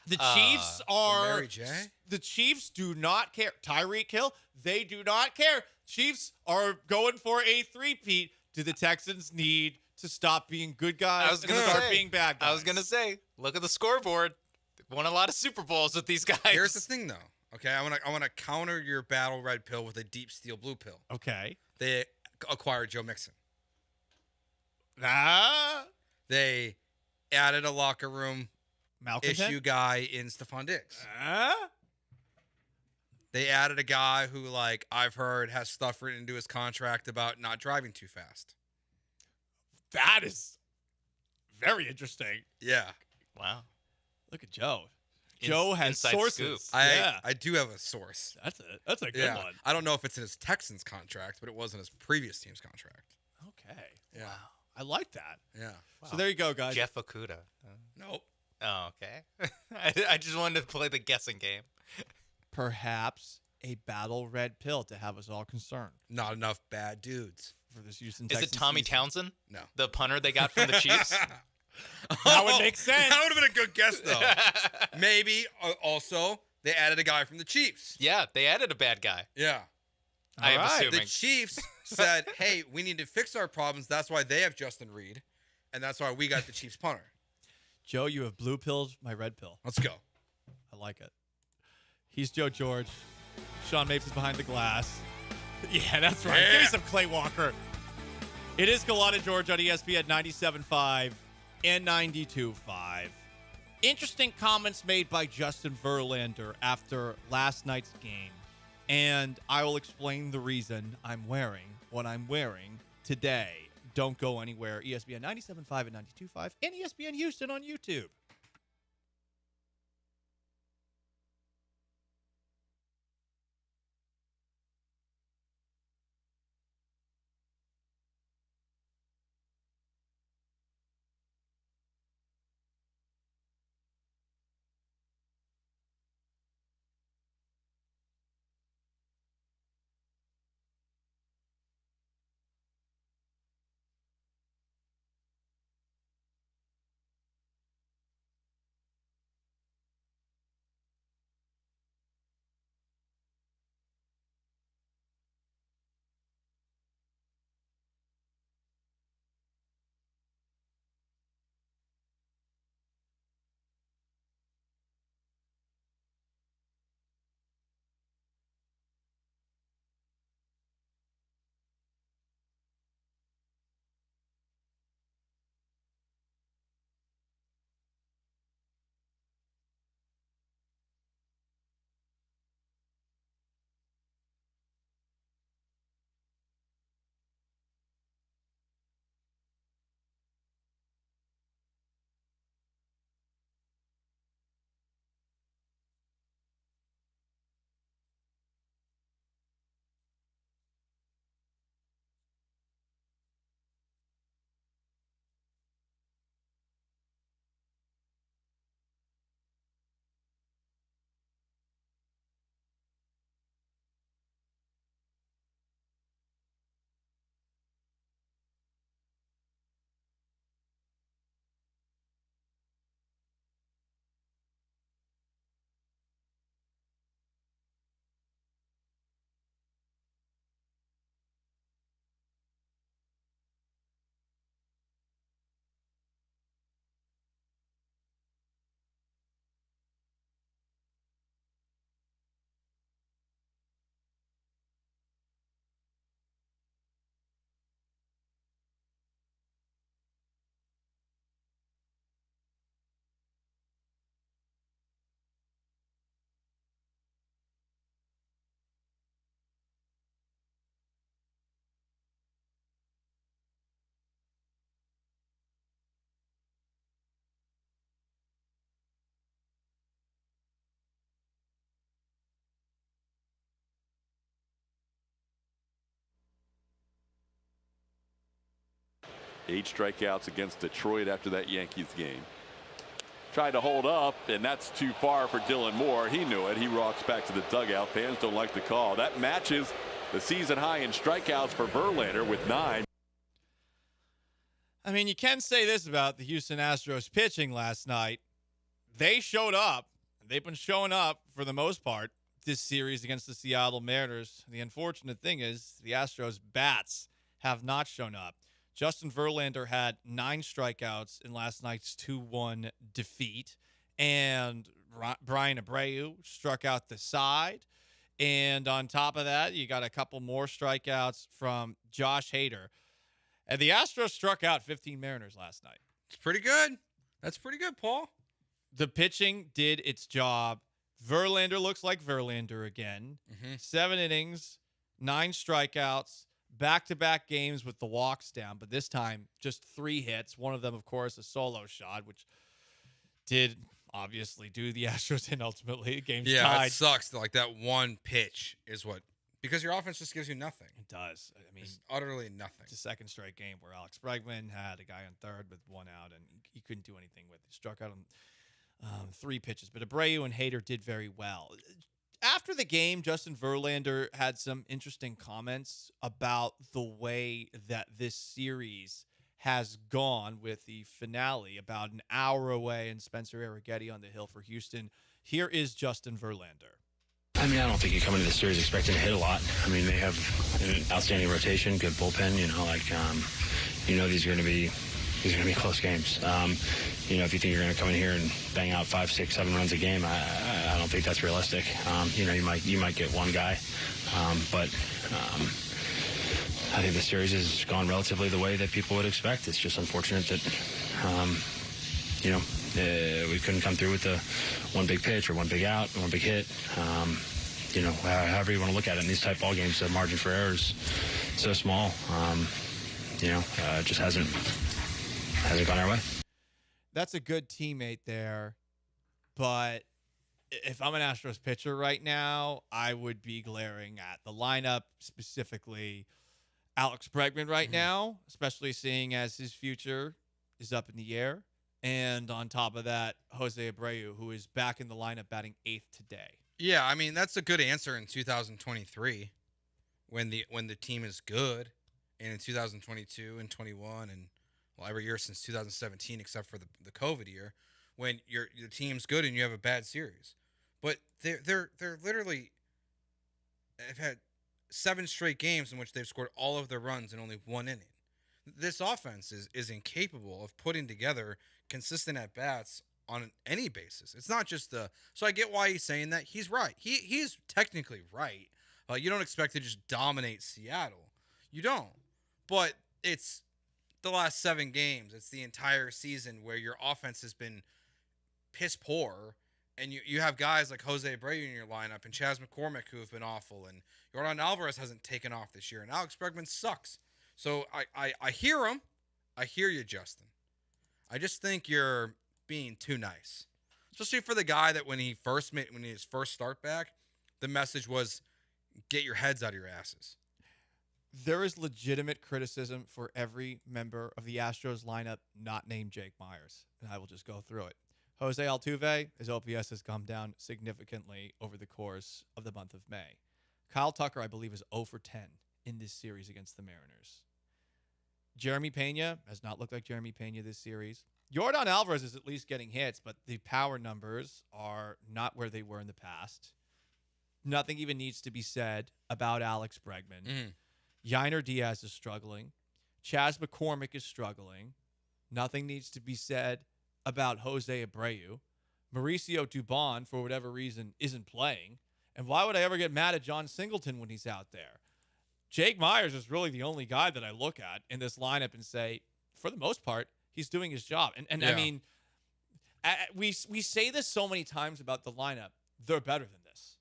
Speaker 5: The Chiefs are.
Speaker 7: Mary J?
Speaker 5: The Chiefs do not care. Tyreek Hill, they do not care. Chiefs are going for a three-peat. Do the Texans need to stop being good guys and start being bad guys?
Speaker 16: I was going to say, look at the scoreboard. They won a lot of Super Bowls with these guys.
Speaker 7: Here's the thing, though. Okay, I want to counter your battle red pill with a deep steel blue pill.
Speaker 5: Okay.
Speaker 7: They acquired Joe Mixon.
Speaker 5: Ah.
Speaker 7: They added a locker room
Speaker 5: Malcontent?
Speaker 7: issue guy in Stephon Diggs. They added a guy who, like, I've heard has stuff written into his contract about not driving too fast.
Speaker 5: That is very interesting.
Speaker 7: Yeah.
Speaker 16: Wow.
Speaker 5: Look at Joe. Joe has
Speaker 16: inside
Speaker 5: sources.
Speaker 16: scoop.
Speaker 7: I do have a source.
Speaker 5: That's a good one.
Speaker 7: I don't know if it's in his Texans contract, but it was in his previous team's contract.
Speaker 5: Okay.
Speaker 7: Yeah.
Speaker 5: Wow. I like that.
Speaker 7: Yeah.
Speaker 5: So there you go, guys.
Speaker 16: Jeff Okuda.
Speaker 7: Nope.
Speaker 16: Oh, okay. I just wanted to play the guessing game.
Speaker 5: Perhaps a battle red pill to have us all concerned.
Speaker 7: Not enough bad dudes
Speaker 5: for this Houston
Speaker 16: Is
Speaker 5: Texans
Speaker 16: it Tommy
Speaker 5: season.
Speaker 16: Townsend?
Speaker 7: No.
Speaker 16: The punter they got from the Chiefs?
Speaker 5: That would make sense.
Speaker 7: That would have been a good guess, though. Maybe also they added a guy from the Chiefs.
Speaker 16: Yeah, they added a bad guy.
Speaker 7: Yeah.
Speaker 16: I am assuming.
Speaker 7: The Chiefs said, hey, we need to fix our problems. That's why they have Justin Reed, and that's why we got the Chiefs punter.
Speaker 5: Joe, you have blue pills, my red pill.
Speaker 7: Let's go.
Speaker 5: I like it. He's Joe George. Sean Mapes is behind the glass. Yeah, that's right. Give me some Clay Walker. It is Gallant George on ESPN 97.5 and 92.5. Interesting comments made by Justin Verlander after last night's game. And I will explain the reason I'm wearing what I'm wearing today. Don't go anywhere. ESPN 97.5 and 92.5 and ESPN Houston on YouTube.
Speaker 9: Eight strikeouts against Detroit after that Yankees game. Tried to hold up, and that's too far for Dylan Moore. He knew it. He rocks back to the dugout. Fans don't like the call. That matches the season high in strikeouts for Verlander with 9.
Speaker 5: I mean, you can say this about the Houston Astros pitching last night. They showed up. They've been showing up for the most part this series against the Seattle Mariners. The unfortunate thing is the Astros bats have not shown up. Justin Verlander had 9 strikeouts in last night's 2-1 defeat. And Brian Abreu struck out the side. And on top of that, you got a couple more strikeouts from Josh Hader. And the Astros struck out 15 Mariners last night.
Speaker 7: It's pretty good. That's pretty good, Paul.
Speaker 5: The pitching did its job. Verlander looks like Verlander again. 7 innings, 9 strikeouts. Back-to-back games with the walks down, but this time just 3 hits. One of them, of course, a solo shot, which did obviously do the Astros in ultimately. The game's tied.
Speaker 7: It sucks. Like that one pitch is what, because your offense just gives you nothing.
Speaker 5: It does. I mean,
Speaker 7: it's utterly nothing.
Speaker 5: It's a second straight game where Alex Bregman had a guy on third with 1 out, and he couldn't do anything with it. Struck out on 3 pitches, but Abreu and Hader did very well. After the game, Justin Verlander had some interesting comments about the way that this series has gone with the finale about an hour away and Spencer Arrighetti on the hill for Houston. Here is Justin Verlander.
Speaker 14: I mean, I don't think you come into the series expecting to hit a lot. I mean, they have an outstanding rotation, good bullpen, these are going to be close games. If you think you're going to come in here and bang out 5, 6, 7 runs a game, I don't think that's realistic. You might get one guy, but I think the series has gone relatively the way that people would expect. It's just unfortunate that we couldn't come through with the one big pitch or one big out, one big hit. however you want to look at it in these type ball games, the margin for error is so small. It just hasn't gone our way.
Speaker 5: That's a good teammate there, but if I'm an Astros pitcher right now, I would be glaring at the lineup, specifically Alex Bregman right now, especially seeing as his future is up in the air. And on top of that, Jose Abreu, who is back in the lineup batting 8th today.
Speaker 7: Yeah, I mean, that's a good answer in 2023 when the team is good, and in 2022 and 21 and every year since 2017 except for the COVID year, when your team's good and you have a bad series. But they're literally have had 7 straight games in which they've scored all of their runs in only 1 inning. This offense is incapable of putting together consistent at bats on any basis. It's not just so I get why he's saying that. He's right. He's technically right. You don't expect to just dominate Seattle. You don't. But it's the last 7 games. It's the entire season where your offense has been piss poor, and you have guys like Jose Abreu in your lineup and Chas McCormick who have been awful, and Yordan Alvarez hasn't taken off this year, and Alex Bregman sucks. So I hear him. I hear you, Justin. I just think you're being too nice, especially for the guy that when his first start back, the message was, get your heads out of your asses.
Speaker 5: There is legitimate criticism for every member of the Astros lineup not named Jake Myers, and I will just go through it. Jose Altuve, his OPS has come down significantly over the course of the month of May. Kyle Tucker, I believe, is 0 for 10 in this series against the Mariners. Jeremy Pena has not looked like Jeremy Pena this series. Yordan Alvarez is at least getting hits, but the power numbers are not where they were in the past. Nothing even needs to be said about Alex Bregman. Yainer Diaz is struggling. Chas McCormick is struggling. Nothing needs to be said about Jose Abreu. Mauricio Dubon, for whatever reason, isn't playing. And why would I ever get mad at John Singleton when he's out there? Jake Myers is really the only guy that I look at in this lineup and say, for the most part, he's doing his job. And yeah. I mean, we say this so many times about the lineup. They're better than this.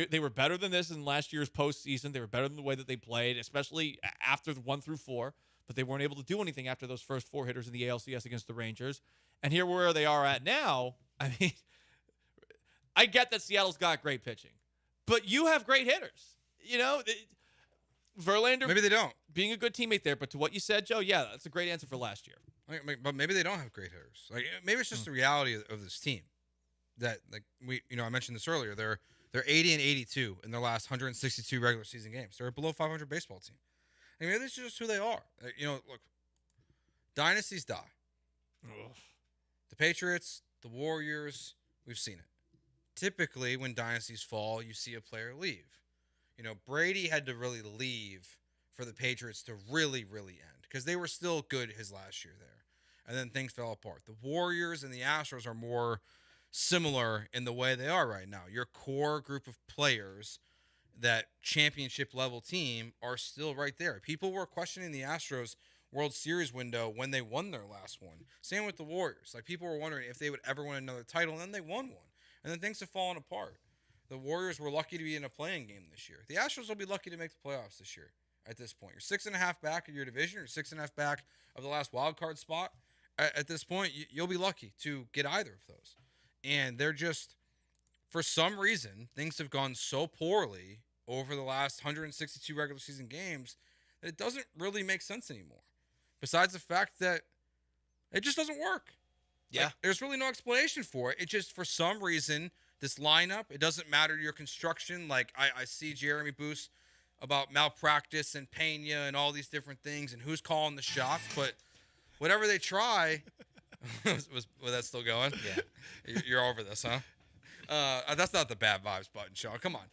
Speaker 5: They were better than this in last year's postseason. They were better than the way that they played, especially after the 1 through 4. But they weren't able to do anything after those first 4 hitters in the ALCS against the Rangers. And here where they are at now, I mean, I get that Seattle's got great pitching, but you have great hitters. Verlander,
Speaker 7: maybe they don't.
Speaker 5: Being a good teammate there, but to what you said, Joe, yeah, that's a great answer for last year.
Speaker 7: But maybe they don't have great hitters. Maybe it's just the reality of this team. That I mentioned this earlier. They're 80 and 82 in their last 162 regular season games. They're a below 500 baseball team. I mean, this is just who they are. Look, dynasties die. Ugh. The Patriots, the Warriors, we've seen it. Typically, when dynasties fall, you see a player leave. Brady had to really leave for the Patriots to really, really end because they were still good his last year there. And then things fell apart. The Warriors and the Astros are more similar in the way they are right now. Your core group of players, that championship level team, are still right there. People were questioning the Astros World Series window when they won their last one. Same with the Warriors. People were wondering if they would ever win another title, and then they won one. And then things have fallen apart. The Warriors were lucky to be in a playing game this year. The Astros will be lucky to make the playoffs this year at this point. You're 6.5 back of your division, or 6.5 back of the last wild card spot. At this point, you'll be lucky to get either of those. And they're just, for some reason, things have gone so poorly over the last 162 regular season games that it doesn't really make sense anymore. Besides the fact that it just doesn't work.
Speaker 3: Yeah.
Speaker 7: There's really no explanation for it. It just, for some reason, this lineup, it doesn't matter your construction. I see Jeremy Booth about malpractice and Pena and all these different things and who's calling the shots, but whatever they try, was that still going? Yeah. You're over this, huh? That's not the bad vibes button, Sean. Come on.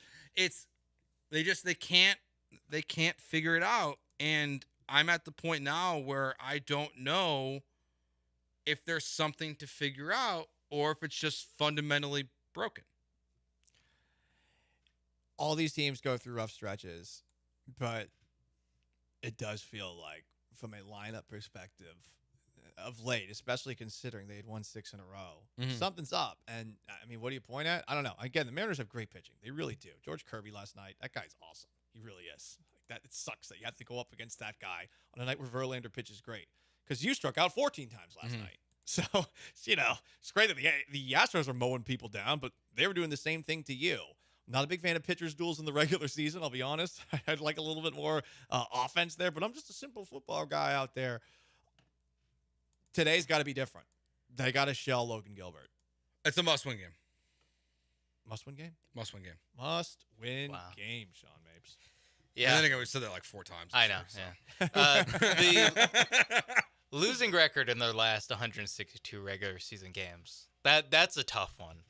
Speaker 7: They can't figure it out. And I'm at the point now where I don't know if there's something to figure out or if it's just fundamentally broken.
Speaker 5: All these teams go through rough stretches, but it does feel like, from a lineup perspective, of late, especially considering they had won 6 in a row.
Speaker 7: Mhm.
Speaker 5: Something's up. And, I mean, what do you point at? I don't know. Again, the Mariners have great pitching. They really do. George Kirby last night, that guy's awesome. He really is. Like that, it sucks that you have to go up against that guy on a night where Verlander pitches great. Because you struck out 14 times last night. So, it's great that the Astros are mowing people down, but they were doing the same thing to you. I'm not a big fan of pitchers' duels in the regular season, I'll be honest. I'd like a little bit more offense there, but I'm just a simple football guy out there. Today's got to be different. They got to shell Logan Gilbert.
Speaker 7: It's a must-win game.
Speaker 5: Must-win game?
Speaker 7: Must-win game.
Speaker 5: Must-win game, Sean Mapes.
Speaker 16: Yeah.
Speaker 7: I think I said that like 4 times.
Speaker 16: I know, yeah. The losing record in their last 162 regular season games. That's a tough one.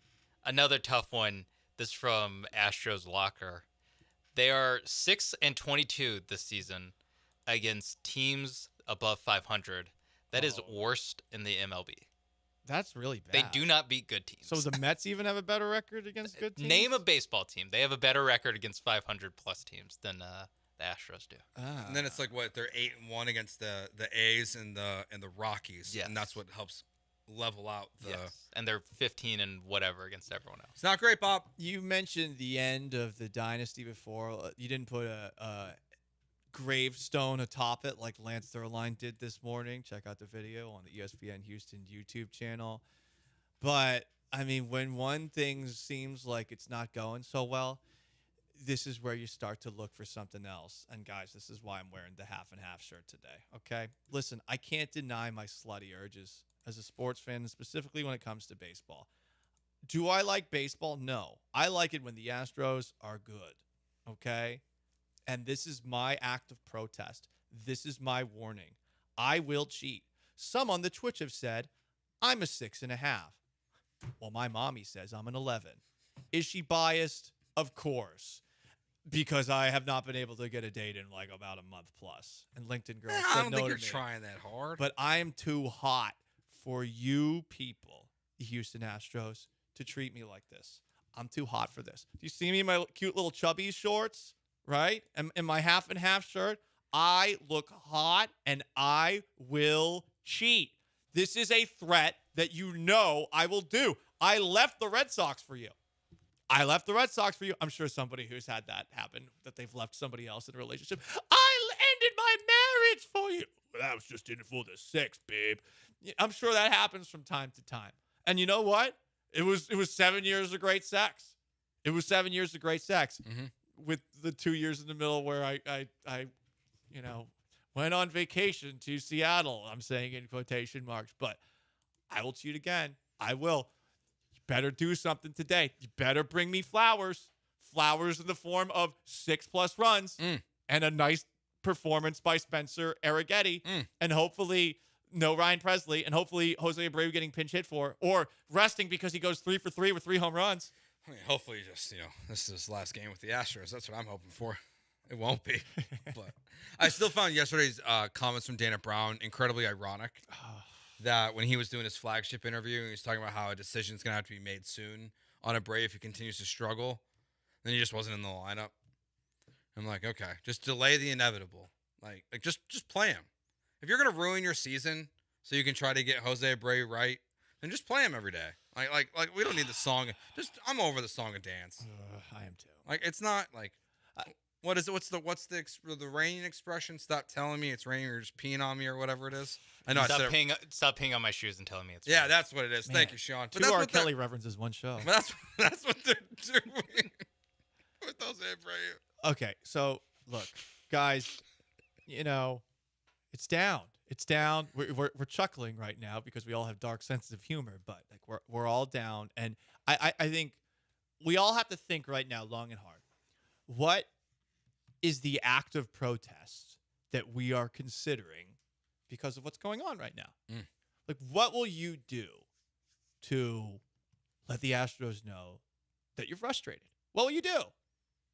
Speaker 16: Another tough one, this from Astros Locker. They are 6-22 this season against teams above 500. That is worst in the MLB.
Speaker 5: That's really bad.
Speaker 16: They do not beat good teams.
Speaker 5: So the Mets even have a better record against good teams?
Speaker 16: Name a baseball team. They have a better record against 500-plus teams than the Astros do.
Speaker 7: And then it's like what they're 8-1 against the A's and the Rockies, and that's what helps level out the.
Speaker 16: Yes. And they're 15 and whatever against everyone else.
Speaker 7: It's not great, Bob.
Speaker 5: You mentioned the end of the dynasty before. You didn't put a gravestone atop it like Lance Thurline did this morning. Check out the video on the ESPN Houston YouTube channel. But I mean, when one thing seems like it's not going so well, this is where you start to look for something else. And guys, this is why I'm wearing the half and half shirt today. Okay, listen, I can't deny my slutty urges as a sports fan, and specifically when it comes to baseball. Do I like baseball? No. I like it when the Astros are good. Okay. And this is my act of protest. This is my warning. I will cheat. Some on the Twitch have said, I'm a 6.5. Well, my mommy says I'm an 11. Is she biased? Of course. Because I have not been able to get a date in like about a month plus. And LinkedIn girls
Speaker 7: I
Speaker 5: said
Speaker 7: don't
Speaker 5: no
Speaker 7: think
Speaker 5: to
Speaker 7: you're
Speaker 5: me.
Speaker 7: trying that hard.
Speaker 5: But I am too hot for you people, the Houston Astros, to treat me like this. I'm too hot for this. Do you see me in my cute little chubby shorts? Right? And in my half and half shirt, I look hot and I will cheat. This is a threat that you know I will do. I left the Red Sox for you. I'm sure somebody who's had that happen, that they've left somebody else in a relationship. I ended my marriage for you. Well, that was just in for the sex, babe. I'm sure that happens from time to time. And you know what? It was 7 years of great sex.
Speaker 7: Mm-hmm.
Speaker 5: With the 2 years in the middle where I went on vacation to Seattle. I'm saying in quotation marks, but I will cheat again. I will. You better do something today. You better bring me flowers. Flowers in the form of 6+ runs and a nice performance by Spencer Arrighetti, and hopefully no Ryan Presley, and hopefully Jose Abreu getting pinch hit for, or resting because he goes 3 for 3 with 3 home runs.
Speaker 7: I mean, hopefully, just this is his last game with the Astros. That's what I'm hoping for. It won't be, but I still found yesterday's comments from Dana Brown incredibly ironic. That when he was doing his flagship interview, he was talking about how a decision is going to have to be made soon on Abreu if he continues to struggle. Then he just wasn't in the lineup. I'm like, okay, just delay the inevitable. Like just play him. If you're going to ruin your season so you can try to get Jose Abreu right, then just play him every day. Like we don't need the song. I'm over the song and dance.
Speaker 5: I am too.
Speaker 7: Like it's not like what is it? What's the raining expression? Stop telling me it's raining or just peeing on me or whatever it is. I know.
Speaker 16: Stop peeing on my shoes and telling me it's
Speaker 7: yeah,
Speaker 16: raining.
Speaker 7: that's what it is.
Speaker 5: Man,
Speaker 7: Thank you, Sean. But
Speaker 5: 2
Speaker 7: that's
Speaker 5: R.
Speaker 7: what
Speaker 5: Kelly references, one show.
Speaker 7: That's what they're doing with Jose Abreu.
Speaker 5: Okay, so look, guys, it's down. It's down. We're chuckling right now because we all have dark senses of humor, but like we're all down, and I think we all have to think right now, long and hard. What is the act of protest that we are considering because of what's going on right now? Like, what will you do to let the Astros know that you're frustrated? What will you do?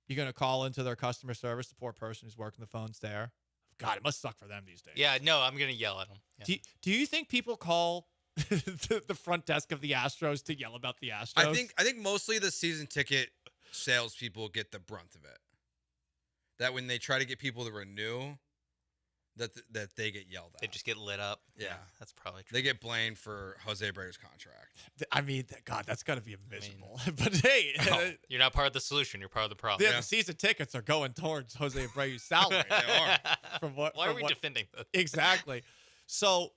Speaker 5: You're going to call into their customer service, the poor person who's working the phones there. God, it must suck for them these days.
Speaker 16: Yeah, no, I'm going to yell at them. Yeah.
Speaker 5: Do you think people call the front desk of the Astros to yell about the Astros?
Speaker 7: I think mostly the season ticket salespeople get the brunt of it. That when they try to get people to renew, that they get yelled at.
Speaker 16: They just get lit up.
Speaker 7: Yeah.
Speaker 16: That's probably true.
Speaker 7: They get blamed for Jose Abreu's contract.
Speaker 5: I mean, God, that's got to be miserable. But hey,
Speaker 16: You're not part of the solution. You're part of the problem.
Speaker 5: the season tickets are going towards Jose Abreu's salary.
Speaker 7: They are.
Speaker 16: Why are we defending this?
Speaker 5: Exactly. So,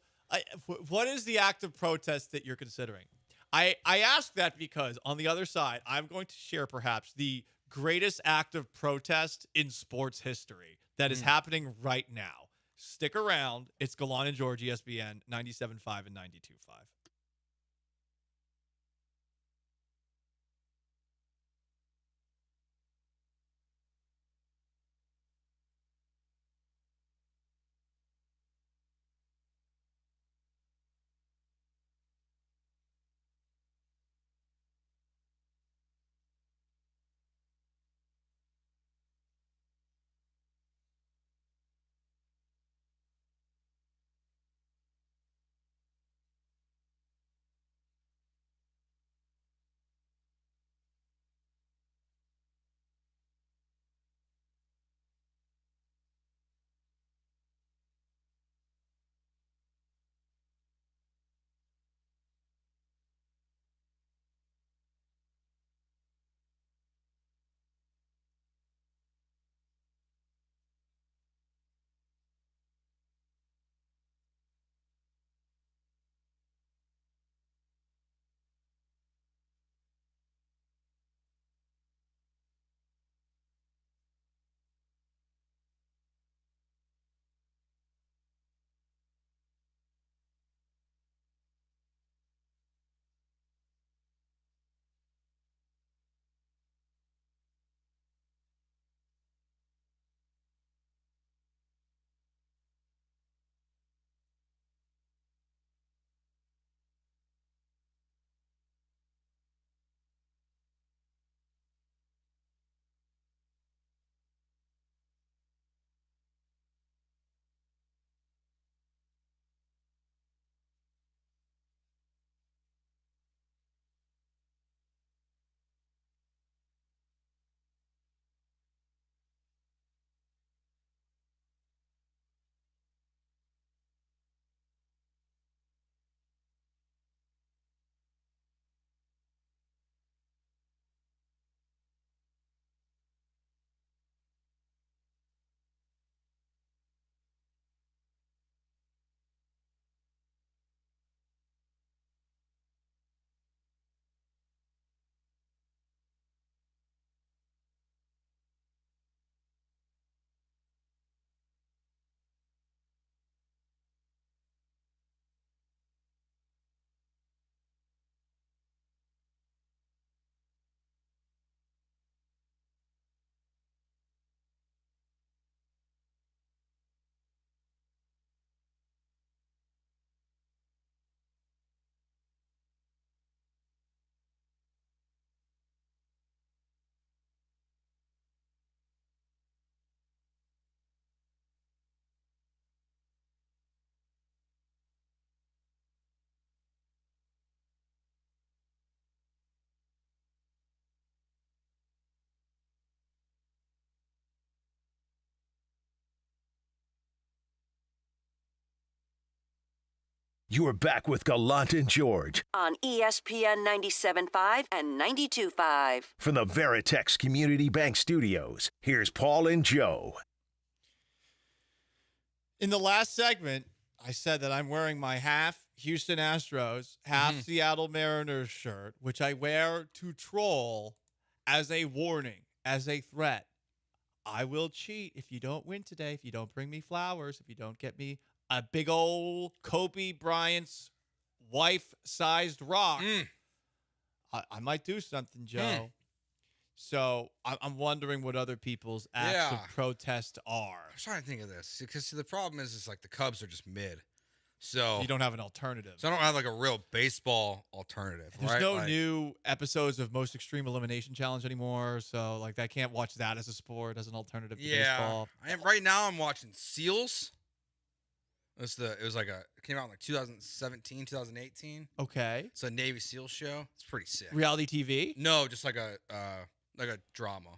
Speaker 5: what is the act of protest that you're considering? I ask that because on the other side, I'm going to share perhaps the greatest act of protest in sports history that is happening right now. Stick around. It's Gallant and George, ESPN 97.5 and 92.5.
Speaker 6: You are back with Gallant and George
Speaker 10: on ESPN 97.5 and 92.5.
Speaker 6: from the Veritex Community Bank Studios. Here's Paul and Joe.
Speaker 5: In the last segment, I said that I'm wearing my half Houston Astros, half Seattle Mariners shirt, which I wear to troll as a warning, as a threat. I will cheat if you don't win today, if you don't bring me flowers, if you don't get me a big old Kobe Bryant's wife-sized rock. I might do something, Joe. So I'm wondering what other people's acts of protest are.
Speaker 7: I'm trying to think of this because the problem is like the Cubs are just mid. So
Speaker 5: you don't have an alternative.
Speaker 7: So I don't have like a real baseball alternative.
Speaker 5: There's no new episodes of Most Extreme Elimination Challenge anymore. So like I can't watch that as a sport, as an alternative to baseball.
Speaker 7: Right now I'm watching Seals. It came out in like 2017, 2018.
Speaker 5: Okay.
Speaker 7: It's a Navy SEAL show. It's pretty sick.
Speaker 5: Reality TV?
Speaker 7: No, just like a drama.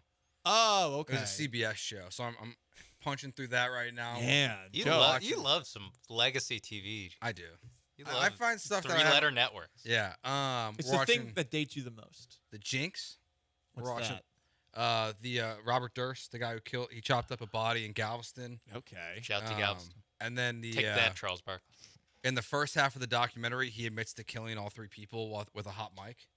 Speaker 5: Oh, okay.
Speaker 7: It was a CBS show. So I'm punching through that right now.
Speaker 5: Man,
Speaker 16: You
Speaker 5: Joe,
Speaker 16: love some legacy TV.
Speaker 7: I do.
Speaker 16: You
Speaker 7: I
Speaker 16: love
Speaker 7: find stuff that I
Speaker 16: three-letter
Speaker 7: have-
Speaker 16: networks.
Speaker 7: Yeah.
Speaker 5: it's
Speaker 7: we're
Speaker 5: the thing
Speaker 7: watching
Speaker 5: that dates you the most.
Speaker 7: The Jinx.
Speaker 5: What's
Speaker 7: we're watching
Speaker 5: that?
Speaker 7: the Robert Durst, the guy who chopped up a body in Galveston.
Speaker 5: Okay.
Speaker 16: Shout to Galveston.
Speaker 7: And then the
Speaker 16: Take that, Charles Barkley.
Speaker 7: in the first half of the documentary, he admits to killing all three people with a hot mic.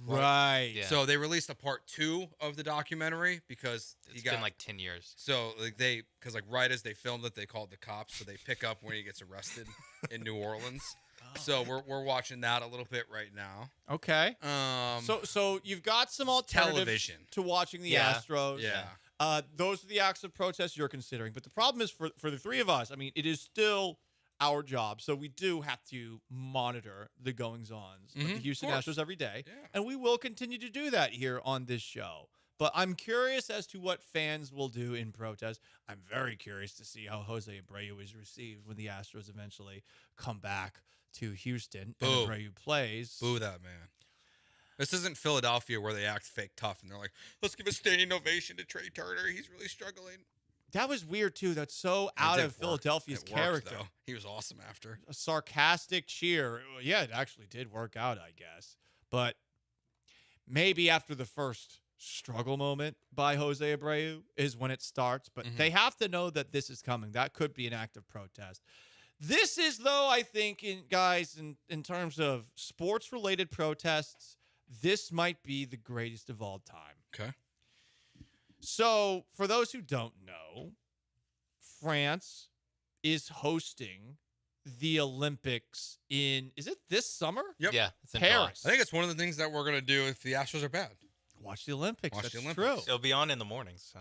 Speaker 5: Right.
Speaker 16: Yeah.
Speaker 7: So they released a part 2 of the documentary because
Speaker 16: It's been like 10 years.
Speaker 7: So like because right as they filmed it, they called the cops, so they pick up when he gets arrested in New Orleans. So we're watching that a little bit right now.
Speaker 5: Okay. So you've got some alternatives
Speaker 7: television
Speaker 5: to watching the
Speaker 7: Yeah.
Speaker 5: Astros.
Speaker 7: Yeah.
Speaker 5: Those are the acts of protest you're considering. But the problem is for the three of us, I mean, it is still our job. So we do have to monitor the goings-ons of the
Speaker 7: Mhm,
Speaker 5: Houston
Speaker 7: of course.
Speaker 5: Astros every day.
Speaker 7: Yeah.
Speaker 5: And we will continue to do that here on this show. But I'm curious as to what fans will do in protest. I'm very curious to see how Jose Abreu is received when the Astros eventually come back to Houston
Speaker 7: Boo.
Speaker 5: and Abreu plays.
Speaker 7: Boo that man. This isn't Philadelphia where they act fake tough and they're like, let's give a standing ovation to Trey Turner. He's really struggling.
Speaker 5: That was weird too. That's so out of Philadelphia's
Speaker 7: It worked,
Speaker 5: character.
Speaker 7: though. He was awesome after.
Speaker 5: A sarcastic cheer. Yeah, it actually did work out, I guess. But maybe after the first struggle moment by Jose Abreu is when it starts. But they have to know that this is coming. That could be an act of protest. This is, though, I think, in terms of sports-related protests, this might be the greatest of all time.
Speaker 7: Okay.
Speaker 5: So, for those who don't know, France is hosting the Olympics is it this summer?
Speaker 7: Yep.
Speaker 16: Yeah, it's in
Speaker 5: Paris.
Speaker 7: I think it's one of the things that we're going to do if the Astros are bad.
Speaker 5: Watch the Olympics.
Speaker 7: Watch
Speaker 5: That's
Speaker 7: the Olympics.
Speaker 5: true.
Speaker 16: It'll be on in the mornings. So.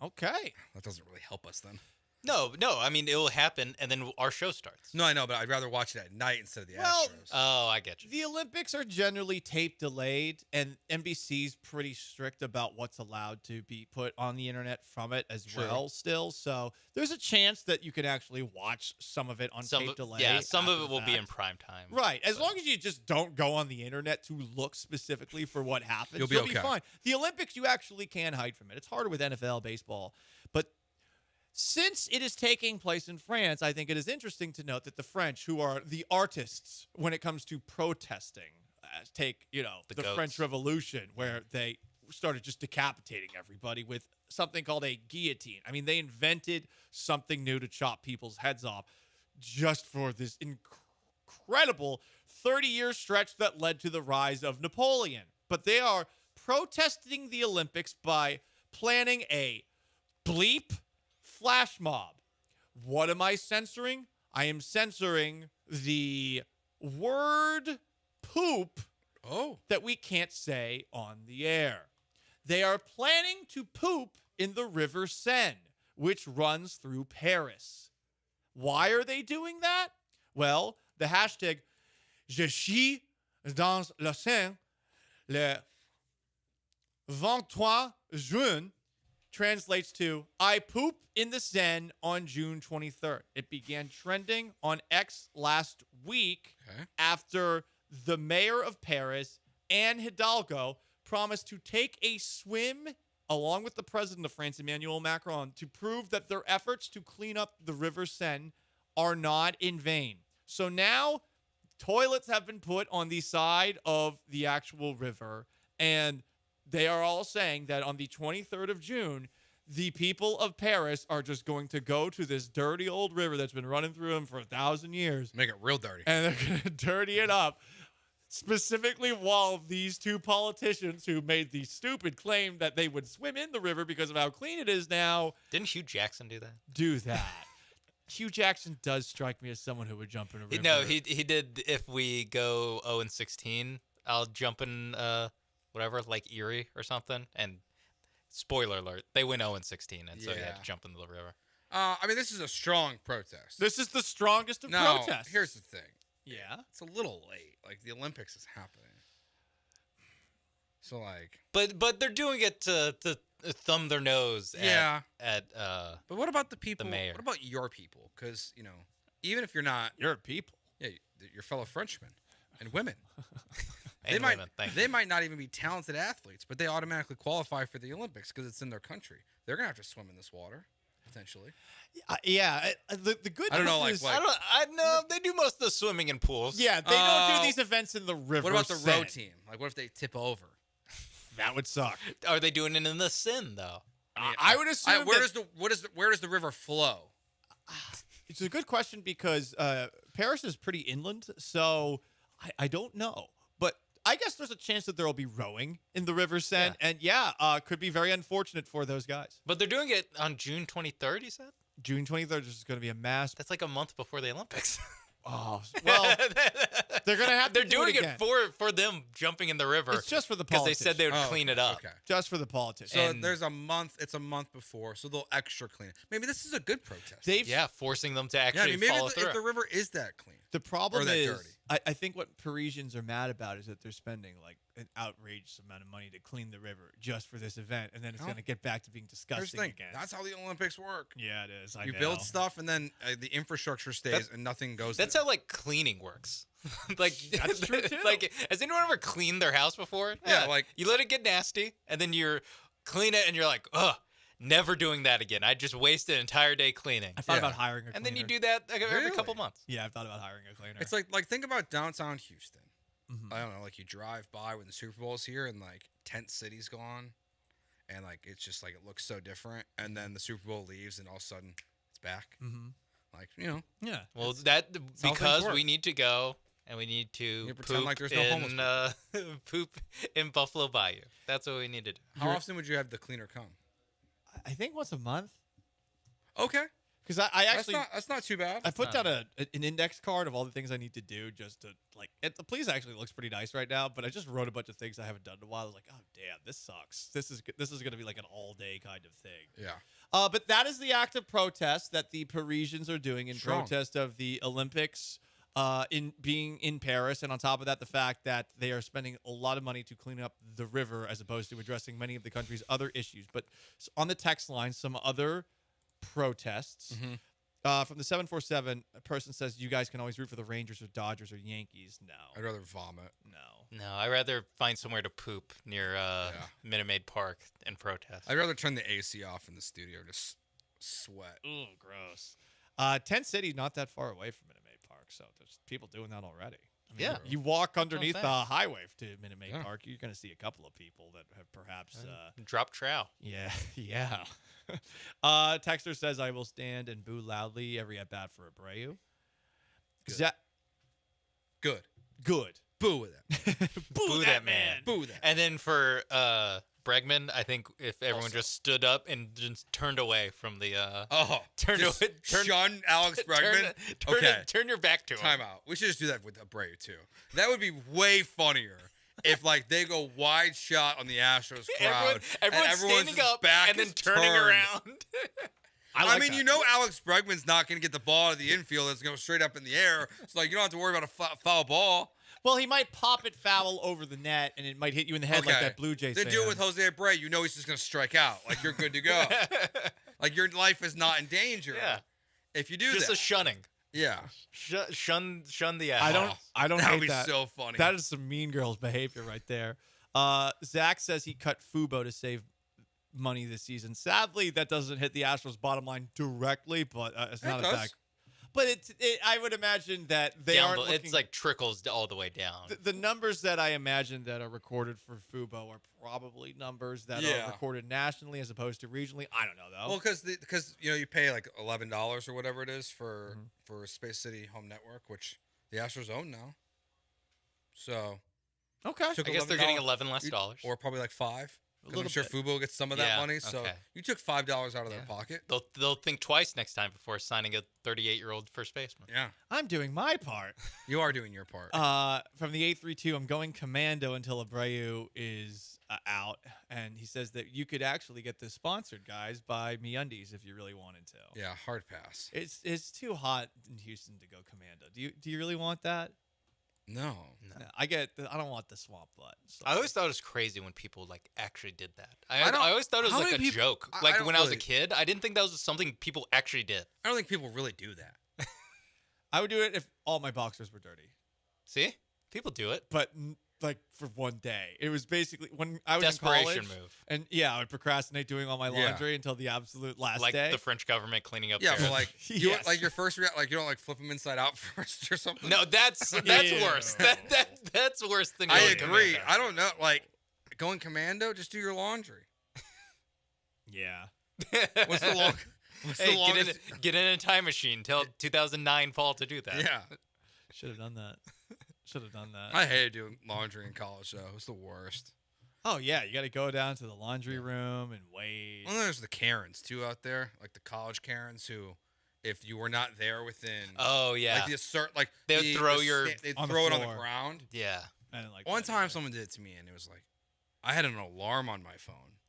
Speaker 5: Okay.
Speaker 7: That doesn't really help us then.
Speaker 16: No. I mean, it will happen, and then our show starts.
Speaker 7: No, I know, but I'd rather watch it at night instead of the
Speaker 5: Well,
Speaker 7: Astros.
Speaker 16: Oh, I get you.
Speaker 5: The Olympics are generally tape delayed, and NBC's pretty strict about what's allowed to be put on the internet from it as
Speaker 7: True.
Speaker 5: well still. So there's a chance that you can actually watch some of it on tape delay.
Speaker 16: Yeah, some of
Speaker 5: after
Speaker 16: it
Speaker 5: the
Speaker 16: will be
Speaker 5: fact.
Speaker 16: in prime time.
Speaker 5: Right. As long as you just don't go on the internet to look specifically for what happens,
Speaker 7: You'll be okay.
Speaker 5: fine. The Olympics, you actually can hide from it. It's harder with NFL, baseball. But since it is taking place in France, I think it is interesting to note that the French, who are the artists when it comes to protesting, take,
Speaker 16: The
Speaker 5: the
Speaker 16: goats.
Speaker 5: French Revolution, where they started just decapitating everybody with something called a guillotine. I mean, they invented something new to chop people's heads off just for this incredible 30-year stretch that led to the rise of Napoleon. But they are protesting the Olympics by planning a bleep flash mob. What am I censoring? I am censoring the word poop that we can't say on the air. They are planning to poop in the River Seine, which runs through Paris. Why are they doing that? Well, the hashtag Je chie dans la Seine le 23 juin translates to I poop in the Seine on June 23rd. It began trending on X last week after the mayor of Paris, Anne Hidalgo, promised to take a swim along with the president of France, Emmanuel Macron, to prove that their efforts to clean up the River Seine are not in vain. So now toilets have been put on the side of the actual river, and they are all saying that on the 23rd of June, the people of Paris are just going to go to this dirty old river that's been running through them for 1,000 years.
Speaker 7: Make it real dirty.
Speaker 5: And they're going to dirty it up. Specifically while these two politicians who made the stupid claim that they would swim in the river because of how clean it is now.
Speaker 16: Didn't Hugh Jackson do that?
Speaker 5: Do that. Hugh Jackson does strike me as someone who would jump in a river.
Speaker 16: No, he did. If we go 0-16, I'll jump in whatever, like Erie or something. And spoiler alert, they win 0-16, and so he had to jump into the river.
Speaker 7: I mean, this is a strong protest.
Speaker 5: This is the strongest of protests.
Speaker 7: Here's the thing.
Speaker 5: Yeah.
Speaker 7: It's a little late. Like, the Olympics is happening. So, like...
Speaker 16: But they're doing it to thumb their nose at
Speaker 7: But what about the people?
Speaker 16: the mayor.
Speaker 7: What about your people? Because, even if you're not...
Speaker 5: Your people.
Speaker 7: Yeah, your fellow Frenchmen and women.
Speaker 16: And women, thank
Speaker 7: They might not even be talented athletes, but they automatically qualify for the Olympics because it's in their country. They're going to have to swim in this water. potentially.
Speaker 5: The good
Speaker 7: I don't know,
Speaker 5: news
Speaker 7: like,
Speaker 5: is
Speaker 7: what?
Speaker 16: I know they do most of the swimming in pools.
Speaker 5: yeah, they don't do these events in the river.
Speaker 7: What about the row
Speaker 5: Seine.
Speaker 7: team? Like, what if they tip over?
Speaker 5: That would suck.
Speaker 16: Are they doing it in the Seine though?
Speaker 5: I would assume
Speaker 7: where does the river flow?
Speaker 5: It's a good question because Paris is pretty inland, so I don't know. But I guess there's a chance that there will be rowing in the River Seine, and could be very unfortunate for those guys.
Speaker 16: But they're doing it on June 23rd, you said?
Speaker 5: June 23rd is going to be a mass.
Speaker 16: That's like a month before the Olympics.
Speaker 5: Oh, well, they're going to have to
Speaker 16: They're doing
Speaker 5: it again.
Speaker 16: for them jumping in the river.
Speaker 5: It's just for the
Speaker 16: because they
Speaker 5: politicians.
Speaker 16: said they would clean it up.
Speaker 7: Okay.
Speaker 5: Just for the politicians.
Speaker 7: So there's a month. It's a month before, so they'll extra clean it. Maybe this is a good protest.
Speaker 16: Forcing them to actually
Speaker 7: maybe
Speaker 16: follow
Speaker 7: if
Speaker 16: through.
Speaker 7: the river is that clean.
Speaker 5: The problem
Speaker 7: or that
Speaker 5: is,
Speaker 7: dirty.
Speaker 5: I think what Parisians are mad about is that they're spending like an outrageous amount of money to clean the river just for this event, and then it's going to get back to being
Speaker 7: Here's
Speaker 5: disgusting
Speaker 7: the thing.
Speaker 5: again.
Speaker 7: That's how the Olympics work.
Speaker 5: Yeah, it is. I
Speaker 7: You
Speaker 5: know.
Speaker 7: build stuff, and then the infrastructure stays, and nothing goes.
Speaker 16: That's how like cleaning works. Like
Speaker 5: that's true too.
Speaker 16: Like, has anyone ever cleaned their house before?
Speaker 7: Yeah, like
Speaker 16: you let it get nasty, and then you're clean it, and you're like, ugh. Never doing that again. I just wasted an entire day cleaning.
Speaker 5: I thought about hiring a cleaner.
Speaker 16: And then you do that every couple months.
Speaker 5: Yeah, I've thought about hiring a cleaner.
Speaker 7: It's like think about downtown Houston.
Speaker 5: Mhm.
Speaker 7: I don't know, like you drive by when the Super Bowl's here and like Tent City's gone, and like it's just like it looks so different. And then the Super Bowl leaves, and all of a sudden it's back.
Speaker 5: Mm-hmm.
Speaker 7: Like you know,
Speaker 5: yeah.
Speaker 16: Well,
Speaker 7: how
Speaker 16: because
Speaker 7: things work.
Speaker 16: we need to go and we need to
Speaker 7: pretend
Speaker 16: poop
Speaker 7: like there's no homeless
Speaker 16: poop in Buffalo Bayou. That's what we need to do.
Speaker 7: How often would you have the cleaner come?
Speaker 5: I think once a month.
Speaker 7: Okay.
Speaker 5: Because I actually
Speaker 7: that's not too bad.
Speaker 5: I put down an index card of all the things I need to do just to like. The place actually looks pretty nice right now, but I just wrote a bunch of things I haven't done in a while. I was like, oh damn, this sucks. This is going to be like an all day kind of thing.
Speaker 7: Yeah.
Speaker 5: But that is the act of protest that the Parisians are doing in
Speaker 7: Strong.
Speaker 5: protest of the Olympics in being in Paris, and on top of that, the fact that they are spending a lot of money to clean up the river as opposed to addressing many of the country's other issues. But on the text line, some other protests. From the 747, a person says, you guys can always root for the Rangers or Dodgers or Yankees. No.
Speaker 7: I'd rather vomit.
Speaker 16: No, I'd rather find somewhere to poop near Minute Maid Park and protest.
Speaker 7: I'd rather turn the AC off in the studio, just sweat.
Speaker 5: Ooh, gross. Tent City, not that far away from Minute Maid Park, so there's people doing that already. I mean,
Speaker 16: Yeah.
Speaker 5: You walk underneath the
Speaker 16: saying.
Speaker 5: highway to Minute Maid Park, you're going to see a couple of people that have perhaps...
Speaker 16: drop trow.
Speaker 5: Yeah, yeah. Texter says, I will stand and boo loudly every at-bat for Abreu.
Speaker 7: Good.
Speaker 5: Good.
Speaker 7: Boo with it.
Speaker 16: Boo that man.
Speaker 7: Boo that.
Speaker 16: And then for Bregman, I think if everyone just stood up and just turned away from the
Speaker 7: shun Alex Bregman.
Speaker 16: Turn your back to him.
Speaker 7: Time out. We should just do that with Abreu too. That would be way funnier if like they go wide shot on the Astros crowd.
Speaker 16: Everyone's standing
Speaker 7: just
Speaker 16: up
Speaker 7: back
Speaker 16: and then
Speaker 7: is
Speaker 16: turning
Speaker 7: turned.
Speaker 16: around.
Speaker 7: I mean, you know Alex Bregman's not going to get the ball out of the infield. It's going straight up in the air. It's like you don't have to worry about a foul ball.
Speaker 5: Well, he might pop it foul over the net, and it might hit you in the head like that Blue Jays
Speaker 7: Then
Speaker 5: fan.
Speaker 7: do it with Jose Abreu. You know he's just going to strike out. Like you're good to go. Like your life is not in danger.
Speaker 16: Yeah.
Speaker 7: If you do
Speaker 16: Just
Speaker 7: that.
Speaker 16: a shunning.
Speaker 7: Yeah.
Speaker 16: Shun the
Speaker 5: I
Speaker 16: ass.
Speaker 5: don't
Speaker 7: That
Speaker 5: hate
Speaker 7: would be
Speaker 5: that.
Speaker 7: so funny.
Speaker 5: That is some Mean Girls behavior right there. Zach says he cut Fubo to save money this season. Sadly, that doesn't hit the Astros' bottom line directly, but it's not a bad. But I would imagine that they aren't looking,
Speaker 16: it's like trickles all the way down.
Speaker 5: The numbers that I imagine that are recorded for Fubo are probably numbers that are recorded nationally as opposed to regionally. I don't know though.
Speaker 7: Well, because you pay like $11 or whatever it is for Space City Home Network, which the Astros own now. So
Speaker 5: okay,
Speaker 16: I guess they're getting $11 less dollars,
Speaker 7: or probably like $5. I'm
Speaker 5: little
Speaker 7: sure
Speaker 5: bit.
Speaker 7: Fubo gets some of that money. So you took $5 out of their pocket.
Speaker 16: They'll think twice next time before signing a 38-year-old first baseman.
Speaker 7: Yeah,
Speaker 5: I'm doing my part.
Speaker 7: You are doing your part.
Speaker 5: From the 832, I'm going commando until Abreu is out, and he says that you could actually get this sponsored, guys, by MeUndies if you really wanted to.
Speaker 7: Yeah, hard pass.
Speaker 5: It's too hot in Houston to go commando. Do you really want that?
Speaker 7: No.
Speaker 5: I don't want the swamp butt. So.
Speaker 16: I always thought it was crazy when people like actually did that. I
Speaker 7: don't-
Speaker 16: always thought it was
Speaker 7: how
Speaker 16: like a
Speaker 7: many people-
Speaker 16: joke.
Speaker 7: I
Speaker 16: Like
Speaker 7: don't
Speaker 16: when I was a
Speaker 7: really-
Speaker 16: kid, I didn't think that was something people actually did.
Speaker 7: I don't think people really do that.
Speaker 5: I would do it if all my boxers were dirty.
Speaker 16: See? People do it.
Speaker 5: But like for one day. It was basically when I was
Speaker 16: Desperation
Speaker 5: in college,
Speaker 16: move.
Speaker 5: and I would procrastinate doing all my laundry until the absolute last
Speaker 16: like
Speaker 5: day.
Speaker 16: the French government cleaning up.
Speaker 7: Yeah,
Speaker 16: their-
Speaker 7: but like
Speaker 5: Yes.
Speaker 7: your first like you don't like flip them inside out first or something.
Speaker 16: No, that's worse. That's worse than.
Speaker 7: I
Speaker 16: going
Speaker 7: agree.
Speaker 16: commando.
Speaker 7: I don't know. Like going commando, just do your laundry.
Speaker 5: Yeah.
Speaker 7: What's the long? What's the
Speaker 16: Hey,
Speaker 7: longest?
Speaker 16: get in a time machine. Tell 2009 fall to do that.
Speaker 7: Yeah.
Speaker 5: Should have done that. Should have done that.
Speaker 7: I hated doing laundry in college though. It was the worst.
Speaker 5: Oh yeah, you got to go down to the laundry room and wait.
Speaker 7: Well, there's the Karens too out there, like the college Karens who, if you were not there within,
Speaker 16: Oh yeah.
Speaker 7: like the assert, like
Speaker 16: They would throw
Speaker 7: they'd
Speaker 5: on the
Speaker 7: throw it on the
Speaker 5: floor.
Speaker 7: ground.
Speaker 16: Yeah.
Speaker 5: I didn't like
Speaker 7: One
Speaker 5: that
Speaker 7: time
Speaker 5: either.
Speaker 7: someone did it to me, and it was like, I had an alarm on my phone,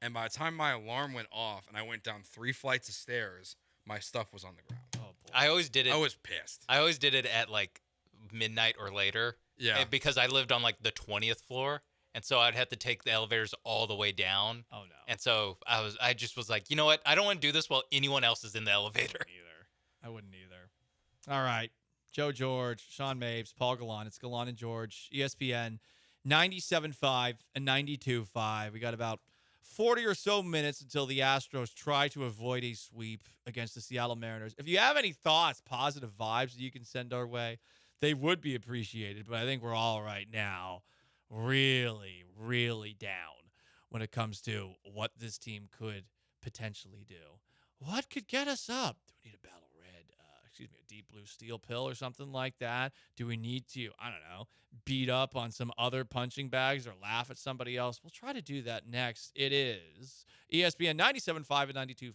Speaker 7: and by the time my alarm went off and I went down 3 flights of stairs, my stuff was on the ground.
Speaker 5: Oh boy.
Speaker 16: I always did it.
Speaker 7: I was pissed.
Speaker 16: I always did it at like midnight or later.
Speaker 7: Yeah.
Speaker 16: Because I lived on like the 20th floor, and so I'd have to take the elevators all the way down.
Speaker 5: Oh no.
Speaker 16: And so I just was like, you know what? I don't want to do this while anyone else is in the elevator.
Speaker 5: I wouldn't either. All right. Joe George, Sean Mapes, Paul Gallant. It's Gallant and George, ESPN 97.5 and 92.5. We got about 40 or so minutes until the Astros try to avoid a sweep against the Seattle Mariners. If you have any thoughts, positive vibes that you can send our way, they would be appreciated. But I think we're all right now really, really down when it comes to what this team could potentially do. What could get us up? Do we need a Battle Red, a Deep Blue Steel pill or something like that? Do we need to, I don't know, beat up on some other punching bags or laugh at somebody else? We'll try to do that next. It is ESPN 97.5 and 92.5.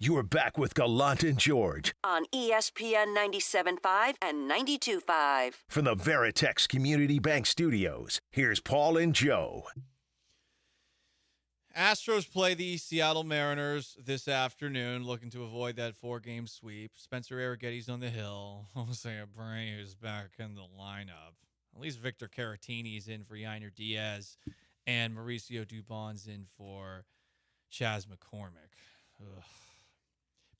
Speaker 6: You are back with Gallant and George
Speaker 10: On ESPN 97.5 and 92.5.
Speaker 6: from the Veritex Community Bank Studios. Here's Paul and Joe.
Speaker 5: Astros play the Seattle Mariners this afternoon, looking to avoid that 4-game sweep. Spencer Arrighetti's on the hill. Jose Abreu is back in the lineup. At least Victor Caratini's in for Yainer Diaz, and Mauricio Dubon's in for Chas McCormick. Ugh.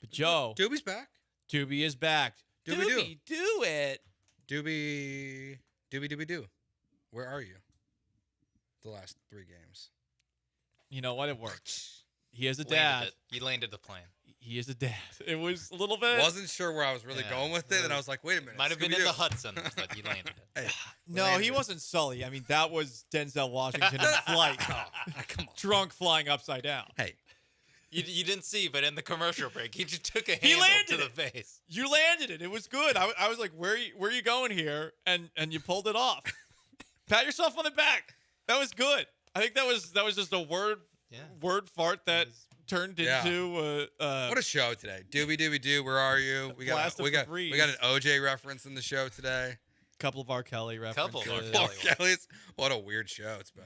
Speaker 5: But Joe,
Speaker 7: Doobie's back.
Speaker 5: Doobie is back.
Speaker 7: Doobie
Speaker 5: do it.
Speaker 7: Doobie do. Where are you? The last 3 games.
Speaker 5: You know what? It worked. He is a
Speaker 16: Landed
Speaker 5: dad.
Speaker 16: it. He landed the plane.
Speaker 5: He is a dad. It was a little bit.
Speaker 7: Wasn't sure where I was really going with it, and I was like, wait a minute.
Speaker 16: Might have been in
Speaker 7: Scooby-Doo.
Speaker 16: the Hudson, but he landed it.
Speaker 7: Hey,
Speaker 5: No, he wasn't Sully. I mean, that was Denzel Washington in flight.
Speaker 7: Come on.
Speaker 5: Drunk flying upside down.
Speaker 7: Hey.
Speaker 16: You didn't see, but in the commercial break, he just took a
Speaker 5: He
Speaker 16: handle
Speaker 5: landed
Speaker 16: to the
Speaker 5: it.
Speaker 16: face.
Speaker 5: You landed it. It was good. I was like, where are you going here? And you pulled it off. Pat yourself on the back. That was good. I think that was just a word fart that turned into
Speaker 7: what a show today. Doobie doo, where are you? We got an OJ reference in the show today.
Speaker 5: Couple of R. Kelly references.
Speaker 16: Couple of R.
Speaker 7: Kelly's. What a weird show it's been.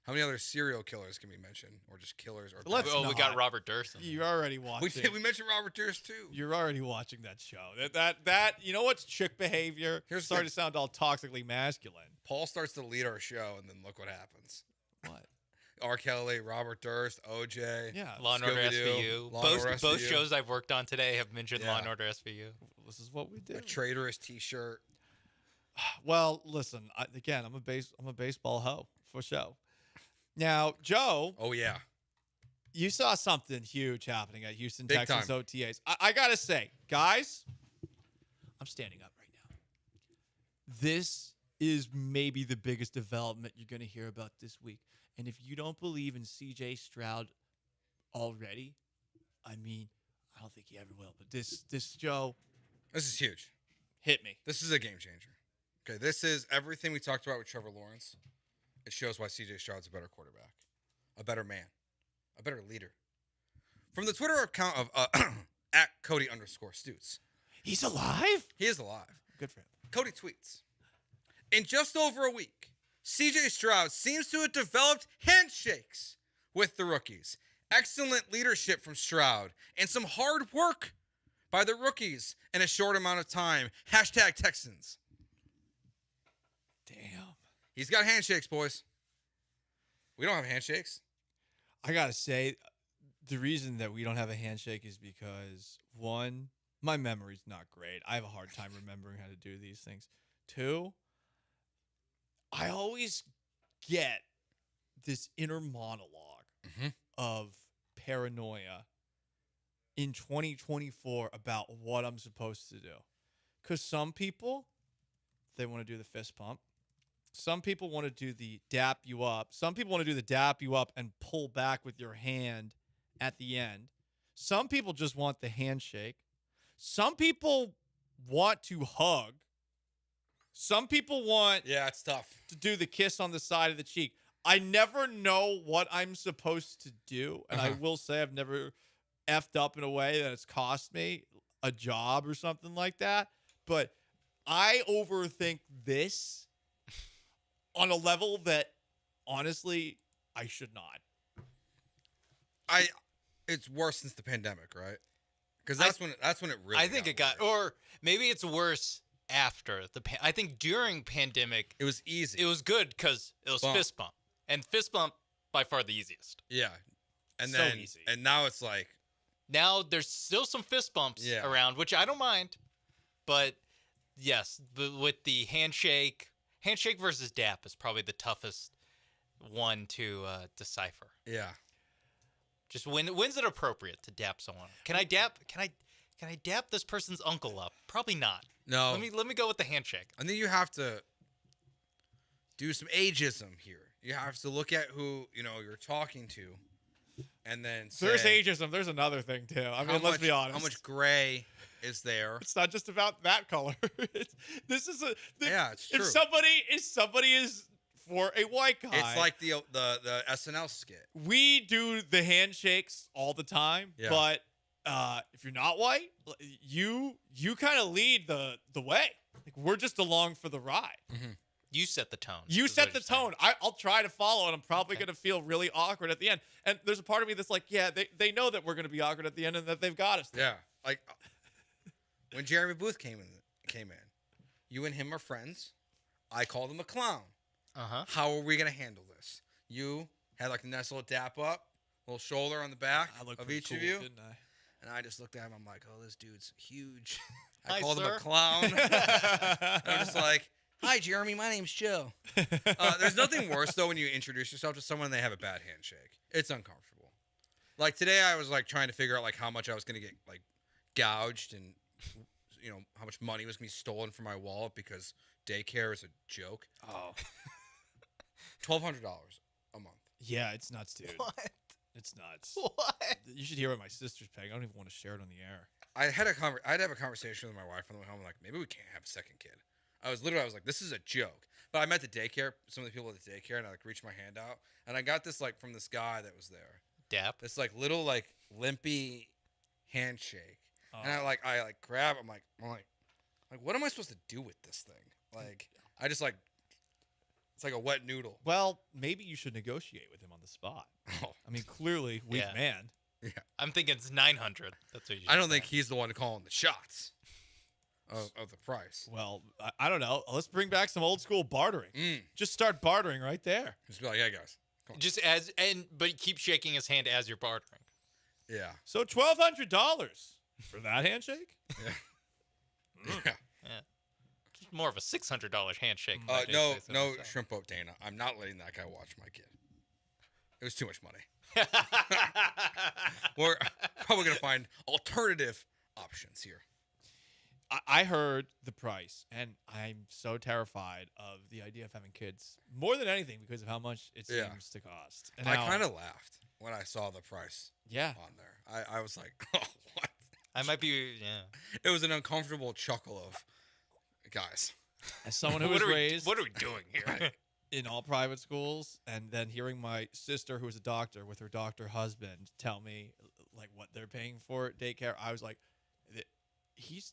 Speaker 7: How many other serial killers can we mention, or just killers? Or
Speaker 16: we got Robert Durst.
Speaker 5: You're already watching.
Speaker 7: We mentioned Robert Durst too.
Speaker 5: You're already watching that show. That you know what's chick behavior?
Speaker 7: Here's
Speaker 5: starting to sound all toxically masculine.
Speaker 7: Paul starts to lead our show, and then look what happens.
Speaker 5: What?
Speaker 7: R. Kelly, Robert Durst, OJ.
Speaker 5: Yeah.
Speaker 16: Law and Order
Speaker 7: Scooby-Doo,
Speaker 16: SVU.
Speaker 7: Law and Order
Speaker 16: Both
Speaker 7: SVU.
Speaker 16: shows I've worked on today have mentioned Law and Order SVU.
Speaker 5: This is what we do.
Speaker 7: A traitorous T-shirt.
Speaker 5: Well, listen. I'm a baseball hoe for show. Now, Joe.
Speaker 7: Oh yeah.
Speaker 5: You saw something huge happening at Houston
Speaker 7: Big
Speaker 5: Texans
Speaker 7: time.
Speaker 5: OTAs. I gotta say, guys, I'm standing up right now. This is maybe the biggest development you're gonna hear about this week. And if you don't believe in CJ Stroud already, I mean, I don't think he ever will. But this Joe,
Speaker 7: This is huge.
Speaker 5: hit me.
Speaker 7: This is a game changer. Okay, this is everything we talked about with Trevor Lawrence. It shows why CJ Stroud's a better quarterback, a better man, a better leader. From the Twitter account of at Cody_Stutes.
Speaker 5: He's alive?
Speaker 7: He is alive.
Speaker 5: Good for him.
Speaker 7: Cody tweets, in just over a week, CJ Stroud seems to have developed handshakes with the rookies. Excellent leadership from Stroud and some hard work by the rookies in a short amount of time. Hashtag Texans.
Speaker 5: Damn.
Speaker 7: He's got handshakes, boys. We don't have handshakes.
Speaker 5: I gotta say, the reason that we don't have a handshake is because, one, my memory's not great. I have a hard time remembering how to do these things. Two, I always get this inner monologue of paranoia in 2024 about what I'm supposed to do. Because some people, they want to do the fist pump. Some people want to do the dap you up. Some people want to do the dap you up and pull back with your hand at the end. Some people just want the handshake. Some people want to hug. Some people want
Speaker 7: it's tough
Speaker 5: to do the kiss on the side of the cheek. I never know what I'm supposed to do. And I will say I've never effed up in a way that it's cost me a job or something like that. But I overthink this on a level that, honestly, I should not.
Speaker 7: It's worse since the pandemic, right? Because that's when it really.
Speaker 16: I think it got, or maybe it's worse after the. I think during pandemic,
Speaker 7: it was easy.
Speaker 16: It was good because it was fist bump, and fist bump by far the easiest.
Speaker 7: Yeah, and
Speaker 16: So
Speaker 7: then
Speaker 16: easy.
Speaker 7: and now it's like
Speaker 16: Now there's still some fist bumps around, which I don't mind, but yes, with the handshake versus dap is probably the toughest one to decipher.
Speaker 7: Yeah.
Speaker 16: Just when's it appropriate to dap someone? Can I dap this person's uncle up? Probably not.
Speaker 7: No.
Speaker 16: Let me go with the handshake.
Speaker 7: I think you have to do some ageism here. You have to look at who you're talking to, and then say,
Speaker 5: There's ageism. There's another thing too. I mean, let's be honest.
Speaker 7: How much gray is there?
Speaker 5: It's not just about that color. It's true. If somebody is for a white guy,
Speaker 7: It's like the SNL skit.
Speaker 5: we do the handshakes all the time,
Speaker 7: Yeah.
Speaker 5: but if you're not white, you kind of lead the way. Like, we're just along for the ride.
Speaker 3: Mm-hmm.
Speaker 16: You set the tone.
Speaker 5: You set the tone. I'll try to follow, and I'm probably going to feel really awkward at the end. And there's a part of me that's like, yeah, they know that we're going to be awkward at the end and that they've got us there.
Speaker 7: Yeah, like when Jeremy Booth came in, you and him are friends. I called him a clown. How are we going to handle this? You had like a nice little dap up, little shoulder on the back of each of you.
Speaker 5: Didn't I?
Speaker 7: And I just looked at him. I'm like, oh, this dude's huge.
Speaker 16: Hi,
Speaker 7: I called him
Speaker 16: sir.
Speaker 7: a clown. I'm just like, hi, Jeremy. My name's Joe. There's nothing worse, though, when you introduce yourself to someone and they have a bad handshake. It's uncomfortable. Like, today I was, like, trying to figure out, like, how much I was going to get, like, gouged and, you know, how much money was going to be stolen from my wallet because daycare is a joke.
Speaker 5: Oh.
Speaker 7: $1,200 a month.
Speaker 5: Yeah, it's nuts, dude.
Speaker 16: What?
Speaker 5: It's nuts.
Speaker 16: What?
Speaker 5: You should hear what my sister's paying. I don't even want to share it on the air.
Speaker 7: I'd have a conversation with my wife on the way home. Like, maybe we can't have a second kid. I was like, this is a joke. But I met the daycare, some of the people at the daycare, and I like reached my hand out, and I got this like from this guy that was there.
Speaker 16: Dap.
Speaker 7: This like little like limpy handshake, and I grab. I'm like, what am I supposed to do with this thing? Like, I just like, it's like a wet noodle.
Speaker 5: Well, maybe you should negotiate with him on the spot.
Speaker 7: Oh.
Speaker 5: I mean, clearly, weak
Speaker 16: Yeah.
Speaker 5: man.
Speaker 7: Yeah.
Speaker 16: I'm thinking it's 900. That's what you.
Speaker 7: I don't think he's the one calling the shots of the price.
Speaker 5: Well, I don't know. Let's bring back some old school bartering. Just start bartering right there.
Speaker 7: Just be like, yeah, guys.
Speaker 16: Just but keep shaking his hand as you're bartering.
Speaker 7: Yeah.
Speaker 5: So $1,200 for that handshake?
Speaker 7: Yeah.
Speaker 16: It's more of a $600 handshake.
Speaker 7: No shrimp boat Dana. I'm not letting that guy watch my kid. It was too much money. We're probably going to find alternative options here.
Speaker 5: I heard the price, and I'm so terrified of the idea of having kids more than anything because of how much it seems to cost. And
Speaker 7: I
Speaker 5: how-
Speaker 7: kind of laughed when I saw the price on there. I was like, oh, what?
Speaker 16: I might be, yeah.
Speaker 7: It was an uncomfortable chuckle of, guys.
Speaker 5: As someone who
Speaker 16: What
Speaker 5: was
Speaker 16: are we-
Speaker 5: raised
Speaker 16: what are we doing here?
Speaker 5: in all private schools, and then hearing my sister, who's a doctor, with her doctor husband, tell me like what they're paying for daycare, I was like, he's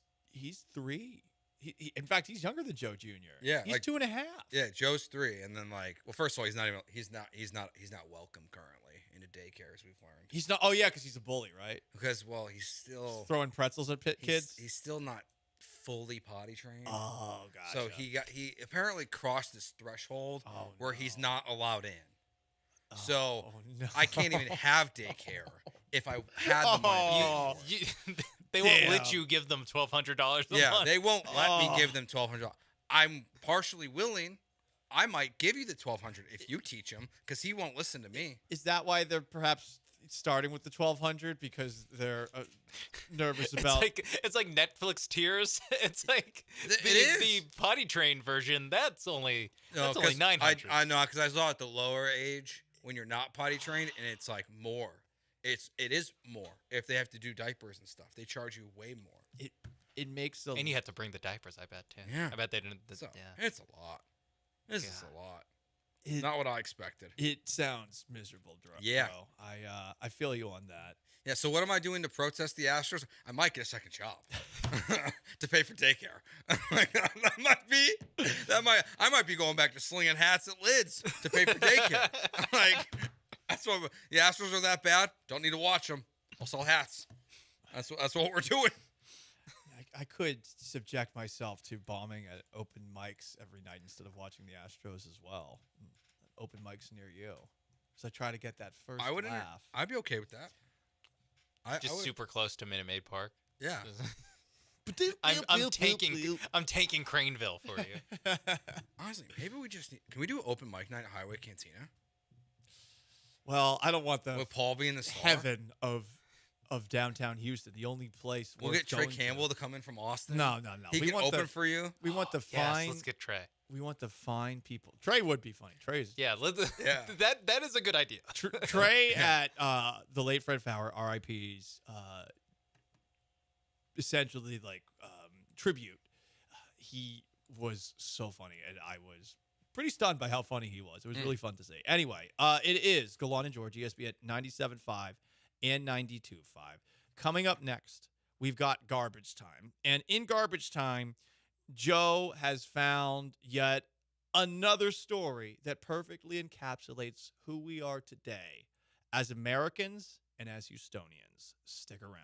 Speaker 5: 3. He in fact, he's younger than Joe Jr.
Speaker 7: Yeah,
Speaker 5: he's
Speaker 7: like,
Speaker 5: 2.5.
Speaker 7: Yeah, Joe's 3, and then like, well, first of all, he's not welcome currently into daycare, as we've learned.
Speaker 5: He's not. Oh yeah, because he's a bully, right?
Speaker 7: Because he's still
Speaker 5: throwing pretzels at kids.
Speaker 7: He's still not fully potty trained.
Speaker 5: Oh,
Speaker 7: So he apparently crossed this threshold where he's not allowed in. So I can't even have daycare if I had the money.
Speaker 16: They won't let you give them $1,200 a month.
Speaker 7: They won't let me give them $1,200. I'm partially willing. I might give you the $1,200 if you teach him, because he won't listen to me.
Speaker 5: Is that why they're perhaps starting with the $1,200 because they're nervous about?
Speaker 16: It's like Netflix tiers. It's like the potty trained version. That's only $900.
Speaker 7: I know, because I saw at the lower age when you're not potty trained, and it's like more. It is more if they have to do diapers and stuff. They charge you way more.
Speaker 5: It makes
Speaker 16: and you have to bring the diapers. I bet too.
Speaker 7: Yeah,
Speaker 16: I bet they didn't.
Speaker 7: It's a lot. This is a lot. Not what I expected.
Speaker 5: It sounds miserable, bro.
Speaker 7: Yeah.
Speaker 5: I feel you on that.
Speaker 7: Yeah, so what am I doing to protest the Astros? I might get a second job to pay for daycare. I might be going back to slinging hats at lids to pay for daycare. That's what the Astros are that bad. Don't need to watch them. I'll sell hats. That's what we're doing.
Speaker 5: I could subject myself to bombing at open mics every night instead of watching the Astros as well. Open mics near you. So I try to get that first laugh.
Speaker 7: I'd be okay with that.
Speaker 16: Super close to Minute Maid Park.
Speaker 7: Yeah.
Speaker 16: I'm tanking Craneville for you.
Speaker 7: Honestly, maybe can we do an open mic night at Highway Cantina?
Speaker 5: Well, I don't want the
Speaker 7: with Paul being the star?
Speaker 5: heaven of downtown Houston. The only place
Speaker 7: we'll get Trey Campbell to come in from Austin.
Speaker 5: No.
Speaker 7: He can open for you.
Speaker 5: We want the
Speaker 16: yes,
Speaker 5: fine.
Speaker 16: let's get Trey.
Speaker 5: We want the fine people. Trey would be funny. Trey's
Speaker 16: that is a good idea.
Speaker 5: Trey at the late Fred Fowler, RIP's essentially like tribute. He was so funny, and I was pretty stunned by how funny he was. It was really fun to see. Anyway, it is Gallant and George, ESPN 97.5 and 92.5. Coming up next, we've got Garbage Time. And in Garbage Time, Joe has found yet another story that perfectly encapsulates who we are today as Americans and as Houstonians. Stick around.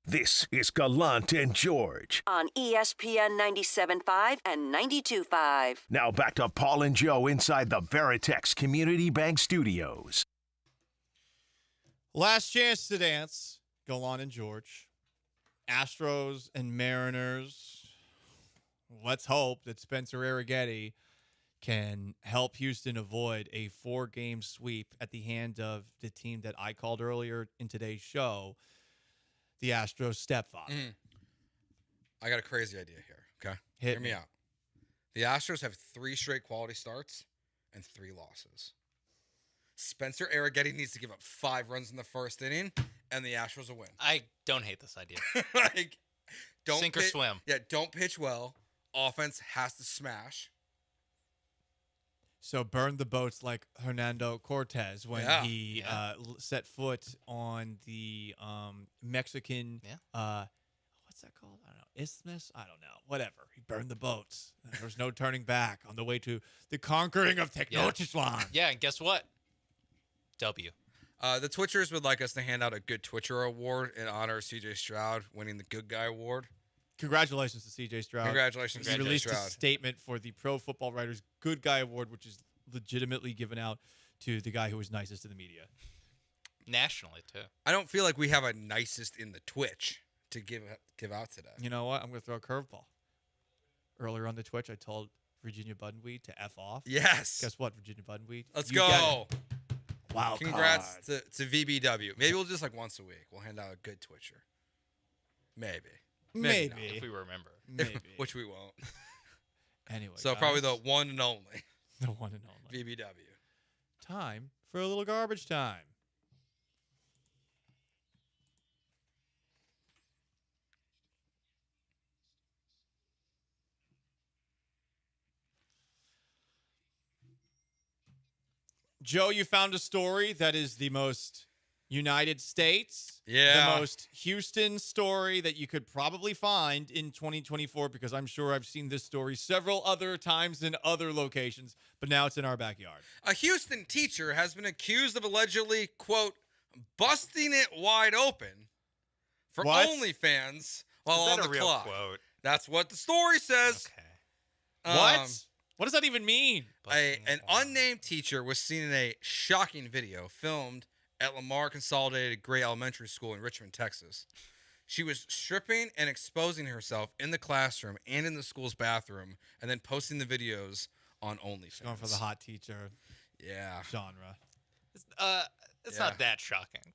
Speaker 6: This is Gallant and George.
Speaker 10: On ESPN 97.5 and 92.5.
Speaker 6: Now back to Paul and Joe inside the Veritex Community Bank Studios.
Speaker 5: Last chance to dance. Gallant and George. Astros and Mariners. Let's hope that Spencer Arrighetti can help Houston avoid a 4-game sweep at the hand of the team that I called earlier in today's show, the Astros' stepfather.
Speaker 7: I got a crazy idea here, okay?
Speaker 5: Hit
Speaker 7: Hear me out. The Astros have 3 straight quality starts and 3 losses. Spencer Arrighetti needs to give up 5 runs in the first inning, and the Astros will win.
Speaker 16: I don't hate this idea.
Speaker 7: Don't
Speaker 16: Sink or swim.
Speaker 7: Yeah, don't pitch well. Offense has to smash.
Speaker 5: So burn the boats like Hernando Cortez when he set foot on the Mexican, what's that called? I don't know. Isthmus? I don't know. Whatever. He burned the boats. There was no turning back on the way to the conquering of Tenochtitlan.
Speaker 16: Yeah, and guess what? W.
Speaker 7: The Twitchers would like us to hand out a Good Twitcher Award in honor of C.J. Stroud winning the Good Guy Award.
Speaker 5: Congratulations to C.J. Stroud.
Speaker 7: Congratulations to
Speaker 5: He
Speaker 7: C.J.
Speaker 5: released
Speaker 7: Stroud.
Speaker 5: a statement for the Pro Football Writers Good Guy Award, which is legitimately given out to the guy who was nicest to the media.
Speaker 16: Nationally, too.
Speaker 7: I don't feel like we have a nicest in the Twitch to give out today.
Speaker 5: You know what? I'm going to throw a curveball. Earlier on the Twitch, I told Virginia Buddenweed to F off.
Speaker 7: Yes.
Speaker 5: Guess what, Virginia Buddenweed?
Speaker 7: Let's
Speaker 5: You
Speaker 7: go.
Speaker 5: get it. Wow.
Speaker 7: Congrats to VBW. Maybe we'll just like once a week. We'll hand out a good Twitcher. Maybe.
Speaker 5: Maybe.
Speaker 7: not.
Speaker 16: If we remember.
Speaker 5: Maybe.
Speaker 7: Which we won't.
Speaker 5: Anyway.
Speaker 7: So
Speaker 5: guys,
Speaker 7: probably the one and only.
Speaker 5: The one and only.
Speaker 7: VBW.
Speaker 5: Time for a little garbage time. Joe, you found a story that is the most United States,
Speaker 7: Yeah.
Speaker 5: the most Houston story that you could probably find in 2024, because I'm sure I've seen this story several other times in other locations, but now it's in our backyard.
Speaker 7: A Houston teacher has been accused of allegedly, quote, busting it wide open for
Speaker 5: What?
Speaker 7: OnlyFans while
Speaker 16: Is that
Speaker 7: on
Speaker 16: a
Speaker 7: the
Speaker 16: real
Speaker 7: clock.
Speaker 16: quote?
Speaker 7: That's what the story says.
Speaker 16: Okay.
Speaker 5: What? What does that even mean?
Speaker 7: An unnamed teacher was seen in a shocking video filmed at Lamar Consolidated Gray Elementary School in Richmond, Texas. She was stripping and exposing herself in the classroom and in the school's bathroom, and then posting the videos on OnlyFans.
Speaker 5: Going for the hot teacher
Speaker 7: Yeah.
Speaker 5: genre.
Speaker 16: It's not that shocking.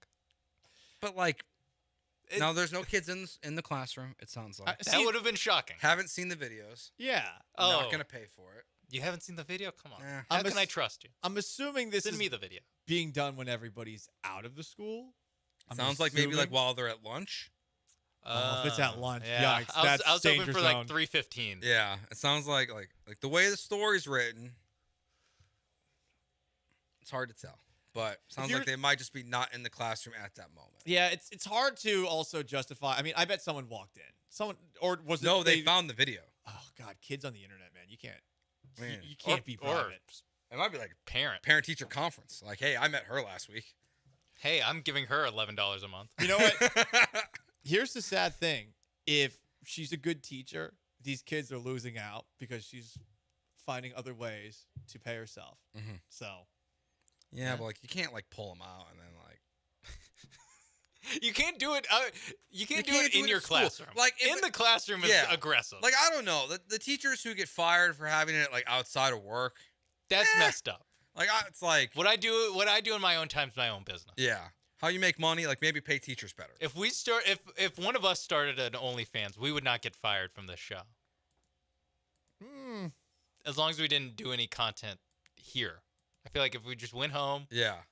Speaker 7: But like, no, there's no kids in the classroom. It sounds like
Speaker 16: That would have been shocking.
Speaker 7: Haven't seen the videos.
Speaker 5: Yeah.
Speaker 7: Not gonna pay for it.
Speaker 16: You haven't seen the video? Come on.
Speaker 7: Eh.
Speaker 16: How can I trust you?
Speaker 5: I'm assuming this
Speaker 16: Send
Speaker 5: is
Speaker 16: me the video.
Speaker 5: being done when everybody's out of the school. I'm
Speaker 7: Sounds like maybe like
Speaker 5: assuming.
Speaker 7: while they're at lunch.
Speaker 5: If it's at lunch,
Speaker 16: Yeah.
Speaker 5: yikes,
Speaker 16: I
Speaker 5: that's
Speaker 16: was hoping
Speaker 5: danger
Speaker 16: for
Speaker 5: zone.
Speaker 16: like 3:15.
Speaker 7: Yeah, it sounds like the way the story's written. It's hard to tell, but sounds like they might just be not in the classroom at that moment.
Speaker 5: Yeah, it's hard to also justify. I mean, I bet someone walked in. Someone or was it?
Speaker 7: No, they found the video.
Speaker 5: Oh God, kids on the internet, man. You can't.
Speaker 7: Man.
Speaker 5: You can't be private.
Speaker 7: It might be like
Speaker 16: Parent.
Speaker 7: parent-teacher conference. Like, hey, I met her last week.
Speaker 16: Hey, I'm giving her $11 a month.
Speaker 5: You know what? Here's the sad thing. If she's a good teacher, these kids are losing out because she's finding other ways to pay herself.
Speaker 7: Mhm.
Speaker 5: So,
Speaker 7: Yeah, but like you can't like pull them out and then like
Speaker 16: You can't do it. You can't do
Speaker 7: can't
Speaker 16: it
Speaker 7: do
Speaker 16: in
Speaker 7: it
Speaker 16: your
Speaker 7: at school.
Speaker 16: classroom.
Speaker 7: Like, if
Speaker 16: in the classroom is aggressive.
Speaker 7: Like I don't know the teachers who get fired for having it like outside of work.
Speaker 16: That's messed up.
Speaker 7: Like it's like
Speaker 16: What I do in my own time is my own business.
Speaker 7: yeah, how you make money? Like maybe pay teachers better.
Speaker 16: If we start, if one of us started an OnlyFans, we would not get fired from this show. As long as we didn't do any content here. I feel like if we just went home,
Speaker 7: Yeah.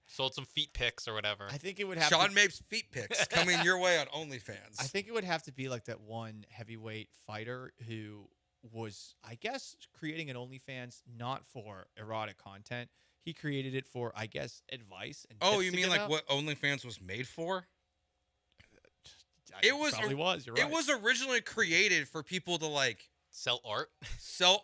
Speaker 16: sold some feet pics or whatever.
Speaker 5: I think it would have
Speaker 7: Sean
Speaker 5: to,
Speaker 7: Mapes feet pics coming your way on OnlyFans.
Speaker 5: I think it would have to be like that one heavyweight fighter who was, I guess, creating an OnlyFans not for erotic content. He created it for, I guess, advice. And
Speaker 7: Oh,
Speaker 5: tips
Speaker 7: you
Speaker 5: to
Speaker 7: mean
Speaker 5: give
Speaker 7: like
Speaker 5: out.
Speaker 7: what OnlyFans was made for?
Speaker 5: It
Speaker 7: It was
Speaker 5: probably was. You're
Speaker 7: It
Speaker 5: right.
Speaker 7: was originally created for people to like
Speaker 16: sell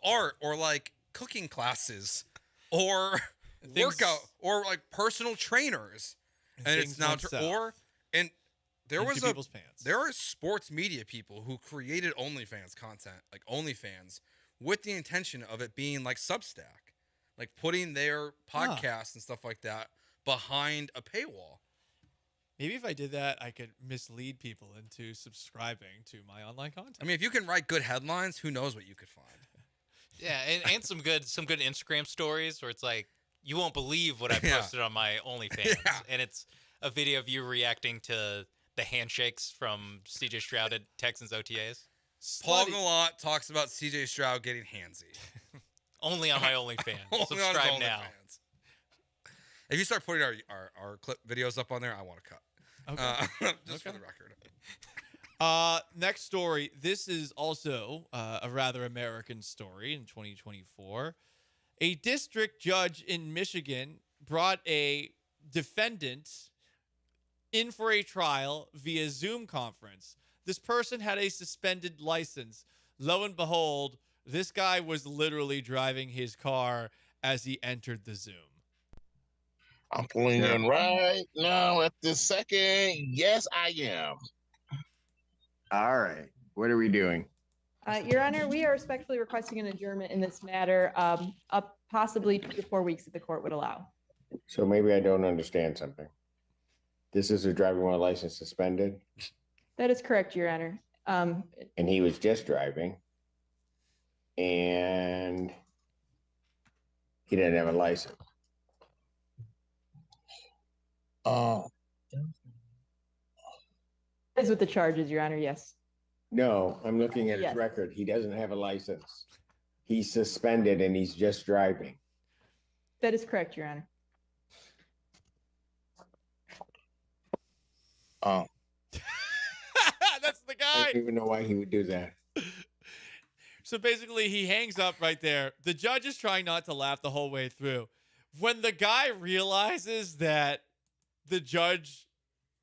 Speaker 16: art
Speaker 7: or like cooking classes or
Speaker 5: Things-
Speaker 7: workout or like personal trainers. And it's
Speaker 5: things
Speaker 7: now
Speaker 5: went south
Speaker 7: and there
Speaker 5: into
Speaker 7: was
Speaker 5: people's pants.
Speaker 7: there are sports media people who created OnlyFans content, like OnlyFans, with the intention of it being like Substack, like putting their podcasts and stuff like that behind a paywall.
Speaker 5: Maybe if I did that, I could mislead people into subscribing to my online content.
Speaker 7: I mean, if you can write good headlines, who knows what you could find.
Speaker 16: Yeah, and some good Instagram stories where it's like, you won't believe what I
Speaker 7: Yeah.
Speaker 16: posted on my OnlyFans.
Speaker 7: Yeah.
Speaker 16: And it's a video of you reacting to the handshakes from CJ Stroud at Texans OTAs.
Speaker 7: Paul Gallant talks about CJ Stroud getting handsy.
Speaker 16: Only on my OnlyFans.
Speaker 7: Only on his
Speaker 16: Subscribe now.
Speaker 7: OnlyFans. If you start putting our clip videos up on there, I want to cut.
Speaker 5: Okay.
Speaker 7: Just for the record.
Speaker 5: Next story. This is also a rather American story in 2024. A district judge in Michigan brought a defendant in for a trial via Zoom conference. This person had a suspended license. Lo and behold, this guy was literally driving his car as he entered the Zoom.
Speaker 2: I'm pulling in right now at this second. Yes, I am.
Speaker 15: All right. What are we doing?
Speaker 23: Your Honor, we are respectfully requesting an adjournment in this matter, up possibly 2 to 4 weeks if the court would allow.
Speaker 15: So maybe I don't understand something. This is a driving while license suspended,
Speaker 1: That is correct, Your Honor.
Speaker 15: and he was just driving, and he didn't have a license.
Speaker 1: That is what the charge is, Your Honor, yes.
Speaker 15: No, I'm looking at his
Speaker 1: Yes.
Speaker 15: record. He doesn't have a license. He's suspended, and he's just driving.
Speaker 1: That is correct, Your Honor.
Speaker 5: That's the
Speaker 15: I
Speaker 5: guy.
Speaker 15: don't even know why he would do that.
Speaker 5: So basically, he hangs up right there. The judge is trying not to laugh the whole way through. When the guy realizes that the judge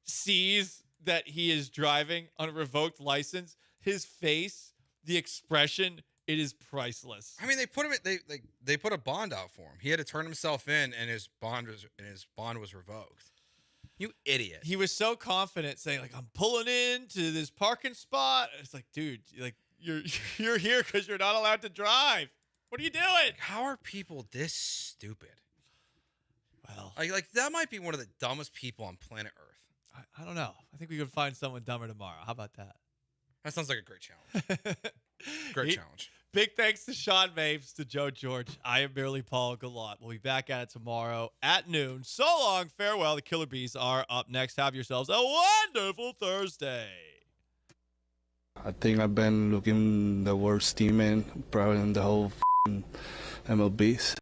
Speaker 5: sees that he is driving on a revoked license, his face, the expression, it is priceless.
Speaker 7: I mean, they put him. They put a bond out for him. He had to turn himself in, and his bond was revoked. You idiot.
Speaker 5: He was so confident, saying like, "I'm pulling into this parking spot." It's like, dude, like you're here because you're not allowed to drive. What are you doing?
Speaker 7: How are people this stupid?
Speaker 5: Well,
Speaker 7: like that might be one of the dumbest people on planet Earth.
Speaker 5: I don't know. I think we could find someone dumber tomorrow. How about that?
Speaker 7: That sounds like a great challenge. Great challenge.
Speaker 5: Big thanks to Sean Mapes, to Joe George. I am merely Paul Gallant. We'll be back at it tomorrow at noon. So long. Farewell. The Killer Bees are up next. Have yourselves a wonderful Thursday.
Speaker 13: I think I've been looking the worst team in probably in the whole MLB.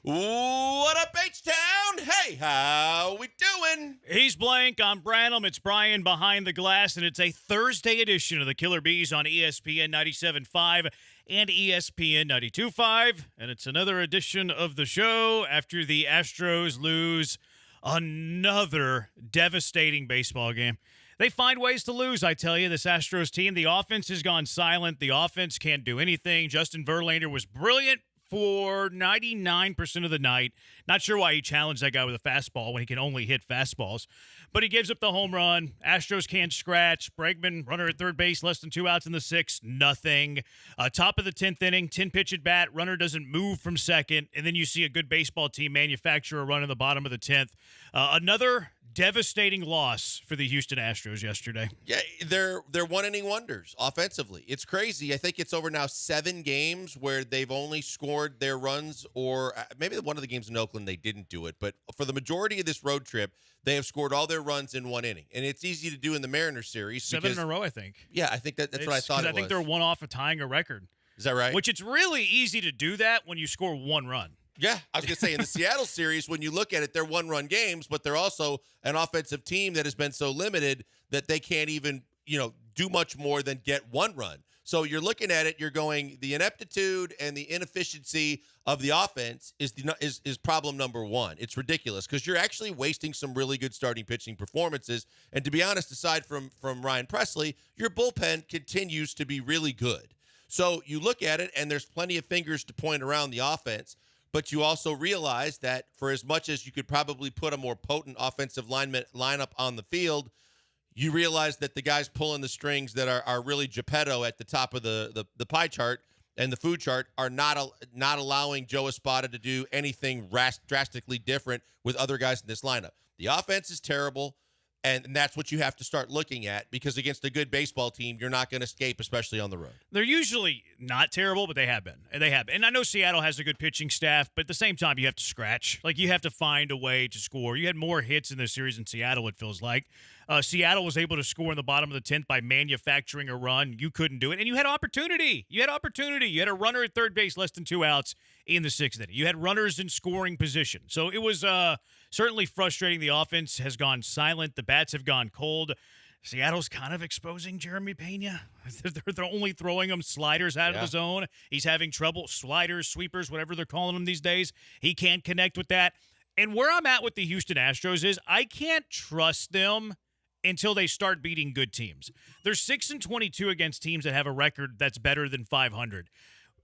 Speaker 19: What up, H-Town? Hey, how we doing?
Speaker 20: He's Blank. I'm Branham. It's Brian behind the glass, and it's a Thursday edition of the Killer Bees on ESPN 97.5 and ESPN 92.5. And it's another edition of the show after the Astros lose another devastating baseball game. They find ways to lose, I tell you, this Astros team. The offense has gone silent. The offense can't do anything. Justin Verlander was brilliant for 99% of the night. Not sure why he challenged that guy with a fastball when he can only hit fastballs. But he gives up the home run. Astros can't scratch. Bregman, runner at third base, less than 2 outs in the sixth, nothing. Top of the 10th inning, 10-pitch at bat. Runner doesn't move from second. And then you see a good baseball team manufacture a run in the bottom of the 10th. Another devastating loss for the Houston Astros yesterday.
Speaker 19: Yeah, they're one-inning wonders offensively. It's crazy. I think it's over now 7 games where they've only scored their runs, or maybe one of the games in Oakland they didn't do it. But for the majority of this road trip, they have scored all their runs in 1 inning. And it's easy to do in the Mariners series.
Speaker 20: 7 in a row, I think.
Speaker 19: Yeah, I think that's what I thought it was.
Speaker 20: I think they're one off of tying a record.
Speaker 19: Is that right?
Speaker 20: Which it's really easy to do that when you score 1 run.
Speaker 19: Yeah, I was going to say, in the Seattle series, when you look at it, they're one-run games, but they're also an offensive team that has been so limited that they can't even, do much more than get 1 run. So you're looking at it, you're going, the ineptitude and the inefficiency of the offense is problem number 1. It's ridiculous because you're actually wasting some really good starting pitching performances. And to be honest, aside from Ryan Presley, your bullpen continues to be really good. So you look at it, and there's plenty of fingers to point around the offense. But you also realize that for as much as you could probably put a more potent offensive lineup on the field, you realize that the guys pulling the strings that are really Geppetto at the top of the pie chart and the food chart are not allowing Joe Espada to do anything drastically different with other guys in this lineup. The offense is terrible, and that's what you have to start looking at, because against a good baseball team, you're not going to escape, especially on the road.
Speaker 20: They're usually not terrible, but they have been. And I know Seattle has a good pitching staff, but at the same time, you have to scratch. Like, you have to find a way to score. You had more hits in this series than Seattle, it feels like. Seattle was able to score in the bottom of the 10th by manufacturing a run. You couldn't do it. And you had opportunity. You had a runner at third base, less than 2 outs in the 6th inning. You had runners in scoring position. So it was certainly frustrating. The offense has gone silent. The bats have gone cold. Seattle's kind of exposing Jeremy Pena. They're only throwing him sliders out of the zone. He's having trouble. Sliders, sweepers, whatever they're calling them these days. He can't connect with that. And where I'm at with the Houston Astros is I can't trust them until they start beating good teams. They're 6-22 against teams that have a record that's better than 500.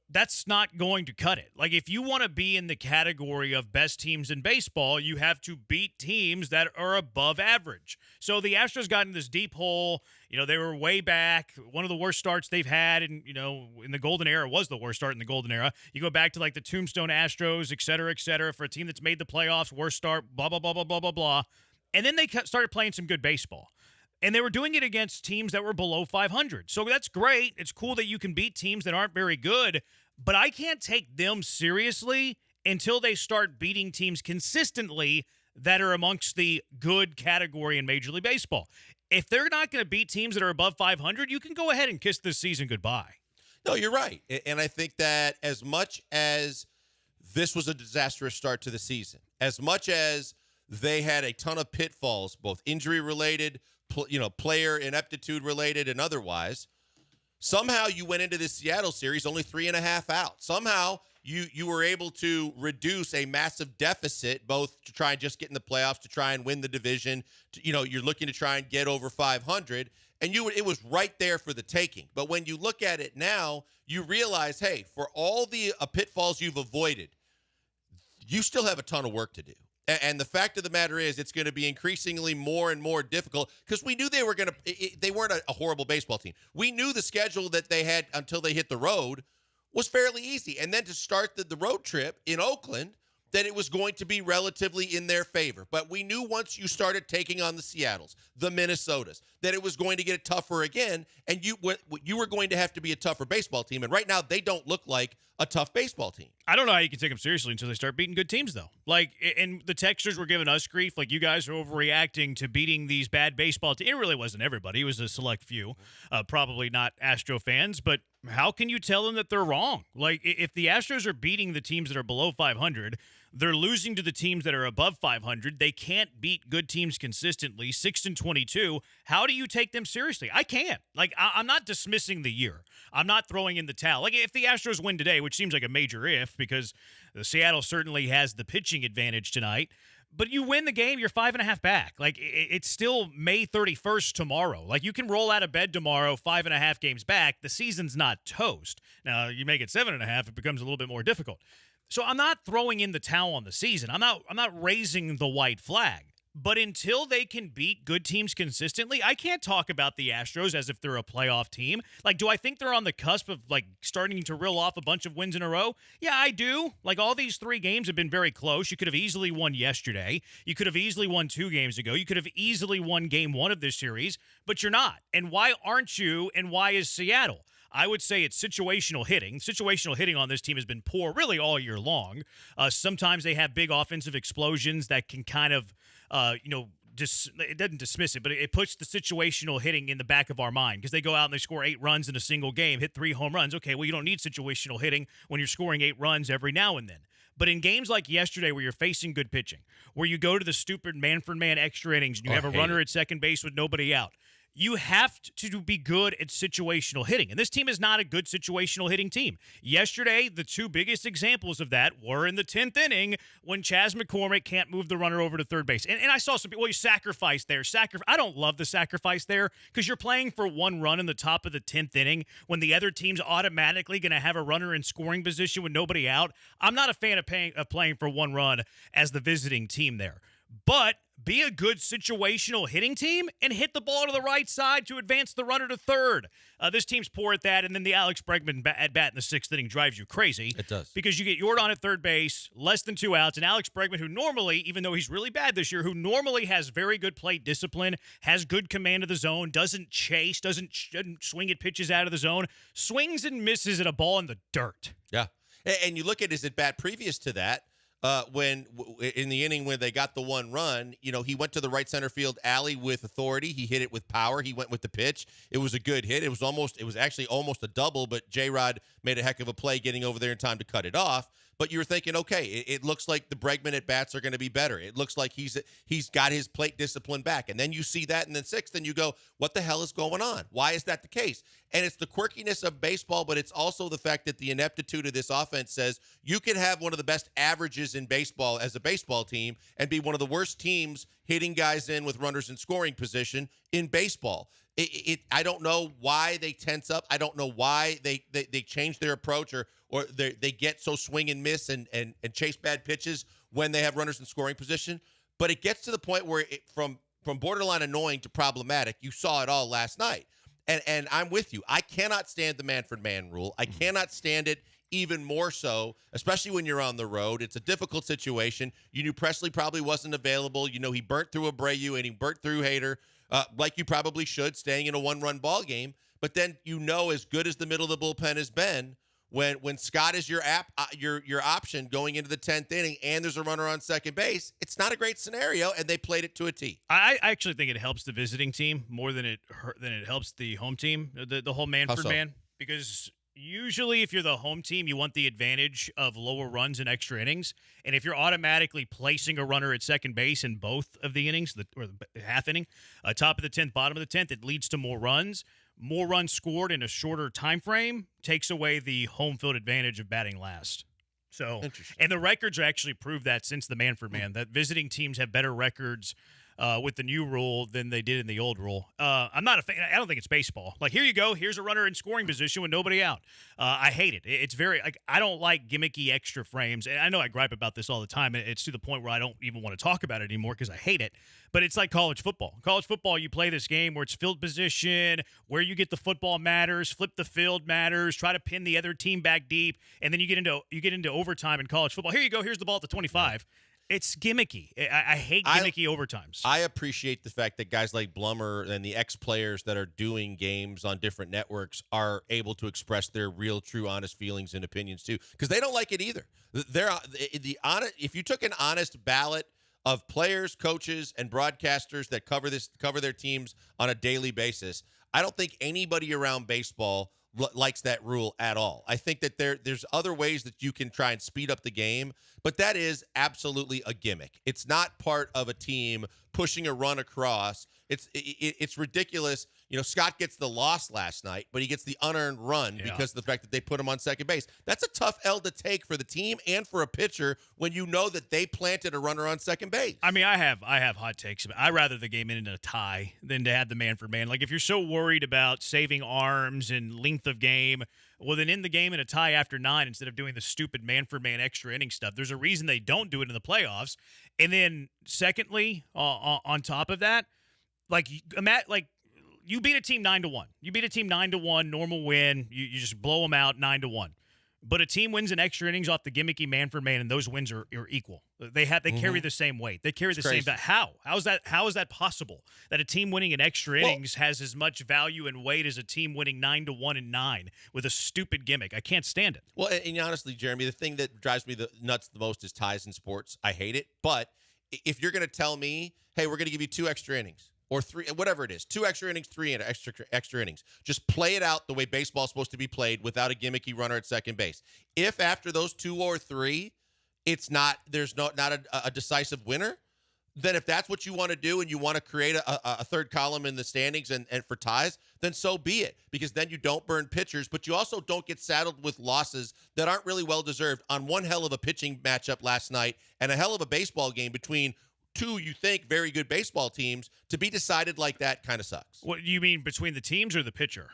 Speaker 20: That's not going to cut it. Like, if you want to be in the category of best teams in baseball, you have to beat teams that are above average. So the Astros got in this deep hole. They were way back. One of the worst starts they've had, in the golden era was the worst start in the golden era. You go back to like the Tombstone Astros, et cetera, for a team that's made the playoffs, worst start, blah, blah, blah, blah, blah, blah, blah. And then they started playing some good baseball. And they were doing it against teams that were below 500. So that's great. It's cool that you can beat teams that aren't very good. But I can't take them seriously until they start beating teams consistently that are amongst the good category in Major League Baseball. If they're not going to beat teams that are above 500, you can go ahead and kiss this season goodbye.
Speaker 19: No, you're right. And I think that as much as this was a disastrous start to the season, as much as they had a ton of pitfalls, both injury-related, player ineptitude-related, and otherwise, somehow you went into this Seattle series only 3.5 out. Somehow you were able to reduce a massive deficit, both to try and just get in the playoffs, to try and win the division. You're looking to try and get over 500, and it was right there for the taking. But when you look at it now, you realize, hey, for all the pitfalls you've avoided, you still have a ton of work to do. And the fact of the matter is, it's going to be increasingly more and more difficult, because we knew they weren't a horrible baseball team. We knew the schedule that they had until they hit the road was fairly easy. And then to start the road trip in Oakland, that it was going to be relatively in their favor. But we knew once you started taking on the Seattles, the Minnesotas, that it was going to get tougher again, and you were going to have to be a tougher baseball team. And right now, they don't look like a tough baseball team.
Speaker 20: I don't know how you can take them seriously until they start beating good teams, though. Like, and the texters were giving us grief. Like, you guys are overreacting to beating these bad baseball teams. It really wasn't everybody. It was a select few, probably not Astro fans. But how can you tell them that they're wrong? Like, if the Astros are beating the teams that are below 500, They're losing to the teams that are above 500. They can't beat good teams consistently. 6-22. How do you take them seriously? I can't. Like, I'm not dismissing the year. I'm not throwing in the towel. Like, if the Astros win today, which seems like a major if, because Seattle certainly has the pitching advantage tonight, but you win the game, you're 5.5 back. Like, it's still May 31st tomorrow. Like, you can roll out of bed tomorrow, 5.5 games back. The season's not toast. Now, you make it 7.5, it becomes a little bit more difficult. So I'm not throwing in the towel on the season. I'm not raising the white flag. But until they can beat good teams consistently, I can't talk about the Astros as if they're a playoff team. Like, do I think they're on the cusp of, like, starting to reel off a bunch of wins in a row? Yeah, I do. Like, all these 3 games have been very close. You could have easily won yesterday. You could have easily won 2 games ago. You could have easily won game 1 of this series, but you're not. And why aren't you, and why is Seattle? I would say it's situational hitting. Situational hitting on this team has been poor really all year long. Sometimes they have big offensive explosions that can kind of, it doesn't dismiss it, but it puts the situational hitting in the back of our mind because they go out and they score 8 runs in a single game, hit 3 home runs. Okay, well, you don't need situational hitting when you're scoring 8 runs every now and then. But in games like yesterday where you're facing good pitching, where you go to the stupid man-for-man extra innings and you have a runner at second base with nobody out, you have to be good at situational hitting. And this team is not a good situational hitting team. Yesterday, the 2 biggest examples of that were in the 10th inning when Chas McCormick can't move the runner over to third base. And I saw some people, well, you sacrificed there. I don't love the sacrifice there because you're playing for 1 run in the top of the 10th inning when the other team's automatically going to have a runner in scoring position with nobody out. I'm not a fan of playing for 1 run as the visiting team there. But be a good situational hitting team and hit the ball to the right side to advance the runner to third. This team's poor at that, and then the Alex Bregman at bat in the 6th inning drives you crazy.
Speaker 19: It does.
Speaker 20: Because you get Yordan at third base, less than 2 outs, and Alex Bregman, who normally, even though he's really bad this year, who normally has very good plate discipline, has good command of the zone, doesn't chase, doesn't swing at pitches out of the zone, swings and misses at a ball in the dirt.
Speaker 19: Yeah. And you look at his at-bat previous to that, when in the inning when they got the 1 run, he went to the right center field alley with authority. He hit it with power. He went with the pitch. It was a good hit. It was actually almost a double, but J-Rod made a heck of a play getting over there in time to cut it off. But you were thinking, okay, it looks like the Bregman at bats are going to be better. It looks like he's got his plate discipline back. And then you see that in the 6th, and you go, what the hell is going on? Why is that the case? And it's the quirkiness of baseball, but it's also the fact that the ineptitude of this offense says you can have one of the best averages in baseball as a baseball team and be one of the worst teams hitting guys in with runners in scoring position in baseball. I don't know why they tense up. I don't know why they change their approach or they get so swing and miss and chase bad pitches when they have runners in scoring position. But it gets to the point where from borderline annoying to problematic. You saw it all last night. And I'm with you. I cannot stand the man-for-man rule. I cannot stand it even more so, especially when you're on the road. It's a difficult situation. You knew Presley probably wasn't available. He burnt through Abreu and he burnt through Hader. Like you probably should, staying in a 1-run ball game. But then as good as the middle of the bullpen has been, when Scott is your option going into the 10th inning and there's a runner on second base, it's not a great scenario, and they played it to a T.
Speaker 20: I actually think it helps the visiting team more than it helps the home team, the whole man-for-man, because usually if you're the home team, you want the advantage of lower runs and extra innings. And if you're automatically placing a runner at second base in both of the innings, or the half inning, top of the 10th, bottom of the 10th, it leads to more runs. More runs scored in a shorter time frame takes away the home field advantage of batting last. So, and the records actually prove that since the man-for-man, that visiting teams have better records with the new rule than they did in the old rule. I'm not a fan. I don't think it's baseball. Like, here you go. Here's a runner in scoring position with nobody out. I hate it. It's very, I don't like gimmicky extra frames. And I know I gripe about this all the time. It's to the point where I don't even want to talk about it anymore because I hate it. But it's like college football. College football, you play this game where it's field position, where you get the football matters, flip the field matters, try to pin the other team back deep, and then you get into overtime in college football. Here you go. Here's the ball at the 25. It's gimmicky. I hate gimmicky overtimes.
Speaker 19: I appreciate the fact that guys like Blummer and the ex-players that are doing games on different networks are able to express their real, true, honest feelings and opinions too, because they don't like it either. If you took an honest ballot of players, coaches, and broadcasters that cover their teams on a daily basis, I don't think anybody around baseball likes that rule at all. I think that there's other ways that you can try and speed up the game, but that is absolutely a gimmick. It's not part of a team pushing a run across. It's ridiculous. You know, Scott gets the loss last night, but he gets the unearned run because of the fact that they put him on second base. That's a tough L to take for the team and for a pitcher when you know that they planted a runner on second base.
Speaker 20: I mean, I have hot takes. I'd rather the game end in a tie than to have the man for man. Like, if you're so worried about saving arms and length of game, well, then end the game in a tie after 9 instead of doing the stupid man for man extra inning stuff. There's a reason they don't do it in the playoffs. And then, secondly, on top of that, you beat a team 9-1. You beat a team 9-1, normal win. You just blow them out 9-1. But a team wins in extra innings off the gimmicky man for man, and those wins are equal. They carry the same weight. They carry the same value. How is that possible? That a team winning in extra innings has as much value and weight as a team winning 9-1 and 9 with a stupid gimmick? I can't stand it.
Speaker 19: Well, and honestly, Jeremy, the thing that drives me nuts the most is ties in sports. I hate it. But if you're going to tell me, hey, we're going to give you 2 extra innings, or 3, whatever it is, 2 extra innings, 3 extra innings. Just play it out the way baseball's supposed to be played without a gimmicky runner at second base. If after those 2 or 3, there's not a decisive winner, then if that's what you want to do and you want to create a third column in the standings and for ties, then so be it. Because then you don't burn pitchers, but you also don't get saddled with losses that aren't really well deserved on one hell of a pitching matchup last night and a hell of a baseball game between 2, you think, very good baseball teams. To be decided like that kind of sucks.
Speaker 20: What do you mean, between the teams or the pitcher?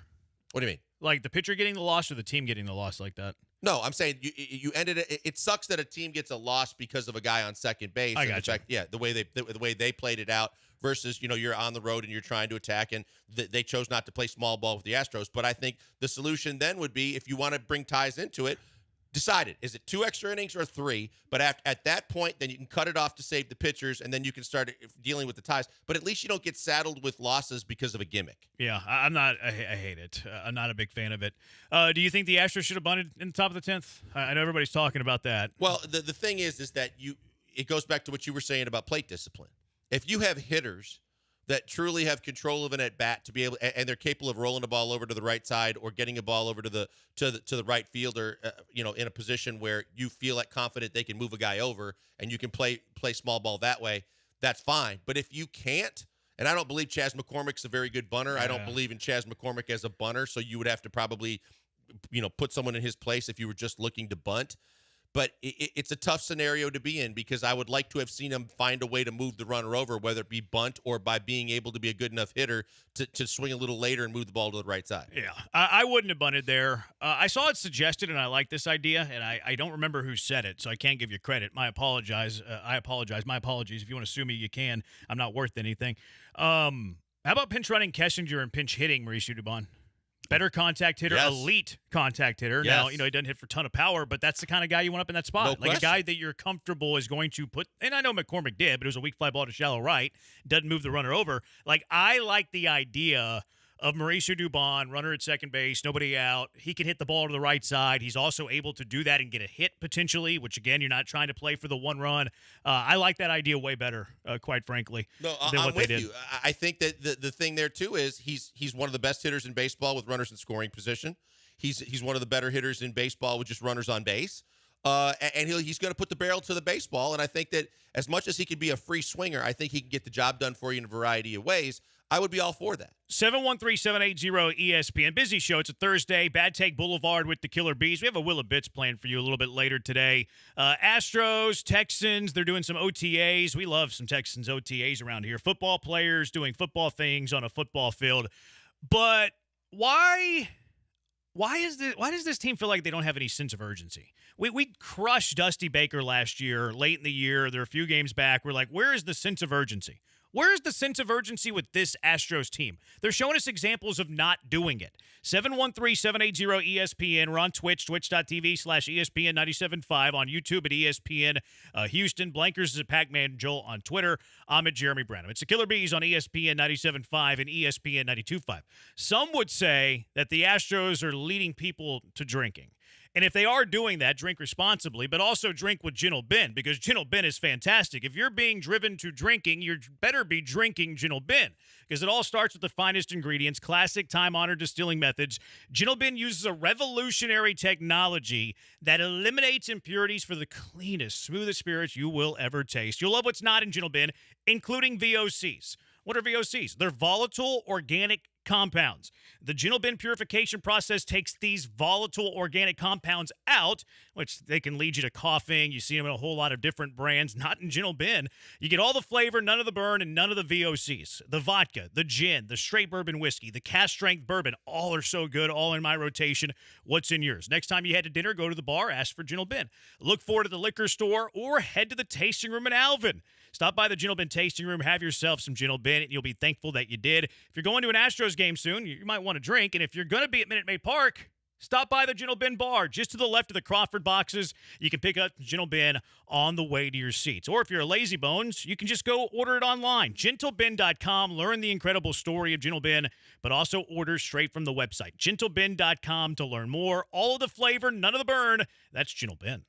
Speaker 19: What do you mean?
Speaker 20: Like the pitcher getting the loss or the team getting the loss like that?
Speaker 19: No, I'm saying you ended it. It sucks that a team gets a loss because of a guy on second base.
Speaker 20: I got you.
Speaker 19: The way they played it out versus, you're on the road and you're trying to attack, and they chose not to play small ball with the Astros. But I think the solution then would be, if you want to bring ties into it, decided, is it 2 extra innings or 3? But at that point, then you can cut it off to save the pitchers, and then you can start dealing with the ties. But at least you don't get saddled with losses because of a gimmick.
Speaker 20: Yeah, I'm not. I hate it. I'm not a big fan of it. Do you think the Astros should have bunted in the top of the 10th? I know everybody's talking about that.
Speaker 19: Well, the thing is that it goes back to what you were saying about plate discipline. If you have hitters that truly have control of an at bat to be able, and they're capable of rolling the ball over to the right side or getting a ball over to the right fielder, in a position where you feel like confident they can move a guy over and you can play small ball that way, that's fine. But if you can't, and I don't believe Chas McCormick's a very good bunter. I don't believe in Chas McCormick as a bunter, so you would have to probably, put someone in his place if you were just looking to bunt. But it's a tough scenario to be in, because I would like to have seen him find a way to move the runner over, whether it be bunt or by being able to be a good enough hitter to swing a little later and move the ball to the right side.
Speaker 20: Yeah, I wouldn't have bunted there. I saw it suggested, and I like this idea, and I don't remember who said it, so I can't give you credit. I apologize. My apologies. If you want to sue me, you can. I'm not worth anything. How about pinch running Kessinger and pinch hitting Mauricio Dubon? Better contact hitter, elite contact hitter.
Speaker 19: Yes.
Speaker 20: Now, he doesn't hit for a ton of power, but that's the kind of guy you want up in that spot.
Speaker 19: No
Speaker 20: like a guy that you're comfortable is going to put, and I know McCormick did, but it was a weak fly ball to shallow right, doesn't move the runner over. Like, I like the idea of Mauricio Dubon, runner at second base, nobody out. He can hit the ball to the right side. He's also able to do that and get a hit potentially, which, again, you're not trying to play for the one run. I like that idea way better, quite frankly,
Speaker 19: than
Speaker 20: what
Speaker 19: I'm
Speaker 20: they
Speaker 19: with
Speaker 20: did.
Speaker 19: you. I think that the thing there, too, is he's one of the best hitters in baseball with runners in scoring position. He's one of the better hitters in baseball with just runners on base. And he's going to put the barrel to the baseball. And I think that as much as he could be a free swinger, I think he can get the job done for you in a variety of ways. I would be all for that.
Speaker 20: 713-780-ESPN. Busy show. It's a Thursday. Bad Take Boulevard with the Killer Bees. We have a Will of Bits planned for you a little bit later today. Astros, Texans, they're doing some OTAs. We love some Texans OTAs around here. Football players doing football things on a football field. But why does this team feel like they don't have any sense of urgency? We crushed Dusty Baker last year, late in the year. There are a few games back. We're like, where is the sense of urgency? Where is the sense of urgency with this Astros team? They're showing us examples of not doing it. 713-780-ESPN. We're on Twitch, twitch.tv/ESPN975. On YouTube at ESPN Houston. Blankers is at Pac-Man Joel on Twitter. I'm at Jeremy Branham. It's the Killer Bees on ESPN 97.5 and ESPN 92.5. Some would say that the Astros are leading people to drinking. And if they are doing that, drink responsibly, but also drink with Gentle Ben, because Gentle Ben is fantastic. If you're being driven to drinking, you better be drinking Gentle Ben, because it all starts with the finest ingredients, classic time-honored distilling methods. Gentle Ben uses a revolutionary technology that eliminates impurities for the cleanest, smoothest spirits you will ever taste. You'll love what's not in Gentle Ben, including VOCs. What are VOCs? They're volatile organic compounds. The Gentle Ben purification process takes these volatile organic compounds out, which they can lead you to coughing. You see them in a whole lot of different brands, not in Gentle Ben. You get all the flavor, none of the burn, and none of the VOCs. The vodka, the gin, the straight bourbon whiskey, the cast strength bourbon, all are so good, all in my rotation. What's in yours? Next time you head to dinner, go to the bar, ask for Gentle Ben. Look for it at the liquor store or head to the tasting room in Alvin. Stop by the Gentle Ben tasting room, have yourself some Gentle Ben, and you'll be thankful that you did. If you're going to an Astros game soon, you might want to drink. And if you're going to be at Minute Maid Park, stop by the Gentle Ben bar just to the left of the Crawford boxes. You can pick up Gentle Ben on the way to your seats. Or if you're a lazy bones, you can just go order it online. GentleBen.com. Learn the incredible story of Gentle Ben, but also order straight from the website. GentleBen.com to learn more. All of the flavor, none of the burn. That's Gentle Ben.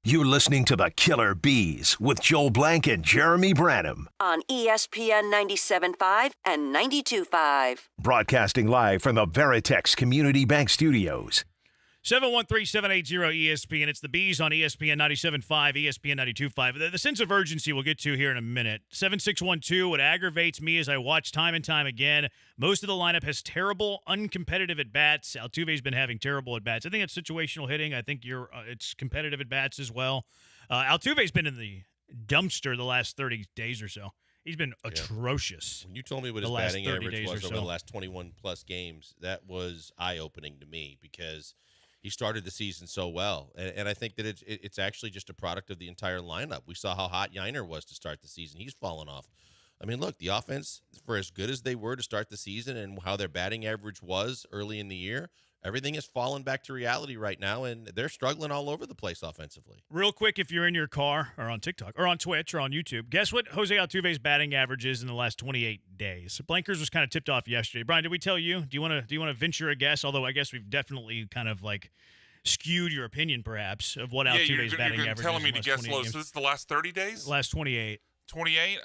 Speaker 6: You're listening to the Killer Bees with Joel Blank and Jeremy Branham.
Speaker 10: On ESPN 97.5 and 92.5.
Speaker 6: Broadcasting live from the Veritex Community Bank Studios.
Speaker 20: 713-780-ESPN. It's the Bees on ESPN 97.5, ESPN 92.5. The sense of urgency we'll get to here in a minute. 7612, what aggravates me as I watch time and time again, most of the lineup has terrible, uncompetitive at-bats. Altuve's been having terrible at-bats. I think it's situational hitting. I think it's competitive at-bats as well. Altuve's been in the dumpster the last 30 days or so. He's been atrocious.
Speaker 19: When you told me what his batting average was over the last 21-plus games, that was eye-opening to me because – he started the season so well, and I think that it's actually just a product of the entire lineup. We saw how hot Yiner was to start the season. He's fallen off. I mean, look, the offense, for as good as they were to start the season and how their batting average was early in the year, everything has fallen back to reality right now, and they're struggling all over the place offensively.
Speaker 20: Real quick, if you're in your car or on TikTok or on Twitch or on YouTube, guess what Jose Altuve's batting average is in the last 28 days? Blankers was kind of tipped off yesterday. Brian, did we tell you? Do you want to venture a guess? Although I guess we've definitely kind of like skewed your opinion, perhaps, of what Altuve's batting average is.
Speaker 4: You're telling me to guess low. So this is the last 30 days?
Speaker 20: Last 28.
Speaker 4: 28.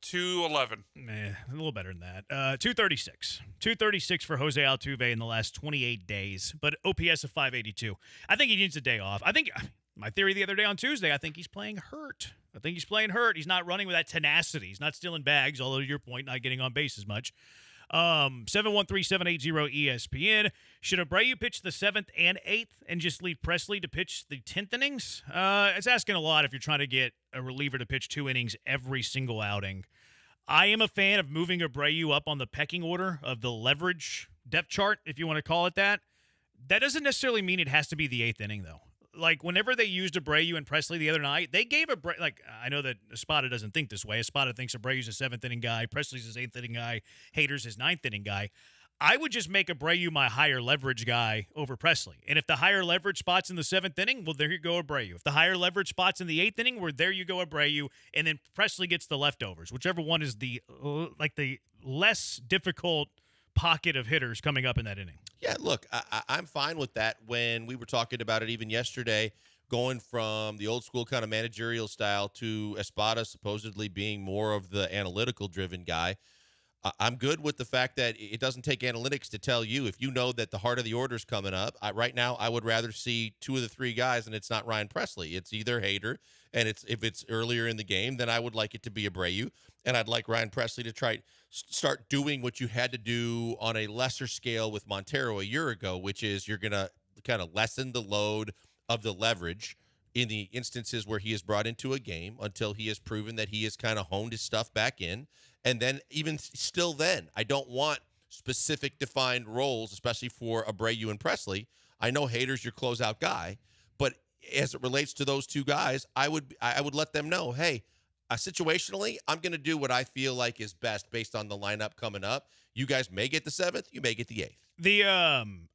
Speaker 4: 211.
Speaker 20: A little better than that. 236. 236 for Jose Altuve in the last 28 days, but OPS of 582. I think he needs a day off. I think my theory the other day on Tuesday, I think he's playing hurt. He's not running with that tenacity. He's not stealing bags, although to your point, not getting on base as much. 713-780-ESPN. Should Abreu pitch the 7th and 8th and just leave Presley to pitch the 10th innings? It's asking a lot if you're trying to get a reliever to pitch 2 innings every single outing. I am a fan of moving Abreu up on the pecking order of the leverage depth chart, if you want to call it that. That doesn't necessarily mean it has to be the 8th inning, though. Like, whenever they used Abreu and Presley the other night, they gave Abreu, like, I know that Espada doesn't think this way. Espada thinks Abreu's a 7th inning guy, Presley's his 8th inning guy, Hader's his 9th inning guy. I would just make Abreu my higher leverage guy over Presley. And if the higher leverage spot's in the 7th inning, well, there you go, Abreu. If the higher leverage spot's in the 8th inning, well, there you go, Abreu. And then Presley gets the leftovers, whichever one is the less difficult pocket of hitters coming up in that inning.
Speaker 19: Yeah, look, I'm fine with that. When we were talking about it even yesterday, going from the old school kind of managerial style to Espada supposedly being more of the analytical-driven guy, I'm good with the fact that it doesn't take analytics to tell you. If you know that the heart of the order is coming up, right now I would rather see 2 of the 3 guys, and it's not Ryan Presley. It's either Hader, and if it's earlier in the game, then I would like it to be Abreu, and I'd like Ryan Presley to start doing what you had to do on a lesser scale with Montero a year ago, which is you're going to kind of lessen the load of the leverage in the instances where he is brought into a game until he has proven that he has kind of honed his stuff back in. And then even still then, I don't want specific defined roles, especially for Abreu and Presley. I know Hader's your closeout guy, but as it relates to those 2 guys, I would let them know, hey, situationally, I'm going to do what I feel like is best based on the lineup coming up. You guys may get the 7th, you may get the 8th.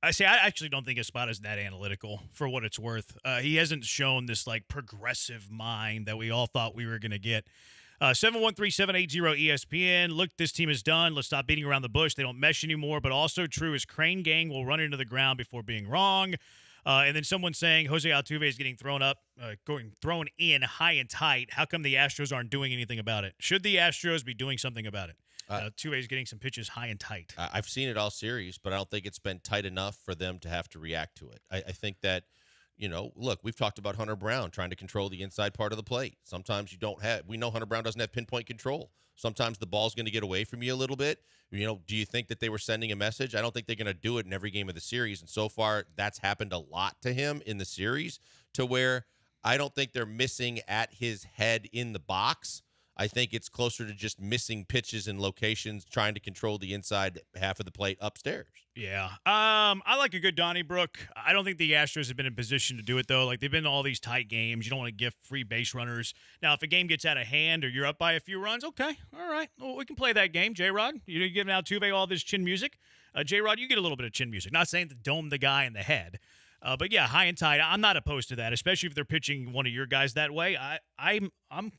Speaker 20: I actually don't think Espada's that analytical for what it's worth. He hasn't shown this like progressive mind that we all thought we were going to get. 713-780-ESPN. Look, this team is done. Let's stop beating around the bush. They don't mesh anymore. But also true is Crane Gang will run into the ground before being wrong. And then someone saying Jose Altuve is getting thrown in high and tight. How come the Astros aren't doing anything about it? Should the Astros be doing something about it? Altuve is getting some pitches high and tight.
Speaker 19: I've seen it all series, but I don't think it's been tight enough for them to have to react to it. I think that, look, we've talked about Hunter Brown trying to control the inside part of the plate. Sometimes we know Hunter Brown doesn't have pinpoint control. Sometimes the ball's going to get away from you a little bit. Do you think that they were sending a message? I don't think they're going to do it in every game of the series. And so far, that's happened a lot to him in the series to where I don't think they're missing at his head in the box. I think it's closer to just missing pitches and locations, trying to control the inside half of the plate upstairs.
Speaker 20: Yeah. I like a good Donnybrook. I don't think the Astros have been in position to do it, though. Like, they've been in all these tight games. You don't want to give free base runners. Now, if a game gets out of hand or you're up by a few runs, okay. All right. Well, we can play that game, J-Rod. You're giving Altuve all this chin music. J-Rod, you get a little bit of chin music. Not saying to dome the guy in the head. But, yeah, high and tight. I'm not opposed to that, especially if they're pitching one of your guys that way. I'm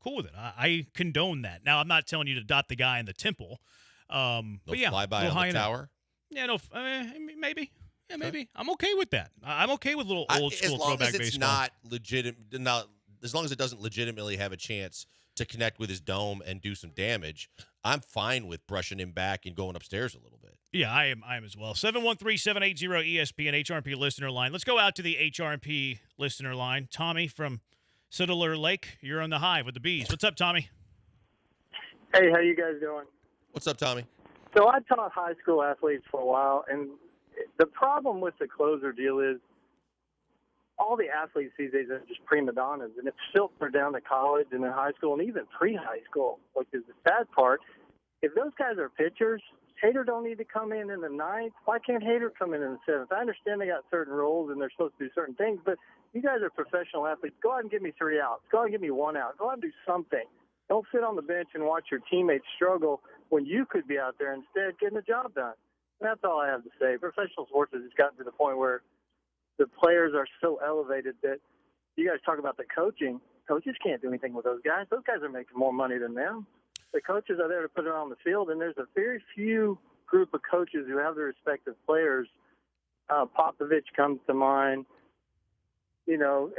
Speaker 20: cool with it. I condone that. Now, I'm not telling you to dot the guy in the temple. But, yeah.
Speaker 19: Flyby on the tower?
Speaker 20: Yeah, no, maybe. Yeah, maybe. I'm okay with that. I'm okay with little old school throwback baseball.
Speaker 19: As long as it's not legitimate, as long as it doesn't legitimately have a chance to connect with his dome and do some damage, I'm fine with brushing him back and going upstairs a little bit.
Speaker 20: Yeah, I am as well. 713-780-ESPN HRP listener line. Let's go out to the HRP listener line. Tommy from Siddler Lake, you're on the hive with the bees. What's up, Tommy?
Speaker 18: Hey, how you guys doing?
Speaker 19: What's up, Tommy?
Speaker 18: So I taught high school athletes for a while, and the problem with the closer deal is all the athletes these days are just prima donnas, and it's filtered down to college and then high school and even pre-high school, which is the sad part. If those guys are pitchers, Hader don't need to come in the 9th. Why can't Hader come in the 7th? I understand they got certain roles and they're supposed to do certain things, but you guys are professional athletes. Go out and give me 3 outs. Go out and give me 1 out. Go out and do something. Don't sit on the bench and watch your teammates struggle when you could be out there instead getting the job done. And that's all I have to say. Professional sports has just gotten to the point where the players are so elevated that you guys talk about the coaching. Coaches can't do anything with those guys. Those guys are making more money than them. The coaches are there to put it on the field, and there's a very few group of coaches who have their respective players. Popovich comes to mind. There's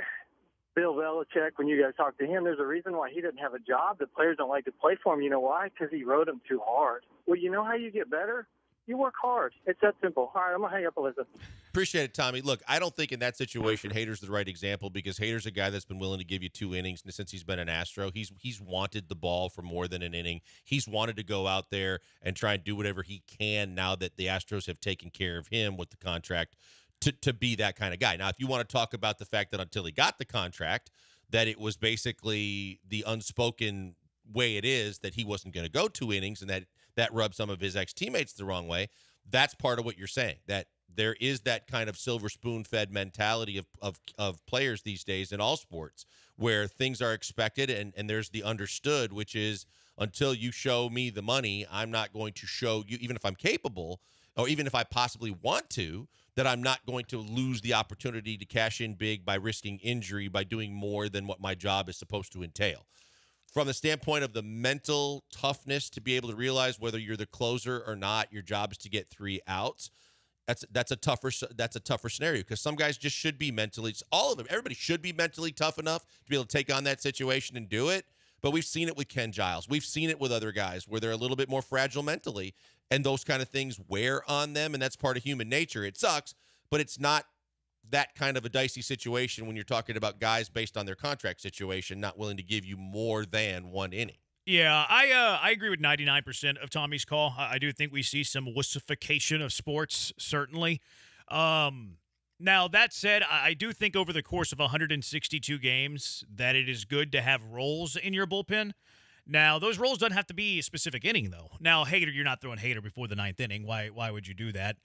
Speaker 18: Bill Belichick, when you guys talk to him, there's a reason why he doesn't have a job. The players don't like to play for him. You know why? Because he rode them too hard. Well, you know how you get better? You work hard. It's that simple. All right, I'm going to hang up and listen.
Speaker 19: Appreciate it, Tommy. Look, I don't think in that situation Hader's the right example because Hader's a guy that's been willing to give you 2 innings since he's been an Astro. He's wanted the ball for more than an inning. He's wanted to go out there and try and do whatever he can now that the Astros have taken care of him with the contract to be that kind of guy. Now, if you want to talk about the fact that until he got the contract, that it was basically the unspoken way it is that he wasn't going to go 2 innings and that rubbed some of his ex-teammates the wrong way, that's part of what you're saying, that there is that kind of silver spoon-fed mentality of players these days in all sports where things are expected and there's the understood, which is until you show me the money, I'm not going to show you, even if I'm capable or even if I possibly want to, that I'm not going to lose the opportunity to cash in big by risking injury by doing more than what my job is supposed to entail. From the standpoint of the mental toughness to be able to realize whether you're the closer or not, your job is to get 3 outs. That's a tougher scenario because some guys just should be mentally. All of them, everybody should be mentally tough enough to be able to take on that situation and do it. But we've seen it with Ken Giles. We've seen it with other guys where they're a little bit more fragile mentally, and those kind of things wear on them, and that's part of human nature. It sucks, but it's not that kind of a dicey situation when you're talking about guys based on their contract situation not willing to give you more than 1 inning.
Speaker 20: Yeah, I agree with 99% of Tommy's call. I do think we see some wussification of sports, certainly. Now, that said, I do think over the course of 162 games that it is good to have roles in your bullpen. Now, those roles don't have to be a specific inning, though. Now, Hader, you're not throwing Hader before the 9th inning. Why would you do that?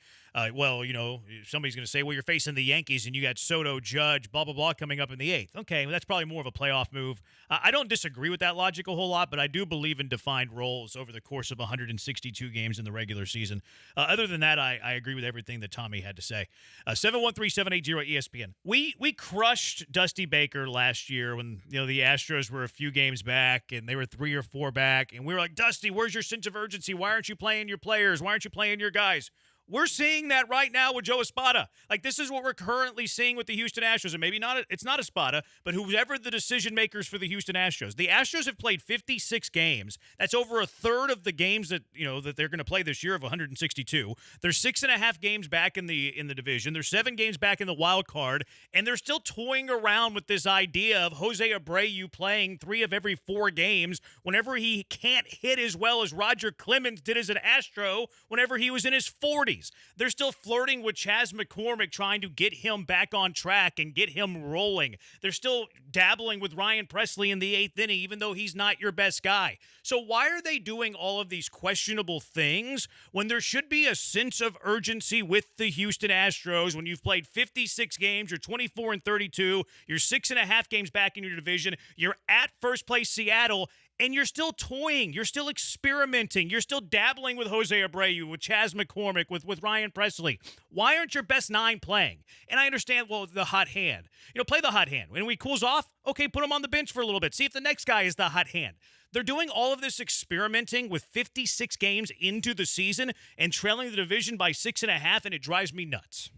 Speaker 20: Well, you know, somebody's going to say, well, you're facing the Yankees and you got Soto, Judge, blah, blah, blah coming up in the 8th. Okay, well, that's probably more of a playoff move. I don't disagree with that logic a whole lot, but I do believe in defined roles over the course of 162 games in the regular season. Other than that, I agree with everything that Tommy had to say. 713-780-ESPN. We crushed Dusty Baker last year when, you know, the Astros were a few games back and they were 3 or 4 back, and we were like, Dusty, where's your sense of urgency? Why aren't you playing your players? Why aren't you playing your guys? We're seeing that right now with Joe Espada. Like, this is what we're currently seeing with the Houston Astros. And maybe it's not Espada, but whoever the decision makers for the Houston Astros. The Astros have played 56 games. That's over a third of the games that, you know, that they're going to play this year of 162. They're 6.5 games back in the division. They're 7 games back in the wild card. And they're still toying around with this idea of Jose Abreu playing 3 of every 4 games whenever he can't hit as well as Roger Clemens did as an Astro whenever he was in his 40s. They're still flirting with Chas McCormick, trying to get him back on track and get him rolling. They're still dabbling with Ryan Presley in the 8th inning, even though he's not your best guy. So why are they doing all of these questionable things when there should be a sense of urgency with the Houston Astros when you've played 56 games, you're 24-32, you're 6.5 games back in your division, you're at first place Seattle, and you're still toying, you're still experimenting, you're still dabbling with Jose Abreu, with Chas McCormick, with Ryan Presley. Why aren't your best 9 playing? And I understand, well, the hot hand. You know, play the hot hand. When he cools off, okay, put him on the bench for a little bit. See if the next guy is the hot hand. They're doing all of this experimenting with 56 games into the season and trailing the division by 6.5, and it drives me nuts.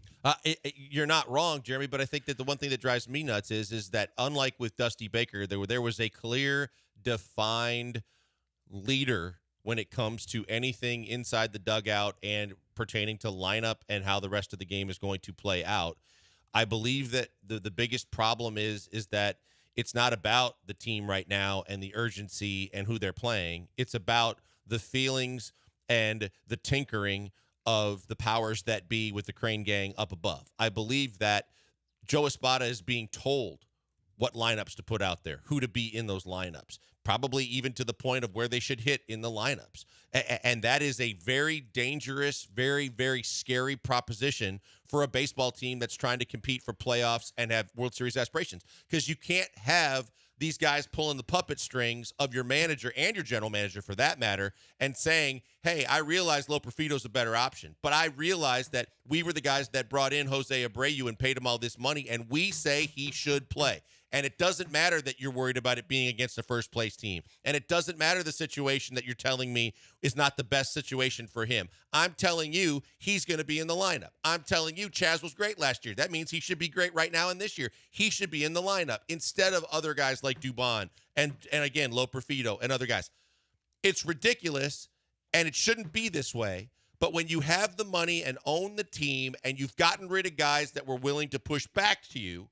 Speaker 19: You're not wrong, Jeremy, but I think that the one thing that drives me nuts is that unlike with Dusty Baker, there was a clear, defined leader when it comes to anything inside the dugout and pertaining to lineup and how the rest of the game is going to play out. I believe that the biggest problem is that it's not about the team right now and the urgency and who they're playing. It's about the feelings and the tinkering of the powers that be with the Crane Gang up above. I believe that Joe Espada is being told what lineups to put out there, who to be in those lineups, probably even to the point of where they should hit in the lineups. And that is a very dangerous, very, very scary proposition for a baseball team that's trying to compete for playoffs and have World Series aspirations, because you can't have these guys pulling the puppet strings of your manager and your general manager, for that matter, and saying, hey, I realize Loperfito's a better option, but I realize that we were the guys that brought in Jose Abreu and paid him all this money, and we say he should play. And it doesn't matter that you're worried about it being against a first-place team. And it doesn't matter the situation that you're telling me is not the best situation for him. I'm telling you he's going to be in the lineup. I'm telling you Chaz was great last year. That means he should be great right now and this year. He should be in the lineup instead of other guys like Dubon and again, Loperfito and other guys. It's ridiculous, and it shouldn't be this way. But when you have the money and own the team and you've gotten rid of guys that were willing to push back to you,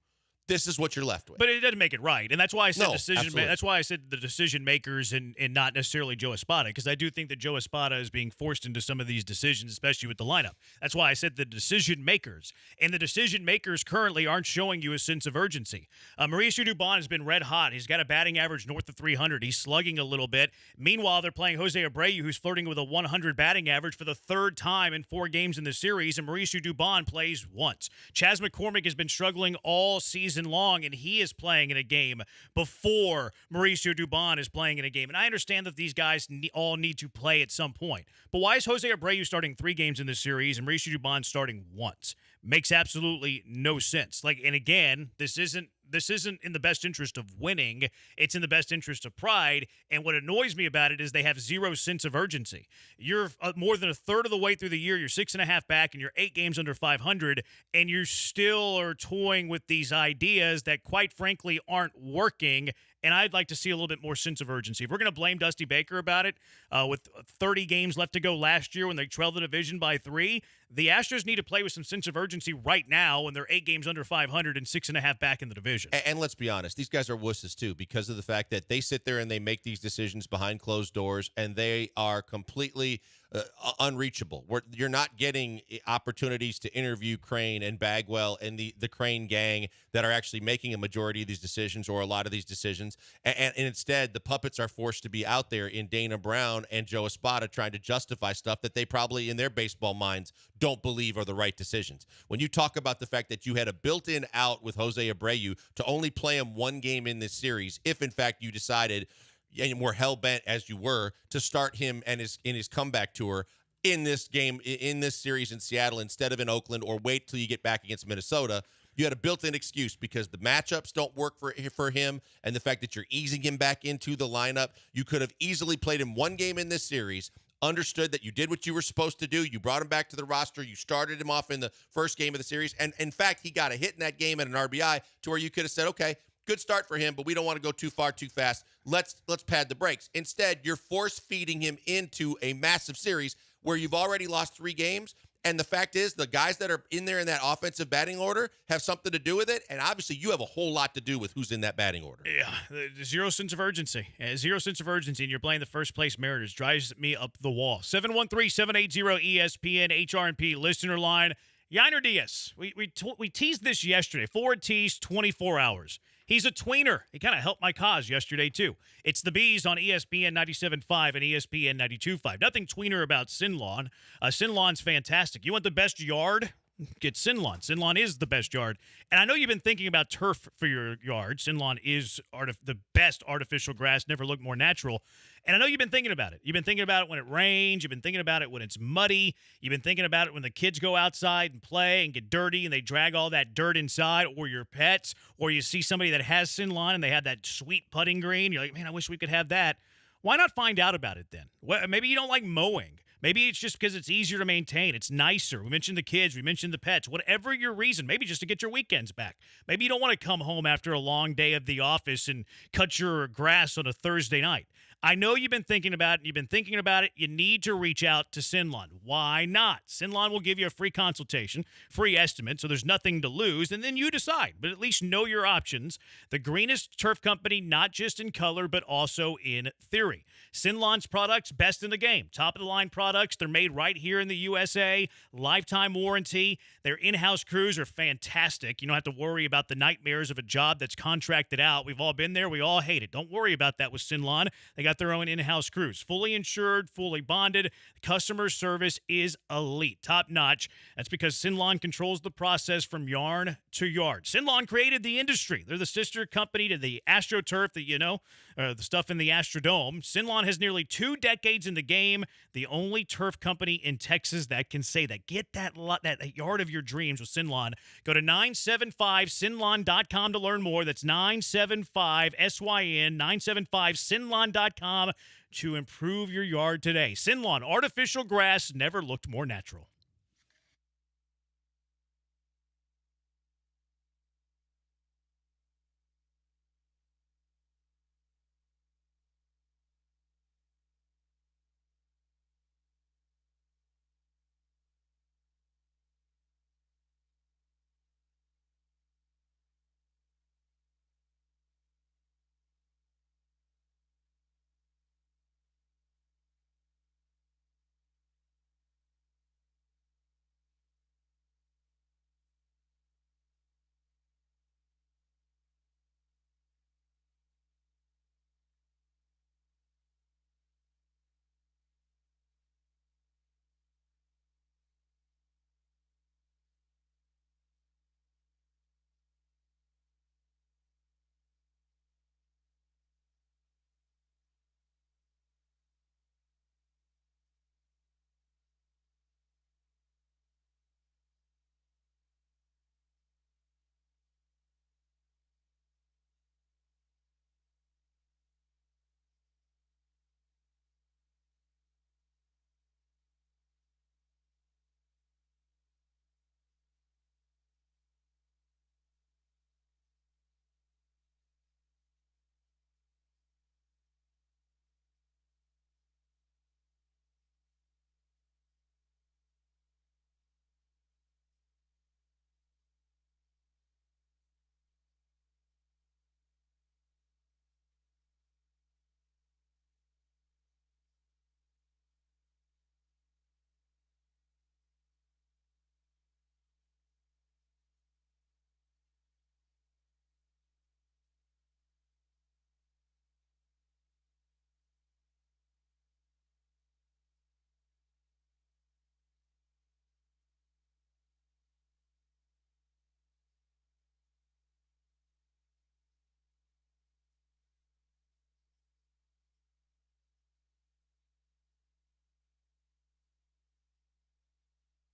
Speaker 19: this is what you're left with.
Speaker 20: But it doesn't make it right, and that's why I said
Speaker 19: absolutely.
Speaker 20: That's why I said the decision makers and not necessarily Joe Espada, because I do think that Joe Espada is being forced into some of these decisions, especially with the lineup. That's why I said the decision makers, and the decision makers currently aren't showing you a sense of urgency. Mauricio Dubon has been red hot. He's got a batting average north of 300. He's slugging a little bit. Meanwhile, they're playing Jose Abreu, who's flirting with a 100 batting average for the third time in 4 games in the series, and Mauricio Dubon plays once. Chas McCormick has been struggling all season long, and he is playing in a game before Mauricio Dubon is playing in a game. And I understand that these guys all need to play at some point. But why is Jose Abreu starting 3 games in this series and Mauricio Dubon starting once? Makes absolutely no sense. And again, this isn't in the best interest of winning. It's in the best interest of pride. And what annoys me about it is they have zero sense of urgency. You're more than a third of the way through the year. You're 6.5 back, and you're 8 games under 500, and you still are toying with these ideas that, quite frankly, aren't working. And I'd like to see a little bit more sense of urgency. If we're going to blame Dusty Baker about it, with 30 games left to go last year when they trailed the division by 3, the Astros need to play with some sense of urgency right now when they're 8 games under 500 and 6.5 back in the division.
Speaker 19: And let's be honest, these guys are wusses too, because of the fact that they sit there and they make these decisions behind closed doors, and they are completely unreachable. You're not getting opportunities to interview Crane and Bagwell and the Crane gang that are actually making a majority of these decisions or a lot of these decisions. And instead, the puppets are forced to be out there in Dana Brown and Joe Espada trying to justify stuff that they probably in their baseball minds don't believe are the right decisions. When you talk about the fact that you had a built-in out with Jose Abreu to only play him 1 game in this series, if in fact you decided and were hell-bent as you were to start him and his comeback tour in this game, in this series in Seattle instead of in Oakland, or wait till you get back against Minnesota, you had a built-in excuse because the matchups don't work for him, and the fact that you're easing him back into the lineup. You could have easily played him 1 game in this series, understood that you did what you were supposed to do. You brought him back to the roster. You started him off in the first game of the series, and in fact, he got a hit in that game at an RBI to where you could have said, okay, good start for him, but we don't want to go too far too fast. Let's pad the brakes. Instead, you're force-feeding him into a massive series where you've already lost 3 games, and the fact is the guys that are in there in that offensive batting order have something to do with it, and obviously you have a whole lot to do with who's in that batting order.
Speaker 20: Yeah, zero sense of urgency. Zero sense of urgency, and you're playing the first-place Mariners. Drives me up the wall. 713-780-ESPN, HRP listener line. Yainer Diaz, we teased this yesterday. Forward tease, 24 hours. He's a tweener. He kind of helped my cause yesterday, too. It's the Bees on ESPN 97.5 and ESPN 92.5. Nothing tweener about Sinlon. Sinlon's fantastic. You want the best yard? Get Sinlon. Sinlon is the best yard. And I know you've been thinking about turf for your yard. Sinlon is the best artificial grass. Never looked more natural. And I know you've been thinking about it. You've been thinking about it when it rains. You've been thinking about it when it's muddy. You've been thinking about it when the kids go outside and play and get dirty and they drag all that dirt inside, or your pets, or you see somebody that has Sinlon and they have that sweet putting green. You're like, man, I wish we could have that. Why not find out about it then? Maybe you don't like mowing. Maybe it's just because it's easier to maintain. It's nicer. We mentioned the kids. We mentioned the pets. Whatever your reason, maybe just to get your weekends back. Maybe you don't want to come home after a long day of the office and cut your grass on a Thursday night. I know you've been thinking about it. You've been thinking about it. You need to reach out to Sinlon. Why not? Sinlon will give you a free consultation, free estimate, so there's nothing to lose, and then you decide. But at least know your options. The greenest turf company, not just in color, but also in theory. Sinlon's products, best in the game. Top-of-the-line products. They're made right here in the USA. Lifetime warranty. Their in-house crews are fantastic. You don't have to worry about the nightmares of a job that's contracted out. We've all been there. We all hate it. Don't worry about that with Sinlon. They got got their own in-house crews, fully insured, fully bonded. Customer service is elite, top-notch. That's because Sinlon controls the process from yarn to yard. Sinlon created the industry. They're the sister company to the AstroTurf that you know, the stuff in the Astrodome. Sinlon has nearly 2 decades in the game, the only turf company in Texas that can say that. Get that yard of your dreams with Sinlon. Go to 975sinlon.com to learn more. That's 975SYN, 975sinlon.com to improve your yard today. Sinlon, artificial grass never looked more natural.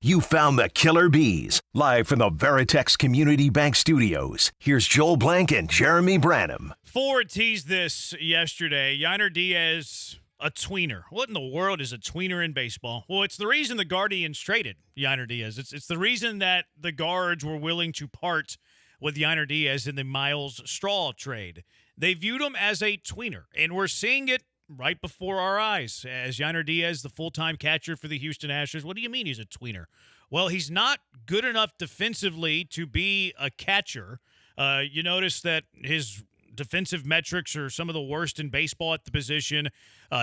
Speaker 6: You found the killer bees. Live from the Veritex Community Bank Studios, here's Joel Blank and Jeremy Branham.
Speaker 20: Ford teased this yesterday. Yainer Diaz, a tweener. What in the world is a tweener in baseball? Well, it's the reason the Guardians traded Yainer Diaz. It's the reason that the Guards were willing to part with Yainer Diaz in the Miles Straw trade. They viewed him as a tweener, and we're seeing it right before our eyes as Yainer Diaz, the full-time catcher for the Houston Astros. What do you mean he's a tweener? Well, he's not good enough defensively to be a catcher. You notice that his defensive metrics are some of the worst in baseball at the position.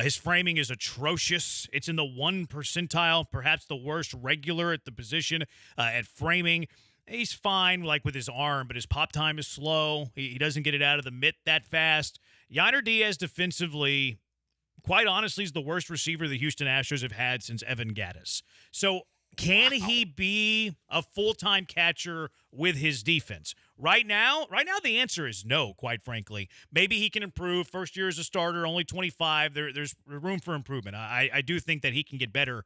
Speaker 20: His framing is atrocious. It's in the 1 percentile, perhaps the worst regular at the position at framing. He's fine, like with his arm, but his pop time is slow. He doesn't get it out of the mitt that fast. Yainer Diaz defensively, quite honestly, is the worst receiver the Houston Astros have had since Evan Gattis. So can he be a full-time catcher with his defense? Right now, the answer is no, quite frankly. Maybe he can improve. First year as a starter, only 25. There's room for improvement. I do think that he can get better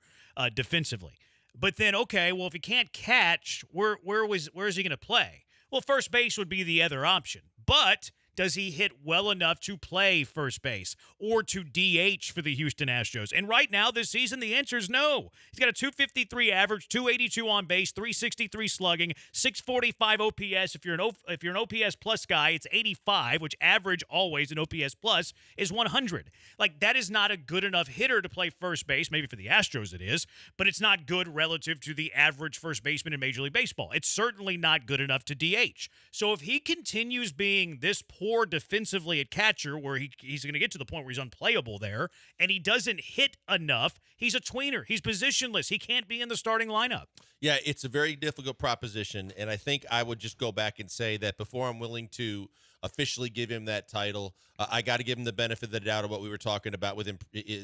Speaker 20: defensively. But then, okay, well, if he can't catch, where is he going to play? Well, first base would be the other option. But does he hit well enough to play first base or to DH for the Houston Astros? And right now this season, the answer is no. He's got a 253 average, 282 on base, 363 slugging, 645 OPS. If you're an OPS plus guy, it's 85, which average always in OPS plus is 100. Like, that is not a good enough hitter to play first base. Maybe for the Astros it is, but it's not good relative to the average first baseman in Major League Baseball. It's certainly not good enough to DH. So if he continues being this poor poor defensively at catcher, where he's going to get to the point where he's unplayable there, and he doesn't hit enough. He's a tweener. He's positionless. He can't be in the starting lineup.
Speaker 19: Yeah, it's a very difficult proposition, and I think I would just go back and say that before I'm willing to officially give him that title, I got to give him the benefit of the doubt of what we were talking about with him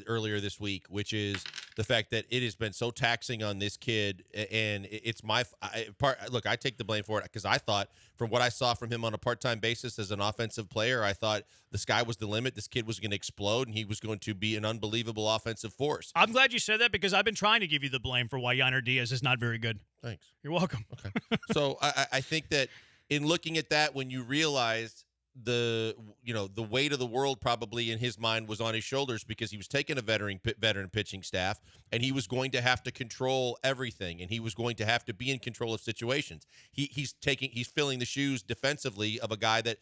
Speaker 19: earlier this week, which is the fact that it has been so taxing on this kid, and it's my part. Look, I take the blame for it because I thought, from what I saw from him on a part-time basis as an offensive player, I thought the sky was the limit. This kid was going to explode, and he was going to be an unbelievable offensive force.
Speaker 20: I'm glad you said that because I've been trying to give you the blame for why Yainer Diaz is not very good.
Speaker 19: Thanks.
Speaker 20: You're welcome.
Speaker 19: Okay. So I think that in looking at that, when you realize the weight of the world probably in his mind was on his shoulders because he was taking a veteran pitching staff, and he was going to have to control everything, and he was going to have to be in control of situations. He's filling the shoes defensively of a guy that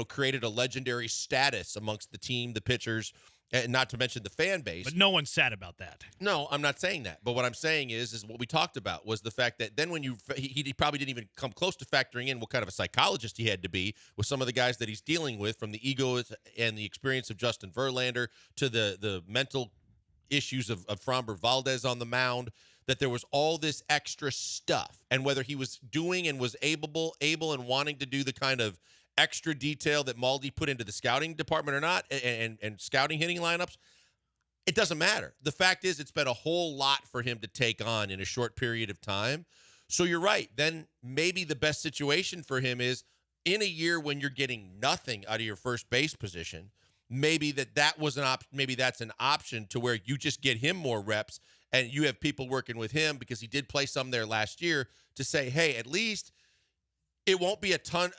Speaker 19: created a legendary status amongst the team, the pitchers, and not to mention the fan base.
Speaker 20: But no one's sad about that.
Speaker 19: No, I'm not saying that. But what I'm saying is what we talked about was the fact that then when he probably didn't even come close to factoring in what kind of a psychologist he had to be with some of the guys that he's dealing with, from the ego and the experience of Justin Verlander to the mental issues of Framber Valdez on the mound, that there was all this extra stuff. And whether he was doing and was able and wanting to do the kind of extra detail that Maldi put into the scouting department or not, and scouting hitting lineups, it doesn't matter. The fact is, it's been a whole lot for him to take on in a short period of time. So you're right. Then maybe the best situation for him is in a year when you're getting nothing out of your first base position, maybe that was an option. Maybe that's an option to where you just get him more reps and you have people working with him because he did play some there last year to say, hey, at least it won't be a ton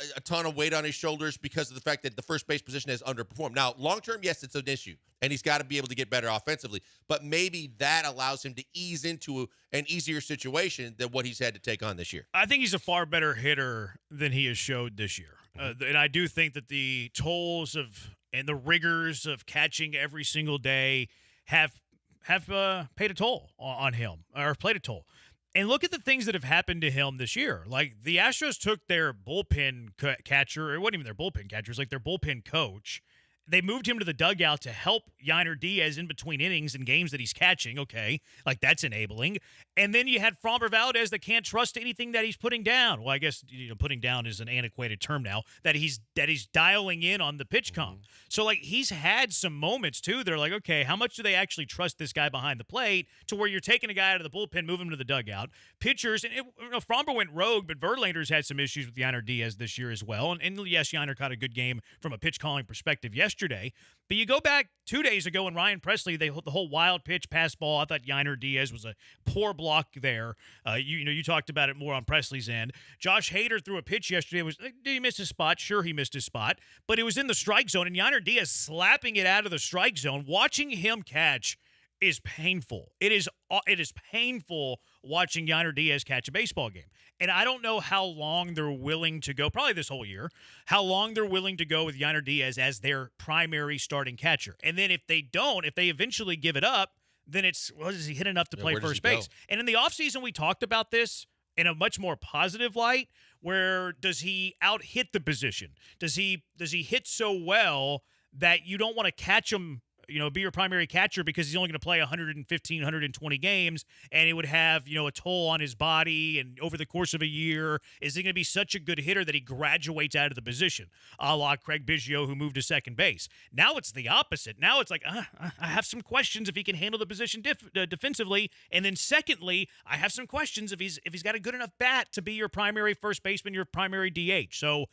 Speaker 19: of weight on his shoulders because of the fact that the first base position has underperformed. Now, long-term, yes, it's an issue, and he's got to be able to get better offensively. But maybe that allows him to ease into an easier situation than what he's had to take on this year.
Speaker 20: I think he's a far better hitter than he has showed this year. And I do think that the tolls and the rigors of catching every single day have paid a toll on him, or played a toll. And look at the things that have happened to him this year. Like, the Astros took their bullpen catcher. It wasn't even their bullpen catcher. It was like their bullpen coach. They moved him to the dugout to help Yainer Diaz in between innings and games that he's catching. Okay, like that's enabling. And then you had Framber Valdez that can't trust anything that he's putting down. Well, I guess putting down is an antiquated term now. That he's dialing in on the pitch comp. So like he's had some moments too. They're like, okay, how much do they actually trust this guy behind the plate to where you're taking a guy out of the bullpen, moving him to the dugout? Pitchers, and Framber went rogue, but Verlander's had some issues with Yainer Diaz this year as well. And yes, Yainer caught a good game from a pitch calling perspective yesterday. But you go back 2 days ago and Ryan Presley, the whole wild pitch pass ball. I thought Yainer Diaz was a poor block there. You talked about it more on Presley's end. Josh Hader threw a pitch yesterday. Did he miss his spot? Sure, he missed his spot, but it was in the strike zone, and Yainer Diaz slapping it out of the strike zone. Watching him catch is painful. It is painful watching Yainer Diaz catch a baseball game. And I don't know how long they're willing to go, probably this whole year, how long they're willing to go with Yainer Diaz as their primary starting catcher. And then if they eventually give it up, then it's, does he hit enough to play first base? And in the offseason, we talked about this in a much more positive light, where does he out-hit the position? Does he hit so well that you don't want to catch him, be your primary catcher because he's only going to play 115, 120 games, and it would have, a toll on his body, and over the course of a year, is he going to be such a good hitter that he graduates out of the position, a la Craig Biggio, who moved to second base? Now it's the opposite. Now it's like, I have some questions if he can handle the position defensively, and then secondly, I have some questions if he's got a good enough bat to be your primary first baseman, your primary DH. So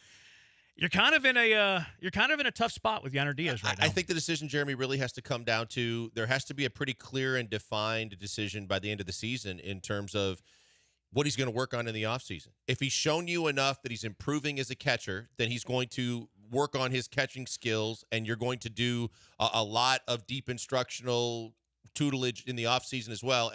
Speaker 20: You're kind of in a tough spot with Yainer Diaz right now.
Speaker 19: I think the decision, Jeremy, really has to come down to there has to be a pretty clear and defined decision by the end of the season in terms of what he's going to work on in the offseason. If he's shown you enough that he's improving as a catcher, then he's going to work on his catching skills, and you're going to do a lot of deep instructional tutelage in the offseason as well,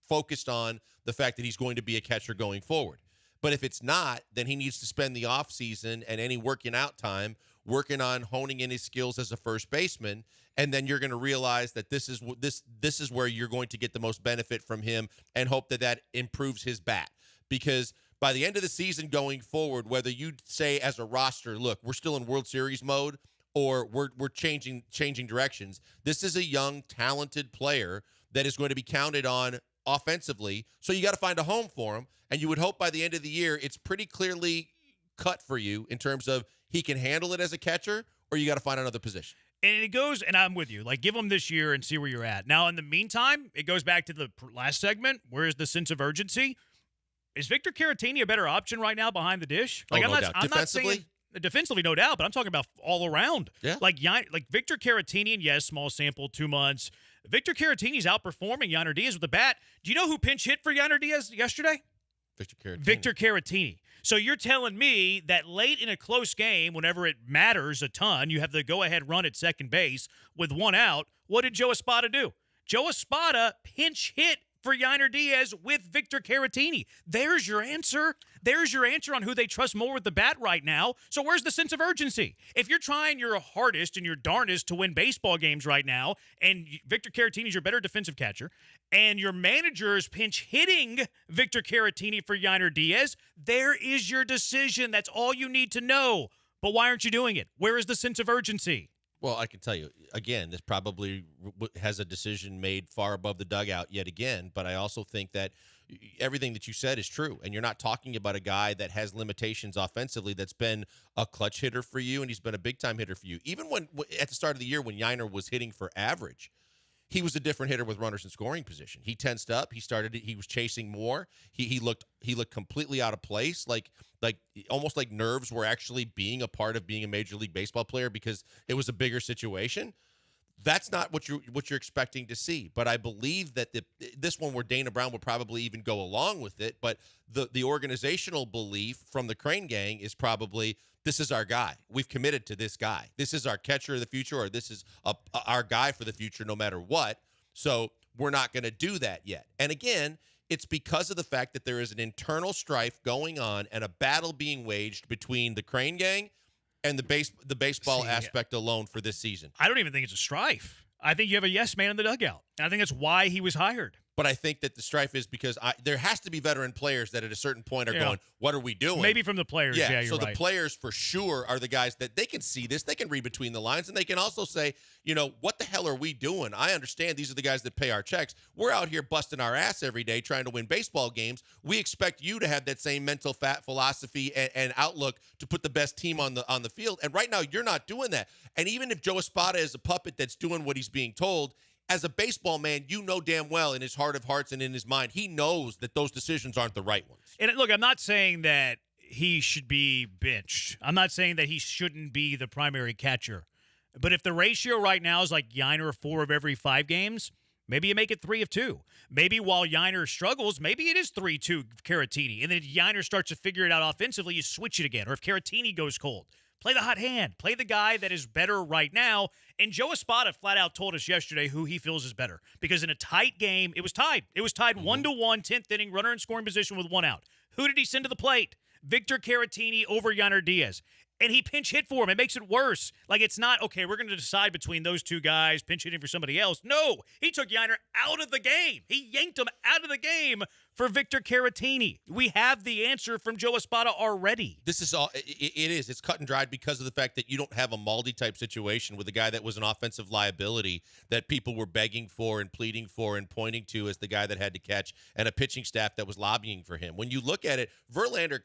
Speaker 19: focused on the fact that he's going to be a catcher going forward. But if it's not, then he needs to spend the offseason and any working out time working on honing in his skills as a first baseman, and then you're going to realize that this is where you're going to get the most benefit from him and hope that improves his bat. Because by the end of the season going forward, whether you say as a roster, look, we're still in World Series mode, or we're changing directions. This is a young, talented player that is going to be counted on offensively. So you got to find a home for him, and you would hope by the end of the year it's pretty clearly cut for you in terms of he can handle it as a catcher, or you got to find another position.
Speaker 20: And it goes, and I'm with you, like give him this year and see where you're at. Now, in the meantime, it goes back to the last segment. Where's the sense of urgency? Is Victor Caratini a better option right now behind the dish? Like,
Speaker 19: no doubt.
Speaker 20: I'm not
Speaker 19: Defensively?
Speaker 20: saying defensively, no doubt, but I'm talking about all around.
Speaker 19: Yeah.
Speaker 20: Like Victor Caratini, and yes, small sample, 2 months. Victor Caratini's outperforming Yainer Diaz with the bat. Do you know who pinch hit for Yainer Diaz yesterday? Victor Caratini. So you're telling me that late in a close game, whenever it matters a ton, you have the go-ahead run at second base with 1 out. What did Joe Espada do? Joe Espada pinch hit for Yainer Diaz with Victor Caratini. There's your answer. There's your answer on who they trust more with the bat right now. So where's the sense of urgency? If you're trying your hardest and your darndest to win baseball games right now, and Victor Caratini is your better defensive catcher, and your manager is pinch hitting Victor Caratini for Yainer Diaz, there is your decision. That's all you need to know. But why aren't you doing it? Where is the sense of urgency?
Speaker 19: Well, I can tell you, again, this probably has a decision made far above the dugout yet again, but I also think that everything that you said is true, and you're not talking about a guy that has limitations offensively that's been a clutch hitter for you, and he's been a big-time hitter for you. Even when at the start of the year when Yainer was hitting for average, he was a different hitter with runners in scoring position. He tensed up. He was chasing more. He looked completely out of place, like almost like nerves were actually being a part of being a Major League Baseball player because it was a bigger situation. That's not what you're expecting to see. But I believe that this one where Dana Brown would probably even go along with it, but the organizational belief from the Crane gang is probably, this is our guy. We've committed to this guy. This is our catcher of the future, or this is our guy for the future no matter what. So we're not going to do that yet. And again, it's because of the fact that there is an internal strife going on and a battle being waged between the Crane gang and the baseball aspect alone for this season.
Speaker 20: I don't even think it's a strife. I think you have a yes man in the dugout. And I think that's why he was hired.
Speaker 19: But I think that the strife is because there has to be veteran players that at a certain point are going, what are we doing?
Speaker 20: Maybe from the players, yeah, you're
Speaker 19: so
Speaker 20: right.
Speaker 19: The players for sure are the guys that they can see this, they can read between the lines, and they can also say, what the hell are we doing? I understand these are the guys that pay our checks. We're out here busting our ass every day trying to win baseball games. We expect you to have that same mental philosophy and outlook to put the best team on the field. And right now, you're not doing that. And even if Joe Espada is a puppet that's doing what he's being told, as a baseball man, you know damn well in his heart of hearts and in his mind, he knows that those decisions aren't the right ones.
Speaker 20: And look, I'm not saying that he should be benched. I'm not saying that he shouldn't be the primary catcher. But if the ratio right now is like Yainer 4 of every 5 games, maybe you make it 3 of 2. Maybe while Yainer struggles, maybe it is 3-2 Caratini. And then if Yainer starts to figure it out offensively, you switch it again. Or if Caratini goes cold, play the hot hand. Play the guy that is better right now. And Joe Espada flat out told us yesterday who he feels is better. Because in a tight game, it was tied. It was tied 1-1, 10th inning, runner in scoring position with 1 out. Who did he send to the plate? Victor Caratini over Yainer Diaz. And he pinch hit for him. It makes it worse. Like, it's not, okay, we're going to decide between those two guys, pinch hitting for somebody else. No, he took Yainer out of the game. He yanked him out of the game for Victor Caratini. We have the answer from Joe Espada already.
Speaker 19: This is all, it is. It's cut and dried because of the fact that you don't have a Maldi type situation with a guy that was an offensive liability that people were begging for and pleading for and pointing to as the guy that had to catch, and a pitching staff that was lobbying for him. When you look at it, Verlander,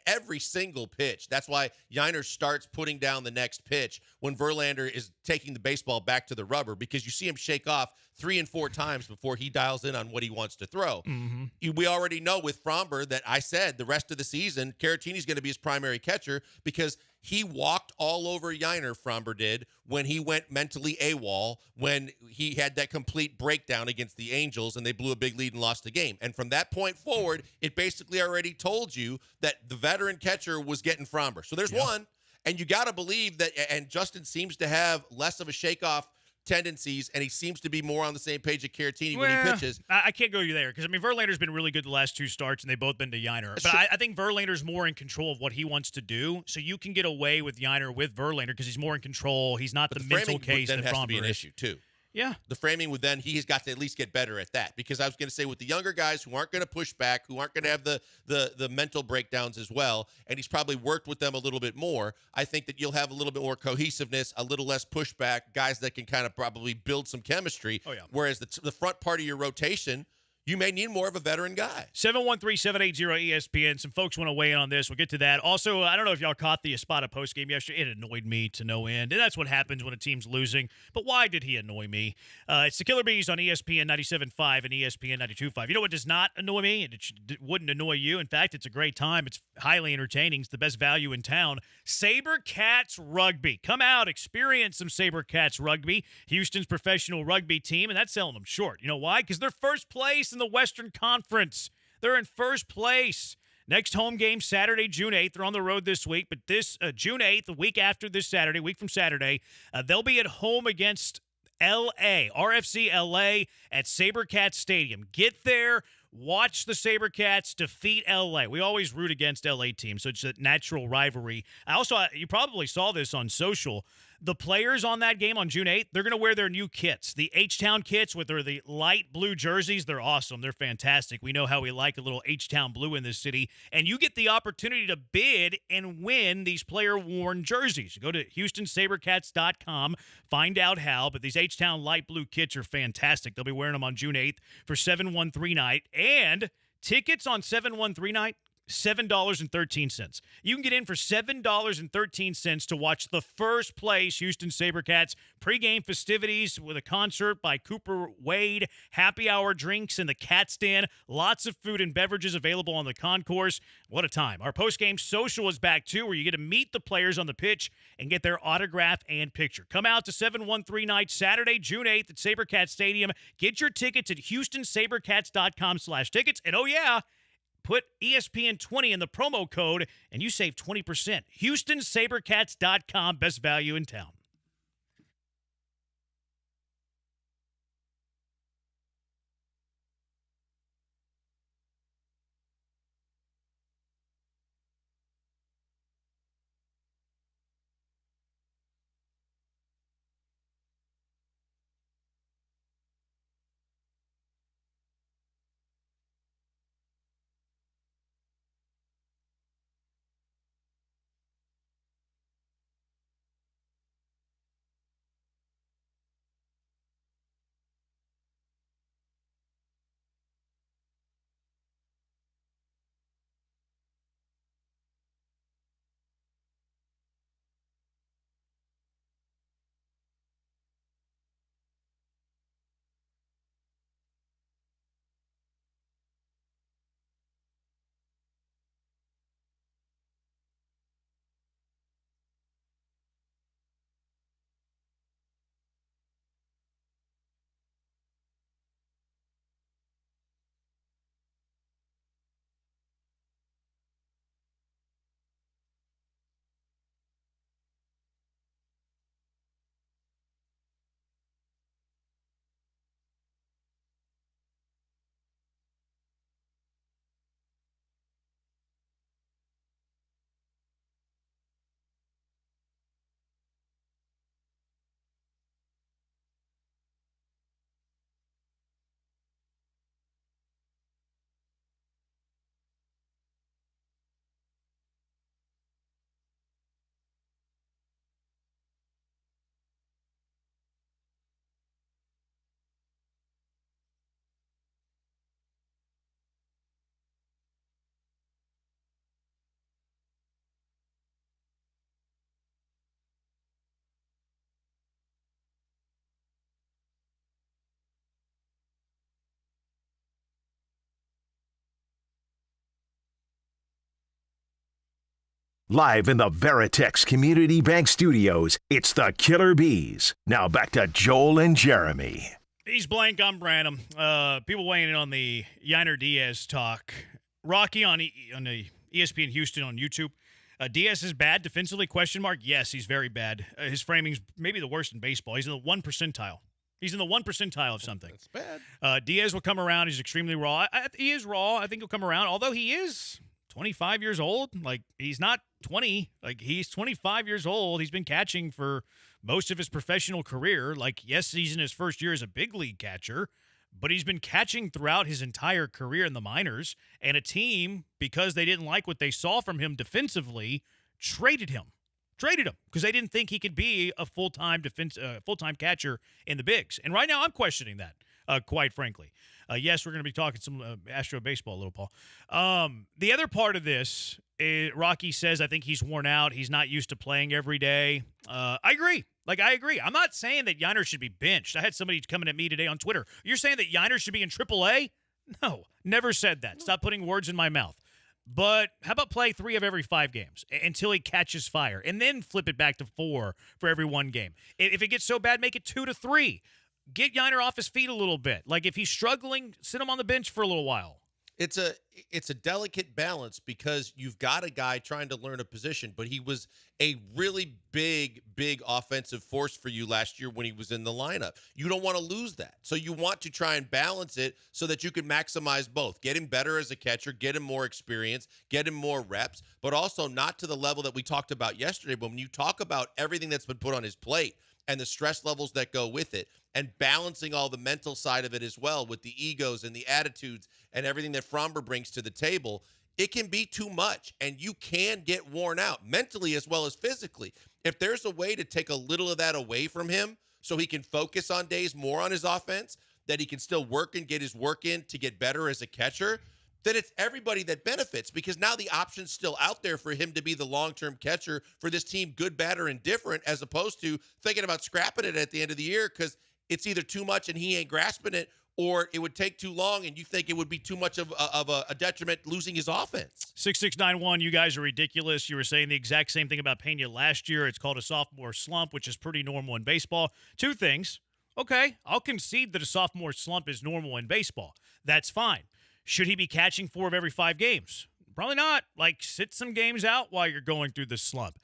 Speaker 19: every single pitch, that's why Yainer starts putting down the next pitch when Verlander is taking the baseball back to the rubber, because you see him shake off 3 and 4 times before he dials in on what he wants to throw.
Speaker 20: Mm-hmm.
Speaker 19: We already know with Fromber that I said the rest of the season, Caratini's going to be his primary catcher because he walked all over Yainer, Fromber did, when he went mentally AWOL, when he had that complete breakdown against the Angels and they blew a big lead and lost the game. And from that point forward, it basically already told you that the veteran catcher was getting Fromber. So there's one, and you got to believe that, and Justin seems to have less of a shakeoff tendencies, and he seems to be more on the same page as Caratini when he pitches.
Speaker 20: I can't go you there because, Verlander's been really good the last 2 starts, and they've both been to Yainer. But I think Verlander's more in control of what he wants to do, so you can get away with Yainer with Verlander because he's more in control. He's not the mental case that
Speaker 19: has to
Speaker 20: Fromber
Speaker 19: be an
Speaker 20: is.
Speaker 19: issue, too.
Speaker 20: Yeah.
Speaker 19: The framing would then, he's got to at least get better at that. Because I was going to say, with the younger guys who aren't going to push back, who aren't going to have the mental breakdowns as well, and he's probably worked with them a little bit more, I think that you'll have a little bit more cohesiveness, a little less pushback, guys that can kind of probably build some chemistry.
Speaker 20: Oh, yeah.
Speaker 19: Whereas the front part of your rotation, you may need more of a veteran guy.
Speaker 20: 713-780-ESPN. Some folks want to weigh in on this. We'll get to that. Also, I don't know if y'all caught the Espada postgame yesterday. It annoyed me to no end. And that's what happens when a team's losing. But why did he annoy me? It's the Killer Bees on ESPN 97.5 and ESPN 92.5. You know what does not annoy me? It wouldn't annoy you. In fact, it's a great time. It's highly entertaining. It's the best value in town. SaberCats Rugby. Come out, experience some SaberCats Rugby, Houston's professional rugby team, and that's selling them short. You know why? Because they're first place in the Western Conference. They're in first place. Next home game Saturday, June 8th. They're on the road this week, but this June 8th, the week after this Saturday, week from Saturday, they'll be at home against LA, RFC LA at SaberCats Stadium. Get there, watch the SaberCats defeat LA. We always root against LA teams, so it's a natural rivalry. You probably saw this on social. The players on that game on June 8th, they're going to wear their new kits. The H-Town kits with the light blue jerseys, they're awesome. They're fantastic. We know how we like a little H-Town blue in this city. And you get the opportunity to bid and win these player-worn jerseys. Go to HoustonSaberCats.com, find out how. But these H-Town light blue kits are fantastic. They'll be wearing them on June 8th for 713 night. And tickets on 713 night, $7.13. You can get in for $7.13 to watch the first place Houston SaberCats pregame festivities with a concert by Cooper Wade, happy hour drinks in the Cat Stand, lots of food and beverages available on the concourse. What a time. Our postgame social is back too, where you get to meet the players on the pitch and get their autograph and picture. Come out to 713 night Saturday, June 8th at SaberCats Stadium. Get your tickets at HoustonSaberCats.com/tickets. And oh yeah, put ESPN20 in the promo code, and you save 20%. HoustonSaberCats.com, best value in town.
Speaker 6: Live in the Veritex Community Bank Studios, it's the Killer Bees. Now back to Joel and Jeremy.
Speaker 20: He's blank. I'm Branham. People weighing in on the Yainer Diaz talk. Rocky on the ESPN Houston on YouTube. Diaz is bad defensively? Question mark. Yes, he's very bad. His framing's maybe the worst in baseball. He's in the 1 percentile. He's in the 1 percentile of something.
Speaker 19: That's bad.
Speaker 20: Diaz will come around. He's extremely raw. He is raw. I think he'll come around. Although he is 25 years old. Like, he's not 20. Like, he's 25 years old. He's been catching for most of his professional career. Like, yes, he's in his first year as a big league catcher, but he's been catching throughout his entire career in the minors. And a team, because they didn't like what they saw from him defensively, traded him because they didn't think he could be a full-time catcher in the bigs. And right now I'm questioning that, quite frankly. Yes, we're going to be talking some Astro baseball a little, Paul. The other part of this, Rocky says, I think he's worn out. He's not used to playing every day. I agree. I agree. I'm not saying that Yiner should be benched. I had somebody coming at me today on Twitter. You're saying that Yiner should be in AAA? No, never said that. Stop putting words in my mouth. But how about play 3 of every 5 games until he catches fire, and then flip it back to 4 for every 1 game? If it gets so bad, make it 2 to 3. Get Yiner off his feet a little bit. Like, if he's struggling, sit him on the bench for a little while.
Speaker 19: It's a delicate balance because you've got a guy trying to learn a position, but he was a really big offensive force for you last year when he was in the lineup. You don't want to lose that. So you want to try and balance it so that you can maximize both. Get him better as a catcher, get him more experience, get him more reps, but also not to the level that we talked about yesterday. But when you talk about everything that's been put on his plate and the stress levels that go with it, and balancing all the mental side of it as well with the egos and the attitudes and everything that Fromber brings to the table, it can be too much, and you can get worn out mentally as well as physically. If there's a way to take a little of that away from him so he can focus on days more on his offense, that he can still work and get his work in to get better as a catcher, then it's everybody that benefits, because now the option's still out there for him to be the long-term catcher for this team, good, bad, or indifferent, as opposed to thinking about scrapping it at the end of the year because it's either too much and he ain't grasping it, or it would take too long and you think it would be too much of a detriment losing his offense.
Speaker 20: 6691, you guys are ridiculous. You were saying the exact same thing about Pena last year. It's called a sophomore slump, which is pretty normal in baseball. 2 things. Okay, I'll concede that a sophomore slump is normal in baseball. That's fine. Should he be catching 4 of every 5 games? Probably not. Like, sit some games out while you're going through this slump.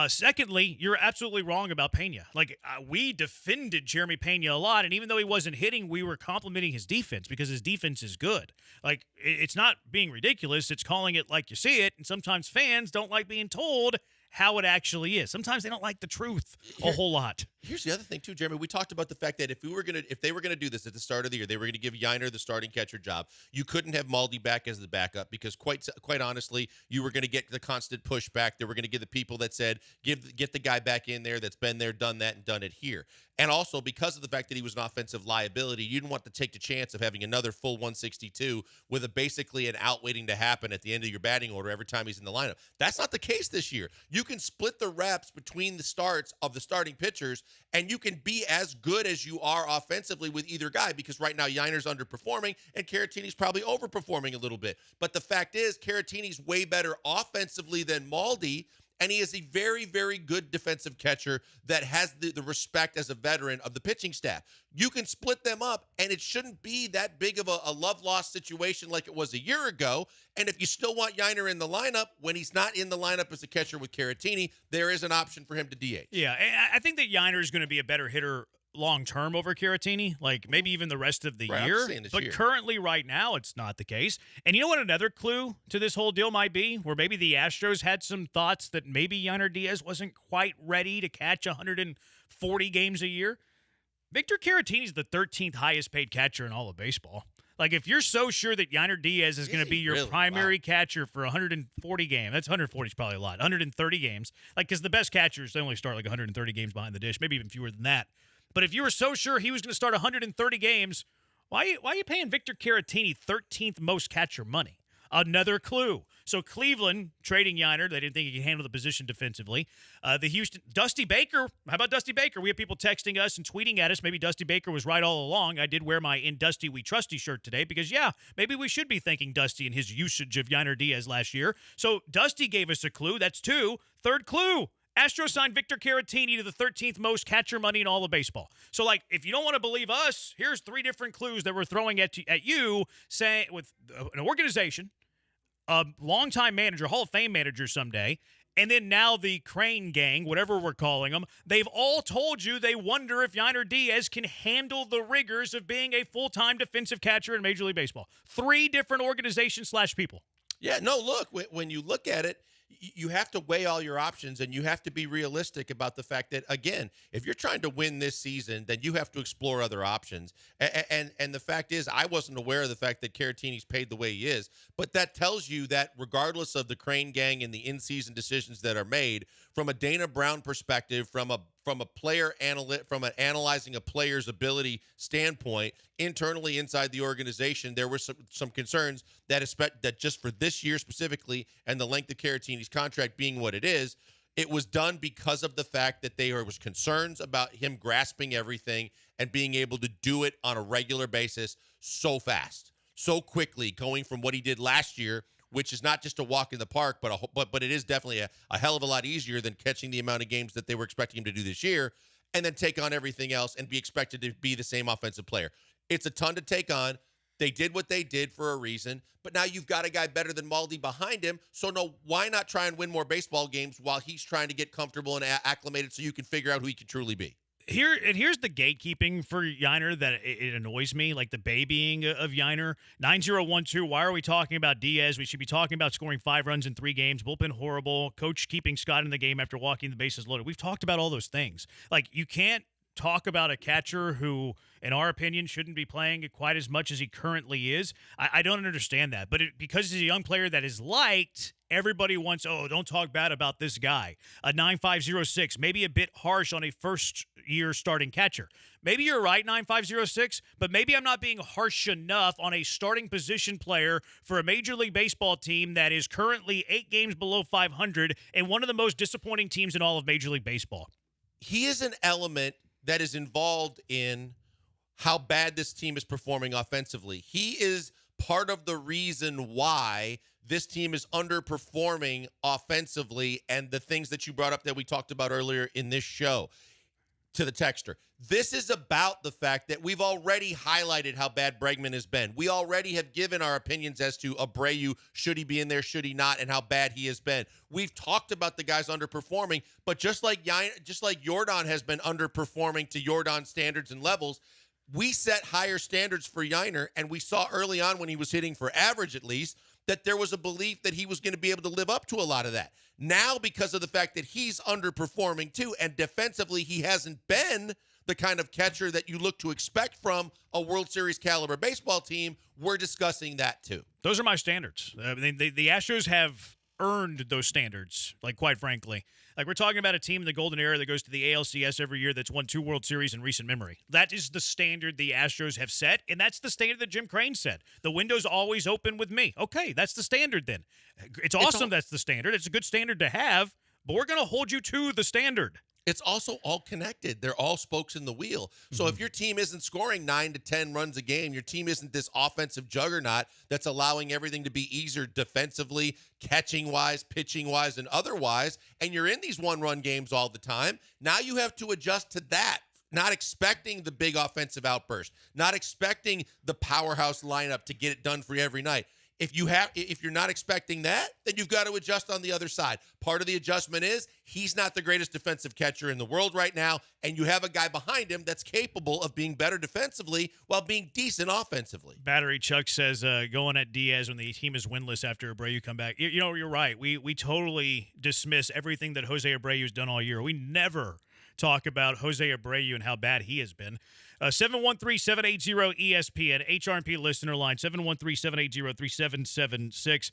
Speaker 20: Secondly, you're absolutely wrong about Pena. Like, we defended Jeremy Pena a lot, and even though he wasn't hitting, we were complimenting his defense because his defense is good. Like, it's not being ridiculous. It's calling it like you see it, and sometimes fans don't like being told how it actually is. Sometimes they don't like the truth a whole lot.
Speaker 19: Here's the other thing, too, Jeremy. We talked about the fact that if they were gonna do this at the start of the year, they were gonna give Yiner the starting catcher job. You couldn't have Maldi back as the backup because quite honestly, you were gonna get the constant pushback. They were gonna get the people that said, get the guy back in there that's been there, done that, and done it here. And also because of the fact that he was an offensive liability, you didn't want to take the chance of having another full 162 with basically an out waiting to happen at the end of your batting order every time he's in the lineup. That's not the case this year. You can split the reps between the starts of the starting pitchers, and you can be as good as you are offensively with either guy, because right now Yiner's underperforming and Caratini's probably overperforming a little bit. But the fact is, Caratini's way better offensively than Maldi, and he is a very, very good defensive catcher that has the respect as a veteran of the pitching staff. You can split them up, and it shouldn't be that big of a love-loss situation like it was a year ago. And if you still want Yiner in the lineup, when he's not in the lineup as a catcher with Caratini, there is an option for him to DH.
Speaker 20: Yeah, I think that Yiner is going to be a better hitter long-term over Caratini, like maybe even the rest of the year. But currently, right now, it's not the case. And you know what another clue to this whole deal might be? Where maybe the Astros had some thoughts that maybe Yiner Diaz wasn't quite ready to catch 140 games a year. Victor Caratini's the 13th highest paid catcher in all of baseball. Like, if you're so sure that Yiner Diaz is going to be your primary catcher for 140 games, that's 140 is probably a lot, 130 games. Like, because the best catchers, they only start like 130 games behind the dish, maybe even fewer than that. But if you were so sure he was going to start 130 games, why are you paying Victor Caratini 13th most catcher money? Another clue. So Cleveland trading Yiner. They didn't think he could handle the position defensively. The Houston, Dusty Baker. How about Dusty Baker? We have people texting us and tweeting at us. Maybe Dusty Baker was right all along. I did wear my In Dusty We Trusty shirt today because, yeah, maybe we should be thanking Dusty and his usage of Yiner Diaz last year. So Dusty gave us a clue. That's 2. Third clue. Astros signed Victor Caratini to the 13th most catcher money in all of baseball. So, like, if you don't want to believe us, here's 3 different clues that we're throwing at you, saying with an organization, a longtime manager, Hall of Fame manager someday, and then now the Crane gang, whatever we're calling them, they've all told you they wonder if Yiner Diaz can handle the rigors of being a full-time defensive catcher in Major League Baseball. 3 different organizations / people.
Speaker 19: Yeah, no, look, when you look at it, you have to weigh all your options, and you have to be realistic about the fact that, again, if you're trying to win this season, then you have to explore other options. And the fact is, I wasn't aware of the fact that Caratini's paid the way he is, but that tells you that regardless of the Crane gang and the in-season decisions that are made, from a Dana Brown perspective, from an analyzing a player's ability standpoint, internally inside the organization, there were some concerns that just for this year specifically, and the length of Caratini's contract being what it is, it was done because of the fact that there was concerns about him grasping everything and being able to do it on a regular basis so fast, so quickly, going from what he did last year, which is not just a walk in the park, but it is definitely a hell of a lot easier than catching the amount of games that they were expecting him to do this year, and then take on everything else and be expected to be the same offensive player. It's a ton to take on. They did what they did for a reason, but now you've got a guy better than Maldi behind him, so no, why not try and win more baseball games while he's trying to get comfortable and acclimated so you can figure out who he can truly be?
Speaker 20: Here's the gatekeeping for Yiner that it annoys me, like the babying of Yiner. 9012, why are we talking about Diaz? We should be talking about scoring 5 runs in 3 games. Bullpen horrible. Coach keeping Scott in the game after walking the bases loaded. We've talked about all those things. Like, you can't talk about a catcher who, in our opinion, shouldn't be playing quite as much as he currently is. I don't understand that. But because he's a young player that is liked, everybody wants, don't talk bad about this guy. A 9506, maybe a bit harsh on a first-year starting catcher. Maybe you're right, 9506, but maybe I'm not being harsh enough on a starting position player for a Major League Baseball team that is currently 8 games below 500 and one of the most disappointing teams in all of Major League Baseball.
Speaker 19: He is an element that is involved in how bad this team is performing offensively. He is part of the reason why this team is underperforming offensively, and the things that you brought up that we talked about earlier in this show. To the texter, this is about the fact that we've already highlighted how bad Bregman has been. We already have given our opinions as to Abreu, should he be in there, should he not, and how bad he has been. We've talked about the guys underperforming, but just like Yordan has been underperforming to Yordan standards and levels, we set higher standards for Yiner, and we saw early on when he was hitting for average at least that there was a belief that he was going to be able to live up to a lot of that. Now, because of the fact that he's underperforming too, and defensively he hasn't been the kind of catcher that you look to expect from a World Series caliber baseball team, we're discussing that too.
Speaker 20: Those are my standards. I mean, the Astros have earned those standards, like, quite frankly. Like, we're talking about a team in the golden era that goes to the ALCS every year that's won 2 World Series in recent memory. That is the standard the Astros have set, and that's the standard that Jim Crane set. The window's always open with me. Okay, that's the standard then. It's awesome that's the standard. It's a good standard to have, but we're going to hold you to the standard.
Speaker 19: It's also all connected. They're all spokes in the wheel. So if your team isn't scoring 9 to 10 runs a game, your team isn't this offensive juggernaut that's allowing everything to be easier defensively, catching-wise, pitching-wise, and otherwise, and you're in these one-run games all the time, now you have to adjust to that. Not expecting the big offensive outburst, not expecting the powerhouse lineup to get it done for you every night. If you're not expecting that, then you've got to adjust on the other side. Part of the adjustment is he's not the greatest defensive catcher in the world right now, and you have a guy behind him that's capable of being better defensively while being decent offensively.
Speaker 20: Battery Chuck says going at Diaz when the team is winless after Abreu come back. You know, you're right. We totally dismiss everything that Jose Abreu's done all year. We never talk about Jose Abreu and how bad he has been. 713-780-ESPN, HRP listener line, 713-780-3776.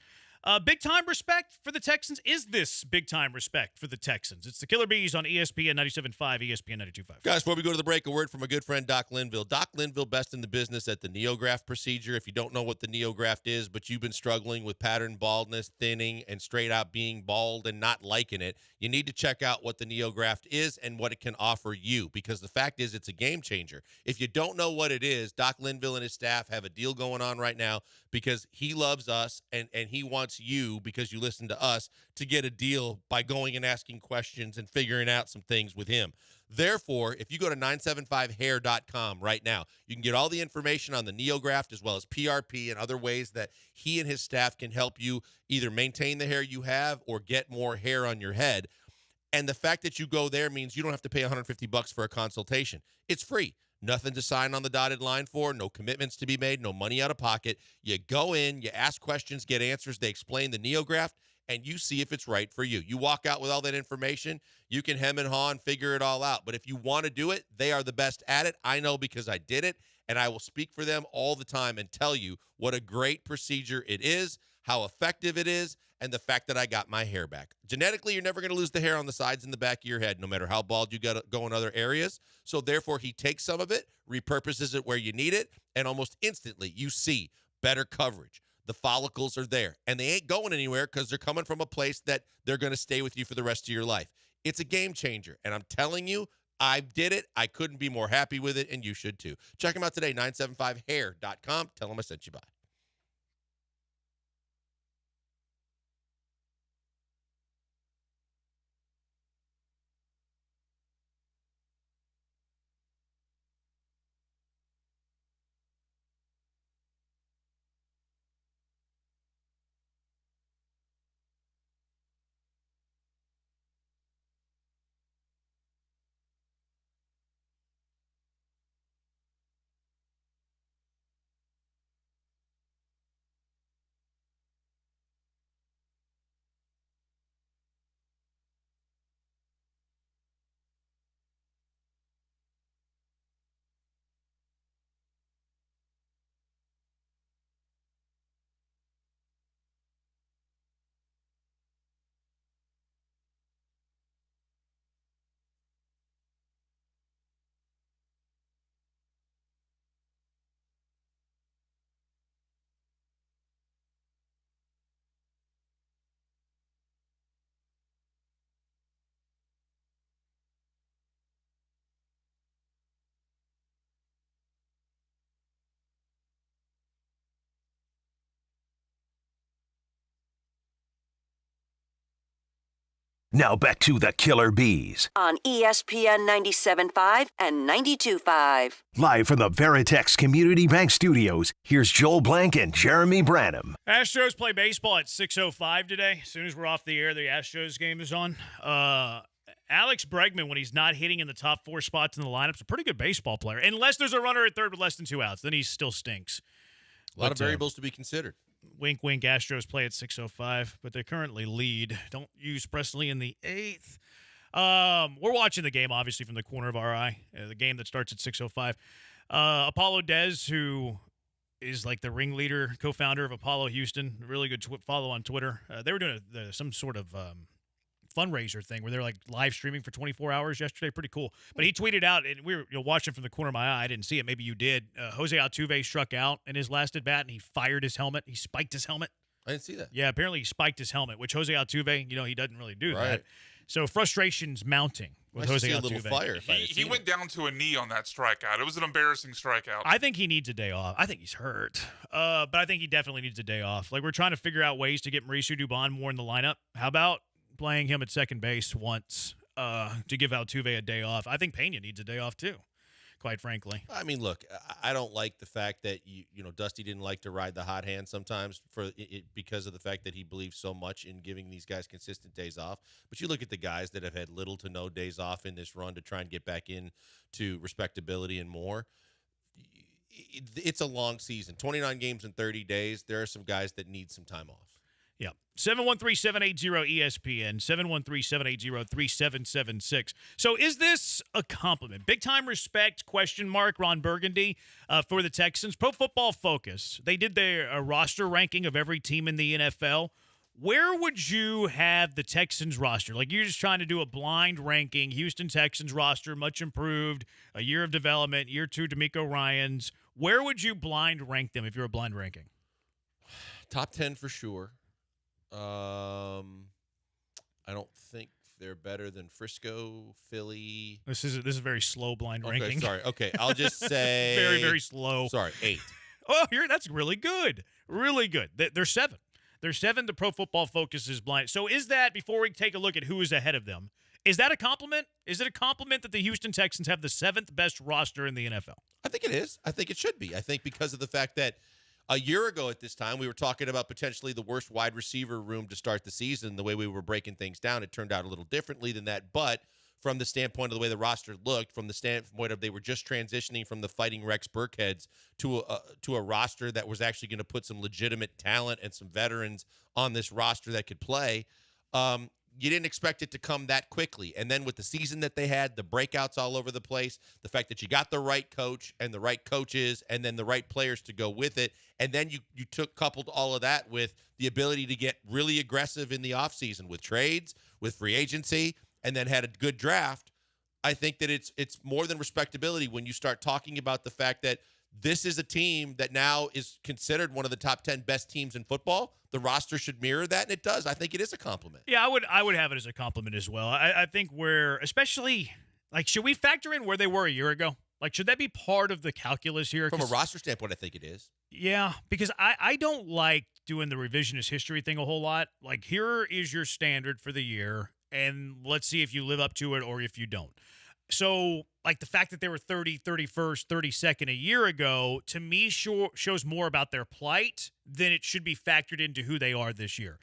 Speaker 20: Big-time respect for the Texans. Is this big-time respect for the Texans? It's the Killer Bees on ESPN 97.5, ESPN 92.5.
Speaker 19: Guys, before we go to the break, a word from a good friend, Doc Linville. Doc Linville, best in the business at the NeoGraft procedure. If you don't know what the NeoGraft is, but you've been struggling with pattern baldness, thinning, and straight out being bald and not liking it, you need to check out what the NeoGraft is and what it can offer you, because the fact is it's a game changer. If you don't know what it is, Doc Linville and his staff have a deal going on right now because he loves us and he wants you, because you listen to us, to get a deal by going and asking questions and figuring out some things with him. Therefore, if you go to 975hair.com right now, you can get all the information on the NeoGraft as well as PRP and other ways that he and his staff can help you either maintain the hair you have or get more hair on your head. And the fact that you go there means you don't have to pay $150 for a consultation. It's free. Nothing to sign on the dotted line for, no commitments to be made, no money out of pocket. You go in, you ask questions, get answers. They explain the NeoGraft, and you see if it's right for you. You walk out with all that information, you can hem and haw and figure it all out. But if you want to do it, they are the best at it. I know because I did it, and I will speak for them all the time and tell you what a great procedure it is, how effective it is, and the fact that I got my hair back. Genetically, you're never going to lose the hair on the sides and the back of your head, no matter how bald you go in other areas. So therefore, he takes some of it, repurposes it where you need it, and almost instantly you see better coverage. The follicles are there, and they ain't going anywhere because they're coming from a place that they're going to stay with you for the rest of your life. It's a game changer, and I'm telling you, I did it. I couldn't be more happy with it, and you should too. Check them out today, 975hair.com. Tell them I sent you by.
Speaker 6: Now back to the Killer Bees.
Speaker 10: On ESPN 97.5 and 92.5.
Speaker 6: Live from the Veritex Community Bank Studios, here's Joel Blank and Jeremy Branham.
Speaker 20: Astros play baseball at 6:05 today. As soon as we're off the air, the Astros game is on. Alex Bregman, when he's not hitting in the top 4 spots in the lineup, is a pretty good baseball player. Unless there's a runner at third with less than 2 outs, then he still stinks.
Speaker 19: A lot of variables to be considered.
Speaker 20: Wink, wink. Astros play at 6:05, but they currently lead. Don't use Presley in the 8th. We're watching the game, obviously, from the corner of our eye. The game that starts at 6:05. Apollo Dez, who is like the ringleader, co-founder of Apollo Houston, really good follow on Twitter. They were doing some sort of fundraiser thing where they're like live streaming for 24 hours yesterday. Pretty cool. But he tweeted out, and we were watching from the corner of my eye. I didn't see it. Maybe you did. Jose Altuve struck out in his last at bat, and he fired his helmet. He spiked his helmet.
Speaker 19: I didn't see that.
Speaker 20: Yeah, apparently he spiked his helmet, which Jose Altuve, he doesn't really do
Speaker 19: Right.
Speaker 20: that. So frustration's mounting with Jose
Speaker 19: see a
Speaker 20: Altuve.
Speaker 19: little fire.
Speaker 4: He went down to a knee on that strikeout. It was an embarrassing strikeout.
Speaker 20: I think he needs a day off. I think he's hurt, but I think he definitely needs a day off. Like, we're trying to figure out ways to get Mauricio Dubon more in the lineup. How about playing him at second base once to give Altuve a day off? I think Pena needs a day off too, quite frankly.
Speaker 19: I mean, look, I don't like the fact that Dusty didn't like to ride the hot hand sometimes because of the fact that he believes so much in giving these guys consistent days off. But you look at the guys that have had little to no days off in this run to try and get back into respectability and more. It's a long season, 29 games in 30 days. There are some guys that need some time off.
Speaker 20: Yeah. 713-780-ESPN, 713-780-3776. So is this a compliment? Big time respect, ? Ron Burgundy for the Texans. Pro Football Focus, they did their roster ranking of every team in the NFL. Where would you have the Texans roster? Like, you're just trying to do a blind ranking. Houston Texans roster, much improved, a year of development, year 2 D'Amico Ryans. Where would you blind rank them if you're a blind ranking?
Speaker 19: Top 10 for sure. I don't think they're better than Frisco, Philly.
Speaker 20: This is a very slow blind
Speaker 19: Okay,
Speaker 20: ranking.
Speaker 19: sorry. Okay, I'll just say
Speaker 20: very, very slow.
Speaker 19: Sorry, 8.
Speaker 20: Oh, that's really good. Really good. They're 7. They're 7. The Pro Football Focus is blind. So is that, before we take a look at who is ahead of them, is that a compliment? Is it a compliment that the Houston Texans have the 7th best roster in the NFL?
Speaker 19: I think it is. I think it should be. I think because of the fact that a year ago at this time, we were talking about potentially the worst wide receiver room to start the season. The way we were breaking things down, it turned out a little differently than that. But from the standpoint of the way the roster looked, from the standpoint of they were just transitioning from the Fighting Rex Burkheads to a roster that was actually going to put some legitimate talent and some veterans on this roster that could play. You didn't expect it to come that quickly. And then with the season that they had, the breakouts all over the place, the fact that you got the right coach and the right coaches and then the right players to go with it, and then you coupled all of that with the ability to get really aggressive in the offseason with trades, with free agency, and then had a good draft. I think that it's more than respectability when you start talking about the fact that this is a team that now is considered one of the top 10 best teams in football. The roster should mirror that, and it does. I think it is a compliment.
Speaker 20: Yeah, I would have it as a compliment as well. I think especially, should we factor in where they were a year ago? Should that be part of the calculus here?
Speaker 19: From a roster standpoint, I think it is.
Speaker 20: Yeah, because I don't like doing the revisionist history thing a whole lot. Here is your standard for the year, and let's see if you live up to it or if you don't. So, the fact that they were 30, 31st, 32nd a year ago, to me, shows more about their plight than it should be factored into who they are this year.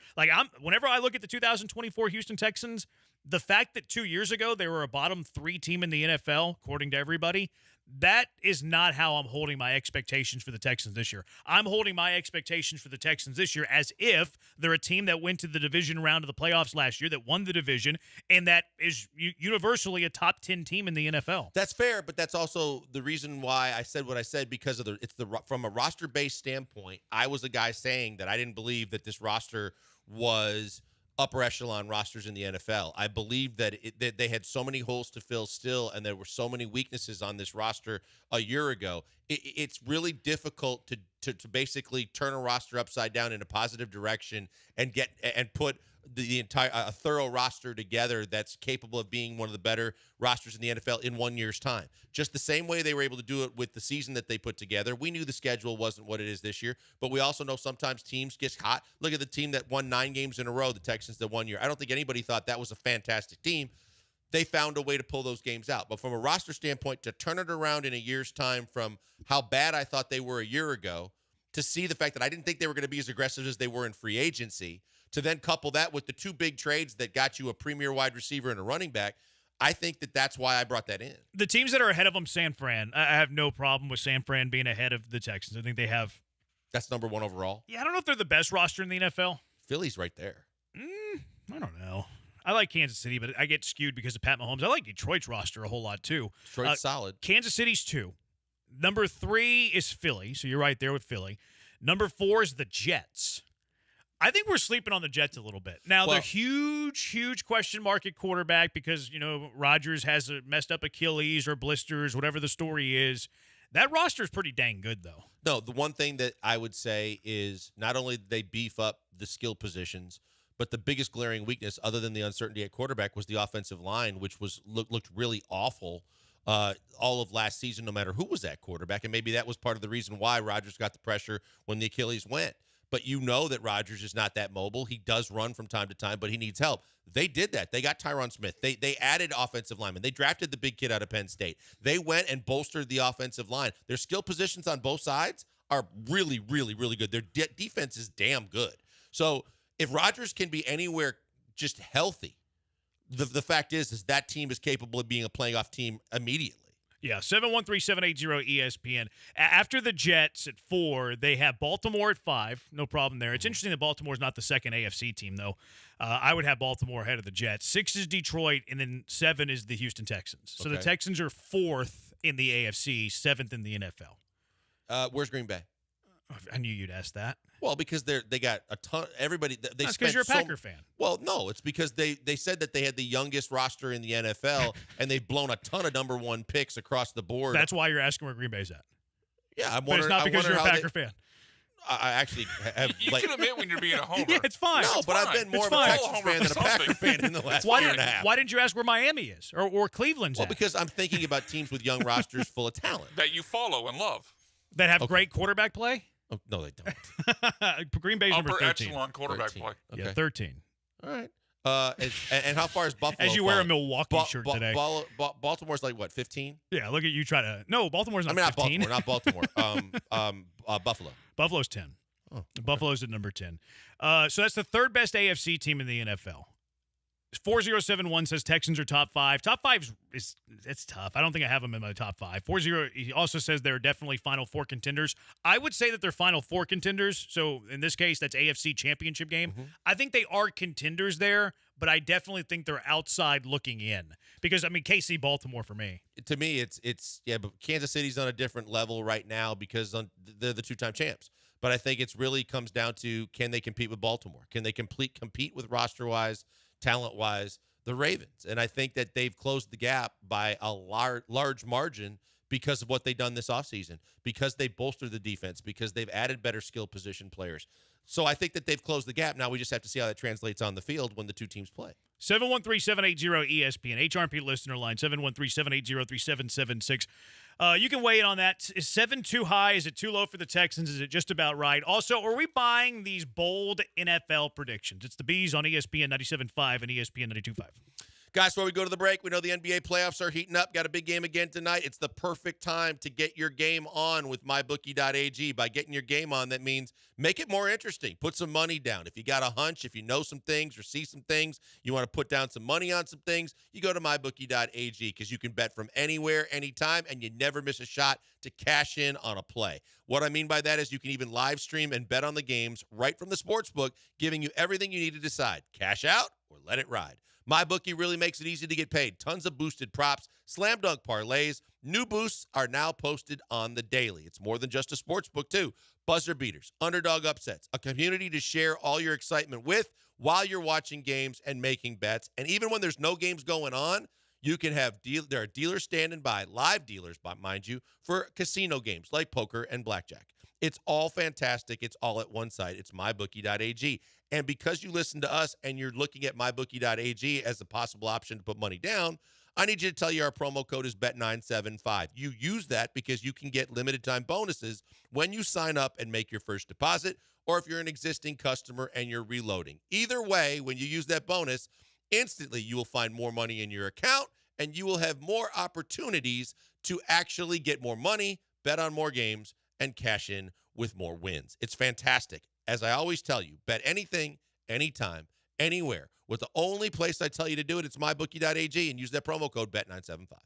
Speaker 20: Whenever I look at the 2024 Houston Texans, the fact that 2 years ago they were a bottom 3 team in the NFL, according to everybody, that is not how I'm holding my expectations for the Texans this year. I'm holding my expectations for the Texans this year as if they're a team that went to the division round of the playoffs last year, that won the division, and that is universally a top 10 team in the NFL.
Speaker 19: That's fair, but that's also the reason why I said what I said, because from a roster-based standpoint, I was a guy saying that I didn't believe that this roster was upper echelon rosters in the NFL. I believe that they had so many holes to fill still, and there were so many weaknesses on this roster a year ago. It's really difficult to basically turn a roster upside down in a positive direction and put the entire a thorough roster together that's capable of being one of the better rosters in the NFL in 1 year's time. Just the same way they were able to do it with the season that they put together. We knew the schedule wasn't what it is this year, but we also know sometimes teams get hot. Look at the team that won 9 games in a row, the Texans, that 1 year. I don't think anybody thought that was a fantastic team. They found a way to pull those games out. But from a roster standpoint, to turn it around in a year's time from how bad I thought they were a year ago, to see the fact that I didn't think they were going to be as aggressive as they were in free agency, to then couple that with the 2 big trades that got you a premier wide receiver and a running back, I think that's why I brought that in.
Speaker 20: The teams that are ahead of them, San Fran, I have no problem with San Fran being ahead of the Texans. I think they have...
Speaker 19: That's number 1 overall.
Speaker 20: Yeah, I don't know if they're the best roster in the NFL.
Speaker 19: Philly's right there.
Speaker 20: I don't know. I like Kansas City, but I get skewed because of Pat Mahomes. I like Detroit's roster a whole lot, too.
Speaker 19: Detroit's solid.
Speaker 20: Kansas City's 2. Number 3 is Philly, so you're right there with Philly. Number 4 is the Jets. I think we're sleeping on the Jets a little bit. Now, they're huge question mark at quarterback because, Rodgers has a messed up Achilles or blisters, whatever the story is. That roster is pretty dang good, though.
Speaker 19: No, the one thing that I would say is not only did they beef up the skill positions, but the biggest glaring weakness, other than the uncertainty at quarterback, was the offensive line, which looked really awful all of last season, no matter who was at quarterback. And maybe that was part of the reason why Rodgers got the pressure when the Achilles went. But that Rodgers is not that mobile. He does run from time to time, but he needs help. They did that. They got Tyron Smith. They added offensive linemen. They drafted the big kid out of Penn State. They went and bolstered the offensive line. Their skill positions on both sides are really, really, really good. Their defense is damn good. So if Rodgers can be anywhere just healthy, the fact is that team is capable of being a playoff team immediately.
Speaker 20: Yeah, 713-780-ESPN. After the Jets at 4, they have Baltimore at 5. No problem there. It's interesting that Baltimore's not the second AFC team, though. I would have Baltimore ahead of the Jets. 6 is Detroit, and then 7 is the Houston Texans. So the Texans are 4th in the AFC, 7th in the NFL.
Speaker 19: Where's Green Bay?
Speaker 20: I knew you'd ask that.
Speaker 19: Well, because they got a ton. Everybody.
Speaker 20: That's because you're a Packer fan.
Speaker 19: Well, no, it's because they said that they had the youngest roster in the NFL, and they've blown a ton of number 1 picks across the board.
Speaker 20: That's why you're asking where Green Bay's at.
Speaker 19: Yeah, I'm
Speaker 20: but it's not because you're a Packer fan.
Speaker 19: I actually have.
Speaker 4: You can admit when you're being a homer.
Speaker 20: Yeah, it's fine.
Speaker 19: No, but I've been more of a Texans fan than a Packer fan in the last year and a half.
Speaker 20: Why didn't you ask where Miami is or Cleveland's at?
Speaker 19: Well, because I'm thinking about teams with young rosters full of talent
Speaker 4: that you follow and love.
Speaker 20: That have great quarterback play?
Speaker 19: Oh, no, they don't.
Speaker 20: Green Bay's number 13.
Speaker 4: Upper echelon quarterback play.
Speaker 19: Okay.
Speaker 20: Yeah, 13.
Speaker 19: All right. And how far is Buffalo?
Speaker 20: As you wear a Milwaukee shirt today.
Speaker 19: Baltimore's like what, 15?
Speaker 20: Yeah, look at you try to. No, Baltimore's not 15.
Speaker 19: Not Baltimore. Buffalo.
Speaker 20: Buffalo's 10.
Speaker 19: Oh, okay.
Speaker 20: Buffalo's at number 10. So that's the 3rd best AFC team in the NFL. 4071 says Texans are top 5. Top 5 is it's tough. I don't think I have them in my top 5. 40 he also says they're definitely Final Four contenders. I would say that they're Final Four contenders. So in this case, that's AFC Championship game. I think they are contenders there, but I definitely think they're outside looking in because KC Baltimore for me.
Speaker 19: To me, it's but Kansas City's on a different level right now because they're the two-time champs. But I think it's really comes down to can they compete with Baltimore? Can they compete with roster-wise, talent-wise, the Ravens? And I think that they've closed the gap by a large margin because of what they've done this offseason, because they bolstered the defense, because they've added better skill position players. So I think that they've closed the gap. Now we just have to see how that translates on the field when the two teams play.
Speaker 20: 713-780-ESPN, HRP listener line, 713-780-3776. You can weigh in on that. Is 7 too high? Is it too low for the Texans? Is it just about right? Also, are we buying these bold NFL predictions? It's the Bees on ESPN 97.5 and ESPN 92.5.
Speaker 19: Guys, before we go to the break, we know the NBA playoffs are heating up. Got a big game again tonight. It's the perfect time to get your game on with mybookie.ag. By getting your game on, that means make it more interesting. Put some money down. If you got a hunch, if you know some things or see some things, you want to put down some money on some things, you go to mybookie.ag because you can bet from anywhere, anytime, and you never miss a shot to cash in on a play. What I mean by that is you can even live stream and bet on the games right from the sportsbook, giving you everything you need to decide. Cash out or let it ride. MyBookie really makes it easy to get paid. Tons of boosted props, slam dunk parlays. New boosts are now posted on the daily. It's more than just a sports book, too. Buzzer beaters, underdog upsets, a community to share all your excitement with while you're watching games and making bets. And even when there's no games going on, you can have there are dealers standing by, live dealers, mind you, for casino games like poker and blackjack. It's all fantastic. It's all at one site. It's mybookie.ag. And because you listen to us and you're looking at mybookie.ag as a possible option to put money down, I need you to tell you our promo code is BET975. You use that because you can get limited time bonuses when you sign up and make your first deposit, or if you're an existing customer and you're reloading. Either way, when you use that bonus, instantly you will find more money in your account and you will have more opportunities to actually get more money, bet on more games, and cash in with more wins. It's fantastic. As I always tell you, bet anything, anytime, anywhere. With the only place I tell you to do it, it's mybookie.ag, and use that promo code BET975.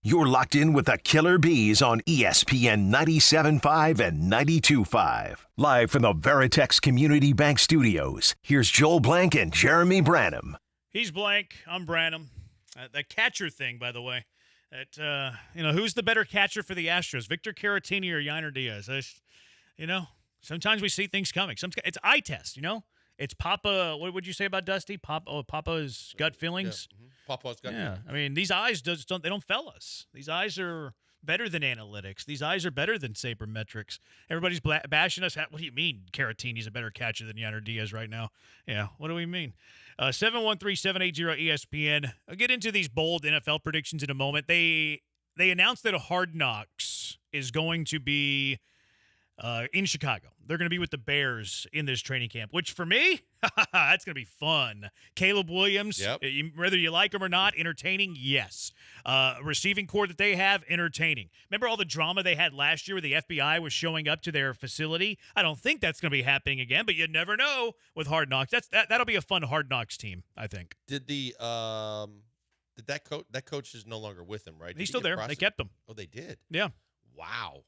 Speaker 6: You're locked in with the Killer Bees on ESPN 97.5 and 92.5. Live from the Veritex Community Bank Studios, here's Joel Blank and Jeremy Branham.
Speaker 20: He's Blank. I'm Branham. That catcher thing, by the way. Who's the better catcher for the Astros, Victor Caratini or Yainer Diaz? Sometimes we see things coming. It's eye test, It's Papa. What would you say about Dusty? Papa's gut feelings.
Speaker 19: Yeah. Papa's gut.
Speaker 20: Yeah. I mean, these eyes don't fail us. These eyes are better than analytics. These eyes are better than sabermetrics. Everybody's bashing us. What do you mean Caratini's a better catcher than Yainer Diaz right now? Yeah. What do we mean? 713-780-ESPN. I'll get into these bold NFL predictions in a moment. They announced that Hard Knocks is going to be in Chicago. They're going to be with the Bears in this training camp, which for me, that's going to be fun. Caleb Williams, whether you like him or not, entertaining, yes. Receiving core that they have, entertaining. Remember all the drama they had last year where the FBI was showing up to their facility? I don't think that's going to be happening again, but you never know with Hard Knocks. That'll be a fun Hard Knocks team, I think.
Speaker 19: Did that coach is no longer with him, right?
Speaker 20: He's still there. They kept him.
Speaker 19: Oh, they did?
Speaker 20: Yeah.
Speaker 19: Wow.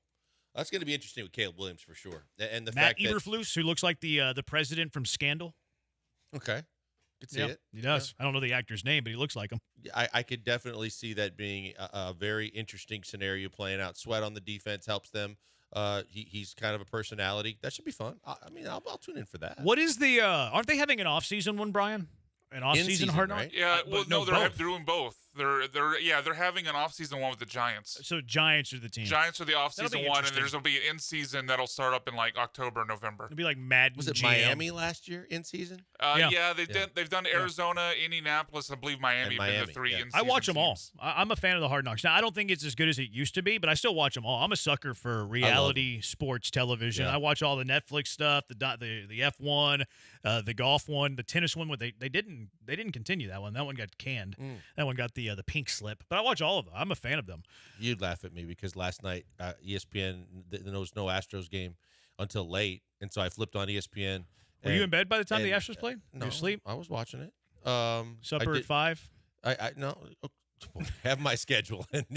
Speaker 19: That's going to be interesting with Caleb Williams for sure. And the
Speaker 20: Matt
Speaker 19: fact that
Speaker 20: Eberflus, who looks like the president from Scandal.
Speaker 19: Okay. Could see it.
Speaker 20: He does. Yeah. I don't know the actor's name, but he looks like him.
Speaker 19: I could definitely see that being a very interesting scenario playing out. Sweat on the defense helps them. He's kind of a personality. That should be fun. I'll tune in for that.
Speaker 20: What is the aren't they having an off-season one, Brian? An off-season Hard Knocks?
Speaker 4: Right? Yeah, they're doing both. They're having an off-season one with the Giants.
Speaker 20: So Giants are the team.
Speaker 4: Giants are the off-season one, and there's going to be an in-season that'll start up in like October, November.
Speaker 20: It'll be like Madden.
Speaker 19: Was it
Speaker 20: GM.
Speaker 19: Miami last year in season?
Speaker 4: They've done Arizona, Indianapolis, I believe Miami have been the three in-season
Speaker 20: I watch them all.
Speaker 4: teams.
Speaker 20: I'm a fan of the Hard Knocks. Now, I don't think it's as good as it used to be, but I still watch them all. I'm a sucker for reality sports television.
Speaker 19: Yeah.
Speaker 20: I watch all the Netflix stuff, the F1, the golf one, the tennis one. They didn't continue that one. That one got canned. That one got the pink slip. But I watch all of them. I'm a fan of them.
Speaker 19: You'd laugh at me because last night ESPN there was no Astros game until late, and so I flipped on ESPN.
Speaker 20: Were you in bed by the time the Astros played?
Speaker 19: No,
Speaker 20: you asleep?
Speaker 19: I was watching it.
Speaker 20: Supper at 5?
Speaker 19: I no. Have my schedule and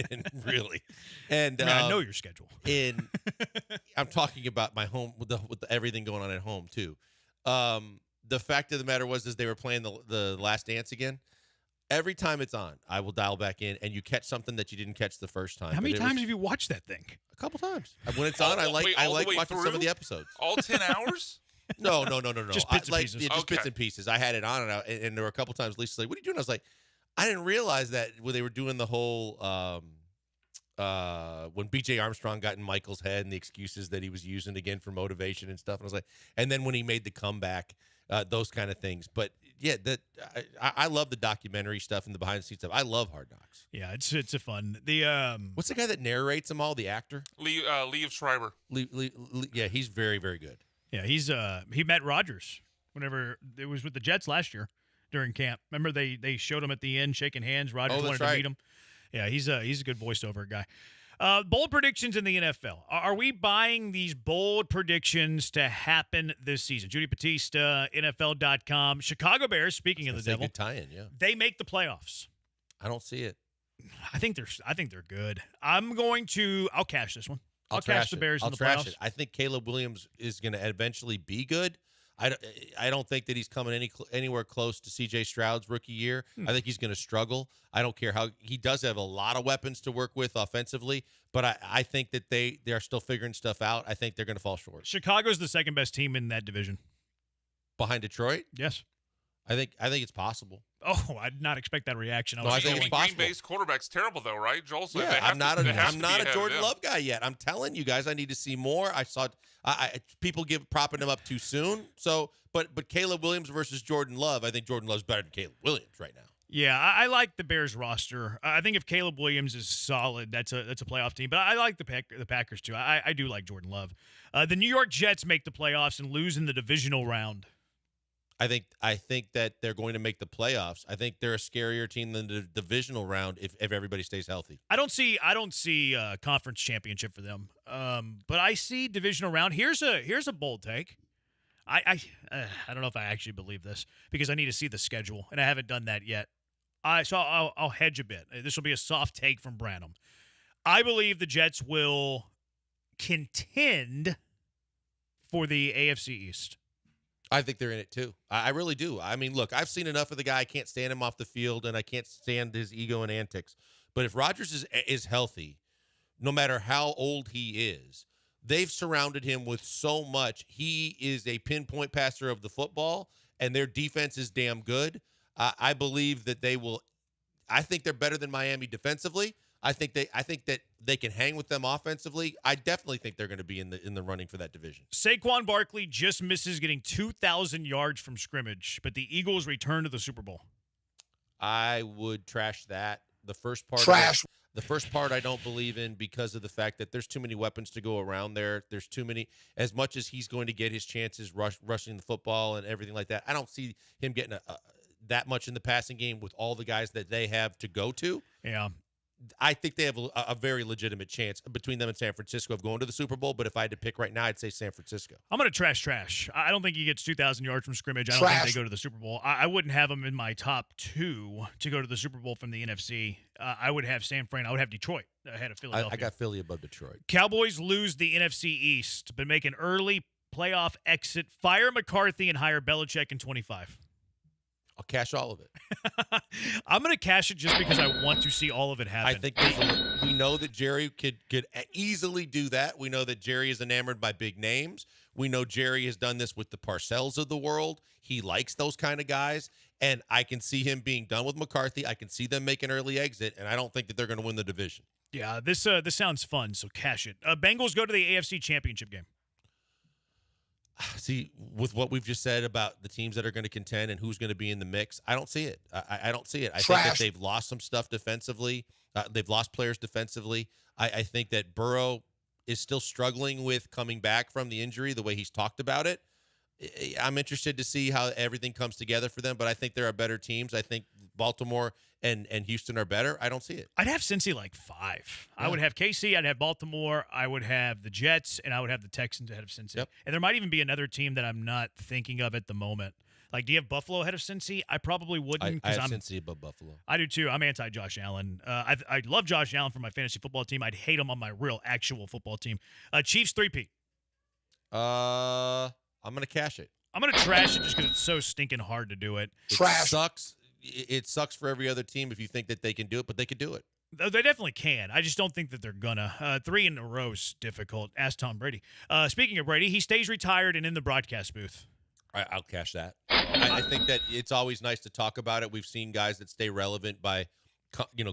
Speaker 19: really, and
Speaker 20: I know your schedule.
Speaker 19: I'm talking about my home with everything going on at home too. The fact of the matter is they were playing the Last Dance again. Every time it's on, I will dial back in, and you catch something that you didn't catch the first time.
Speaker 20: How many times have you watched that thing?
Speaker 19: A couple times. When it's on, I like watching some of the episodes.
Speaker 4: All 10 hours?
Speaker 19: No.
Speaker 20: Just bits and pieces.
Speaker 19: Just bits and pieces. I had it on, and there were a couple times Lisa's like, "What are you doing?" I was like, "I didn't realize that when they were doing the whole when B.J. Armstrong got in Michael's head and the excuses that he was using again for motivation and stuff." And I was like, and then when he made the comeback, those kind of things. But yeah, I love the documentary stuff and the behind the scenes stuff. I love Hard Knocks.
Speaker 20: Yeah, it's a fun.
Speaker 19: What's the guy that narrates them all? The actor
Speaker 4: Lee of Schreiber.
Speaker 19: Lee, yeah, he's very, very good.
Speaker 20: Yeah, he met Rodgers whenever it was with the Jets last year during camp. Remember they showed him at the end shaking hands. Rodgers wanted to meet him. Yeah, he's a good voiceover guy. Bold predictions in the NFL. Are we buying these bold predictions to happen this season? Judy Batista, NFL.com. Chicago Bears, speaking of the devil.
Speaker 19: Good tie-in, yeah.
Speaker 20: They make the playoffs.
Speaker 19: I don't see it.
Speaker 20: I think they're good. I'll cash this one. I'll cash the Bears in the playoffs.
Speaker 19: I think Caleb Williams is going to eventually be good. I don't think that he's coming anywhere close to C.J. Stroud's rookie year. I think he's going to struggle. I don't care how he does have a lot of weapons to work with offensively, but I think that they are still figuring stuff out. I think they're going to fall short.
Speaker 20: Chicago's the second best team in that division.
Speaker 19: Behind Detroit?
Speaker 20: Yes.
Speaker 19: I think it's possible.
Speaker 20: Oh, I did not expect that reaction.
Speaker 19: I think it's possible.
Speaker 4: Green Bay's quarterback's terrible, though, right? Joel said
Speaker 19: I'm not a Jordan Love guy yet. I'm telling you guys, I need to see more. I saw people propping him up too soon. So, but Caleb Williams versus Jordan Love, I think Jordan Love's better than Caleb Williams right now.
Speaker 20: Yeah, I like the Bears roster. I think if Caleb Williams is solid, that's a playoff team. But I like the Packers too. I do like Jordan Love. The New York Jets make the playoffs and lose in the divisional round.
Speaker 19: I think that they're going to make the playoffs. I think they're a scarier team than the divisional round if everybody stays healthy.
Speaker 20: I don't see a conference championship for them. But I see divisional round. Here's a bold take. I don't know if I actually believe this because I need to see the schedule and I haven't done that yet. I'll hedge a bit. This will be a soft take from Branham. I believe the Jets will contend for the AFC East.
Speaker 19: I think they're in it too. I really do. I mean, look, I've seen enough of the guy. I can't stand him off the field, and I can't stand his ego and antics. But if Rodgers is healthy, no matter how old he is, they've surrounded him with so much. He is a pinpoint passer of the football, and their defense is damn good. I believe that they will. I think they're better than Miami defensively. I think that they can hang with them offensively. I definitely think they're going to be in the running for that division.
Speaker 20: Saquon Barkley just misses getting 2,000 yards from scrimmage, but the Eagles return to the Super Bowl.
Speaker 19: I would trash that. The first part The first part I don't believe in because of the fact that there's too many weapons to go around there. There's too many. As much as he's going to get his chances rushing the football and everything like that, I don't see him getting that much in the passing game with all the guys that they have to go to.
Speaker 20: Yeah.
Speaker 19: I think they have a very legitimate chance between them and San Francisco of going to the Super Bowl. But if I had to pick right now, I'd say San Francisco.
Speaker 20: I'm going to trash. I don't think he gets 2,000 yards from scrimmage. I don't think they go to the Super Bowl. I wouldn't have him in my top two to go to the Super Bowl from the NFC. I would have San Fran. I would have Detroit ahead of Philadelphia.
Speaker 19: I got Philly above Detroit.
Speaker 20: Cowboys lose the NFC East, but make an early playoff exit. Fire McCarthy and hire Belichick in 25.
Speaker 19: I'll cash all of it.
Speaker 20: I'm going to cash it just because I want to see all of it happen.
Speaker 19: I think we know that Jerry could easily do that. We know that Jerry is enamored by big names. We know Jerry has done this with the Parcells of the world. He likes those kind of guys, and I can see him being done with McCarthy. I can see them make an early exit, and I don't think that they're going to win the division.
Speaker 20: Yeah, this sounds fun, so cash it. Bengals go to the AFC Championship game.
Speaker 19: See, with what we've just said about the teams that are going to contend and who's going to be in the mix, I don't see it. I don't see it. I think that they've lost some stuff defensively. They've lost players defensively. I think that Burrow is still struggling with coming back from the injury the way he's talked about it. I'm interested to see how everything comes together for them, but I think there are better teams. I think Baltimore and Houston are better. I don't see it.
Speaker 20: I'd have Cincy like 5.
Speaker 19: Yeah.
Speaker 20: I would have KC, I'd have Baltimore, I would have the Jets, and I would have the Texans ahead of Cincy.
Speaker 19: Yep.
Speaker 20: And there might even be another team that I'm not thinking of at the moment. Like, do you have Buffalo ahead of Cincy? I probably wouldn't.
Speaker 19: I have Cincy above Buffalo.
Speaker 20: I do too. I'm anti-Josh Allen. I love Josh Allen for my fantasy football team. I'd hate him on my real, actual football team. Chiefs 3-peat.
Speaker 19: I'm going to cash it.
Speaker 20: I'm going to trash it just because it's so stinking hard to do it.
Speaker 19: It sucks. It sucks for every other team if you think that they can do it, but they could do it.
Speaker 20: They definitely can. I just don't think that they're gonna. 3 in a row is difficult. Ask Tom Brady. Speaking of Brady, he stays retired and in the broadcast booth.
Speaker 19: I'll cash that. I think that it's always nice to talk about it. We've seen guys that stay relevant by,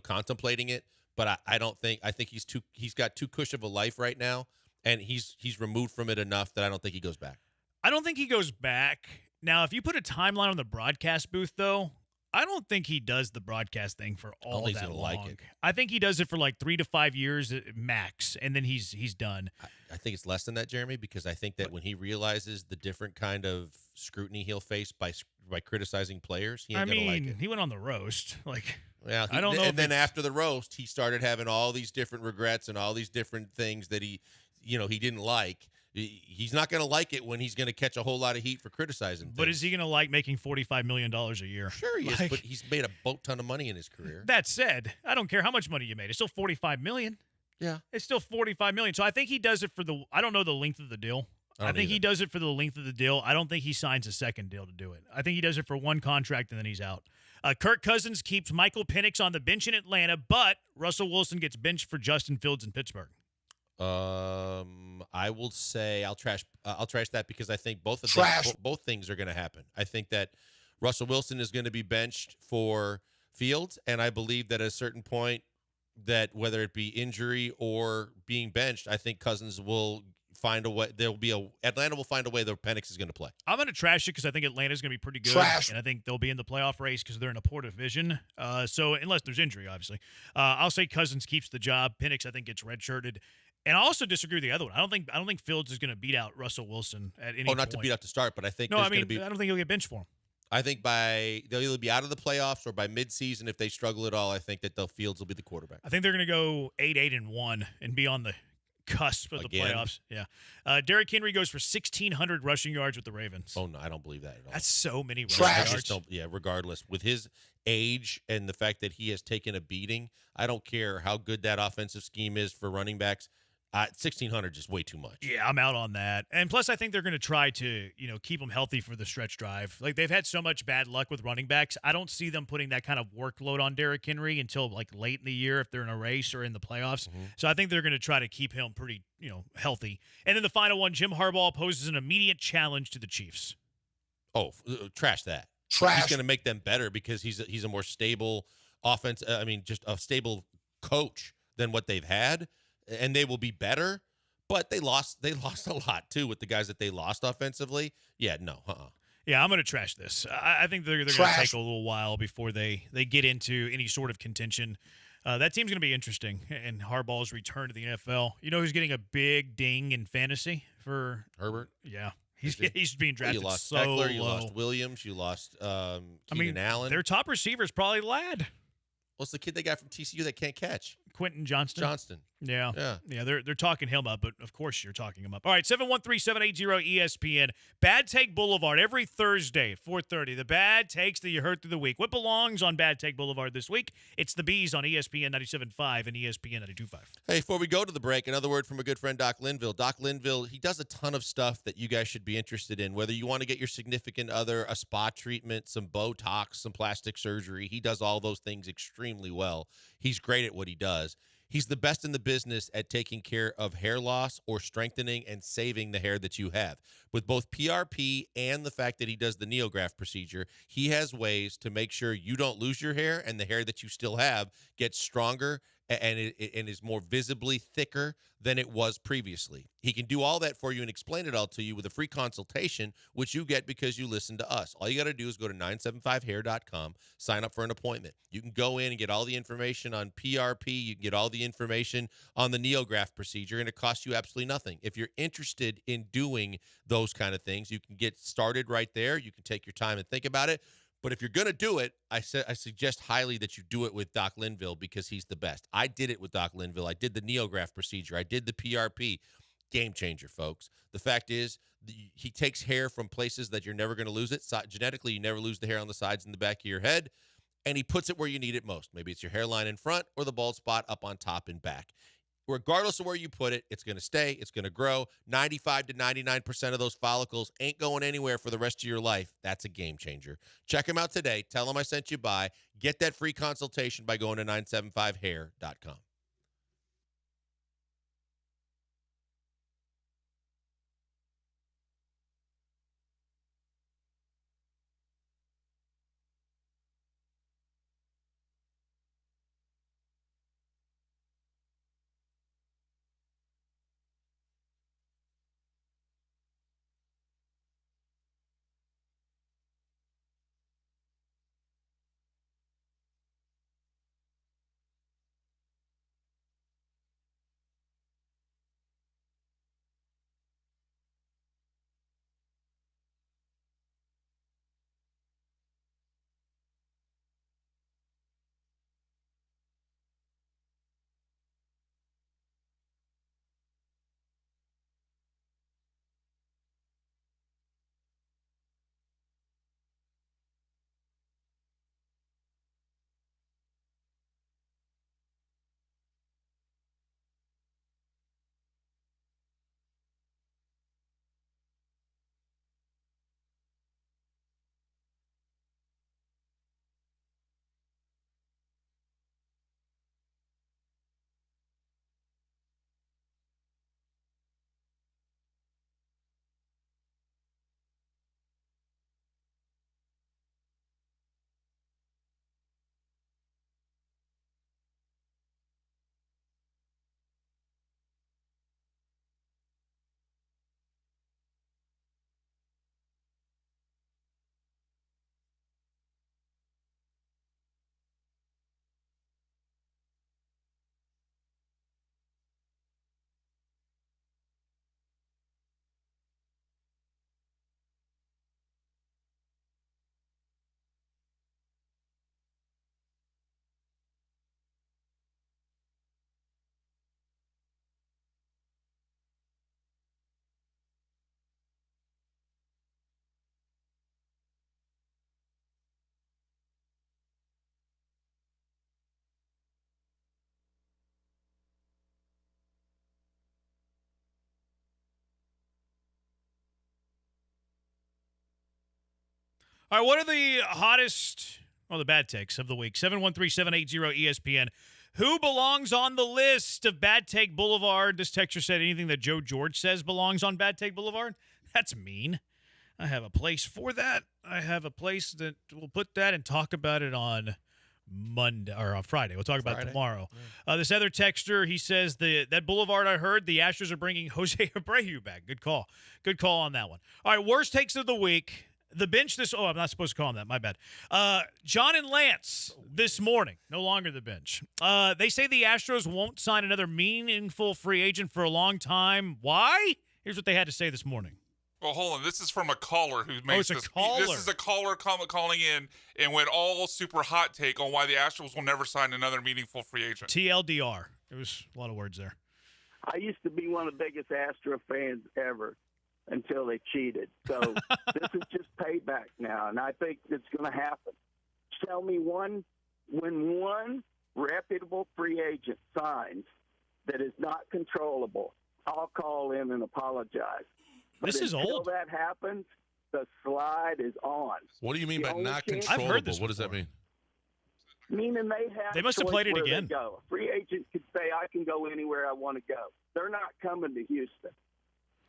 Speaker 19: contemplating it. But I don't think. I think he's got too cush of a life right now, and he's removed from it enough that I don't think he goes back.
Speaker 20: I don't think he goes back. Now, if you put a timeline on the broadcast booth, though, I don't think he does the broadcast thing for all that long.
Speaker 19: Like it.
Speaker 20: I think he does it for like 3 to 5 years max, and then he's done.
Speaker 19: I think it's less than that, Jeremy, because I think that when he realizes the different kind of scrutiny he'll face by criticizing players, he ain't gonna like it.
Speaker 20: He went on the roast. Like,
Speaker 19: well,
Speaker 20: I don't know.
Speaker 19: And then after the roast, he started having all these different regrets and all these different things that he didn't like. He's not going to like it when he's going to catch a whole lot of heat for criticizing things.
Speaker 20: But is he going to like making $45 million a year?
Speaker 19: Sure he is, but he's made a boat ton of money in his career.
Speaker 20: That said, I don't care how much money you made. It's still $45 million.
Speaker 19: Yeah.
Speaker 20: It's still $45 million. So I think he does it for I don't know the length of the deal. I think he does it for the length of the deal. I don't think he signs a second deal to do it. I think he does it for one contract and then he's out. Kirk Cousins keeps Michael Penix on the bench in Atlanta, but Russell Wilson gets benched for Justin Fields in Pittsburgh.
Speaker 19: I will say I'll trash that because I think both things are going to happen. I think that Russell Wilson is going to be benched for Fields, and I believe that at a certain point that whether it be injury or being benched, I think Cousins will find a way. Atlanta will find a way that Penix is going to play.
Speaker 20: I'm going to trash it because I think Atlanta's going to be pretty good, and I think they'll be in the playoff race because they're in a poor division. So unless there's injury, obviously, I'll say Cousins keeps the job. Penix, I think, gets redshirted. And I also disagree with the other one. I don't think Fields is going to beat out Russell Wilson at any point.
Speaker 19: Not to beat out to start, but I think
Speaker 20: I don't think he'll get benched for him.
Speaker 19: I think they'll either be out of the playoffs or by midseason if they struggle at all. I think that Fields will be the quarterback.
Speaker 20: I think they're going to go 8-8-1 and be on the cusp of
Speaker 19: Again?
Speaker 20: the playoffs. Yeah. Derrick Henry goes for 1,600 rushing yards with the Ravens.
Speaker 19: Oh, no, I don't believe that at all.
Speaker 20: That's so many rushing
Speaker 19: I just
Speaker 20: yards.
Speaker 19: don't, yeah, regardless. With his age and the fact that he has taken a beating, I don't care how good that offensive scheme is for running backs. 1,600 is way too much.
Speaker 20: Yeah, I'm out on that. And plus, I think they're going to try to, keep them healthy for the stretch drive. Like, they've had so much bad luck with running backs. I don't see them putting that kind of workload on Derrick Henry until, like, late in the year if they're in a race or in the playoffs. So I think they're going to try to keep him pretty, healthy. And then the final one, Jim Harbaugh poses an immediate challenge to the Chiefs.
Speaker 19: Oh, trash that.
Speaker 2: Trash.
Speaker 19: He's going to make them better because he's a more stable offense. Just a stable coach than what they've had. And they will be better, but they lost a lot too with the guys that they lost offensively. Yeah, no,
Speaker 20: Yeah, I'm going to trash this. I think they're going to take a little while before they get into any sort of contention. That team's going to be interesting, and Harbaugh's return to the NFL. You know who's getting a big ding in fantasy for
Speaker 19: Herbert?
Speaker 20: Yeah, he's being drafted
Speaker 19: You lost
Speaker 20: so
Speaker 19: Eckler, you
Speaker 20: low.
Speaker 19: lost Williams, you lost Keenan Allen.
Speaker 20: Their top receiver is probably Ladd.
Speaker 19: What's the kid they got from TCU that can't catch?
Speaker 20: Quentin Johnston. Yeah. They're talking him up, but of course you're talking him up. All right, 713-780-ESPN. Bad Take Boulevard every Thursday at 4:30. The bad takes that you heard through the week. What belongs on Bad Take Boulevard this week? It's the Bees on ESPN 97.5 and ESPN 92.5.
Speaker 19: Hey, before we go to the break, another word from a good friend, Doc Linville. Doc Linville, he does a ton of stuff that you guys should be interested in, whether you want to get your significant other a spa treatment, some Botox, some plastic surgery. He does all those things extremely well. He's great at what he does. He's the best in the business at taking care of hair loss or strengthening and saving the hair that you have. With both PRP and the fact that he does the neograft procedure, he has ways to make sure you don't lose your hair and the hair that you still have gets stronger and is more visibly thicker than it was previously. He can do all that for you and explain it all to you with a free consultation, which you get because you listen to us. All you got to do is go to 975hair.com, sign up for an appointment. You can go in and get all the information on PRP. You can get all the information on the neograft procedure, and it costs you absolutely nothing. If you're interested in doing those kind of things, you can get started right there. You can take your time and think about it. But if you're going to do it, I suggest highly that you do it with Doc Linville because he's the best. I did it with Doc Linville. I did the neograft procedure. I did the PRP. Game changer, folks. The fact is, he takes hair from places that you're never going to lose it. Genetically, you never lose the hair on the sides and the back of your head. And he puts it where you need it most. Maybe it's your hairline in front or the bald spot up on top and back. Regardless of where you put it, it's going to stay. It's going to grow. 95 to 99% of those follicles ain't going anywhere for the rest of your life. That's a game changer. Check him out today. Tell him I sent you by. Get that free consultation by going to 975hair.com.
Speaker 20: All right, what are the hottest, the bad takes of the week? 713-780-ESPN. Who belongs on the list of Bad Take Boulevard? This texter said anything that Joe George says belongs on Bad Take Boulevard. That's mean. I have a place for that. I have a place that will put that and talk about it on Monday or on Friday. We'll talk about it tomorrow. Yeah. This other texter, he says that Boulevard I heard, the Astros are bringing Jose Abreu back. Good call. Good call on that one. All right, worst takes of the week. The bench I'm not supposed to call him that. My bad. John and Lance this morning, no longer the bench. They say the Astros won't sign another meaningful free agent for a long time. Why? Here's what they had to say this morning.
Speaker 4: Well, hold on. This is from a caller who makes
Speaker 20: it's a caller.
Speaker 4: This is a caller calling in and went all super hot take on why the Astros will never sign another meaningful free agent.
Speaker 20: TLDR. There was a lot of words there.
Speaker 12: I used to be one of the biggest Astro fans ever until they cheated. So this is just payback now, and I think it's going to happen. Tell me when one reputable free agent signs that is not controllable, I'll call in and apologize. But
Speaker 20: this is
Speaker 12: until
Speaker 20: old.
Speaker 12: That happens, the slide is on.
Speaker 19: What do you mean by not controllable?
Speaker 20: I've heard this
Speaker 19: what does that mean?
Speaker 12: Meaning
Speaker 20: they must have played it again.
Speaker 12: Go. Free agents could say, I can go anywhere I want to go. They're not coming to Houston.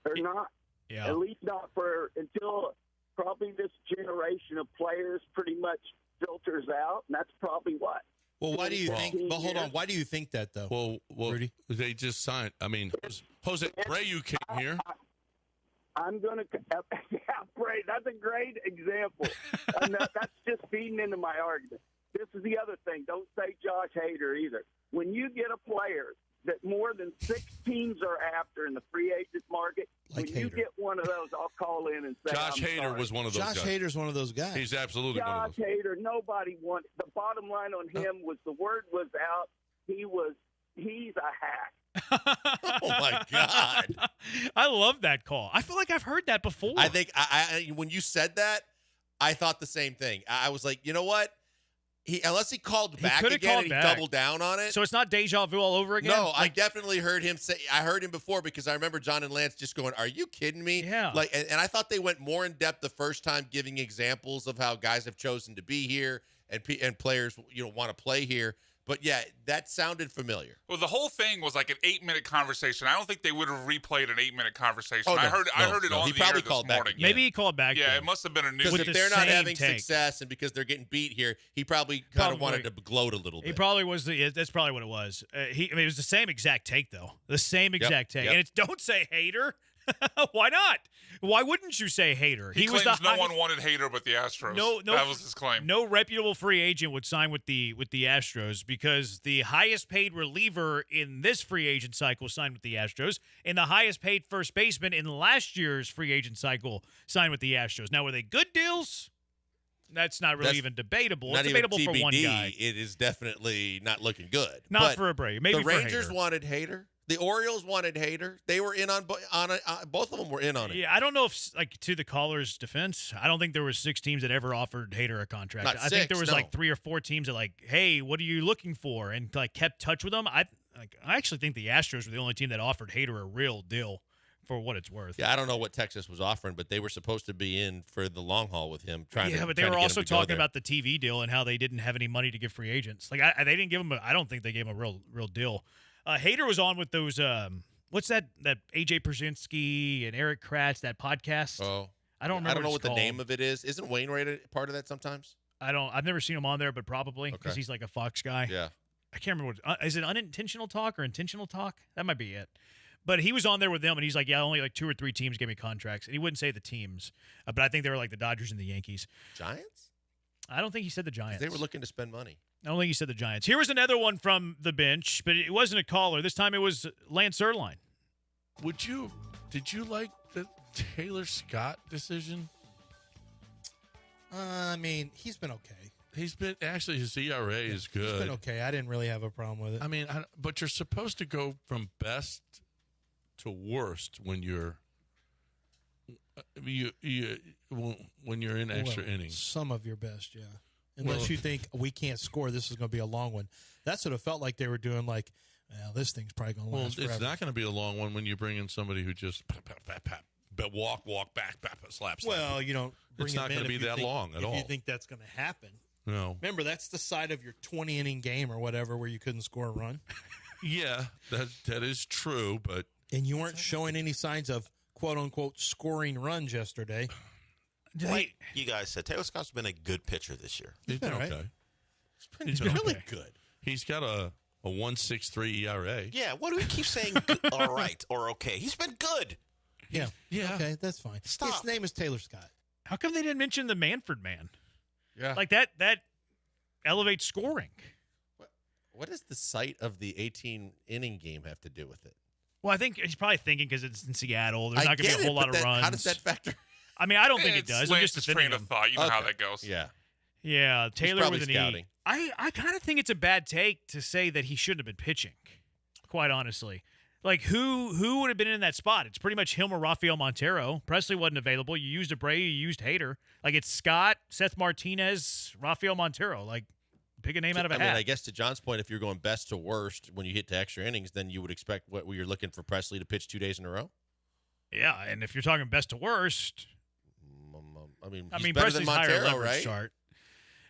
Speaker 12: They're not.
Speaker 20: Yeah.
Speaker 12: At least not until probably this generation of players pretty much filters out, and that's probably what.
Speaker 19: Well, why do you think? But hold on, why do you think that though?
Speaker 17: Well,
Speaker 19: Rudy?
Speaker 17: They just signed. I mean, Jose Abreu came here.
Speaker 12: I'm going to – yeah, Bray, that's a great example. That's just feeding into my argument. This is the other thing. Don't say Josh Hader either. When you get a player that more than 6 teams are after in the free agent market,
Speaker 19: like
Speaker 12: when
Speaker 19: Hader.
Speaker 12: you get one of those, I'll call in and say
Speaker 17: Josh
Speaker 12: I'm
Speaker 17: Hader
Speaker 12: sorry.
Speaker 17: was one of those guys.
Speaker 19: Josh Hader's one of those guys.
Speaker 17: He's absolutely one of
Speaker 12: Josh
Speaker 17: those.
Speaker 12: Hader, nobody wanted – the bottom line on him was the word was out. He's a hack.
Speaker 19: Oh my God!
Speaker 20: I love that call. I feel like I've heard that before.
Speaker 19: I think I when you said that, I thought the same thing. I was like, you know what? Unless he called back again and he doubled down on it.
Speaker 20: So it's not deja vu all over again?
Speaker 19: No, I definitely heard him say. I heard him before because I remember John and Lance just going, "Are you kidding me?"
Speaker 20: Yeah.
Speaker 19: Like, and I thought they went more in depth the first time, giving examples of how guys have chosen to be here and players want to play here. But yeah, that sounded familiar.
Speaker 4: Well, the whole thing was like an 8-minute conversation. I don't think they would have replayed an 8-minute conversation.
Speaker 19: Oh, no,
Speaker 4: I heard it on
Speaker 19: he
Speaker 4: the
Speaker 19: probably
Speaker 4: air
Speaker 19: called
Speaker 4: this
Speaker 19: back
Speaker 4: morning.
Speaker 19: again.
Speaker 20: Maybe he called back.
Speaker 4: Yeah, it must have been a new.
Speaker 19: Because if they're not having
Speaker 20: take.
Speaker 19: success and because they're getting beat here, he probably kind of wanted to gloat a little bit.
Speaker 20: He probably was. That's probably what it was. It was the same exact take, though. The same exact take.
Speaker 19: Yep.
Speaker 20: And it's don't say Hader. Why not? Why wouldn't you say Hader?
Speaker 4: He
Speaker 20: was
Speaker 4: claims
Speaker 20: the
Speaker 4: no one wanted Hader but the Astros.
Speaker 20: No,
Speaker 4: that was his claim.
Speaker 20: No reputable free agent would sign with the Astros because the highest paid reliever in this free agent cycle signed with the Astros, and the highest paid first baseman in last year's free agent cycle signed with the Astros. Now, were they good deals? That's not really even debatable. It's debatable
Speaker 19: even TBD,
Speaker 20: for one guy.
Speaker 19: It is definitely not looking good.
Speaker 20: Not
Speaker 19: But
Speaker 20: for Abreu. Maybe
Speaker 19: the
Speaker 20: for
Speaker 19: Rangers
Speaker 20: Hader.
Speaker 19: wanted Hader. The Orioles wanted Hader. They were in on it. Both of them were in on it.
Speaker 20: Yeah, I don't know if, like, to the caller's defense, I don't think there was 6 teams that ever offered Hader a contract.
Speaker 19: Not
Speaker 20: I think there
Speaker 19: 6,
Speaker 20: was
Speaker 19: no.
Speaker 20: like 3 or 4 teams that like, hey, what are you looking for? And like kept touch with them. I actually think the Astros were the only team that offered Hader a real deal for what it's worth.
Speaker 19: Yeah, I don't know what Texas was offering, but they were supposed to be in for the long haul with him.
Speaker 20: But they were also talking about the TV deal and how they didn't have any money to give free agents. Like they didn't give him. I don't think they gave him a real deal. Hader was on with those. What's that AJ Przynski and Eric Kratz, that podcast?
Speaker 19: Oh,
Speaker 20: I don't remember.
Speaker 19: I don't know what
Speaker 20: the
Speaker 19: name of it is. Isn't Wainwright a part of that sometimes?
Speaker 20: I've never seen him on there, but probably because he's like a Fox guy.
Speaker 19: Yeah.
Speaker 20: I can't remember is it unintentional talk or intentional talk? That might be it. But he was on there with them, and he's like, yeah, only like 2 or 3 teams gave me contracts. And he wouldn't say the teams, but I think they were like the Dodgers and the Yankees.
Speaker 19: Giants?
Speaker 20: I don't think he said the Giants.
Speaker 19: They were looking to spend money.
Speaker 20: I don't think he said the Giants. Here was another one from the bench, but it wasn't a caller. This time it was Lance Erline.
Speaker 17: Did you like the Taylor Scott decision?
Speaker 23: I mean, he's been okay.
Speaker 17: He's been actually his ERA is good.
Speaker 23: He's been okay. I didn't really have a problem with it.
Speaker 17: I mean, but you're supposed to go from best to worst when you're when you're in extra innings.
Speaker 23: Some of your best, yeah. Unless you think we can't score, this is going to be a long one. That's what it felt like they were doing. Like, well, this thing's probably going to last forever.
Speaker 17: It's not going to be a long one when you bring in somebody who just walk, back, slap.
Speaker 23: Well, you don't bring
Speaker 17: It's
Speaker 23: him
Speaker 17: not
Speaker 23: in
Speaker 17: going to
Speaker 23: if
Speaker 17: be
Speaker 23: you
Speaker 17: that
Speaker 23: think-
Speaker 17: long at
Speaker 23: if
Speaker 17: all.
Speaker 23: you think that's going to happen.
Speaker 17: No.
Speaker 23: Remember, that's the side of your 20-inning game or whatever where you couldn't score a run.
Speaker 17: Yeah, that is true, but
Speaker 23: And you weren't showing any signs of quote-unquote scoring runs yesterday.
Speaker 3: Like you guys said, Taylor Scott's been a good pitcher this year.
Speaker 17: he's been
Speaker 23: all right.
Speaker 17: okay.
Speaker 23: He's been
Speaker 17: really
Speaker 23: okay.
Speaker 17: good. He's got a 1.63 ERA.
Speaker 3: Yeah, what do we keep saying? All right or okay? He's been good.
Speaker 23: Yeah.
Speaker 17: Yeah.
Speaker 23: Okay, that's fine.
Speaker 3: Stop.
Speaker 23: His name is Taylor Scott.
Speaker 20: How come they didn't mention the Manfred man?
Speaker 19: Yeah.
Speaker 20: Like that elevates scoring.
Speaker 19: What does the site of the 18-inning game have to do with it?
Speaker 20: Well, I think he's probably thinking because it's in Seattle. There's
Speaker 19: I
Speaker 20: not going to
Speaker 19: get
Speaker 20: be a whole
Speaker 19: it,
Speaker 20: lot
Speaker 19: but
Speaker 20: of runs.
Speaker 19: how does that factor?
Speaker 20: I mean, I don't think it does. I'm
Speaker 4: slants
Speaker 20: just
Speaker 4: his train
Speaker 20: defending
Speaker 4: of
Speaker 20: him.
Speaker 4: thought. You know how
Speaker 19: Okay.
Speaker 4: that goes.
Speaker 19: Yeah.
Speaker 20: Yeah, Taylor
Speaker 19: probably
Speaker 20: with an
Speaker 19: scouting.
Speaker 20: E. I kind of think it's a bad take to say that he shouldn't have been pitching, quite honestly. Like, who would have been in that spot? It's pretty much him or Rafael Montero. Presley wasn't available. You used Abreu, you used Hader. Like, it's Scott, Seth Martinez, Rafael Montero. Like, pick a name out of a hat.
Speaker 19: I mean, I guess to John's point, if you're going best to worst when you hit to extra innings, then you would expect what you're looking for Presley to pitch 2 days in a row.
Speaker 20: Yeah, and if you're talking best to worst,
Speaker 19: I mean,
Speaker 20: I
Speaker 19: he's
Speaker 20: mean,
Speaker 19: better
Speaker 20: Presley's
Speaker 19: than
Speaker 20: higher
Speaker 19: Montero,
Speaker 20: leverage
Speaker 19: right?
Speaker 20: chart.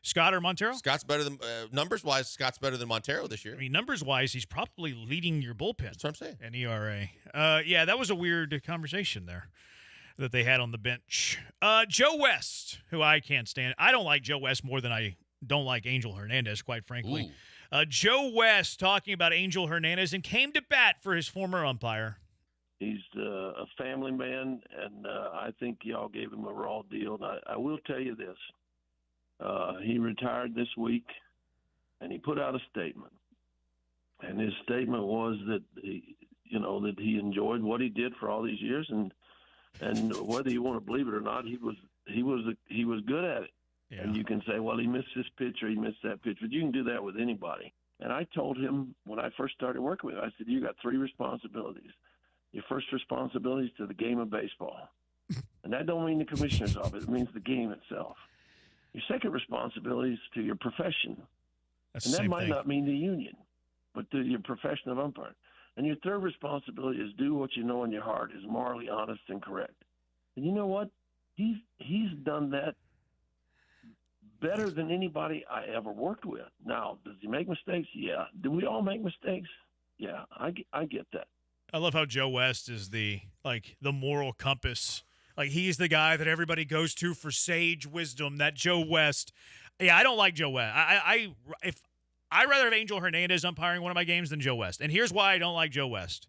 Speaker 20: Scott or Montero?
Speaker 19: Scott's better than numbers-wise. Scott's better than Montero this year.
Speaker 20: I mean, numbers-wise, he's probably leading your bullpen.
Speaker 19: That's what I'm saying.
Speaker 20: And ERA. Yeah, that was a weird conversation there that they had on the bench. Joe West, who I can't stand. I don't like Joe West more than I don't like Angel Hernandez, quite frankly. Joe West talking about Angel Hernandez and came to bat for his former umpire.
Speaker 11: He's a family man, and I think y'all gave him a raw deal. And I will tell you this. He retired this week, and he put out a statement. And his statement was that that he enjoyed what he did for all these years, and whether you want to believe it or not, he was good at it.
Speaker 20: Yeah.
Speaker 11: And you can say, well, he missed this pitch or he missed that pitch, but you can do that with anybody. And I told him when I first started working with him, I said, you got 3 responsibilities. Your first responsibility is to the game of baseball. And that don't mean the commissioner's office. It means the game itself. Your second responsibility is to your profession.
Speaker 20: That's
Speaker 11: and
Speaker 20: the
Speaker 11: that
Speaker 20: same
Speaker 11: might
Speaker 20: thing.
Speaker 11: not mean the union, but to your profession of umpire. And your third responsibility is do what you know in your heart is morally honest and correct. And you know what? He's done that better than anybody I ever worked with. Now, does he make mistakes? Yeah. Do we all make mistakes? Yeah, I get that.
Speaker 20: I love how Joe West is the moral compass. Like, he's the guy that everybody goes to for sage wisdom. That Joe West. Yeah, I don't like Joe West. I'd rather have Angel Hernandez umpiring one of my games than Joe West. And here's why I don't like Joe West.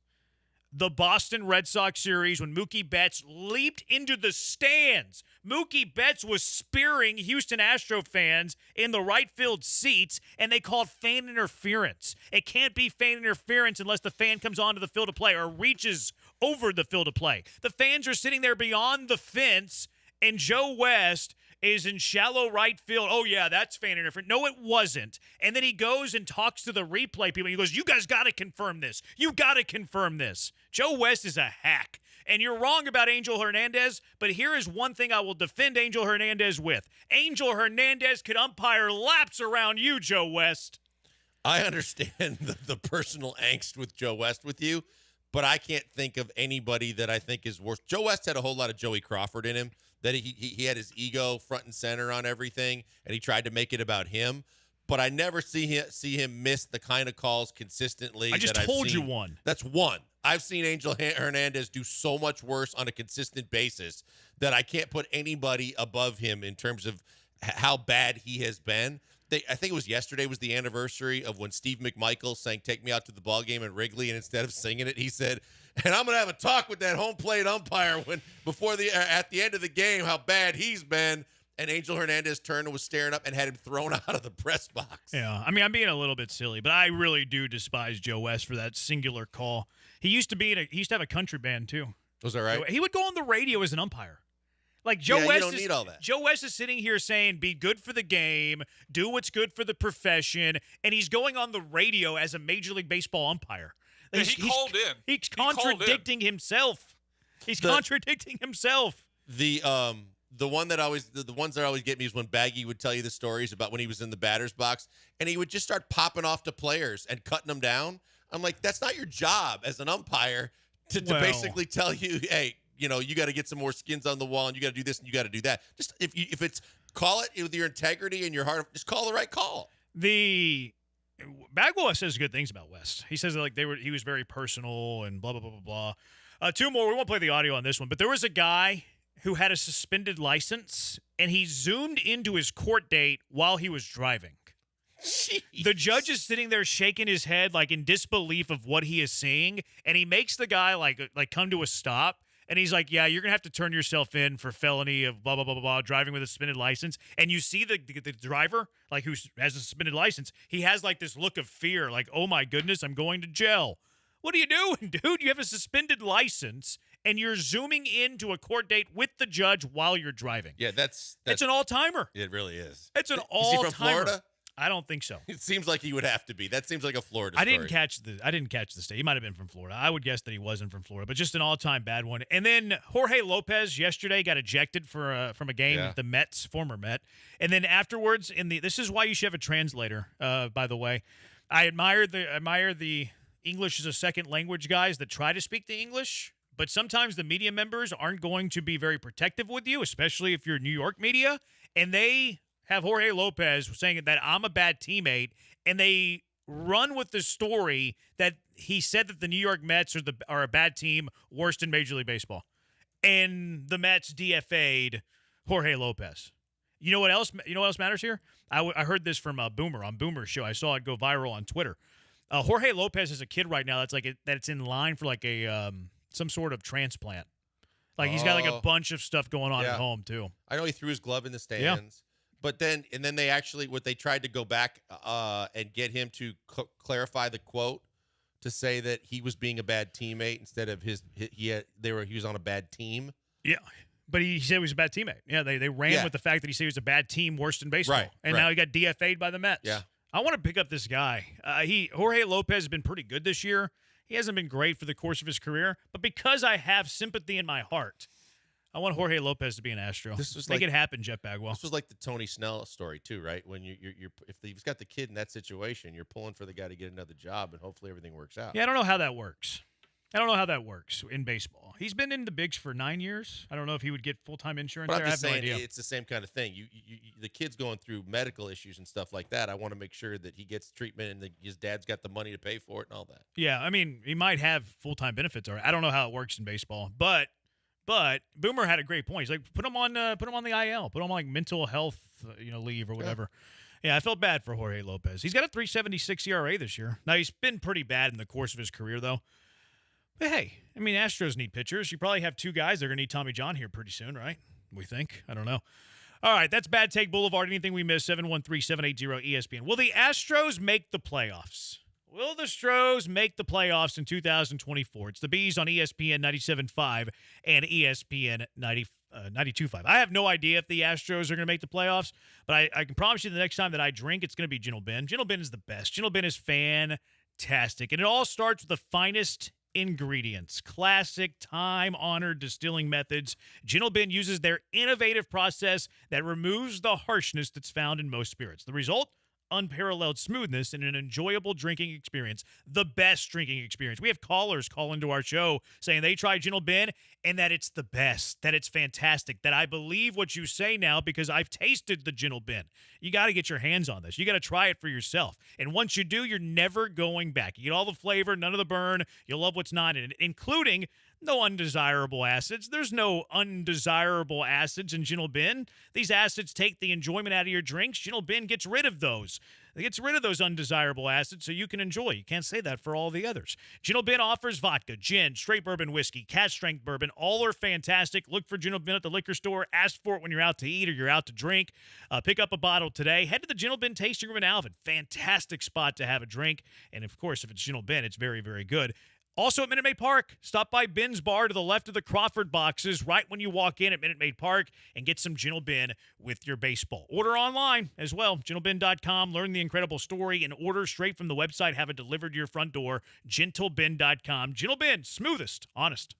Speaker 20: The Boston Red Sox series when Mookie Betts leaped into the stands. Mookie Betts was spearing Houston Astro fans in the right field seats, and they called fan interference. It can't be fan interference unless the fan comes onto the field of play or reaches over the field of play. The fans are sitting there beyond the fence, and Joe West is in shallow right field. Oh, yeah, that's fan interference. No, it wasn't. And then he goes and talks to the replay people. He goes, you guys got to confirm this. You got to confirm this. Joe West is a hack. And you're wrong about Angel Hernandez, but here is one thing I will defend Angel Hernandez with. Angel Hernandez could umpire laps around you, Joe West.
Speaker 19: I understand the personal angst with Joe West with you, but I can't think of anybody that I think is worse. Joe West had a whole lot of Joey Crawford in him, that he had his ego front and center on everything, and he tried to make it about him. But I never see him miss the kind of calls consistently.
Speaker 20: I just told you one.
Speaker 19: That's one. I've seen Angel Hernandez do so much worse on a consistent basis that I can't put anybody above him in terms of how bad he has been. I think it was yesterday was the anniversary of when Steve McMichael sang "Take Me Out to the Ball Game" in Wrigley, and instead of singing it, he said, "And I'm gonna have a talk with that home plate umpire at the end of the game how bad he's been." And Angel Hernandez turned and was staring up and had him thrown out of the press box.
Speaker 20: Yeah, I mean, I'm being a little bit silly, but I really do despise Joe West for that singular call. He used to have a country band too.
Speaker 19: Was that right?
Speaker 20: He would go on the radio as an umpire. Like Joe
Speaker 19: Yeah,
Speaker 20: West
Speaker 19: you don't need all that.
Speaker 20: Joe West is sitting here saying, "Be good for the game, do what's good for the profession," and he's going on the radio as a Major League Baseball umpire.
Speaker 4: Yeah, he called in.
Speaker 20: He's contradicting himself. He's contradicting himself.
Speaker 19: The ones that always get me is when Baggy would tell you the stories about when he was in the batter's box and he would just start popping off to players and cutting them down. I'm like, that's not your job as an umpire to basically tell you, hey, you got to get some more skins on the wall, and you got to do this and you got to do that. Just if it's call it with your integrity and your heart, just call the right call.
Speaker 20: The Bagwell says good things about West. He says that he was very personal and blah blah blah blah blah. Two more. We won't play the audio on this one, but there was a guy who had a suspended license and he zoomed into his court date while he was driving.
Speaker 19: Jeez.
Speaker 20: The judge is sitting there shaking his head like in disbelief of what he is seeing, and he makes the guy like come to a stop. And he's like, yeah, you're going to have to turn yourself in for felony of blah, blah, blah, blah, blah, driving with a suspended license. And you see the driver, like, who has a suspended license, he has, like, this look of fear, like, oh, my goodness, I'm going to jail. What are you doing, dude? You have a suspended license, and you're zooming into a court date with the judge while you're driving.
Speaker 19: Yeah, that's
Speaker 20: it's an all-timer.
Speaker 19: It really is.
Speaker 20: It's an
Speaker 19: Is
Speaker 20: all-timer.
Speaker 19: he from Florida?
Speaker 20: I don't think so.
Speaker 19: It seems like he would have to be. That seems like a Florida
Speaker 20: I
Speaker 19: story.
Speaker 20: didn't catch the state. He might have been from Florida. I would guess that he wasn't from Florida, but just an all-time bad one. And then Jorge Lopez yesterday got ejected from a game with the Mets, former Met. And then afterwards, this is why you should have a translator. By the way, I admire the English as a second language guys that try to speak the English. But sometimes the media members aren't going to be very protective with you, especially if you're New York media, and they have Jorge Lopez saying that I'm a bad teammate, and they run with the story that he said that the New York Mets are a bad team, worst in Major League Baseball. And the Mets DFA'd Jorge Lopez. You know what else matters here? I heard this from Boomer on Boomer's show. I saw it go viral on Twitter. Jorge Lopez is a kid right now that's in line for like a some sort of transplant. Like he's got like a bunch of stuff going on at home too.
Speaker 19: I know he threw his glove in the stands.
Speaker 20: Yeah.
Speaker 19: But then they actually, they tried to go back and get him to clarify the quote to say that he was being a bad teammate instead of he was on a bad team.
Speaker 20: Yeah, but he said he was a bad teammate. Yeah, they ran with the fact that he said he was a bad team, worst in baseball, now he got DFA'd by the Mets.
Speaker 19: Yeah,
Speaker 20: I want to pick up this guy. Jorge Lopez has been pretty good this year. He hasn't been great for the course of his career, but because I have sympathy in my heart, I want Jorge Lopez to be an Astro. Make it happen, Jeff Bagwell.
Speaker 19: This was like the Tony Snell story too, right? When you're if he's got the kid in that situation, you're pulling for the guy to get another job, and hopefully everything works out.
Speaker 20: Yeah, I don't know how that works. I don't know how that works in baseball. He's been in the bigs for 9 years. I don't know if he would get full-time insurance
Speaker 19: But
Speaker 20: there.
Speaker 19: I'm just
Speaker 20: I have
Speaker 19: saying,
Speaker 20: no idea.
Speaker 19: it's the same kind of thing. The kid's going through medical issues and stuff like that. I want to make sure that he gets treatment and his dad's got the money to pay for it and all that.
Speaker 20: Yeah, I mean, he might have full-time benefits. I don't know how it works in baseball, but Boomer had a great point. He's like, put him on the IL, put him on like mental health, leave or whatever. Yeah, I felt bad for Jorge Lopez. He's got a 3.76 ERA this year. Now he's been pretty bad in the course of his career, though. But hey, I mean, Astros need pitchers. You probably have two guys. They're gonna need Tommy John here pretty soon, right? We think. I don't know. All right, that's Bad Take Boulevard. Anything we missed? 713-780-ESPN. Will the Astros make the playoffs? Will the Stros make the playoffs in 2024? It's the Bees on ESPN 97.5 and ESPN 92.5. I have no idea if the Astros are going to make the playoffs, but I can promise you the next time that I drink, it's going to be Gentle Ben. Gentle Ben is the best. Gentle Ben is fantastic. And it all starts with the finest ingredients. Classic, time-honored distilling methods. Gentle Ben uses their innovative process that removes the harshness that's found in most spirits. The result? Unparalleled smoothness and an enjoyable drinking experience. The best drinking experience. We have callers call into our show saying they tried Gentle Ben and that it's the best, that it's fantastic, that I believe what you say now because I've tasted the Gentle Ben. You got to get your hands on this. You got to try it for yourself. And once you do, you're never going back. You get all the flavor, none of the burn. You'll love what's not in it, including no undesirable acids. There's no undesirable acids in Gentle Ben. These acids take the enjoyment out of your drinks. Gentle Ben gets rid of those. It gets rid of those undesirable acids so you can enjoy. You can't say that for all the others. Gentle Ben offers vodka, gin, straight bourbon whiskey, cask strength bourbon. All are fantastic. Look for Gentle Ben at the liquor store. Ask for it when you're out to eat or you're out to drink. Pick up a bottle today. Head to the Gentle Ben tasting room in Alvin. Fantastic spot to have a drink. And, of course, if it's Gentle Ben, it's very, very good. Also at Minute Maid Park, stop by Ben's Bar to the left of the Crawford boxes right when you walk in at Minute Maid Park and get some Gentle Ben with your baseball. Order online as well, gentleben.com. Learn the incredible story and order straight from the website. Have it delivered to your front door, gentleben.com. Gentle Ben, smoothest, honest.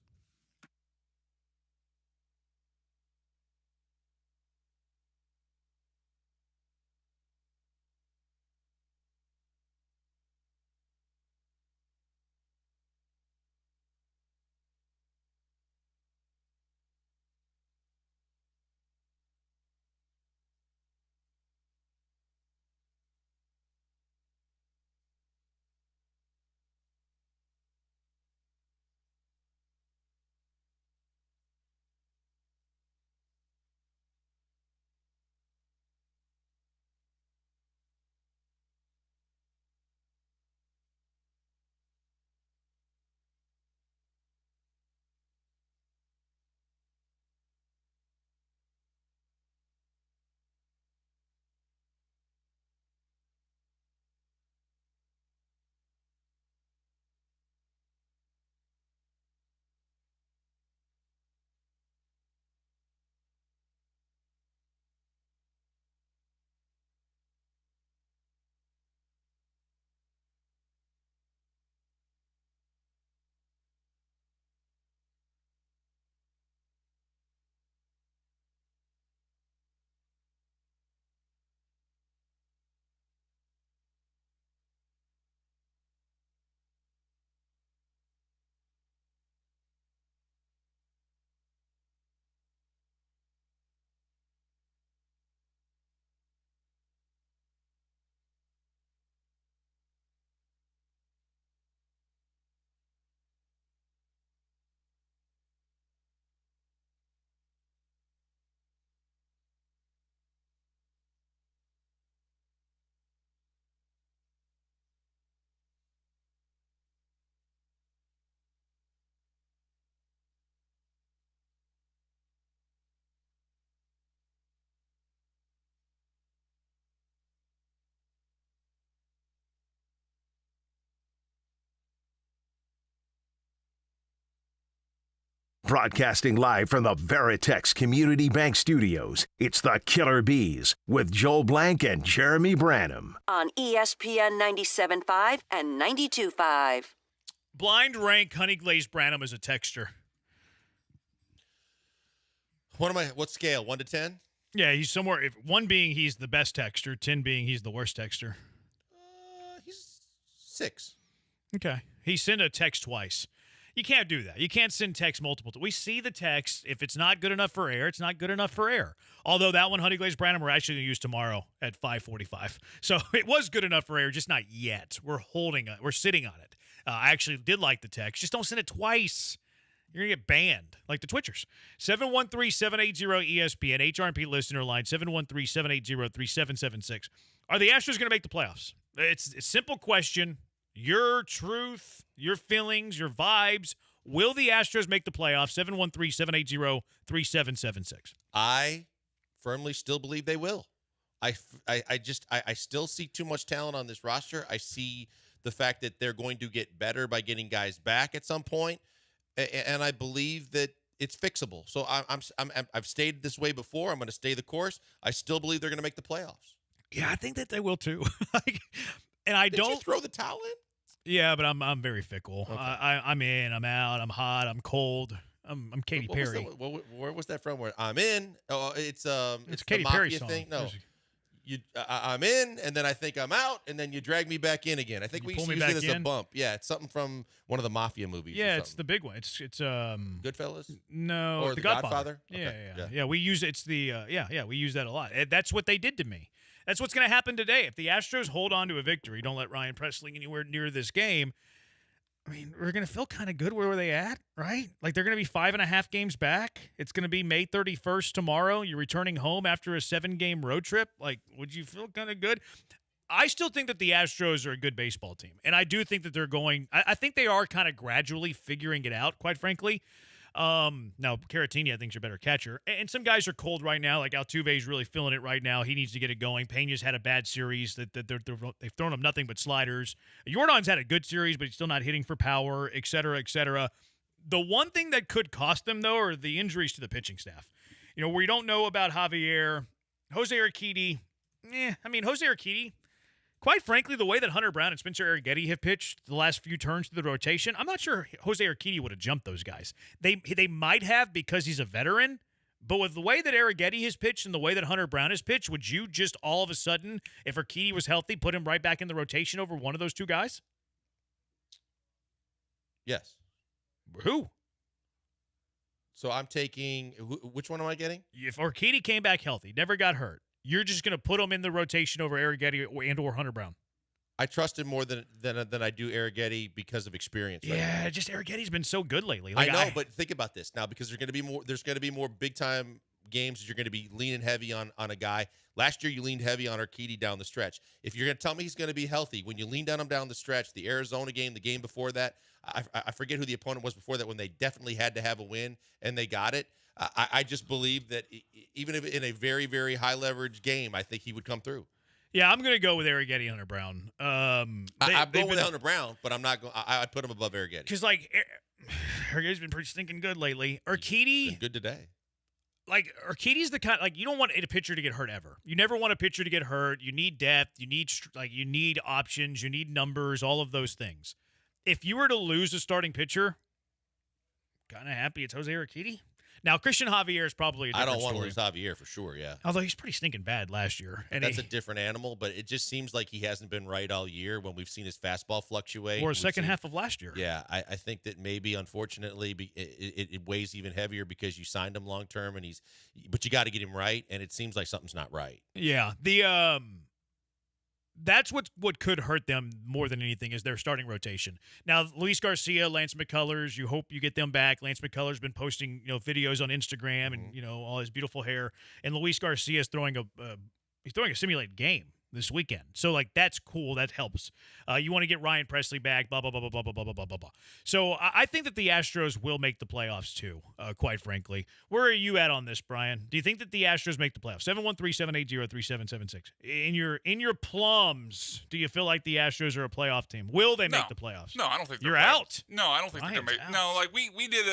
Speaker 6: Broadcasting live from the Veritex Community Bank Studios, it's the Killer Bees with Joel Blank and Jeremy Branham.
Speaker 10: On ESPN 97.5 and 92.5.
Speaker 20: Blind rank Honey Glazed Branham as a texter.
Speaker 19: What scale? 1 to 10?
Speaker 20: Yeah, he's somewhere. 1 being he's the best texter, 10 being he's the worst texter.
Speaker 19: He's 6.
Speaker 20: Okay. He sent a text twice. You can't do that. You can't send text multiple times. We see the text. If it's not good enough for air, it's not good enough for air. Although that one, Honey Glazed Branham, we're actually going to use tomorrow at 5:45. So it was good enough for air, just not yet. We're sitting on it. I actually did like the text. Just don't send it twice. You're going to get banned, like the Twitchers. 713-780-ESPN, HRP listener line, 713-780-3776. Are the Astros going to make the playoffs? It's a simple question. Your truth, your feelings, your vibes. Will the Astros make the playoffs? 713-780-3776.
Speaker 19: I firmly still believe they will. I still see too much talent on this roster. I see the fact that they're going to get better by getting guys back at some point. And I believe that it's fixable. So I've stayed this way before. I'm going to stay the course. I still believe they're going to make the playoffs.
Speaker 20: Yeah, I think that they will too. And I
Speaker 19: Did
Speaker 20: don't
Speaker 19: you throw the towel in?
Speaker 20: Yeah, but I'm very fickle.
Speaker 19: Okay.
Speaker 20: I'm in, I'm out, I'm hot, I'm cold. I'm Katy Perry.
Speaker 19: Where was that from? Where I'm in? Oh, it's
Speaker 20: Katy
Speaker 19: the
Speaker 20: Perry
Speaker 19: Mafia
Speaker 20: song.
Speaker 19: thing. No, I'm in, and then I think I'm out, and then you drag me back in again. I think we used to use it as a bump. Yeah, it's something from one of the Mafia movies.
Speaker 20: Yeah, it's the big one. It's
Speaker 19: Goodfellas.
Speaker 20: No,
Speaker 19: or the Godfather.
Speaker 20: Yeah. We use it's the we use that a lot. That's what they did to me. That's what's going to happen today. If the Astros hold on to a victory, don't let Ryan Pressling anywhere near this game. I mean, we're going to feel kind of good where they at, right? Like they're going to be 5.5 games back. It's going to be May 31st tomorrow. You're returning home after a 7-game road trip. Like, would you feel kind of good? I still think that the Astros are a good baseball team. And I do think that they're going – I think they are kind of gradually figuring it out, quite frankly. Now, Caratini, I think, is a better catcher. And some guys are cold right now. Like Altuve is really feeling it right now. He needs to get it going. Pena's had a bad series. They've thrown him nothing but sliders. Jordan's had a good series, but he's still not hitting for power, et cetera, et cetera. The one thing that could cost them, though, are the injuries to the pitching staff. You know, we don't know about Javier. Jose Urquidy. Jose Urquidy, quite frankly, the way that Hunter Brown and Spencer Arrighetti have pitched the last few turns to the rotation, I'm not sure Jose Urquidy would have jumped those guys. They might have because he's a veteran, but with the way that Arrighetti has pitched and the way that Hunter Brown has pitched, would you just all of a sudden, if Urquidy was healthy, put him right back in the rotation over one of those two guys?
Speaker 19: Yes.
Speaker 20: Who?
Speaker 19: So I'm taking which one am I getting?
Speaker 20: If Urquidy came back healthy, never got hurt, you're just going to put him in the rotation over Arrighetti and or Hunter Brown.
Speaker 19: I trust him more than I do Arrighetti because of experience.
Speaker 20: Yeah, just Arrighetti's been so good lately.
Speaker 19: Like, I know, but think about this now because there's going to be more big time games. You're going to be leaning heavy on a guy. Last year you leaned heavy on Urquidy down the stretch. If you're going to tell me he's going to be healthy, when you lean down him down the stretch, the Arizona game, the game before that, I forget who the opponent was before that when they definitely had to have a win and they got it. I just believe that even if in a very, very high leverage game, I think he would come through.
Speaker 20: Yeah, I'm going to go with Arrighetti, Hunter Brown.
Speaker 19: I'm going with Hunter Brown, but I'm not going. I put him above Arrighetti
Speaker 20: because Arrighetti's been pretty stinking good lately. Urquidy
Speaker 19: been good today.
Speaker 20: Like Urquidy's the kind you don't want a pitcher to get hurt ever. You never want a pitcher to get hurt. You need depth. You need options. You need numbers. All of those things. If you were to lose a starting pitcher, kind of happy it's Jose Urquidy. Now, Christian Javier is probably a different
Speaker 19: I don't want
Speaker 20: story.
Speaker 19: to lose Javier for sure, yeah.
Speaker 20: Although he's pretty stinking bad last year. And
Speaker 19: that's a different animal, but it just seems like he hasn't been right all year when we've seen his fastball fluctuate.
Speaker 20: Or the second half of last year.
Speaker 19: Yeah, I think that maybe, unfortunately, it weighs even heavier because you signed him long-term, but you got to get him right, and it seems like something's not right.
Speaker 20: Yeah, that's what could hurt them more than anything is their starting rotation. Now, Luis Garcia, Lance McCullers, you hope you get them back. Lance McCullers been posting videos on Instagram and all his beautiful hair. And Luis Garcia is throwing a simulated game this weekend. So that's cool. That helps. You want to get Ryan Presley back, blah, blah, blah, blah, blah, blah, blah, blah, blah, blah. So I think that the Astros will make the playoffs too, quite frankly. Where are you at on this, Brian? Do you think that the Astros make the playoffs? 713-780-3776. In your plums, do you feel like the Astros are a playoff team? Will they make the playoffs?
Speaker 4: No, I don't think
Speaker 20: you're out.
Speaker 4: No, I don't think they're going to make. No, we did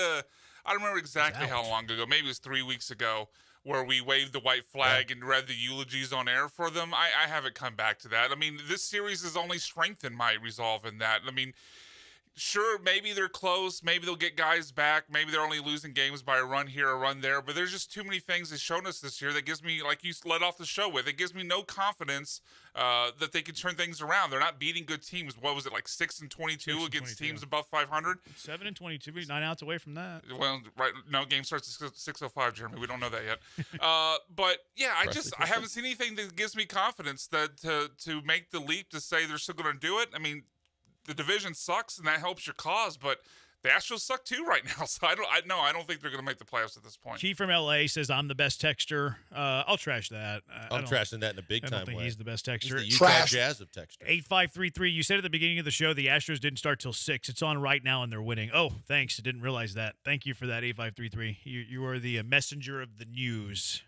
Speaker 4: I remember exactly how long ago, maybe it was 3 weeks ago, where we waved the white flag and read the eulogies on air for them. I haven't come back to that. I mean, this series has only strengthened my resolve in that. I mean, sure, maybe they're close. Maybe they'll get guys back. Maybe they're only losing games by a run here, a run there. But there's just too many things they've shown us this year that gives me, like you led off the show with, it gives me no confidence that they can turn things around. They're not beating good teams. What was it, like 6-22 against teams above 500?
Speaker 20: 7-22, 9 outs away from that.
Speaker 4: Well, right, no, game starts at 6:05, Jeremy. We don't know that yet. But yeah, I haven't seen anything that gives me confidence that to make the leap to say they're still going to do it. I mean, the division sucks, and that helps your cause, but the Astros suck too right now. So I don't think they're going to make the playoffs at this point.
Speaker 20: Key from LA says I'm the best texter. I'll trash that.
Speaker 19: I'm trashing that in a big time way.
Speaker 20: I don't think he's the best texter.
Speaker 19: He's the Utah Jazz of texter.
Speaker 20: 8533. You said at the beginning of the show the Astros didn't start till 6. It's on right now and they're winning. Oh, thanks. I didn't realize that. Thank you for that. 8533. You are the messenger of the news.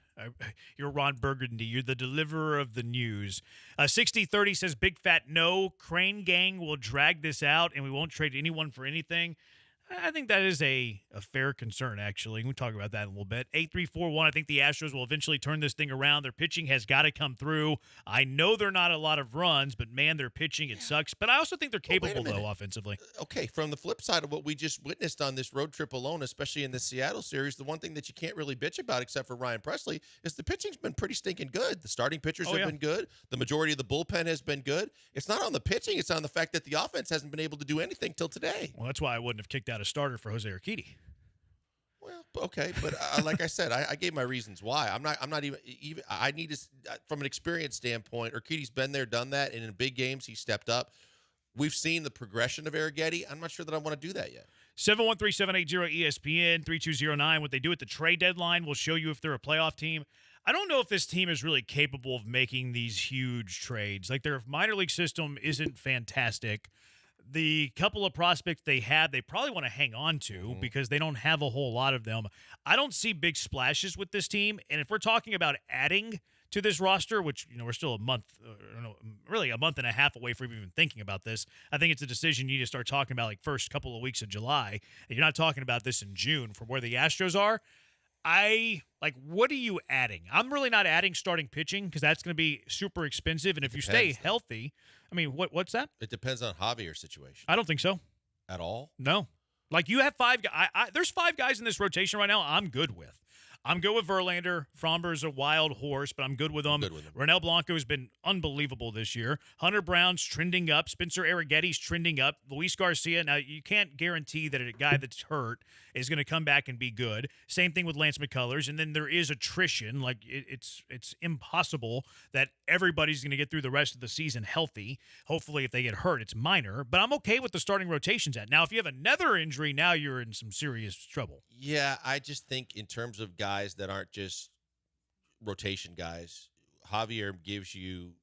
Speaker 20: You're Ron Burgundy. You're the deliverer of the news. 6030 says Big Fat No. Crane Gang will drag this out and we won't trade anyone for anything. I think that is a fair concern, actually. We'll talk about that in a little bit. 8341, I think the Astros will eventually turn this thing around. Their pitching has got to come through. I know they're not a lot of runs, but, man, their pitching, it sucks. But I also think they're capable, though, offensively.
Speaker 19: Okay, from the flip side of what we just witnessed on this road trip alone, especially in the Seattle series, the one thing that you can't really bitch about, except for Ryan Presley, is the pitching's been pretty stinking good. The starting pitchers have been good. The majority of the bullpen has been good. It's not on the pitching. It's on the fact that the offense hasn't been able to do anything till today.
Speaker 20: Well, that's why I wouldn't have kicked out a starter for Jose Urquidy.
Speaker 19: Well, okay, but like I said, I gave my reasons why. I'm not even. I need to, from an experience standpoint, Urquidy's been there, done that, and in big games he stepped up. We've seen the progression of Arrighetti. I'm not sure that I want to do that yet.
Speaker 20: 713-780-ESPN 3209. What they do at the trade deadline will show you if they're a playoff team. I don't know if this team is really capable of making these huge trades. Like, their minor league system isn't fantastic. The couple of prospects they have, they probably want to hang on to because they don't have a whole lot of them. I don't see big splashes with this team. And if we're talking about adding to this roster, which, we're still a month and a half away from even thinking about this, I think it's a decision you need to start talking about like first couple of weeks of July. And you're not talking about this in June from where the Astros are. What are you adding? I'm really not adding starting pitching because that's going to be super expensive. And if you stay healthy, what's that?
Speaker 19: It depends on Javier's situation.
Speaker 20: I don't think so.
Speaker 19: At all?
Speaker 20: No. Like, you have 5 guys. There's 5 guys in this rotation right now I'm good with. I'm good with Verlander. Fromber's a wild horse, but I'm good with him. Ronel Blanco has been unbelievable this year. Hunter Brown's trending up. Spencer Arrighetti's trending up. Luis Garcia. Now, you can't guarantee that a guy that's hurt is going to come back and be good. Same thing with Lance McCullers. And then there is attrition. Like, it's impossible that everybody's going to get through the rest of the season healthy. Hopefully, if they get hurt, it's minor. But I'm okay with the starting rotations at. Now, if you have another injury, now you're in some serious trouble.
Speaker 19: Yeah, I just think in terms of guys that aren't just rotation guys, Javier gives you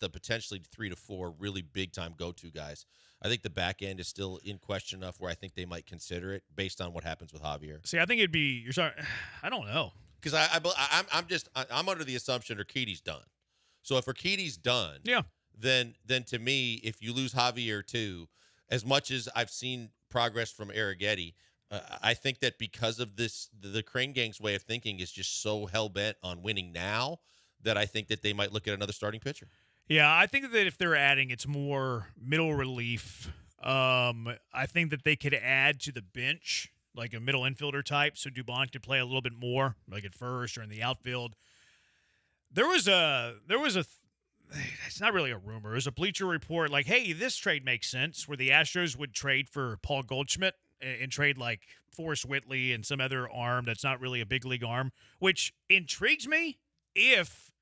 Speaker 19: the potentially 3 to 4 really big-time go-to guys. I think the back end is still in question enough where I think they might consider it based on what happens with Javier.
Speaker 20: See, I think it'd be – I don't know.
Speaker 19: Because I'm under the assumption Urquidy's done. So if Urquidy's done, then to me, if you lose Javier too, as much as I've seen progress from Arrighetti, I think that because of this, the Crane Gang's way of thinking is just so hell-bent on winning now that I think that they might look at another starting pitcher.
Speaker 20: Yeah, I think that if they're adding, it's more middle relief. I think that they could add to the bench, like a middle infielder type, so Dubon could play a little bit more, like at first or in the outfield. There was a it's not really a rumor. It was a Bleacher Report like, hey, this trade makes sense, where the Astros would trade for Paul Goldschmidt and trade like Forrest Whitley and some other arm that's not really a big league arm, which intrigues me if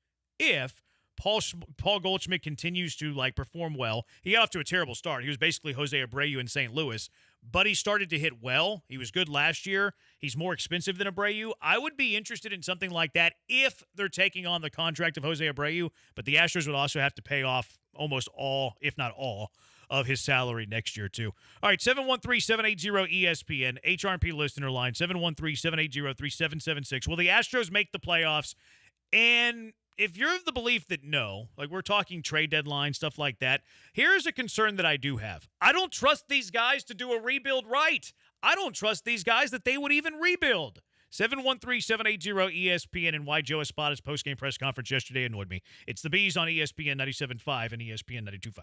Speaker 20: Paul Goldschmidt continues to like perform well. He got off to a terrible start. He was basically Jose Abreu in St. Louis, but he started to hit well. He was good last year. He's more expensive than Abreu. I would be interested in something like that if they're taking on the contract of Jose Abreu, but the Astros would also have to pay off almost all, if not all, of his salary next year, too. All right, 713-780-ESPN, HRP listener line, 713-780-3776. Will the Astros make the playoffs? And if you're of the belief that no, like we're talking trade deadline, stuff like that, here's a concern that I do have. I don't trust these guys to do a rebuild right. I don't trust these guys that they would even rebuild. 713-780-ESPN and why Joe Espada's postgame press conference yesterday annoyed me. It's the Bees on ESPN 97.5 and ESPN 92.5.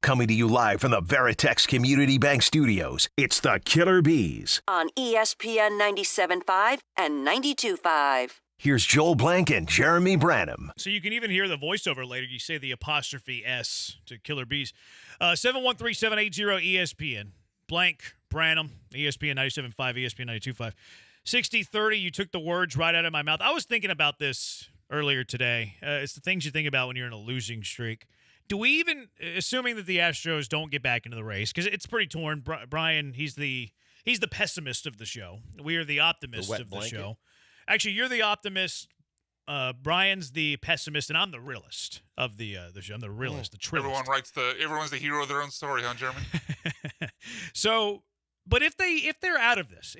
Speaker 6: Coming to you live from the Veritex Community Bank Studios, it's the Killer Bees.
Speaker 10: On ESPN 97.5 and 92.5.
Speaker 6: Here's Joel Blank and Jeremy Branham.
Speaker 20: So you can even hear the voiceover later. You say the apostrophe S to Killer Bees. 713-780-ESPN. Blank, Branham, ESPN 97.5, ESPN 92.5. 60-30, you took the words right out of my mouth. I was thinking about this earlier today. It's the things you think about when you're in a losing streak. Do we even, assuming that the Astros don't get back into the race, because it's pretty torn. Brian, he's the pessimist of the show. We are the optimists of the show. Actually, you're the optimist. Brian's the pessimist, and I'm the realist of the show. I'm the realist, the trillist.
Speaker 4: Everyone's the hero of their own story, huh, Jeremy?
Speaker 20: So, but if they're out of this,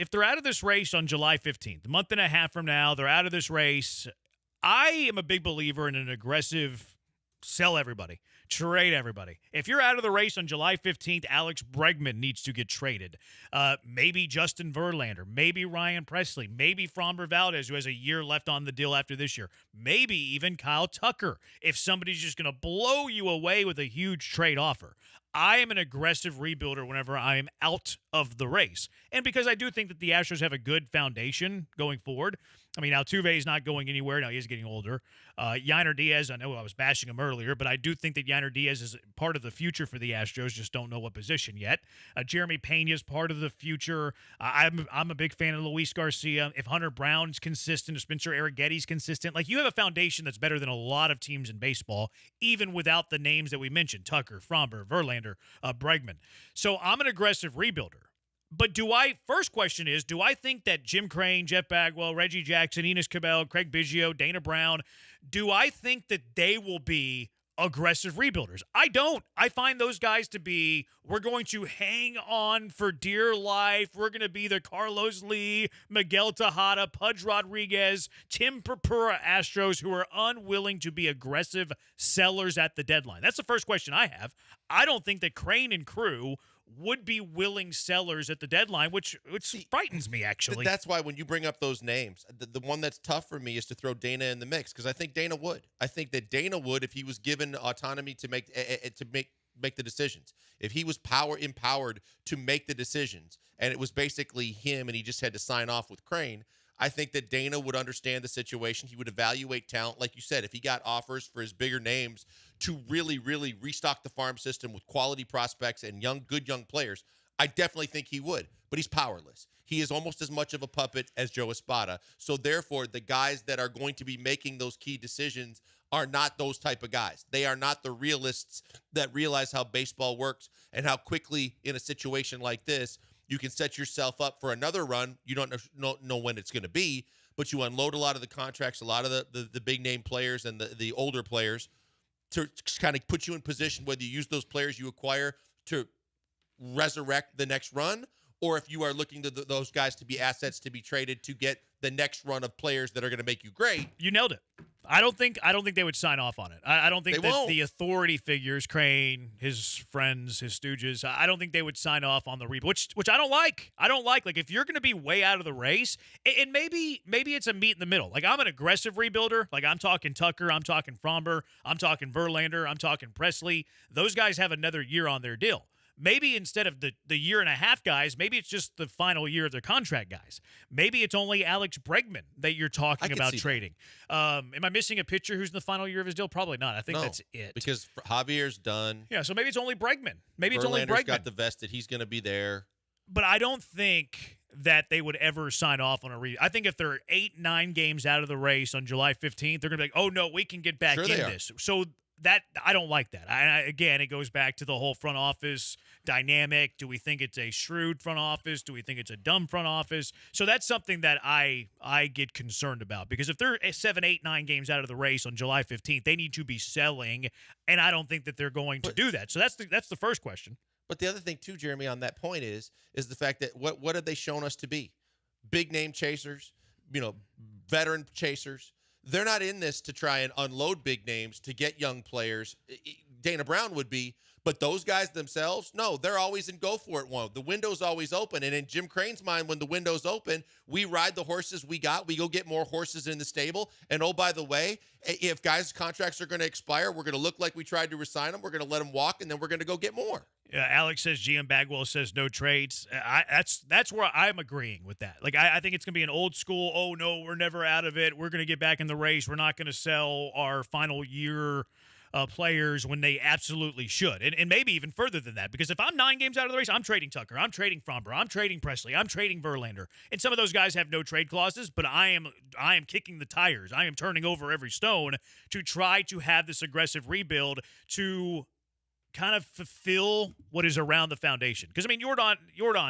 Speaker 20: race on July 15th, a month and a half from now, they're out of this race. I am a big believer in an aggressive sell everybody. Trade everybody. If you're out of the race on July 15th, Alex Bregman needs to get traded. Maybe Justin Verlander. Maybe Ryan Presley. Maybe Framber Valdez, who has a year left on the deal after this year. Maybe even Kyle Tucker, if somebody's just going to blow you away with a huge trade offer. I am an aggressive rebuilder whenever I am out of the race. And because I do think that the Astros have a good foundation going forward. I mean, Altuve is not going anywhere. Now, he is getting older. Yainer Diaz, I know I was bashing him earlier, but I do think that Yainer Diaz is part of the future for the Astros, just don't know what position yet. Jeremy Pena is part of the future. I'm a big fan of Luis Garcia. If Hunter Brown's consistent, if Spencer Arrighetti's consistent, like you have a foundation that's better than a lot of teams in baseball, even without the names that we mentioned, Tucker, Framber, Verlander, Bregman. So I'm an aggressive rebuilder. But first question is, do I think that Jim Crane, Jeff Bagwell, Reggie Jackson, Enos Cabell, Craig Biggio, Dana Brown, do I think that they will be aggressive rebuilders? I don't. I find those guys to be, we're going to hang on for dear life. We're going to be the Carlos Lee, Miguel Tejada, Pudge Rodriguez, Tim Purpura Astros who are unwilling to be aggressive sellers at the deadline. That's the first question I have. I don't think that Crane and crew would be willing sellers at the deadline, which frightens me, actually.
Speaker 19: That's why when you bring up those names, the one that's tough for me is to throw Dana in the mix, because I think Dana would. I think that Dana would, if he was given autonomy to make the decisions. If he was empowered to make the decisions, and it was basically him and he just had to sign off with Crane, I think that Dana would understand the situation. He would evaluate talent. Like you said, if he got offers for his bigger names to really, really restock the farm system with quality prospects and good young players, I definitely think he would. But he's powerless. He is almost as much of a puppet as Joe Espada. So therefore, the guys that are going to be making those key decisions are not those type of guys. They are not the realists that realize how baseball works and how quickly in a situation like this, you can set yourself up for another run. You don't know when it's going to be, but you unload a lot of the contracts, a lot of the big name players and the older players to kind of put you in position, whether you use those players you acquire to resurrect the next run, or if you are looking to those guys to be assets to be traded to get the next run of players that are going to make you great.
Speaker 20: You nailed it. I don't think they would sign off on it. I don't think that the authority figures, Crane, his friends, his stooges, I don't think they would sign off on the rebuild, which I don't like. I don't like. Like, if you're going to be way out of the race, and maybe it's a meet in the middle. Like, I'm an aggressive rebuilder. Like, I'm talking Tucker, I'm talking Fromber, I'm talking Verlander, I'm talking Presley. Those guys have another year on their deal. Maybe instead of the year and a half guys, maybe it's just the final year of their contract guys. Maybe it's only Alex Bregman that you're talking about trading. Am I missing a pitcher who's in the final year of his deal? Probably not. I think that's it.
Speaker 19: Because Javier's done.
Speaker 20: Yeah, so maybe it's only Bregman. Maybe it's only
Speaker 19: Verlander's
Speaker 20: Bregman.
Speaker 19: got the vested. He's going to be there.
Speaker 20: But I don't think that they would ever sign off on a I think if they're 8-9 games out of the race on July 15th, they're going to be like, oh, no, we can get back in this. So that I don't like that. Again, it goes back to the whole front office dynamic. Do we think it's a shrewd front office? Do we think it's a dumb front office? So that's something that I get concerned about, because if they're 7, 8, 9 games out of the race on July 15th, they need to be selling, and I don't think that they're going to do that. So that's the first question.
Speaker 19: But the other thing too, Jeremy, on that point is the fact that what have they shown us to be? Big name chasers, veteran chasers. They're not in this to try and unload big names to get young players. Dana Brown would be, but those guys themselves, no, they're always in go for it mode. The window's always open. And in Jim Crane's mind, when the window's open, we ride the horses we got. We go get more horses in the stable. And oh, by the way, if guys' contracts are going to expire, we're going to look like we tried to resign them. We're going to let them walk, and then we're going to go get more.
Speaker 20: Yeah, Alex says GM Bagwell says no trades. That's where I'm agreeing with that. Like, I think it's going to be an old school, oh, no, we're never out of it. We're going to get back in the race. We're not going to sell our final year players when they absolutely should. And maybe even further than that, because if I'm 9 games out of the race, I'm trading Tucker, I'm trading Fromber, I'm trading Presley, I'm trading Verlander. And some of those guys have no trade clauses, but I am kicking the tires. I am turning over every stone to try to have this aggressive rebuild to kind of fulfill what is around the foundation. Because, I mean, Jordan,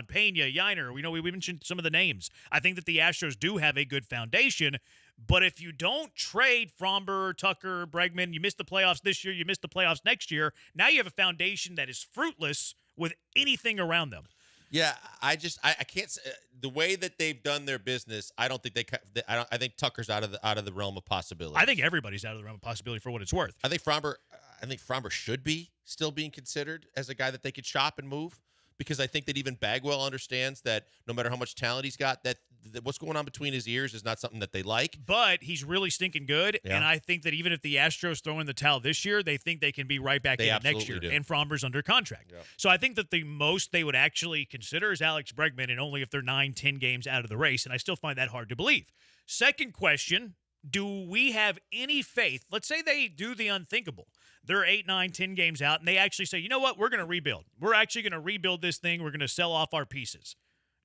Speaker 20: Pena, Yiner, we mentioned some of the names. I think that the Astros do have a good foundation, but if you don't trade Fromber, Tucker, Bregman, you miss the playoffs this year, you miss the playoffs next year, now you have a foundation that is fruitless with anything around them.
Speaker 19: Yeah, I can't say, the way that they've done their business. I don't think I think Tucker's out of the realm of possibility.
Speaker 20: I think everybody's out of the realm of possibility for what it's worth.
Speaker 19: I think Fromber should be still being considered as a guy that they could shop and move, because I think that even Bagwell understands that no matter how much talent he's got, that what's going on between his ears is not something that they like.
Speaker 20: But he's really stinking good,
Speaker 19: Yeah.
Speaker 20: and I think that even if the Astros throw in the towel this year, they think they can be right back in it next year.
Speaker 19: do.
Speaker 20: And Fromber's under contract.
Speaker 19: Yep.
Speaker 20: So I think that the most they would actually consider is Alex Bregman, and only if they're 9-10 games out of the race, and I still find that hard to believe. Second question, do we have any faith? Let's say they do the unthinkable. They're 8, 9, 10 games out, and they actually say, you know what, we're going to rebuild. We're actually going to rebuild this thing. We're going to sell off our pieces.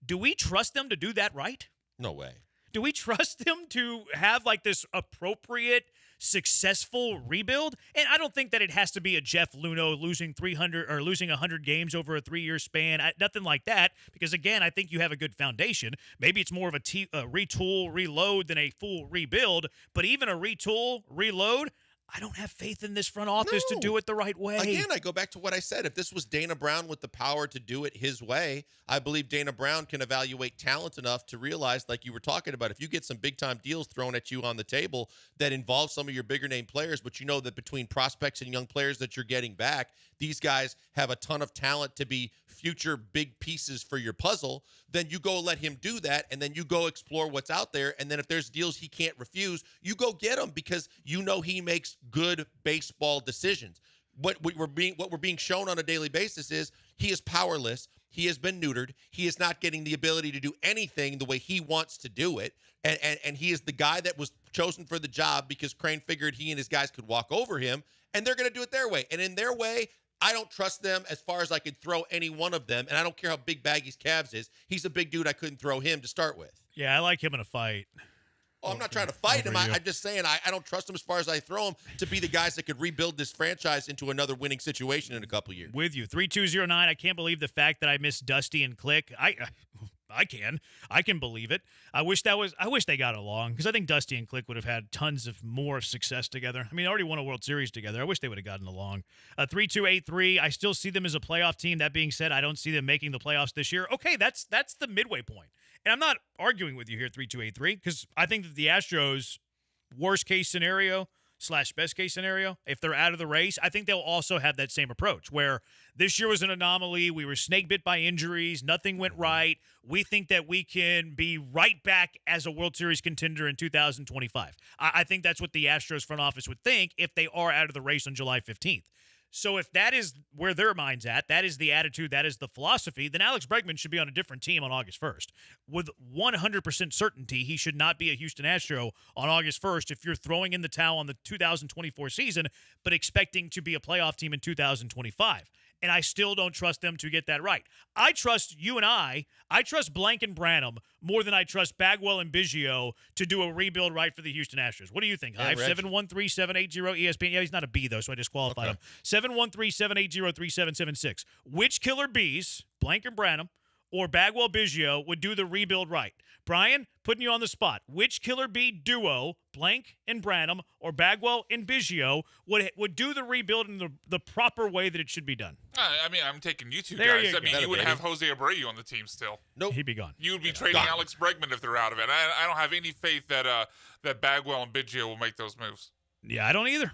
Speaker 20: Do we trust them to do that right?
Speaker 19: No way.
Speaker 20: Do we trust them to have like this appropriate, successful rebuild? And I don't think that it has to be a Jeff Luhnow losing 300 or losing 100 games over a 3-year span. Nothing like that. Because again, I think you have a good foundation. Maybe it's more of a retool, reload than a full rebuild. But even a retool, reload, I don't have faith in this front office to do it the right way.
Speaker 19: Again, I go back to what I said. If this was Dana Brown with the power to do it his way, I believe Dana Brown can evaluate talent enough to realize, like you were talking about, if you get some big-time deals thrown at you on the table that involve some of your bigger-name players, but you know that between prospects and young players that you're getting back, these guys have a ton of talent to be future big pieces for your puzzle, then you go let him do that, and then you go explore what's out there, and then if there's deals he can't refuse, you go get him because you know he makes good baseball decisions. What we're being shown on a daily basis is he is powerless. He has been neutered. He is not getting the ability to do anything the way he wants to do it, and he is the guy that was chosen for the job because Crane figured he and his guys could walk over him, and they're going to do it their way. And in their way, I don't trust them as far as I could throw any one of them, and I don't care how big Baggy's calves is. He's a big dude. I couldn't throw him to start with.
Speaker 20: Yeah, I like him in a fight.
Speaker 19: Oh, I'm not trying to fight him. I'm just saying I don't trust him as far as I throw him to be the guys that could rebuild this franchise into another winning situation in a couple years.
Speaker 20: With you. 3209, I can't believe the fact that I missed Dusty and Click. I can believe it. I wish they got along because I think Dusty and Click would have had tons of more success together. I mean, they already won a World Series together. I wish they would have gotten along. 3283, I still see them as a playoff team. That being said, I don't see them making the playoffs this year. Okay, that's the midway point. And I'm not arguing with you here, 3283, because I think that the Astros, worst case scenario / best case scenario, if they're out of the race, I think they'll also have that same approach where this year was an anomaly. We were snake bit by injuries. Nothing went right. We think that we can be right back as a World Series contender in 2025. I think that's what the Astros front office would think if they are out of the race on July 15th. So if that is where their mind's at, that is the attitude, that is the philosophy, then Alex Bregman should be on a different team on August 1st. With 100% certainty, he should not be a Houston Astro on August 1st if you're throwing in the towel on the 2024 season, but expecting to be a playoff team in 2025. And I still don't trust them to get that right. I trust you and I trust Blank and Branham more than I trust Bagwell and Biggio to do a rebuild right for the Houston Astros. What do you think, Hive? 713-780-ESPN. Yeah, he's not a B, though, so I disqualified him. 713-780-3776. Which killer bees, Blank and Branham, or Bagwell Biggio would do the rebuild right? Brian, putting you on the spot. Which killer bee duo, Blank and Branham, or Bagwell and Biggio, would do the rebuild in the proper way that it should be done?
Speaker 4: I mean, I'm taking you two
Speaker 20: There
Speaker 4: guys.
Speaker 20: you
Speaker 4: I mean,
Speaker 20: go.
Speaker 4: you would have Jose Abreu on the team still.
Speaker 19: Nope.
Speaker 20: He'd be gone.
Speaker 4: You would be trading Alex Bregman if they're out of it. I don't have any faith that Bagwell and Biggio will make those moves.
Speaker 20: Yeah, I don't either.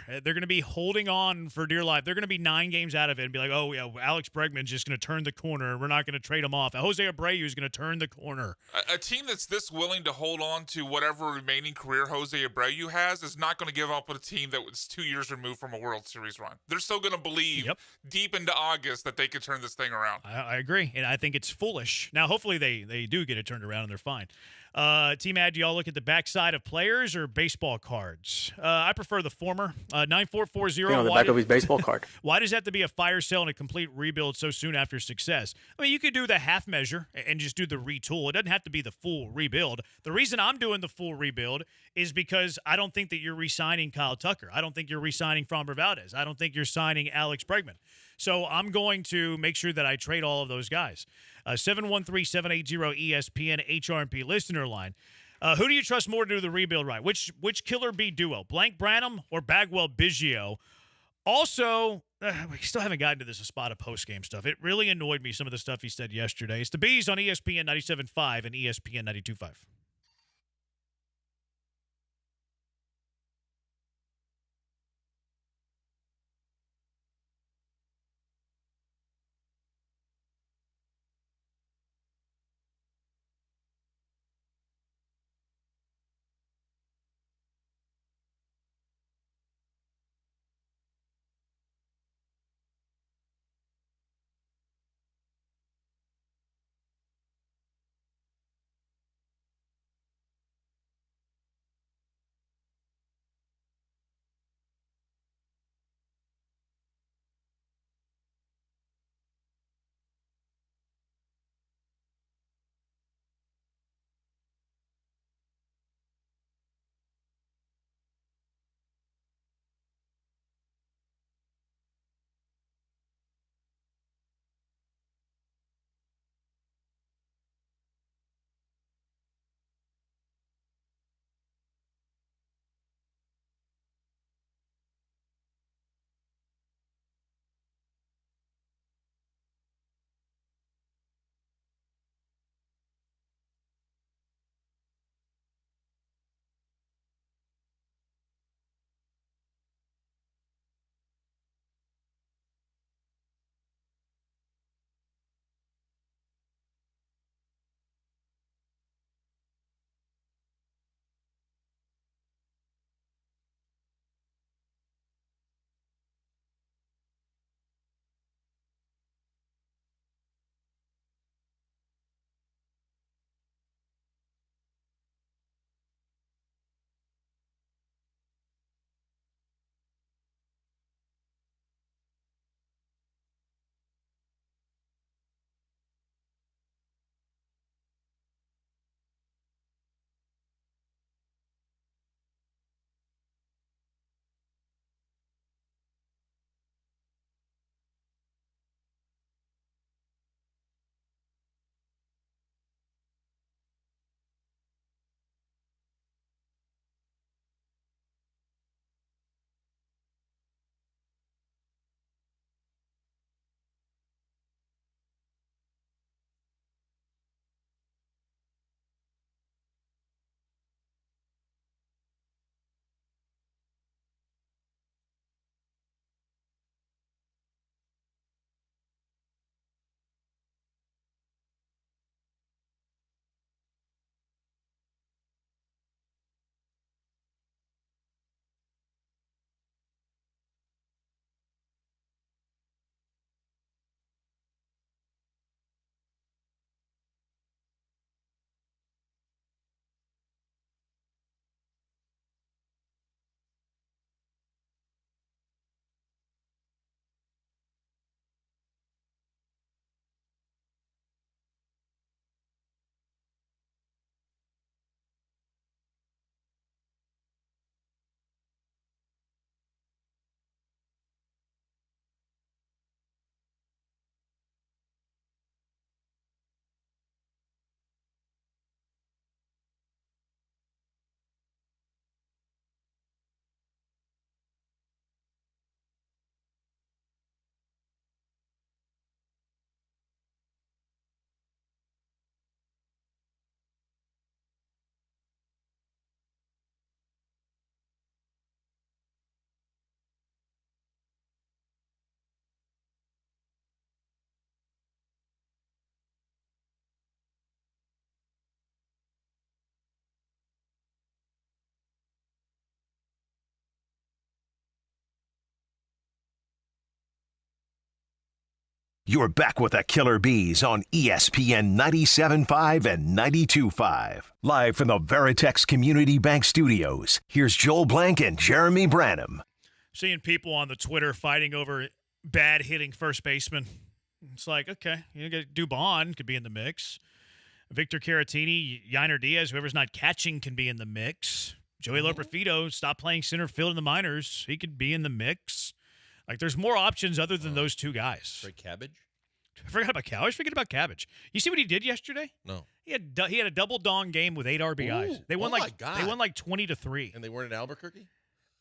Speaker 20: They're going to be holding on for dear life. They're going to be 9 games out of it and be like, oh, yeah, Alex Bregman's just going to turn the corner. We're not going to trade him off. Jose Abreu is going to turn the corner.
Speaker 4: A team that's this willing to hold on to whatever remaining career Jose Abreu has is not going to give up on a team that was 2 years removed from a World Series run. They're still going to believe deep into August that they could turn this thing around.
Speaker 20: I agree, and I think it's foolish. Now, hopefully they do get it turned around and they're fine. Team Ad, do y'all look at the backside of players or baseball cards? I prefer the former. 9440.
Speaker 8: On the back of his baseball card.
Speaker 20: Why does it have to be a fire sale and a complete rebuild so soon after success? I mean, you could do the half measure and just do the retool. It doesn't have to be the full rebuild. The reason I'm doing the full rebuild is because I don't think that you're re-signing Kyle Tucker. I don't think you're re-signing Framber Valdez. I don't think you're signing Alex Bregman. So I'm going to make sure that I trade all of those guys. 713-780-ESPN HRMP listener line. Who do you trust more to do the rebuild right? Which killer bee duo, Blank Branham or Bagwell Biggio? Also, we still haven't gotten to this spot of post-game stuff. It really annoyed me, some of the stuff he said yesterday. It's the Bees on ESPN 97.5 and ESPN 92.5.
Speaker 6: You're back with the Killer Bees on ESPN 97.5 and 92.5. Live from the Veritex Community Bank Studios, here's Joel Blank and Jeremy Branham.
Speaker 20: Seeing people on the Twitter fighting over bad hitting first baseman. It's like, okay, you get Dubon could be in the mix. Victor Caratini, Yainer Diaz, whoever's not catching can be in the mix. Joey Loperfido stopped playing center field in the minors. He could be in the mix. Like, there's more options other than those two guys.
Speaker 19: Trey Cabbage?
Speaker 20: I forgot about Cabbage. Forget about Cabbage. You see what he did yesterday?
Speaker 19: No.
Speaker 20: He had a double dong game with 8 RBIs.
Speaker 19: Ooh,
Speaker 20: They won
Speaker 19: my God.
Speaker 20: They won like 20-3.
Speaker 19: And they weren't in Albuquerque?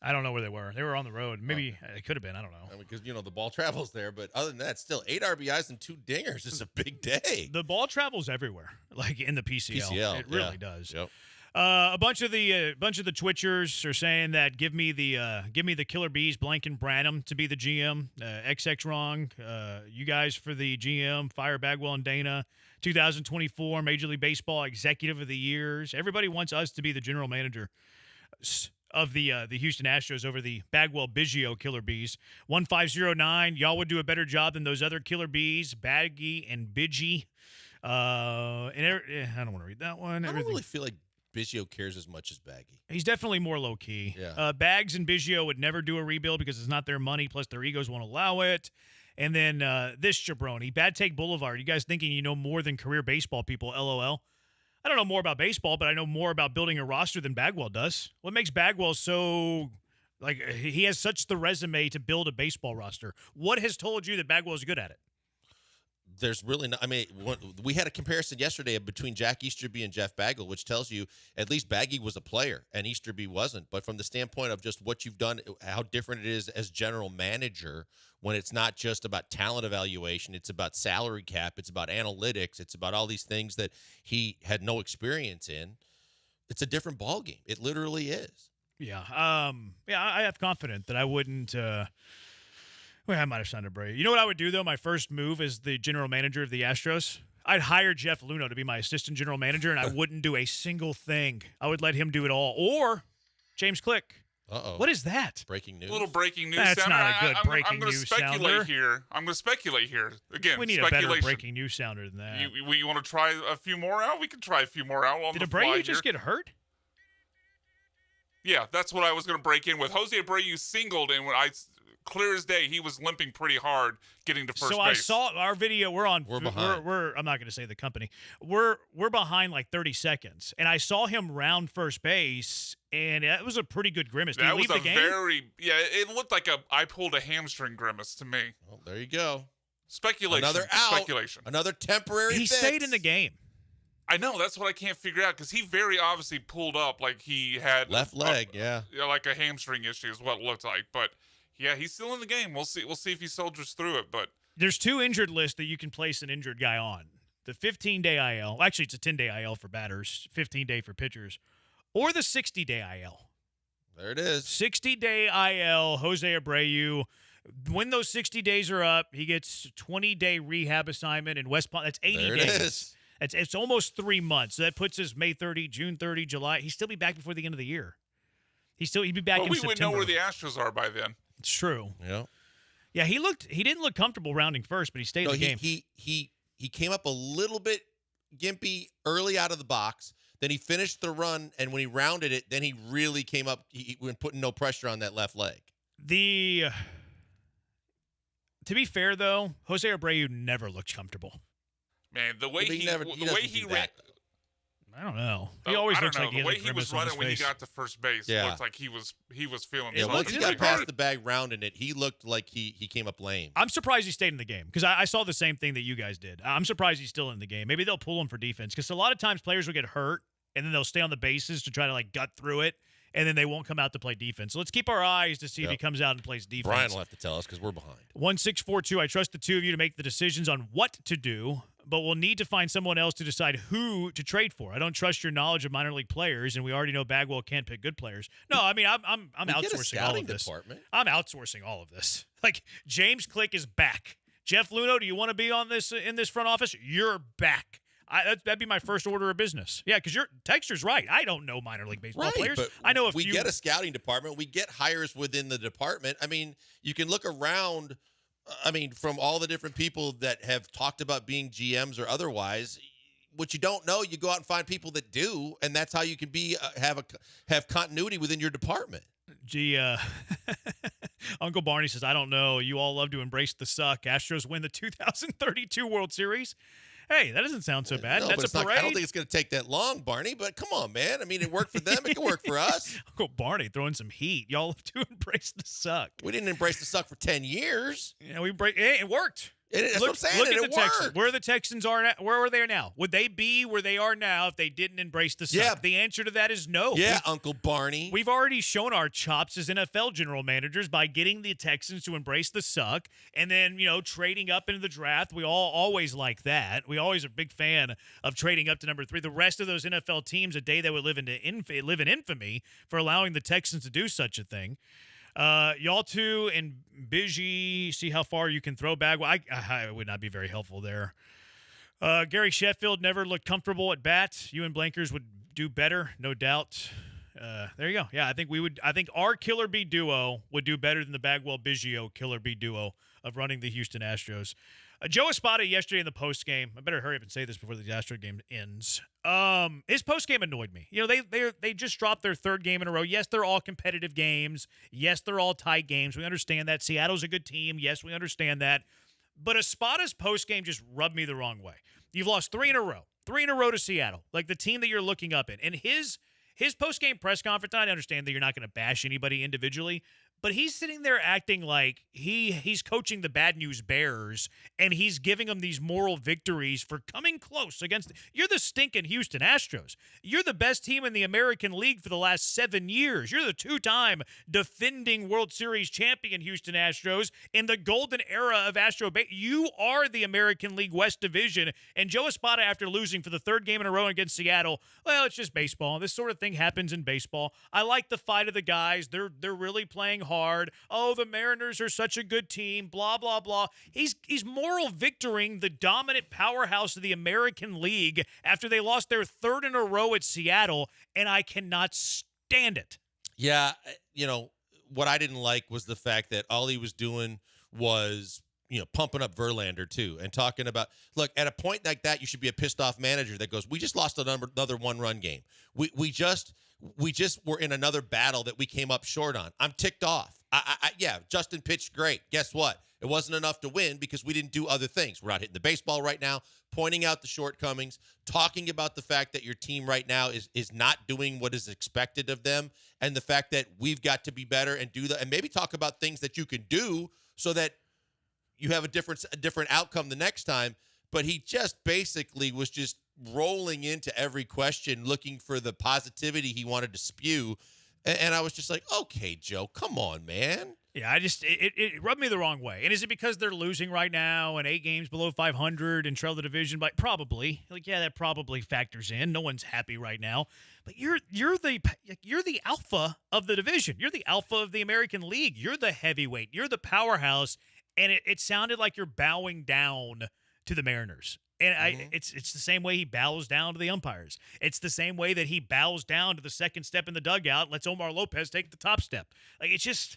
Speaker 20: I don't know where they were. They were on the road. Maybe it could have been. I don't know.
Speaker 19: Because, the ball travels there. But other than that, still 8 RBIs and 2 dingers is a big day.
Speaker 20: The ball travels everywhere, like in the PCL. It really does.
Speaker 19: Yep.
Speaker 20: A bunch of the Twitchers are saying that give me the Killer Bees, Blank and Branham to be the GM. XX wrong. You guys for the GM. Fire Bagwell and Dana. 2024 Major League Baseball Executive of the Years. Everybody wants us to be the general manager of the Houston Astros over the Bagwell Biggio Killer Bees. 1509. Y'all would do a better job than those other Killer Bees, Baggy and Biggie. I don't want to read that one.
Speaker 19: I don't really feel like Biggio cares as much as Baggy.
Speaker 20: He's definitely more low-key.
Speaker 19: Yeah.
Speaker 20: Bags and Biggio would never do a rebuild because it's not their money, plus their egos won't allow it. And then this jabroni, Bad Take Boulevard. You guys thinking you know more than career baseball people, LOL. I don't know more about baseball, but I know more about building a roster than Bagwell does. What makes Bagwell so, he has such the resume to build a baseball roster? What has told you that Bagwell's good at it?
Speaker 19: There's really not. We had a comparison yesterday between Jack Easterby and Jeff Bagwell, which tells you at least Baggy was a player and Easterby wasn't. But from the standpoint of just what you've done, how different it is as general manager when it's not just about talent evaluation, it's about salary cap, it's about analytics, it's about all these things that he had no experience in. It's a different ballgame. It literally is.
Speaker 20: Yeah. I have confidence that I wouldn't. I might have sounded brave. You know what I would do, though? My first move as the general manager of the Astros? I'd hire Jeff Luhnow to be my assistant general manager, and I wouldn't do a single thing. I would let him do it all. Or James Click.
Speaker 19: Uh-oh.
Speaker 20: What is that?
Speaker 19: Breaking news.
Speaker 4: A little breaking news.
Speaker 20: That's
Speaker 4: sounder.
Speaker 20: not a good breaking
Speaker 4: I'm gonna
Speaker 20: news
Speaker 4: speculate
Speaker 20: sounder.
Speaker 4: here. I'm going to speculate here. Again,
Speaker 20: We need a better breaking news sounder than that.
Speaker 4: You want to try a few more out? We can try a few more out on
Speaker 20: Did
Speaker 4: the fly
Speaker 20: Abreu
Speaker 4: here.
Speaker 20: just get hurt?
Speaker 4: Yeah, that's what I was going to break in with. Jose Abreu singled, and clear as day, he was limping pretty hard getting to first base.
Speaker 20: I saw our video. We're
Speaker 19: behind.
Speaker 20: I'm not going to say the company. We're behind like 30 seconds, and I saw him round first base, and that was a pretty good grimace. Did
Speaker 4: That
Speaker 20: he leave
Speaker 4: was
Speaker 20: the
Speaker 4: a
Speaker 20: game?
Speaker 4: it looked like I pulled a hamstring grimace to me.
Speaker 19: Well, there you go.
Speaker 4: Speculation.
Speaker 19: Another out.
Speaker 4: Speculation.
Speaker 19: Another temporary
Speaker 20: He
Speaker 19: fix.
Speaker 20: stayed in the game.
Speaker 4: I know, that's what I can't figure out, because he very obviously pulled up like he had
Speaker 19: Left leg, yeah.
Speaker 4: Like a hamstring issue is what it looked like. But yeah, he's still in the game. We'll see if he soldiers through it. But
Speaker 20: There's 2 injured lists that you can place an injured guy on. The 15-day IL. Actually, it's a 10-day IL for batters, 15-day for pitchers, or the 60-day IL.
Speaker 19: There it is.
Speaker 20: 60-day IL, Jose Abreu. When those 60 days are up, he gets a 20-day rehab assignment in West Palm. That's 80
Speaker 19: There it
Speaker 20: days.
Speaker 19: is.
Speaker 20: It's almost 3 months. So that puts us May 30, June 30, July. He'd still be back before the end of the year. He'd be back in
Speaker 4: we
Speaker 20: September.
Speaker 4: would know where the Astros are by then.
Speaker 20: It's true.
Speaker 19: Yeah.
Speaker 20: Yeah, he didn't look comfortable rounding first, but he stayed in the game.
Speaker 19: He came up a little bit gimpy early out of the box. Then he finished the run, and when he rounded it, then he really came up. He went putting no pressure on that left leg.
Speaker 20: To be fair, though, Jose Abreu never looked comfortable.
Speaker 4: Man, the way he
Speaker 19: doesn't do
Speaker 4: ran.
Speaker 19: that.
Speaker 20: I don't know. He always looks like he
Speaker 4: the
Speaker 20: has
Speaker 4: way
Speaker 20: a
Speaker 4: he
Speaker 20: grimace
Speaker 4: was
Speaker 20: on
Speaker 4: running
Speaker 20: his
Speaker 4: when he
Speaker 20: face.
Speaker 4: got to first base.
Speaker 19: Yeah.
Speaker 4: Looked like he was feeling.
Speaker 19: Yeah,
Speaker 4: something
Speaker 19: once he
Speaker 4: pretty
Speaker 19: got past
Speaker 4: hard.
Speaker 19: the bag rounding it, he looked like he came up lame.
Speaker 20: I'm surprised he stayed in the game because I saw the same thing that you guys did. I'm surprised he's still in the game. Maybe they'll pull him for defense because a lot of times players will get hurt and then they'll stay on the bases to try to gut through it, and then they won't come out to play defense. So let's keep our eyes to see if he comes out and plays defense.
Speaker 19: Brian will have to tell us because we're behind.
Speaker 20: 1642. I trust the two of you to make the decisions on what to do, but we'll need to find someone else to decide who to trade for. I don't trust your knowledge of minor league players, and we already know Bagwell can't pick good players. No, I mean I'm
Speaker 19: We get a
Speaker 20: outsourcing all
Speaker 19: scouting
Speaker 20: of this.
Speaker 19: department.
Speaker 20: I'm outsourcing all of this. James Click is back. Jeff Luhnow, do you want to be on this in this front office? You're back. That'd be my first order of business. Yeah, because your Texter's right. I don't know minor league baseball players.
Speaker 19: But
Speaker 20: I know a
Speaker 19: we
Speaker 20: few.
Speaker 19: get a scouting department. We get hires within the department. I mean, you can look around I mean, from all the different people that have talked about being GMs or otherwise, what you don't know, you go out and find people that do, and that's how you can be have continuity within your department.
Speaker 20: Gee, Uncle Barney says, I don't know. You all love to embrace the suck. Astros win the 2032 World Series. Hey, that doesn't sound so bad.
Speaker 19: No,
Speaker 20: That's
Speaker 19: but
Speaker 20: a parade.
Speaker 19: I don't think it's going to take that long, Barney, but come on, man. I mean, it worked for them. It can work for us.
Speaker 20: Uncle Barney throwing some heat. Y'all have to embrace the suck.
Speaker 19: We didn't embrace the suck for 10 years.
Speaker 20: Yeah, it worked.
Speaker 19: That's what I'm saying.
Speaker 20: Look at
Speaker 19: It
Speaker 20: the Texans.
Speaker 19: worked.
Speaker 20: Where the Texans are now. Where are they now? Would they be where they are now if they didn't embrace the suck?
Speaker 19: Yeah.
Speaker 20: The answer to that is no.
Speaker 19: Yeah, Uncle Barney.
Speaker 20: We've already shown our chops as NFL general managers by getting the Texans to embrace the suck and then, trading up into the draft. We all always like that. We always are a big fan of trading up to number 3. The rest of those NFL teams, a day they would live in infamy for allowing the Texans to do such a thing. Y'all two and Biggie, see how far you can throw bag. Well, I would not be very helpful there. Gary Sheffield never looked comfortable at bat. You and Blankers would do better, no doubt. There you go. Yeah, I think our Killer Bee duo would do better than the Bagwell-Biggio Killer Bee duo of running the Houston Astros. Joe Espada yesterday in the postgame. I better hurry up and say this before the Astro game ends. His postgame annoyed me. They just dropped their 3rd game in a row. Yes, they're all competitive games. Yes, they're all tight games. We understand that. Seattle's a good team. Yes, we understand that. But Espada's postgame just rubbed me the wrong way. You've lost 3 in a row. 3 in a row to Seattle, like the team that you're looking up in. And his postgame press conference, I understand that you're not going to bash anybody individually, but he's sitting there acting like he's coaching the Bad News Bears, and he's giving them these moral victories for coming close against – you're the stinking Houston Astros. You're the best team in the American League for the last 7 years. You're the 2-time defending World Series champion Houston Astros in the golden era of Astro – you are the American League West Division, and Joe Espada, after losing for the 3rd game in a row against Seattle, well, it's just baseball. This sort of thing happens in baseball. I like the fight of the guys. They're really playing hard. Oh, the Mariners are such a good team, blah, blah, blah. He's moral victoring the dominant powerhouse of the American League after they lost their 3rd in a row at Seattle, and I cannot stand it.
Speaker 19: Yeah, what I didn't like was the fact that all he was doing was, pumping up Verlander too and talking about, look, at a point like that, you should be a pissed off manager that goes, we just lost another 1-run game. We just were in another battle that we came up short on. I'm ticked off. Yeah, Justin pitched great. Guess what? It wasn't enough to win because we didn't do other things. We're not hitting the baseball right now, pointing out the shortcomings, talking about the fact that your team right now is not doing what is expected of them, and the fact that we've got to be better and do that, and maybe talk about things that you can do so that you have a different outcome the next time. But he just basically was just rolling into every question, looking for the positivity he wanted to spew. And I was just like, okay, Joe, come on, man.
Speaker 20: Yeah, it rubbed me the wrong way. And is it because they're losing right now and 8 games below 500 and trail the division by probably? Like, yeah, that probably factors in. No one's happy right now. But you're the alpha of the division. You're the alpha of the American League. You're the heavyweight. You're the powerhouse. And it sounded like you're bowing down to the Mariners. And it's the same way he bows down to the umpires. It's the same way that he bows down to the second step in the dugout, lets Omar Lopez take the top step. Like, it's just,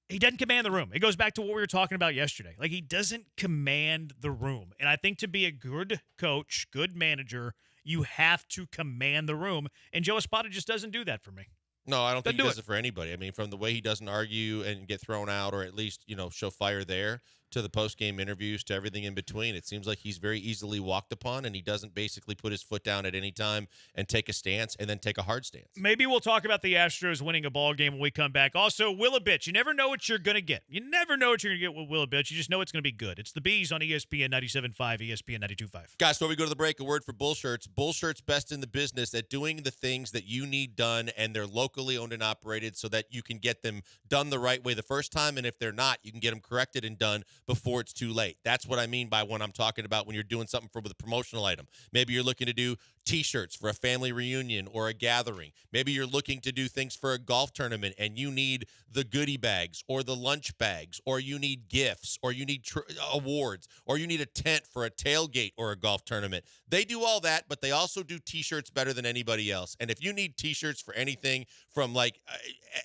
Speaker 20: he doesn't command the room. It goes back to what we were talking about yesterday. Like, he doesn't command the room. And I think to be a good coach, good manager, you have to command the room. And Joe Espada just doesn't do that for me.
Speaker 19: No, I don't think he does it for anybody. I mean, from the way he doesn't argue and get thrown out, or at least, show fire there, to the post-game interviews, to everything in between, it seems like he's very easily walked upon, and he doesn't basically put his foot down at any time and take a stance and then take a hard stance.
Speaker 20: Maybe we'll talk about the Astros winning a ball game when we come back. Also, Will-A-Bitch. You never know what you're going to get. You never know what you're going to get with Will-A-Bitch. You just know it's going to be good. It's the Bees on ESPN 97.5, ESPN 92.5.
Speaker 19: Guys, before we go to the break, a word for Bull Shirts. Bull Shirts best in the business at doing the things that you need done, and they're locally owned and operated so that you can get them done the right way the first time, and if they're not, you can get them corrected and done before it's too late. That's what I mean by when I'm talking about when you're doing something with a promotional item. Maybe you're looking to do T-shirts for a family reunion or a gathering. Maybe you're looking to do things for a golf tournament and you need the goodie bags or the lunch bags, or you need gifts, or you need awards, or you need a tent for a tailgate or a golf tournament. They do all that, but they also do T-shirts better than anybody else. And if you need T-shirts for anything from like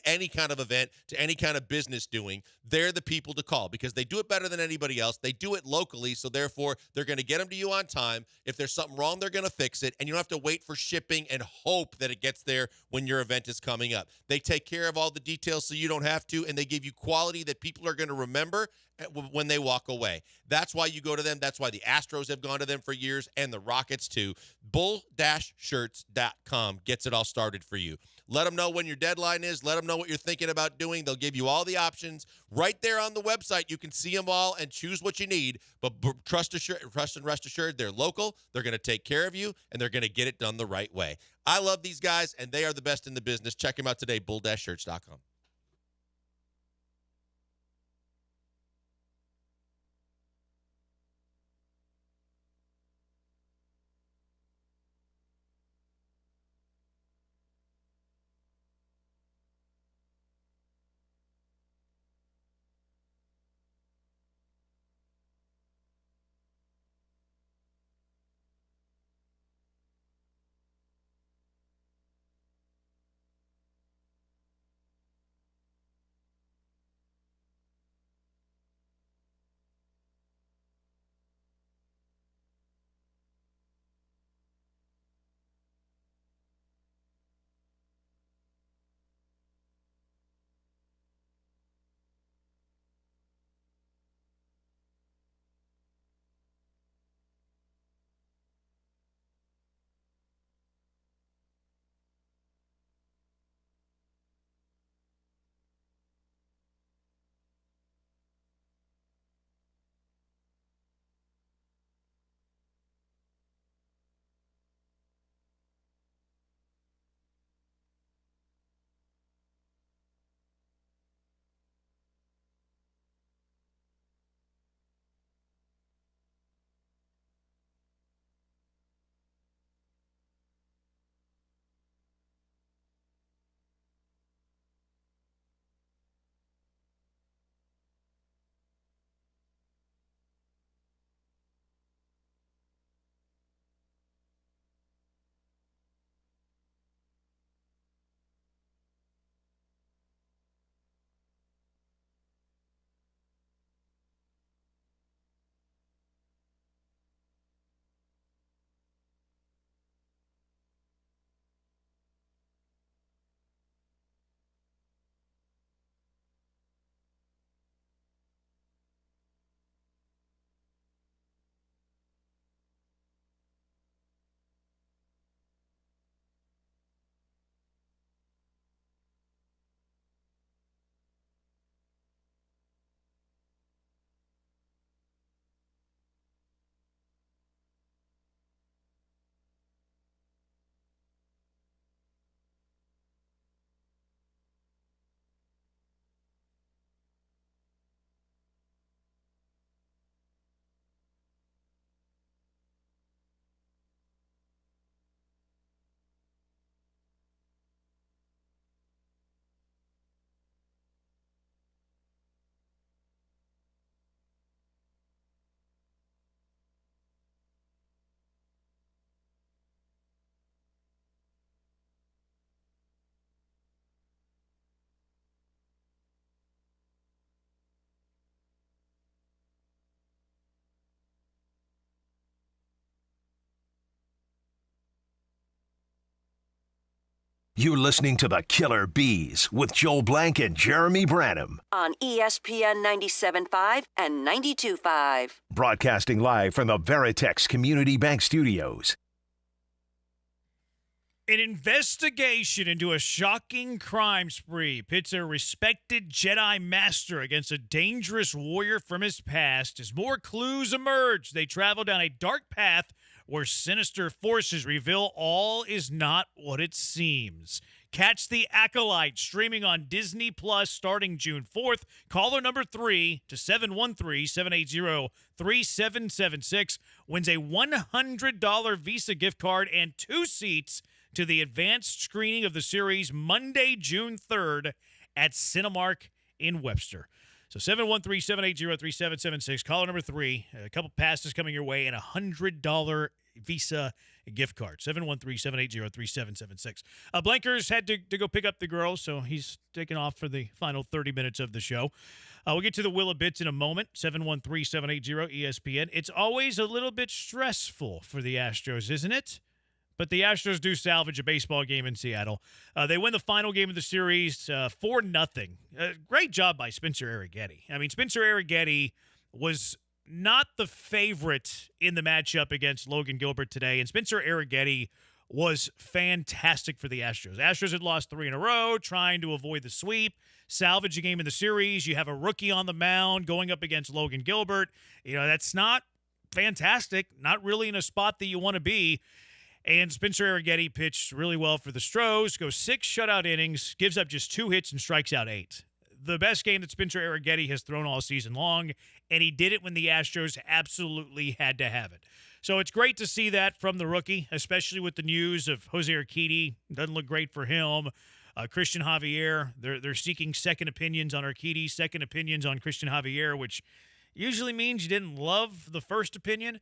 Speaker 19: any kind of event to any kind of business doing, they're the people to call because they do it better than anybody else. They do it locally, so therefore they're going to get them to you on time. If there's something wrong, they're going to fix it, and you don't have to wait for shipping and hope that it gets there when your event is coming up. They take care of all the details so you don't have to, and they give you quality that people are going to remember when they walk away. That's why you go to them. That's why the Astros have gone to them for years, and the Rockets too. Bull-shirts.com gets it all started for you. Let them know when your deadline is. Let them know what you're thinking about doing. They'll give you all the options right there on the website. You can see them all and choose what you need. But trust and rest assured, they're local. They're going to take care of you, and they're going to get it done the right way. I love these guys, and they are the best in the business. Check them out today, bull-shirts.com.
Speaker 6: You're listening to the Killer Bees with Joel Blank and Jeremy Branham.
Speaker 10: On ESPN 97.5 and 92.5.
Speaker 6: Broadcasting live from the Veritex Community Bank Studios.
Speaker 20: An investigation into a shocking crime spree pits a respected Jedi master against a dangerous warrior from his past. As more clues emerge, they travel down a dark path where sinister forces reveal all is not what it seems. Catch The Acolyte streaming on Disney Plus starting June 4th. Caller number 3 to 713-780-3776 wins a $100 Visa gift card and 2 seats to the advanced screening of the series Monday, June 3rd at Cinemark in Webster. So 713-780-3776, caller number 3, a couple passes coming your way, and a $100 Visa gift card. 713-780-3776. Blankers had to go pick up the girls, so he's taking off for the final 30 minutes of the show. We'll get to the Will of Bits in a moment. 713-780-ESPN. It's always a little bit stressful for the Astros, isn't it? But the Astros do salvage a baseball game in Seattle. They win the final game of the series 4-0. Great job by Spencer Arrighetti. I mean, Spencer Arrighetti was not the favorite in the matchup against Logan Gilbert today, and Spencer Arrighetti was fantastic for the Astros. Astros had lost 3 in a row, trying to avoid the sweep, salvage a game in the series. You have a rookie on the mound going up against Logan Gilbert. You know, that's not fantastic, not really in a spot that you want to be. And Spencer Arrighetti pitched really well for the Stros, goes 6 shutout innings, gives up just 2 hits and strikes out 8. The best game that Spencer Arrighetti has thrown all season long, and he did it when the Astros absolutely had to have it. So it's great to see that from the rookie, especially with the news of Jose Urquidy. Doesn't look great for him. Christian Javier, they're seeking second opinions on Urquidy, second opinions on Christian Javier, which usually means you didn't love the first opinion.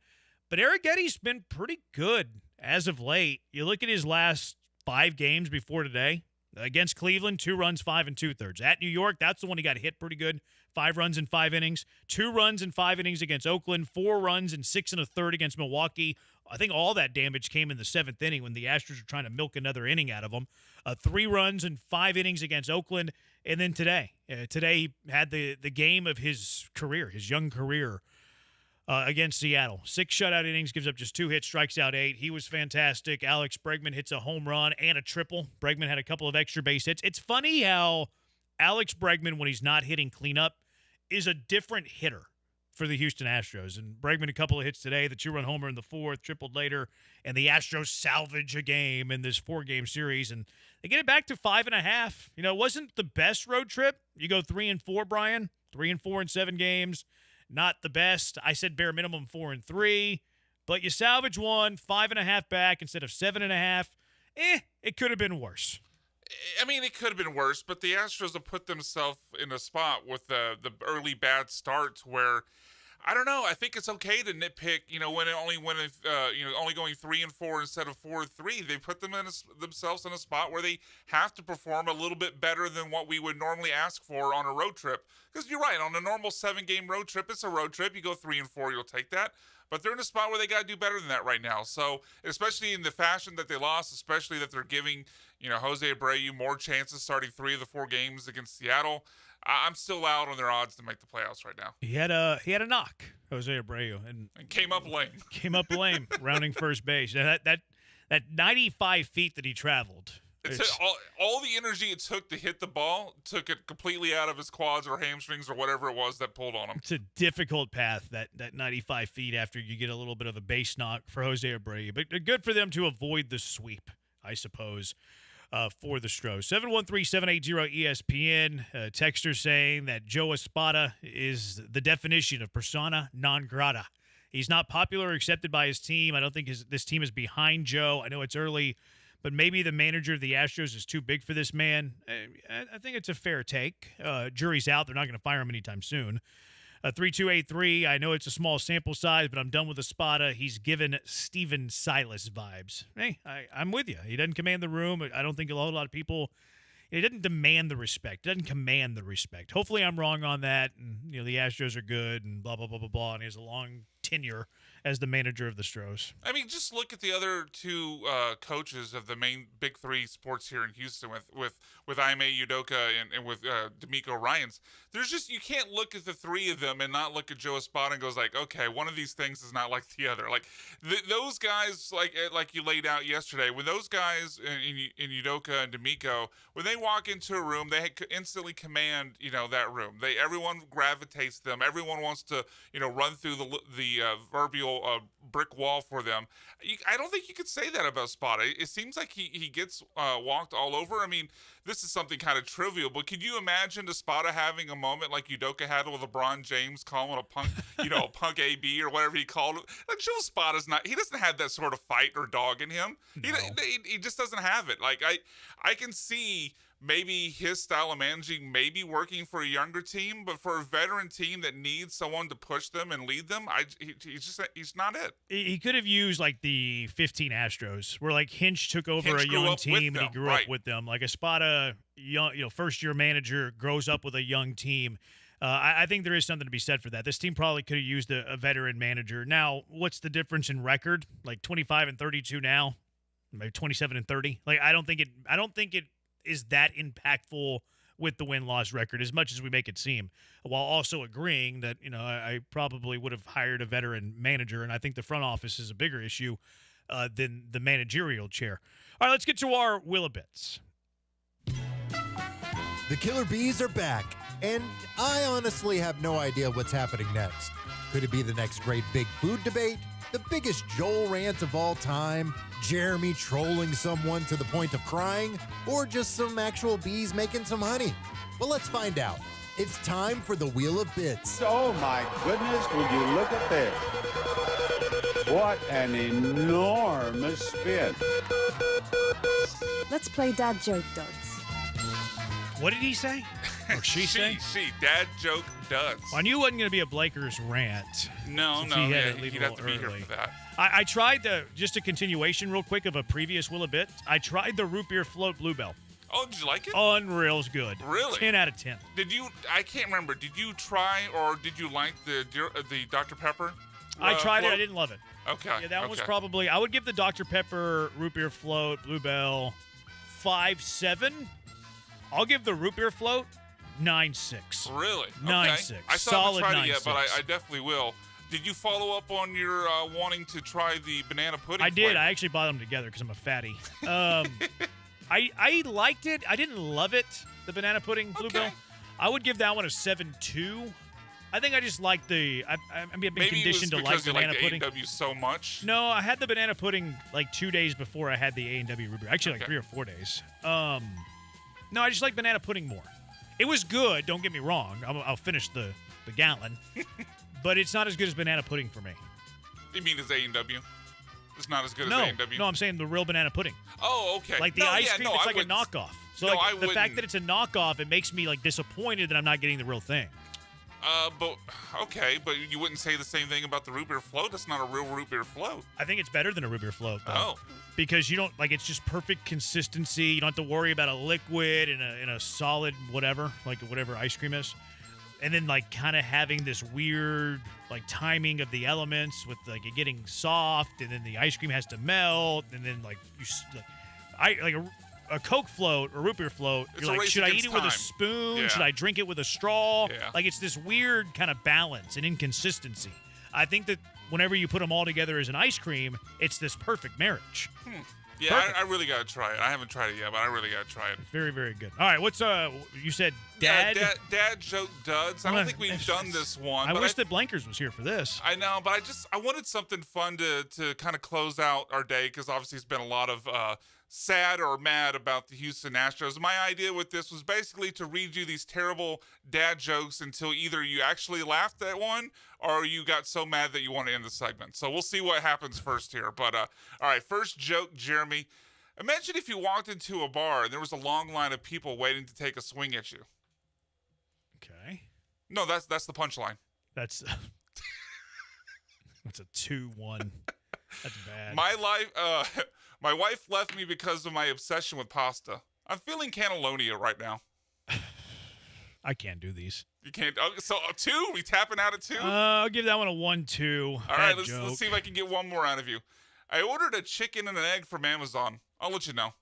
Speaker 20: But Arrighetti's been pretty good as of late. You look at his last 5 games before today. Against Cleveland, 2 runs, 5 2/3. At New York, that's the one he got hit pretty good. 5 runs in 5 innings. 2 runs in 5 innings against Oakland. 4 runs in 6 1/3 against Milwaukee. I think all that damage came in the 7th inning when the Astros were trying to milk another inning out of him. 3 runs in 5 innings against Oakland. And then today. Today he had the game of his career, his young career. Against Seattle. 6 shutout innings, gives up just 2 hits, strikes out 8. He was fantastic. Alex Bregman hits a home run and a triple. Bregman had a couple of extra base hits. It's funny how Alex Bregman, when he's not hitting cleanup, is a different hitter for the Houston Astros. And Bregman, a couple of hits today, the 2-run homer in the 4th, tripled later, and the Astros salvage a game in this 4-game series. And they get it back to 5.5. You know, it wasn't the best road trip. You go 3-4, Brian, 3-4 in 7 games. Not the best. I said bare minimum 4-3, but you salvage one, 5.5 back instead of 7.5. It could have been worse.
Speaker 4: I mean, it could have been worse, but the Astros have put themselves in a spot with the early bad starts where, I don't know. I think it's okay to nitpick. You know, when only going 3-4 instead of 4-3, they put themselves in a spot where they have to perform a little bit better than what we would normally ask for on a road trip. Because you're right, on a normal 7-game road trip, it's a road trip. You go 3-4, you'll take that. But they're in a spot where they got to do better than that right now. So, especially in the fashion that they lost, especially that they're giving, Jose Abreu more chances starting 3 of the 4 games against Seattle. I'm still out on their odds to make the playoffs right now.
Speaker 20: He had a knock, Jose Abreu, and
Speaker 4: came up lame.
Speaker 20: Rounding first base. Now that 95 feet that he traveled.
Speaker 4: All the energy it took to hit the ball took it completely out of his quads or hamstrings or whatever it was that pulled on him.
Speaker 20: It's a difficult path, that 95 feet after you get a little bit of a base knock for Jose Abreu. But good for them to avoid the sweep, I suppose. For the Stros. 713-780-ESPN. Texter saying that Joe Espada is the definition of persona non grata. He's not popular or accepted by his team. I don't think this team is behind Joe. I know it's early, but maybe the manager of the Astros is too big for this man. I think it's a fair take. Jury's out. They're not going to fire him anytime soon. 3283, I know it's a small sample size, but I'm done with Espada. He's given Steven Silas vibes. Hey, I'm with you. He doesn't command the room. I don't think a whole lot of people, he doesn't demand the respect. He doesn't command the respect. Hopefully I'm wrong on that. And, the Astros are good and blah, blah, blah, blah, blah. And he has a long tenure as the manager of the Stros.
Speaker 4: I mean, just look at the other two coaches of the main big three sports here in Houston with Ime Udoka and with D'Amico Ryans. There's just, you can't look at the three of them and not look at Joe Espada and goes like, okay, one of these things is not like the other. Like those guys, like you laid out yesterday, when those guys in Udoka and D'Amico, when they walk into a room, they instantly command, that room. Everyone gravitates to them. Everyone wants to, run through the proverbial brick wall for them. I don't think you could say that about Espada. It seems like he gets walked all over. I mean, this is something kind of trivial, but could you imagine Espada having a moment like Udoka had with LeBron James calling a punk, a punk AB or whatever he called it? Like Joe Espada's he doesn't have that sort of fight or dog in him. No. He just doesn't have it. Like I can see maybe his style of managing maybe working for a younger team, but for a veteran team that needs someone to push them and lead them, he's not it.
Speaker 20: He could have used like the 15 Astros, where like Hinch took over a young team and he grew up with them. Like Espada, first year manager, grows up with a young team. I think there is something to be said for that. This team probably could have used a veteran manager. Now, what's the difference in record? Like 25-32 now, maybe 27-30. Like I don't think it is that impactful with the win-loss record as much as we make it seem, while also agreeing that, I probably would have hired a veteran manager, and I think the front office is a bigger issue than the managerial chair. All right, let's get to our Will-A-Bits.
Speaker 8: The Killer Bees are back, and I honestly have no idea what's happening next. Could it be the next great big food debate? The biggest Joel rant of all time? Jeremy trolling someone to the point of crying? Or just some actual bees making some honey? Well, let's find out. It's time for the Wheel of Bits.
Speaker 21: Oh my goodness, would you look at this? What an enormous spin.
Speaker 22: Let's play Dad Joke Duds.
Speaker 20: What did he say? Or she say?
Speaker 4: She, Dad Joke Duds.
Speaker 20: Well, I knew it wasn't going to be a Blakers rant.
Speaker 4: No,
Speaker 20: he'd
Speaker 4: have to be here for that.
Speaker 20: I tried just a continuation real quick of a previous Will a Bit. I tried the root beer float bluebell.
Speaker 4: Oh, did you like it?
Speaker 20: Unreal's good.
Speaker 4: Really?
Speaker 20: 10 out of 10.
Speaker 4: I can't remember. Did you try or did you like the Dr. Pepper?
Speaker 20: I tried
Speaker 4: float?
Speaker 20: it. I didn't love it.
Speaker 4: Okay.
Speaker 20: Yeah, that one was probably, I would give the Dr. Pepper root beer float bluebell 5.7. I'll give the root beer float 9.6.
Speaker 4: Really?
Speaker 20: 9.6.
Speaker 4: I still
Speaker 20: Solid
Speaker 4: haven't tried it yet,
Speaker 20: 9.6.
Speaker 4: but I definitely will. Did you follow up on your wanting to try the banana pudding?
Speaker 20: I did.
Speaker 4: flavor?
Speaker 20: I actually bought them together because I'm a fatty. I liked it. I didn't love it, the banana pudding bluebell. I would give that one a 7.2. I think I just like the. I've been conditioned to like banana pudding.
Speaker 4: A&W so much.
Speaker 20: No, I had the banana pudding like 2 days before I had the A&W root beer. Actually, like 3 or 4 days. No, I just like banana pudding more. It was good. Don't get me wrong. I'll finish the gallon, but it's not as good as banana pudding for me.
Speaker 4: You mean as A&W? It's not as good
Speaker 20: No,
Speaker 4: as A&W?
Speaker 20: no, I'm saying the real banana pudding.
Speaker 4: Oh, okay.
Speaker 20: Like the ice cream, it's like a knockoff. So like the fact that it's a knockoff, it makes me like disappointed that I'm not getting the real thing.
Speaker 4: But you wouldn't say the same thing about the root beer float. It's not a real root beer float.
Speaker 20: I think it's better than a root beer float, though.
Speaker 4: Oh.
Speaker 20: Because you don't like it's just perfect consistency. You don't have to worry about a liquid in a solid whatever, like whatever ice cream is. And then like kind of having this weird like timing of the elements with like it getting soft, and then the ice cream has to melt, and then like a Coke float or root beer float.
Speaker 4: It's
Speaker 20: You're
Speaker 4: a
Speaker 20: like,
Speaker 4: race
Speaker 20: should I eat
Speaker 4: against
Speaker 20: it with a
Speaker 4: time.
Speaker 20: spoon?
Speaker 4: Yeah.
Speaker 20: Should I drink it with a straw?
Speaker 4: Yeah.
Speaker 20: Like it's this weird kind of balance and inconsistency. I think that whenever you put them all together as an ice cream, it's this perfect marriage.
Speaker 4: Yeah, I really got to try it. I haven't tried it yet, but I really got to try it.
Speaker 20: Very, very good. All right, what's you said Dad?
Speaker 4: Dad Joke Duds. I don't think we've done this one.
Speaker 20: I
Speaker 4: but
Speaker 20: wish that Blankers was here for this.
Speaker 4: I know, but I wanted something fun to kind of close out our day, because obviously it's been a lot of sad or mad about the Houston Astros. My idea with this was basically to read you these terrible dad jokes until either you actually laughed at one or you got so mad that you want to end the segment. So we'll see what happens first here. But all right, first joke, Jeremy. Imagine if you walked into a bar and there was a long line of people waiting to take a swing at you.
Speaker 20: Okay.
Speaker 4: No, that's the punchline.
Speaker 20: That's a 2-1. That's bad.
Speaker 4: My wife left me because of my obsession with pasta. I'm feeling cannelloni right now.
Speaker 20: I can't do these.
Speaker 4: You can't. Oh, so 2? We tapping out at 2?
Speaker 20: I'll give that one a 1-2.
Speaker 4: All right, let's see if I can get one more out of you. I ordered a chicken and an egg from Amazon. I'll let you know.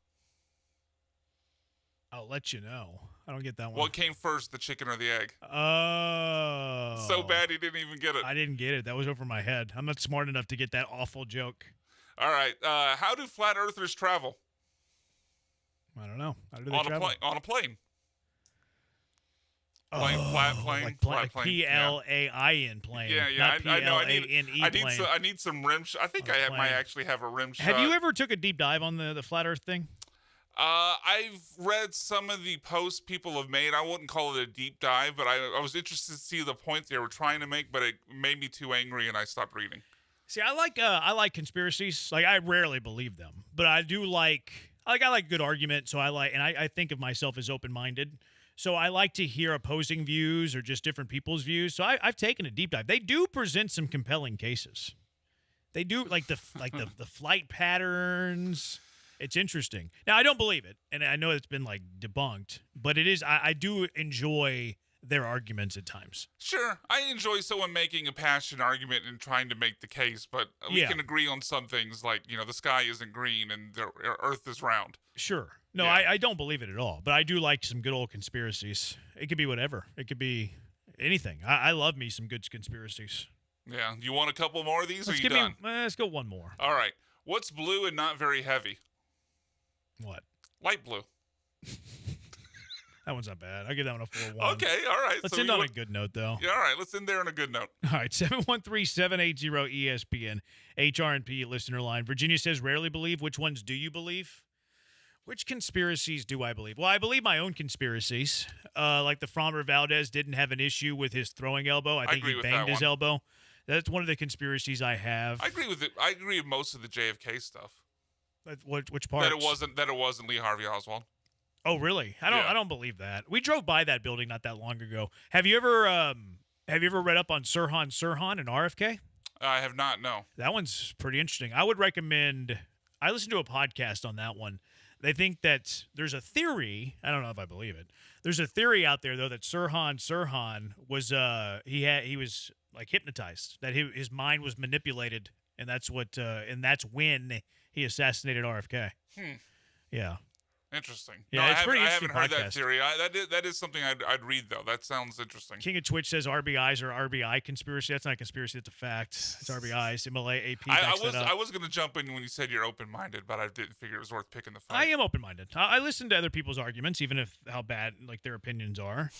Speaker 20: I'll let you know. I don't get that one.
Speaker 4: What came first, the chicken or the egg?
Speaker 20: Oh.
Speaker 4: So bad he didn't even get it.
Speaker 20: I didn't get it. That was over my head. I'm not smart enough to get that awful joke.
Speaker 4: All right. How do flat earthers travel?
Speaker 20: I don't know. How do they travel?
Speaker 4: On a plane. Flat plane.
Speaker 20: Like
Speaker 4: flat plane.
Speaker 20: P-L-A-I-N plane.
Speaker 4: Yeah.
Speaker 20: Not
Speaker 4: I know.
Speaker 20: P-L-A-N-E plane.
Speaker 4: I need some rim shot. I think might actually have a rim shot.
Speaker 20: Have you ever took a deep dive on the flat earth thing?
Speaker 4: I've read some of the posts people have made. I wouldn't call it a deep dive, but I was interested to see the point they were trying to make, but it made me too angry and I stopped reading.
Speaker 20: See, I like conspiracies. Like, I rarely believe them, but I do like good argument. So I think of myself as open-minded. So I like to hear opposing views or just different people's views. So I've taken a deep dive. They do present some compelling cases. They do, like the flight patterns. It's interesting. Now, I don't believe it, and I know it's been like debunked, but it is. I do enjoy their arguments at times.
Speaker 4: Sure, I enjoy someone making a passionate argument and trying to make the case, but we can agree on some things, like the sky isn't green and the Earth is round.
Speaker 20: Sure. No, I don't believe it at all, but I do like some good old conspiracies. It could be whatever. It could be anything. I love me some good conspiracies.
Speaker 4: Yeah. You want a couple more of these, or you
Speaker 20: done?
Speaker 4: done?
Speaker 20: Let's go one more.
Speaker 4: All right. What's blue and not very heavy?
Speaker 20: What?
Speaker 4: Light blue.
Speaker 20: That one's not bad. I'll give that one a 4-1.
Speaker 4: Okay, all right.
Speaker 20: Let's end on a good note, though.
Speaker 4: Yeah, all right. Let's end there on a good note.
Speaker 20: All right, 713-780-ESPN, HRNP listener line. Virginia says, rarely believe. Which ones do you believe? Which conspiracies do I believe? Well, I believe my own conspiracies. Like the Framber Valdez didn't have an issue with his throwing elbow. I think he banged his elbow. That's one of the conspiracies I have.
Speaker 4: I agree with it. I agree with most of the JFK stuff.
Speaker 20: Which part?
Speaker 4: That it wasn't Lee Harvey Oswald.
Speaker 20: Oh, really? I don't believe that. We drove by that building not that long ago. Have you ever read up on Sirhan Sirhan and RFK?
Speaker 4: I have not. No.
Speaker 20: That one's pretty interesting. I would recommend. I listened to a podcast on that one. They think that there's a theory. I don't know if I believe it. There's a theory out there though that Sirhan Sirhan was he was like hypnotized, that his mind was manipulated, and that's when he assassinated RFK. Yeah.
Speaker 4: Interesting.
Speaker 20: Yeah,
Speaker 4: no,
Speaker 20: it's pretty
Speaker 4: I
Speaker 20: interesting.
Speaker 4: haven't heard that
Speaker 20: podcast.
Speaker 4: theory. That is something I'd read though. That sounds interesting.
Speaker 20: King of Twitch says RBIs are RBI conspiracy. That's not a conspiracy. That's a fact. It's RBIs. MLA AP.
Speaker 4: I was going to jump in when you said you're open-minded, but I didn't figure it was worth picking the fight.
Speaker 20: I am open-minded. I listen to other people's arguments, even if how bad like their opinions are.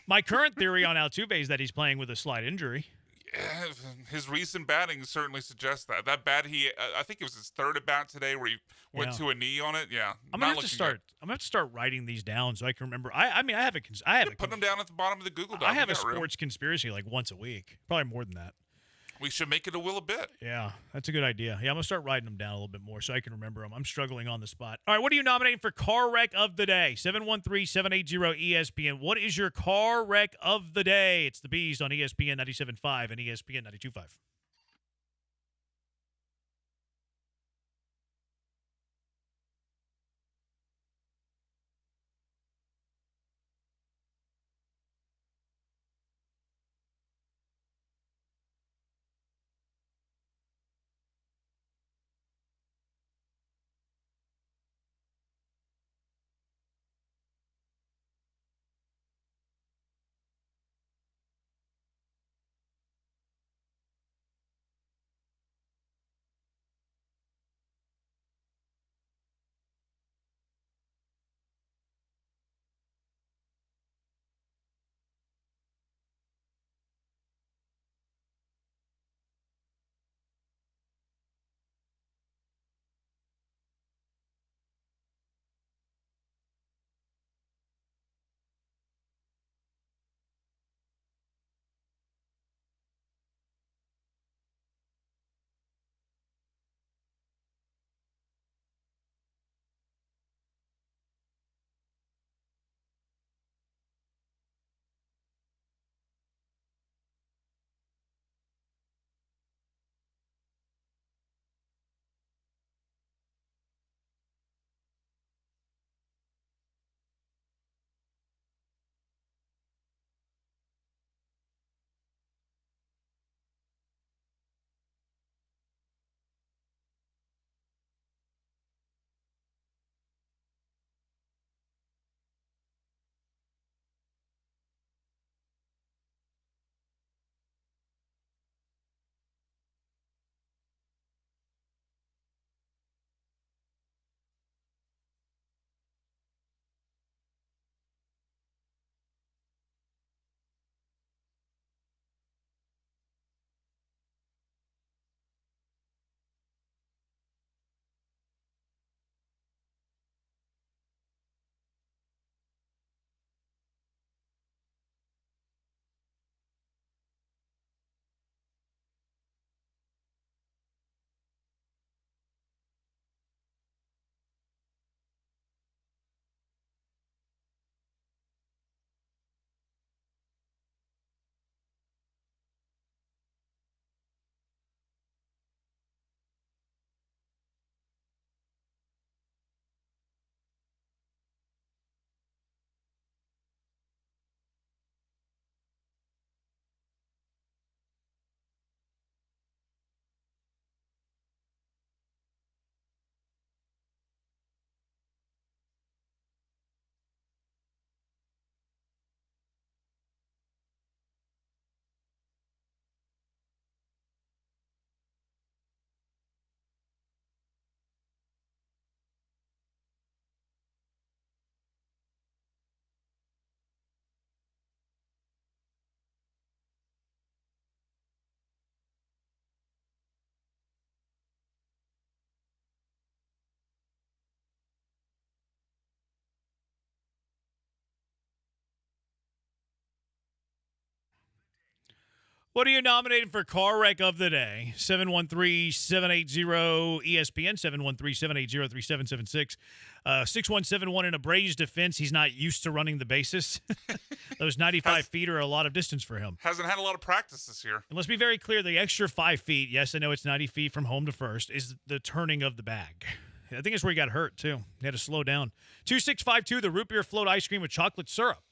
Speaker 20: My current theory on Altuve is that he's playing with a slight injury.
Speaker 4: Yeah, his recent batting certainly suggests that. That bat, I think it was his third at bat today where he went to a knee on it. Yeah,
Speaker 20: I'm gonna have to start. I'm gonna have to start writing these down so I can remember. I mean, I have
Speaker 4: put them down at the bottom of the Google Doc.
Speaker 20: I have a sports conspiracy like once a week, probably more than that.
Speaker 4: We should make it a will a bit.
Speaker 20: Yeah, that's a good idea. Yeah, I'm gonna start writing them down a little bit more so I can remember them. I'm struggling on the spot. All right, what are you nominating for car wreck of the day? 713-780-ESPN. What is your car wreck of the day? It's the Bees on ESPN 97.5 and ESPN 92.5. What are you nominating for car wreck of the day? 713-780-ESPN, 713-780-3776. 6171 in a Braves defense. He's not used to running the bases. Those 95 feet are a lot of distance for him.
Speaker 4: Hasn't had a lot of practice this year.
Speaker 20: And let's be very clear, the extra 5 feet, yes, I know it's 90 feet from home to first, is the turning of the bag. I think that's where he got hurt, too. He had to slow down. 2652, the root beer float ice cream with chocolate syrup.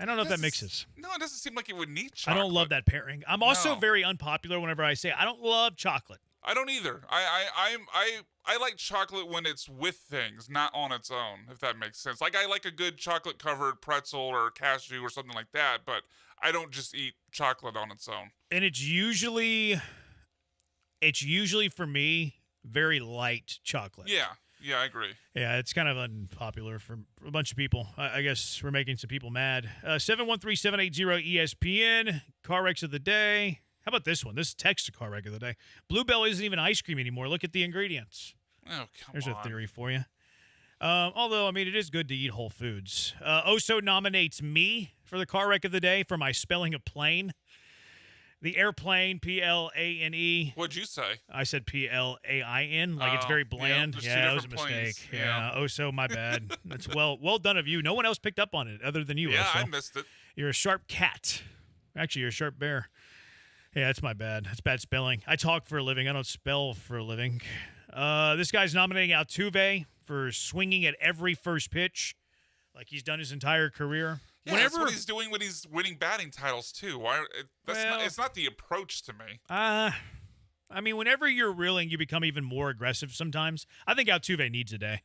Speaker 20: I don't know if that mixes.
Speaker 4: No, it doesn't seem like it would need chocolate.
Speaker 20: I don't love that pairing. I'm also very unpopular whenever I say I don't love chocolate.
Speaker 4: I don't either. I like chocolate when it's with things, not on its own, if that makes sense. Like I like a good chocolate covered pretzel or cashew or something like that, but I don't just eat chocolate on its own.
Speaker 20: And it's usually for me very light chocolate.
Speaker 4: Yeah, I agree.
Speaker 20: Yeah, it's kind of unpopular for a bunch of people. I guess we're making some people mad. 713-780-ESPN, car wrecks of the day. How about this one? This text car wreck of the day. Bluebell isn't even ice cream anymore. Look at the ingredients.
Speaker 4: Oh, come
Speaker 20: There's
Speaker 4: on.
Speaker 20: a theory for you. Although, I mean, it is good to eat whole foods. Oso nominates me for the car wreck of the day for my spelling of plane. The airplane, Plane.
Speaker 4: What'd you say?
Speaker 20: I said Plain, like it's very bland.
Speaker 4: Yeah,
Speaker 20: that was a
Speaker 4: different
Speaker 20: mistake.
Speaker 4: planes.
Speaker 20: Yeah. Oh, so my bad. That's well done of you. No one else picked up on it other than you.
Speaker 4: Yeah,
Speaker 20: Oso.
Speaker 4: I missed it.
Speaker 20: You're a sharp cat. Actually, you're a sharp bear. Yeah, that's my bad. That's bad spelling. I talk for a living. I don't spell for a living. This guy's nominating Altuve for swinging at every first pitch, like he's done his entire career.
Speaker 4: Yeah, that's what he's doing when he's winning batting titles too. It's not the approach to me.
Speaker 20: I mean, whenever you're reeling, you become even more aggressive sometimes. I think Altuve needs a day.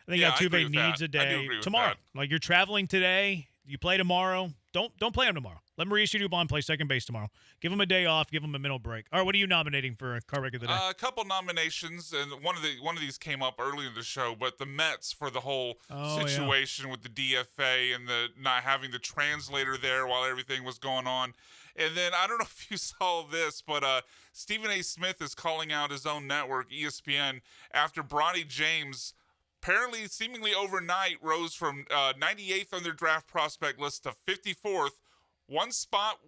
Speaker 20: I think Altuve needs a day tomorrow. Like you're traveling today, you play tomorrow. Don't play him tomorrow. Let Mauricio Dubon play second base tomorrow. Give him a day off. Give him a mental break. All right, what are you nominating for a car wreck of the day?
Speaker 4: A couple nominations, and one of these came up early in the show. But the Mets for the whole situation with the DFA and the not having the translator there while everything was going on. And then I don't know if you saw this, but Stephen A. Smith is calling out his own network, ESPN, after Bronny James apparently seemingly overnight rose from 98th on their draft prospect list to 54th. One spot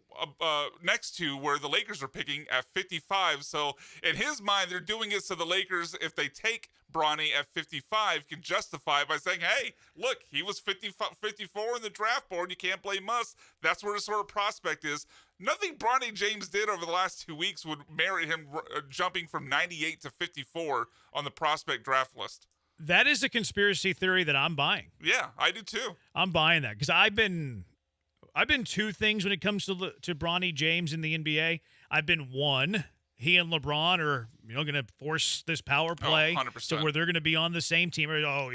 Speaker 4: next to where the Lakers are picking at 55. So in his mind, they're doing it so the Lakers, if they take Bronny at 55, can justify it by saying, hey, look, he was 54 in the draft board. You can't blame us. That's where the sort of prospect is. Nothing Bronny James did over the last 2 weeks would merit him jumping from 98 to 54 on the prospect draft list.
Speaker 20: That is a conspiracy theory that I'm buying.
Speaker 4: Yeah, I do too.
Speaker 20: I'm buying that because I've been two things when it comes to Bronny James in the NBA. I've been one, he and LeBron are going to force this power play
Speaker 4: 100%.
Speaker 20: to where they're going to be on the same team. No,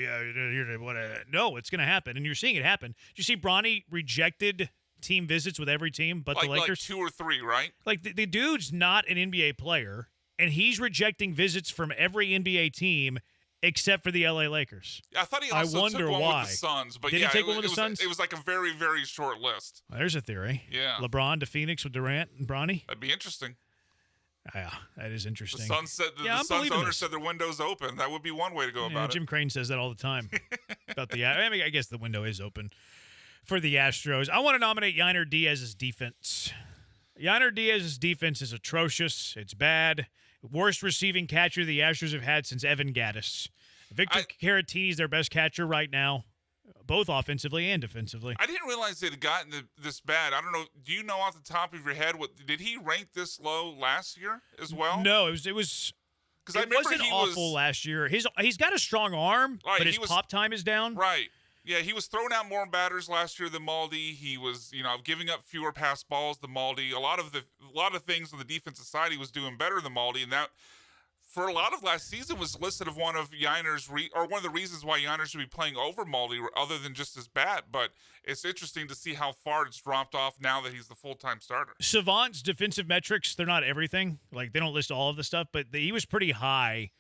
Speaker 20: it's going to happen, and you're seeing it happen. Did you see Bronny rejected team visits with every team but the Lakers?
Speaker 4: Like 2 or 3, right?
Speaker 20: Like the dude's not an NBA player, and he's rejecting visits from every NBA team except for the LA Lakers.
Speaker 4: I thought he also
Speaker 20: wonder
Speaker 4: took one
Speaker 20: why.
Speaker 4: with the Suns. But
Speaker 20: Did
Speaker 4: yeah,
Speaker 20: he take one with the Suns?
Speaker 4: It was like a very, very short list.
Speaker 20: Well, there's a theory.
Speaker 4: Yeah.
Speaker 20: LeBron to Phoenix with Durant and Bronny.
Speaker 4: That'd be interesting.
Speaker 20: Yeah, that is interesting.
Speaker 4: The Suns said the Suns owner said their window's open. That would be one way to go about
Speaker 20: Jim
Speaker 4: it.
Speaker 20: Crane says that all the time about the. I mean, I guess the window is open for the Astros. I want to nominate Yainer Diaz's defense. Yainer Diaz's defense is atrocious. It's bad. Worst receiving catcher the Astros have had since Evan Gattis. Victor Caratini is their best catcher right now, both offensively and defensively.
Speaker 4: I didn't realize it had gotten this bad. I don't know. Do you know off the top of your head did he rank this low last year as well?
Speaker 20: No, it was because I remember wasn't awful last year. He's got a strong arm, but his pop time is down.
Speaker 4: Right. Yeah, he was throwing out more batters last year than Maldi. He was, giving up fewer pass balls than Maldi. A lot of things on the defensive side he was doing better than Maldi, and that for a lot of last season was listed of one of Yainer's or one of the reasons why Yainer should be playing over Maldi other than just his bat. But it's interesting to see how far it's dropped off now that he's the full-time starter.
Speaker 20: Savant's defensive metrics, they're not everything. Like, they don't list all of the stuff, but he was pretty high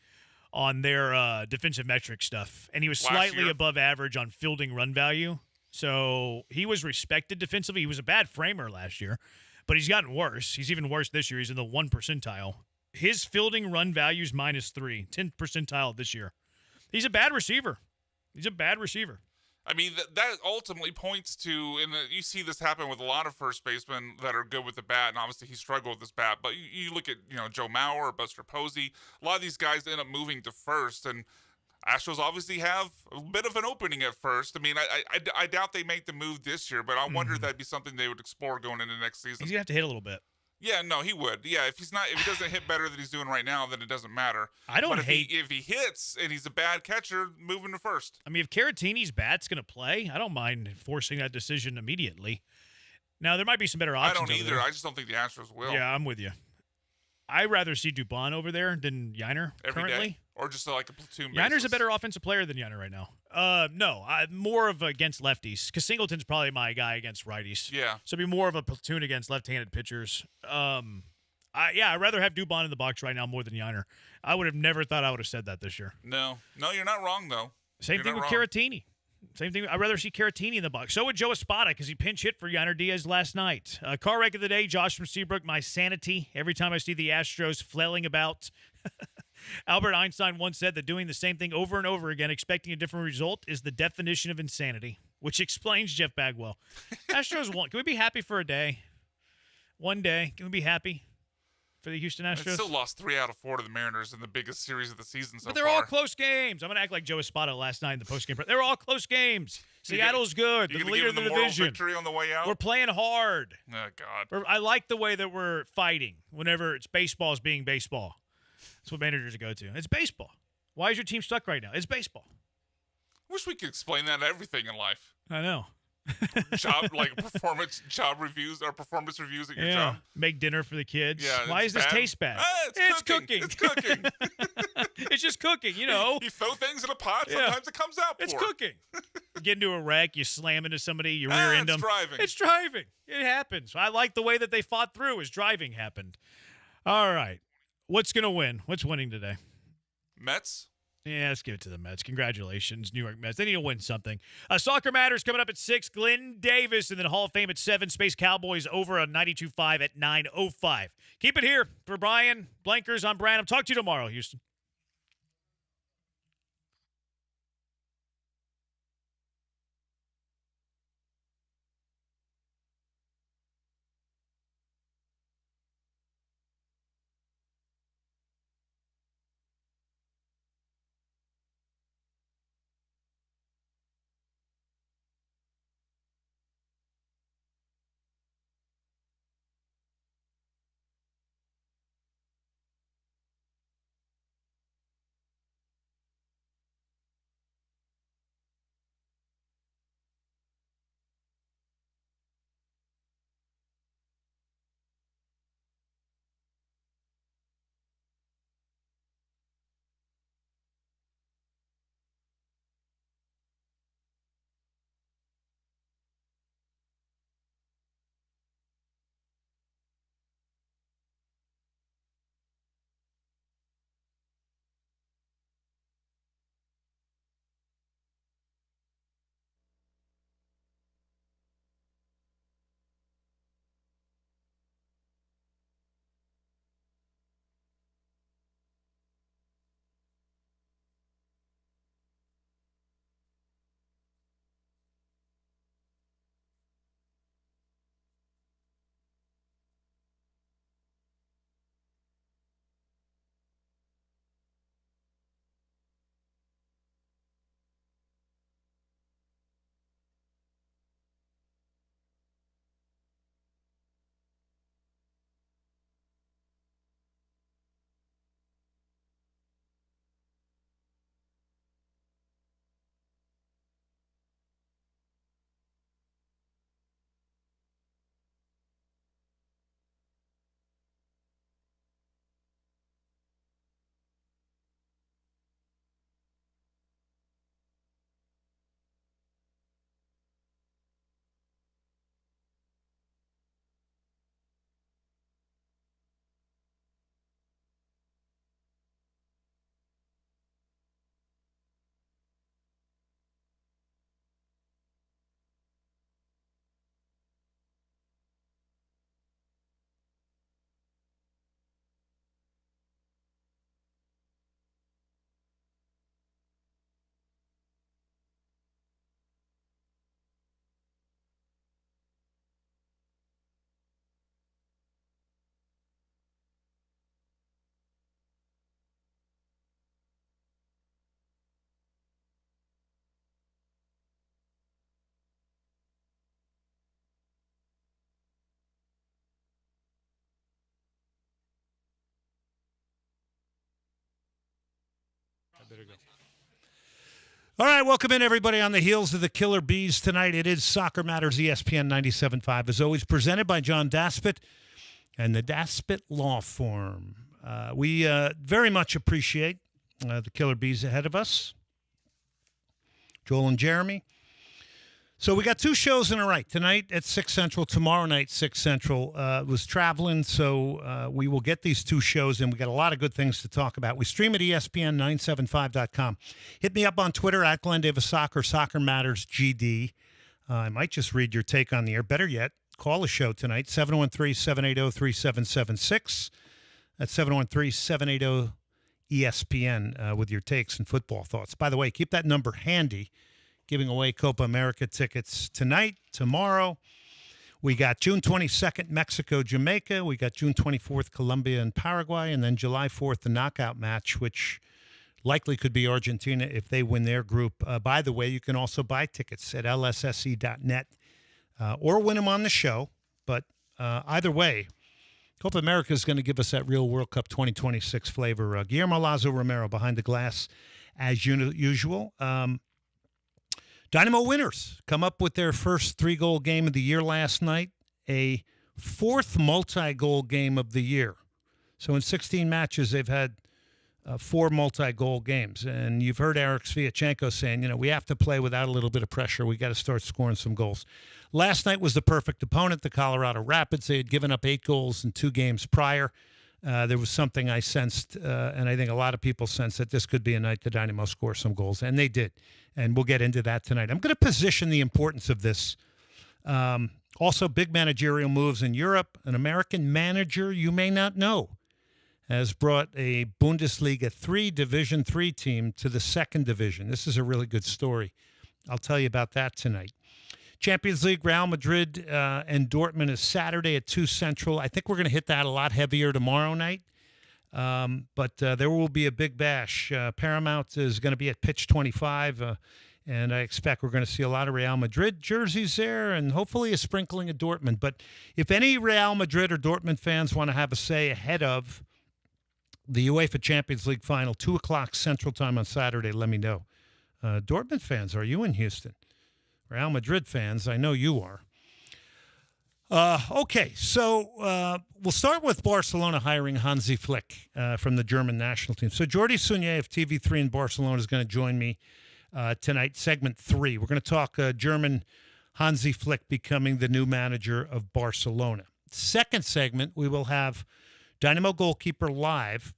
Speaker 20: on their defensive metric stuff. And he was slightly above average on fielding run value. So he was respected defensively. He was a bad framer last year, but he's gotten worse. He's even worse this year. He's in the 1 percentile. His fielding run value is -3, 10th percentile this year. He's a bad receiver.
Speaker 4: I mean, that ultimately points to, and you see this happen with a lot of first basemen that are good with the bat, and obviously he struggled with his bat. But you look at, Joe Mauer or Buster Posey, a lot of these guys end up moving to first, and Astros obviously have a bit of an opening at first. I mean, I doubt they make the move this year, but I wonder if that'd be something they would explore going into next season.
Speaker 20: He's gonna have to hit a little bit.
Speaker 4: Yeah, no, he would. Yeah, if he doesn't hit better than he's doing right now, then it doesn't matter.
Speaker 20: I don't
Speaker 4: but
Speaker 20: hate
Speaker 4: if he hits and he's a bad catcher, moving to first.
Speaker 20: I mean, if Caratini's bat's going to play, I don't mind forcing that decision immediately. Now, there might be some better options.
Speaker 4: I don't
Speaker 20: over
Speaker 4: either.
Speaker 20: there.
Speaker 4: I just don't think the Astros will.
Speaker 20: Yeah, I'm with you. I'd rather see Dubon over there than Yiner
Speaker 4: Every
Speaker 20: currently.
Speaker 4: day? Or just like a platoon
Speaker 20: Yiner's
Speaker 4: basis?
Speaker 20: a better offensive player than Yiner right now. No, more of against lefties because Singleton's probably my guy against righties.
Speaker 4: Yeah.
Speaker 20: So it'd be more of a platoon against left-handed pitchers. I'd rather have Dubon in the box right now more than Yiner. I would have never thought I would have said that this year.
Speaker 4: No, you're not wrong, though.
Speaker 20: Same
Speaker 4: You're
Speaker 20: thing with
Speaker 4: not wrong.
Speaker 20: Caratini. Same thing. I'd rather see Caratini in the box. So would Joe Espada because he pinch hit for Yiner Diaz last night. Car wreck of the day, Josh from Seabrook. My sanity every time I see the Astros flailing about. Albert Einstein once said that doing the same thing over and over again, expecting a different result, is the definition of insanity, which explains Jeff Bagwell. Astros won. Can we be happy for a day? One day. Can we be happy for the Houston
Speaker 4: They
Speaker 20: Astros?
Speaker 4: still lost 3 out of 4 to the Mariners in the biggest series of the season so
Speaker 20: But they're
Speaker 4: far.
Speaker 20: all close games. I'm going to act like Joe Espada last night in the postgame. They're all close games. Seattle's good.
Speaker 4: You
Speaker 20: The
Speaker 4: gonna
Speaker 20: leader
Speaker 4: give
Speaker 20: of the
Speaker 4: them the moral
Speaker 20: division.
Speaker 4: victory on the way out?
Speaker 20: We're playing hard.
Speaker 4: Oh, God.
Speaker 20: I like the way that we're fighting whenever it's baseball is being baseball. That's what managers go to. It's baseball. Why is your team stuck right now? It's baseball.
Speaker 4: Wish we could explain that to everything in life.
Speaker 20: I know.
Speaker 4: Job reviews or performance reviews at your
Speaker 20: Yeah.
Speaker 4: job.
Speaker 20: Make dinner for the kids.
Speaker 4: Yeah,
Speaker 20: Why
Speaker 4: it's
Speaker 20: does this
Speaker 4: bad.
Speaker 20: taste bad?
Speaker 4: It's cooking. It's cooking.
Speaker 20: It's just cooking, you know.
Speaker 4: You throw things in a pot.
Speaker 20: Yeah.
Speaker 4: Sometimes it comes out.
Speaker 20: It's
Speaker 4: poor.
Speaker 20: cooking. You get into a wreck, you slam into somebody, you rear end
Speaker 4: it's
Speaker 20: them.
Speaker 4: driving.
Speaker 20: It's driving. It happens. I like the way that they fought through as driving happened. All right. What's going to win? What's winning today?
Speaker 4: Mets?
Speaker 20: Yeah, let's give it to the Mets. Congratulations, New York Mets. They need to win something. Soccer Matters coming up at 6. Glenn Davis, and then Hall of Fame at 7. Space Cowboys over on 92.5 at 9:05. Keep it here for Brian Blankers. I'm Brandon. Talk to you tomorrow, Houston.
Speaker 9: Better go. All right, welcome in, everybody, on the heels of the Killer Bees tonight. It is Soccer Matters, ESPN 97.5, as always, presented by John Daspit and the Daspit Law Firm. We very much appreciate the Killer Bees ahead of us, Joel and Jeremy. So we got two shows in a row. Tonight at 6 Central, tomorrow night, 6 Central. Was traveling, so we will get these two shows, and we got a lot of good things to talk about. We stream at ESPN975.com. Hit me up on Twitter at Glenn Davis Soccer, Soccer Matters GD. I might just read your take on the air. Better yet, call the show tonight, 713-780-3776. That's 713-780-ESPN with your takes and football thoughts. By the way, keep that number handy. Giving away Copa America tickets tonight, tomorrow. We got June 22nd, Mexico, Jamaica. We got June 24th, Colombia and Paraguay. And then July 4th, the knockout match, which likely could be Argentina if they win their group. By the way, you can also buy tickets at lsse.net or win them on the show. But either way, Copa America is going to give us that real World Cup 2026 flavor. Guillermo Lazo Romero behind the glass as usual. Dynamo winners come up with their first 3-goal game of the year last night, a fourth multi-goal game of the year. So in 16 matches, they've had 4 multi-goal games. And you've heard Eric Sviatchenko saying, we have to play without a little bit of pressure. We got to start scoring some goals. Last night was the perfect opponent, the Colorado Rapids. They had given up 8 goals in 2 games prior. There was something I sensed, and I think a lot of people sensed, that this could be a night the Dynamo score some goals, and they did. And we'll get into that tonight. I'm going to position the importance of this. Also, big managerial moves in Europe. An American manager you may not know has brought a Bundesliga 3 Division 3 team to the 2nd division. This is a really good story. I'll tell you about that tonight. Champions League, Real Madrid and Dortmund is Saturday at 2 Central. I think we're going to hit that a lot heavier tomorrow night. But there will be a big bash. Paramount is going to be at pitch 25, and I expect we're going to see a lot of Real Madrid jerseys there and hopefully a sprinkling of Dortmund. But if any Real Madrid or Dortmund fans want to have a say ahead of the UEFA Champions League final, 2 o'clock Central Time on Saturday, let me know. Dortmund fans, are you in Houston? Real Madrid fans, I know you are. Okay, so we'll start with Barcelona hiring Hansi Flick from the German national team. So Jordi Sunye of TV3 in Barcelona is going to join me tonight, segment 3. We're going to talk German Hansi Flick becoming the new manager of Barcelona. Second segment, we will have Dynamo goalkeeper live,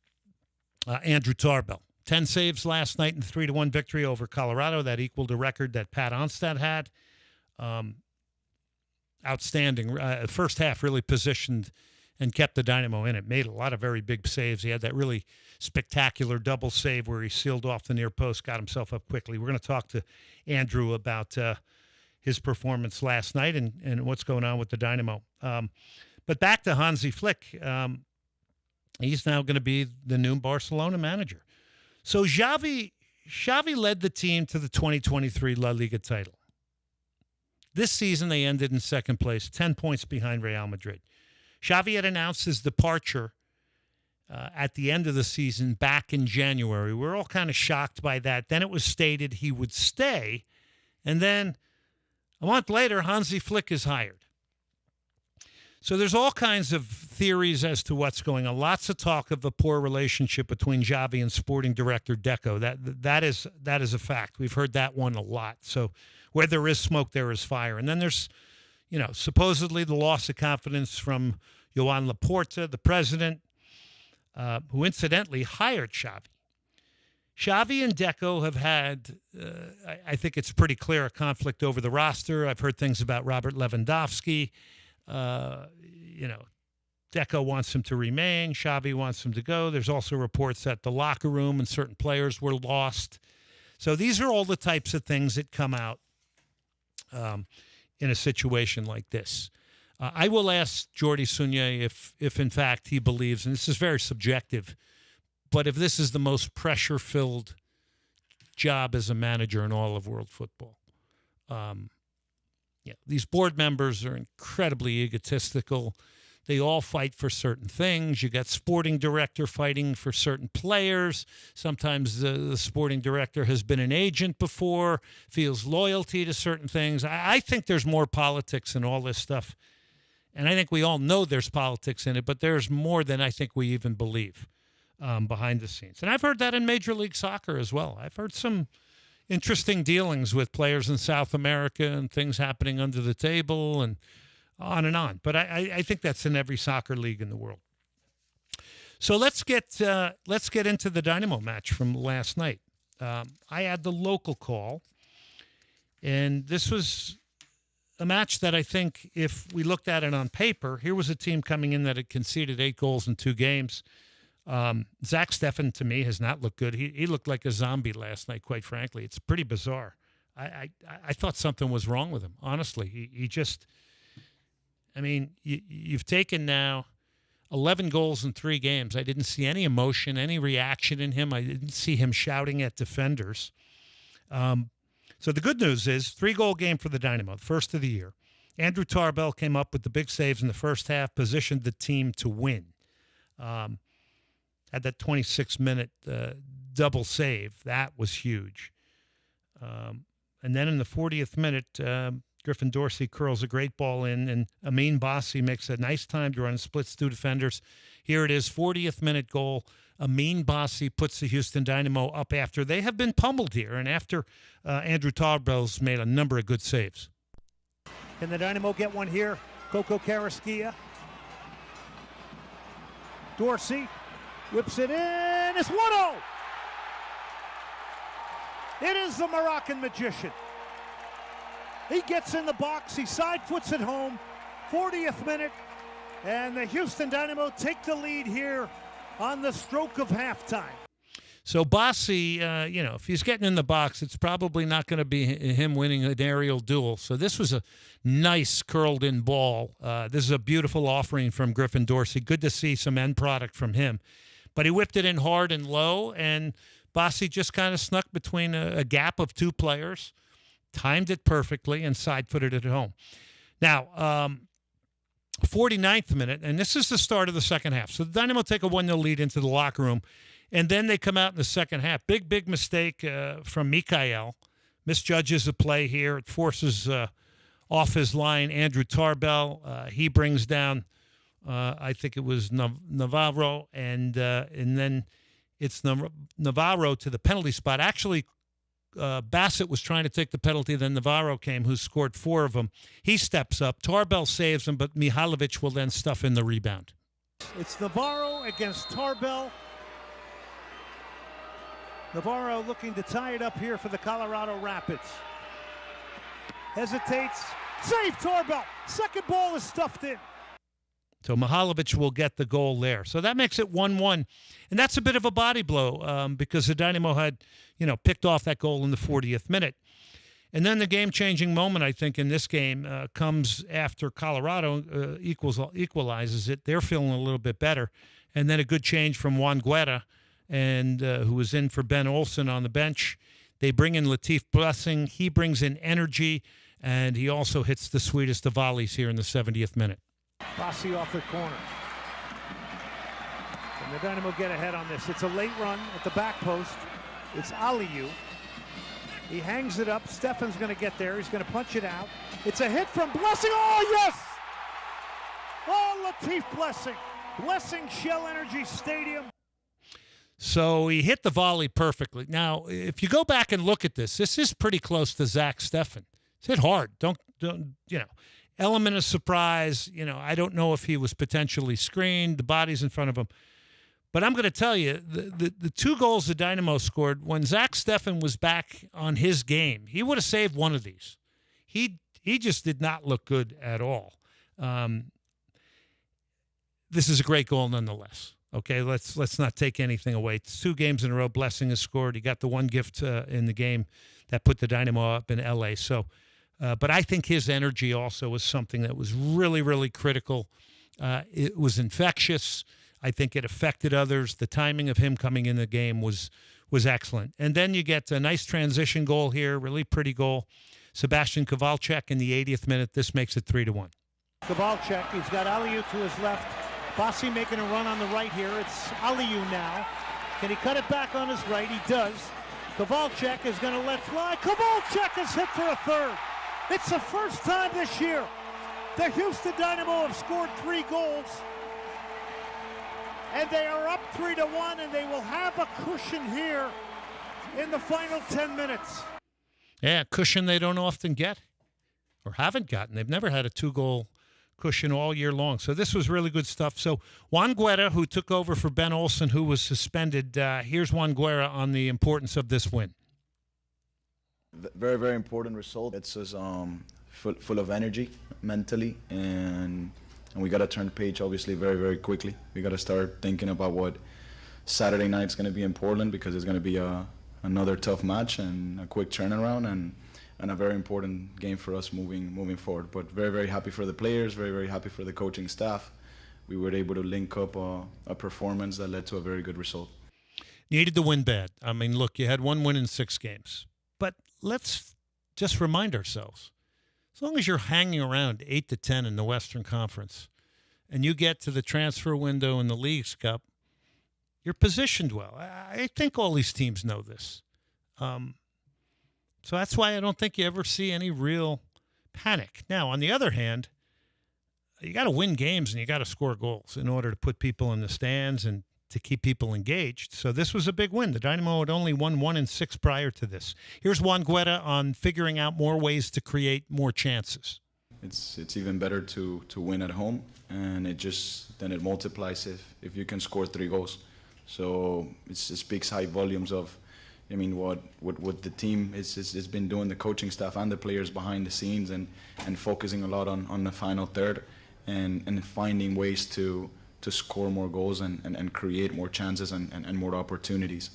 Speaker 9: Andrew Tarbell. 10 saves last night in 3-1 victory over Colorado. That equaled a record that Pat Onstad had. Outstanding. First half really positioned and kept the Dynamo in it. Made a lot of very big saves. He had that really spectacular double save where he sealed off the near post, got himself up quickly. We're going to talk to Andrew about his performance last night and what's going on with the Dynamo. But back to Hansi Flick. He's now going to be the new Barcelona manager. So Xavi led the team to the 2023 La Liga title. This season, they ended in 2nd place, 10 points behind Real Madrid. Xavi had announced his departure at the end of the season back in January. We were all kind of shocked by that. Then it was stated he would stay. And then a month later, Hansi Flick is hired. So there's all kinds of theories as to what's going on. Lots of talk of the poor relationship between Xavi and sporting director Deco. That is a fact. We've heard that one a lot. So where there is smoke, there is fire. And then there's, supposedly the loss of confidence from Joan Laporta, the president, who incidentally hired Xavi. Xavi and Deco have had, I think it's pretty clear, a conflict over the roster. I've heard things about Robert Lewandowski. Deco wants him to remain. Xavi wants him to go. There's also reports that the locker room and certain players were lost. So these are all the types of things that come out in a situation like this. I will ask Jordi Sunye if in fact he believes, and this is very subjective, but if this is the most pressure-filled job as a manager in all of world football. These board members are incredibly egotistical. They all fight for certain things. You got sporting director fighting for certain players. Sometimes the sporting director has been an agent before, feels loyalty to certain things. I think there's more politics in all this stuff. And I think we all know there's politics in it, but there's more than I think we even believe behind the scenes. And I've heard that in Major League Soccer as well. I've heard some interesting dealings with players in South America and things happening under the table and on and on. But I think that's in every soccer league in the world. So let's get into the Dynamo match from last night. I had the local call, and this was a match that I think if we looked at it on paper, here was a team coming in that had conceded 8 goals in 2 games. Zach Steffen, to me, has not looked good. He looked like a zombie last night, quite frankly. It's pretty bizarre. I thought something was wrong with him, honestly. He just, I mean, you've taken now 11 goals in 3 games. I didn't see any emotion, any reaction in him. I didn't see him shouting at defenders. So the good news is 3-goal game for the Dynamo, the first of the year. Andrew Tarbell came up with the big saves in the first half, positioned the team to win. Had that 26-minute double save. That was huge. And then in the 40th minute, Griffin Dorsey curls a great ball in, and Amin Bassi makes a nice time to run and splits 2 defenders. Here it is, 40th minute goal. Amin Bassi puts the Houston Dynamo up after they have been pummeled here, and after Andrew Tarbell's made a number of good saves.
Speaker 14: Can the Dynamo get one here? Coco Carrasquilla. Dorsey whips it in. It's 1-0. It is the Moroccan magician. He gets in the box. He side foots it home. 40th minute. And the Houston Dynamo take the lead here on the stroke of halftime.
Speaker 9: So Bassi, if he's getting in the box, it's probably not going to be him winning an aerial duel. So this was a nice curled-in ball. This is a beautiful offering from Griffin Dorsey. Good to see some end product from him. But he whipped it in hard and low, and Bassi just kind of snuck between a gap of 2 players, timed it perfectly, and side-footed it home. Now, 49th minute, and this is the start of the second half. So the Dynamo take a 1-0 lead into the locker room, and then they come out in the second half. Big mistake from Mikael. Misjudges the play here. It forces off his line Andrew Tarbell. He brings down, I think it was Navarro, and then it's Navarro to the penalty spot. Actually, Bassett was trying to take the penalty, then Navarro came, who scored 4 of them. He steps up. Tarbell saves him, but Mihalovic will then stuff in the rebound.
Speaker 14: It's Navarro against Tarbell. Navarro looking to tie it up here for the Colorado Rapids. Hesitates. Save Tarbell. Second ball is stuffed in.
Speaker 9: So Mihalovic will get the goal there. So that makes it 1-1. And that's a bit of a body blow because the Dynamo had, picked off that goal in the 40th minute. And then the game-changing moment, I think, in this game comes after Colorado equalizes it. They're feeling a little bit better. And then a good change from Juan Guerra, and who was in for Ben Olsen on the bench. They bring in Latif Blessing. He brings in energy, and he also hits the sweetest of volleys here in the 70th minute.
Speaker 14: Bassi off the corner. And the Dynamo get ahead on this. It's a late run at the back post. It's Aliyu. He hangs it up. Steffen's going to get there. He's going to punch it out. It's a hit from Blessing. Oh, yes! Oh, Latif Blessing. Blessing Shell Energy Stadium.
Speaker 9: So he hit the volley perfectly. Now, if you go back and look at this is pretty close to Zach Steffen. It's hit hard. Don't element of surprise. I don't know if he was potentially screened. The body's in front of him. But I'm going to tell you, the 2 goals the Dynamo scored, when Zach Steffen was back on his game, he would have saved one of these. He just did not look good at all. This is a great goal nonetheless. Okay, let's not take anything away. It's 2 games in a row. Blessing has scored. He got the one gift in the game that put the Dynamo up in L.A. So, but I think his energy also was something that was really, really critical. It was infectious. I think it affected others. The timing of him coming in the game was excellent. And then you get a nice transition goal here, really pretty goal. Sebastian Kowalczyk in the 80th minute. This makes it 3-1.
Speaker 14: Kovalchuk, he's got Aliyu to his left. Bassi making a run on the right here. It's Aliyu now. Can he cut it back on his right? He does. Kovalchuk is going to let fly. Kovalchuk is hit for a third. It's the first time this year the Houston Dynamo have scored 3 goals. And they are up 3-1, and they will have a cushion here in the final 10 minutes.
Speaker 9: Yeah, cushion they don't often get or haven't gotten. They've never had a 2-goal cushion all year long. So this was really good stuff. So Juan Guerra, who took over for Ben Olsen, who was suspended. Here's Juan Guerra on the importance of this win.
Speaker 1: Very, very important result. It's just full of energy mentally, and we got to turn the page obviously very, very quickly. We got to start thinking about what Saturday night's going to be in Portland, because it's going to be another tough match and a quick turnaround, and a very important game for us moving forward. But very, very happy for the players, very, very happy for the coaching staff. We were able to link up a performance that led to a very good result.
Speaker 9: Needed to win bad. I mean, look, you had 1 win in 6 games. But let's just remind ourselves, as long as you're hanging around 8 to 10 in the Western Conference and you get to the transfer window in the Leagues Cup, you're positioned well. I think all these teams know this. So that's why I don't think you ever see any real panic. Now, on the other hand, you got to win games and you got to score goals in order to put people in the stands and to keep people engaged. So this was a big win. The Dynamo had only won 1 in 6 prior to this. Here's Juan Guerra on figuring out more ways to create more chances.
Speaker 1: It's even better to win at home, and it multiplies if you can score 3 goals. So it speaks high volumes of, I mean, what the team has been doing, the coaching staff and the players behind the scenes, and focusing a lot on the final third, and finding ways to score more goals and create more chances and more opportunities.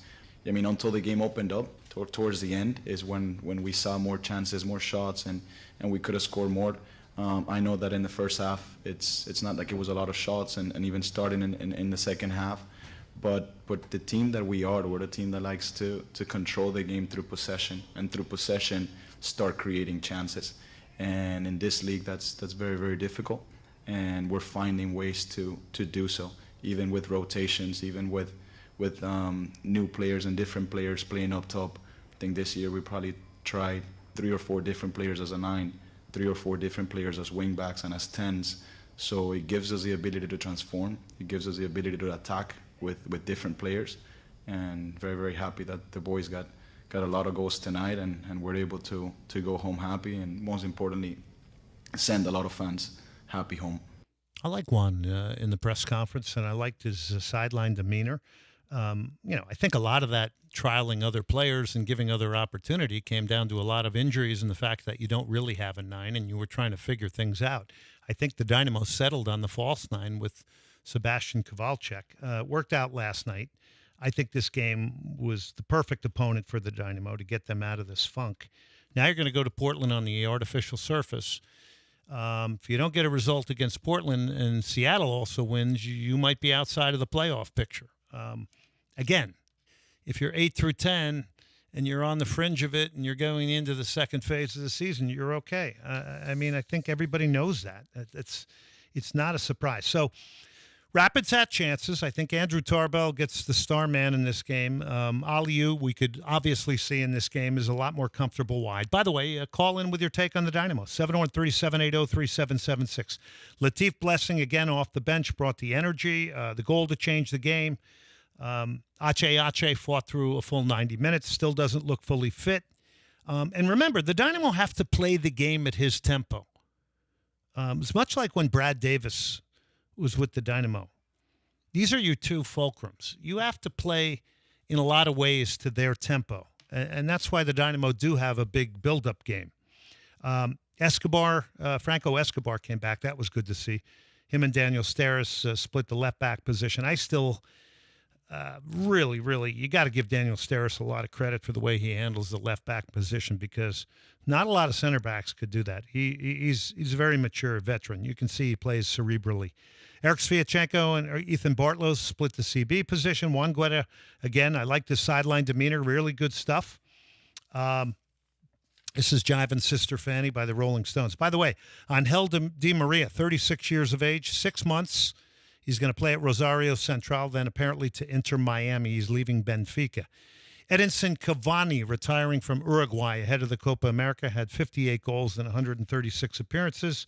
Speaker 1: I mean, until the game opened up, towards the end is when we saw more chances, more shots, and we could have scored more. I know that in the first half, it's not like it was a lot of shots, and even starting in the second half. But the team that we're the team that likes to control the game through possession, and through possession start creating chances. And in this league, that's very, very difficult. And we're finding ways to do so, even with rotations, even with new players and different players playing up top. I think this year we probably tried 3 or 4 different players as a 9, 3 or 4 different players as wing backs and as 10s. So it gives us the ability to transform. It gives us the ability to attack with different players, and very, very happy that the boys got a lot of goals tonight, and we're able to go home happy, and most importantly, send a lot of fans happy home.
Speaker 9: I like Juan in the press conference, and I liked his sideline demeanor. I think a lot of that trialing other players and giving other opportunity came down to a lot of injuries and the fact that you don't really have a 9 and you were trying to figure things out. I think the Dynamo settled on the false 9 with Sebastian Kovalchuk. Worked out last night. I think this game was the perfect opponent for the Dynamo to get them out of this funk. Now you're going to go to Portland on the artificial surface. If you don't get a result against Portland and Seattle also wins, you might be outside of the playoff picture. Again, if you're 8 through 10 and you're on the fringe of it and you're going into the second phase of the season, you're okay. I think everybody knows that. It's not a surprise. So Rapids had chances. I think Andrew Tarbell gets the star man in this game. Aliyu, we could obviously see in this game, is a lot more comfortable wide. By the way, call in with your take on the Dynamo, 713-780-3776. Latif Blessing, again, off the bench, brought the energy, the goal to change the game. Ache fought through a full 90 minutes, still doesn't look fully fit. And remember, the Dynamo have to play the game at his tempo. It's much like when Brad Davis was with the Dynamo. These are your 2 fulcrums. You have to play in a lot of ways to their tempo, and that's why the Dynamo do have a big build-up game. Franco Escobar came back. That was good to see. Him and Daniel Steres split the left-back position. I still really, you got to give Daniel Steres a lot of credit for the way he handles the left-back position, because not a lot of center backs could do that. He's a very mature veteran. You can see he plays cerebrally. Eric Sviatchenko and Ethan Bartlow split the CB position. Juan Guerra, again, I like the sideline demeanor, really good stuff. This is Jiving Sister Fanny by the Rolling Stones. By the way, Angel Di Maria, 36 years of age, 6 months. He's going to play at Rosario Central, then apparently to Inter Miami. He's leaving Benfica. Edinson Cavani, retiring from Uruguay ahead of the Copa America, had 58 goals in 136 appearances.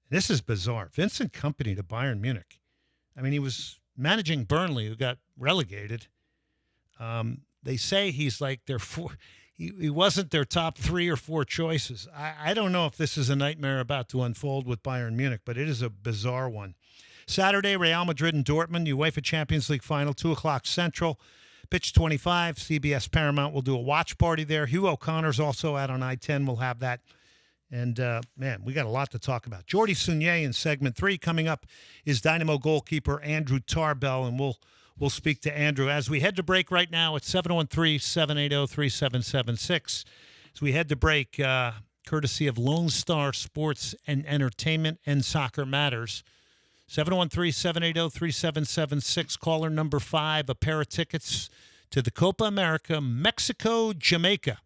Speaker 9: This is bizarre. Vincent Kompany to Bayern Munich. I mean, he was managing Burnley, who got relegated. They say he's like he wasn't their top 3 or 4 choices. I don't know if this is a nightmare about to unfold with Bayern Munich, but it is a bizarre one. Saturday, Real Madrid and Dortmund, UEFA Champions League final, 2 o'clock Central. Pitch 25, CBS Paramount will do a watch party there. Hugh O'Connor's also out on I-10. We'll have that. And, man, we got a lot to talk about. Jordy Sunier in segment 3. Coming up is Dynamo goalkeeper Andrew Tarbell, and we'll speak to Andrew. As we head to break right now, it's 713-780-3776. As we head to break, courtesy of Lone Star Sports and Entertainment and Soccer Matters, 713-780-3776, caller number 5, a pair of tickets to the Copa America, Mexico, Jamaica.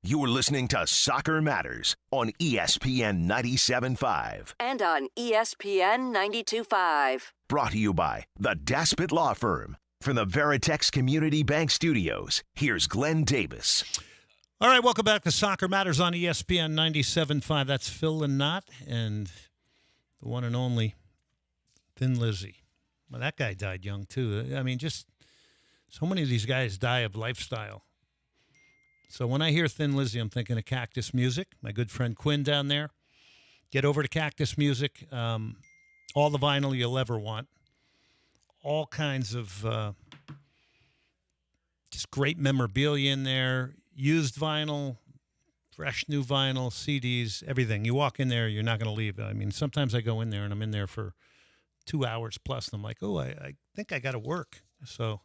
Speaker 6: You're listening to Soccer Matters on ESPN 97.5.
Speaker 10: And on ESPN 92.5.
Speaker 6: Brought to you by the Daspit Law Firm. From the Veritex Community Bank Studios, here's Glenn Davis.
Speaker 9: All right, welcome back to Soccer Matters on ESPN 97.5. That's Phil Lynott and the one and only Thin Lizzy. Well, that guy died young, too. I mean, just so many of these guys die of lifestyle. So when I hear Thin Lizzy, I'm thinking of Cactus Music. My good friend Quinn down there. Get over to Cactus Music. All the vinyl you'll ever want. All kinds of just great memorabilia in there. Used vinyl, fresh new vinyl, CDs, everything. You walk in there, you're not going to leave. I mean, sometimes I go in there and I'm in there for 2 hours plus, and I'm like, oh, I think I got to work. So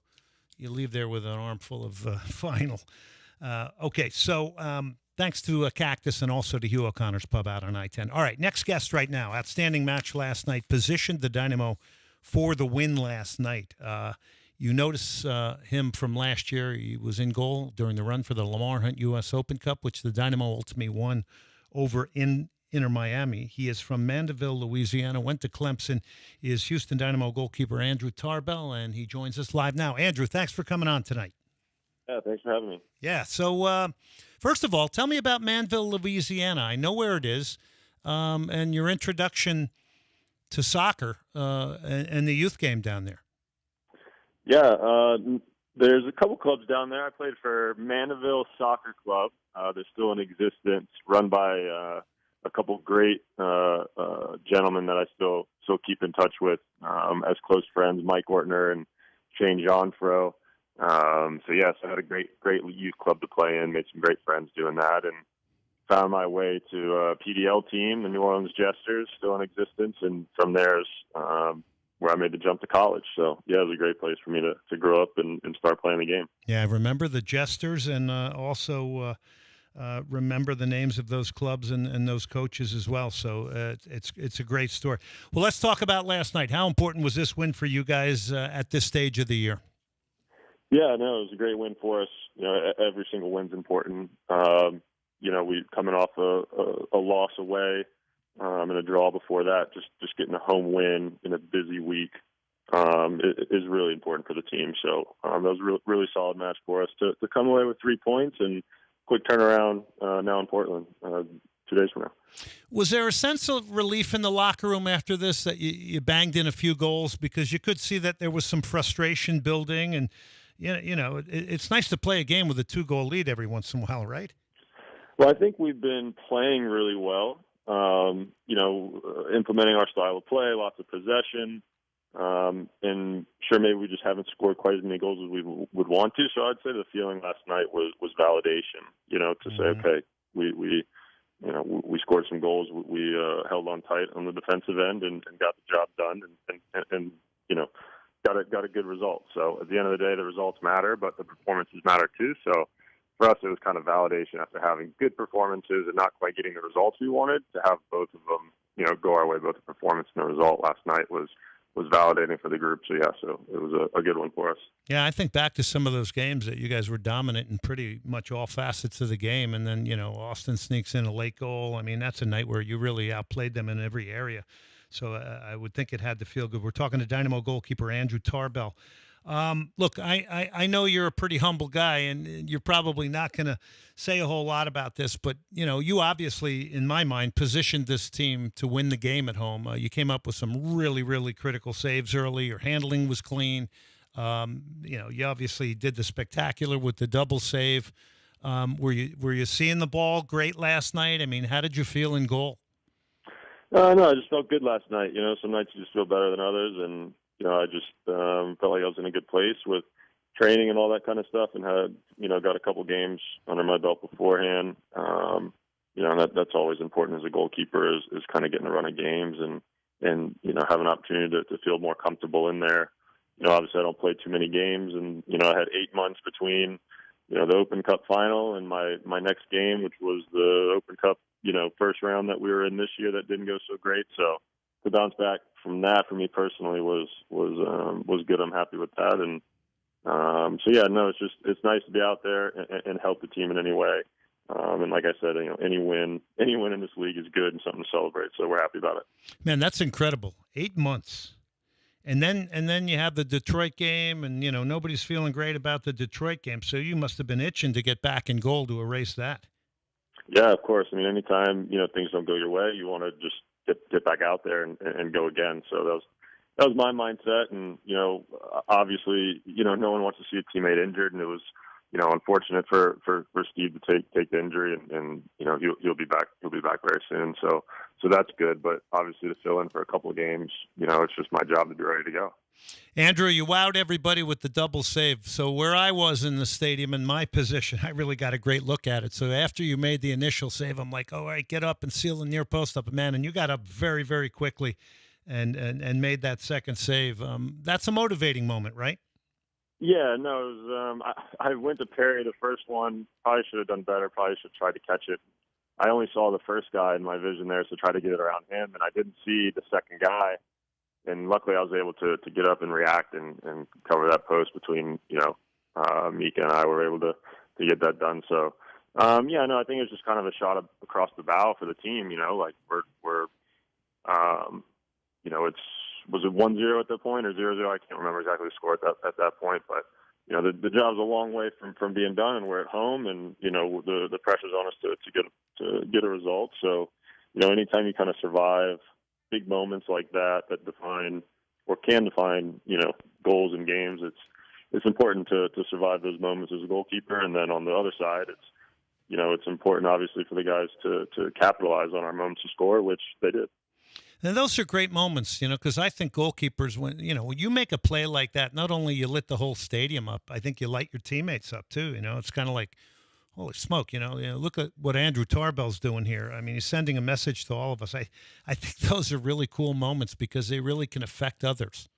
Speaker 9: you leave there with an armful of vinyl. Okay, so thanks to Cactus and also to Hugh O'Connor's Pub out on I-10. All right, next guest right now. Outstanding match last night. Positioned the Dynamo for the win last night. You notice him from last year. He was in goal during the run for the Lamar Hunt U.S. Open Cup, which the Dynamo ultimately won over Inter Miami. He is from Mandeville, Louisiana, went to Clemson. He is Houston Dynamo goalkeeper Andrew Tarbell, and he joins us live now. Andrew, thanks for coming on tonight.
Speaker 15: Yeah, thanks for having me.
Speaker 9: Yeah, so first of all, tell me about Mandeville, Louisiana. I know where it is, and your introduction to soccer and the youth game down there.
Speaker 15: Yeah, there's a couple clubs down there. I played for Mandeville Soccer Club. They're still in existence, run by a couple great gentlemen that I still keep in touch with as close friends, Mike Ortner and Shane Jeanfro. So I had a great youth club to play in, made some great friends doing that, and found my way to a PDL team, the New Orleans Jesters, still in existence, and from there's where I made the jump to college. So, yeah, it was a great place for me to grow up and start playing the game.
Speaker 9: Yeah, I remember the Jesters and also remember the names of those clubs and those coaches as well. So it's a great story. Well, let's talk about last night. How important was this win for you guys at this stage of the year?
Speaker 15: Yeah, no, it was a great win for us. You know, every single win's important. We coming off a loss away and a draw before that, just getting a home win in a busy week is really important for the team. So that was a really solid match for us to come away with 3 points and quick turnaround now in Portland 2 days from now.
Speaker 9: Was there a sense of relief in the locker room after this that you banged in a few goals, because you could see that there was some frustration building, and it's nice to play a game with a 2-goal lead every once in a while, right?
Speaker 15: Well, I think we've been playing really well. Implementing our style of play, lots of possession, and sure, maybe we just haven't scored quite as many goals as we would want to. So I'd say the feeling last night was validation. To say, okay, we scored some goals. We held on tight on the defensive end and got the job done, and got a good result. So at the end of the day, the results matter, but the performances matter too. So for us, it was kind of validation after having good performances and not quite getting the results we wanted, to have both of them, go our way. Both the performance and the result last night was validating for the group. So it was a good one for us.
Speaker 9: Yeah, I think back to some of those games that you guys were dominant in pretty much all facets of the game, and then Austin sneaks in a late goal. I mean, that's a night where you really outplayed them in every area. So I would think it had to feel good. We're talking to Dynamo goalkeeper Andrew Tarbell. Look, I know you're a pretty humble guy, and you're probably not going to say a whole lot about this, but, you obviously, in my mind, positioned this team to win the game at home. You came up with some really, really critical saves early. Your handling was clean. You obviously did the spectacular with the double save. Were you seeing the ball great last night? I mean, how did you feel in goal?
Speaker 15: No, I just felt good last night. Some nights you just feel better than others, and I just felt like I was in a good place with training and all that kind of stuff, and had got a couple games under my belt beforehand. And that's always important as a goalkeeper is kind of getting a run of games and have an opportunity to feel more comfortable in there. Obviously I don't play too many games, and I had 8 months between the Open Cup final and my next game, which was the Open Cup first round that we were in this year that didn't go so great. So to bounce back from that for me personally was good. I'm happy with that. And it's nice to be out there and help the team in any way. And like I said, any win in this league is good and something to celebrate. So we're happy about it.
Speaker 9: Man, that's incredible. 8 months. And then you have the Detroit game, and nobody's feeling great about the Detroit game. So you must have been itching to get back in goal to erase that.
Speaker 15: Yeah, of course. I mean, anytime things don't go your way, you want to just get back out there and go again. So that was my mindset, and obviously, no one wants to see a teammate injured, and it was unfortunate for Steve to take the injury, and he'll be back very soon. So that's good, but obviously to fill in for a couple of games, it's just my job to be ready to go.
Speaker 9: Andrew, you wowed everybody with the double save. So where I was in the stadium, in my position, I really got a great look at it. So after you made the initial save, I'm like, all right, get up and seal the near post up, man. And you got up very, very quickly and made that second save. That's a motivating moment, right?
Speaker 15: Yeah, no, it was, I went to parry the first one. Probably should have done better. Probably should have tried to catch it. I only saw the first guy in my vision there, so try to get it around him, and I didn't see the second guy. And luckily, I was able to get up and react and cover that post between Mika and I were able to get that done. So I think it was just kind of a shot across the bow for the team. Was it 1-0 at that point or 0-0? I can't remember exactly the score at that point, but the job's a long way from being done, and we're at home, and the pressure's on us to get a result. So anytime you kind of survive big moments like that define or can define goals in games, it's important to survive those moments as a goalkeeper. And then on the other side, it's important obviously for the guys to capitalize on our moments to score, which they did.
Speaker 9: And those are great moments, because I think goalkeepers, when you make a play like that, not only you lit the whole stadium up, I think you light your teammates up too. It's kind of like, holy smoke, look at what Andrew Tarbell's doing here. I mean, he's sending a message to all of us. I think those are really cool moments because they really can affect others.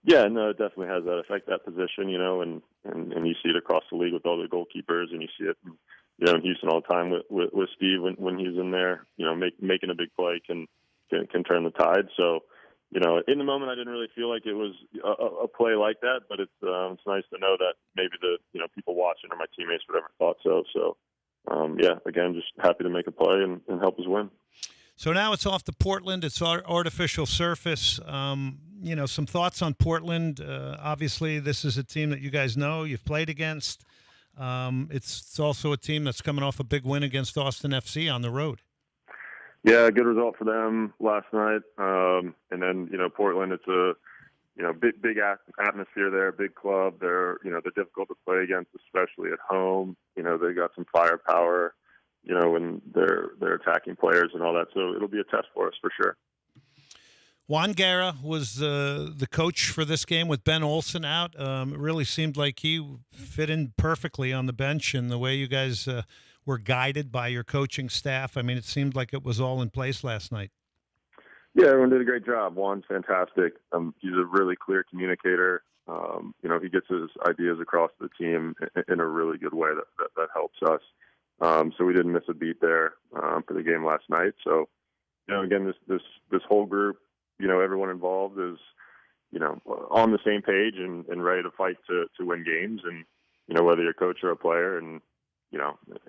Speaker 15: Yeah, no, it definitely has that effect, that position, and you see it across the league with all the goalkeepers, and you see it, in Houston all the time with Steve when he's in there, making a big play can turn the tide. So, in the moment, I didn't really feel like it was a play like that, but it's nice to know that maybe the people watching or my teammates, whatever, thought so. So, again, just happy to make a play and help us win.
Speaker 9: So now it's off to Portland. It's artificial surface. Some thoughts on Portland. Obviously, this is a team that you guys know, you've played against. It's also a team that's coming off a big win against Austin FC on the road.
Speaker 15: Yeah, good result for them last night. And then, Portland, it's a, big atmosphere there, big club. They're difficult to play against, especially at home. They got some firepower, and they're attacking players and all that. So it'll be a test for us for sure.
Speaker 9: Juan Guerra was the coach for this game with Ben Olsen out. It really seemed like he fit in perfectly on the bench, and the way you guys were guided by your coaching staff. I mean, it seemed like it was all in place last night.
Speaker 15: Yeah, everyone did a great job. Juan's fantastic. He's a really clear communicator. He gets his ideas across the team in a really good way that helps us. So we didn't miss a beat there for the game last night. So, again, this whole group, everyone involved is, on the same page and ready to fight to win games. And, whether you're a coach or a player and,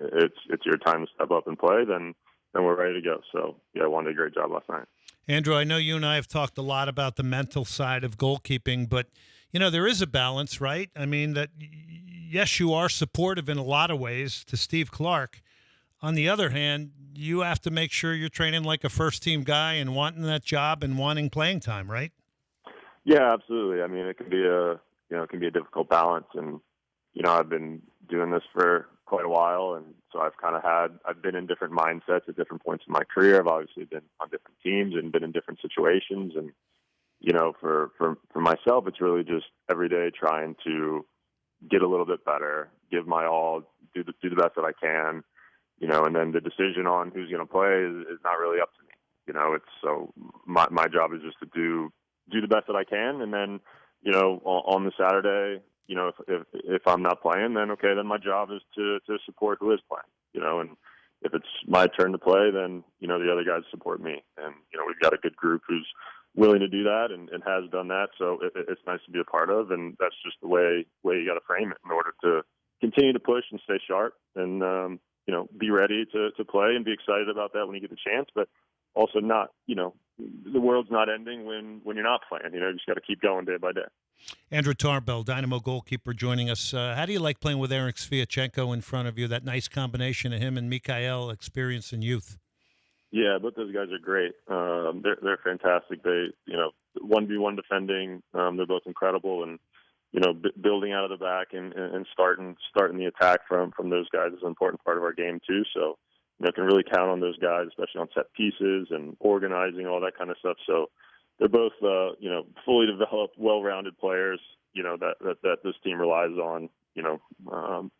Speaker 15: it's your time to step up and play, then we're ready to go. So, Juan did a great job last night.
Speaker 9: Andrew, I know you and I have talked a lot about the mental side of goalkeeping, but, there is a balance, right? I mean, that, yes, you are supportive in a lot of ways to Steve Clark. On the other hand, you have to make sure you're training like a first-team guy and wanting that job and wanting playing time, right?
Speaker 15: Yeah, absolutely. I mean, it can be a difficult balance, and I've been doing this for quite a while, and so I've been in different mindsets at different points in my career. I've obviously been on different teams and been in different situations, and for myself, it's really just every day trying to get a little bit better, give my all, do the best that I can. And then the decision on who's going to play is not really up to me. It's so my job is just to do the best that I can. And then, on the Saturday, if I'm not playing, then okay, then my job is to support who is playing, and if it's my turn to play, then, the other guys support me. And, we've got a good group who's willing to do that and has done that. So it's nice to be a part of, and that's just the way you got to frame it in order to continue to push and stay sharp. And, be ready to play and be excited about that when you get the chance, but also not, the world's not ending when you're not playing. You just got to keep going day by day.
Speaker 9: Andrew Tarbell, Dynamo goalkeeper, joining us. How do you like playing with Eric Sviatchenko in front of you? That nice combination of him and Mikhail, experience and youth.
Speaker 15: Yeah, both those guys are great. They're fantastic. They, 1v1 defending. They're both incredible, and building out of the back and starting the attack from those guys is an important part of our game too. So, can really count on those guys, especially on set pieces and organizing, all that kind of stuff. So they're both, fully developed, well-rounded players, that this team relies on,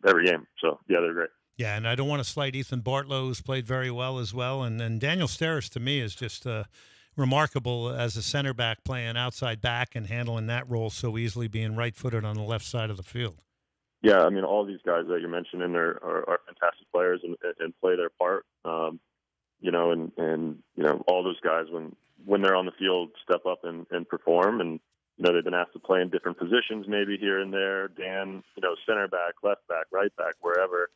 Speaker 15: every game. So, yeah, they're great.
Speaker 9: Yeah, and I don't want to slight Ethan Bartlow, who's played very well as well. And then Daniel Steres, to me, is just remarkable as a center back, playing outside back and handling that role so easily, being right-footed on the left side of the field.
Speaker 15: Yeah, I mean, all these guys that you're mentioning are fantastic players and play their part. All those guys when they're on the field step up and perform. And they've been asked to play in different positions, maybe here and there. Dan, center back, left back, right back, wherever.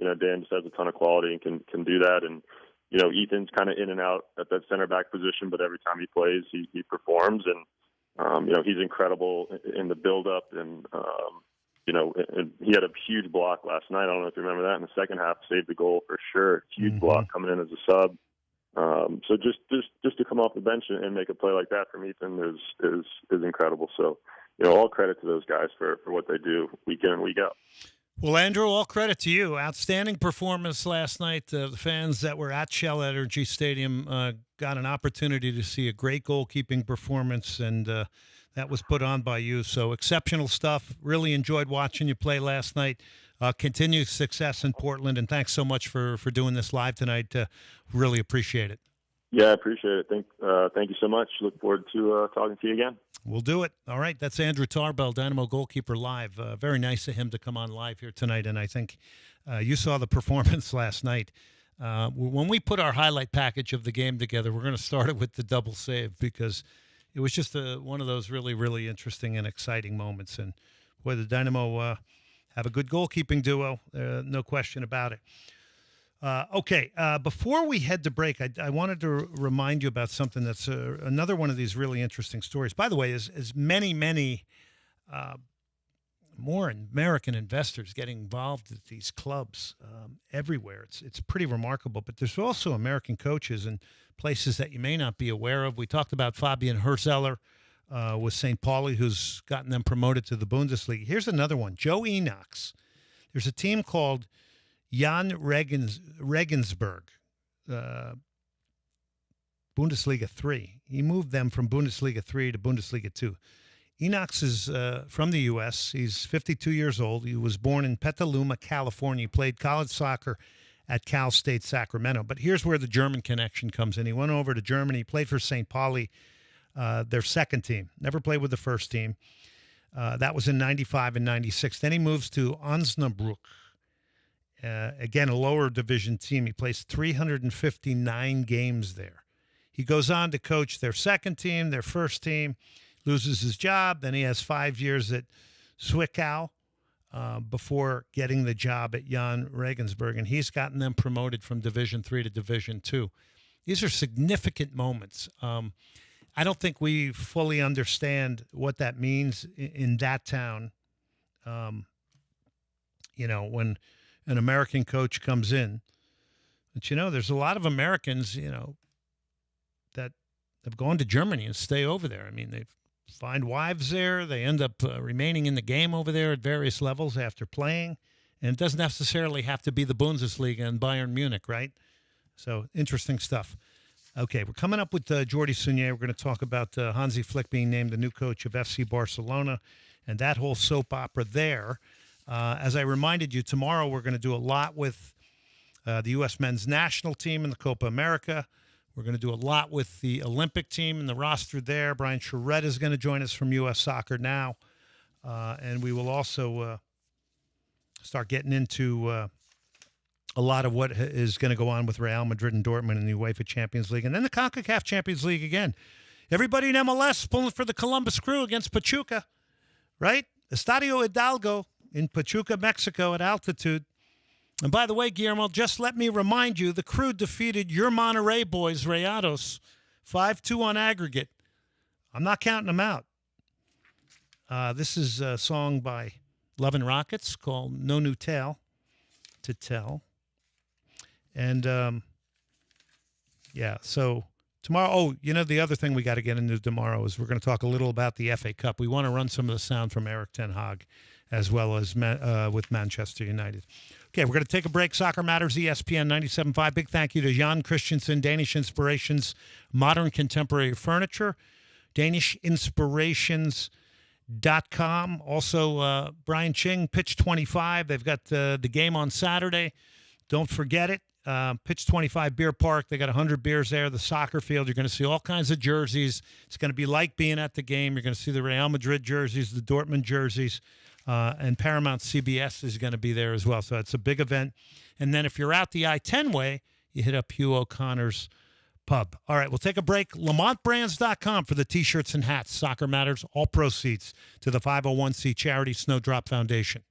Speaker 15: Dan just has a ton of quality and can do that. And Ethan's kind of in and out at that center back position, but every time he plays, he performs. And he's incredible in the build up and. And he had a huge block last night. I don't know if you remember that in the second half, saved the goal for sure. Huge block coming in as a sub. So just to come off the bench and make a play like that from Ethan is incredible. So, all credit to those guys for what they do week in and week out.
Speaker 9: Well, Andrew, all credit to you. Outstanding performance last night. The fans that were at Shell Energy Stadium got an opportunity to see a great goalkeeping performance, and that was put on by you. So exceptional stuff. Really enjoyed watching you play last night. Continued success in Portland, and thanks so much for doing this live tonight. Really appreciate it.
Speaker 15: Yeah, I appreciate it. Thank you so much. Look forward to talking to you again. We'll
Speaker 9: do it. All right, that's Andrew Tarbell, Dynamo goalkeeper, live. Very nice of him to come on live here tonight, and I think you saw the performance last night. When we put our highlight package of the game together, we're going to start it with the double save because it was just one of those really, really interesting and exciting moments. And boy, the Dynamo have a good goalkeeping duo, no question about it. Okay, before we head to break, I wanted to remind you about something that's another one of these really interesting stories. By the way, as many more American investors getting involved with these clubs everywhere. It's pretty remarkable. But there's also American coaches in places that you may not be aware of. We talked about Fabian Hürzeler with St. Pauli, who's gotten them promoted to the Bundesliga. Here's another one, Joe Enochs. There's a team called Jan Regensburg, Bundesliga 3. He moved them from Bundesliga 3 to Bundesliga 2. Enochs is from the U.S. He's 52 years old. He was born in Petaluma, California. He played college soccer at Cal State Sacramento. But here's where the German connection comes in. He went over to Germany, played for St. Pauli, their second team. Never played with the first team. That was in 95 and 96. Then he moves to Osnabrück. Again, a lower division team. He plays 359 games there. He goes on to coach their second team, their first team, loses his job. Then he has 5 years at Zwickau before getting the job at Jan Regensburg, and he's gotten them promoted from Division 3 to Division 2. These are significant moments. I don't think we fully understand what that means in that town. When an American coach comes in. But, there's a lot of Americans, that have gone to Germany and stay over there. I mean, they find wives there. They end up remaining in the game over there at various levels after playing. And it doesn't necessarily have to be the Bundesliga and Bayern Munich, right? So, interesting stuff. Okay, we're coming up with Jordi Sunier. We're going to talk about Hansi Flick being named the new coach of FC Barcelona and that whole soap opera there. As I reminded you, tomorrow we're going to do a lot with the U.S. men's national team in the Copa America. We're going to do a lot with the Olympic team and the roster there. Brian Charette is going to join us from U.S. Soccer Now. And we will also start getting into a lot of what is going to go on with Real Madrid and Dortmund in the UEFA Champions League. And then the CONCACAF Champions League again. Everybody in MLS pulling for the Columbus Crew against Pachuca, right? Estadio Hidalgo in Pachuca, Mexico at altitude. And by the way, Guillermo, just let me remind you, the Crew defeated your Monterey boys, Rayados, 5-2 on aggregate. I'm not counting them out. This is a song by Love and Rockets called No New Tale to Tell. And, so tomorrow, the other thing we got to get into tomorrow is we're going to talk a little about the FA Cup. We want to run some of the sound from Eric Ten Hag as well as with Manchester United. Okay, we're going to take a break. Soccer Matters, ESPN 97.5. Big thank you to Jan Christensen, Danish Inspirations, Modern Contemporary Furniture, DanishInspirations.com. Also, Brian Ching, Pitch 25. They've got the game on Saturday. Don't forget it. Pitch 25 Beer Park. They got 100 beers there. The soccer field. You're going to see all kinds of jerseys. It's going to be like being at the game. You're going to see the Real Madrid jerseys, the Dortmund jerseys, and Paramount CBS is going to be there as well. So it's a big event. And then if you're out the I-10 way, you hit up Hugh O'Connor's Pub. All right, we'll take a break. LamontBrands.com for the T-shirts and hats. Soccer Matters. All proceeds to the 501c charity Snowdrop Foundation.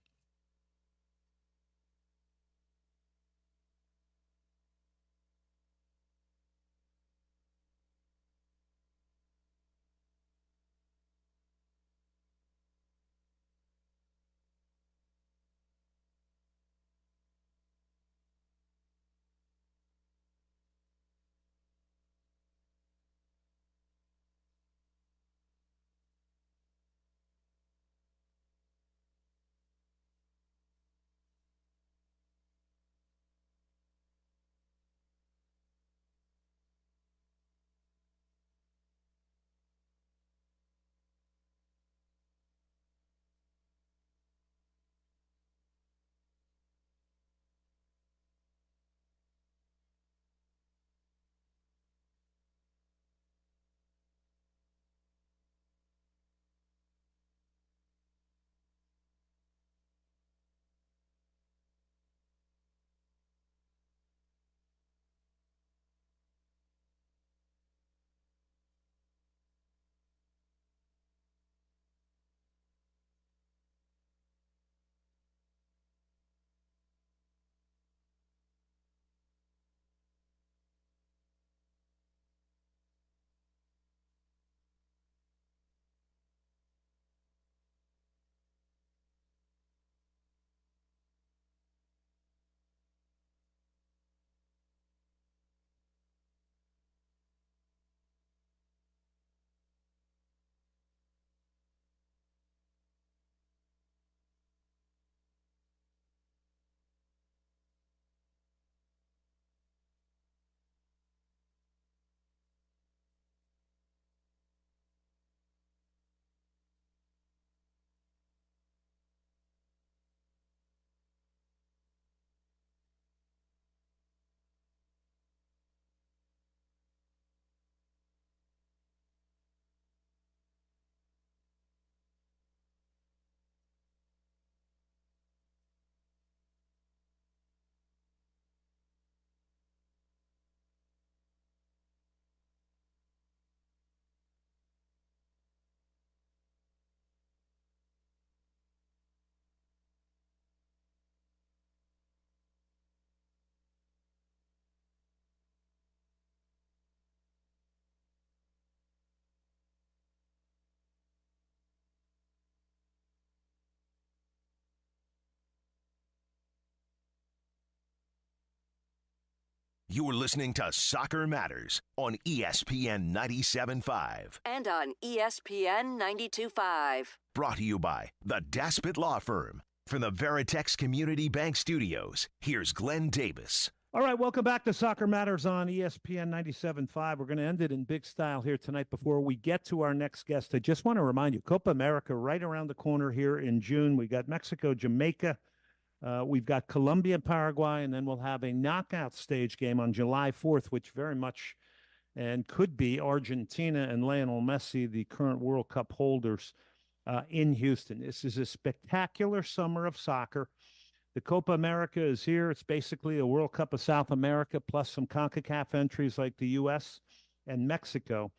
Speaker 6: You're listening to Soccer Matters on ESPN 97.5.
Speaker 10: And on ESPN 92.5.
Speaker 6: Brought to you by the Daspit Law Firm. From the Veritex Community Bank Studios, here's Glenn Davis.
Speaker 9: All right, welcome back to Soccer Matters on ESPN 97.5. We're going to end it in big style here tonight. Before we get to our next guest, I just want to remind you, Copa America right around the corner here in June. We got Mexico, Jamaica. We've got Colombia, Paraguay, and then we'll have a knockout stage game on July 4th, which very much and could be Argentina and Lionel Messi, the current World Cup holders, in Houston. This is a spectacular summer of soccer. The Copa America is here. It's basically a World Cup of South America plus some CONCACAF entries like the U.S. and Mexico.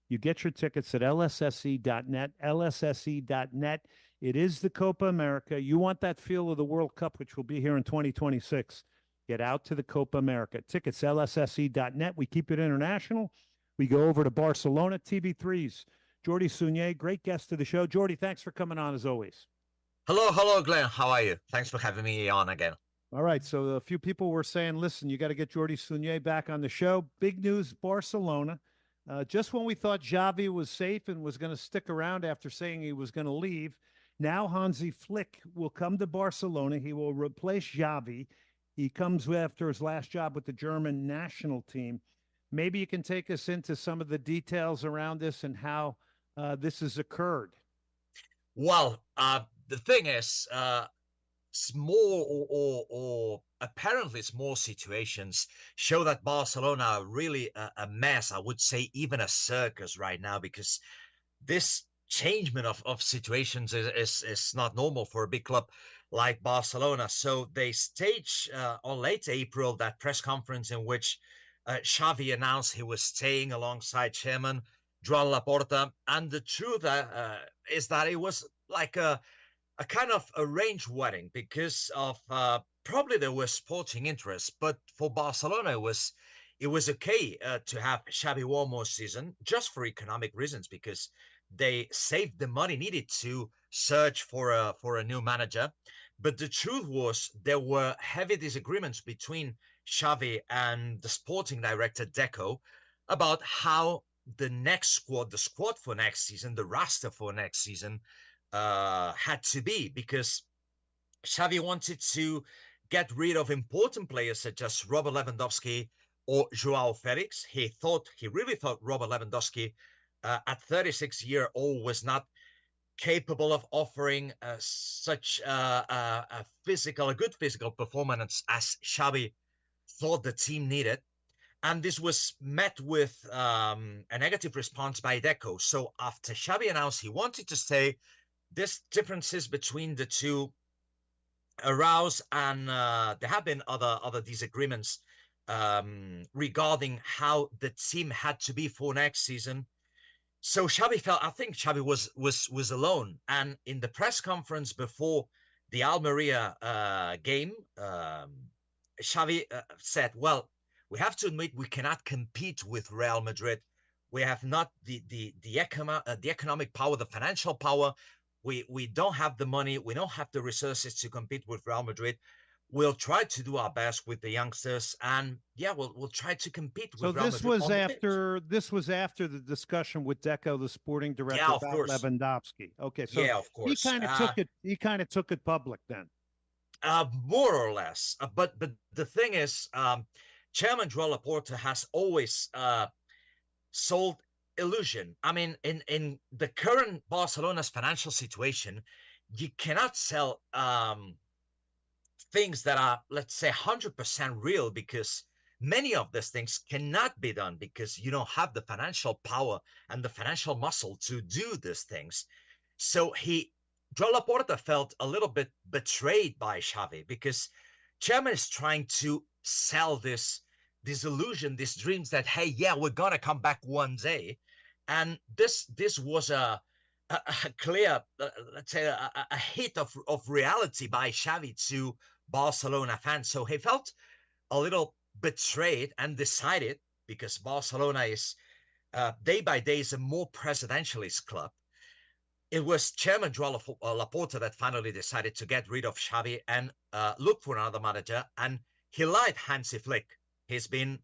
Speaker 9: You get your tickets at lsse.net, lsse.net.
Speaker 14: It is the Copa America. You want that feel of the World Cup, which will be here in 2026. Get out to the Copa America. Tickets, lsse.net. We keep it international. We go over to Barcelona. TV3's Jordy Sunier, great guest to the show. Jordy, thanks for coming on as always.
Speaker 7: Hello, Glenn. How are you? Thanks for having me on again.
Speaker 14: All right, so a few people were saying, listen, you got to get Jordy Sunier back on the show. Big news, Barcelona. Just when we thought Xavi was safe and was going to stick around after saying he was going to leave, now Hansi Flick will come to Barcelona. He will replace Xavi. He comes after his last job with the German national team. Maybe you can take us into some of the details around this and how this has occurred.
Speaker 7: Well, the thing is, small or apparently small situations show that Barcelona are really a mess. I would say even a circus right now, because this changement of situations is not normal for a big club like Barcelona. So they staged on late April that press conference in which Xavi announced he was staying alongside chairman Joan Laporta. And the truth is that it was like a kind of arranged wedding because of probably there was sporting interest, but for Barcelona it was okay to have Xavi one more season just for economic reasons, because they saved the money needed to search for a new manager. But the truth was there were heavy disagreements between Xavi and the sporting director Deco about how the squad for next season, the roster for next season had to be, because Xavi wanted to get rid of important players such as Robert Lewandowski or Joao Felix. He really thought Robert Lewandowski at 36-year-old was not capable of offering such a good physical performance as Xavi thought the team needed. And this was met with a negative response by Deco. So after Xavi announced he wanted to stay, these differences between the two aroused, and there have been other disagreements regarding how the team had to be for next season. So I think Xavi was alone. And in the press conference before the Almeria game, Xavi said, well, we have to admit we cannot compete with Real Madrid. We have not the economic power, the financial power. We don't have the money. We don't have the resources to compete with Real Madrid. We'll try to do our best with the youngsters, and we'll try to compete with Real Madrid.
Speaker 14: This was after the discussion with Deco, the sporting director,
Speaker 7: of
Speaker 14: about
Speaker 7: course.
Speaker 14: Lewandowski. Okay, so
Speaker 7: of course.
Speaker 14: He kind of took it public then.
Speaker 7: More or less. But the thing is, Chairman Joan Laporta has always sold illusion. I mean, in the current Barcelona's financial situation, you cannot sell things that are, let's say, 100% real, because many of these things cannot be done because you don't have the financial power and the financial muscle to do these things. So Joan Laporta felt a little bit betrayed by Xavi, because chairman is trying to sell this illusion, these dreams that, hey, we're gonna come back one day. And this was a clear, let's say, a hit of reality by Xavi to Barcelona fans. So he felt a little betrayed and decided, because Barcelona is day by day is a more presidentialist club. It was Chairman Joan Laporta that finally decided to get rid of Xavi and look for another manager. And he liked Hansi Flick. He's been,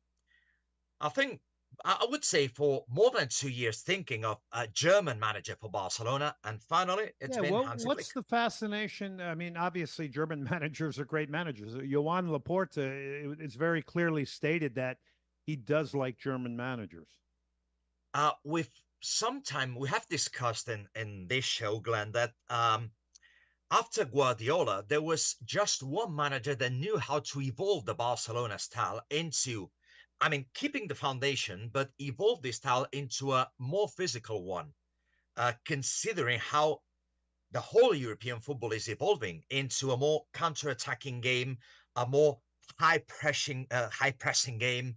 Speaker 7: I think, I would say, for more than 2 years thinking of a German manager for Barcelona, and finally it's been Hansi Flick.
Speaker 14: What's the fascination? I mean, obviously German managers are great managers. Joan Laporta, it's very clearly stated that he does like German managers.
Speaker 7: We have discussed in this show, Glenn, that after Guardiola, there was just one manager that knew how to evolve the Barcelona style into, keeping the foundation, but evolve this style into a more physical one, considering how the whole European football is evolving into a more counter-attacking game, a more high-pressing game.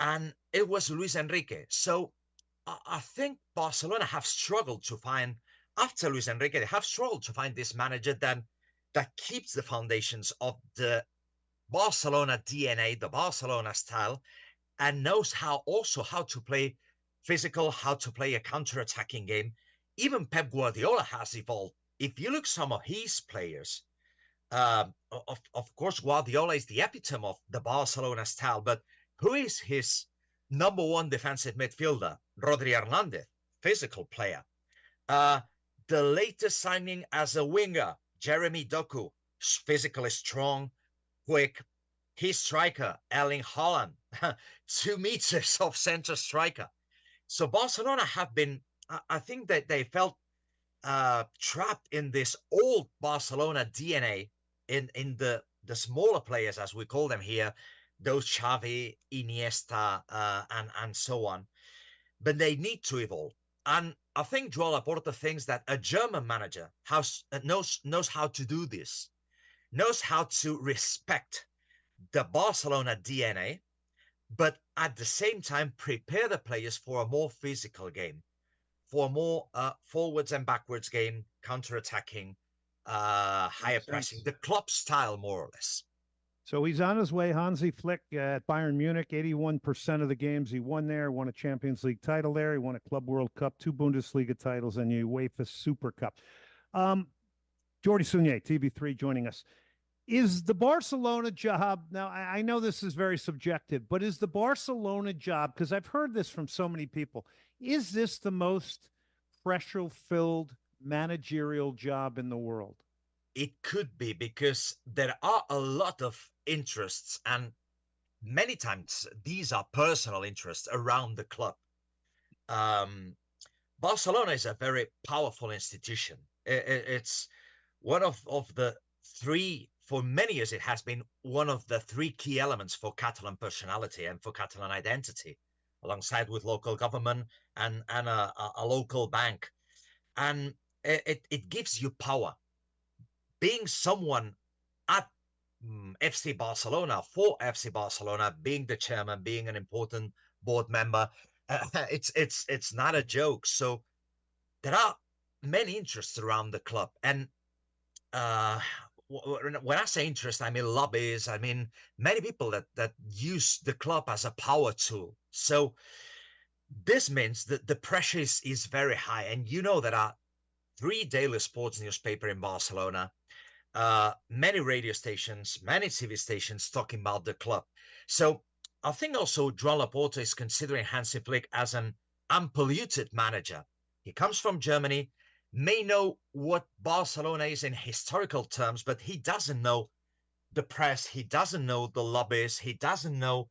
Speaker 7: And it was Luis Enrique. So I think Barcelona have struggled to find after Luis Enrique, they have struggled to find this manager that keeps the foundations of the Barcelona DNA, the Barcelona style, and knows how to play physical, how to play a counter-attacking game. Even Pep Guardiola has evolved. If you look some of his players, of course, Guardiola is the epitome of the Barcelona style, but who is his number one defensive midfielder? Rodri Hernandez, physical player. The latest signing as a winger, Jeremy Doku, physically strong, quick. His striker, Erling Haaland, 2 meters of center striker. So Barcelona have been, I think that they felt trapped in this old Barcelona DNA in the smaller players, as we call them here, those Xavi, Iniesta, and so on. But they need to evolve. And I think Joao Laporta thinks that a German manager knows how to do this, knows how to respect the Barcelona DNA, but at the same time prepare the players for a more physical game, for a more forwards and backwards game, counter-attacking, higher pressing, the club style, more or less.
Speaker 14: So he's on his way. Hansi Flick at Bayern Munich, 81% of the games he won there, won a Champions League title there. He won a Club World Cup, 2 Bundesliga titles, and a UEFA Super Cup. Jordi Sunier, TV3, joining us. Is the Barcelona job, now I know this is very subjective, but is the Barcelona job, because I've heard this from so many people, is this the most pressure-filled managerial job in the world?
Speaker 7: It could be, because there are a lot of interests, and many times these are personal interests around the club. Barcelona is a very powerful institution. It's one of the three, for many years it has been one of the 3 key elements for Catalan personality and for Catalan identity, alongside with local government and a local bank. And it gives you power. Being someone at FC Barcelona, for FC Barcelona, being the chairman, being an important board member, it's not a joke. So there are many interests around the club. And when I say interest, I mean lobbies. I mean many people that use the club as a power tool. So this means that the pressure is very high. And you know, there are 3 daily sports newspapers in Barcelona, many radio stations, many TV stations talking about the club. So I think also Joao Laporta is considering Hansi Flick as an unpolluted manager. He comes from Germany, may know what Barcelona is in historical terms, but he doesn't know the press, he doesn't know the lobbies, he doesn't know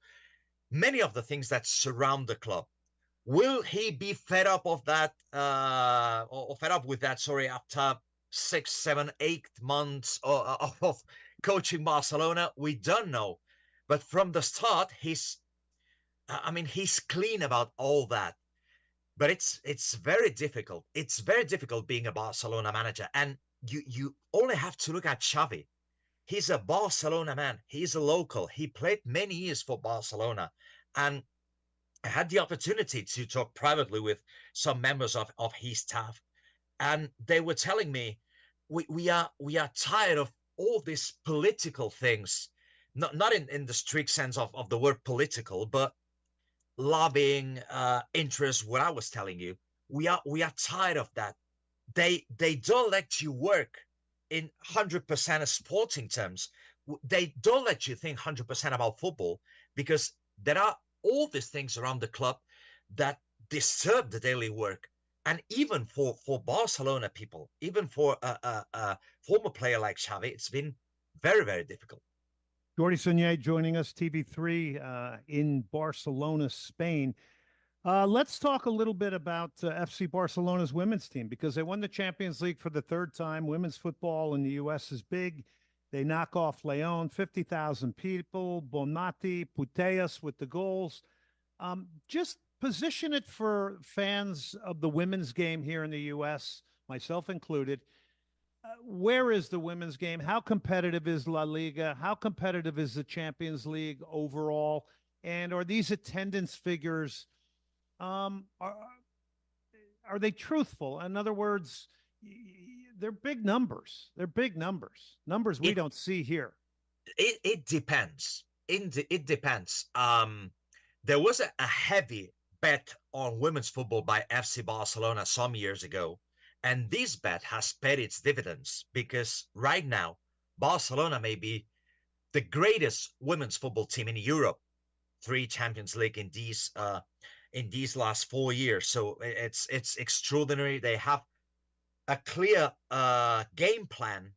Speaker 7: many of the things that surround the club. Will he be fed up of that, or fed up with that, sorry, after 6, 7, 8 months of coaching Barcelona? We don't know. But from the start, he's clean about all that. But it's very difficult. It's very difficult being a Barcelona manager. And you only have to look at Xavi. He's a Barcelona man. He's a local. He played many years for Barcelona. And I had the opportunity to talk privately with some members of his staff. And they were telling me, we are tired of all these political things, not in the strict sense of the word political, but lobbying, interest, what I was telling you. We are tired of that. They don't let you work in 100% of sporting terms. They don't let you think 100% about football, because there are all these things around the club that disturb the daily work. And even for Barcelona people, even for a former player like Xavi, it's been very, very difficult.
Speaker 14: Jordi Sunier joining us, TV3 in Barcelona, Spain. Let's talk a little bit about FC Barcelona's women's team, because they won the Champions League for the 3rd time. Women's football in the U.S. is big. They knock off León, 50,000 people, Bonmati, Putellas with the goals. Just position it for fans of the women's game here in the U.S., myself included. Where is the women's game? How competitive is La Liga? How competitive is the Champions League overall? And are these attendance figures, are they truthful? In other words, they're big numbers. They're big numbers. Numbers we don't see here.
Speaker 7: It depends. It depends. There was a heavy bet on women's football by FC Barcelona some years ago, and this bet has paid its dividends because right now Barcelona may be the greatest women's football team in Europe. 3 Champions League in these last 4 years. So it's extraordinary. They have a clear game plan.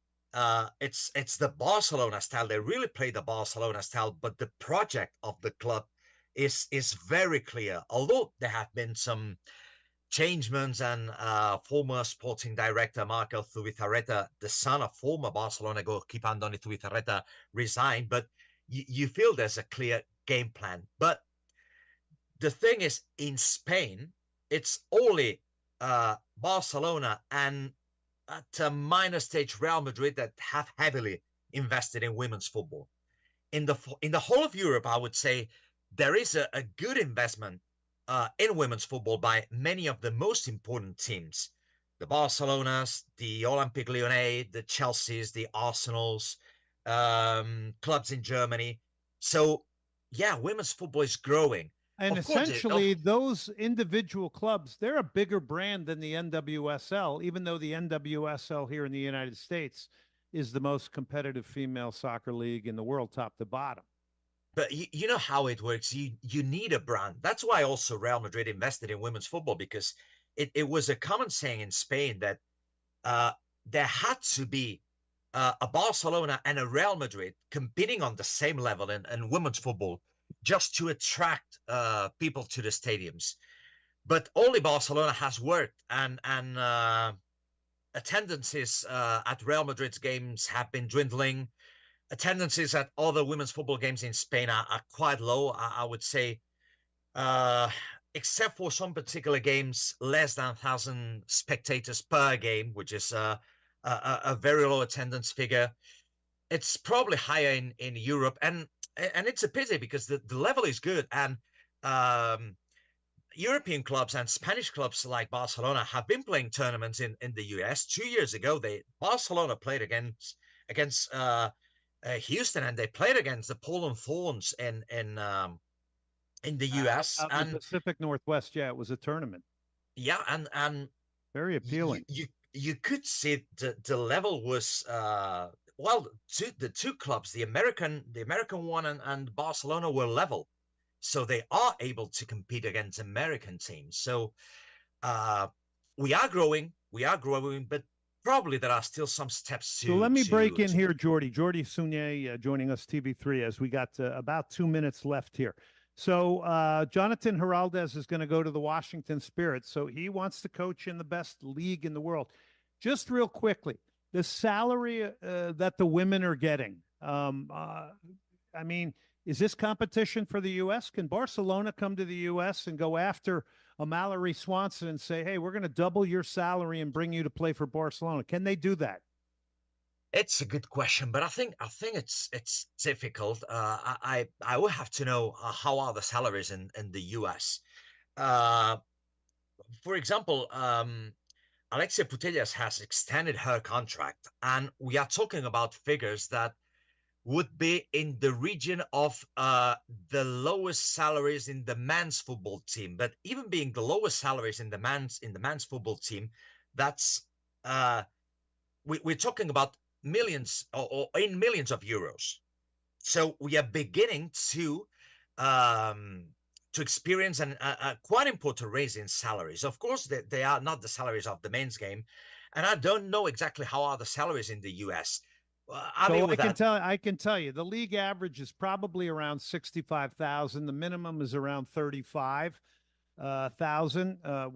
Speaker 7: It's the Barcelona style. They really play the Barcelona style, but the project of the club is very clear. Although there have been some changements and former sporting director Marco Zubizarreta, the son of former Barcelona goalkeeper Andoni Zubizarreta, resigned, but you feel there's a clear game plan. But the thing is, in Spain, it's only Barcelona and at a minor stage Real Madrid that have heavily invested in women's football. In the whole of Europe, I would say there is a good investment in women's football by many of the most important teams. The Barcelonas, the Olympique Lyonnais, the Chelseas, the Arsenals, clubs in Germany. So, yeah, women's football is growing.
Speaker 14: And essentially, those individual clubs, they're a bigger brand than the NWSL, even though the NWSL here in the United States is the most competitive female soccer league in the world, top to bottom.
Speaker 7: But you know how it works. You need a brand. That's why also Real Madrid invested in women's football, because it was a common saying in Spain that there had to be a Barcelona and a Real Madrid competing on the same level in women's football, just to attract people to the stadiums. But only Barcelona has worked, and attendances at Real Madrid's games have been dwindling. Attendances at other women's football games in Spain are quite low, I would say, except for some particular games, less than 1,000 spectators per game, which is a very low attendance figure. It's probably higher in Europe, and it's a pity because the level is good, and European clubs and Spanish clubs like Barcelona have been playing tournaments in the US. 2 years ago, Barcelona played against Houston, and they played against the Poland Thorns in the US
Speaker 14: and the Pacific Northwest. Yeah, it was a tournament.
Speaker 7: Yeah, and
Speaker 14: very appealing.
Speaker 7: You could see the level was the two clubs, the American one and Barcelona, were level, so they are able to compete against American teams. So we are growing, but probably there are still some steps to.
Speaker 14: So let me break in here, Jordi Sunier joining us, TV3, as we got about 2 minutes left here. So Jonathan Heraldez is going to go to the Washington Spirit. So he wants to coach in the best league in the world. Just real quickly, the salary that the women are getting. I mean, is this competition for the U.S.? Can Barcelona come to the U.S. and go after a Mallory Swanson and say, hey, we're going to double your salary and bring you to play for Barcelona? Can they do that?
Speaker 7: It's a good question, but I think it's difficult. I will have to know how are the salaries in the U.S. For example, Alexia Putellas has extended her contract, and we are talking about figures that would be in the region of the lowest salaries in the men's football team. But even being the lowest salaries in the men's football team, that's we're talking about millions or in millions of euros. So we are beginning to experience a quite important raise in salaries. Of course, they are not the salaries of the men's game, and I don't know exactly how are the salaries in the U.S.
Speaker 14: I can tell you, the league average is probably around 65,000. The minimum is around 35,000.